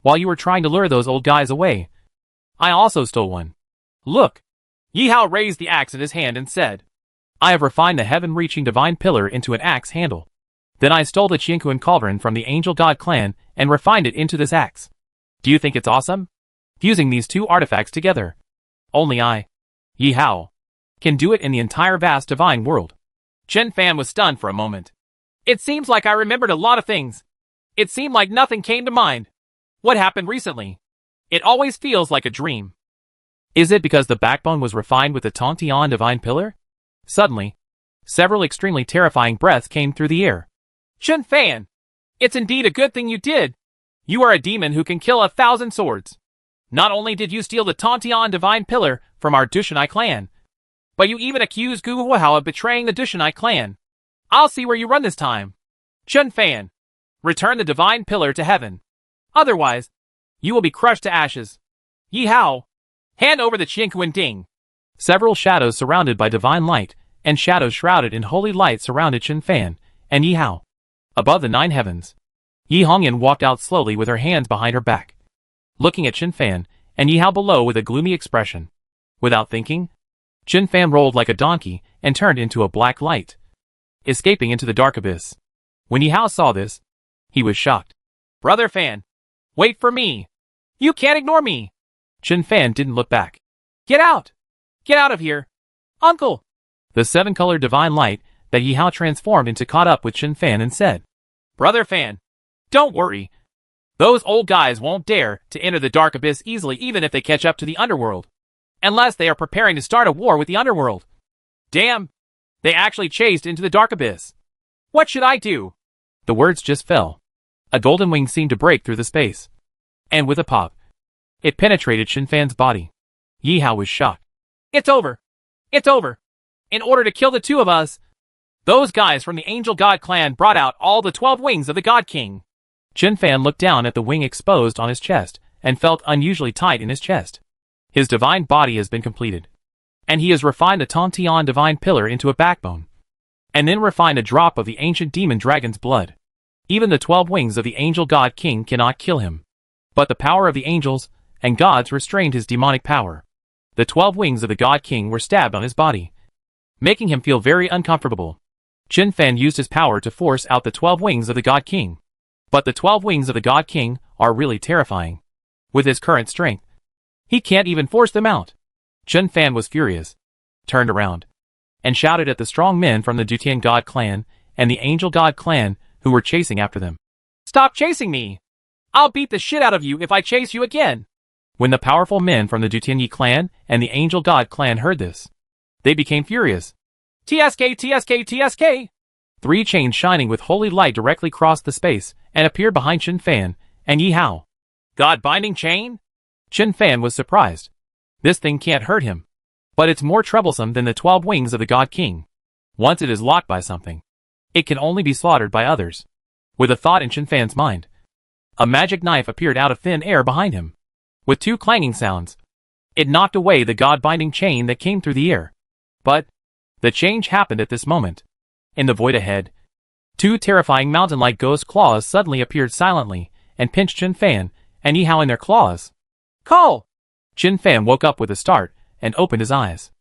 While you were trying to lure those old guys away, I also stole one. Look. Yi Hao raised the axe in his hand and said, I have refined the heaven-reaching divine pillar into an axe handle. Then I stole the Qianquan cauldron from the Angel God clan and refined it into this axe. Do you think it's awesome? Fusing these two artifacts together. Only I, Yi Hao, can do it in the entire vast divine world. Chen Fan was stunned for a moment. It seems like I remembered a lot of things. It seemed like nothing came to mind. What happened recently? It always feels like a dream. Is it because the backbone was refined with the Tongtian divine pillar? Suddenly, several extremely terrifying breaths came through the air. Chen Fan, it's indeed a good thing you did. You are a demon who can kill 1,000 swords. Not only did you steal the Tongtian divine pillar from our Dushanai clan, but you even accused Gu Huahao of betraying the Dushanai clan. I'll see where you run this time. Chen Fan, return the divine pillar to heaven. Otherwise, you will be crushed to ashes. Yi Hao, hand over the Qianquan Ding. Several shadows surrounded by divine light, and shadows shrouded in holy light surrounded Chen Fan and Yi Hao. Above the 9 heavens, Yi Hongyan walked out slowly with her hands behind her back, looking at Chen Fan and Yi Hao below with a gloomy expression. Without thinking, Chen Fan rolled like a donkey and turned into a black light, escaping into the dark abyss. When Yi Hao saw this, he was shocked. Brother Fan, wait for me. You can't ignore me. Chen Fan didn't look back. Get out! Get out of here! Uncle! The 7-colored divine light that Yi Hao transformed into caught up with Chen Fan and said, Brother Fan, don't worry. Those old guys won't dare to enter the dark abyss easily even if they catch up to the underworld. Unless they are preparing to start a war with the underworld. Damn! They actually chased into the dark abyss. What should I do? The words just fell. A golden wing seemed to break through the space. And with a pop, it penetrated Chen Fan's body. Yi Hao was shocked. It's over! It's over! In order to kill the two of us, those guys from the Angel God clan brought out all the 12 wings of the God King. Chen Fan looked down at the wing exposed on his chest and felt unusually tight in his chest. His divine body has been completed, and he has refined the Tongtian divine pillar into a backbone, and then refined a drop of the ancient demon dragon's blood. Even the 12 wings of the Angel God King cannot kill him, but the power of the angels and gods restrained his demonic power. The 12 wings of the God King were stabbed on his body, making him feel very uncomfortable. Chen Fan used his power to force out the 12 wings of the God King. But the 12 wings of the God King are really terrifying. With his current strength, he can't even force them out. Chen Fan was furious, turned around, and shouted at the strong men from the Dutian God clan and the Angel God clan who were chasing after them. "Stop chasing me! I'll beat the shit out of you if I chase you again!" When the powerful men from the Dutian clan and the Angel God clan heard this, they became furious. "TSK, TSK, TSK!" 3 chains shining with holy light directly crossed the space and appeared behind Chen Fan and Yi Hao. "God-binding chain?" Chen Fan was surprised. This thing can't hurt him. But it's more troublesome than the 12 wings of the God King. Once it is locked by something, it can only be slaughtered by others. With a thought in Chen Fan's mind, a magic knife appeared out of thin air behind him. With 2 clanging sounds, it knocked away the God-binding chain that came through the air. But the change happened at this moment. In the void ahead, 2 terrifying mountain-like ghost claws suddenly appeared silently and pinched Chen Fan and Yi Hao in their claws. "Call!" Chen Fan woke up with a start and opened his eyes.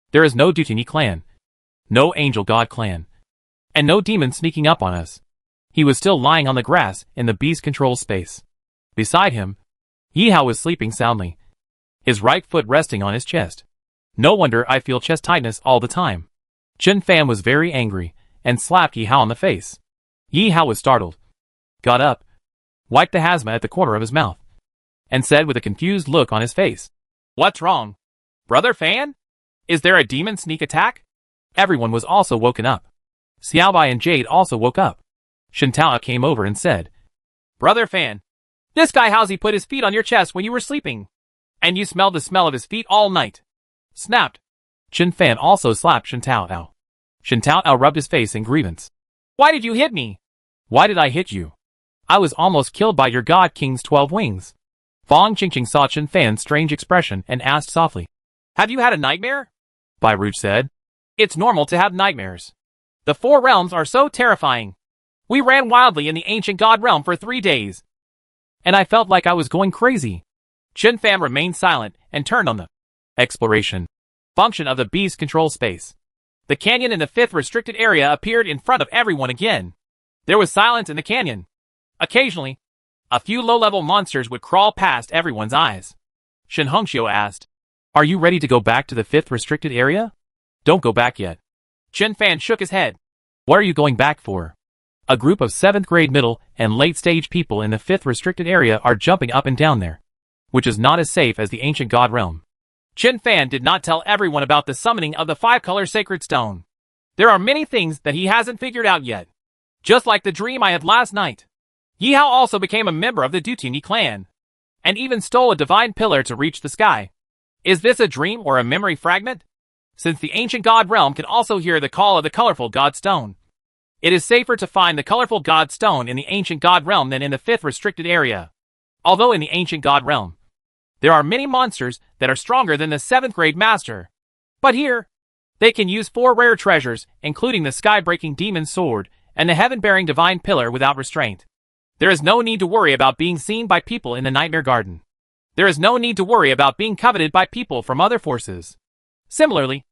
There is no Dutian clan, no Angel God clan, and no demon sneaking up on us. He was still lying on the grass in the beast control space. Beside him, Yi Hao was sleeping soundly, his right foot resting on his chest. "No wonder I feel chest tightness all the time." Chen Fan was very angry and slapped Yi Hao on the face. Yi Hao was startled, got up, wiped the hazma at the corner of his mouth, and said with a confused look on his face, "What's wrong? Brother Fan? Is there a demon sneak attack?" Everyone was also woken up. Xiaobai and Jade also woke up. Shintao came over and said, "Brother Fan, this guy Howsy put his feet on your chest when you were sleeping. And you smelled the smell of his feet all night." Snapped. Chen Fan also slapped Shintao. Shintao rubbed his face in grievance. "Why did you hit me?" "Why did I hit you? I was almost killed by your God King's 12 wings." Fong Qingqing saw Chen Fan's strange expression and asked softly, "Have you had a nightmare?" Bai Ruj said, "It's normal to have nightmares. The 4 realms are so terrifying. We ran wildly in the ancient God realm for 3 days, and I felt like I was going crazy." Chen Fan remained silent and turned on the exploration function of the beast control space. The canyon in the 5th restricted area appeared in front of everyone again. There was silence in the canyon. Occasionally, a few low-level monsters would crawl past everyone's eyes. Shen Hongxiu asked, "Are you ready to go back to the 5th restricted area?" "Don't go back yet." Chen Fan shook his head. "What are you going back for?" A group of 7th grade middle and late stage people in the 5th restricted area are jumping up and down there, which is not as safe as the ancient God realm. Chen Fan did not tell everyone about the summoning of the 5-color sacred stone. There are many things that he hasn't figured out yet. Just like the dream I had last night. Yi Hao also became a member of the Dutian clan, and even stole a divine pillar to reach the sky. Is this a dream or a memory fragment? Since the ancient God realm can also hear the call of the colorful God stone, it is safer to find the colorful God stone in the ancient God realm than in the 5th restricted area. Although in the ancient God realm, there are many monsters that are stronger than the 7th grade master. But here, they can use 4 rare treasures, including the sky-breaking demon sword and the heaven-bearing divine pillar without restraint. There is no need to worry about being seen by people in the Nightmare Garden. There is no need to worry about being coveted by people from other forces. Similarly,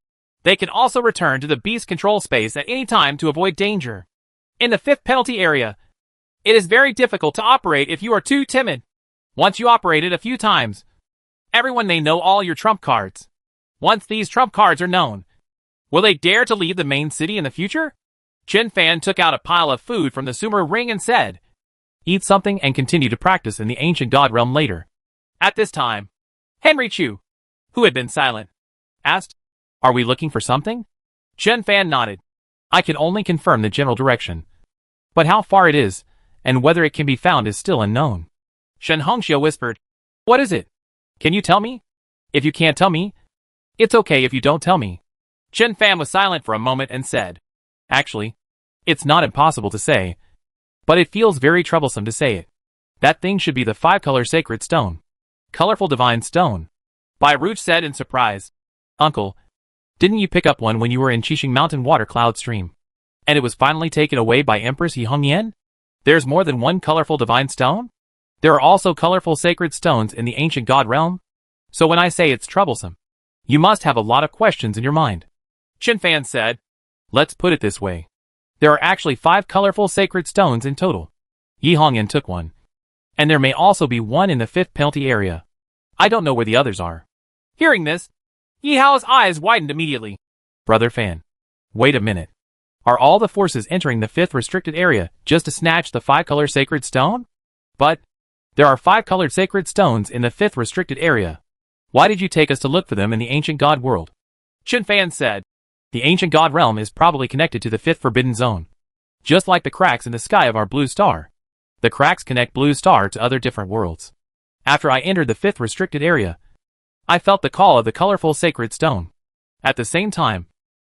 they can also return to the beast control space at any time to avoid danger. In the 5th penalty area, it is very difficult to operate if you are too timid. Once you operate it a few times, everyone may know all your trump cards. Once these trump cards are known, will they dare to leave the main city in the future? Chen Fan took out a pile of food from the Sumer ring and said, "Eat something and continue to practice in the ancient God realm later." At this time, Henry Chu, who had been silent, asked, "Are we looking for something?" Chen Fan nodded. "I can only confirm the general direction. But how far it is, and whether it can be found is still unknown." Shen Hongxiu whispered, "What is it? Can you tell me? If you can't tell me, it's okay if you don't tell me." Chen Fan was silent for a moment and said, "Actually, it's not impossible to say, but it feels very troublesome to say it. That thing should be the 5-color sacred stone. Colorful divine stone." Bai Ruj said in surprise, "Uncle, didn't you pick up one when you were in Qixing Mountain Water Cloud Stream? And it was finally taken away by Empress Yi Hongyan? There's more than one colorful divine stone? There are also colorful sacred stones in the ancient God realm? So when I say it's troublesome, you must have a lot of questions in your mind." Chen Fan said, "Let's put it this way. There are actually 5 colorful sacred stones in total. Yi Hongyan took one. And there may also be one in the 5th penalty area. I don't know where the others are." Hearing this, Yi Hao's eyes widened immediately. "Brother Fan, Wait a minute. Are all the forces entering the 5th restricted area just to snatch the 5-color sacred stone? But there are 5 colored sacred stones in the 5th restricted area. Why did you take us to look for them in the ancient god world? Chen Fan said. The ancient god realm is probably connected to the 5th forbidden zone. Just like the cracks in the sky of our blue star. The cracks connect blue star to other different worlds. After I entered the 5th restricted area, I felt the call of the colorful sacred stone. At the same time,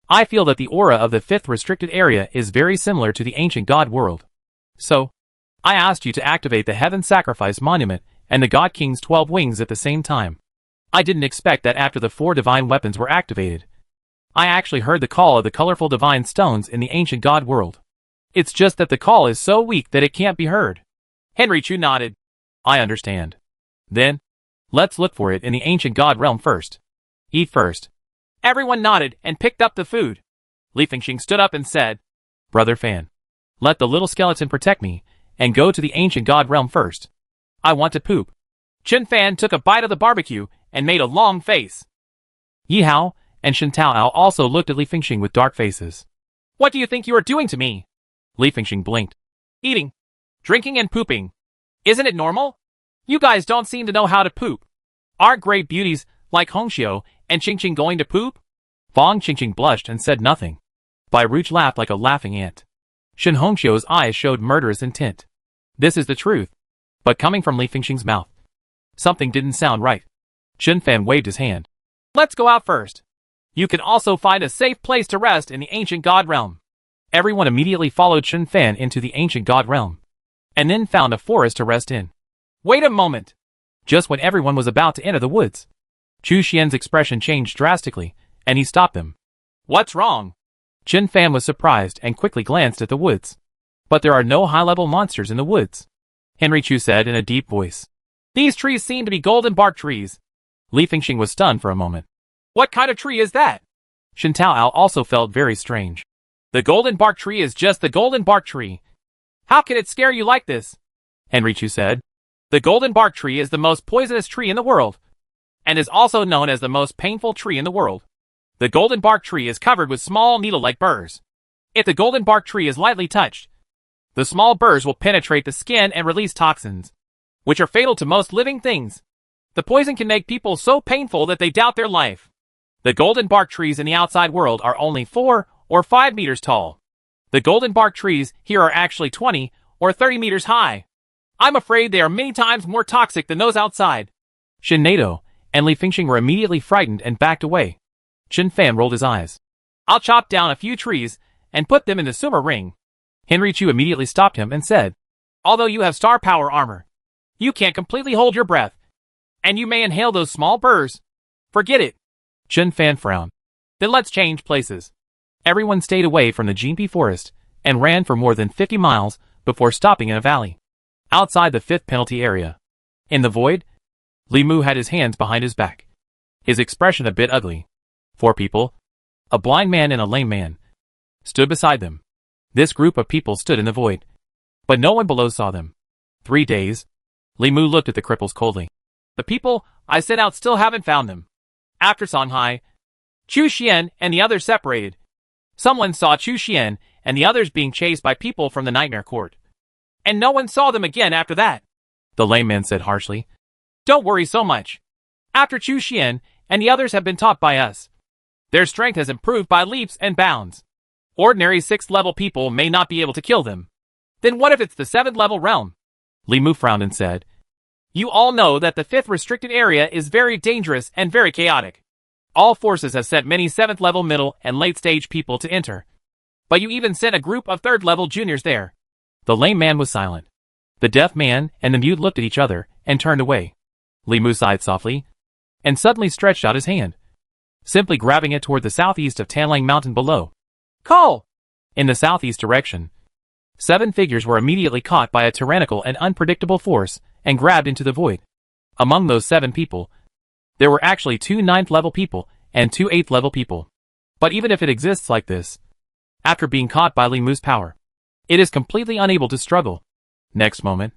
I feel that the aura of the 5th restricted area is very similar to the ancient god world. So, I asked you to activate the Heaven Sacrifice Monument and the God King's 12 wings at the same time. I didn't expect that after the 4 divine weapons were activated, I actually heard the call of the colorful divine stones in the ancient god world. It's just that the call is so weak that it can't be heard. Henry Chu nodded. I understand. Then, let's look for it in the ancient god realm first. Eat first. Everyone nodded and picked up the food. Li Fengxing stood up and said, Brother Fan, let the little skeleton protect me, and go to the ancient god realm first. I want to poop. Chen Fan took a bite of the barbecue and made a long face. Yi Hao and Shen Taoao also looked at Li Fengxing with dark faces. What do you think you are doing to me? Li Fengxing blinked. Eating, drinking and pooping. Isn't it normal? You guys don't seem to know how to poop. Aren't great beauties like Hongxiu and Qingqing going to poop? Fong Qingqing blushed and said nothing. Bai Ruch laughed like a laughing ant. Shen Hongxiu's eyes showed murderous intent. This is the truth. But coming from Li Fengxing's mouth, something didn't sound right. Chen Fan waved his hand. Let's go out first. You can also find a safe place to rest in the ancient god realm. Everyone immediately followed Chen Fan into the ancient god realm, and then found a forest to rest in. Wait a moment! Just when everyone was about to enter the woods, Chu Xian's expression changed drastically, and he stopped them. What's wrong? Chen Fan was surprised and quickly glanced at the woods. But there are no high-level monsters in the woods, Henry Chu said in a deep voice. These trees seem to be golden bark trees. Li Fengxing was stunned for a moment. What kind of tree is that? Shen Taoao also felt very strange. The golden bark tree is just the golden bark tree. How can it scare you like this? Henry Chu said. The golden bark tree is the most poisonous tree in the world, and is also known as the most painful tree in the world. The golden bark tree is covered with small needle-like burrs. If the golden bark tree is lightly touched, the small burrs will penetrate the skin and release toxins, which are fatal to most living things. The poison can make people so painful that they doubt their life. The golden bark trees in the outside world are only 4 or 5 meters tall. The golden bark trees here are actually 20 or 30 meters high. I'm afraid they are many times more toxic than those outside. Shen Nato and Li Fengxing were immediately frightened and backed away. Chen Fan rolled his eyes. I'll chop down a few trees and put them in the Sumer ring. Henry Chu immediately stopped him and said, although you have star power armor, you can't completely hold your breath, and you may inhale those small burrs. Forget it. Chen Fan frowned. Then let's change places. Everyone stayed away from the Jinpi forest and ran for more than 50 miles before stopping in a valley outside the 5th penalty area. In the void, Li Mu had his hands behind his back, his expression a bit ugly. 4 people, a blind man and a lame man, stood beside them. This group of people stood in the void, but no one below saw them. 3 days. Li Mu looked at the cripples coldly. The people I sent out still haven't found them. After Songhai, Chu Xian and the others separated. Someone saw Chu Xian and the others being chased by people from the Nightmare Court, and no one saw them again after that. The lame man said harshly. Don't worry so much. After Chu Xian and the others have been taught by us, their strength has improved by leaps and bounds. Ordinary 6th level people may not be able to kill them. Then what if it's the 7th level realm? Li Mu frowned and said, you all know that the 5th restricted area is very dangerous and very chaotic. All forces have sent many 7th level middle and late stage people to enter. But you even sent a group of 3rd level juniors there. The lame man was silent. The deaf man and the mute looked at each other and turned away. Li Mu sighed softly and suddenly stretched out his hand, simply grabbing it toward the southeast of Tanlang Mountain below. Call! In the southeast direction, 7 figures were immediately caught by a tyrannical and unpredictable force and grabbed into the void. Among those 7 people, there were actually 2 9th level people and 2 8th level people. But even if it exists like this, after being caught by Li Mu's power, it is completely unable to struggle. Next moment,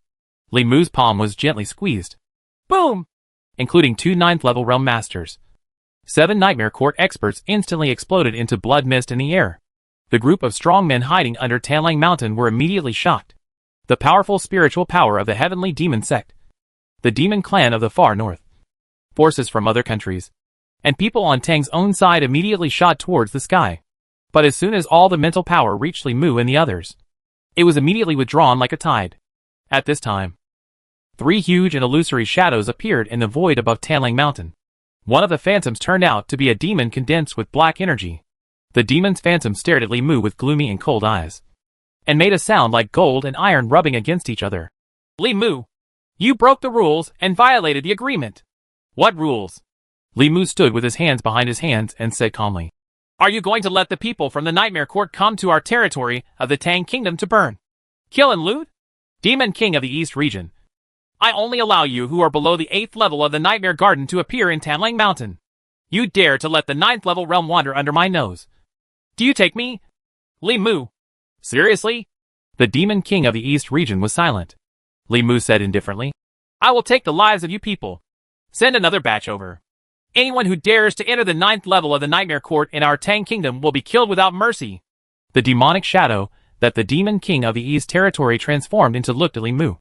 Li Mu's palm was gently squeezed. Boom! Including 2 9th level realm masters. 7 Nightmare Court experts instantly exploded into blood mist in the air. The group of strong men hiding under Tanlang Mountain were immediately shocked. The powerful spiritual power of the heavenly demon sect, the demon clan of the far north, forces from other countries, and people on Tang's own side immediately shot towards the sky. But as soon as all the mental power reached Li Mu and the others, it was immediately withdrawn like a tide. At this time, 3 huge and illusory shadows appeared in the void above Tanlang Mountain. One of the phantoms turned out to be a demon condensed with black energy. The demon's phantom stared at Li Mu with gloomy and cold eyes, and made a sound like gold and iron rubbing against each other. Li Mu, you broke the rules and violated the agreement. What rules? Li Mu stood with his hands behind his hands and said calmly, are you going to let the people from the Nightmare Court come to our territory of the Tang Kingdom to burn, kill and loot? Demon King of the East Region, I only allow you who are below the 8th level of the Nightmare Garden to appear in Tanlang Mountain. You dare to let the 9th level realm wander under my nose. Do you take me? Li Mu. Seriously? The Demon King of the East Region was silent. Li Mu said indifferently, I will take the lives of you people. Send another batch over. Anyone who dares to enter the 9th level of the Nightmare Court in our Tang Kingdom will be killed without mercy. The demonic shadow that the Demon King of the East territory transformed into looked at Li Mu,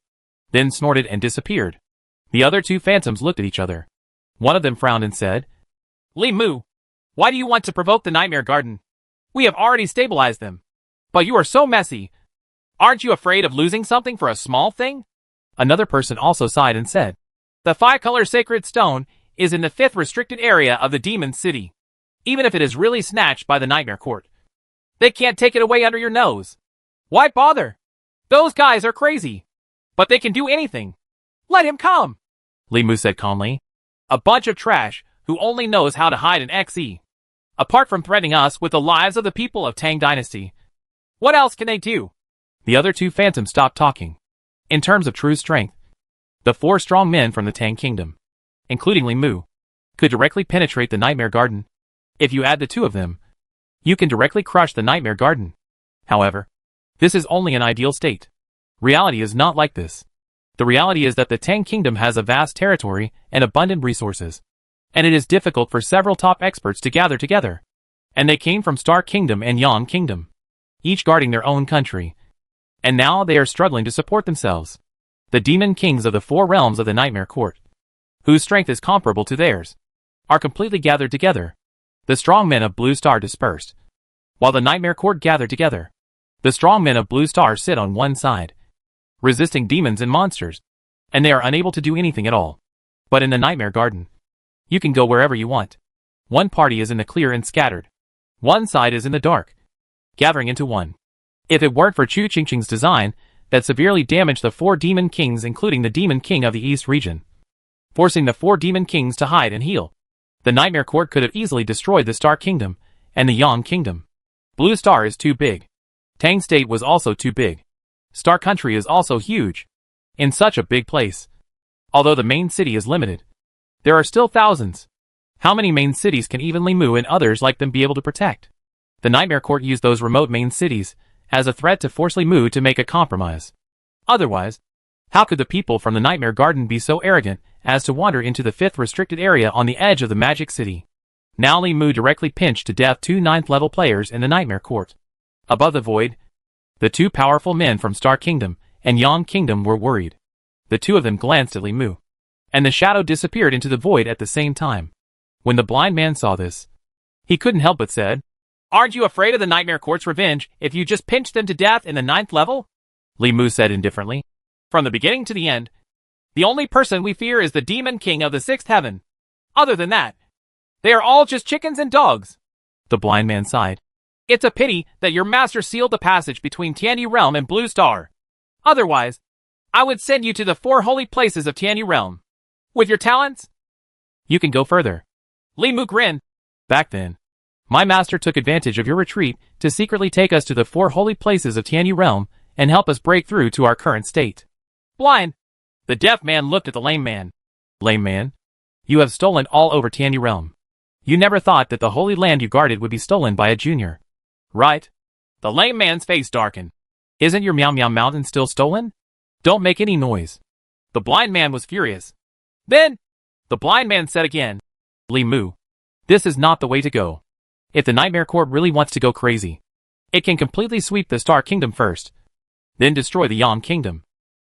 then snorted and disappeared. The other 2 phantoms looked at each other. One of them frowned and said, Li Mu, why do you want to provoke the Nightmare Garden? We have already stabilized them. But you are so messy. Aren't you afraid of losing something for a small thing? Another person also sighed and said, the 5-color sacred stone is in the 5th restricted area of the Demon City. Even if it is really snatched by the Nightmare Court, they can't take it away under your nose. Why bother? Those guys are crazy. But they can do anything. Let him come, Li Mu said calmly. A bunch of trash who only knows how to hide an XE. Apart from threatening us with the lives of the people of Tang Dynasty, what else can they do? The other 2 phantoms stopped talking. In terms of true strength, the 4 strong men from the Tang Kingdom, including Li Mu, could directly penetrate the Nightmare Garden. If you add the 2 of them, you can directly crush the Nightmare Garden. However, this is only an ideal state. Reality is not like this. The reality is that the Tang Kingdom has a vast territory and abundant resources, and it is difficult for several top experts to gather together. And they came from Star Kingdom and Yan Kingdom, each guarding their own country. And now they are struggling to support themselves. The demon kings of the 4 realms of the Nightmare Court, whose strength is comparable to theirs, are completely gathered together. The strong men of Blue Star dispersed, while the Nightmare Court gathered together. The strong men of Blue Star sit on one side, resisting demons and monsters, and they are unable to do anything at all. But in the Nightmare Garden, you can go wherever you want. One party is in the clear and scattered. One side is in the dark, gathering into one. If it weren't for Chu Qingqing's design that severely damaged the 4 demon kings, including the Demon King of the East Region, forcing the 4 demon kings to hide and heal, the Nightmare Court could have easily destroyed the Star Kingdom and the Yang Kingdom. Blue Star is too big. Tang State was also too big. Star Country is also huge. In such a big place, although the main city is limited, there are still thousands. How many main cities can even Li Mu and others like them be able to protect? The Nightmare Court used those remote main cities as a threat to force Li Mu to make a compromise. Otherwise, how could the people from the Nightmare Garden be so arrogant as to wander into the 5th restricted area on the edge of the Magic City? Now Li Mu directly pinched to death 2 9th-level players in the Nightmare Court. Above the void, the 2 powerful men from Star Kingdom and Yang Kingdom were worried. The 2 of them glanced at Li Mu, and the shadow disappeared into the void at the same time. When the blind man saw this, he couldn't help but said, aren't you afraid of the Nightmare Court's revenge if you just pinched them to death in the 9th level? Li Mu said indifferently. From the beginning to the end, the only person we fear is the Demon King of the 6th heaven. Other than that, they are all just chickens and dogs. The blind man sighed. It's a pity that your master sealed the passage between Tianyu Realm and Blue Star. Otherwise, I would send you to the 4 holy places of Tianyu Realm. With your talents, you can go further. Li Mu grinned. Back then, my master took advantage of your retreat to secretly take us to the 4 holy places of Tianyu Realm and help us break through to our current state. Blind. The deaf man looked at the lame man. Lame man, you have stolen all over Tianyu Realm. You never thought that the holy land you guarded would be stolen by a junior. Right? The lame man's face darkened. Isn't your Meow Meow Mountain still stolen? Don't make any noise. The blind man was furious. Then, the blind man said again, Li Mu, this is not the way to go. If the Nightmare Court really wants to go crazy, It can completely sweep the Star Kingdom first, then destroy the Yang Kingdom,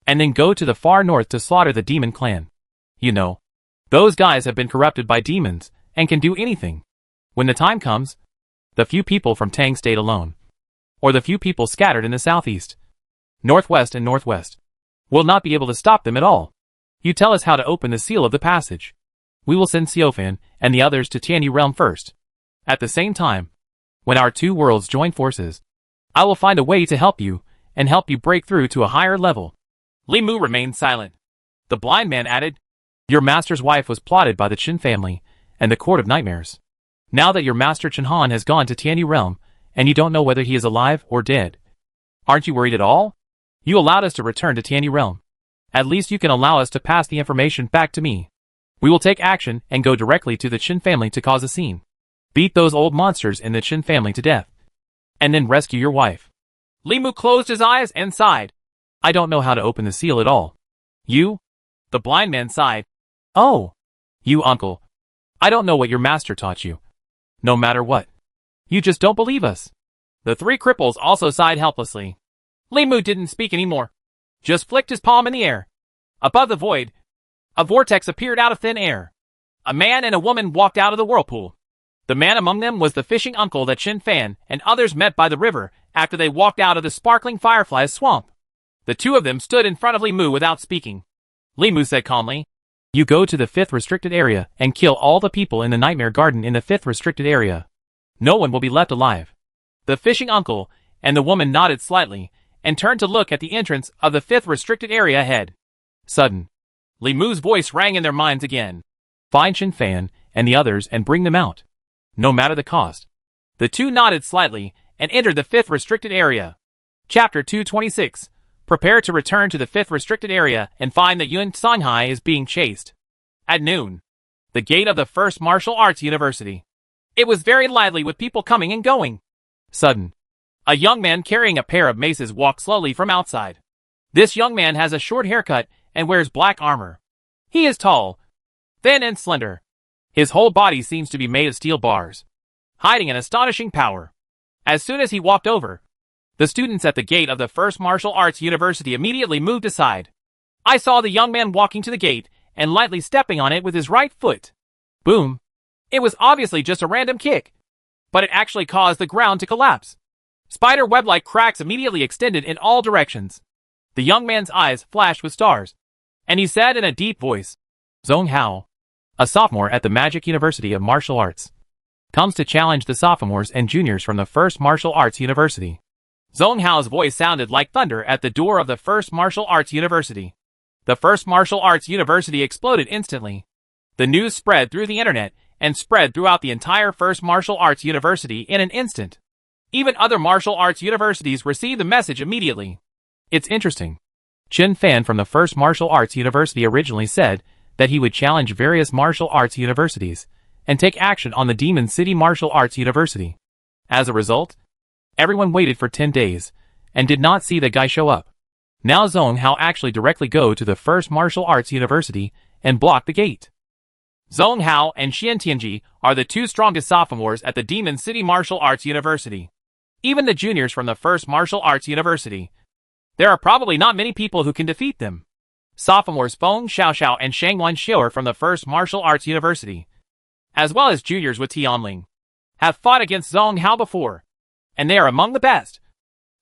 and then go to the far north to slaughter the demon clan. You know, those guys have been corrupted by demons and can do anything. When the time comes, the few people from Tang State alone, or the few people scattered in the southeast, northwest and northwest, will not be able to stop them at all. You tell us how to open the seal of the passage. We will send Xiaofan and the others to Tianyi Realm first. At the same time, when our two worlds join forces, I will find a way to help you and help you break through to a higher level. Li Mu remained silent. The blind man added, your master's wife was plotted by the Qin family and the Court of Nightmares. Now that your master Chen Han has gone to Tianyi Realm, and you don't know whether he is alive or dead, aren't you worried at all? You allowed us to return to Tianyi Realm. At least you can allow us to pass the information back to me. We will take action and go directly to the Qin family to cause a scene. Beat those old monsters in the Qin family to death. And then rescue your wife. Li Mu closed his eyes and sighed. I don't know how to open the seal at all. You? The blind man sighed. Oh. You uncle. I don't know what your master taught you. No matter what. You just don't believe us. The three cripples also sighed helplessly. Li Mu didn't speak anymore. Just flicked his palm in the air. Above the void, a vortex appeared out of thin air. A man and a woman walked out of the whirlpool. The man among them was the fishing uncle that Qin Fan and others met by the river after they walked out of the sparkling fireflies swamp. The two of them stood in front of Li Mu without speaking. Li Mu said calmly, you go to the 5th restricted area and kill all the people in the Nightmare Garden in the 5th restricted area. No one will be left alive. The fishing uncle and the woman nodded slightly and turned to look at the entrance of the 5th restricted area ahead. Sudden, Li Mu's voice rang in their minds again. Find Qin Fan and the others and bring them out. No matter the cost. The two nodded slightly and entered the 5th restricted area. Chapter 226. Prepare to return to the 5th restricted area and find that Yun Songhai is being chased. At noon, the gate of the First Martial Arts University. It was very lively with people coming and going. Sudden, a young man carrying a pair of maces walked slowly from outside. This young man has a short haircut and wears black armor. He is tall, thin and slender. His whole body seems to be made of steel bars, hiding an astonishing power. As soon as he walked over, the students at the gate of the First Martial Arts University immediately moved aside. I saw the young man walking to the gate and lightly stepping on it with his right foot. Boom! It was obviously just a random kick, but it actually caused the ground to collapse. Spider web-like cracks immediately extended in all directions. The young man's eyes flashed with stars, and he said in a deep voice, Zhong Hao, a sophomore at the Magic University of Martial Arts, comes to challenge the sophomores and juniors from the First Martial Arts University. Zhong Hao's voice sounded like thunder at the door of the First Martial Arts University. The First Martial Arts University exploded instantly. The news spread through the internet and spread throughout the entire First Martial Arts University in an instant. Even other martial arts universities received the message immediately. It's interesting. Qin Fan from the First Martial Arts University originally said that he would challenge various martial arts universities and take action on the Demon City Martial Arts University. As a result, everyone waited for 10 days and did not see the guy show up. Now Zhong Hao actually directly go to the First Martial Arts University and block the gate. Zhong Hao and Xian Tianji are the two strongest sophomores at the Demon City Martial Arts University. Even the juniors from the First Martial Arts University, there are probably not many people who can defeat them. Sophomores Feng Xiaoxiao and Shangwan Xiuer from the First Martial Arts University, as well as juniors with Tianling, have fought against Zhong Hao before, and they are among the best.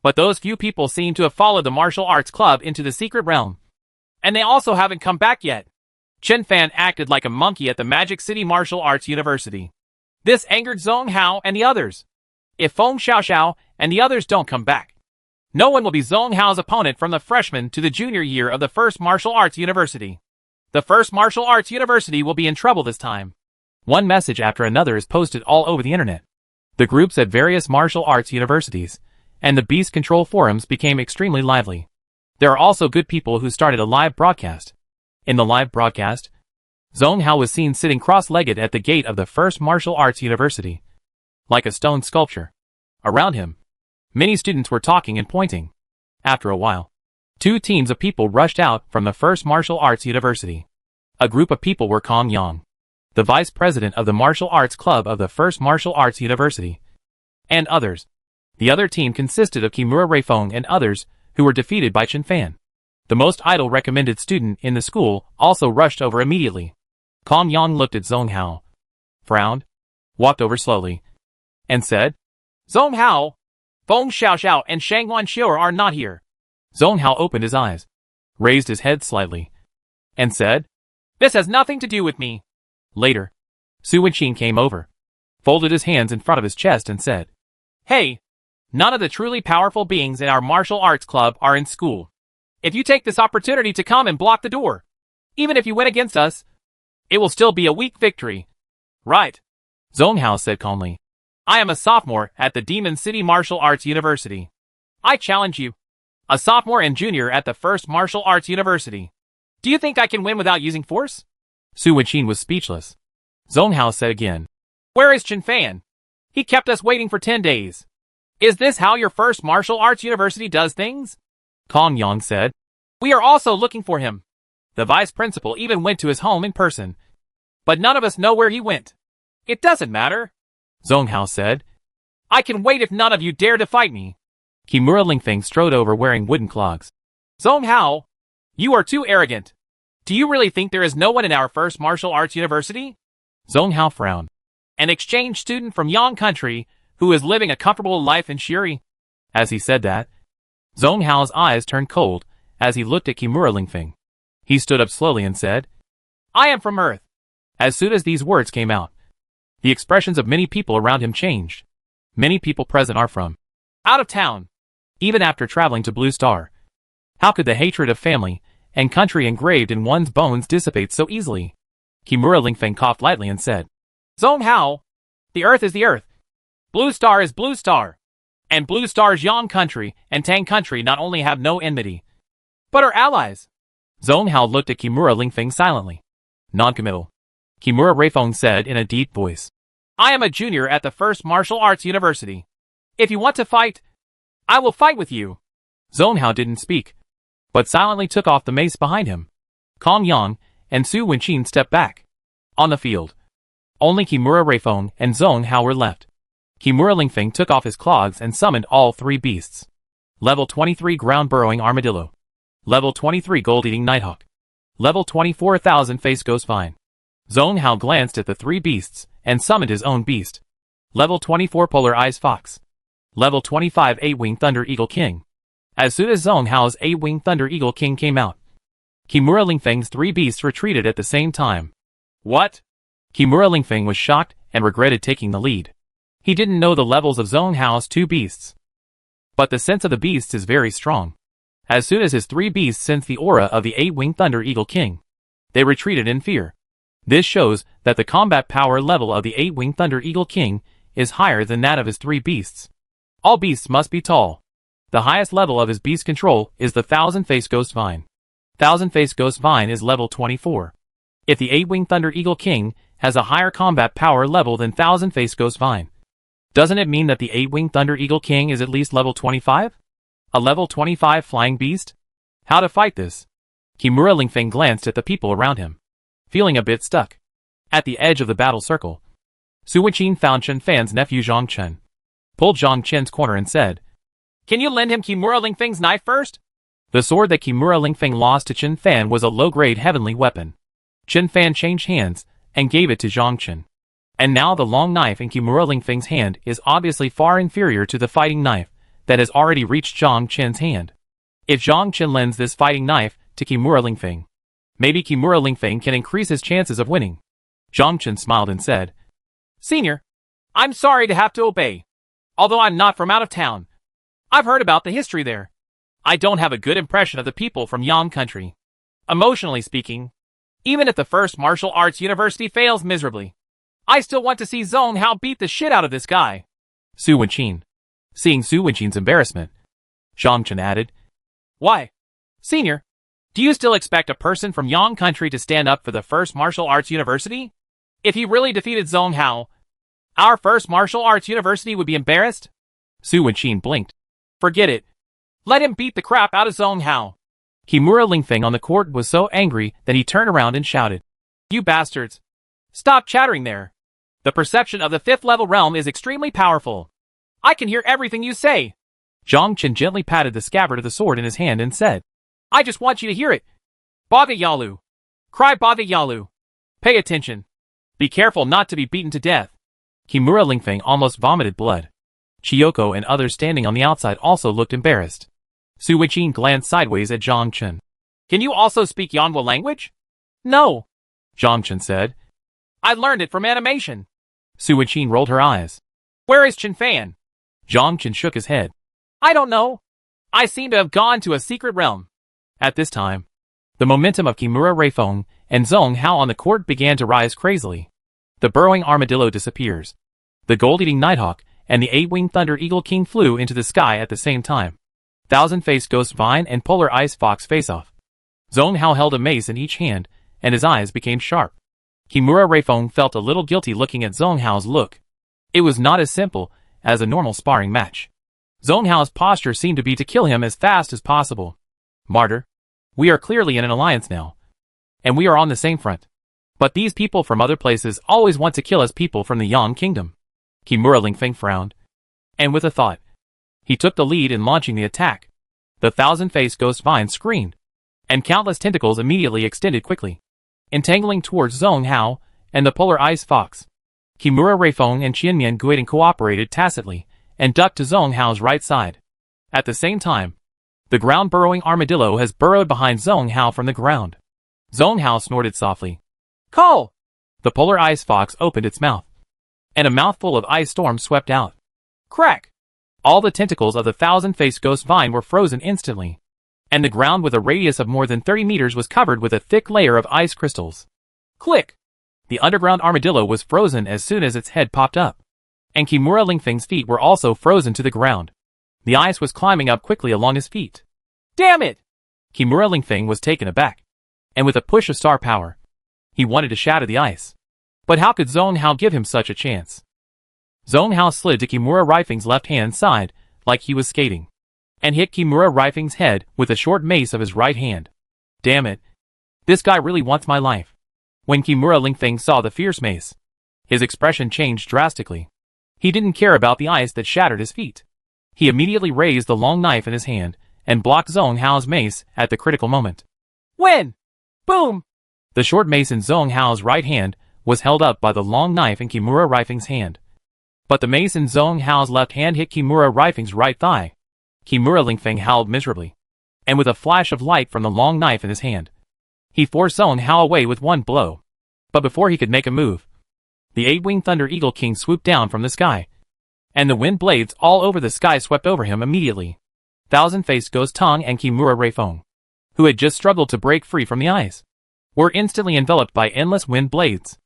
But those few people seem to have followed the martial arts club into the secret realm, and they also haven't come back yet. Qin Fan acted like a monkey at the Magic City Martial Arts University. This angered Zhong Hao and the others. If Feng Xiaoxiao and the others don't come back, no one will be Zhong Hao's opponent from the freshman to the junior year of the First Martial Arts University. The First Martial Arts University will be in trouble this time. One message after another is posted all over the internet. The groups at various martial arts universities and the Beast Control forums became extremely lively. There are also good people who started a live broadcast. In the live broadcast, Zhong Hao was seen sitting cross-legged at the gate of the First Martial Arts University, like a stone sculpture. Around him, many students were talking and pointing. After a while, two teams of people rushed out from the First Martial Arts University. A group of people were Kong Yang, the vice president of the martial arts club of the First Martial Arts University, and others. The other team consisted of Kimura Reifeng and others who were defeated by Chen Fan. The most idle recommended student in the school also rushed over immediately. Kong Yang looked at Zhong Hao, frowned, walked over slowly, and said, Zhong Hao, Feng Xiaoxiao and Shang Wanqiu are not here. Zhong Hao opened his eyes, raised his head slightly, and said, This has nothing to do with me. Later, Su Wenqin came over, folded his hands in front of his chest and said, Hey, none of the truly powerful beings in our martial arts club are in school. If you take this opportunity to come and block the door, even if you win against us, it will still be a weak victory. Right, Zhong Hao said calmly. I am a sophomore at the Demon City Martial Arts University. I challenge you. A sophomore and junior at the First Martial Arts University. Do you think I can win without using force? Su Wenqin was speechless. Zhong Hao said again, Where is Chen Fan? He kept us waiting for 10 days. Is this how your First Martial Arts University does things? Kong Yang said, We are also looking for him. The vice principal even went to his home in person. But none of us know where he went. It doesn't matter, Zhong Hao said. I can wait if none of you dare to fight me. Kimura Lingfeng strode over wearing wooden clogs. Zhong Hao, you are too arrogant. Do you really think there is no one in our First Martial Arts University? Zhong Hao frowned. An exchange student from Yang country who is living a comfortable life in Shiri. As he said that, Zhong Hao's eyes turned cold as he looked at Kimura Lingfeng. He stood up slowly and said, I am from Earth. As soon as these words came out, the expressions of many people around him changed. Many people present are from out of town, even after traveling to Blue Star. How could the hatred of family and country engraved in one's bones dissipate so easily? Kimura Lingfeng coughed lightly and said, Zhong Hao, the Earth is the Earth. Blue Star is Blue Star. And Blue Star's Yang country and Tang country not only have no enmity, but are allies. Zhong Hao looked at Kimura Lingfeng silently. Non-committal. Kimura Reifeng said in a deep voice, I am a junior at the First Martial Arts University. If you want to fight, I will fight with you. Zhong Hao didn't speak, but silently took off the mace behind him. Kong Yang and Su Wenqin stepped back. On the field, only Kimura Reifeng and Zhong Hao were left. Kimura Lingfeng took off his clogs and summoned all three beasts. Level 23 Ground Burrowing Armadillo. Level 23 Gold-Eating Nighthawk. Level 24,000 Face Ghost Vine. Zhong Hao glanced at the three beasts and summoned his own beast. Level 24 Polar Eyes Fox. Level 25 8-Winged Thunder Eagle King. As soon as Zhong Hao's 8-Winged Thunder Eagle King came out, Kimura Lingfeng's three beasts retreated at the same time. What? Kimura Lingfeng was shocked and regretted taking the lead. He didn't know the levels of Zhong Hao's two beasts. But the sense of the beasts is very strong. As soon as his three beasts sensed the aura of the 8-Winged Thunder Eagle King, they retreated in fear. This shows that the combat power level of the 8-Winged Thunder Eagle King is higher than that of his three beasts. All beasts must be tall. The highest level of his beast control is the 1000-Face Ghost Vine. 1000-Face Ghost Vine is level 24. If the 8-Winged Thunder Eagle King has a higher combat power level than 1000-Face Ghost Vine, doesn't it mean that the 8-Winged Thunder Eagle King is at least level 25? A level 25 flying beast? How to fight this? Kimura Lingfeng glanced at the people around him, feeling a bit stuck. At the edge of the battle circle, Su Wenqin found Chen Fan's nephew Zhang Chen, pulled Zhang Chen's corner and said, Can you lend him Kimura Lingfeng's knife first? The sword that Kimura Lingfeng lost to Chen Fan was a low-grade heavenly weapon. Chen Fan changed hands and gave it to Zhang Chen. And now the long knife in Kimura Lingfeng's hand is obviously far inferior to the fighting knife that has already reached Zhang Chen's hand. If Zhang Chen lends this fighting knife to Kimura Lingfeng, maybe Kimura Lingfeng can increase his chances of winning. Zhang Chen smiled and said, Senior, I'm sorry to have to obey. Although I'm not from out of town, I've heard about the history there. I don't have a good impression of the people from Yang country. Emotionally speaking, even if the First Martial Arts University fails miserably, I still want to see Zhong Hao beat the shit out of this guy. Su Wenqin. Seeing Su Wenqin's embarrassment, Zhang Chen added, Why, Senior, do you still expect a person from Yang country to stand up for the First Martial Arts University? If he really defeated Zhong Hao, our First Martial Arts University would be embarrassed? Su Wenqin blinked. Forget it. Let him beat the crap out of Zhong Hao. Kimura Lingfeng on the court was so angry that he turned around and shouted, You bastards! Stop chattering there. The perception of the 5th level realm is extremely powerful. I can hear everything you say. Zhang Chen gently patted the scabbard of the sword in his hand and said, I just want you to hear it. Baga Yalu. Cry Baga Yalu. Pay attention. Be careful not to be beaten to death. Kimura Lingfeng almost vomited blood. Chiyoko and others standing on the outside also looked embarrassed. Su Weiqin glanced sideways at Zhang Chen. Can you also speak Yanhua language? No. Zhang Chen said. I learned it from animation. Su Weiqin rolled her eyes. Where is Chen Fan? Zhang Chen shook his head. I don't know. I seem to have gone to a secret realm. At this time, the momentum of Kimura Reifeng and Zhong Hao on the court began to rise crazily. The burrowing armadillo disappears. The gold-eating nighthawk and the eight-winged thunder eagle king flew into the sky at the same time. Thousand-faced ghost vine and polar ice fox face off. Zhong Hao held a mace in each hand, and his eyes became sharp. Kimura Reifeng felt a little guilty looking at Zhong Hao's look. It was not as simple as a normal sparring match. Zhong Hao's posture seemed to be to kill him as fast as possible. Martyr, we are clearly in an alliance now. And we are on the same front. But these people from other places always want to kill us people from the Yang Kingdom. Kimura Lingfeng frowned. And with a thought, he took the lead in launching the attack. The thousand-faced ghost vine screamed, and countless tentacles immediately extended quickly, entangling towards Zhong Hao and the polar ice fox. Kimura Reifeng and Qianmian Guiding cooperated tacitly and ducked to Zhong Hao's right side. At the same time, the ground-burrowing armadillo has burrowed behind Zhong Hao from the ground. Zhong Hao snorted softly. Call! The polar ice fox opened its mouth, and a mouthful of ice storm swept out. Crack! All the tentacles of the thousand-faced ghost vine were frozen instantly, and the ground with a radius of more than 30 meters was covered with a thick layer of ice crystals. Click! The underground armadillo was frozen as soon as its head popped up, and Kimura Lingfeng's feet were also frozen to the ground. The ice was climbing up quickly along his feet. Damn it! Kimura Lingfeng was taken aback, and with a push of star power, he wanted to shatter the ice. But how could Zhong Hao give him such a chance? Zhong Hao slid to Kimura Reifeng's left-hand side, like he was skating, and hit Kimura Reifeng's head with a short mace of his right hand. Damn it. This guy really wants my life. When Kimura Lingfeng saw the fierce mace, his expression changed drastically. He didn't care about the ice that shattered his feet. He immediately raised the long knife in his hand and blocked Zhong Hao's mace at the critical moment. When? Boom! The short mace in Zhong Hao's right hand was held up by the long knife in Kimura Reifeng's hand. But the mace in Zhong Hao's left hand hit Kimura Reifeng's right thigh. Kimura Lingfeng howled miserably, and with a flash of light from the long knife in his hand, he forced Zhong Hao away with one blow. But before he could make a move, the eight-winged thunder eagle king swooped down from the sky, and the wind blades all over the sky swept over him immediately. Thousand-faced Ghost Tong and Kimura Reifeng, who had just struggled to break free from the ice, were instantly enveloped by endless wind blades.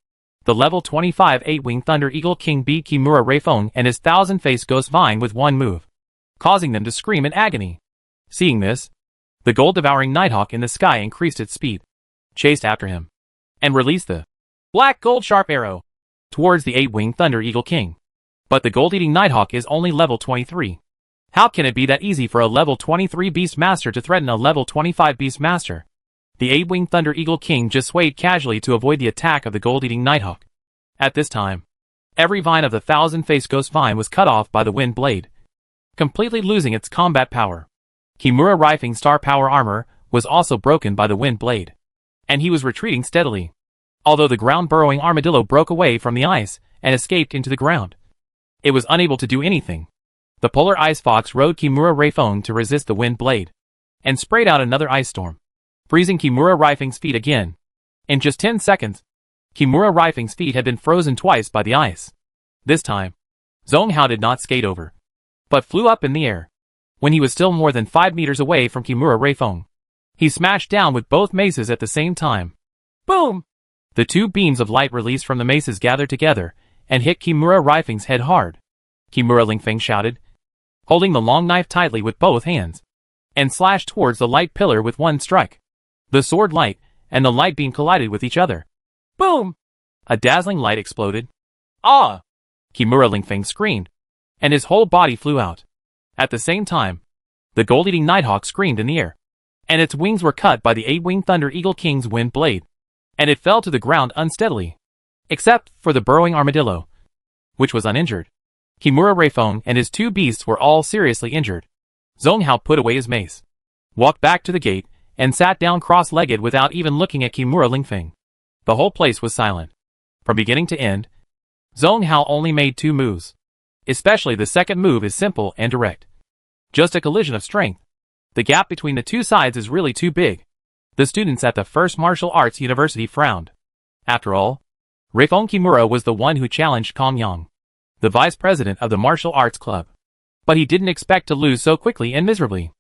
The level 25 eight-winged thunder eagle king beat Kimura Reifeng and his thousand-faced ghost vine with one move, causing them to scream in agony. Seeing this, the gold-devouring nighthawk in the sky increased its speed, chased after him, and released the black gold sharp arrow towards the eight-winged thunder eagle king. But the gold-eating nighthawk is only level 23. How can it be that easy for a level 23 beast master to threaten a level 25 beast master? The eight-winged thunder eagle king just swayed casually to avoid the attack of the gold-eating nighthawk. At this time, every vine of the thousand-faced ghost vine was cut off by the wind blade, completely losing its combat power. Kimura Reifeng's star power armor was also broken by the wind blade, and he was retreating steadily, although the ground-burrowing armadillo broke away from the ice and escaped into the ground. It was unable to do anything. The polar ice fox rode Kimura Reifeng to resist the wind blade, and sprayed out another ice storm, freezing Kimura Reifeng's feet again. In just 10 seconds, Kimura Reifeng's feet had been frozen twice by the ice. This time, Zhong Hao did not skate over, but flew up in the air. When he was still more than 5 meters away from Kimura Reifeng, he smashed down with both maces at the same time. Boom! The two beams of light released from the maces gathered together and hit Kimura Reifeng's head hard. Kimura Lingfeng shouted, holding the long knife tightly with both hands, and slashed towards the light pillar with one strike. The sword light and the light beam collided with each other. Boom! A dazzling light exploded. Ah! Kimura Lingfeng screamed, and his whole body flew out. At the same time, the gold-eating nighthawk screamed in the air, and its wings were cut by the eight-winged thunder eagle king's wind blade, and it fell to the ground unsteadily, except for the burrowing armadillo, which was uninjured. Kimura Reifeng and his 2 beasts were all seriously injured. Zhong Hao put away his mace, walked back to the gate, and sat down cross-legged without even looking at Kimura Lingfeng. The whole place was silent. From beginning to end, Zhong Hao only made 2 moves. Especially the second move is simple and direct. Just a collision of strength. The gap between the 2 sides is really too big. The students at the First Martial Arts University frowned. After all, Reifeng Kimura was the one who challenged Kong Yang, the vice president of the martial arts club. But he didn't expect to lose so quickly and miserably.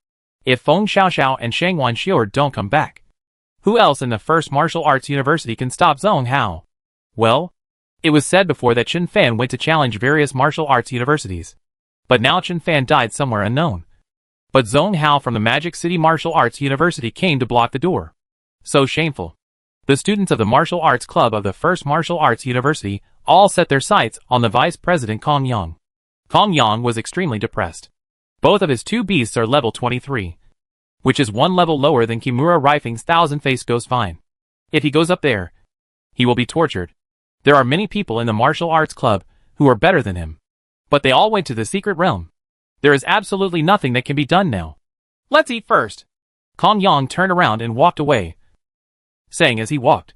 If Feng Xiaoxiao and Shangwan Xior don't come back, who else in the First Martial Arts University can stop Zhong Hao? Well, it was said before that Chen Fan went to challenge various martial arts universities. But now Chen Fan died somewhere unknown. But Zhong Hao from the Magic City Martial Arts University came to block the door. So shameful. The students of the Martial Arts Club of the First Martial Arts University all set their sights on the Vice President Kong Yang. Kong Yang was extremely depressed. Both of his 2 beasts are level 23, which is 1 level lower than Kimura Reifeng's 1000-face ghost vine. If he goes up there, he will be tortured. There are many people in the Martial Arts Club who are better than him. But they all went to the secret realm. There is absolutely nothing that can be done now. Let's eat first. Kong Yang turned around and walked away, saying as he walked,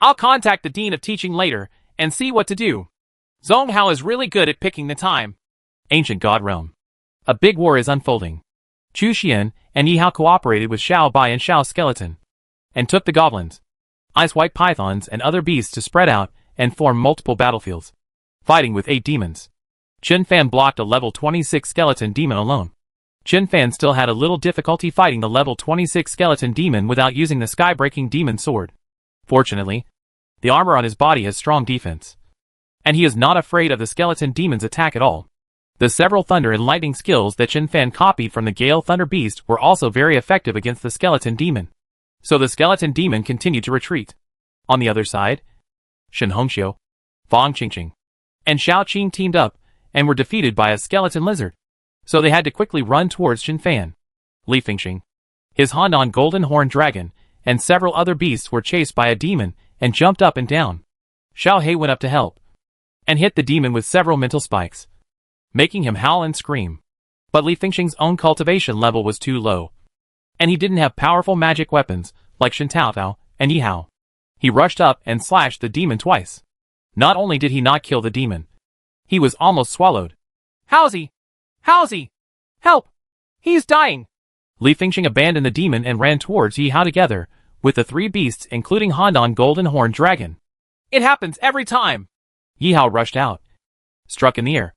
I'll contact the Dean of Teaching later and see what to do. Zhong Hao is really good at picking the time. Ancient God Realm. A big war is unfolding. Chu Xian and Yi Hao cooperated with Xiao Bai and Xiao Skeleton, and took the goblins, ice white pythons and other beasts to spread out and form multiple battlefields, fighting with 8 demons. Chen Fan blocked a level 26 skeleton demon alone. Chen Fan still had a little difficulty fighting the level 26 skeleton demon without using the sky-breaking demon sword. Fortunately, the armor on his body has strong defense, and he is not afraid of the skeleton demon's attack at all. The several thunder and lightning skills that Chen Fan copied from the Gale Thunder Beast were also very effective against the skeleton demon. So the skeleton demon continued to retreat. On the other side, Shen Hongxiu, Fang Qingqing, and Xiao Qing teamed up and were defeated by a skeleton lizard. So they had to quickly run towards Chen Fan. Li Fengxing, his Handan Golden Horn Dragon, and several other beasts were chased by a demon and jumped up and down. Xiao He went up to help and hit the demon with several mental spikes, making him howl and scream. But Li Fengxing's own cultivation level was too low, and he didn't have powerful magic weapons like Shen Taotao and Yi Hao. He rushed up and slashed the demon twice. Not only did he not kill the demon, he was almost swallowed. How's he? Help! He's dying! Li Fengxing abandoned the demon and ran towards Yi Hao together with the 3 beasts including Handan Golden Horn Dragon. It happens every time! Yi Hao rushed out, struck in the air,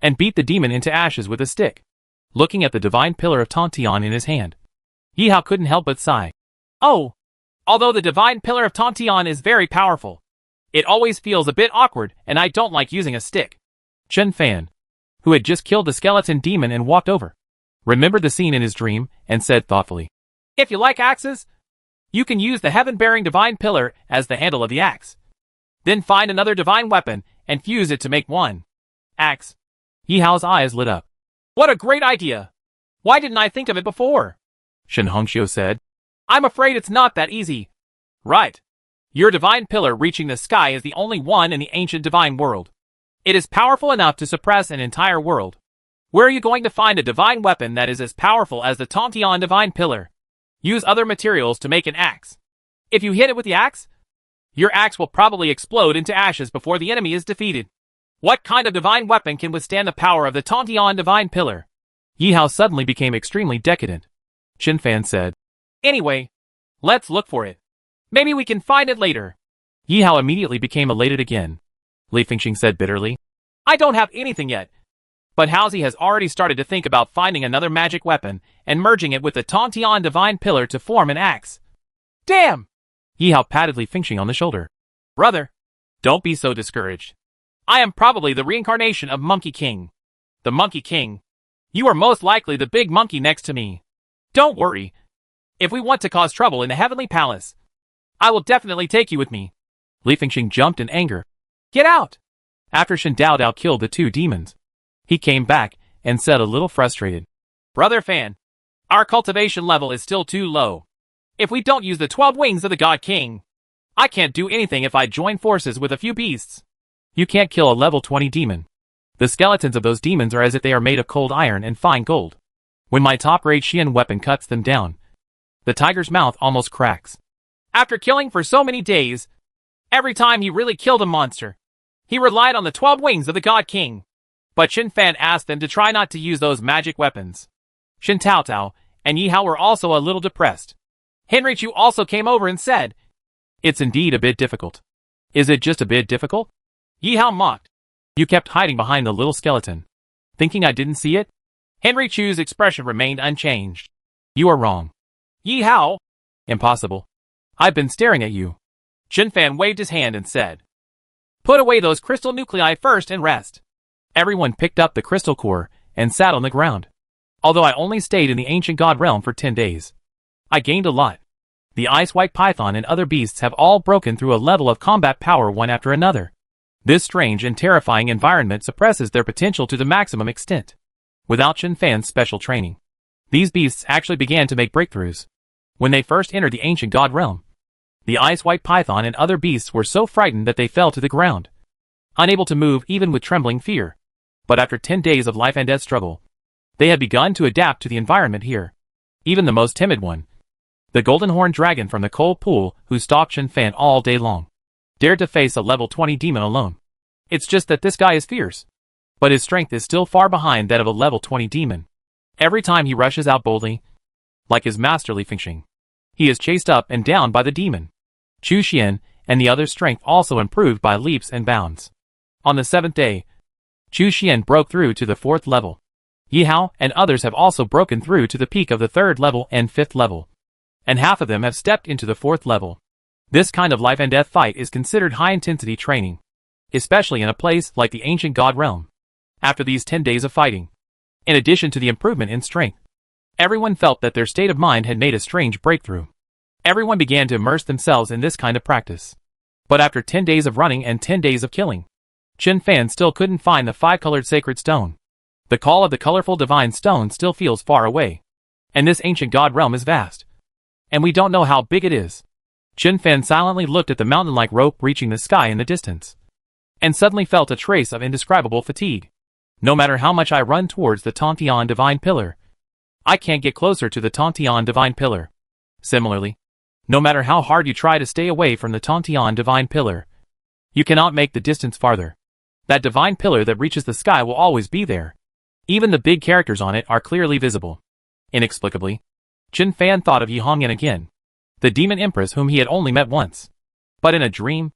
and beat the demon into ashes with a stick. Looking at the divine pillar of Tontian in his hand, Yi Hao couldn't help but sigh. Oh! Although the divine pillar of Tontian is very powerful, it always feels a bit awkward and I don't like using a stick. Chen Fan, who had just killed the skeleton demon and walked over, remembered the scene in his dream and said thoughtfully, If you like axes, you can use the heaven-bearing divine pillar as the handle of the axe. Then find another divine weapon and fuse it to make one axe. Yi Hao's eyes lit up. What a great idea! Why didn't I think of it before? Shen Hongxiu said. I'm afraid it's not that easy. Right. Your divine pillar reaching the sky is the only one in the ancient divine world. It is powerful enough to suppress an entire world. Where are you going to find a divine weapon that is as powerful as the Tontian divine pillar? Use other materials to make an axe. If you hit it with the axe, your axe will probably explode into ashes before the enemy is defeated. What kind of divine weapon can withstand the power of the Tontian divine pillar? Yi Hao suddenly became extremely decadent. Chen Fan said. Anyway, let's look for it. Maybe we can find it later. Yi Hao immediately became elated again. Li Fengxing said bitterly. I don't have anything yet. But Haozi has already started to think about finding another magic weapon and merging it with the Tontian divine pillar to form an axe. Damn! Yi Hao patted Li Fengxing on the shoulder. Brother, don't be so discouraged. I am probably the reincarnation of Monkey King. The Monkey King. You are most likely the big monkey next to me. Don't worry. If we want to cause trouble in the Heavenly Palace, I will definitely take you with me. Li Fengxing jumped in anger. Get out! After Shen Daodao killed the 2 demons, he came back and said a little frustrated. Brother Fan, our cultivation level is still too low. If we don't use the 12 wings of the God King, I can't do anything if I join forces with a few beasts. You can't kill a level 20 demon. The skeletons of those demons are as if they are made of cold iron and fine gold. When my top-grade Xian weapon cuts them down, the tiger's mouth almost cracks. After killing for so many days, every time he really killed a monster, he relied on the 12 wings of the God King. But Xin Fan asked them to try not to use those magic weapons. Xin Taotao and Yi Hao were also a little depressed. Henry Chu also came over and said, "It's indeed a bit difficult." "Is it just a bit difficult?" Yi Hao mocked. "You kept hiding behind the little skeleton, thinking I didn't see it?" Henry Chu's expression remained unchanged. "You are wrong." "Yi Hao?" "Impossible. I've been staring at you." Xin Fan waved his hand and said, "Put away those crystal nuclei first and rest." Everyone picked up the crystal core and sat on the ground. Although I only stayed in the ancient god realm for 10 days, I gained a lot. The ice white python and other beasts have all broken through a level of combat power one after another. This strange and terrifying environment suppresses their potential to the maximum extent. Without Xin Fan's special training, these beasts actually began to make breakthroughs. When they first entered the ancient god realm, the ice white python and other beasts were so frightened that they fell to the ground, unable to move even with trembling fear. But after 10 days of life and death struggle, they had begun to adapt to the environment here. Even the most timid one, the golden horned dragon from the cold pool who stalked Xin Fan all day long, dared to face a level 20 demon alone. It's just that this guy is fierce, but his strength is still far behind that of a level 20 demon. Every time he rushes out boldly, like his masterly Feng Shing, he is chased up and down by the demon. Chu Xian and the other's strength also improved by leaps and bounds. On the 7th day, Chu Xian broke through to the 4th level. Yi Hao and others have also broken through to the peak of the 3rd level and 5th level. And half of them have stepped into the 4th level. This kind of life and death fight is considered high-intensity training, especially in a place like the ancient god realm. After these 10 days of fighting, in addition to the improvement in strength, everyone felt that their state of mind had made a strange breakthrough. Everyone began to immerse themselves in this kind of practice. But after 10 days of running and 10 days of killing, Xin Fan still couldn't find the 5-colored sacred stone. The call of the colorful divine stone still feels far away. And this ancient god realm is vast. And we don't know how big it is. Xin Fan silently looked at the mountain-like rope reaching the sky in the distance, and suddenly felt a trace of indescribable fatigue. No matter how much I run towards the Tontian divine pillar, I can't get closer to the Tontian divine pillar. Similarly, no matter how hard you try to stay away from the Tontian divine pillar, you cannot make the distance farther. That divine pillar that reaches the sky will always be there. Even the big characters on it are clearly visible. Inexplicably, Xin Fan thought of Yi Hongyan again, the demon empress whom he had only met once. But in a dream,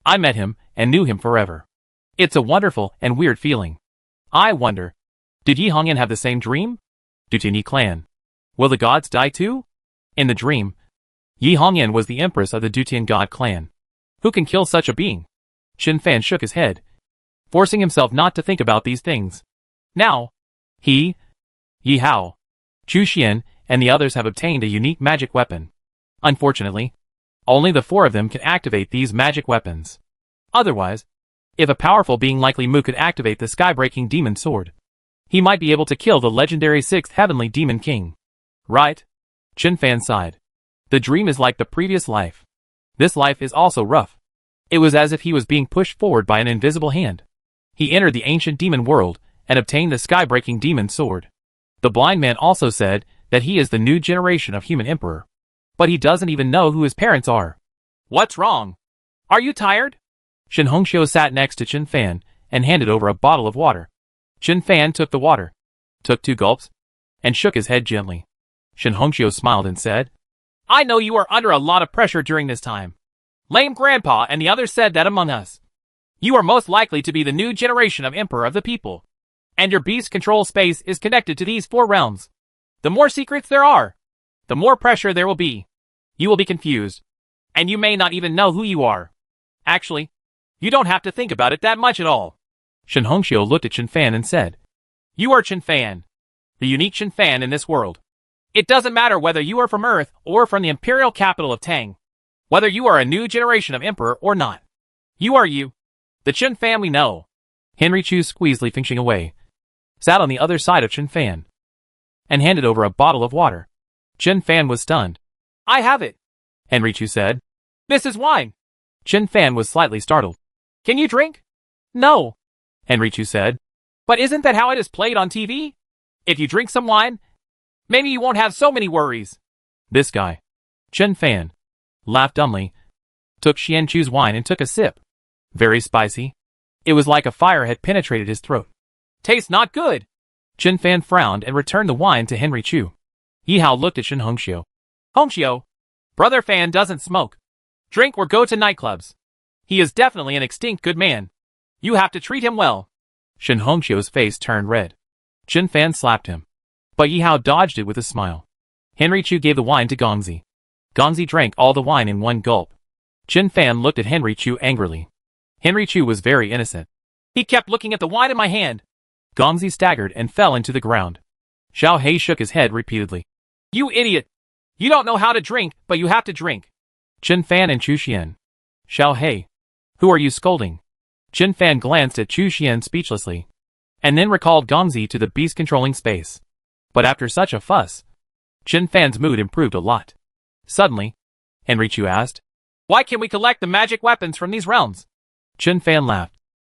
I met him and knew him forever. It's a wonderful and weird feeling. I wonder, did Yi Hongyan have the same dream? Dutian clan. Will the gods die too? In the dream, Yi Hongyan was the empress of the Dutian god clan. Who can kill such a being? Xin Fan shook his head, forcing himself not to think about these things. Now, he, Yi Hao, Chu Xian, and the others have obtained a unique magic weapon. Unfortunately, only the 4 of them can activate these magic weapons. Otherwise, if a powerful being like Li Mu could activate the sky-breaking demon sword, he might be able to kill the legendary 6th heavenly demon king. Right? Xin Fan sighed. The dream is like the previous life. This life is also rough. It was as if he was being pushed forward by an invisible hand. He entered the ancient demon world and obtained the sky-breaking demon sword. The blind man also said that he is the new generation of human emperor. But he doesn't even know who his parents are. What's wrong? Are you tired? Shen Hongxiu sat next to Xin Fan and handed over a bottle of water. Xin Fan took the water, took 2 gulps, and shook his head gently. Shen Hongxiu smiled and said, I know you are under a lot of pressure during this time. Lame Grandpa and the others said that among us. You are most likely to be the new generation of Emperor of the people. And your beast control space is connected to these 4 realms. The more secrets there are, the more pressure there will be. You will be confused, and you may not even know who you are. Actually, you don't have to think about it that much at all. Shen Hongxiu looked at Xin Fan and said, You are Xin Fan, the unique Xin Fan in this world. It doesn't matter whether you are from Earth or from the imperial capital of Tang, whether you are a new generation of emperor or not. You are you, the Xin Fan we know. Henry Chu squeezed Li Fengxing away, sat on the other side of Xin Fan, and handed over a bottle of water. Xin Fan was stunned. I have it, Henry Chu said. This is wine. Xin Fan was slightly startled. Can you drink? No, Henry Chu said. But isn't that how it is played on TV? If you drink some wine, maybe you won't have so many worries. This guy, Chen Fan, laughed dumbly, took Xian Chu's wine and took a sip. Very spicy. It was like a fire had penetrated his throat. Tastes not good. Chen Fan frowned and returned the wine to Henry Chu. Yi Hao looked at Shen Hongxiu. Hongxiu, Brother Fan doesn't smoke, drink or go to nightclubs. He is definitely an extinct good man. You have to treat him well. Shen Hongxiu's face turned red. Chen Fan slapped him, but Yi Hao dodged it with a smile. Henry Chu gave the wine to Gongzi. Gongzi drank all the wine in one gulp. Chen Fan looked at Henry Chu angrily. Henry Chu was very innocent. He kept looking at the wine in my hand. Gongzi staggered and fell into the ground. Xiao Hei shook his head repeatedly. You idiot! You don't know how to drink, but you have to drink. Chen Fan and Chu Xian. Xiao Hei, who are you scolding? Chen Fan glanced at Chu Xian speechlessly, and then recalled Gongzi to the beast-controlling space. But after such a fuss, Chen Fan's mood improved a lot. Suddenly, Henry Chu asked, why can we collect the magic weapons from these realms? Chen Fan laughed.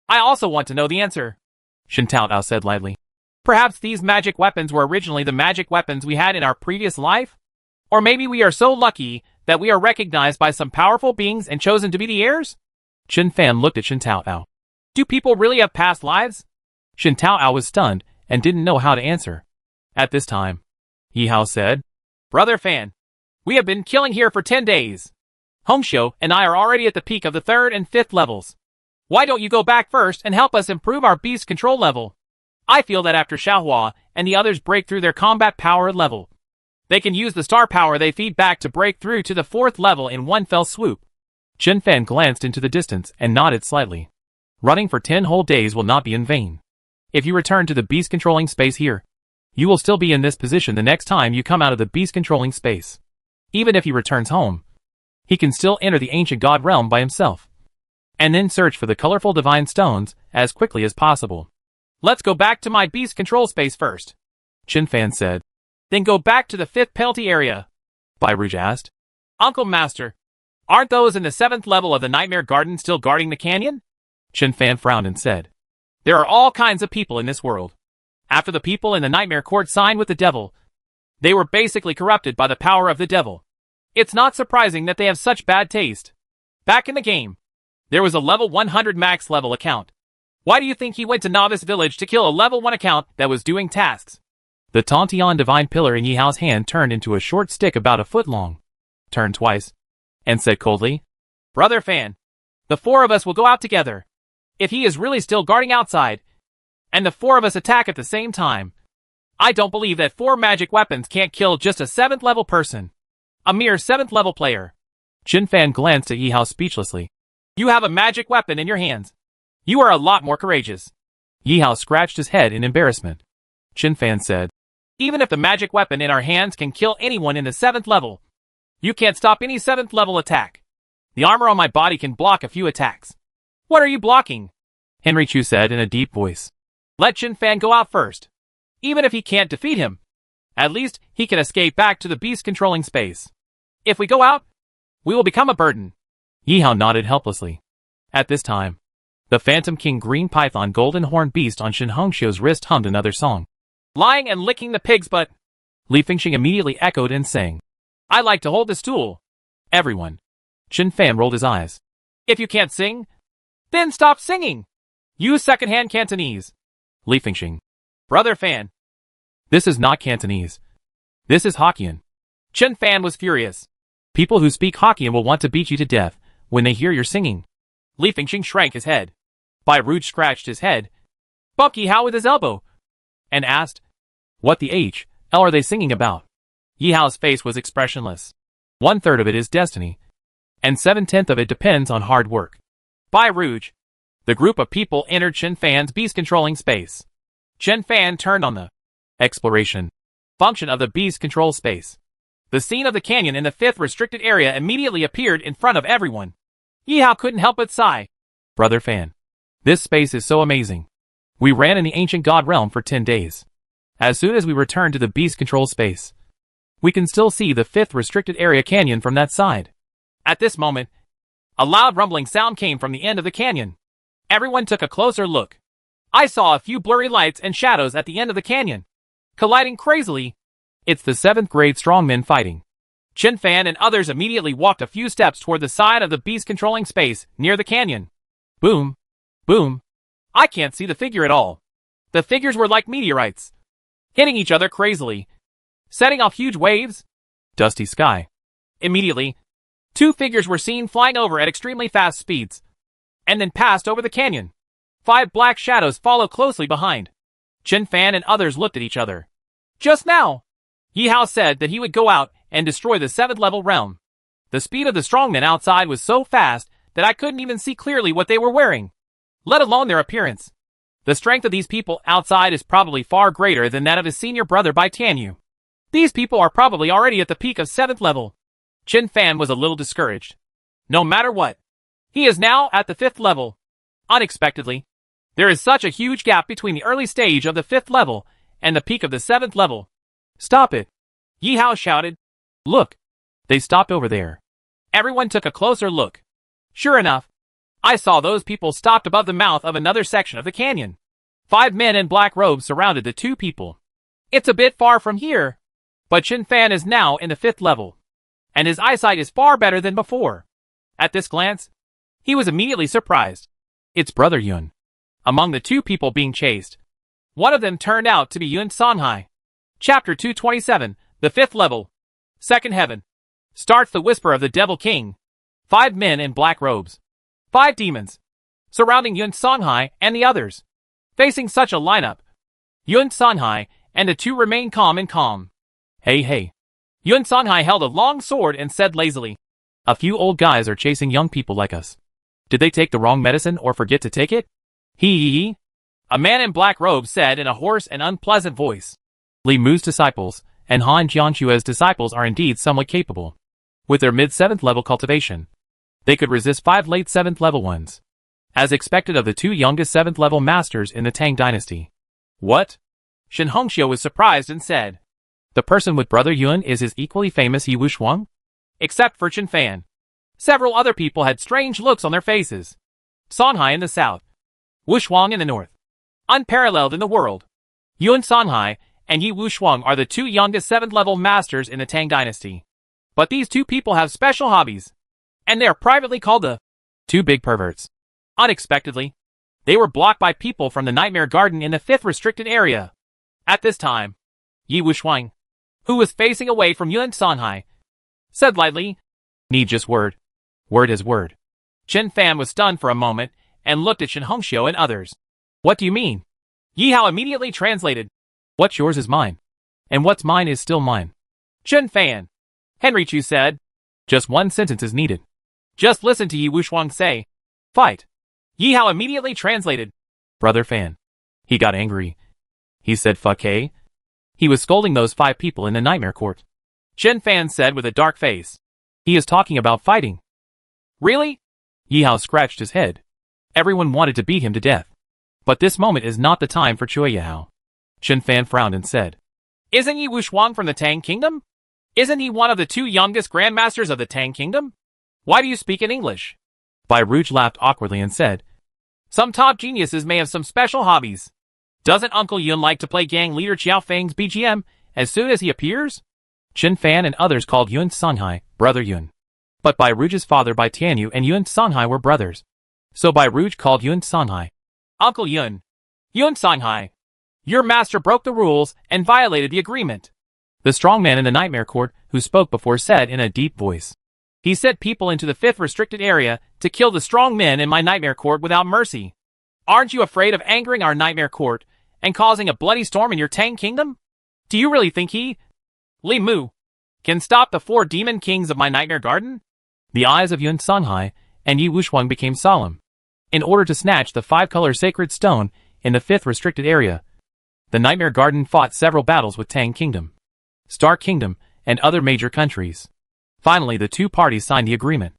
I also want to know the answer. Shen Taotao said lightly. Perhaps these magic weapons were originally the magic weapons we had in our previous life? Or maybe we are so lucky that we are recognized by some powerful beings and chosen to be the heirs? Chen Fan looked at Shen Taotao. Do people really have past lives? Shen Taotao was stunned and didn't know how to answer. At this time, Yi Hao said, Brother Fan, we have been killing here for 10 days. Hongxiu and I are already at the peak of the 3rd and 5th levels. Why don't you go back first and help us improve our beast control level? I feel that after Xiaohua and the others break through their combat power level, they can use the star power they feed back to break through to the 4th level in one fell swoop. Chen Fan glanced into the distance and nodded slightly. Running for 10 whole days will not be in vain. If you return to the beast-controlling space here, you will still be in this position the next time you come out of the beast-controlling space. Even if he returns home, he can still enter the ancient god realm by himself, and then search for the colorful divine stones as quickly as possible. Let's go back to my beast control space first, Chen Fan said. Then go back to the 5th penalty area. Bai Rouge asked. Uncle Master, aren't those in the 7th level of the Nightmare Garden still guarding the canyon? Chen Fan frowned and said, there are all kinds of people in this world. After the people in the Nightmare Court signed with the devil, they were basically corrupted by the power of the devil. It's not surprising that they have such bad taste. Back in the game, there was a level 100 max level account. Why do you think he went to Novice Village to kill a level 1 account that was doing tasks? The Tantian divine pillar in Yi Hao's hand turned into a short stick about a foot long, turned twice, and said coldly, Brother Fan, the 4 of us will go out together. If he is really still guarding outside, and the 4 of us attack at the same time, I don't believe that 4 magic weapons can't kill just a 7th level person. A mere 7th level player. Chen Fan glanced at Yi Hao speechlessly. You have a magic weapon in your hands. You are a lot more courageous. Yi Hao scratched his head in embarrassment. Chen Fan said, even if the magic weapon in our hands can kill anyone in the 7th level, you can't stop any 7th level attack. The armor on my body can block a few attacks. What are you blocking? Henry Chu said in a deep voice. Let Chen Fan go out first. Even if he can't defeat him, at least he can escape back to the beast-controlling space. If we go out, we will become a burden. Yi Hao nodded helplessly. At this time, the Phantom King Green Python Golden Horn Beast on Shen Hongxiu's wrist hummed another song. Lying and licking the pig's butt. Li Fengxing immediately echoed and sang. I like to hold the stool. Everyone. Chen Fan rolled his eyes. If you can't sing, then stop singing. Use second-hand Cantonese. Li Fengxing. Brother Fan. This is not Cantonese. This is Hokkien. Chen Fan was furious. People who speak Hokkien will want to beat you to death when they hear your singing. Li Fengxing shrank his head. Bai Rouge scratched his head, bumped Yi Hao with his elbow, and asked, what the H.L. are they singing about? Yi Hao's face was expressionless. 1/3 of it is destiny, and 7/10 of it depends on hard work. Bai Rouge. The group of people entered Chen Fan's beast-controlling space. Chen Fan turned on the exploration function of the beast control space. The scene of the canyon in the 5th restricted area immediately appeared in front of everyone. Yi Hao couldn't help but sigh. Brother Fan. This space is so amazing. We ran in the ancient god realm for 10 days. As soon as we return to the beast control space, we can still see the 5th restricted area canyon from that side. At this moment, a loud rumbling sound came from the end of the canyon. Everyone took a closer look. I saw a few blurry lights and shadows at the end of the canyon, colliding crazily. It's the 7th grade strongmen fighting. Chen Fan and others immediately walked a few steps toward the side of the beast controlling space near the canyon. Boom. Boom. I can't see the figure at all. The figures were like meteorites, hitting each other crazily, setting off huge waves. Dusty sky. Immediately, 2 figures were seen flying over at extremely fast speeds, and then passed over the canyon. 5 black shadows follow closely behind. Chen Fan and others looked at each other. Just now, Yi Hao said that he would go out and destroy the 7th level realm. The speed of the strongmen outside was so fast that I couldn't even see clearly what they were wearing, let alone their appearance. The strength of these people outside is probably far greater than that of his senior brother Bai Tianyu. These people are probably already at the peak of 7th level. Chen Fan was a little discouraged. No matter what, he is now at the 5th level. Unexpectedly, there is such a huge gap between the early stage of the 5th level and the peak of the 7th level. Stop it! Yi Hao shouted. Look! They stopped over there. Everyone took a closer look. Sure enough, I saw those people stopped above the mouth of another section of the canyon. 5 men in black robes surrounded the 2 people. It's a bit far from here, but Chen Fan is now in the 5th level, and his eyesight is far better than before. At this glance, he was immediately surprised. It's Brother Yun. Among the 2 people being chased, one of them turned out to be Yun Sanhai. Chapter 227, the 5th level. 2nd heaven. Starts the whisper of the Devil King. 5 men in black robes. 5 demons. Surrounding Yun Sanhai and the others. Facing such a lineup, Yun Sanhai and the 2 remained calm and calm. Hey. Yun Sanhai held a long sword and said lazily. A few old guys are chasing young people like us. Did they take the wrong medicine or forget to take it? Hee. A man in black robes said in a hoarse and unpleasant voice. Li Mu's disciples and Han Jianshua's disciples are indeed somewhat capable. With their mid-7th level cultivation, they could resist 5 late 7th level ones, as expected of the 2 youngest 7th level masters in the Tang dynasty. What? Shen Hongxiu was surprised and said. The person with Brother Yun is his equally famous Yi Wushuang? Except for Chen Fan. Several other people had strange looks on their faces. Sanhai in the south, Wushuang in the north. Unparalleled in the world. Yun Sanhai and Yi Wushuang are the 2 youngest 7th level masters in the Tang dynasty. But these 2 people have special hobbies, and they are privately called the 2 big perverts. Unexpectedly, they were blocked by people from the Nightmare Garden in the 5th restricted area. At this time, Yi Wushuang, who was facing away from Yun Sanhai, said lightly, Need just word. Word is word. Chen Fan was stunned for a moment and looked at Shen Hongxiu and others. What do you mean? Yi Hao immediately translated. What's yours is mine, and what's mine is still mine. Chen Fan, Henry Chu said. Just one sentence is needed. Just listen to Yi Wushuang say. Fight. Yi Hao immediately translated. Brother Fan. He got angry. He said fuck hey. He was scolding those 5 people in the Nightmare Court. Chen Fan said with a dark face. He is talking about fighting. Really? Yi Hao scratched his head. Everyone wanted to beat him to death. But this moment is not the time for Choi Yahao. Chen Fan frowned and said. Isn't Yi Wushuang from the Tang Kingdom? Isn't he one of the 2 youngest grandmasters of the Tang Kingdom? Why do you speak in English? Bai Rouge laughed awkwardly and said. Some top geniuses may have some special hobbies. Doesn't Uncle Yun like to play gang leader Qiao Feng's BGM as soon as he appears? Chen Fan and others called Yun Sanhai Brother Yun. But Bai Rouge's father Bai Tianyu and Yun Sanhai were brothers. So Bai Rouge called Yun Sanhai Uncle Yun. Yun Sanhai, your master broke the rules and violated the agreement. The strong man in the Nightmare Court who spoke before said in a deep voice. He sent people into the 5th restricted area to kill the strong men in my Nightmare Court without mercy. Aren't you afraid of angering our Nightmare Court and causing a bloody storm in your Tang Kingdom? Do you really think he, Li Mu, can stop the 4 demon kings of my Nightmare Garden? The eyes of Yun Sanhai and Yi Wushuang became solemn. In order to snatch the 5-color sacred stone in the 5th restricted area, the Nightmare Garden fought several battles with Tang Kingdom, Star Kingdom, and other major countries. Finally, the 2 parties signed the agreement.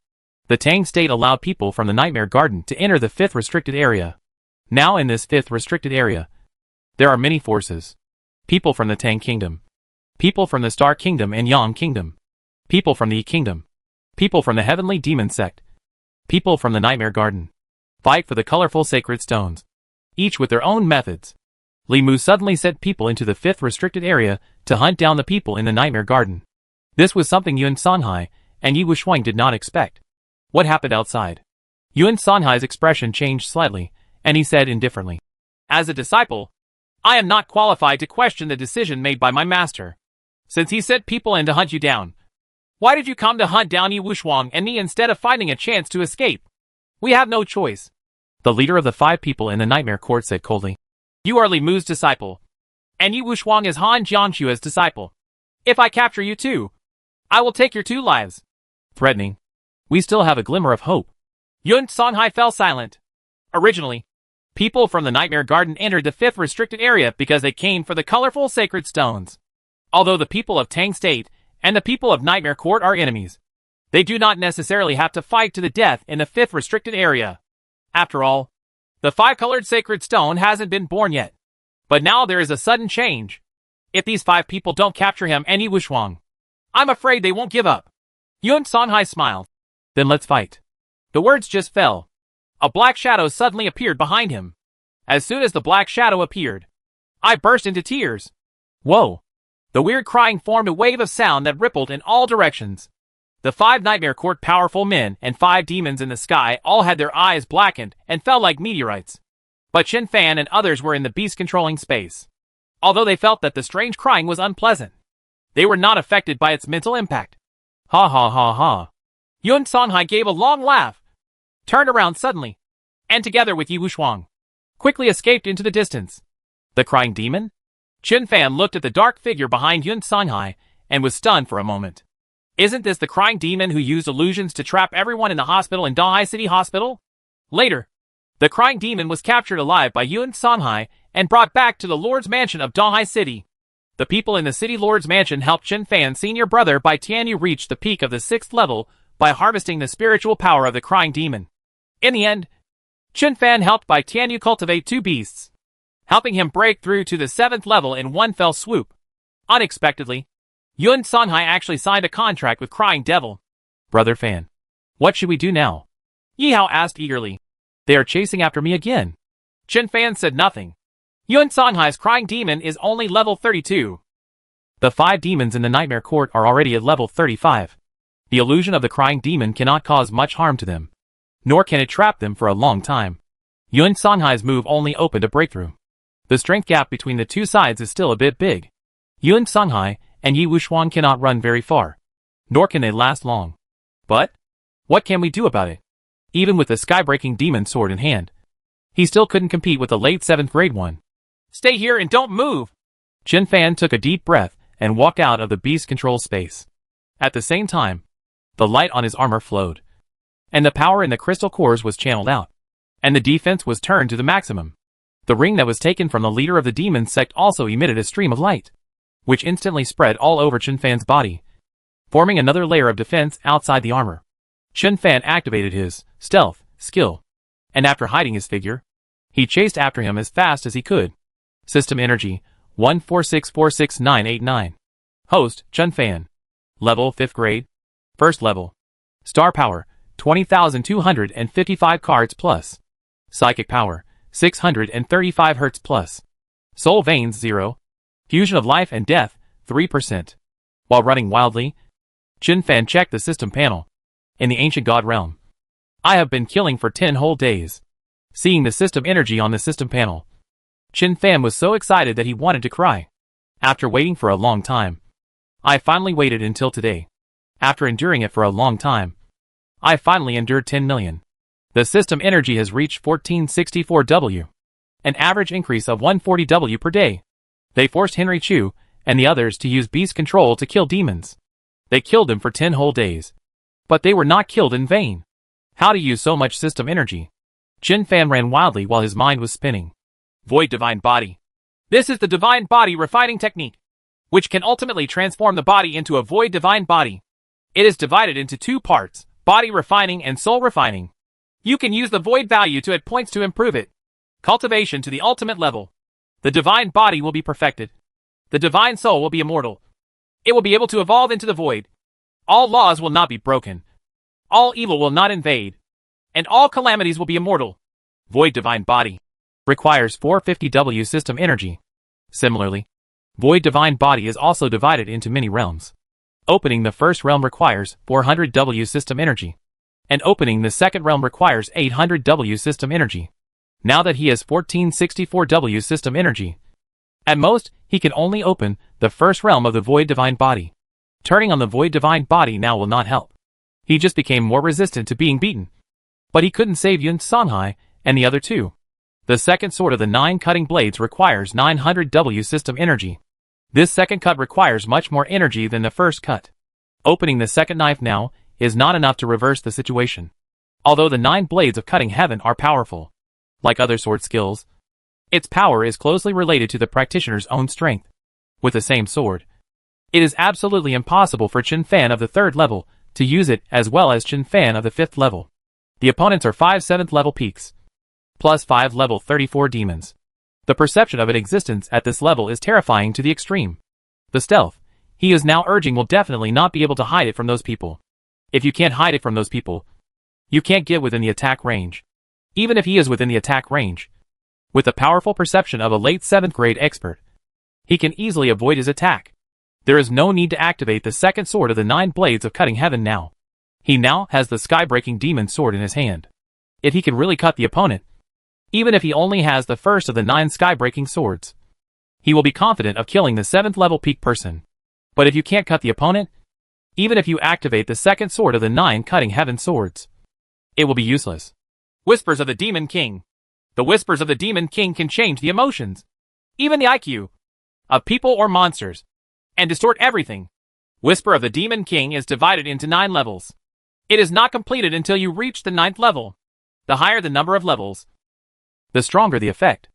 The Tang state allowed people from the Nightmare Garden to enter the 5th restricted area. Now in this 5th restricted area, there are many forces. People from the Tang Kingdom, people from the Star Kingdom and Yang Kingdom, people from the Yi Kingdom, people from the Heavenly Demon Sect, people from the Nightmare Garden. Fight for the colorful sacred stones. each with their own methods. Li Mu suddenly sent people into the 5th restricted area to hunt down the people in the Nightmare Garden. This was something Yuan Sanhai and Yi Wuxuang did not expect. What happened outside? Yuan Sanhai's expression changed slightly, and he said indifferently, "As a disciple, I am not qualified to question the decision made by my master. Since he sent people in to hunt you down, why did you come to hunt down Yi Wuxuang and me instead of finding a chance to escape? We have no choice." The leader of the 5 people in the Nightmare Court said coldly, "You are Li Mu's disciple, and Yi Wuxuang is Han Jianshua's disciple. If I capture you too, I will take your 2 lives." Threatening. We still have a glimmer of hope. Yuan Sanhai fell silent. Originally, people from the Nightmare Garden entered the 5th restricted area because they came for the colorful sacred stones. Although the people of Tang State and the people of Nightmare Court are enemies, they do not necessarily have to fight to the death in the 5th restricted area. After all, the 5-colored sacred stone hasn't been born yet. But now there is a sudden change. If these 5 people don't capture him and Yi Wuxuang, I'm afraid they won't give up. Yuan Sanhai smiled. Then let's fight. The words just fell. A black shadow suddenly appeared behind him. As soon as the black shadow appeared, I burst into tears. Whoa! The weird crying formed a wave of sound that rippled in all directions. The 5 Nightmare Court powerful men and 5 demons in the sky all had their eyes blackened and fell like meteorites. But Chen Fan and others were in the beast-controlling space. Although they felt that the strange crying was unpleasant, they were not affected by its mental impact. Ha ha ha ha. Yuan Sanhai gave a long laugh, turned around suddenly, and together with Yi Wuxuang, quickly escaped into the distance. The crying demon? Chen Fan looked at the dark figure behind Yuan Sanhai and was stunned for a moment. Isn't this the crying demon who used illusions to trap everyone in the hospital in Donghai City Hospital? Later, the crying demon was captured alive by Yuan Sanhai and brought back to the Lord's Mansion of Donghai City. The people in the City Lord's Mansion helped Chen Fan's senior brother Bai Tianyu reach the peak of the 6th level by harvesting the spiritual power of the crying demon. In the end, Chen Fan helped Bai Tianyu cultivate 2 beasts, helping him break through to the 7th level in one fell swoop. Unexpectedly, Yuan Sanhai actually signed a contract with Crying Devil. Brother Fan, what should we do now? Yi Hao asked eagerly. They are chasing after me again. Chen Fan said nothing. Yuan Sanhai's crying demon is only level 32. The 5 demons in the Nightmare Court are already at level 35. The illusion of the crying demon cannot cause much harm to them, nor can it trap them for a long time. Yuan Sanhai's move only opened a breakthrough. The strength gap between the 2 sides is still a bit big. Yuan Sanhai and Yi Wuxuang cannot run very far, nor can they last long. But what can we do about it? Even with the sky-breaking demon sword in hand, he still couldn't compete with the late 7th grade one. Stay here and don't move! Chen Fan took a deep breath and walked out of the beast control space. At the same time, the light on his armor flowed, and the power in the crystal cores was channeled out, and the defense was turned to the maximum. The ring that was taken from the leader of the demon sect also emitted a stream of light, which instantly spread all over Chen Fan's body, forming another layer of defense outside the armor. Chen Fan activated his stealth skill, and after hiding his figure, he chased after him as fast as he could. System Energy 146466989. Host Chen Fan. Level 5th grade. First level. Star Power 20,255 cards plus. Psychic Power 635 Hz plus. Soul Veins 0. Fusion of Life and Death 3%. While running wildly, Chen Fan checked the system panel. In the ancient god realm, I have been killing for 10 whole days. Seeing the system energy on the system panel, Chen Fan was so excited that he wanted to cry. After waiting for a long time, I finally waited until today. After enduring it for a long time, I finally endured 10 million. The system energy has reached 1464W, an average increase of 140W per day. They forced Henry Chu and the others to use beast control to kill demons. They killed him for 10 whole days. But they were not killed in vain. How to use so much system energy? Chen Fan ran wildly while his mind was spinning. Void Divine Body. This is the Divine Body refining technique, which can ultimately transform the body into a Void Divine Body. It is divided into 2 parts, Body Refining and Soul Refining. You can use the Void value to add points to improve it. Cultivation to the ultimate level. The Divine Body will be perfected. The Divine Soul will be immortal. It will be able to evolve into the Void. All laws will not be broken. All evil will not invade. And all calamities will be immortal. Void Divine Body. requires 450W system energy. Similarly, Void Divine Body is also divided into many realms. Opening the first realm requires 400W system energy, and opening the second realm requires 800W system energy. Now that he has 1464W system energy, at most, he can only open the first realm of the Void Divine Body. Turning on the Void Divine Body now will not help. He just became more resistant to being beaten. But he couldn't save Yun Sanhai and the other two. The second sword of the 9 cutting blades requires 900W system energy. This second cut requires much more energy than the first cut. Opening the second knife now is not enough to reverse the situation. Although the 9 blades of cutting heaven are powerful, like other sword skills, its power is closely related to the practitioner's own strength. With the same sword, it is absolutely impossible for Chen Fan of the 3rd level to use it as well as Chen Fan of the 5th level. The opponents are 5 7th level peaks, plus 5 level 34 demons. The perception of its existence at this level is terrifying to the extreme. The stealth he is now urging will definitely not be able to hide it from those people. If you can't hide it from those people, you can't get within the attack range. Even if he is within the attack range, with the powerful perception of a late 7th grade expert, he can easily avoid his attack. There is no need to activate the second sword of the 9 blades of cutting heaven now. He now has the sky-breaking demon sword in his hand. If he can really cut the opponent, even if he only has the first of the 9 sky-breaking swords, he will be confident of killing the 7th level peak person. But if you can't cut the opponent, even if you activate the second sword of the 9 cutting heaven swords, it will be useless. Whispers of the Demon King. The whispers of the Demon King can change the emotions, even the IQ, of people or monsters, and distort everything. Whisper of the Demon King is divided into 9 levels. It is not completed until you reach the 9th level. The higher the number of levels, the stronger the effect.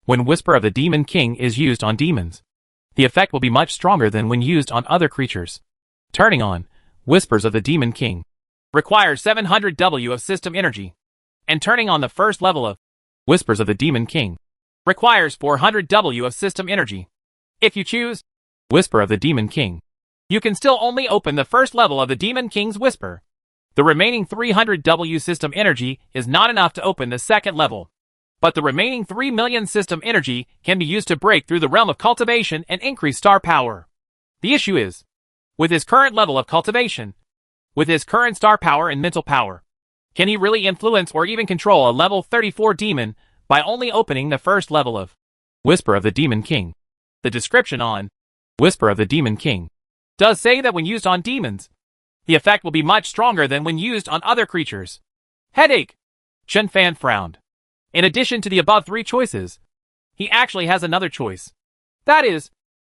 When Whisper of the Demon King is used on demons, the effect will be much stronger than when used on other creatures. Turning on Whispers of the Demon King requires 700W of system energy, and turning on the first level of Whispers of the Demon King requires 400W of system energy. If you choose Whisper of the Demon King, you can still only open the first level of the Demon King's Whisper. The remaining 300W system energy is not enough to open the second level, but the remaining 3 million system energy can be used to break through the realm of cultivation and increase star power. The issue is, with his current level of cultivation, with his current star power and mental power, can he really influence or even control a level 34 demon by only opening the first level of Whisper of the Demon King? The description on Whisper of the Demon King does say that when used on demons, the effect will be much stronger than when used on other creatures. Headache! Chen Fan frowned. In addition to the above 3 choices, he actually has another choice. That is,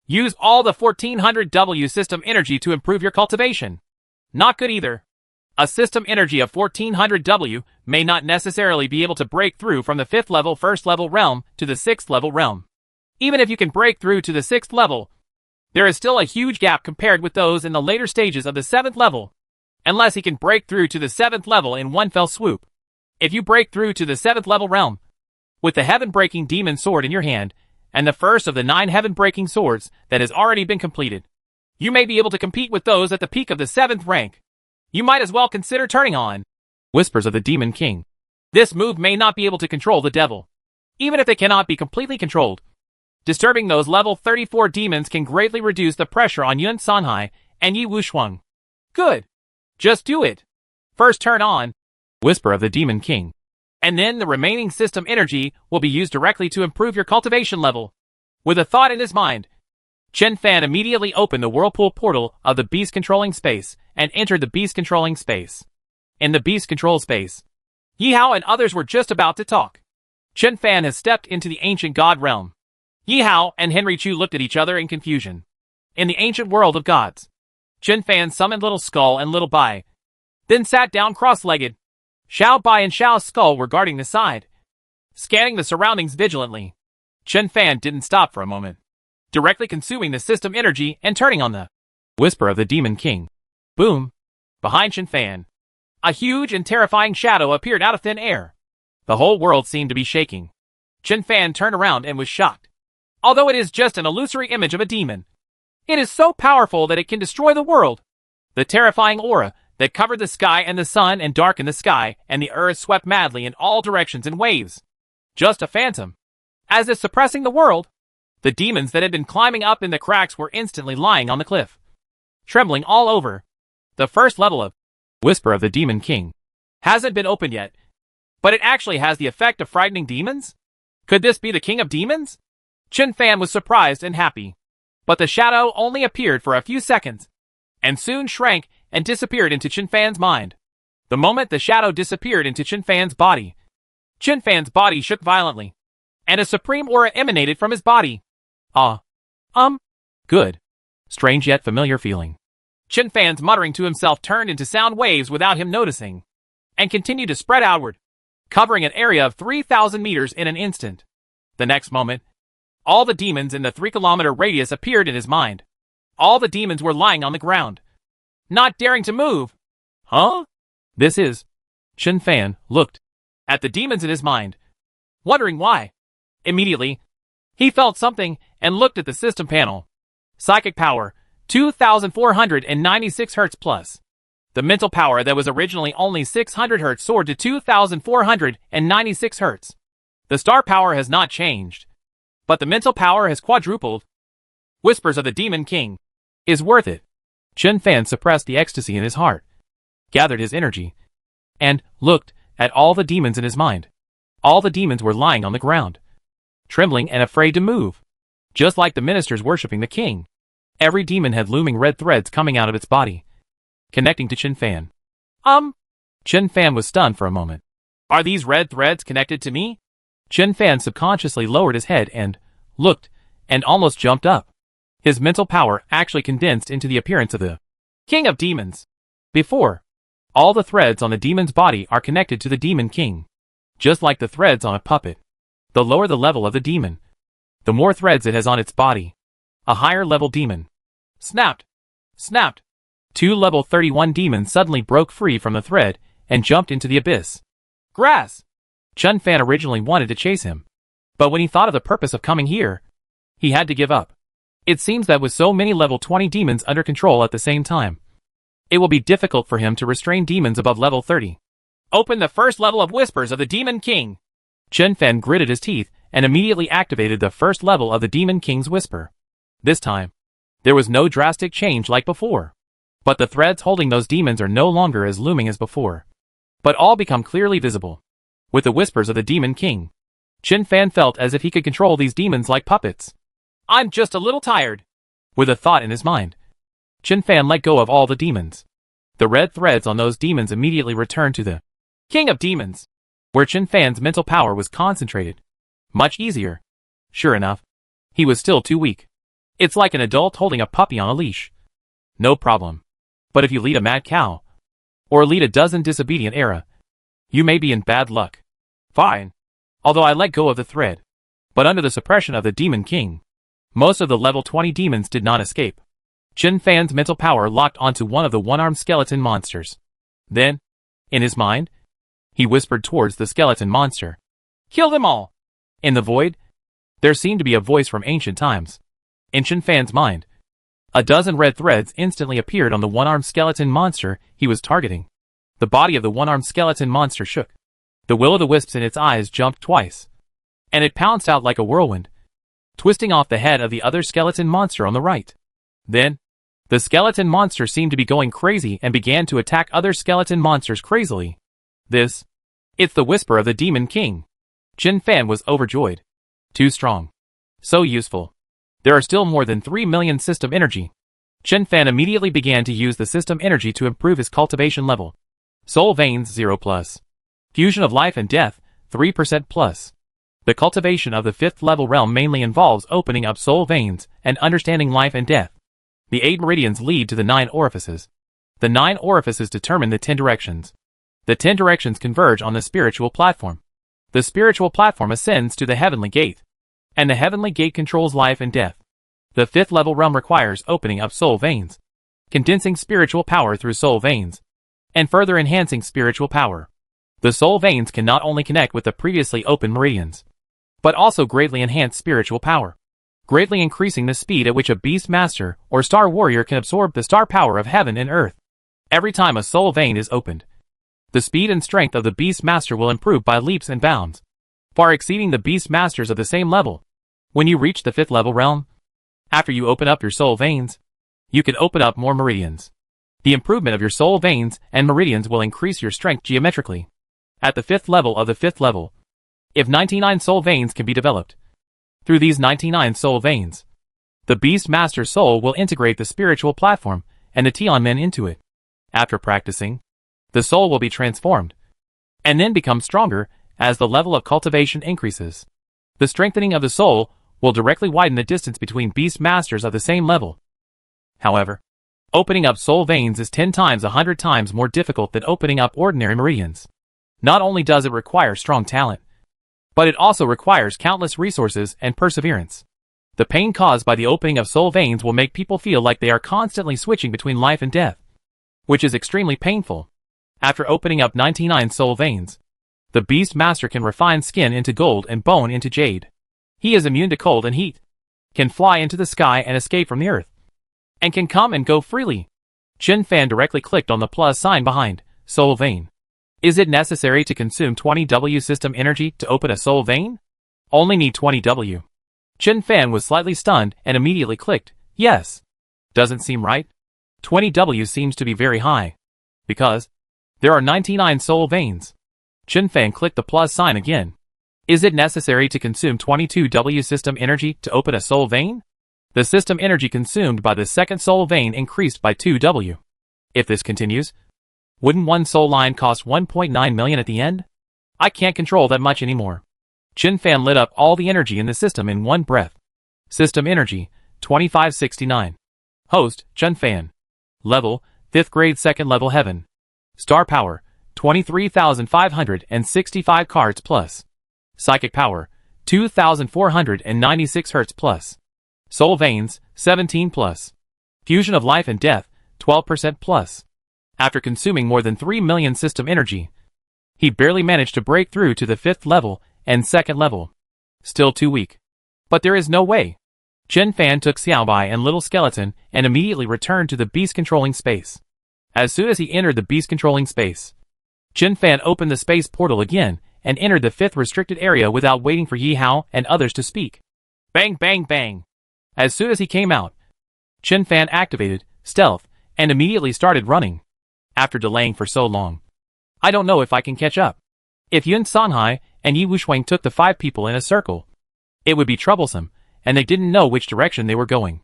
use all the 1400W system energy to improve your cultivation. Not good either. A system energy of 1400W may not necessarily be able to break through from the 5th level 1st level realm to the 6th level realm. Even if you can break through to the 6th level, there is still a huge gap compared with those in the later stages of the 7th level, unless he can break through to the 7th level in one fell swoop. If you break through to the 7th level realm, with the heaven-breaking demon sword in your hand, and the first of the 9 heaven-breaking swords that has already been completed, you may be able to compete with those at the peak of the 7th rank. You might as well consider turning on Whispers of the Demon King. This move may not be able to control the devil, even if they cannot be completely controlled. Disturbing those level 34 demons can greatly reduce the pressure on Yun Sanhai and Yi Wushuang. Good. Just do it. First turn on Whisper of the Demon King, and then the remaining system energy will be used directly to improve your cultivation level. With a thought in his mind, Chen Fan immediately opened the whirlpool portal of the beast controlling space and entered the beast controlling space. In the beast control space, Yi Hao and others were just about to talk. Chen Fan has stepped into the ancient god realm. Yi Hao and Henry Chu looked at each other in confusion. In the ancient world of gods, Chen Fan summoned Little Skull and Little Bai, then sat down cross-legged. Xiao Bai and Xiao's skull were guarding the side, scanning the surroundings vigilantly. Chen Fan didn't stop for a moment, directly consuming the system energy and turning on the Whisper of the Demon King. Boom! Behind Chen Fan, a huge and terrifying shadow appeared out of thin air. The whole world seemed to be shaking. Chen Fan turned around and was shocked. Although it is just an illusory image of a demon, it is so powerful that it can destroy the world. The terrifying aura that covered the sky and the sun and darkened the sky and the earth swept madly in all directions in waves. Just a phantom. as if suppressing the world. The demons that had been climbing up in the cracks were instantly lying on the cliff, trembling all over. The first level of Whisper of the Demon King hasn't been opened yet, but it actually has the effect of frightening demons? Could this be the King of Demons? Chen Fan was surprised and happy, but the shadow only appeared for a few seconds, and soon shrank and disappeared into Chen Fan's mind. The moment the shadow disappeared into Chen Fan's body shook violently, and a supreme aura emanated from his body. Good. Strange yet familiar feeling. Chen Fan's muttering to himself turned into sound waves without him noticing, and continued to spread outward, covering an area of 3,000 meters in an instant. The next moment, all the demons in the 3-kilometer radius appeared in his mind. All the demons were lying on the ground, not daring to move. Huh? This is... Chen Fan looked at the demons in his mind, wondering why. Immediately, he felt something and looked at the system panel. Psychic power, 2,496 Hz plus. The mental power that was originally only 600 Hz soared to 2,496 Hz. The star power has not changed, but the mental power has quadrupled. Whispers of the Demon King is worth it. Chen Fan suppressed the ecstasy in his heart, gathered his energy, and looked at all the demons in his mind. All the demons were lying on the ground, trembling and afraid to move, just like the ministers worshipping the king. Every demon had looming red threads coming out of its body, connecting to Chen Fan. Chen Fan was stunned for a moment. Are these red threads connected to me? Chen Fan subconsciously lowered his head and looked, and almost jumped up. His mental power actually condensed into the appearance of the King of Demons. Before, all the threads on the demon's body are connected to the Demon King, just like the threads on a puppet. The lower the level of the demon, the more threads it has on its body. A higher level demon snapped. 2 level 31 demons suddenly broke free from the thread and jumped into the abyss. Grass! Chen Fan originally wanted to chase him, but when he thought of the purpose of coming here, he had to give up. It seems that with so many level 20 demons under control at the same time, it will be difficult for him to restrain demons above level 30. Open the first level of Whispers of the Demon King! Chen Fan gritted his teeth and immediately activated the first level of the Demon King's Whisper. This time, there was no drastic change like before, but the threads holding those demons are no longer as looming as before, but all become clearly visible. With the Whispers of the Demon King, Chen Fan felt as if he could control these demons like puppets. I'm just a little tired. With a thought in his mind, Chen Fan let go of all the demons. The red threads on those demons immediately returned to the King of Demons, where Chen Fan's mental power was concentrated. Much easier. Sure enough, he was still too weak. It's like an adult holding a puppy on a leash. No problem. But if you lead a mad cow, or lead a dozen disobedient era, you may be in bad luck. Fine. Although I let go of the thread, but under the suppression of the Demon King, most of the level 20 demons did not escape. Chen Fan's mental power locked onto one of the one-armed skeleton monsters. Then, in his mind, he whispered towards the skeleton monster. Kill them all! In the void, there seemed to be a voice from ancient times. In Chen Fan's mind, a dozen red threads instantly appeared on the one-armed skeleton monster he was targeting. The body of the one-armed skeleton monster shook. The will-o'-the-wisps in its eyes jumped twice, and it pounced out like a whirlwind, twisting off the head of the other skeleton monster on the right. Then, the skeleton monster seemed to be going crazy and began to attack other skeleton monsters crazily. It's the Whisper of the Demon King. Chen Fan was overjoyed. Too strong. So useful. There are still more than 3 million system energy. Chen Fan immediately began to use the system energy to improve his cultivation level. Soul Veins 0+. Fusion of Life and Death 3%+. The cultivation of the 5th level realm mainly involves opening up soul veins and understanding life and death. The 8 meridians lead to the 9 orifices. The 9 orifices determine the 10 directions. The 10 directions converge on the spiritual platform. The spiritual platform ascends to the heavenly gate, and the heavenly gate controls life and death. The 5th level realm requires opening up soul veins, condensing spiritual power through soul veins, and further enhancing spiritual power. The soul veins can not only connect with the previously open meridians, but also greatly enhance spiritual power, greatly increasing the speed at which a beast master or star warrior can absorb the star power of heaven and earth. Every time a soul vein is opened, the speed and strength of the beast master will improve by leaps and bounds. far exceeding the beast masters of the same level. When you reach the 5th level realm, after you open up your soul veins, you can open up more meridians. The improvement of your soul veins and meridians will increase your strength geometrically. At the 5th level of the 5th level, if 99 soul veins can be developed, through these 99 soul veins, the beast master's soul will integrate the spiritual platform and the Tianmen into it. After practicing, the soul will be transformed, and then become stronger as the level of cultivation increases. The strengthening of the soul will directly widen the distance between beast masters of the same level. However, opening up soul veins is 10 times 100 times more difficult than opening up ordinary meridians. Not only does it require strong talent, but it also requires countless resources and perseverance. The pain caused by the opening of soul veins will make people feel like they are constantly switching between life and death, which is extremely painful. After opening up 99 soul veins, the beast master can refine skin into gold and bone into jade. He is immune to cold and heat, can fly into the sky and escape from the earth, and can come and go freely. Chen Fan directly clicked on the plus sign behind soul vein. Is it necessary to consume 20 W system energy to open a soul vein? Only need 20 W. Chen Fan was slightly stunned and immediately clicked yes. Doesn't seem right. 20 W seems to be very high, because there are 99 soul veins. Chen Fan clicked the plus sign again. Is it necessary to consume 22 W system energy to open a soul vein? The system energy consumed by the second soul vein increased by 2 W. If this continues, wouldn't one soul line cost 1.9 million at the end? I can't control that much anymore. Chen Fan lit up all the energy in the system in one breath. System energy, 2569. Host, Chen Fan. Level, 5th grade 2nd level heaven. Star power, 23,565 cards plus. Psychic power, 2,496 Hz plus. Soul veins, 17 plus. Fusion of life and death, 12% plus. After consuming more than 3 million system energy, he barely managed to break through to the 5th level and 2nd level. Still too weak. But there is no way. Chen Fan took Xiaobai and Little Skeleton and immediately returned to the beast-controlling space. As soon as he entered the beast-controlling space, Chen Fan opened the space portal again and entered the 5th restricted area without waiting for Yi Hao and others to speak. Bang bang bang! As soon as he came out, Chen Fan activated stealth and immediately started running. After delaying for so long, I don't know if I can catch up. If Yun Sanhai and Yi Wuxuang took the 5 people in a circle, it would be troublesome, and they didn't know which direction they were going.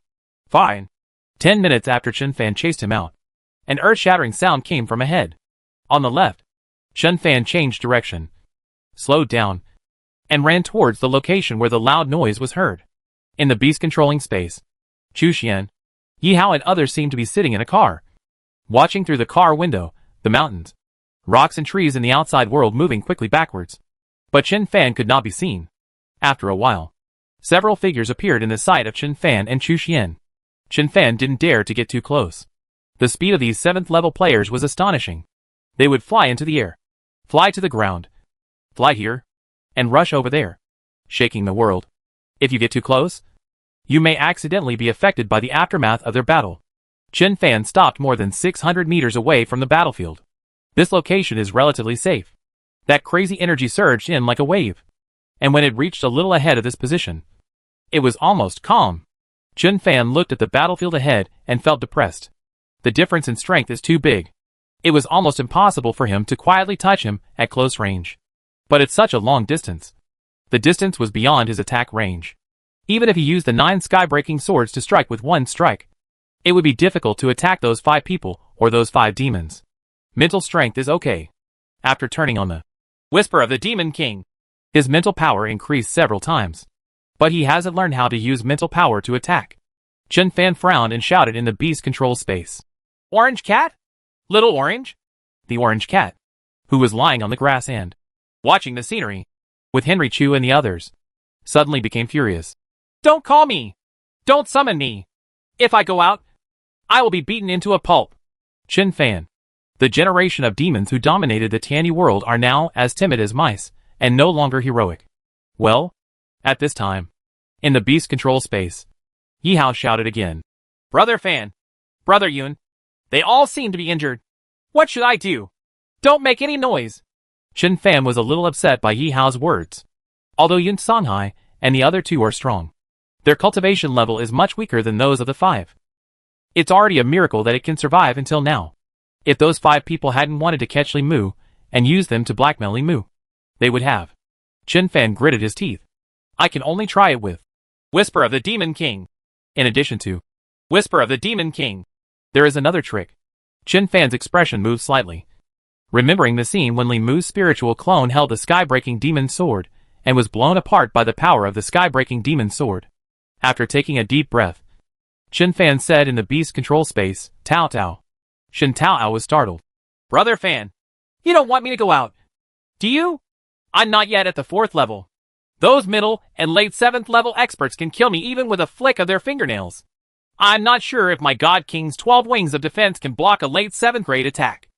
Fine. 10 minutes after Chen Fan chased him out, an earth-shattering sound came from ahead. On the left, Chen Fan changed direction, slowed down, and ran towards the location where the loud noise was heard. In the beast-controlling space, Chu Xian, Yi Hao and others seemed to be sitting in a car, watching through the car window, the mountains, rocks and trees in the outside world moving quickly backwards. But Chen Fan could not be seen. After a while, several figures appeared in the sight of Chen Fan and Chu Xian. Chen Fan didn't dare to get too close. The speed of these 7th level players was astonishing. They would fly into the air, fly to the ground, fly here, and rush over there, shaking the world. If you get too close, you may accidentally be affected by the aftermath of their battle. Chen Fan stopped more than 600 meters away from the battlefield. This location is relatively safe. That crazy energy surged in like a wave, and when it reached a little ahead of this position, it was almost calm. Chen Fan looked at the battlefield ahead and felt depressed. The difference in strength is too big. It was almost impossible for him to quietly touch him at close range. But it's such a long distance. The distance was beyond his attack range. Even if he used the 9 sky-breaking swords to strike with one strike, it would be difficult to attack those 5 people or those 5 demons. Mental strength is okay. After turning on the whisper of the Demon King, his mental power increased several times. But he hasn't learned how to use mental power to attack. Chen Fan frowned and shouted in the beast control space. Orange cat? Little Orange? The orange cat, who was lying on the grass and watching the scenery, with Henry Chu and the others, suddenly became furious. Don't call me! Don't summon me! If I go out, I will be beaten into a pulp. Chen Fan. The generation of demons who dominated the Tianyu world are now as timid as mice, and no longer heroic. Well, at this time, in the beast control space, Yi Hao shouted again. Brother Fan, Brother Yun, they all seem to be injured. What should I do? Don't make any noise. Chen Fan was a little upset by Yi Hao's words. Although Yun Songhai and the other two are strong, their cultivation level is much weaker than those of the five. It's already a miracle that it can survive until now. If those 5 people hadn't wanted to catch Li Mu and use them to blackmail Li Mu, they would have. Chen Fan gritted his teeth. I can only try it with Whisper of the Demon King. In addition to Whisper of the Demon King, there is another trick. Chen Fan's expression moved slightly, remembering the scene when Li Mu's spiritual clone held the sky-breaking demon sword and was blown apart by the power of the sky-breaking demon sword. After taking a deep breath, Chen Fan said in the beast control space, Tao Tao. Shen Tao was startled. Brother Fan, you don't want me to go out, do you? I'm not yet at the 4th level. Those middle and late 7th level experts can kill me even with a flick of their fingernails. I'm not sure if my God King's 12 wings of defense can block a late 7th grade attack.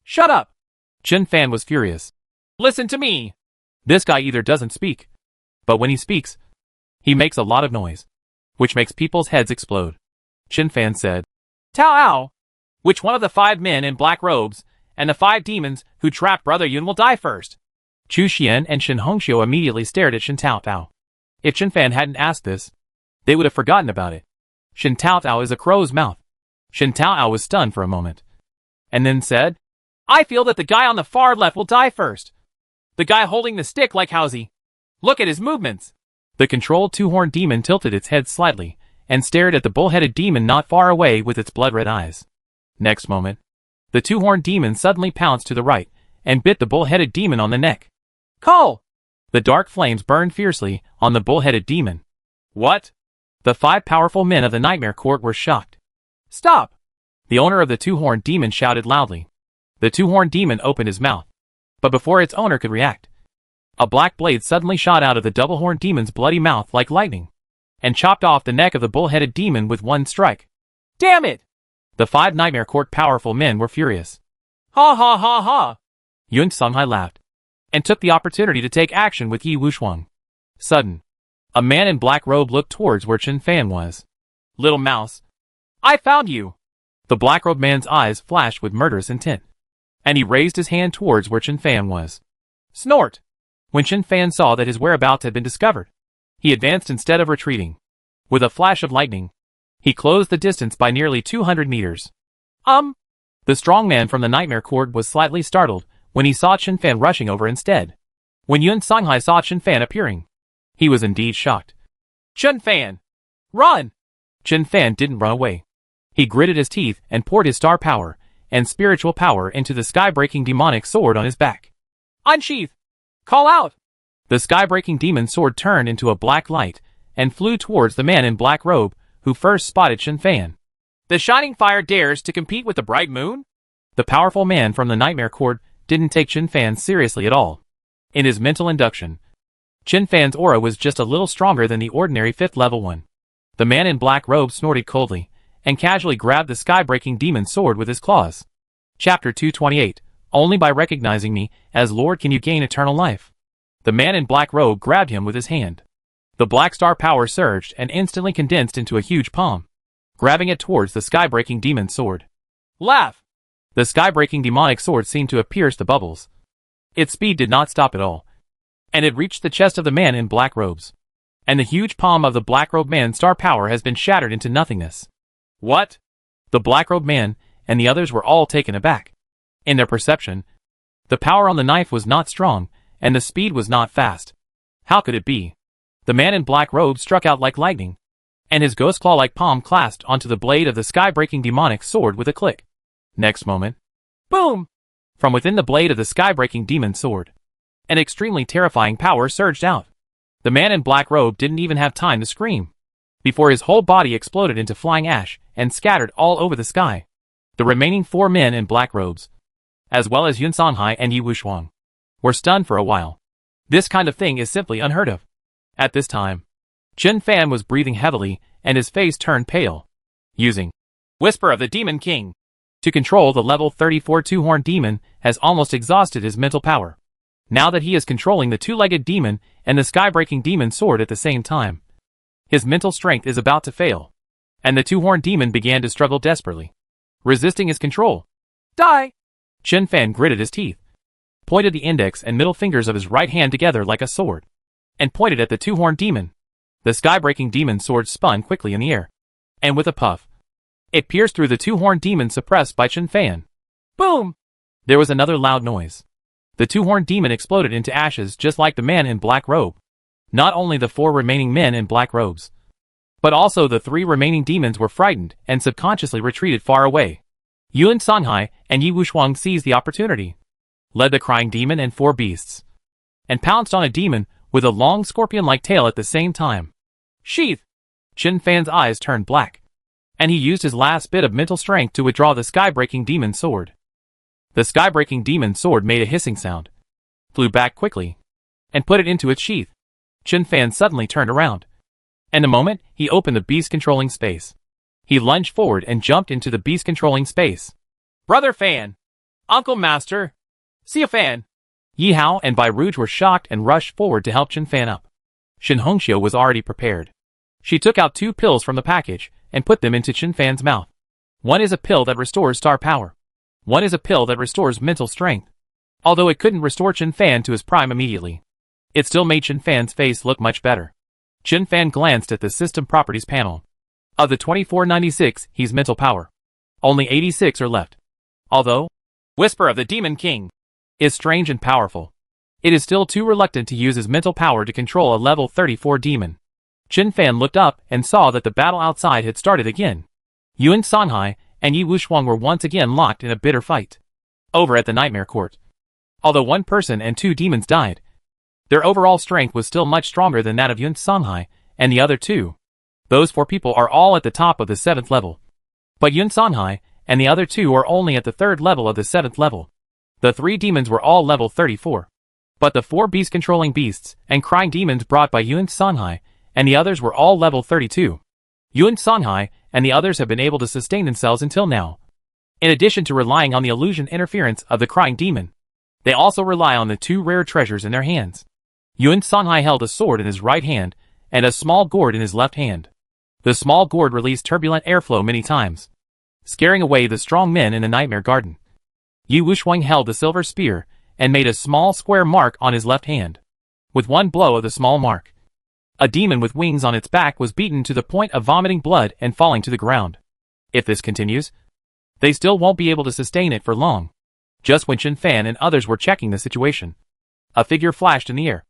Shut up! Chen Fan was furious. Listen to me! This guy either doesn't speak, but when he speaks, he makes a lot of noise, which makes people's heads explode. Chen Fan said, Tao Ao, which one of the 5 men in black robes and the 5 demons who trapped Brother Yun will die first? Chu Xian and Shen Hongxiu immediately stared at Shen Tao Tao. If Chen Fan hadn't asked this, they would have forgotten about it. Shen Tao Tao is a crow's mouth. Shen Tao Tao was stunned for a moment, and then said, I feel that the guy on the far left will die first. The guy holding the stick like Housie. Look at his movements. The controlled 2-horned demon tilted its head slightly and stared at the bull-headed demon not far away with its blood-red eyes. Next moment, the 2-horned demon suddenly pounced to the right and bit the bull-headed demon on the neck. Call! The dark flames burned fiercely on the bull-headed demon. What? The 5 powerful men of the Nightmare Court were shocked. Stop! The owner of the 2-horned demon shouted loudly. The 2-horned demon opened his mouth, but before its owner could react, a black blade suddenly shot out of the double-horned demon's bloody mouth like lightning, and chopped off the neck of the bull-headed demon with one strike. Damn it! The 5 Nightmare Court powerful men were furious. Ha ha ha ha! Yun Songhai laughed, and took the opportunity to take action with Yi Wushuang. Sudden, a man in black robe looked towards where Chen Fan was. Little mouse, I found you! The black-robed man's eyes flashed with murderous intent, and he raised his hand towards where Chen Fan was. Snort! When Chen Fan saw that his whereabouts had been discovered, he advanced instead of retreating. With a flash of lightning, he closed the distance by nearly 200 meters. The strong man from the Nightmare Court was slightly startled when he saw Chen Fan rushing over instead. When Yun Songhai saw Chen Fan appearing, he was indeed shocked. Chen Fan! Run! Chen Fan didn't run away. He gritted his teeth and poured his star power and spiritual power into the sky-breaking demonic sword on his back. Unsheath! Call out! The sky-breaking demon sword turned into a black light and flew towards the man in black robe who first spotted Chen Fan. The shining fire dares to compete with the bright moon? The powerful man from the Nightmare Court didn't take Chen Fan seriously at all. In his mental induction, Chen Fan's aura was just a little stronger than the ordinary 5th level one. The man in black robe snorted coldly and casually grabbed the sky-breaking demon sword with his claws. Chapter 228. Only by recognizing me as Lord can you gain eternal life. The man in black robe grabbed him with his hand. The black star power surged and instantly condensed into a huge palm, grabbing it towards the sky-breaking demon sword. Laugh! The sky-breaking demonic sword seemed to have pierced the bubbles. Its speed did not stop at all, and it reached the chest of the man in black robes. And the huge palm of the black-robed man's star power has been shattered into nothingness. What? The black-robed man and the others were all taken aback. In their perception, the power on the knife was not strong, and the speed was not fast. How could it be? The man in black robes struck out like lightning, and his ghost claw-like palm clasped onto the blade of the sky-breaking demonic sword with a click. Next moment, boom! From within the blade of the sky-breaking demon sword, an extremely terrifying power surged out. The man in black robe didn't even have time to scream, before his whole body exploded into flying ash and scattered all over the sky. The remaining 4 men in black robes, as well as Yun Songhai and Yi Wushuang, were stunned for a while. This kind of thing is simply unheard of. At this time, Chen Fan was breathing heavily and his face turned pale. Using Whisper of the Demon King to control the level 34 2-horned demon has almost exhausted his mental power. Now that he is controlling the 2-legged demon and the sky-breaking demon sword at the same time, his mental strength is about to fail, and the 2-horned demon began to struggle desperately, resisting his control. Die! Chen Fan gritted his teeth, pointed the index and middle fingers of his right hand together like a sword, and pointed at the two-horned demon. The sky-breaking demon sword spun quickly in the air, and with a puff, it pierced through the two-horned demon suppressed by Chen Fan. Boom! There was another loud noise. The two-horned demon exploded into ashes just like the man in black robe. Not only the 4 remaining men in black robes, but also the 3 remaining demons were frightened and subconsciously retreated far away. Yuan Sanhai and Yi Wushuang seized the opportunity, led the crying demon and 4 beasts, and pounced on a demon with a long scorpion-like tail at the same time. Sheath! Chen Fan's eyes turned black, and he used his last bit of mental strength to withdraw the sky-breaking demon sword. The sky-breaking demon sword made a hissing sound, flew back quickly, and put it into its sheath. Chen Fan suddenly turned around. In a moment, he opened the beast-controlling space. He lunged forward and jumped into the beast-controlling space. Brother Fan! Uncle Master! See a Fan! Yi Hao and Bai Rouge were shocked and rushed forward to help Chen Fan up. Shin Hongxiu was already prepared. She took out 2 pills from the package and put them into Chen Fan's mouth. One is a pill that restores star power. One is a pill that restores mental strength. Although it couldn't restore Chen Fan to his prime immediately, it still made Chen Fan's face look much better. Chen Fan glanced at the system properties panel. Of the 2496, he's mental power. Only 86 are left. Although, Whisper of the Demon King is strange and powerful, it is still too reluctant to use his mental power to control a level 34 demon. Chen Fan looked up and saw that the battle outside had started again. Yuan Sanhai and Yi Wushuang were once again locked in a bitter fight over at the Nightmare Court. Although 1 person and 2 demons died, their overall strength was still much stronger than that of Yuan Sanhai and the other 2. Those 4 people are all at the top of the 7th level. But Yuan Sanhai and the other 2 are only at the 3rd level of the 7th level. The 3 demons were all level 34. But the 4 beast-controlling beasts and crying demons brought by Yuan Sanhai and the others were all level 32. Yuan Sanhai and the others have been able to sustain themselves until now. In addition to relying on the illusion interference of the crying demon, they also rely on the 2 rare treasures in their hands. Yuan Sanhai held a sword in his right hand and a small gourd in his left hand. The small gourd released turbulent airflow many times, scaring away the strong men in the Nightmare Garden. Yi Wushuang held the silver spear and made a small square mark on his left hand. With one blow of the small mark, a demon with wings on its back was beaten to the point of vomiting blood and falling to the ground. If this continues, they still won't be able to sustain it for long. Just when Chen Fan and others were checking the situation, a figure flashed in the air,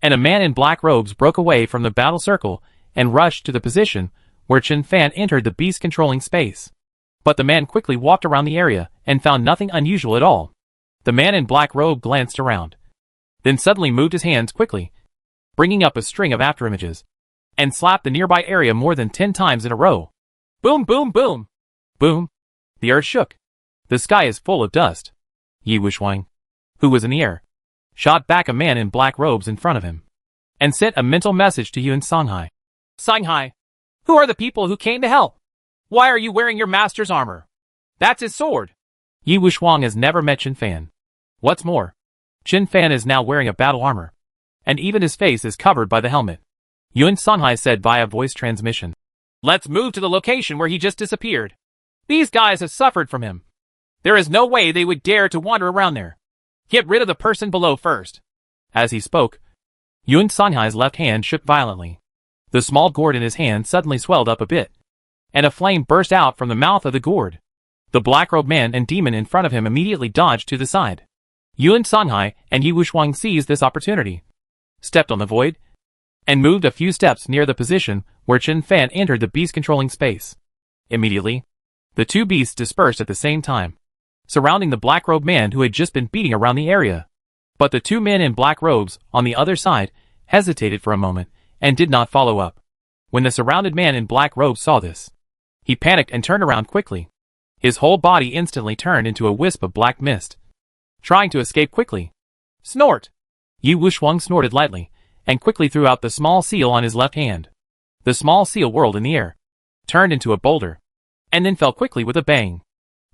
and a man in black robes broke away from the battle circle and rushed to the position where Chen Fan entered the beast-controlling space. But the man quickly walked around the area and found nothing unusual at all. The man in black robe glanced around, then suddenly moved his hands quickly, bringing up a string of afterimages, and slapped the nearby area more than 10 times in a row. Boom, boom, boom! Boom! The earth shook. The sky is full of dust. Yi Wushuang, who was in the air, shot back a man in black robes in front of him, and sent a mental message to Yuan Sanhai. Sanhai, who are the people who came to help? Why are you wearing your master's armor? That's his sword. Yi Wushuang has never met Chen Fan. What's more, Chen Fan is now wearing a battle armor, and even his face is covered by the helmet. Yuan Sanhai said via voice transmission. Let's move to the location where he just disappeared. These guys have suffered from him. There is no way they would dare to wander around there. Get rid of the person below first. As he spoke, Yuan Sanhai's left hand shook violently. The small gourd in his hand suddenly swelled up a bit, and a flame burst out from the mouth of the gourd. The black-robed man and demon in front of him immediately dodged to the side. Yuan Sanhai and Yi Wushuang seized this opportunity, stepped on the void, and moved a few steps near the position where Chen Fan entered the beast-controlling space. Immediately, the 2 beasts dispersed at the same time, surrounding the black-robed man who had just been beating around the area. But the 2 men in black robes on the other side hesitated for a moment and did not follow up. When the surrounded man in black robes saw this, he panicked and turned around quickly. His whole body instantly turned into a wisp of black mist, trying to escape quickly. Snort! Yi Wushuang snorted lightly, and quickly threw out the small seal on his left hand. The small seal whirled in the air, turned into a boulder, and then fell quickly with a bang.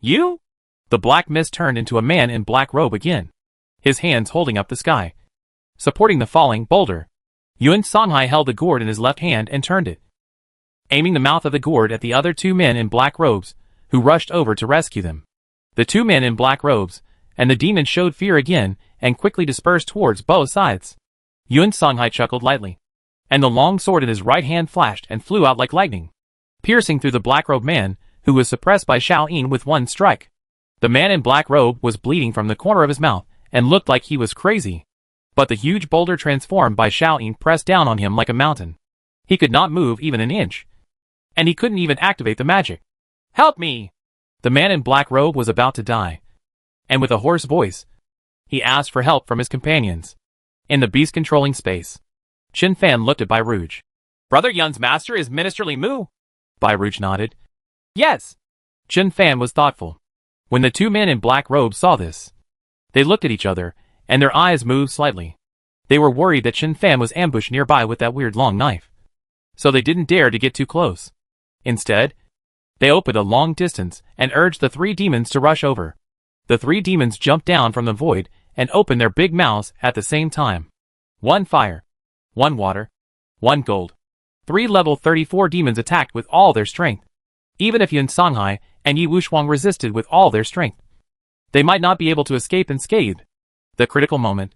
You? The black mist turned into a man in black robe again, his hands holding up the sky, supporting the falling boulder. Yuan Sanhai held the gourd in his left hand and turned it, aiming the mouth of the gourd at the other 2 men in black robes, who rushed over to rescue them. The 2 men in black robes and the demon showed fear again and quickly dispersed towards both sides. Yuan Songhai chuckled lightly, and the long sword in his right hand flashed and flew out like lightning, piercing through the black-robed man, who was suppressed by Xiao Yin with one strike. The man in black robe was bleeding from the corner of his mouth and looked like he was crazy. But the huge boulder transformed by Xiao Yin pressed down on him like a mountain. He could not move even an inch, and he couldn't even activate the magic. "Help me!" The man in black robe was about to die, and with a hoarse voice, he asked for help from his companions. In the beast-controlling space, Qin Fan looked at Bai Rouge. "Brother Yun's master is Minister Li Mu?" Bai Rouge nodded. "Yes." Qin Fan was thoughtful. When the two men in black robes saw this, they looked at each other, and their eyes moved slightly. They were worried that Qin Fan was ambushed nearby with that weird long knife, so they didn't dare to get too close. Instead, they opened a long distance and urged the three demons to rush over. The three demons jumped down from the void and opened their big mouths at the same time. One fire, one water, one gold. 3 level 34 demons attacked with all their strength. Even if Yuan Songhai and Yi Wuxuang resisted with all their strength, they might not be able to escape unscathed. The critical moment.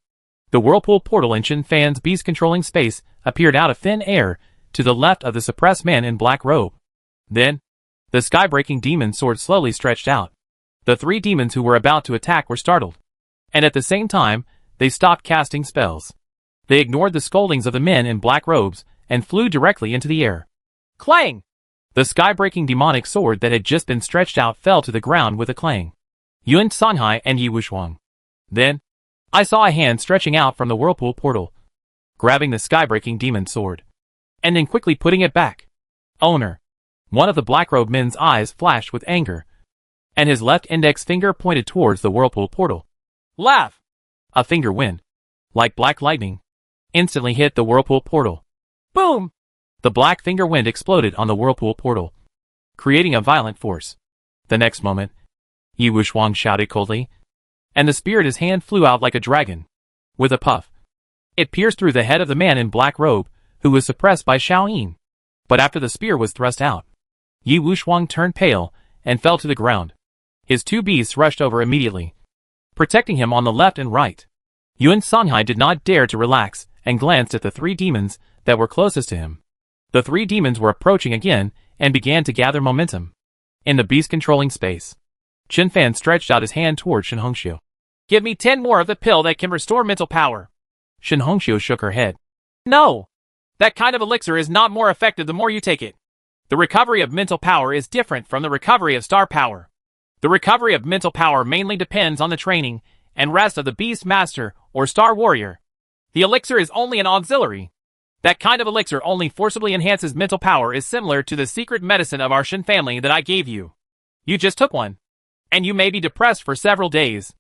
The whirlpool portal in Qin Fan's beast-controlling space appeared out of thin air to the left of the suppressed man in black robe. Then, the sky-breaking demon sword slowly stretched out. The three demons who were about to attack were startled, and at the same time, they stopped casting spells. They ignored the scoldings of the men in black robes and flew directly into the air. Clang! The sky-breaking demonic sword that had just been stretched out fell to the ground with a clang. Yuan Songhai and Yi Wuxuang. Then, I saw a hand stretching out from the whirlpool portal, grabbing the sky-breaking demon sword, and then quickly putting it back. Owner. One of the black-robed men's eyes flashed with anger, and his left index finger pointed towards the whirlpool portal. Laugh! A finger wind, like black lightning, instantly hit the whirlpool portal. Boom! The black finger wind exploded on the whirlpool portal, creating a violent force. The next moment, Yi Wuxuang shouted coldly, and the spear in his hand flew out like a dragon. With a puff, it pierced through the head of the man in black robe, who was suppressed by Xiao Yin. But after the spear was thrust out, Yi Wuxuang turned pale and fell to the ground. His two beasts rushed over immediately, protecting him on the left and right. Yuan Songhai did not dare to relax and glanced at the three demons that were closest to him. The three demons were approaching again and began to gather momentum. In the beast-controlling space, Qin Fan stretched out his hand toward Shen Hongxiu. Give me 10 more of the pill that can restore mental power. Shen Hongxiu shook her head. No! That kind of elixir is not more effective the more you take it. The recovery of mental power is different from the recovery of star power. The recovery of mental power mainly depends on the training and rest of the Beast Master or Star Warrior. The elixir is only an auxiliary. That kind of elixir only forcibly enhances mental power is similar to the secret medicine of our Shen family that I gave you. You just took one, and you may be depressed for several days.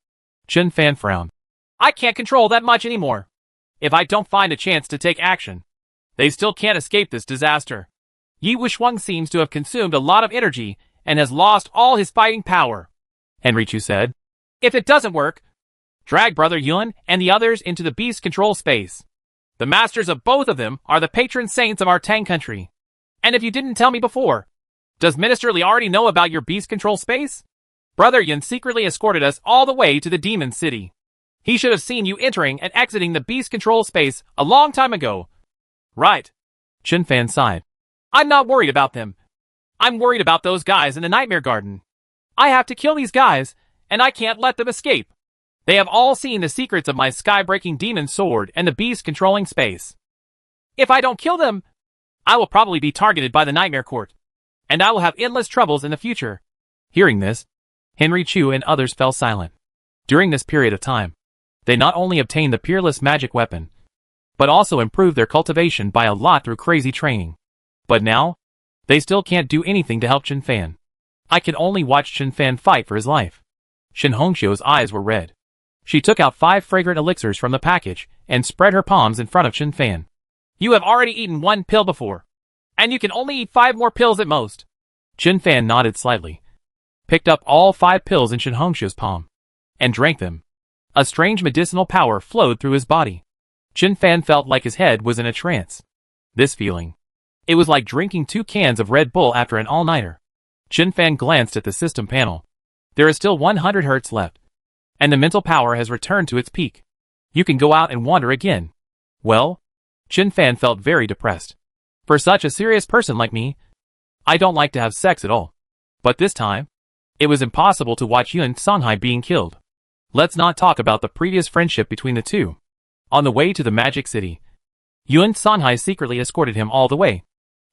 Qin Fan frowned. I can't control that much anymore. If I don't find a chance to take action, they still can't escape this disaster. Yi Wuxuang seems to have consumed a lot of energy and has lost all his fighting power. Henry Chu said. If it doesn't work, drag Brother Yuan and the others into the beast control space. The masters of both of them are the patron saints of our Tang country. And if you didn't tell me before, does Minister Li already know about your beast control space? Brother Yun secretly escorted us all the way to the demon city. He should have seen you entering and exiting the beast control space a long time ago. Right. Qin Fan sighed. I'm not worried about them. I'm worried about those guys in the Nightmare Garden. I have to kill these guys, and I can't let them escape. They have all seen the secrets of my sky-breaking demon sword and the beast controlling space. If I don't kill them, I will probably be targeted by the Nightmare Court, and I will have endless troubles in the future. Hearing this, Henry Chu and others fell silent. During this period of time, they not only obtained the peerless magic weapon, but also improved their cultivation by a lot through crazy training. But now, they still can't do anything to help Qin Fan. I can only watch Qin Fan fight for his life. Shen Hongxiu's eyes were red. She took out 5 fragrant elixirs from the package and spread her palms in front of Qin Fan. You have already eaten 1 pill before, and you can only eat 5 more pills at most. Qin Fan nodded slightly, picked up all 5 pills in Shen Hongxiu's palm, and drank them. A strange medicinal power flowed through his body. Qin Fan felt like his head was in a trance. This feeling. It was like drinking 2 cans of Red Bull after an all-nighter. Qin Fan glanced at the system panel. There is still 100 Hz left, and the mental power has returned to its peak. You can go out and wander again. Well, Chen Fan felt very depressed. For such a serious person like me, I don't like to have sex at all. But this time, it was impossible to watch Yun Songhai being killed. Let's not talk about the previous friendship between the two. On the way to the Magic City, Yun Songhai secretly escorted him all the way.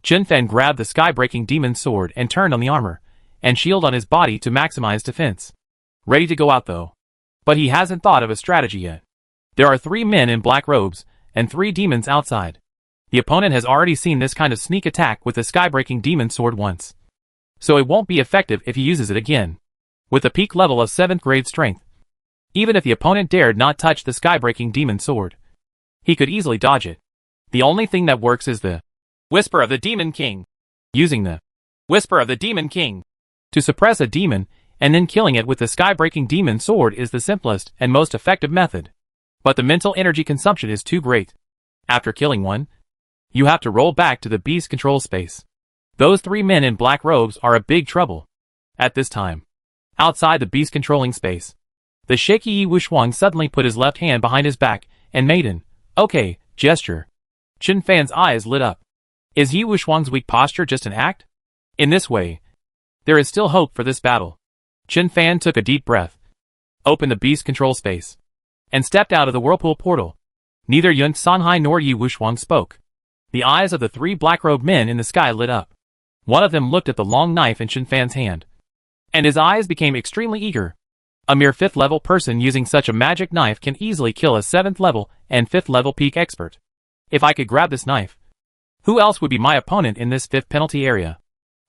Chen Fan grabbed the sky-breaking demon sword and turned on the armor and shield on his body to maximize defense. Ready to go out though. But he hasn't thought of a strategy yet. There are 3 men in black robes and 3 demons outside. The opponent has already seen this kind of sneak attack with the sky-breaking demon sword once. So it won't be effective if he uses it again. With a peak level of 7th grade strength, even if the opponent dared not touch the sky-breaking demon sword, he could easily dodge it. The only thing that works is the Whisper of the Demon King. Using the Whisper of the Demon King to suppress a demon and then killing it with the sky-breaking demon sword is the simplest and most effective method. But the mental energy consumption is too great. After killing one, you have to roll back to the beast control space. Those 3 men in black robes are a big trouble. At this time, outside the beast controlling space, the shaky Yi Wuxuang suddenly put his left hand behind his back and made an "okay" gesture. Chen Fan's eyes lit up. Is Yi Wuxuang's weak posture just an act? In this way, there is still hope for this battle. Chen Fan took a deep breath, opened the beast control space, and stepped out of the whirlpool portal. Neither Yun Songhai nor Yi Wuxuang spoke. The eyes of the 3 black-robed men in the sky lit up. One of them looked at the long knife in Chen Fan's hand, and his eyes became extremely eager. A mere 5th level person using such a magic knife can easily kill a 7th level and 5th level peak expert. If I could grab this knife, who else would be my opponent in this 5th penalty area?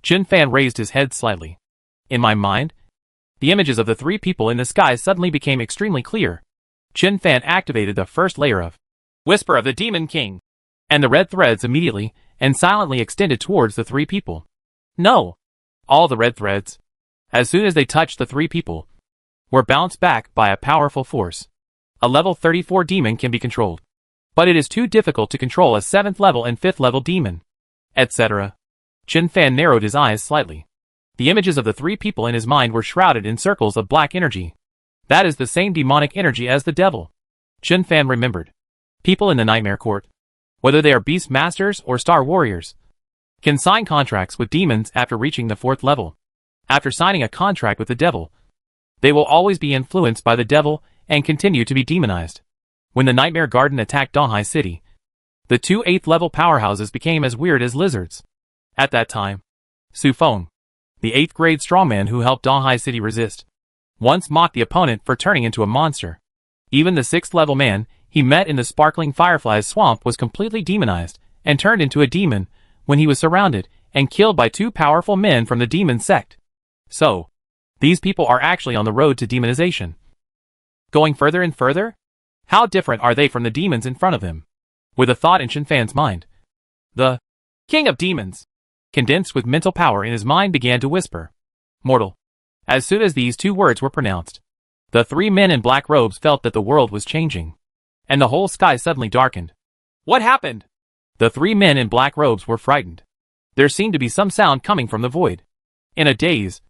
Chen Fan raised his head slightly. In my mind, the images of the 3 people in the sky suddenly became extremely clear. Chen Fan activated the first layer of Whisper of the Demon King, and the red threads immediately and silently extended towards the 3 people. No! All the red threads, as soon as they touched the 3 people, were bounced back by a powerful force. A level 34 demon can be controlled, but it is too difficult to control a 7th level and 5th level demon, etc. Chen Fan narrowed his eyes slightly. The images of the 3 people in his mind were shrouded in circles of black energy. That is the same demonic energy as the devil. Chen Fan remembered. People in the Nightmare Court, whether they are beast masters or star warriors, can sign contracts with demons after reaching the 4th level. After signing a contract with the devil, they will always be influenced by the devil and continue to be demonized. When the Nightmare Garden attacked Donghai City, the 2 8th level powerhouses became as weird as lizards. At that time, Su Feng, the 8th grade strongman who helped Donghai City resist, once mocked the opponent for turning into a monster. Even the 6th level man he met in the sparkling fireflies swamp was completely demonized and turned into a demon when he was surrounded and killed by 2 powerful men from the demon sect. So, these people are actually on the road to demonization. Going further and further? How different are they from the demons in front of him? With a thought in Chen Fan's mind, the King of Demons, condensed with mental power in his mind, began to whisper, "Mortal." As soon as these 2 words were pronounced, the 3 men in black robes felt that the world was changing, and the whole sky suddenly darkened. What happened? The 3 men in black robes were frightened. There seemed to be some sound coming from the void. In a daze,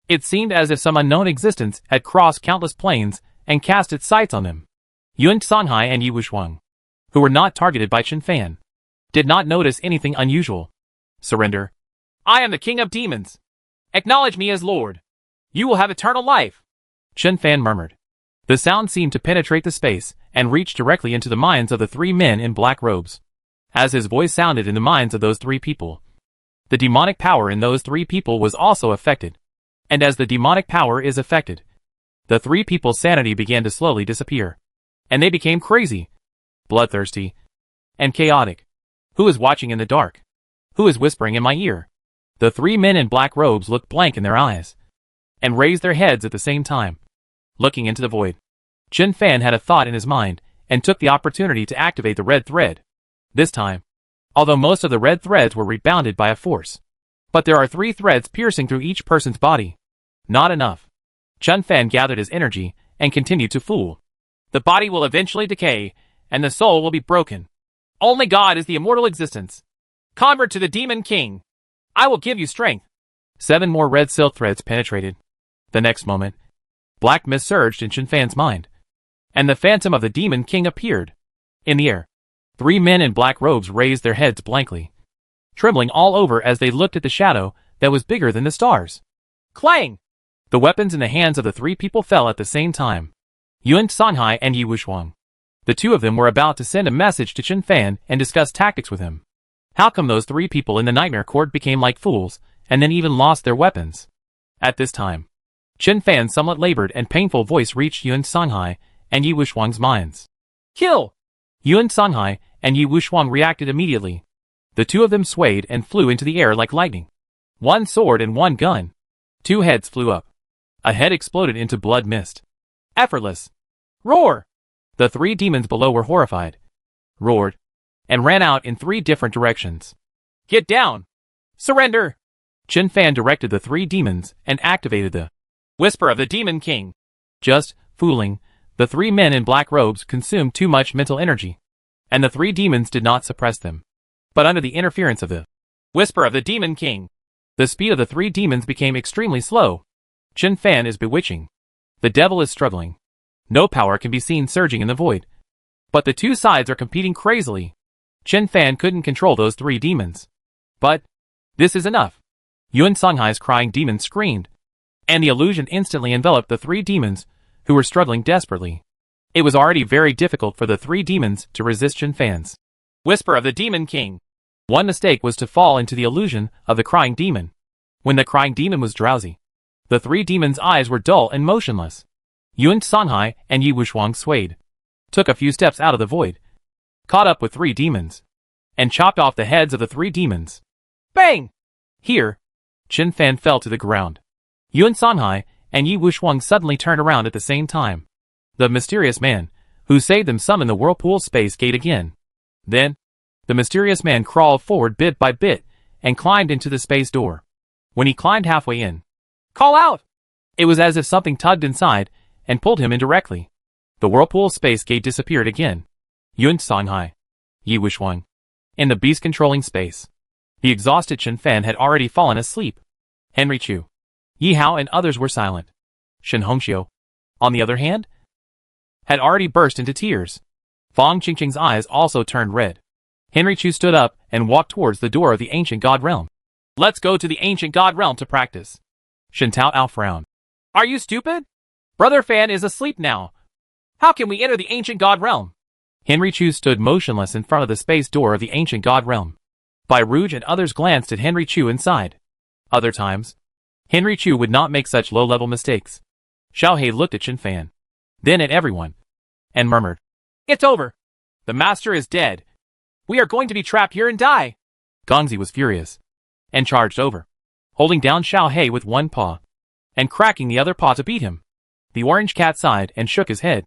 it seemed as if some unknown existence had crossed countless planes and cast its sights on them. Yun Songhai and Yi Wuxuang, who were not targeted by Chen Fan, did not notice anything unusual. Surrender. I am the King of Demons. Acknowledge me as Lord. You will have eternal life. Chen Fan murmured. The sound seemed to penetrate the space and reach directly into the minds of the 3 men in black robes. As his voice sounded in the minds of those 3 people, the demonic power in those 3 people was also affected. And as the demonic power is affected, the 3 people's sanity began to slowly disappear. And they became crazy, bloodthirsty, and chaotic. Who is watching in the dark? Who is whispering in my ear? The 3 men in black robes looked blank in their eyes, and raised their heads at the same time, looking into the void. Chen Fan had a thought in his mind, and took the opportunity to activate the red thread. This time, although most of the red threads were rebounded by a force, but there are 3 threads piercing through each person's body. Not enough. Chen Fan gathered his energy, and continued to fool. The body will eventually decay, and the soul will be broken. Only God is the immortal existence. Convert to the Demon King. I will give you strength. 7 more red silk threads penetrated. The next moment, black mist surged in Chen Fan's mind, and the phantom of the Demon King appeared in the air. 3 men in black robes raised their heads blankly, trembling all over as they looked at the shadow that was bigger than the stars. Clang! The weapons in the hands of the 3 people fell at the same time. Yuan Sanhai and Yi Wuxuang. The 2 of them were about to send a message to Chen Fan and discuss tactics with him. How come those 3 people in the nightmare court became like fools, and then even lost their weapons? At this time, Chen Fan's somewhat labored and painful voice reached Yuan Sanhai and Yi Wuxuang's minds. Kill! Yuan Sanhai and Yi Wuxuang reacted immediately. The 2 of them swayed and flew into the air like lightning. 1 sword and 1 gun. 2 heads flew up. A head exploded into blood mist. Effortless. Roar! The 3 demons below were horrified, roared, and ran out in 3 different directions. Get down! Surrender! Chen Fan directed the 3 demons and activated the Whisper of the Demon King. Just fooling, the 3 men in black robes consumed too much mental energy, and the 3 demons did not suppress them. But under the interference of the Whisper of the Demon King, the speed of the 3 demons became extremely slow. Chen Fan is bewitching. The devil is struggling. No power can be seen surging in the void. But the 2 sides are competing crazily. Chen Fan couldn't control those 3 demons. But this is enough. Yuan Sanghai's crying demon screamed, and the illusion instantly enveloped the 3 demons, who were struggling desperately. It was already very difficult for the 3 demons to resist Chen Fan's Whisper of the Demon King. One mistake was to fall into the illusion of the crying demon. When the crying demon was drowsy, the 3 demons' eyes were dull and motionless. Yuan Sanhai and Yi Wuxuang swayed, took a few steps out of the void, caught up with 3 demons, and chopped off the heads of the 3 demons. Bang! Here, Chen Fan fell to the ground. Yuan Sanhai and Yi Wuxuang suddenly turned around at the same time. The mysterious man, who saved them, summoned the whirlpool space gate again. Then, the mysterious man crawled forward bit by bit and climbed into the space door. When he climbed halfway in, call out! It was as if something tugged inside and pulled him in directly. The whirlpool space gate disappeared again. Yuan Sanhai, Yi Wuxuang, in the beast-controlling space. The exhausted Chen Fan had already fallen asleep. Henry Chu, Yi Hao and others were silent. Shen Hongxiu, on the other hand, had already burst into tears. Fang Qingqing's eyes also turned red. Henry Chu stood up and walked towards the door of the ancient god realm. Let's go to the ancient god realm to practice. Shen Taoao frowned. Are you stupid? Brother Fan is asleep now. How can we enter the ancient god realm? Henry Chu stood motionless in front of the space door of the ancient god realm. Bai Rouge and others glanced at Henry Chu inside. Other times, Henry Chu would not make such low-level mistakes. Xiao He looked at Chen Fan, then at everyone, and murmured, It's over. The master is dead. We are going to be trapped here and die. Gongzi was furious, and charged over, holding down Xiao He with one paw, and cracking the other paw to beat him. The orange cat sighed and shook his head.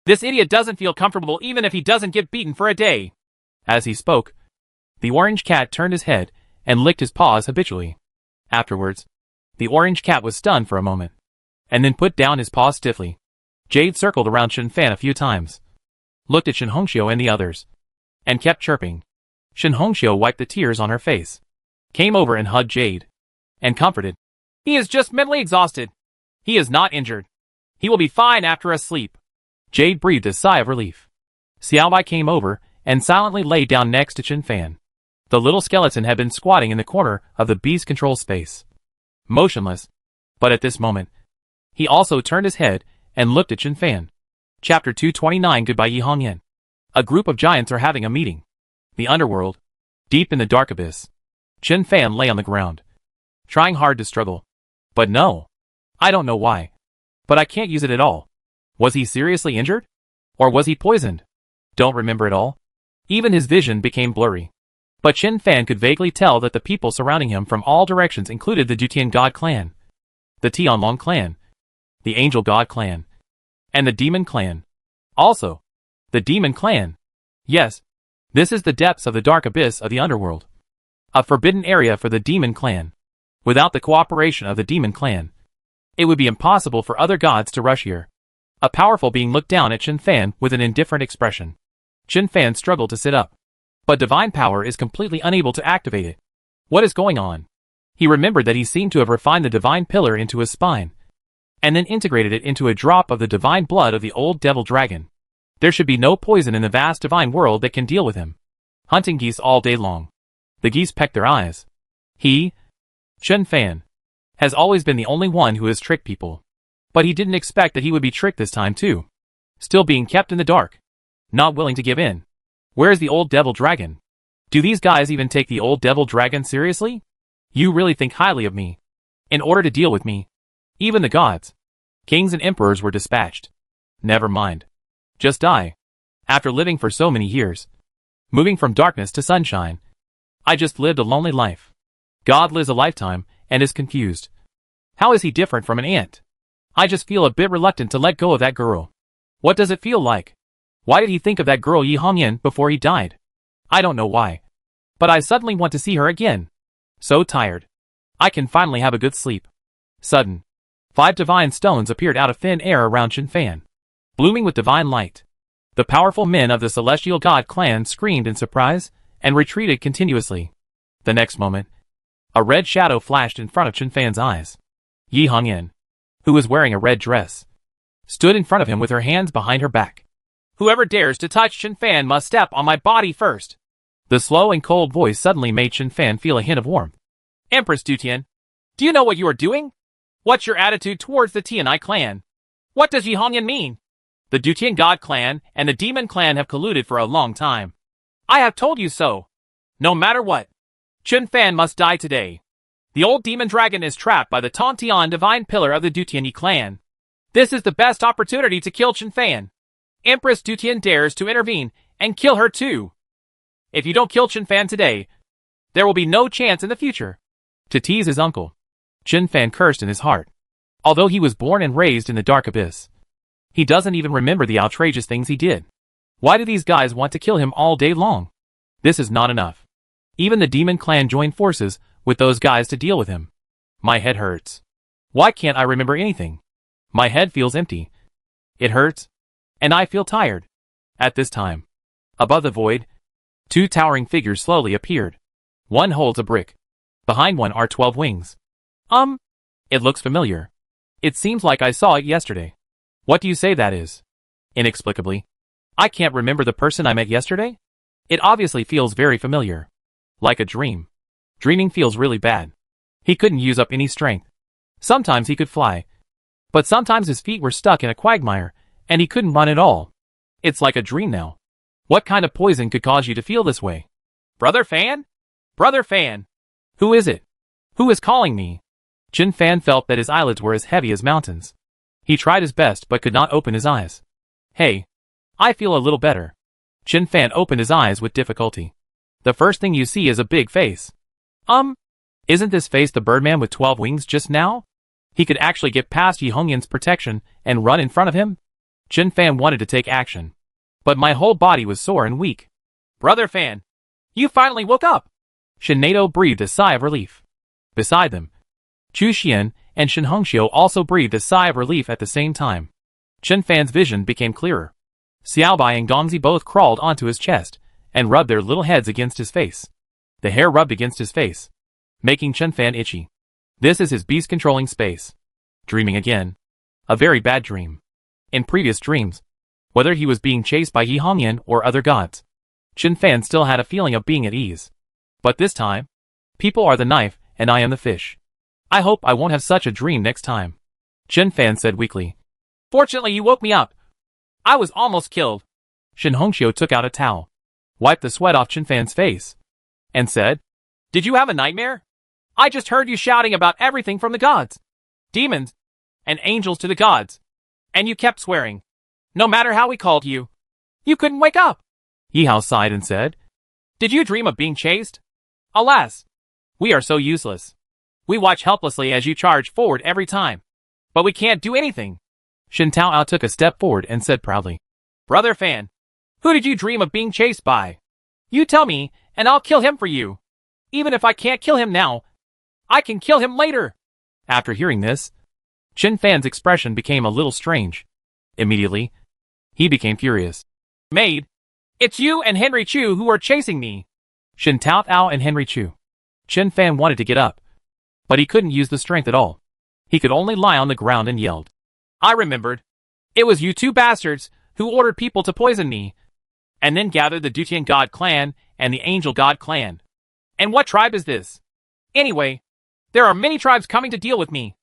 This idiot doesn't feel comfortable even if he doesn't get beaten for a day. As he spoke, the orange cat turned his head and licked his paws habitually. Afterwards, the orange cat was stunned for a moment, and then put down his paws stiffly. Jade circled around Chen Fan a few times, looked at Shen Hongxiu and the others, and kept chirping. Shen Hongxiu wiped the tears on her face, came over and hugged Jade, and comforted. He is just mentally exhausted. He is not injured. He will be fine after a sleep. Jade breathed a sigh of relief. Xiaobai came over and silently lay down next to Chen Fan. The little skeleton had been squatting in the corner of the beast control space, motionless, but at this moment, he also turned his head and looked at Chen Fan. Chapter 229 Goodbye Yi Hongyan. A group of giants are having a meeting. The underworld, deep in the dark abyss. Chen Fan lay on the ground, trying hard to struggle. But no. I don't know why. But I can't use it at all. Was he seriously injured? Or was he poisoned? Don't remember it all. Even his vision became blurry. But Chen Fan could vaguely tell that the people surrounding him from all directions included the Jutian God clan, the Tianlong clan, the Angel God clan, and the Demon clan. Also, the Demon clan. Yes, this is the depths of the dark abyss of the underworld. A forbidden area for the Demon clan. Without the cooperation of the Demon clan, it would be impossible for other gods to rush here. A powerful being looked down at Chen Fan with an indifferent expression. Chen Fan struggled to sit up, but divine power is completely unable to activate it. What is going on? He remembered that he seemed to have refined the divine pillar into his spine, and then integrated it into a drop of the divine blood of the old devil dragon. There should be no poison in the vast divine world that can deal with him. hunting geese all day long. The geese pecked their eyes. He, Chen Fan, has always been the only one who has tricked people. But he didn't expect that he would be tricked this time too. Still being kept in the dark. Not willing to give in. Where's the old devil dragon? Do these guys even take the old devil dragon seriously? You really think highly of me. In order to deal with me. Even the gods, kings and emperors were dispatched. Never mind. Just die. After living for so many years. Moving from darkness to sunshine. I just lived a lonely life. God lives a lifetime and is confused. How is he different from an ant? I just feel a bit reluctant to let go of that girl. What does it feel like? Why did he think of that girl Yi Hongyan before he died? I don't know why. But I suddenly want to see her again. So tired. I can finally have a good sleep. Sudden. 5 divine stones appeared out of thin air around Chen Fan, blooming with divine light. The powerful men of the celestial god clan screamed in surprise and retreated continuously. The next moment, a red shadow flashed in front of Chen Fan's eyes. Yi Hongyan, who was wearing a red dress, stood in front of him with her hands behind her back. Whoever dares to touch Chen Fan must step on my body first. The slow and cold voice suddenly made Chen Fan feel a hint of warmth. Empress Dutian, do you know what you are doing? What's your attitude towards the Tianai clan? What does Yi Hongyan mean? The Dutian god clan and the demon clan have colluded for a long time. I have told you so. No matter what, Chen Fan must die today. The old demon dragon is trapped by the Tontian divine pillar of the Dutian clan. This is the best opportunity to kill Chen Fan. Empress Dutian dares to intervene and kill her too. If you don't kill Chen Fan today, there will be no chance in the future. To tease his uncle, Chen Fan cursed in his heart. Although he was born and raised in the dark abyss, he doesn't even remember the outrageous things he did. Why do these guys want to kill him all day long? This is not enough. Even the demon clan joined forces with those guys to deal with him. My head hurts. Why can't I remember anything? My head feels empty. It hurts. And I feel tired. At this time, above the void, 2 towering figures slowly appeared. One holds a brick. Behind one are 12 wings. It looks familiar. It seems like I saw it yesterday. What do you say that is? Inexplicably, I can't remember the person I met yesterday? It obviously feels very familiar. Like a dream. Dreaming feels really bad. He couldn't use up any strength. Sometimes he could fly. But sometimes his feet were stuck in a quagmire, and he couldn't run at all. It's like a dream now. What kind of poison could cause you to feel this way? Brother Fan? Brother Fan! Who is it? Who is calling me? Chen Fan felt that his eyelids were as heavy as mountains. He tried his best but could not open his eyes. Hey. I feel a little better. Chen Fan opened his eyes with difficulty. The first thing you see is a big face. Isn't this face the birdman with 12 wings just now? He could actually get past Yi Hongyan's protection and run in front of him? Chen Fan wanted to take action. But my whole body was sore and weak. Brother Fan, you finally woke up! Shen Nato breathed a sigh of relief. Beside them, Chu Xian and Shen Hongxiu also breathed a sigh of relief at the same time. Chen Fan's vision became clearer. Xiaobai and Gongzi both crawled onto his chest and rubbed their little heads against his face. The hair rubbed against his face, making Chen Fan itchy. This is his beast controlling space. Dreaming again. A very bad dream. In previous dreams, whether he was being chased by Yi Hongyan or other gods, Chen Fan still had a feeling of being at ease. But this time, people are the knife and I am the fish. I hope I won't have such a dream next time. Chen Fan said weakly. Fortunately you woke me up. I was almost killed. Shen Hongxiu took out a towel, wiped the sweat off Chen Fan's face, and said, Did you have a nightmare? I just heard you shouting about everything from the gods, demons, and angels to the gods, and you kept swearing. No matter how we called you, you couldn't wake up. Yi Hao sighed and said, Did you dream of being chased? Alas, we are so useless. We watch helplessly as you charge forward every time, but we can't do anything. Shen Taoao took a step forward and said proudly, Brother Fan, who did you dream of being chased by? You tell me, and I'll kill him for you. Even if I can't kill him now, I can kill him later. After hearing this, Chen Fan's expression became a little strange. Immediately, he became furious. Maid, it's you and Henry Chu who are chasing me. Shen Taoao and Henry Chu. Chen Fan wanted to get up, but he couldn't use the strength at all. He could only lie on the ground and yelled. I remembered. It was you 2 bastards who ordered people to poison me. and then gathered the Dutian God clan and the Angel God clan. And what tribe is this? Anyway, there are many tribes coming to deal with me.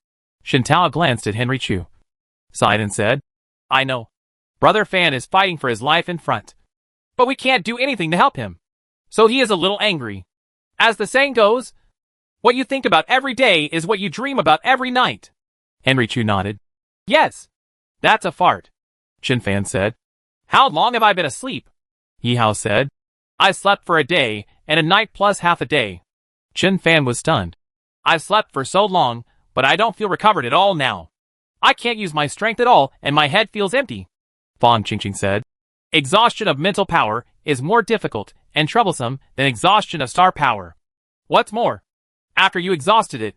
Shintao glanced at Henry Chu, sighed and said, I know. Brother Fan is fighting for his life in front. But we can't do anything to help him. So he is a little angry. As the saying goes, what you think about every day is what you dream about every night. Henry Chu nodded. Yes. That's a fart. Chen Fan said. How long have I been asleep? Yi Hao said. I slept for a day, and a night plus half a day. Chen Fan was stunned. I've slept for so long, but I don't feel recovered at all now. I can't use my strength at all, and my head feels empty. Fang Qingqing said. Exhaustion of mental power is more difficult and troublesome than exhaustion of star power. What's more, after you exhausted it,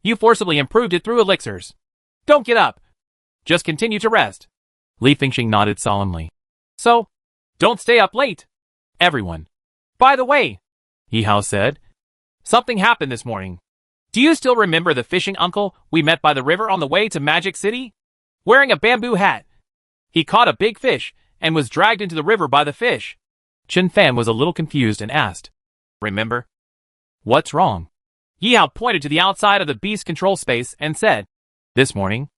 you forcibly improved it through elixirs. Don't get up. Just continue to rest. Li Fengxing nodded solemnly. So, don't stay up late. Everyone. By the way, Yi Hao said, something happened this morning. Do you still remember the fishing uncle we met by the river on the way to Magic City? Wearing a bamboo hat. He caught a big fish and was dragged into the river by the fish. Chen Fan was a little confused and asked, Remember? What's wrong? Yi Hao pointed to the outside of the beast control space and said, This morning,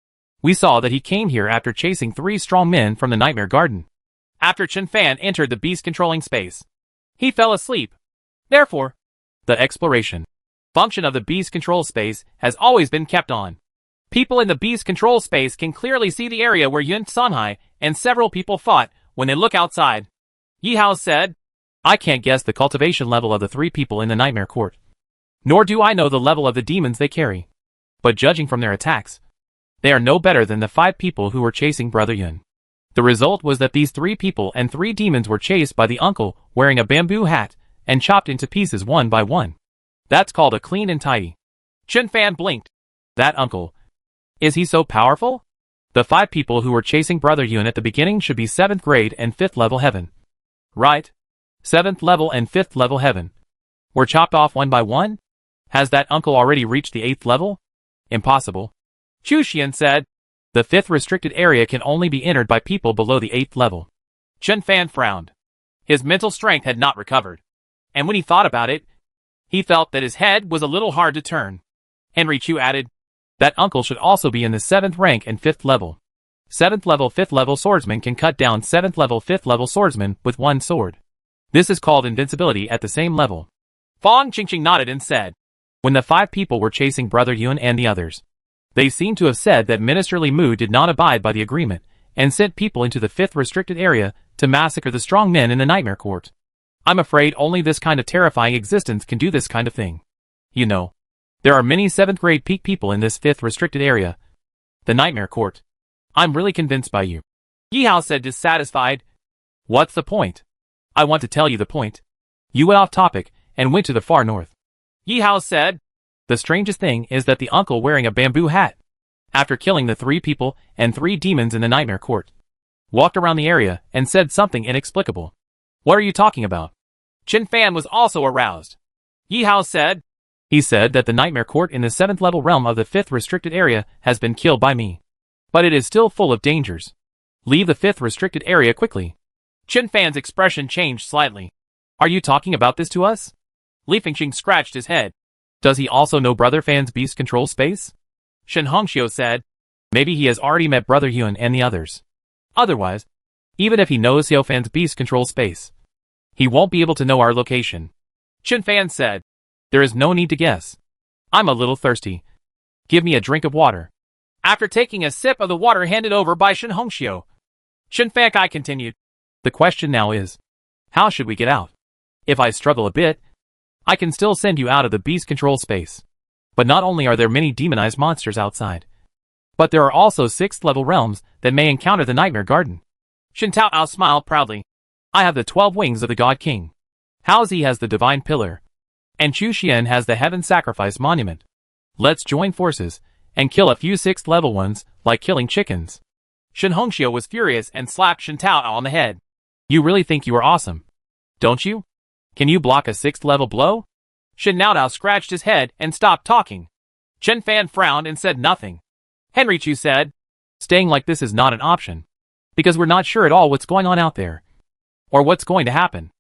we saw that he came here after chasing 3 strong men from the Nightmare Garden. After Chen Fan entered the beast controlling space, he fell asleep. Therefore, the exploration function of the beast control space has always been kept on. People in the beast control space can clearly see the area where Yun Sanhai and several people fought when they look outside. Yi Hao said, I can't guess the cultivation level of the 3 people in the Nightmare Court. Nor do I know the level of the demons they carry. But judging from their attacks, they are no better than the 5 people who were chasing Brother Yun. The result was that these 3 people and 3 demons were chased by the uncle wearing a bamboo hat and chopped into pieces one by one. That's called a clean and tidy. Chen Fan blinked. That uncle. Is he so powerful? The 5 people who were chasing Brother Yun at the beginning should be 7th grade and 5th level heaven. Right. 7th level and 5th level heaven. Were chopped off one by one? Has that uncle already reached the 8th level? Impossible. Chu Xian said. The 5th restricted area can only be entered by people below the 8th level. Chen Fan frowned. His mental strength had not recovered. And when he thought about it, he felt that his head was a little hard to turn. Henry Chu added, that uncle should also be in the 7th rank and 5th level. 7th level 5th level swordsman can cut down 7th level 5th level swordsman with one sword. This is called invincibility at the same level. Fang Qingqing nodded and said, when the 5 people were chasing Brother Yun and the others, they seem to have said that Minister Li Mu did not abide by the agreement and sent people into the 5th restricted area to massacre the strong men in the Nightmare Court. I'm afraid only this kind of terrifying existence can do this kind of thing. You know, there are many 7th grade peak people in this 5th restricted area. The Nightmare Court. I'm really convinced by you. Yi Hao said dissatisfied. What's the point? I want to tell you the point. You went off topic and went to the far north. Yi Hao said. The strangest thing is that the uncle wearing a bamboo hat, after killing the 3 people and 3 demons in the Nightmare Court, walked around the area and said something inexplicable. What are you talking about? Chen Fan was also aroused. Yi Hao said. He said that the Nightmare Court in the 7th level realm of the 5th restricted area has been killed by me. But it is still full of dangers. Leave the 5th restricted area quickly. Chen Fan's expression changed slightly. Are you talking about this to us? Li Fengxing scratched his head. Does he also know Brother Fan's beast control space? Shen Hongxiu said. Maybe he has already met Brother Yun and the others. Otherwise, even if he knows Xiao Fan's beast control space, he won't be able to know our location. Chen Fan said. There is no need to guess. I'm a little thirsty. Give me a drink of water. After taking a sip of the water handed over by Shen Hongxiu, Shen Fankai continued. The question now is, how should we get out? If I struggle a bit, I can still send you out of the beast control space. But not only are there many demonized monsters outside, but there are also 6th level realms that may encounter the Nightmare Garden. Shen Taoao smiled proudly. I have the 12 wings of the God King. Hao Zi has the Divine Pillar. And Chu Xian has the Heaven Sacrifice Monument. Let's join forces and kill a few 6th level ones like killing chickens. Shen Hongxiu was furious and slapped Shen Taoao on the head. You really think you are awesome, don't you? Can you block a 6th level blow? Shen Naodao scratched his head and stopped talking. Chen Fan frowned and said nothing. Henry Chu said, staying like this is not an option, because we're not sure at all what's going on out there. or what's going to happen.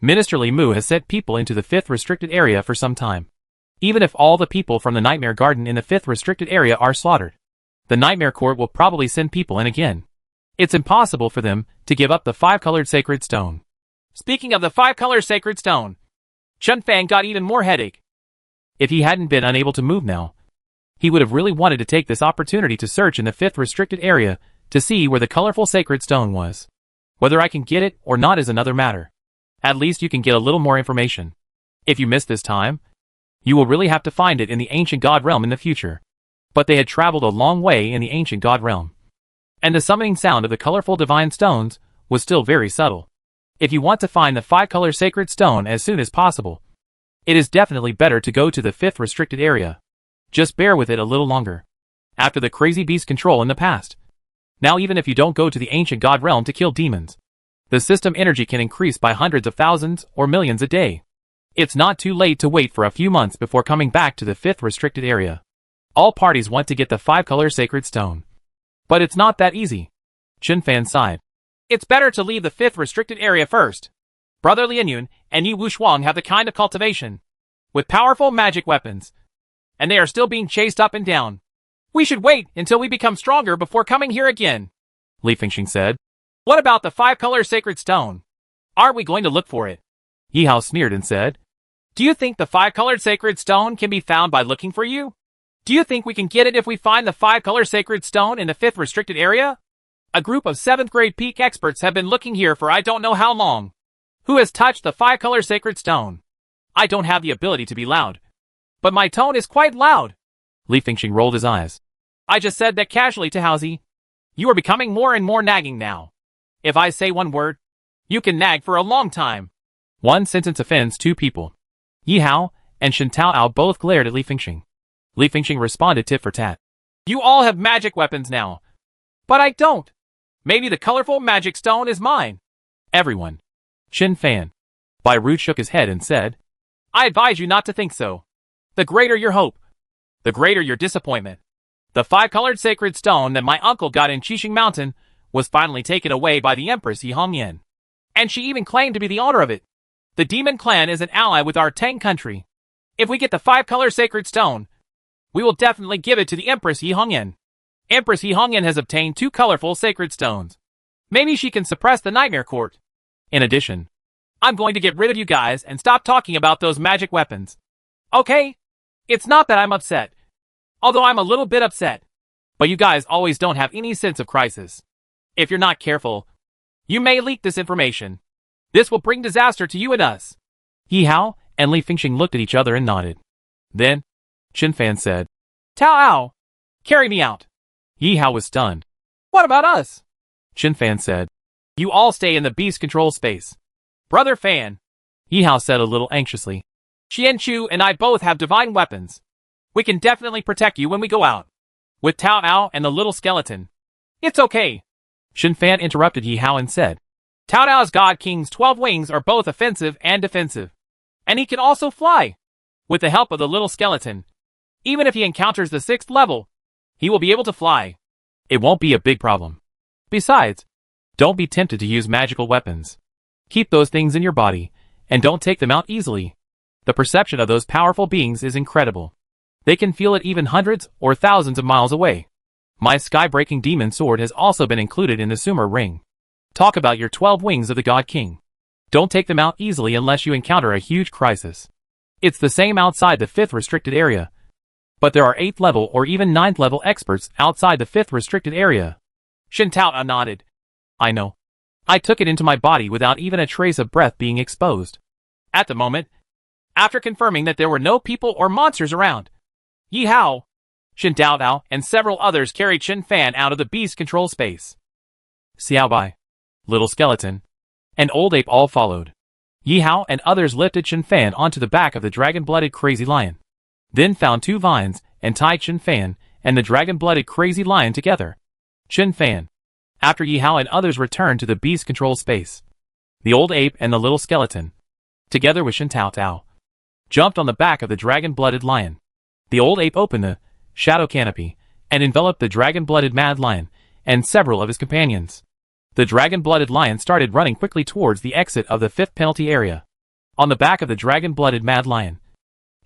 Minister Li Mu has sent people into the 5th restricted area for some time. Even if all the people from the Nightmare Garden in the 5th restricted area are slaughtered, the Nightmare Court will probably send people in again. It's impossible for them to give up the 5-colored sacred stone. Speaking of the 5-color sacred stone, Chun Fan got even more headache. If he hadn't been unable to move now, he would have really wanted to take this opportunity to search in the 5th restricted area to see where the colorful sacred stone was. Whether I can get it or not is another matter. At least you can get a little more information. If you miss this time, you will really have to find it in the ancient god realm in the future. But they had traveled a long way in the ancient god realm, and the summoning sound of the colorful divine stones was still very subtle. If you want to find the 5-color sacred stone as soon as possible, it is definitely better to go to the 5th restricted area. Just bear with it a little longer. After the crazy beast control in the past, now even if you don't go to the ancient god realm to kill demons, the system energy can increase by hundreds of thousands or millions a day. It's not too late to wait for a few months before coming back to the 5th restricted area. All parties want to get the 5-color sacred stone, but it's not that easy. Chun Fan sighed. It's better to leave the 5th restricted area first. Brother Lian Yun and Yi Wushuang have the kind of cultivation with powerful magic weapons, and they are still being chased up and down. We should wait until we become stronger before coming here again, Li Fengxing said. What about the 5-color sacred stone? Aren't we going to look for it? Yi Hao sneered and said, Do you think the 5-colored sacred stone can be found by looking for you? Do you think we can get it if we find the 5-color sacred stone in the 5th restricted area? A group of 7th grade peak experts have been looking here for I don't know how long. Who has touched the 5-color sacred stone? I don't have the ability to be loud, but my tone is quite loud. Li Fengxing rolled his eyes. I just said that casually to Haozi. You are becoming more and more nagging now. If I say one word, you can nag for a long time. One sentence offends two people. Yi Hao and Shen Taoao both glared at Li Fengxing. Li Fengxing responded tit for tat. You all have magic weapons now. But I don't. Maybe the colorful magic stone is mine. Everyone. Chun Fan. Bai Ru shook his head and said, I advise you not to think so. The greater your hope, the greater your disappointment. The 5-colored sacred stone that my uncle got in Qixing Mountain was finally taken away by the Empress Yi Hongyan. And she even claimed to be the owner of it. The demon clan is an ally with our Tang country. If we get the 5-color sacred stone, we will definitely give it to the Empress Yi Hongyan. Empress Yi Hongyan has obtained 2 colorful sacred stones. Maybe she can suppress the Nightmare Court. In addition, I'm going to get rid of you guys and stop talking about those magic weapons. Okay? It's not that I'm upset. Although I'm a little bit upset. But you guys always don't have any sense of crisis. If you're not careful, you may leak this information. This will bring disaster to you and us. Yi Hao and Li Fengxing looked at each other and nodded. Then, Chun Fan said, Taoao, carry me out. Yi Hao was stunned. What about us? Chun Fan said, You all stay in the beast control space. Brother Fan, Yi Hao said a little anxiously. Xian Chu and I both have divine weapons. We can definitely protect you when we go out. With Taoao and the little skeleton. It's okay. Chun Fan interrupted Yi Hao and said, Taoao's God King's 12 wings are both offensive and defensive. And he can also fly. With the help of the little skeleton, even if he encounters the 6th level, he will be able to fly. It won't be a big problem. Besides, don't be tempted to use magical weapons. Keep those things in your body, and don't take them out easily. The perception of those powerful beings is incredible. They can feel it even hundreds or thousands of miles away. My sky-breaking demon sword has also been included in the Sumer ring. Talk about your 12 wings of the God King. Don't take them out easily unless you encounter a huge crisis. It's the same outside the 5th restricted area. But there are 8th level or even 9th level experts outside the 5th restricted area. Shen Taoao nodded. I know. I took it into my body without even a trace of breath being exposed. At the moment, after confirming that there were no people or monsters around, Yi Hao, Shen Taoao, and several others carried Chun Fan out of the beast control space. Xiao Bai, Little Skeleton, and Old Ape all followed. Yi Hao and others lifted Chun Fan onto the back of the dragon-blooded crazy lion. Then found 2 vines and tied Chun Fan and the dragon-blooded crazy lion together. Chun Fan, after Yi Hao and others returned to the beast control space, the Old Ape and the Little Skeleton, together with Shen Taoao, jumped on the back of the dragon-blooded lion. The Old Ape opened the shadow canopy and enveloped the dragon-blooded mad lion and several of his companions. The dragon-blooded lion started running quickly towards the exit of the fifth penalty area. On the back of the dragon-blooded mad lion,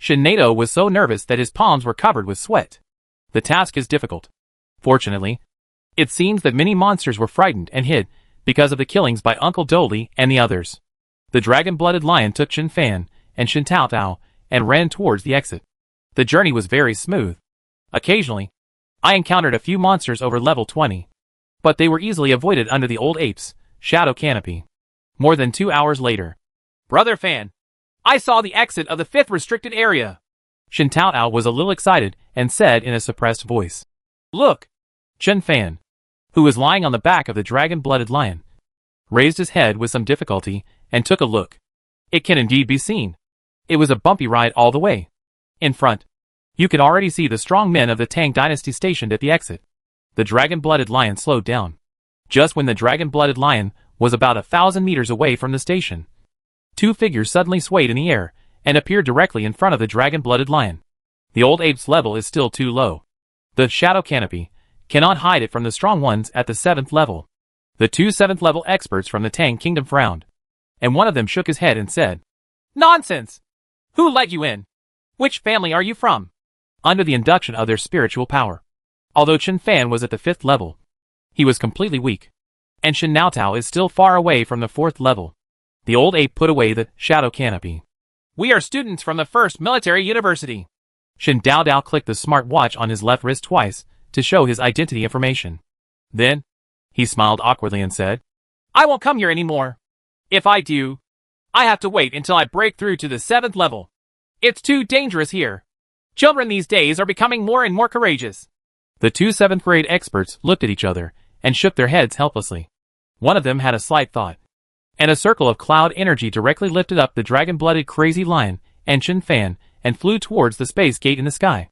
Shinado was so nervous that his palms were covered with sweat. The task is difficult. Fortunately, it seems that many monsters were frightened and hid because of the killings by Uncle Dolly and the others. The dragon-blooded lion took Chen Fan and Shin Tao Tao and ran towards the exit. The journey was very smooth. Occasionally, I encountered a few monsters over level 20. But they were easily avoided under the old ape's shadow canopy. More than 2 hours later. Brother Fan, I saw the exit of the 5th restricted area. Shin Tao Tao was a little excited and said in a suppressed voice. Look! Chen Fan, who was lying on the back of the dragon-blooded lion, raised his head with some difficulty and took a look. It can indeed be seen. It was a bumpy ride all the way. In front, you could already see the strong men of the Tang dynasty stationed at the exit. The dragon-blooded lion slowed down. Just when the dragon-blooded lion was about 1,000 meters away from the station, two figures suddenly swayed in the air and appeared directly in front of the dragon-blooded lion. The old ape's level is still too low. The shadow canopy cannot hide it from the strong ones at the 7th level. The two 7th level experts from the Tang kingdom frowned, and one of them shook his head and said, Nonsense! Who let you in? Which family are you from? Under the induction of their spiritual power. Although Chen Fan was at the 5th level, he was completely weak, and Shin Nao Tao is still far away from the 4th level. The old ape put away the shadow canopy. We are students from the 1st military university. Shin Dao Dao clicked the smart watch on his left wrist twice to show his identity information. Then, he smiled awkwardly and said, I won't come here anymore. If I do, I have to wait until I break through to the 7th level. It's too dangerous here. Children these days are becoming more and more courageous. The two 7th grade experts looked at each other and shook their heads helplessly. One of them had a slight thought, and a circle of cloud energy directly lifted up the dragon-blooded crazy lion and Chen Fan and flew towards the space gate in the sky.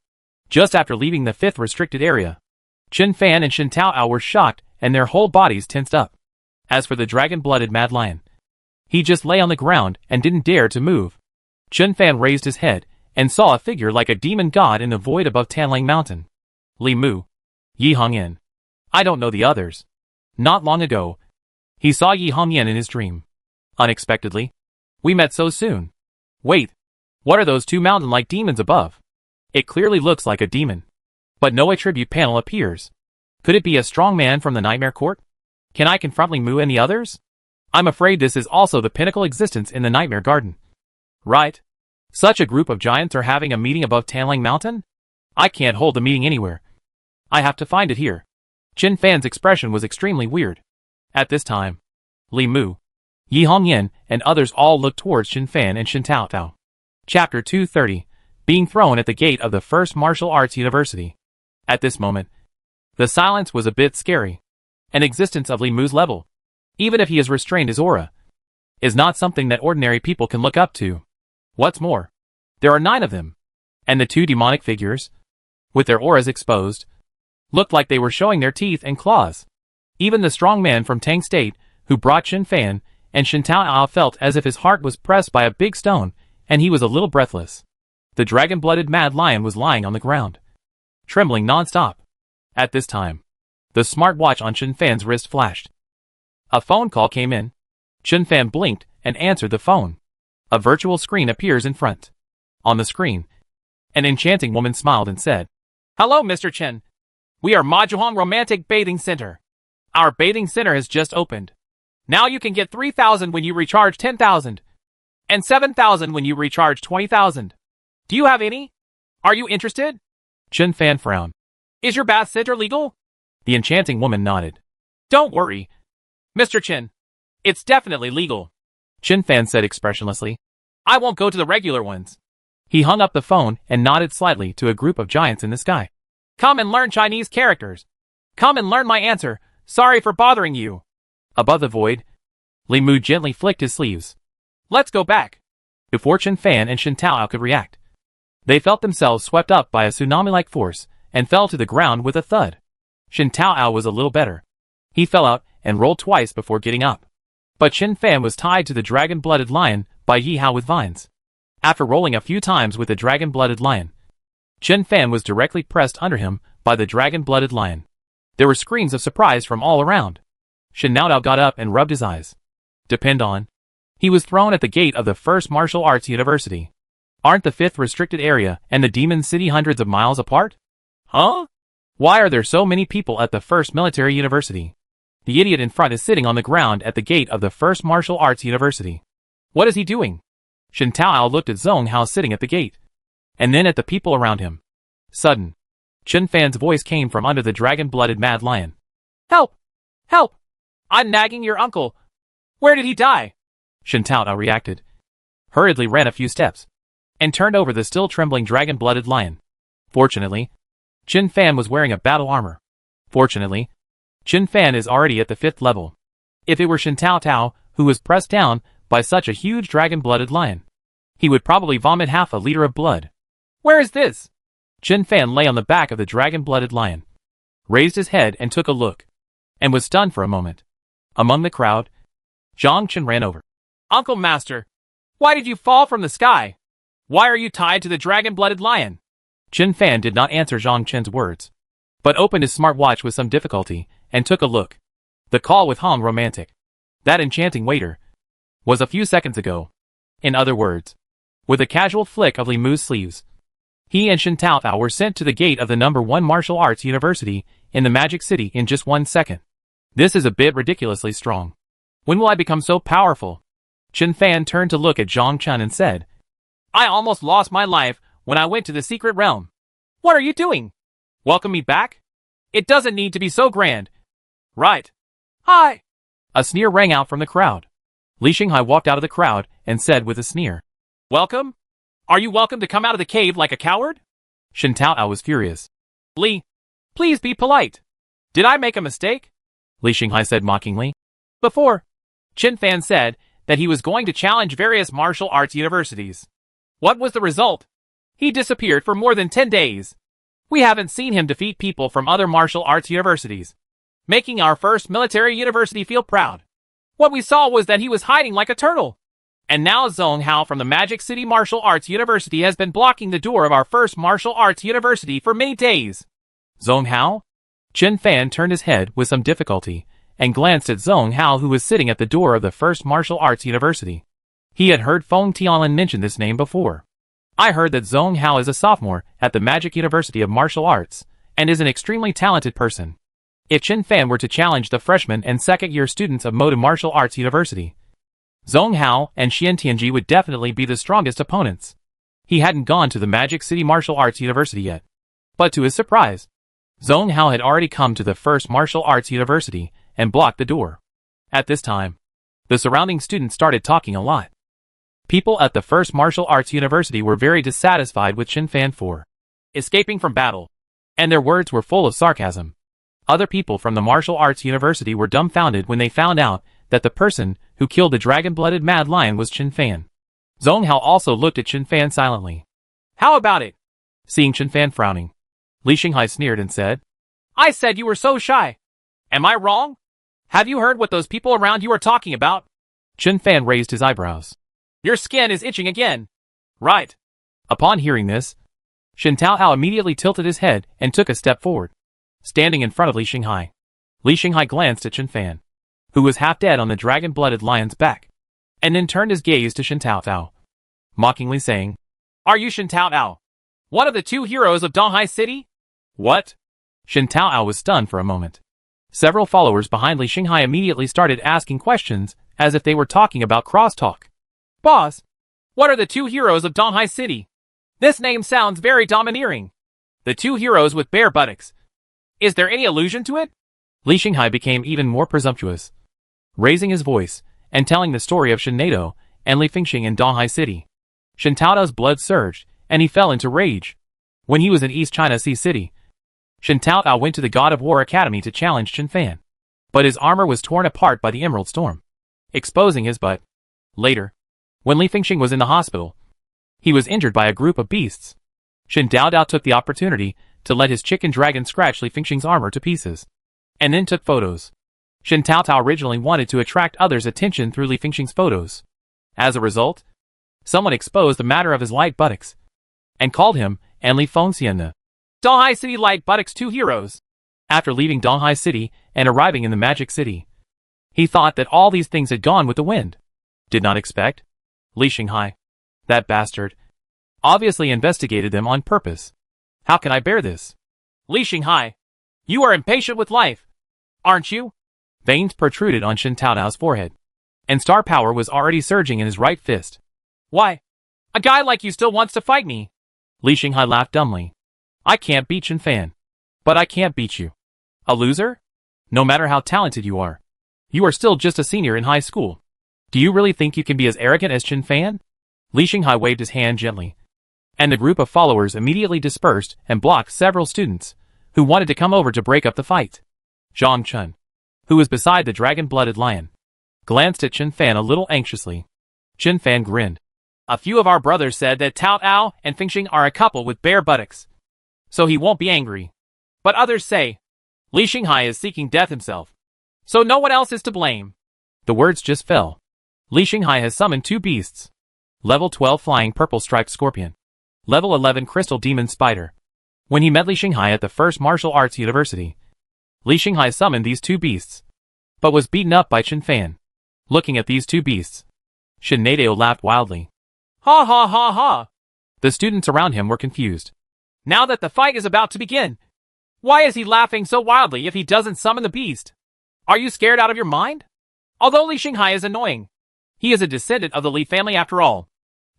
Just after leaving the 5th restricted area, Chen Fan and Shin Tao Tao were shocked and their whole bodies tensed up. As for the dragon-blooded mad lion, he just lay on the ground and didn't dare to move. Chen Fan raised his head and saw a figure like a demon god in the void above Tanlang Mountain. Li Mu. Yi Hongyan. I don't know the others. Not long ago, he saw Yi Hongyan in his dream. Unexpectedly, we met so soon. Wait, what are those two mountain-like demons above? It clearly looks like a demon. But no attribute panel appears. Could it be a strong man from the Nightmare Court? Can I confront Li Mu and the others? I'm afraid this is also the pinnacle existence in the Nightmare Garden. Right? Such a group of giants are having a meeting above Tanlang Mountain? I can't hold the meeting anywhere. I have to find it here. Chen Fan's expression was extremely weird. At this time, Li Mu, Yi Hongyan, and others all looked towards Chen Fan and Shin Tao Tao. Chapter 230, being thrown at the gate of the 1st Martial Arts University. At this moment, the silence was a bit scary. An existence of Li Mu's level, even if he has restrained his aura, is not something that ordinary people can look up to. What's more, there are 9 of them, and the two demonic figures, with their auras exposed, looked like they were showing their teeth and claws. Even the strong man from Tang State, who brought Chen Fan and Shin Tao Tao, felt as if his heart was pressed by a big stone, and he was a little breathless. The dragon-blooded mad lion was lying on the ground, trembling non-stop. At this time, the smartwatch on Chen Fan's wrist flashed. A phone call came in. Chen Fan blinked and answered the phone. A virtual screen appears in front. On the screen, an enchanting woman smiled and said, Hello, Mr. Chen. We are Majuhong Romantic Bathing Center. Our bathing center has just opened. Now you can get 3,000 when you recharge 10,000. And 7,000 when you recharge 20,000. Do you have any? Are you interested? Chen Fan frowned. Is your bath center legal? The enchanting woman nodded. Don't worry, Mr. Chen. It's definitely legal. Chen Fan said expressionlessly. I won't go to the regular ones. He hung up the phone and nodded slightly to a group of giants in the sky. Come and learn Chinese characters. Come and learn my answer. Sorry for bothering you. Above the void, Li Mu gently flicked his sleeves. Let's go back. Before Chen Fan and Shin Tao could react, they felt themselves swept up by a tsunami-like force and fell to the ground with a thud. Shin Tao was a little better. He fell out and rolled twice before getting up. But Chen Fan was tied to the dragon-blooded lion by Yi Hao with vines. After rolling a few times with the dragon-blooded lion, Chen Fan was directly pressed under him by the dragon-blooded lion. There were screams of surprise from all around. Shen Naodao got up and rubbed his eyes. Depend on. He was thrown at the gate of the first martial arts university. Aren't the 5th restricted area and the Demon City hundreds of miles apart? Huh? Why are there so many people at the first military university? The idiot in front is sitting on the ground at the gate of the first martial arts university. What is he doing? Shen Taoao looked at Zhong Hao sitting at the gate, and then at the people around him. Sudden, Chen Fan's voice came from under the dragon-blooded mad lion. Help! Help! I'm nagging your uncle. Where did he die? Shen Taoao reacted, hurriedly ran a few steps, and turned over the still trembling dragon-blooded lion. Fortunately, Chen Fan was wearing a battle armor. Fortunately, Chen Fan is already at the 5th level. If it were Shen Taoao, who was pressed down by such a huge dragon-blooded lion, he would probably vomit half a liter of blood. Where is this? Chen Fan lay on the back of the dragon-blooded lion, raised his head and took a look, and was stunned for a moment. Among the crowd, Zhang Chen ran over. Uncle Master, why did you fall from the sky? Why are you tied to the dragon-blooded lion? Chen Fan did not answer Zhang Chen's words, but opened his smartwatch with some difficulty and took a look. The call with Hong Romantic, that enchanting waiter, was a few seconds ago. In other words, with a casual flick of Li Mu's sleeves, he and Shen Taoao were sent to the gate of the number 1 martial arts university in the Magic City in just 1 second. This is a bit ridiculously strong. When will I become so powerful? Chen Fan turned to look at Zhang Chen and said, I almost lost my life when I went to the secret realm. What are you doing? Welcome me back? It doesn't need to be so grand. Right. Hi. A sneer rang out from the crowd. Li Xinghai walked out of the crowd and said with a sneer, Welcome? Are you welcome to come out of the cave like a coward? Shen Taoao was furious. Li, please be polite. Did I make a mistake? Li Xinghai said mockingly. Before, Chen Fan said that he was going to challenge various martial arts universities. What was the result? He disappeared for more than 10 days. We haven't seen him defeat people from other martial arts universities, making our first military university feel proud. What we saw was that he was hiding like a turtle. And now Zhong Hao from the Magic City Martial Arts University has been blocking the door of our first martial arts university for many days. Zhong Hao? Chen Fan turned his head with some difficulty and glanced at Zhong Hao, who was sitting at the door of the first martial arts university. He had heard Feng Tianlin mention this name before. I heard that Zhong Hao is a sophomore at the Magic University of Martial Arts and is an extremely talented person. If Chen Fan were to challenge the freshman and second-year students of Moda Martial Arts University, Zhong Hao and Xian Tianji would definitely be the strongest opponents. He hadn't gone to the Magic City Martial Arts University yet. But to his surprise, Zhong Hao had already come to the first martial arts university and blocked the door. At this time, the surrounding students started talking a lot. People at the first martial arts university were very dissatisfied with Chen Fan for escaping from battle, and their words were full of sarcasm. Other people from the martial arts university were dumbfounded when they found out that the person who killed the dragon-blooded mad lion was Chen Fan. Zhong Hao also looked at Chen Fan silently. How about it? Seeing Chen Fan frowning, Li Xinghai sneered and said, I said you were so shy. Am I wrong? Have you heard what those people around you are talking about? Chen Fan raised his eyebrows. Your skin is itching again. Right. Upon hearing this, Shen Taoao immediately tilted his head and took a step forward, standing in front of Li Xinghai. Li Xinghai glanced at Chen Fan, who was half dead on the dragon-blooded lion's back, and then turned his gaze to Shen Taoao, mockingly saying, Are you Shen Taoao, one of the 2 heroes of Donghai City? What? Shen Taoao was stunned for a moment. Several followers behind Li Xinghai immediately started asking questions as if they were talking about crosstalk. Boss, what are the 2 heroes of Donghai City? This name sounds very domineering. The 2 heroes with bare buttocks. Is there any allusion to it? Li Xinghai became even more presumptuous, raising his voice and telling the story of Shen Naodao and Li Fengxing in Donghai City. Shen Taodao's blood surged, and he fell into rage. When he was in East China Sea City, Shen Taoao went to the God of War Academy to challenge Chen Fan, but his armor was torn apart by the Emerald Storm, exposing his butt. Later, when Li Fengxing was in the hospital, he was injured by a group of beasts. Shen Daodao took the opportunity to let his chicken dragon scratch Li Fengxing's armor to pieces, and then took photos. Shen Taotao originally wanted to attract others' attention through Li Fengxing's photos. As a result, someone exposed the matter of his light buttocks, and called him and Li Fengxian the Donghai City Light Buttocks 2 heroes. After leaving Donghai City and arriving in the Magic City, He thought that all these things had gone with the wind. Did not expect. Li Xinghai. That bastard. Obviously investigated them on purpose. How can I bear this? Li Xinghai. You are impatient with life. Aren't you? Veins protruded on Shen Taotao's forehead. And star power was already surging in his right fist. Why? A guy like you still wants to fight me. Li Xinghai laughed dumbly. I can't beat Chen Fan. But I can't beat you. A loser? No matter how talented you are. You are still just a senior in high school. Do you really think you can be as arrogant as Chen Fan? Li Xinghai waved his hand gently. And the group of followers immediately dispersed and blocked several students who wanted to come over to break up the fight. Zhang Chun, who was beside the dragon-blooded lion, glanced at Chen Fan a little anxiously. Chen Fan grinned. A few of our brothers said that Tao Ao and Fingxing are a couple with bare buttocks. So he won't be angry. But others say, Li Xinghai is seeking death himself. So no one else is to blame. The words just fell. Li Xinghai has summoned 2 beasts. Level 12 Flying Purple Striped Scorpion. Level 11 Crystal Demon Spider. When he met Li Xinghai at the first martial arts university, Li Xinghai summoned these 2 beasts, but was beaten up by Chen Fan. Looking at these 2 beasts, Shen Nadeo laughed wildly. Ha ha ha ha! The students around him were confused. Now that the fight is about to begin, why is he laughing so wildly if he doesn't summon the beast? Are you scared out of your mind? Although Li Xinghai is annoying, he is a descendant of the Li family after all.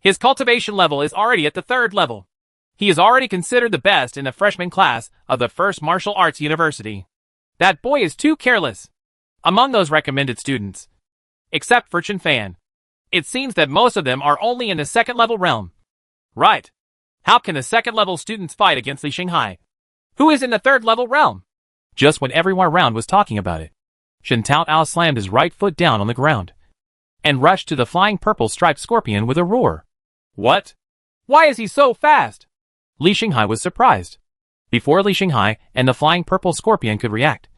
His cultivation level is already at the 3rd level. He is already considered the best in the freshman class of the first martial arts university. That boy is too careless. Among those recommended students, except for Chen Fan, it seems that most of them are only in the 2nd level realm. Right. How can the 2nd level students fight against Li Xinghai, who is in the 3rd level realm? Just when everyone around was talking about it, Shen Taotao slammed his right foot down on the ground and rushed to the flying purple striped scorpion with a roar. What? Why is he so fast? Li Xinghai was surprised. Before Li Xinghai and the flying purple scorpion could react,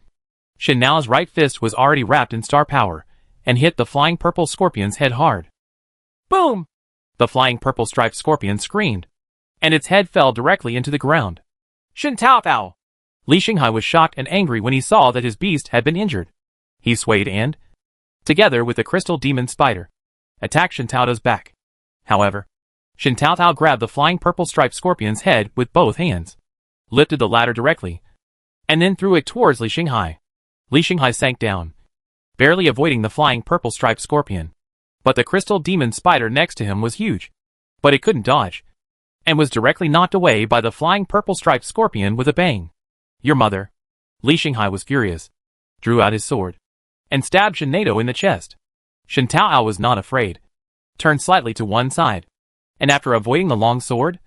Shen Nao's right fist was already wrapped in star power and hit the flying purple scorpion's head hard. Boom! The flying purple striped scorpion screamed, and its head fell directly into the ground. Shen Taotao! Li Xinghai was shocked and angry when he saw that his beast had been injured. He swayed and, together with the crystal demon spider, attacked Shen Taotao's back. However, Shen Taotao grabbed the flying purple striped scorpion's head with both hands, lifted the latter directly, and then threw it towards Li Xinghai. Li Xinghai sank down, barely avoiding the flying purple striped scorpion. But the crystal demon spider next to him was huge, but it couldn't dodge, and was directly knocked away by the flying purple striped scorpion with a bang. Your mother. Li Xinghai was furious, drew out his sword, and stabbed Shen Nadeo in the chest. Shen Taoao was not afraid, turned slightly to one side, and after avoiding the long sword,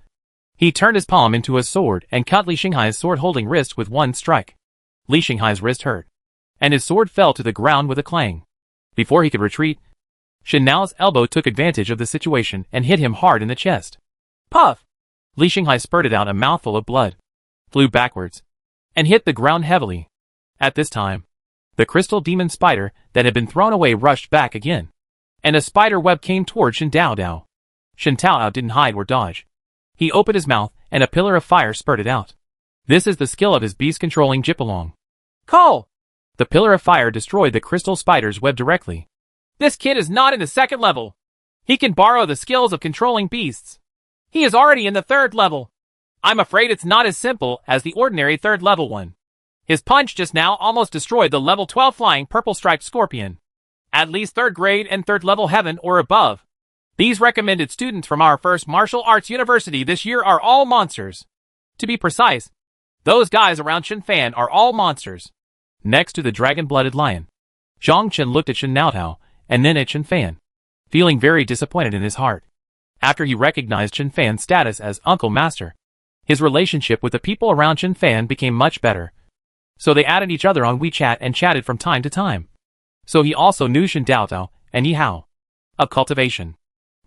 he turned his palm into a sword and cut Li Xinghai's sword-holding wrist with one strike. Li Xinghai's wrist hurt, and his sword fell to the ground with a clang. Before he could retreat, Shen Nao's elbow took advantage of the situation and hit him hard in the chest. Puff! Li Xinghai spurted out a mouthful of blood, flew backwards, and hit the ground heavily. At this time, the crystal demon spider that had been thrown away rushed back again, and a spider web came toward Shen Taotao. Shen Taotao didn't hide or dodge. He opened his mouth, and a pillar of fire spurted out. This is the skill of his beast-controlling Jipalong. Call! The pillar of fire destroyed the crystal spider's web directly. This kid is not in the 2nd level. He can borrow the skills of controlling beasts. He is already in the 3rd level. I'm afraid it's not as simple as the ordinary 3rd level one. His punch just now almost destroyed the level 12 flying purple striped scorpion. At least 3rd grade and 3rd level heaven or above. These recommended students from our first martial arts university this year are all monsters. To be precise, those guys around Chen Fan are all monsters. Next to the dragon-blooded lion, Zhang Chen looked at Shen Naotao and then at Chen Fan, feeling very disappointed in his heart. After he recognized Chen Fan's status as Uncle Master, his relationship with the people around Chen Fan became much better. So they added each other on WeChat and chatted from time to time. So he also knew Shen Taotao and Yi Hao of cultivation.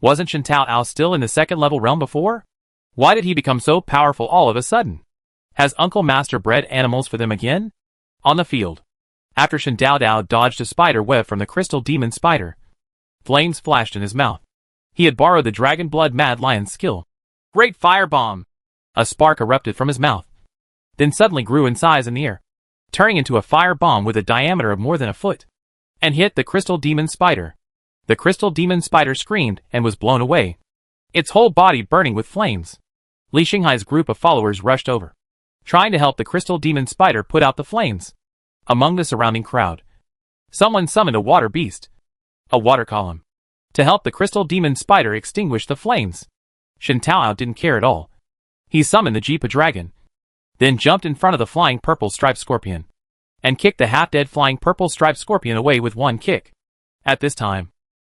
Wasn't Shen Taotao still in the 2nd level realm before? Why did he become so powerful all of a sudden? Has Uncle Master bred animals for them again? On the field, after Shen Taotao dodged a spider web from the crystal demon spider, flames flashed in his mouth. He had borrowed the dragon blood mad lion's skill. Great fire bomb! A spark erupted from his mouth, then suddenly grew in size in the air, turning into a fire bomb with a diameter of more than a foot. and hit the crystal demon spider. The crystal demon spider screamed and was blown away, its whole body burning with flames. Li Xinghai's group of followers rushed over, trying to help the crystal demon spider put out the flames. Among the surrounding crowd, someone summoned a water beast, a water column, to help the crystal demon spider extinguish the flames. Shen Taoao didn't care at all. He summoned the Jeepa dragon, then jumped in front of the flying purple striped scorpion, and kicked the half-dead flying purple striped scorpion away with one kick. At this time,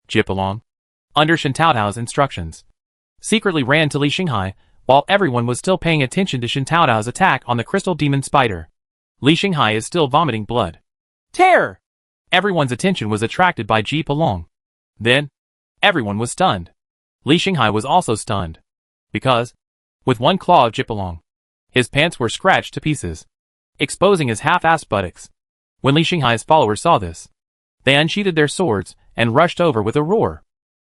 Jipalong, under Shen Taoao's instructions, secretly ran to Li Xinghai while everyone was still paying attention to Shen Taoao's attack on the crystal demon spider. Li Xinghai is still vomiting blood. Terror! Everyone's attention was attracted by Jipalong. Then, everyone was stunned. Li Xinghai was also stunned, because, with one claw of Jipalong, his pants were scratched to pieces, exposing his half-assed buttocks. When Li Xinghai's followers saw this, they unsheathed their swords and rushed over with a roar.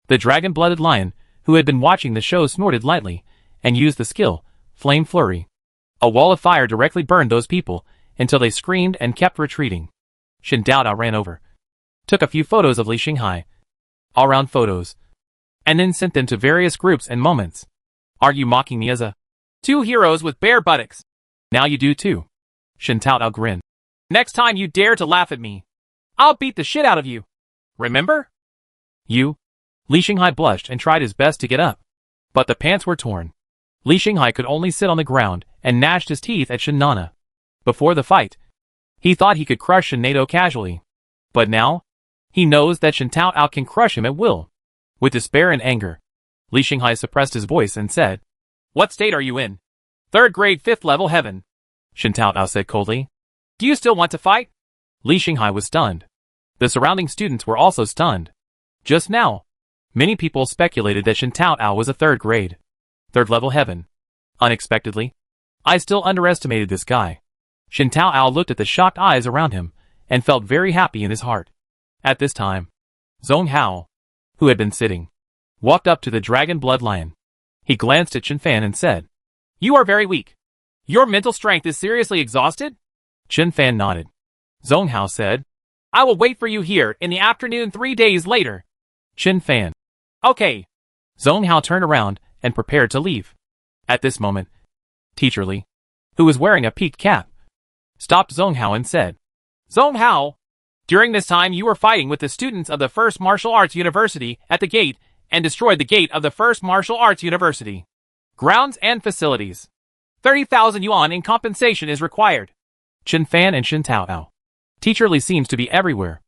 The dragon-blooded lion, who had been watching the show, snorted lightly and used the skill, Flame Flurry. A wall of fire directly burned those people until they screamed and kept retreating. Shen Taoao ran over, took a few photos of Li Xinghai, all-round photos, and then sent them to various groups and moments. Are you mocking me as a two heroes with bare buttocks? Now you do too. Shen Taoao grinned. Next time you dare to laugh at me, I'll beat the shit out of you. Remember? You? Li Xinghai blushed and tried his best to get up, but the pants were torn. Li Xinghai could only sit on the ground and gnashed his teeth at Shen Nana. Before the fight, he thought he could crush Shen Nato casually, but now, he knows that Shen Taoao can crush him at will. With despair and anger, Li Xinghai suppressed his voice and said, What state are you in? 3rd grade 5th level heaven. Shen Taoao said coldly. Do you still want to fight? Li Xinghai was stunned. The surrounding students were also stunned. Just now, many people speculated that Shen Taoao was a 3rd grade, 3rd level heaven. Unexpectedly, I still underestimated this guy. Shen Taoao looked at the shocked eyes around him and felt very happy in his heart. At this time, Zhong Hao, who had been sitting, walked up to the dragon blood lion. He glanced at Chen Fan and said, You are very weak. Your mental strength is seriously exhausted? Chen Fan nodded. Zhong Hao said, I will wait for you here in the afternoon 3 days later. Chen Fan. Okay. Zhong Hao turned around and prepared to leave. At this moment, Teacher Li, who was wearing a peaked cap, stopped Zhong Hao and said, Zhong Hao, during this time you were fighting with the students of the First Martial Arts University at the gate and destroyed the gate of the First Martial Arts University. Grounds and facilities. 30,000 yuan in compensation is required. Chen Fan and Shen Taoao. Teacher Li seems to be everywhere.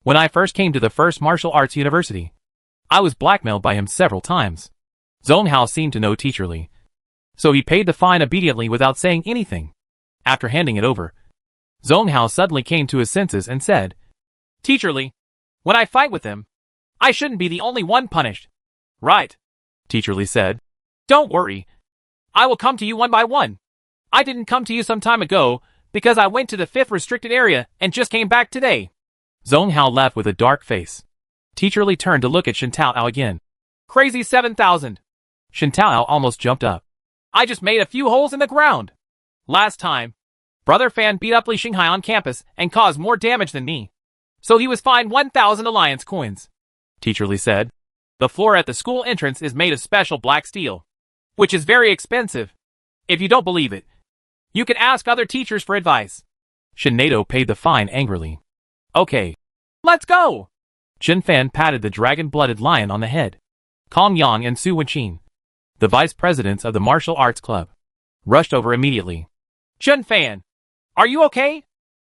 When I first came to the First Martial Arts University, I was blackmailed by him several times. Zhong Hao seemed to know Teacher Li, so he paid the fine obediently without saying anything. After handing it over, Zhong Hao suddenly came to his senses and said, Teacher Li, when I fight with him, I shouldn't be the only one punished. Right, Teacher Li said. Don't worry. I will come to you one by one. I didn't come to you some time ago because I went to the 5th restricted area and just came back today. Zhong Hao laughed with a dark face. Teacher Li turned to look at Shen Taoao again. Crazy 7,000. Shen Taoao almost jumped up. I just made a few holes in the ground. Last time, Brother Fan beat up Li Xinghai on campus and caused more damage than me. So he was fined 1,000 alliance coins. Teacher Li said. The floor at the school entrance is made of special black steel, which is very expensive. If you don't believe it, you can ask other teachers for advice. Shen Nato paid the fine angrily. Okay, let's go. Chen Fan patted the dragon-blooded lion on the head. Kong Yang and Su Wenqin, the vice presidents of the martial arts club, rushed over immediately. Chen Fan, are you okay?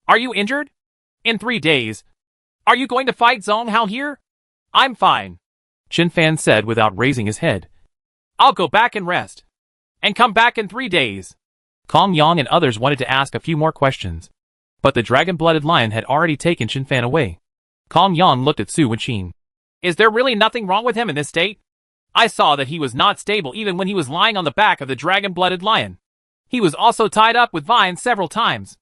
Are you injured? In 3 days, are you going to fight Zhong Hao here? I'm fine, Chen Fan said without raising his head. I'll go back and rest, and come back in 3 days. Kong Yang and others wanted to ask a few more questions, but the dragon-blooded lion had already taken Chen Fan away. Kong Yang looked at Su Wenqin. Is there really nothing wrong with him in this state? I saw that he was not stable even when he was lying on the back of the dragon-blooded lion. He was also tied up with vines several times.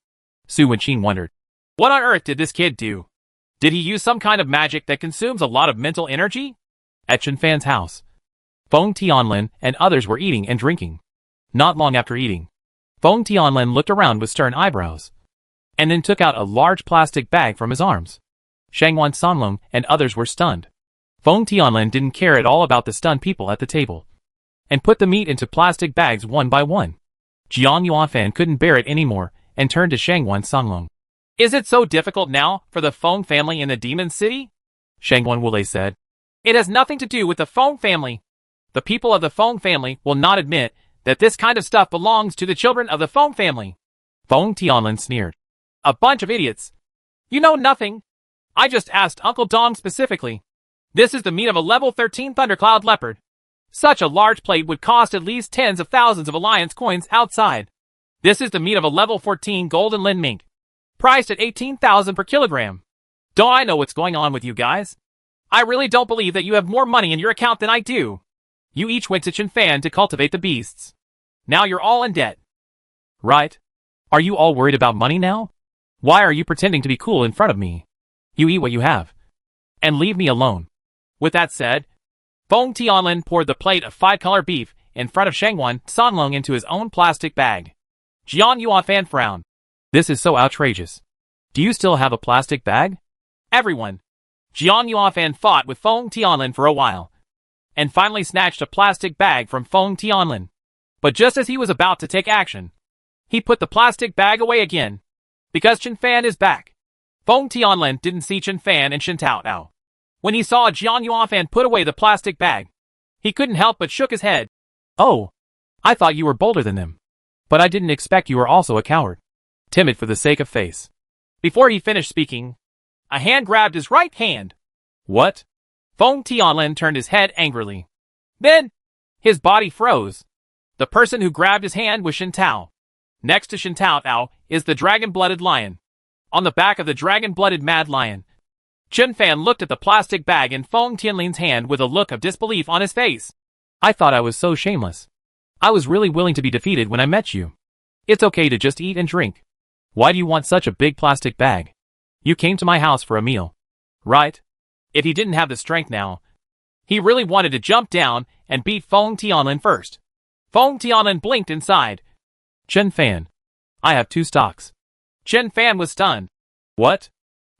Su Wenqin wondered. What on earth did this kid do? Did he use some kind of magic that consumes a lot of mental energy? At Chen Fan's house, Feng Tianlin and others were eating and drinking. Not long after eating, Feng Tianlin looked around with stern eyebrows, and then took out a large plastic bag from his arms. Shangwan Songlong and others were stunned. Feng Tianlin didn't care at all about the stunned people at the table, and put the meat into plastic bags one by one. Jiang Yuanfan couldn't bear it anymore, and turned to Shangwan Songlong. Is it so difficult now for the Feng family in the Demon City? Shangwan Wulei said. It has nothing to do with the Feng family. The people of the Feng family will not admit that this kind of stuff belongs to the children of the Feng family. Feng Tianlin sneered. A bunch of idiots. You know nothing. I just asked Uncle Dong specifically. This is the meat of a level 13 Thundercloud leopard. Such a large plate would cost at least tens of thousands of alliance coins outside. This is the meat of a level 14 golden lin mink, priced at 18,000 per kilogram. Don't I know what's going on with you guys? I really don't believe that you have more money in your account than I do. You each went to Chenfan to cultivate the beasts. Now you're all in debt. Right? Are you all worried about money now? Why are you pretending to be cool in front of me? You eat what you have. And leave me alone. With that said, Feng Tianlin poured the plate of 5-color beef in front of Shangwan Songlong into his own plastic bag. Jiang Yuanfan frowned. This is so outrageous. Do you still have a plastic bag? Everyone. Jiang Yuanfan fought with Feng Tianlin for a while, and finally snatched a plastic bag from Feng Tianlin. But just as he was about to take action, he put the plastic bag away again. Because Chenfan is back. Feng Tianlin didn't see Chenfan and Shen Taotao. When he saw Jiang Yuanfan put away the plastic bag, he couldn't help but shook his head. Oh, I thought you were bolder than them. But I didn't expect you were also a coward. Timid for the sake of face. Before he finished speaking, a hand grabbed his right hand. What? Feng Tianlin turned his head angrily. Then, his body froze. The person who grabbed his hand was Shen Tao. Next to Shen Taotao is the dragon-blooded lion. On the back of the dragon-blooded mad lion, Chenfan looked at the plastic bag in Feng Tianlin's hand with a look of disbelief on his face. I thought I was so shameless. I was really willing to be defeated when I met you. It's okay to just eat and drink. Why do you want such a big plastic bag? You came to my house for a meal, right? If he didn't have the strength now, he really wanted to jump down and beat Feng Tianlin first. Feng Tianlin blinked inside. Chenfan, I have 2 stocks. Chenfan was stunned. What?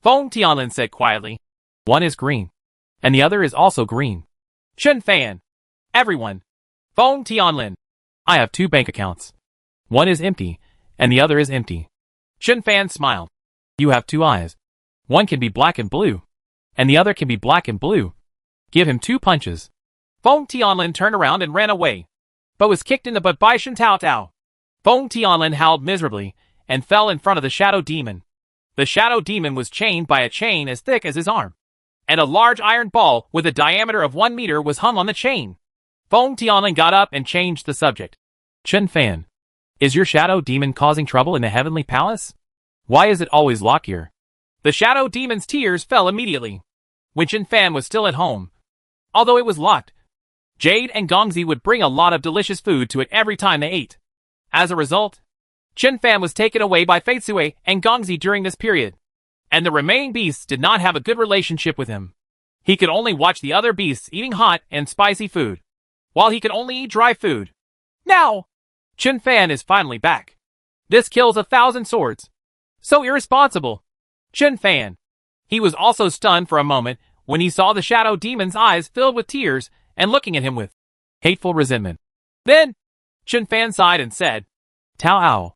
Feng Tianlin said quietly. One is green, and the other is also green. Chenfan. Everyone. Feng Tianlin. I have 2 bank accounts. One is empty, and the other is empty. Chenfan smiled. You have 2 eyes. One can be black and blue, and the other can be black and blue. Give him 2 punches. Feng Tianlin turned around and ran away, but was kicked in the butt by Shen Taotao. Feng Tianlin howled miserably and fell in front of the shadow demon. The shadow demon was chained by a chain as thick as his arm, and a large iron ball with a diameter of 1 meter was hung on the chain. Feng Tianlin got up and changed the subject. Chenfan, is your shadow demon causing trouble in the heavenly palace? Why is it always locked here? The shadow demon's tears fell immediately when Chenfan was still at home. Although it was locked, Jade and Gongzi would bring a lot of delicious food to it every time they ate. As a result, Chenfan was taken away by Feitsue and Gongzi during this period, and the remaining beasts did not have a good relationship with him. He could only watch the other beasts eating hot and spicy food, while he could only eat dry food. Now, Chenfan is finally back. This kills 1,000 swords. So irresponsible. Chenfan. He was also stunned for a moment when he saw the shadow demon's eyes filled with tears and looking at him with hateful resentment. Then, Chenfan sighed and said, Taoao,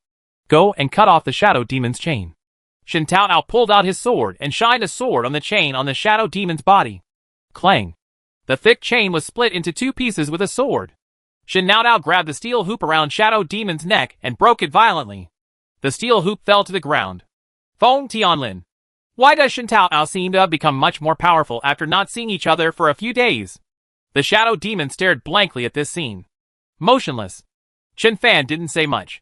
go and cut off the shadow demon's chain. Shen Taoao pulled out his sword and shined a sword on the chain on the shadow demon's body. Clang. The thick chain was split into 2 pieces with a sword. Shen Taoao grabbed the steel hoop around shadow demon's neck and broke it violently. The steel hoop fell to the ground. Feng Tianlin. Why does Shen Taoao seem to have become much more powerful after not seeing each other for a few days? The shadow demon stared blankly at this scene. Motionless. Chenfan didn't say much.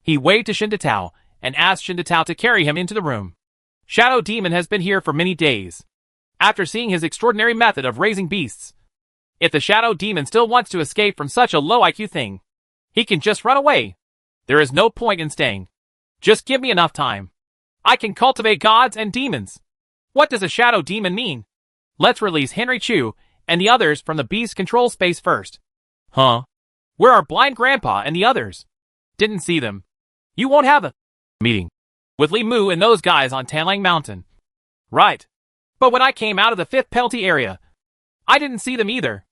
He waved to Shen Taotao and asked Shen Taotao to carry him into the room. Shadow Demon has been here for many days. After seeing his extraordinary method of raising beasts, if the Shadow Demon still wants to escape from such a low IQ thing, he can just run away. There is no point in staying. Just give me enough time. I can cultivate gods and demons. What does a Shadow Demon mean? Let's release Henry Chu and the others from the beast control space first. Huh? Where are Blind Grandpa and the others? Didn't see them. You won't have a meeting with Li Mu and those guys on Tanlang Mountain. Right. But when I came out of the fifth penalty area, I didn't see them either.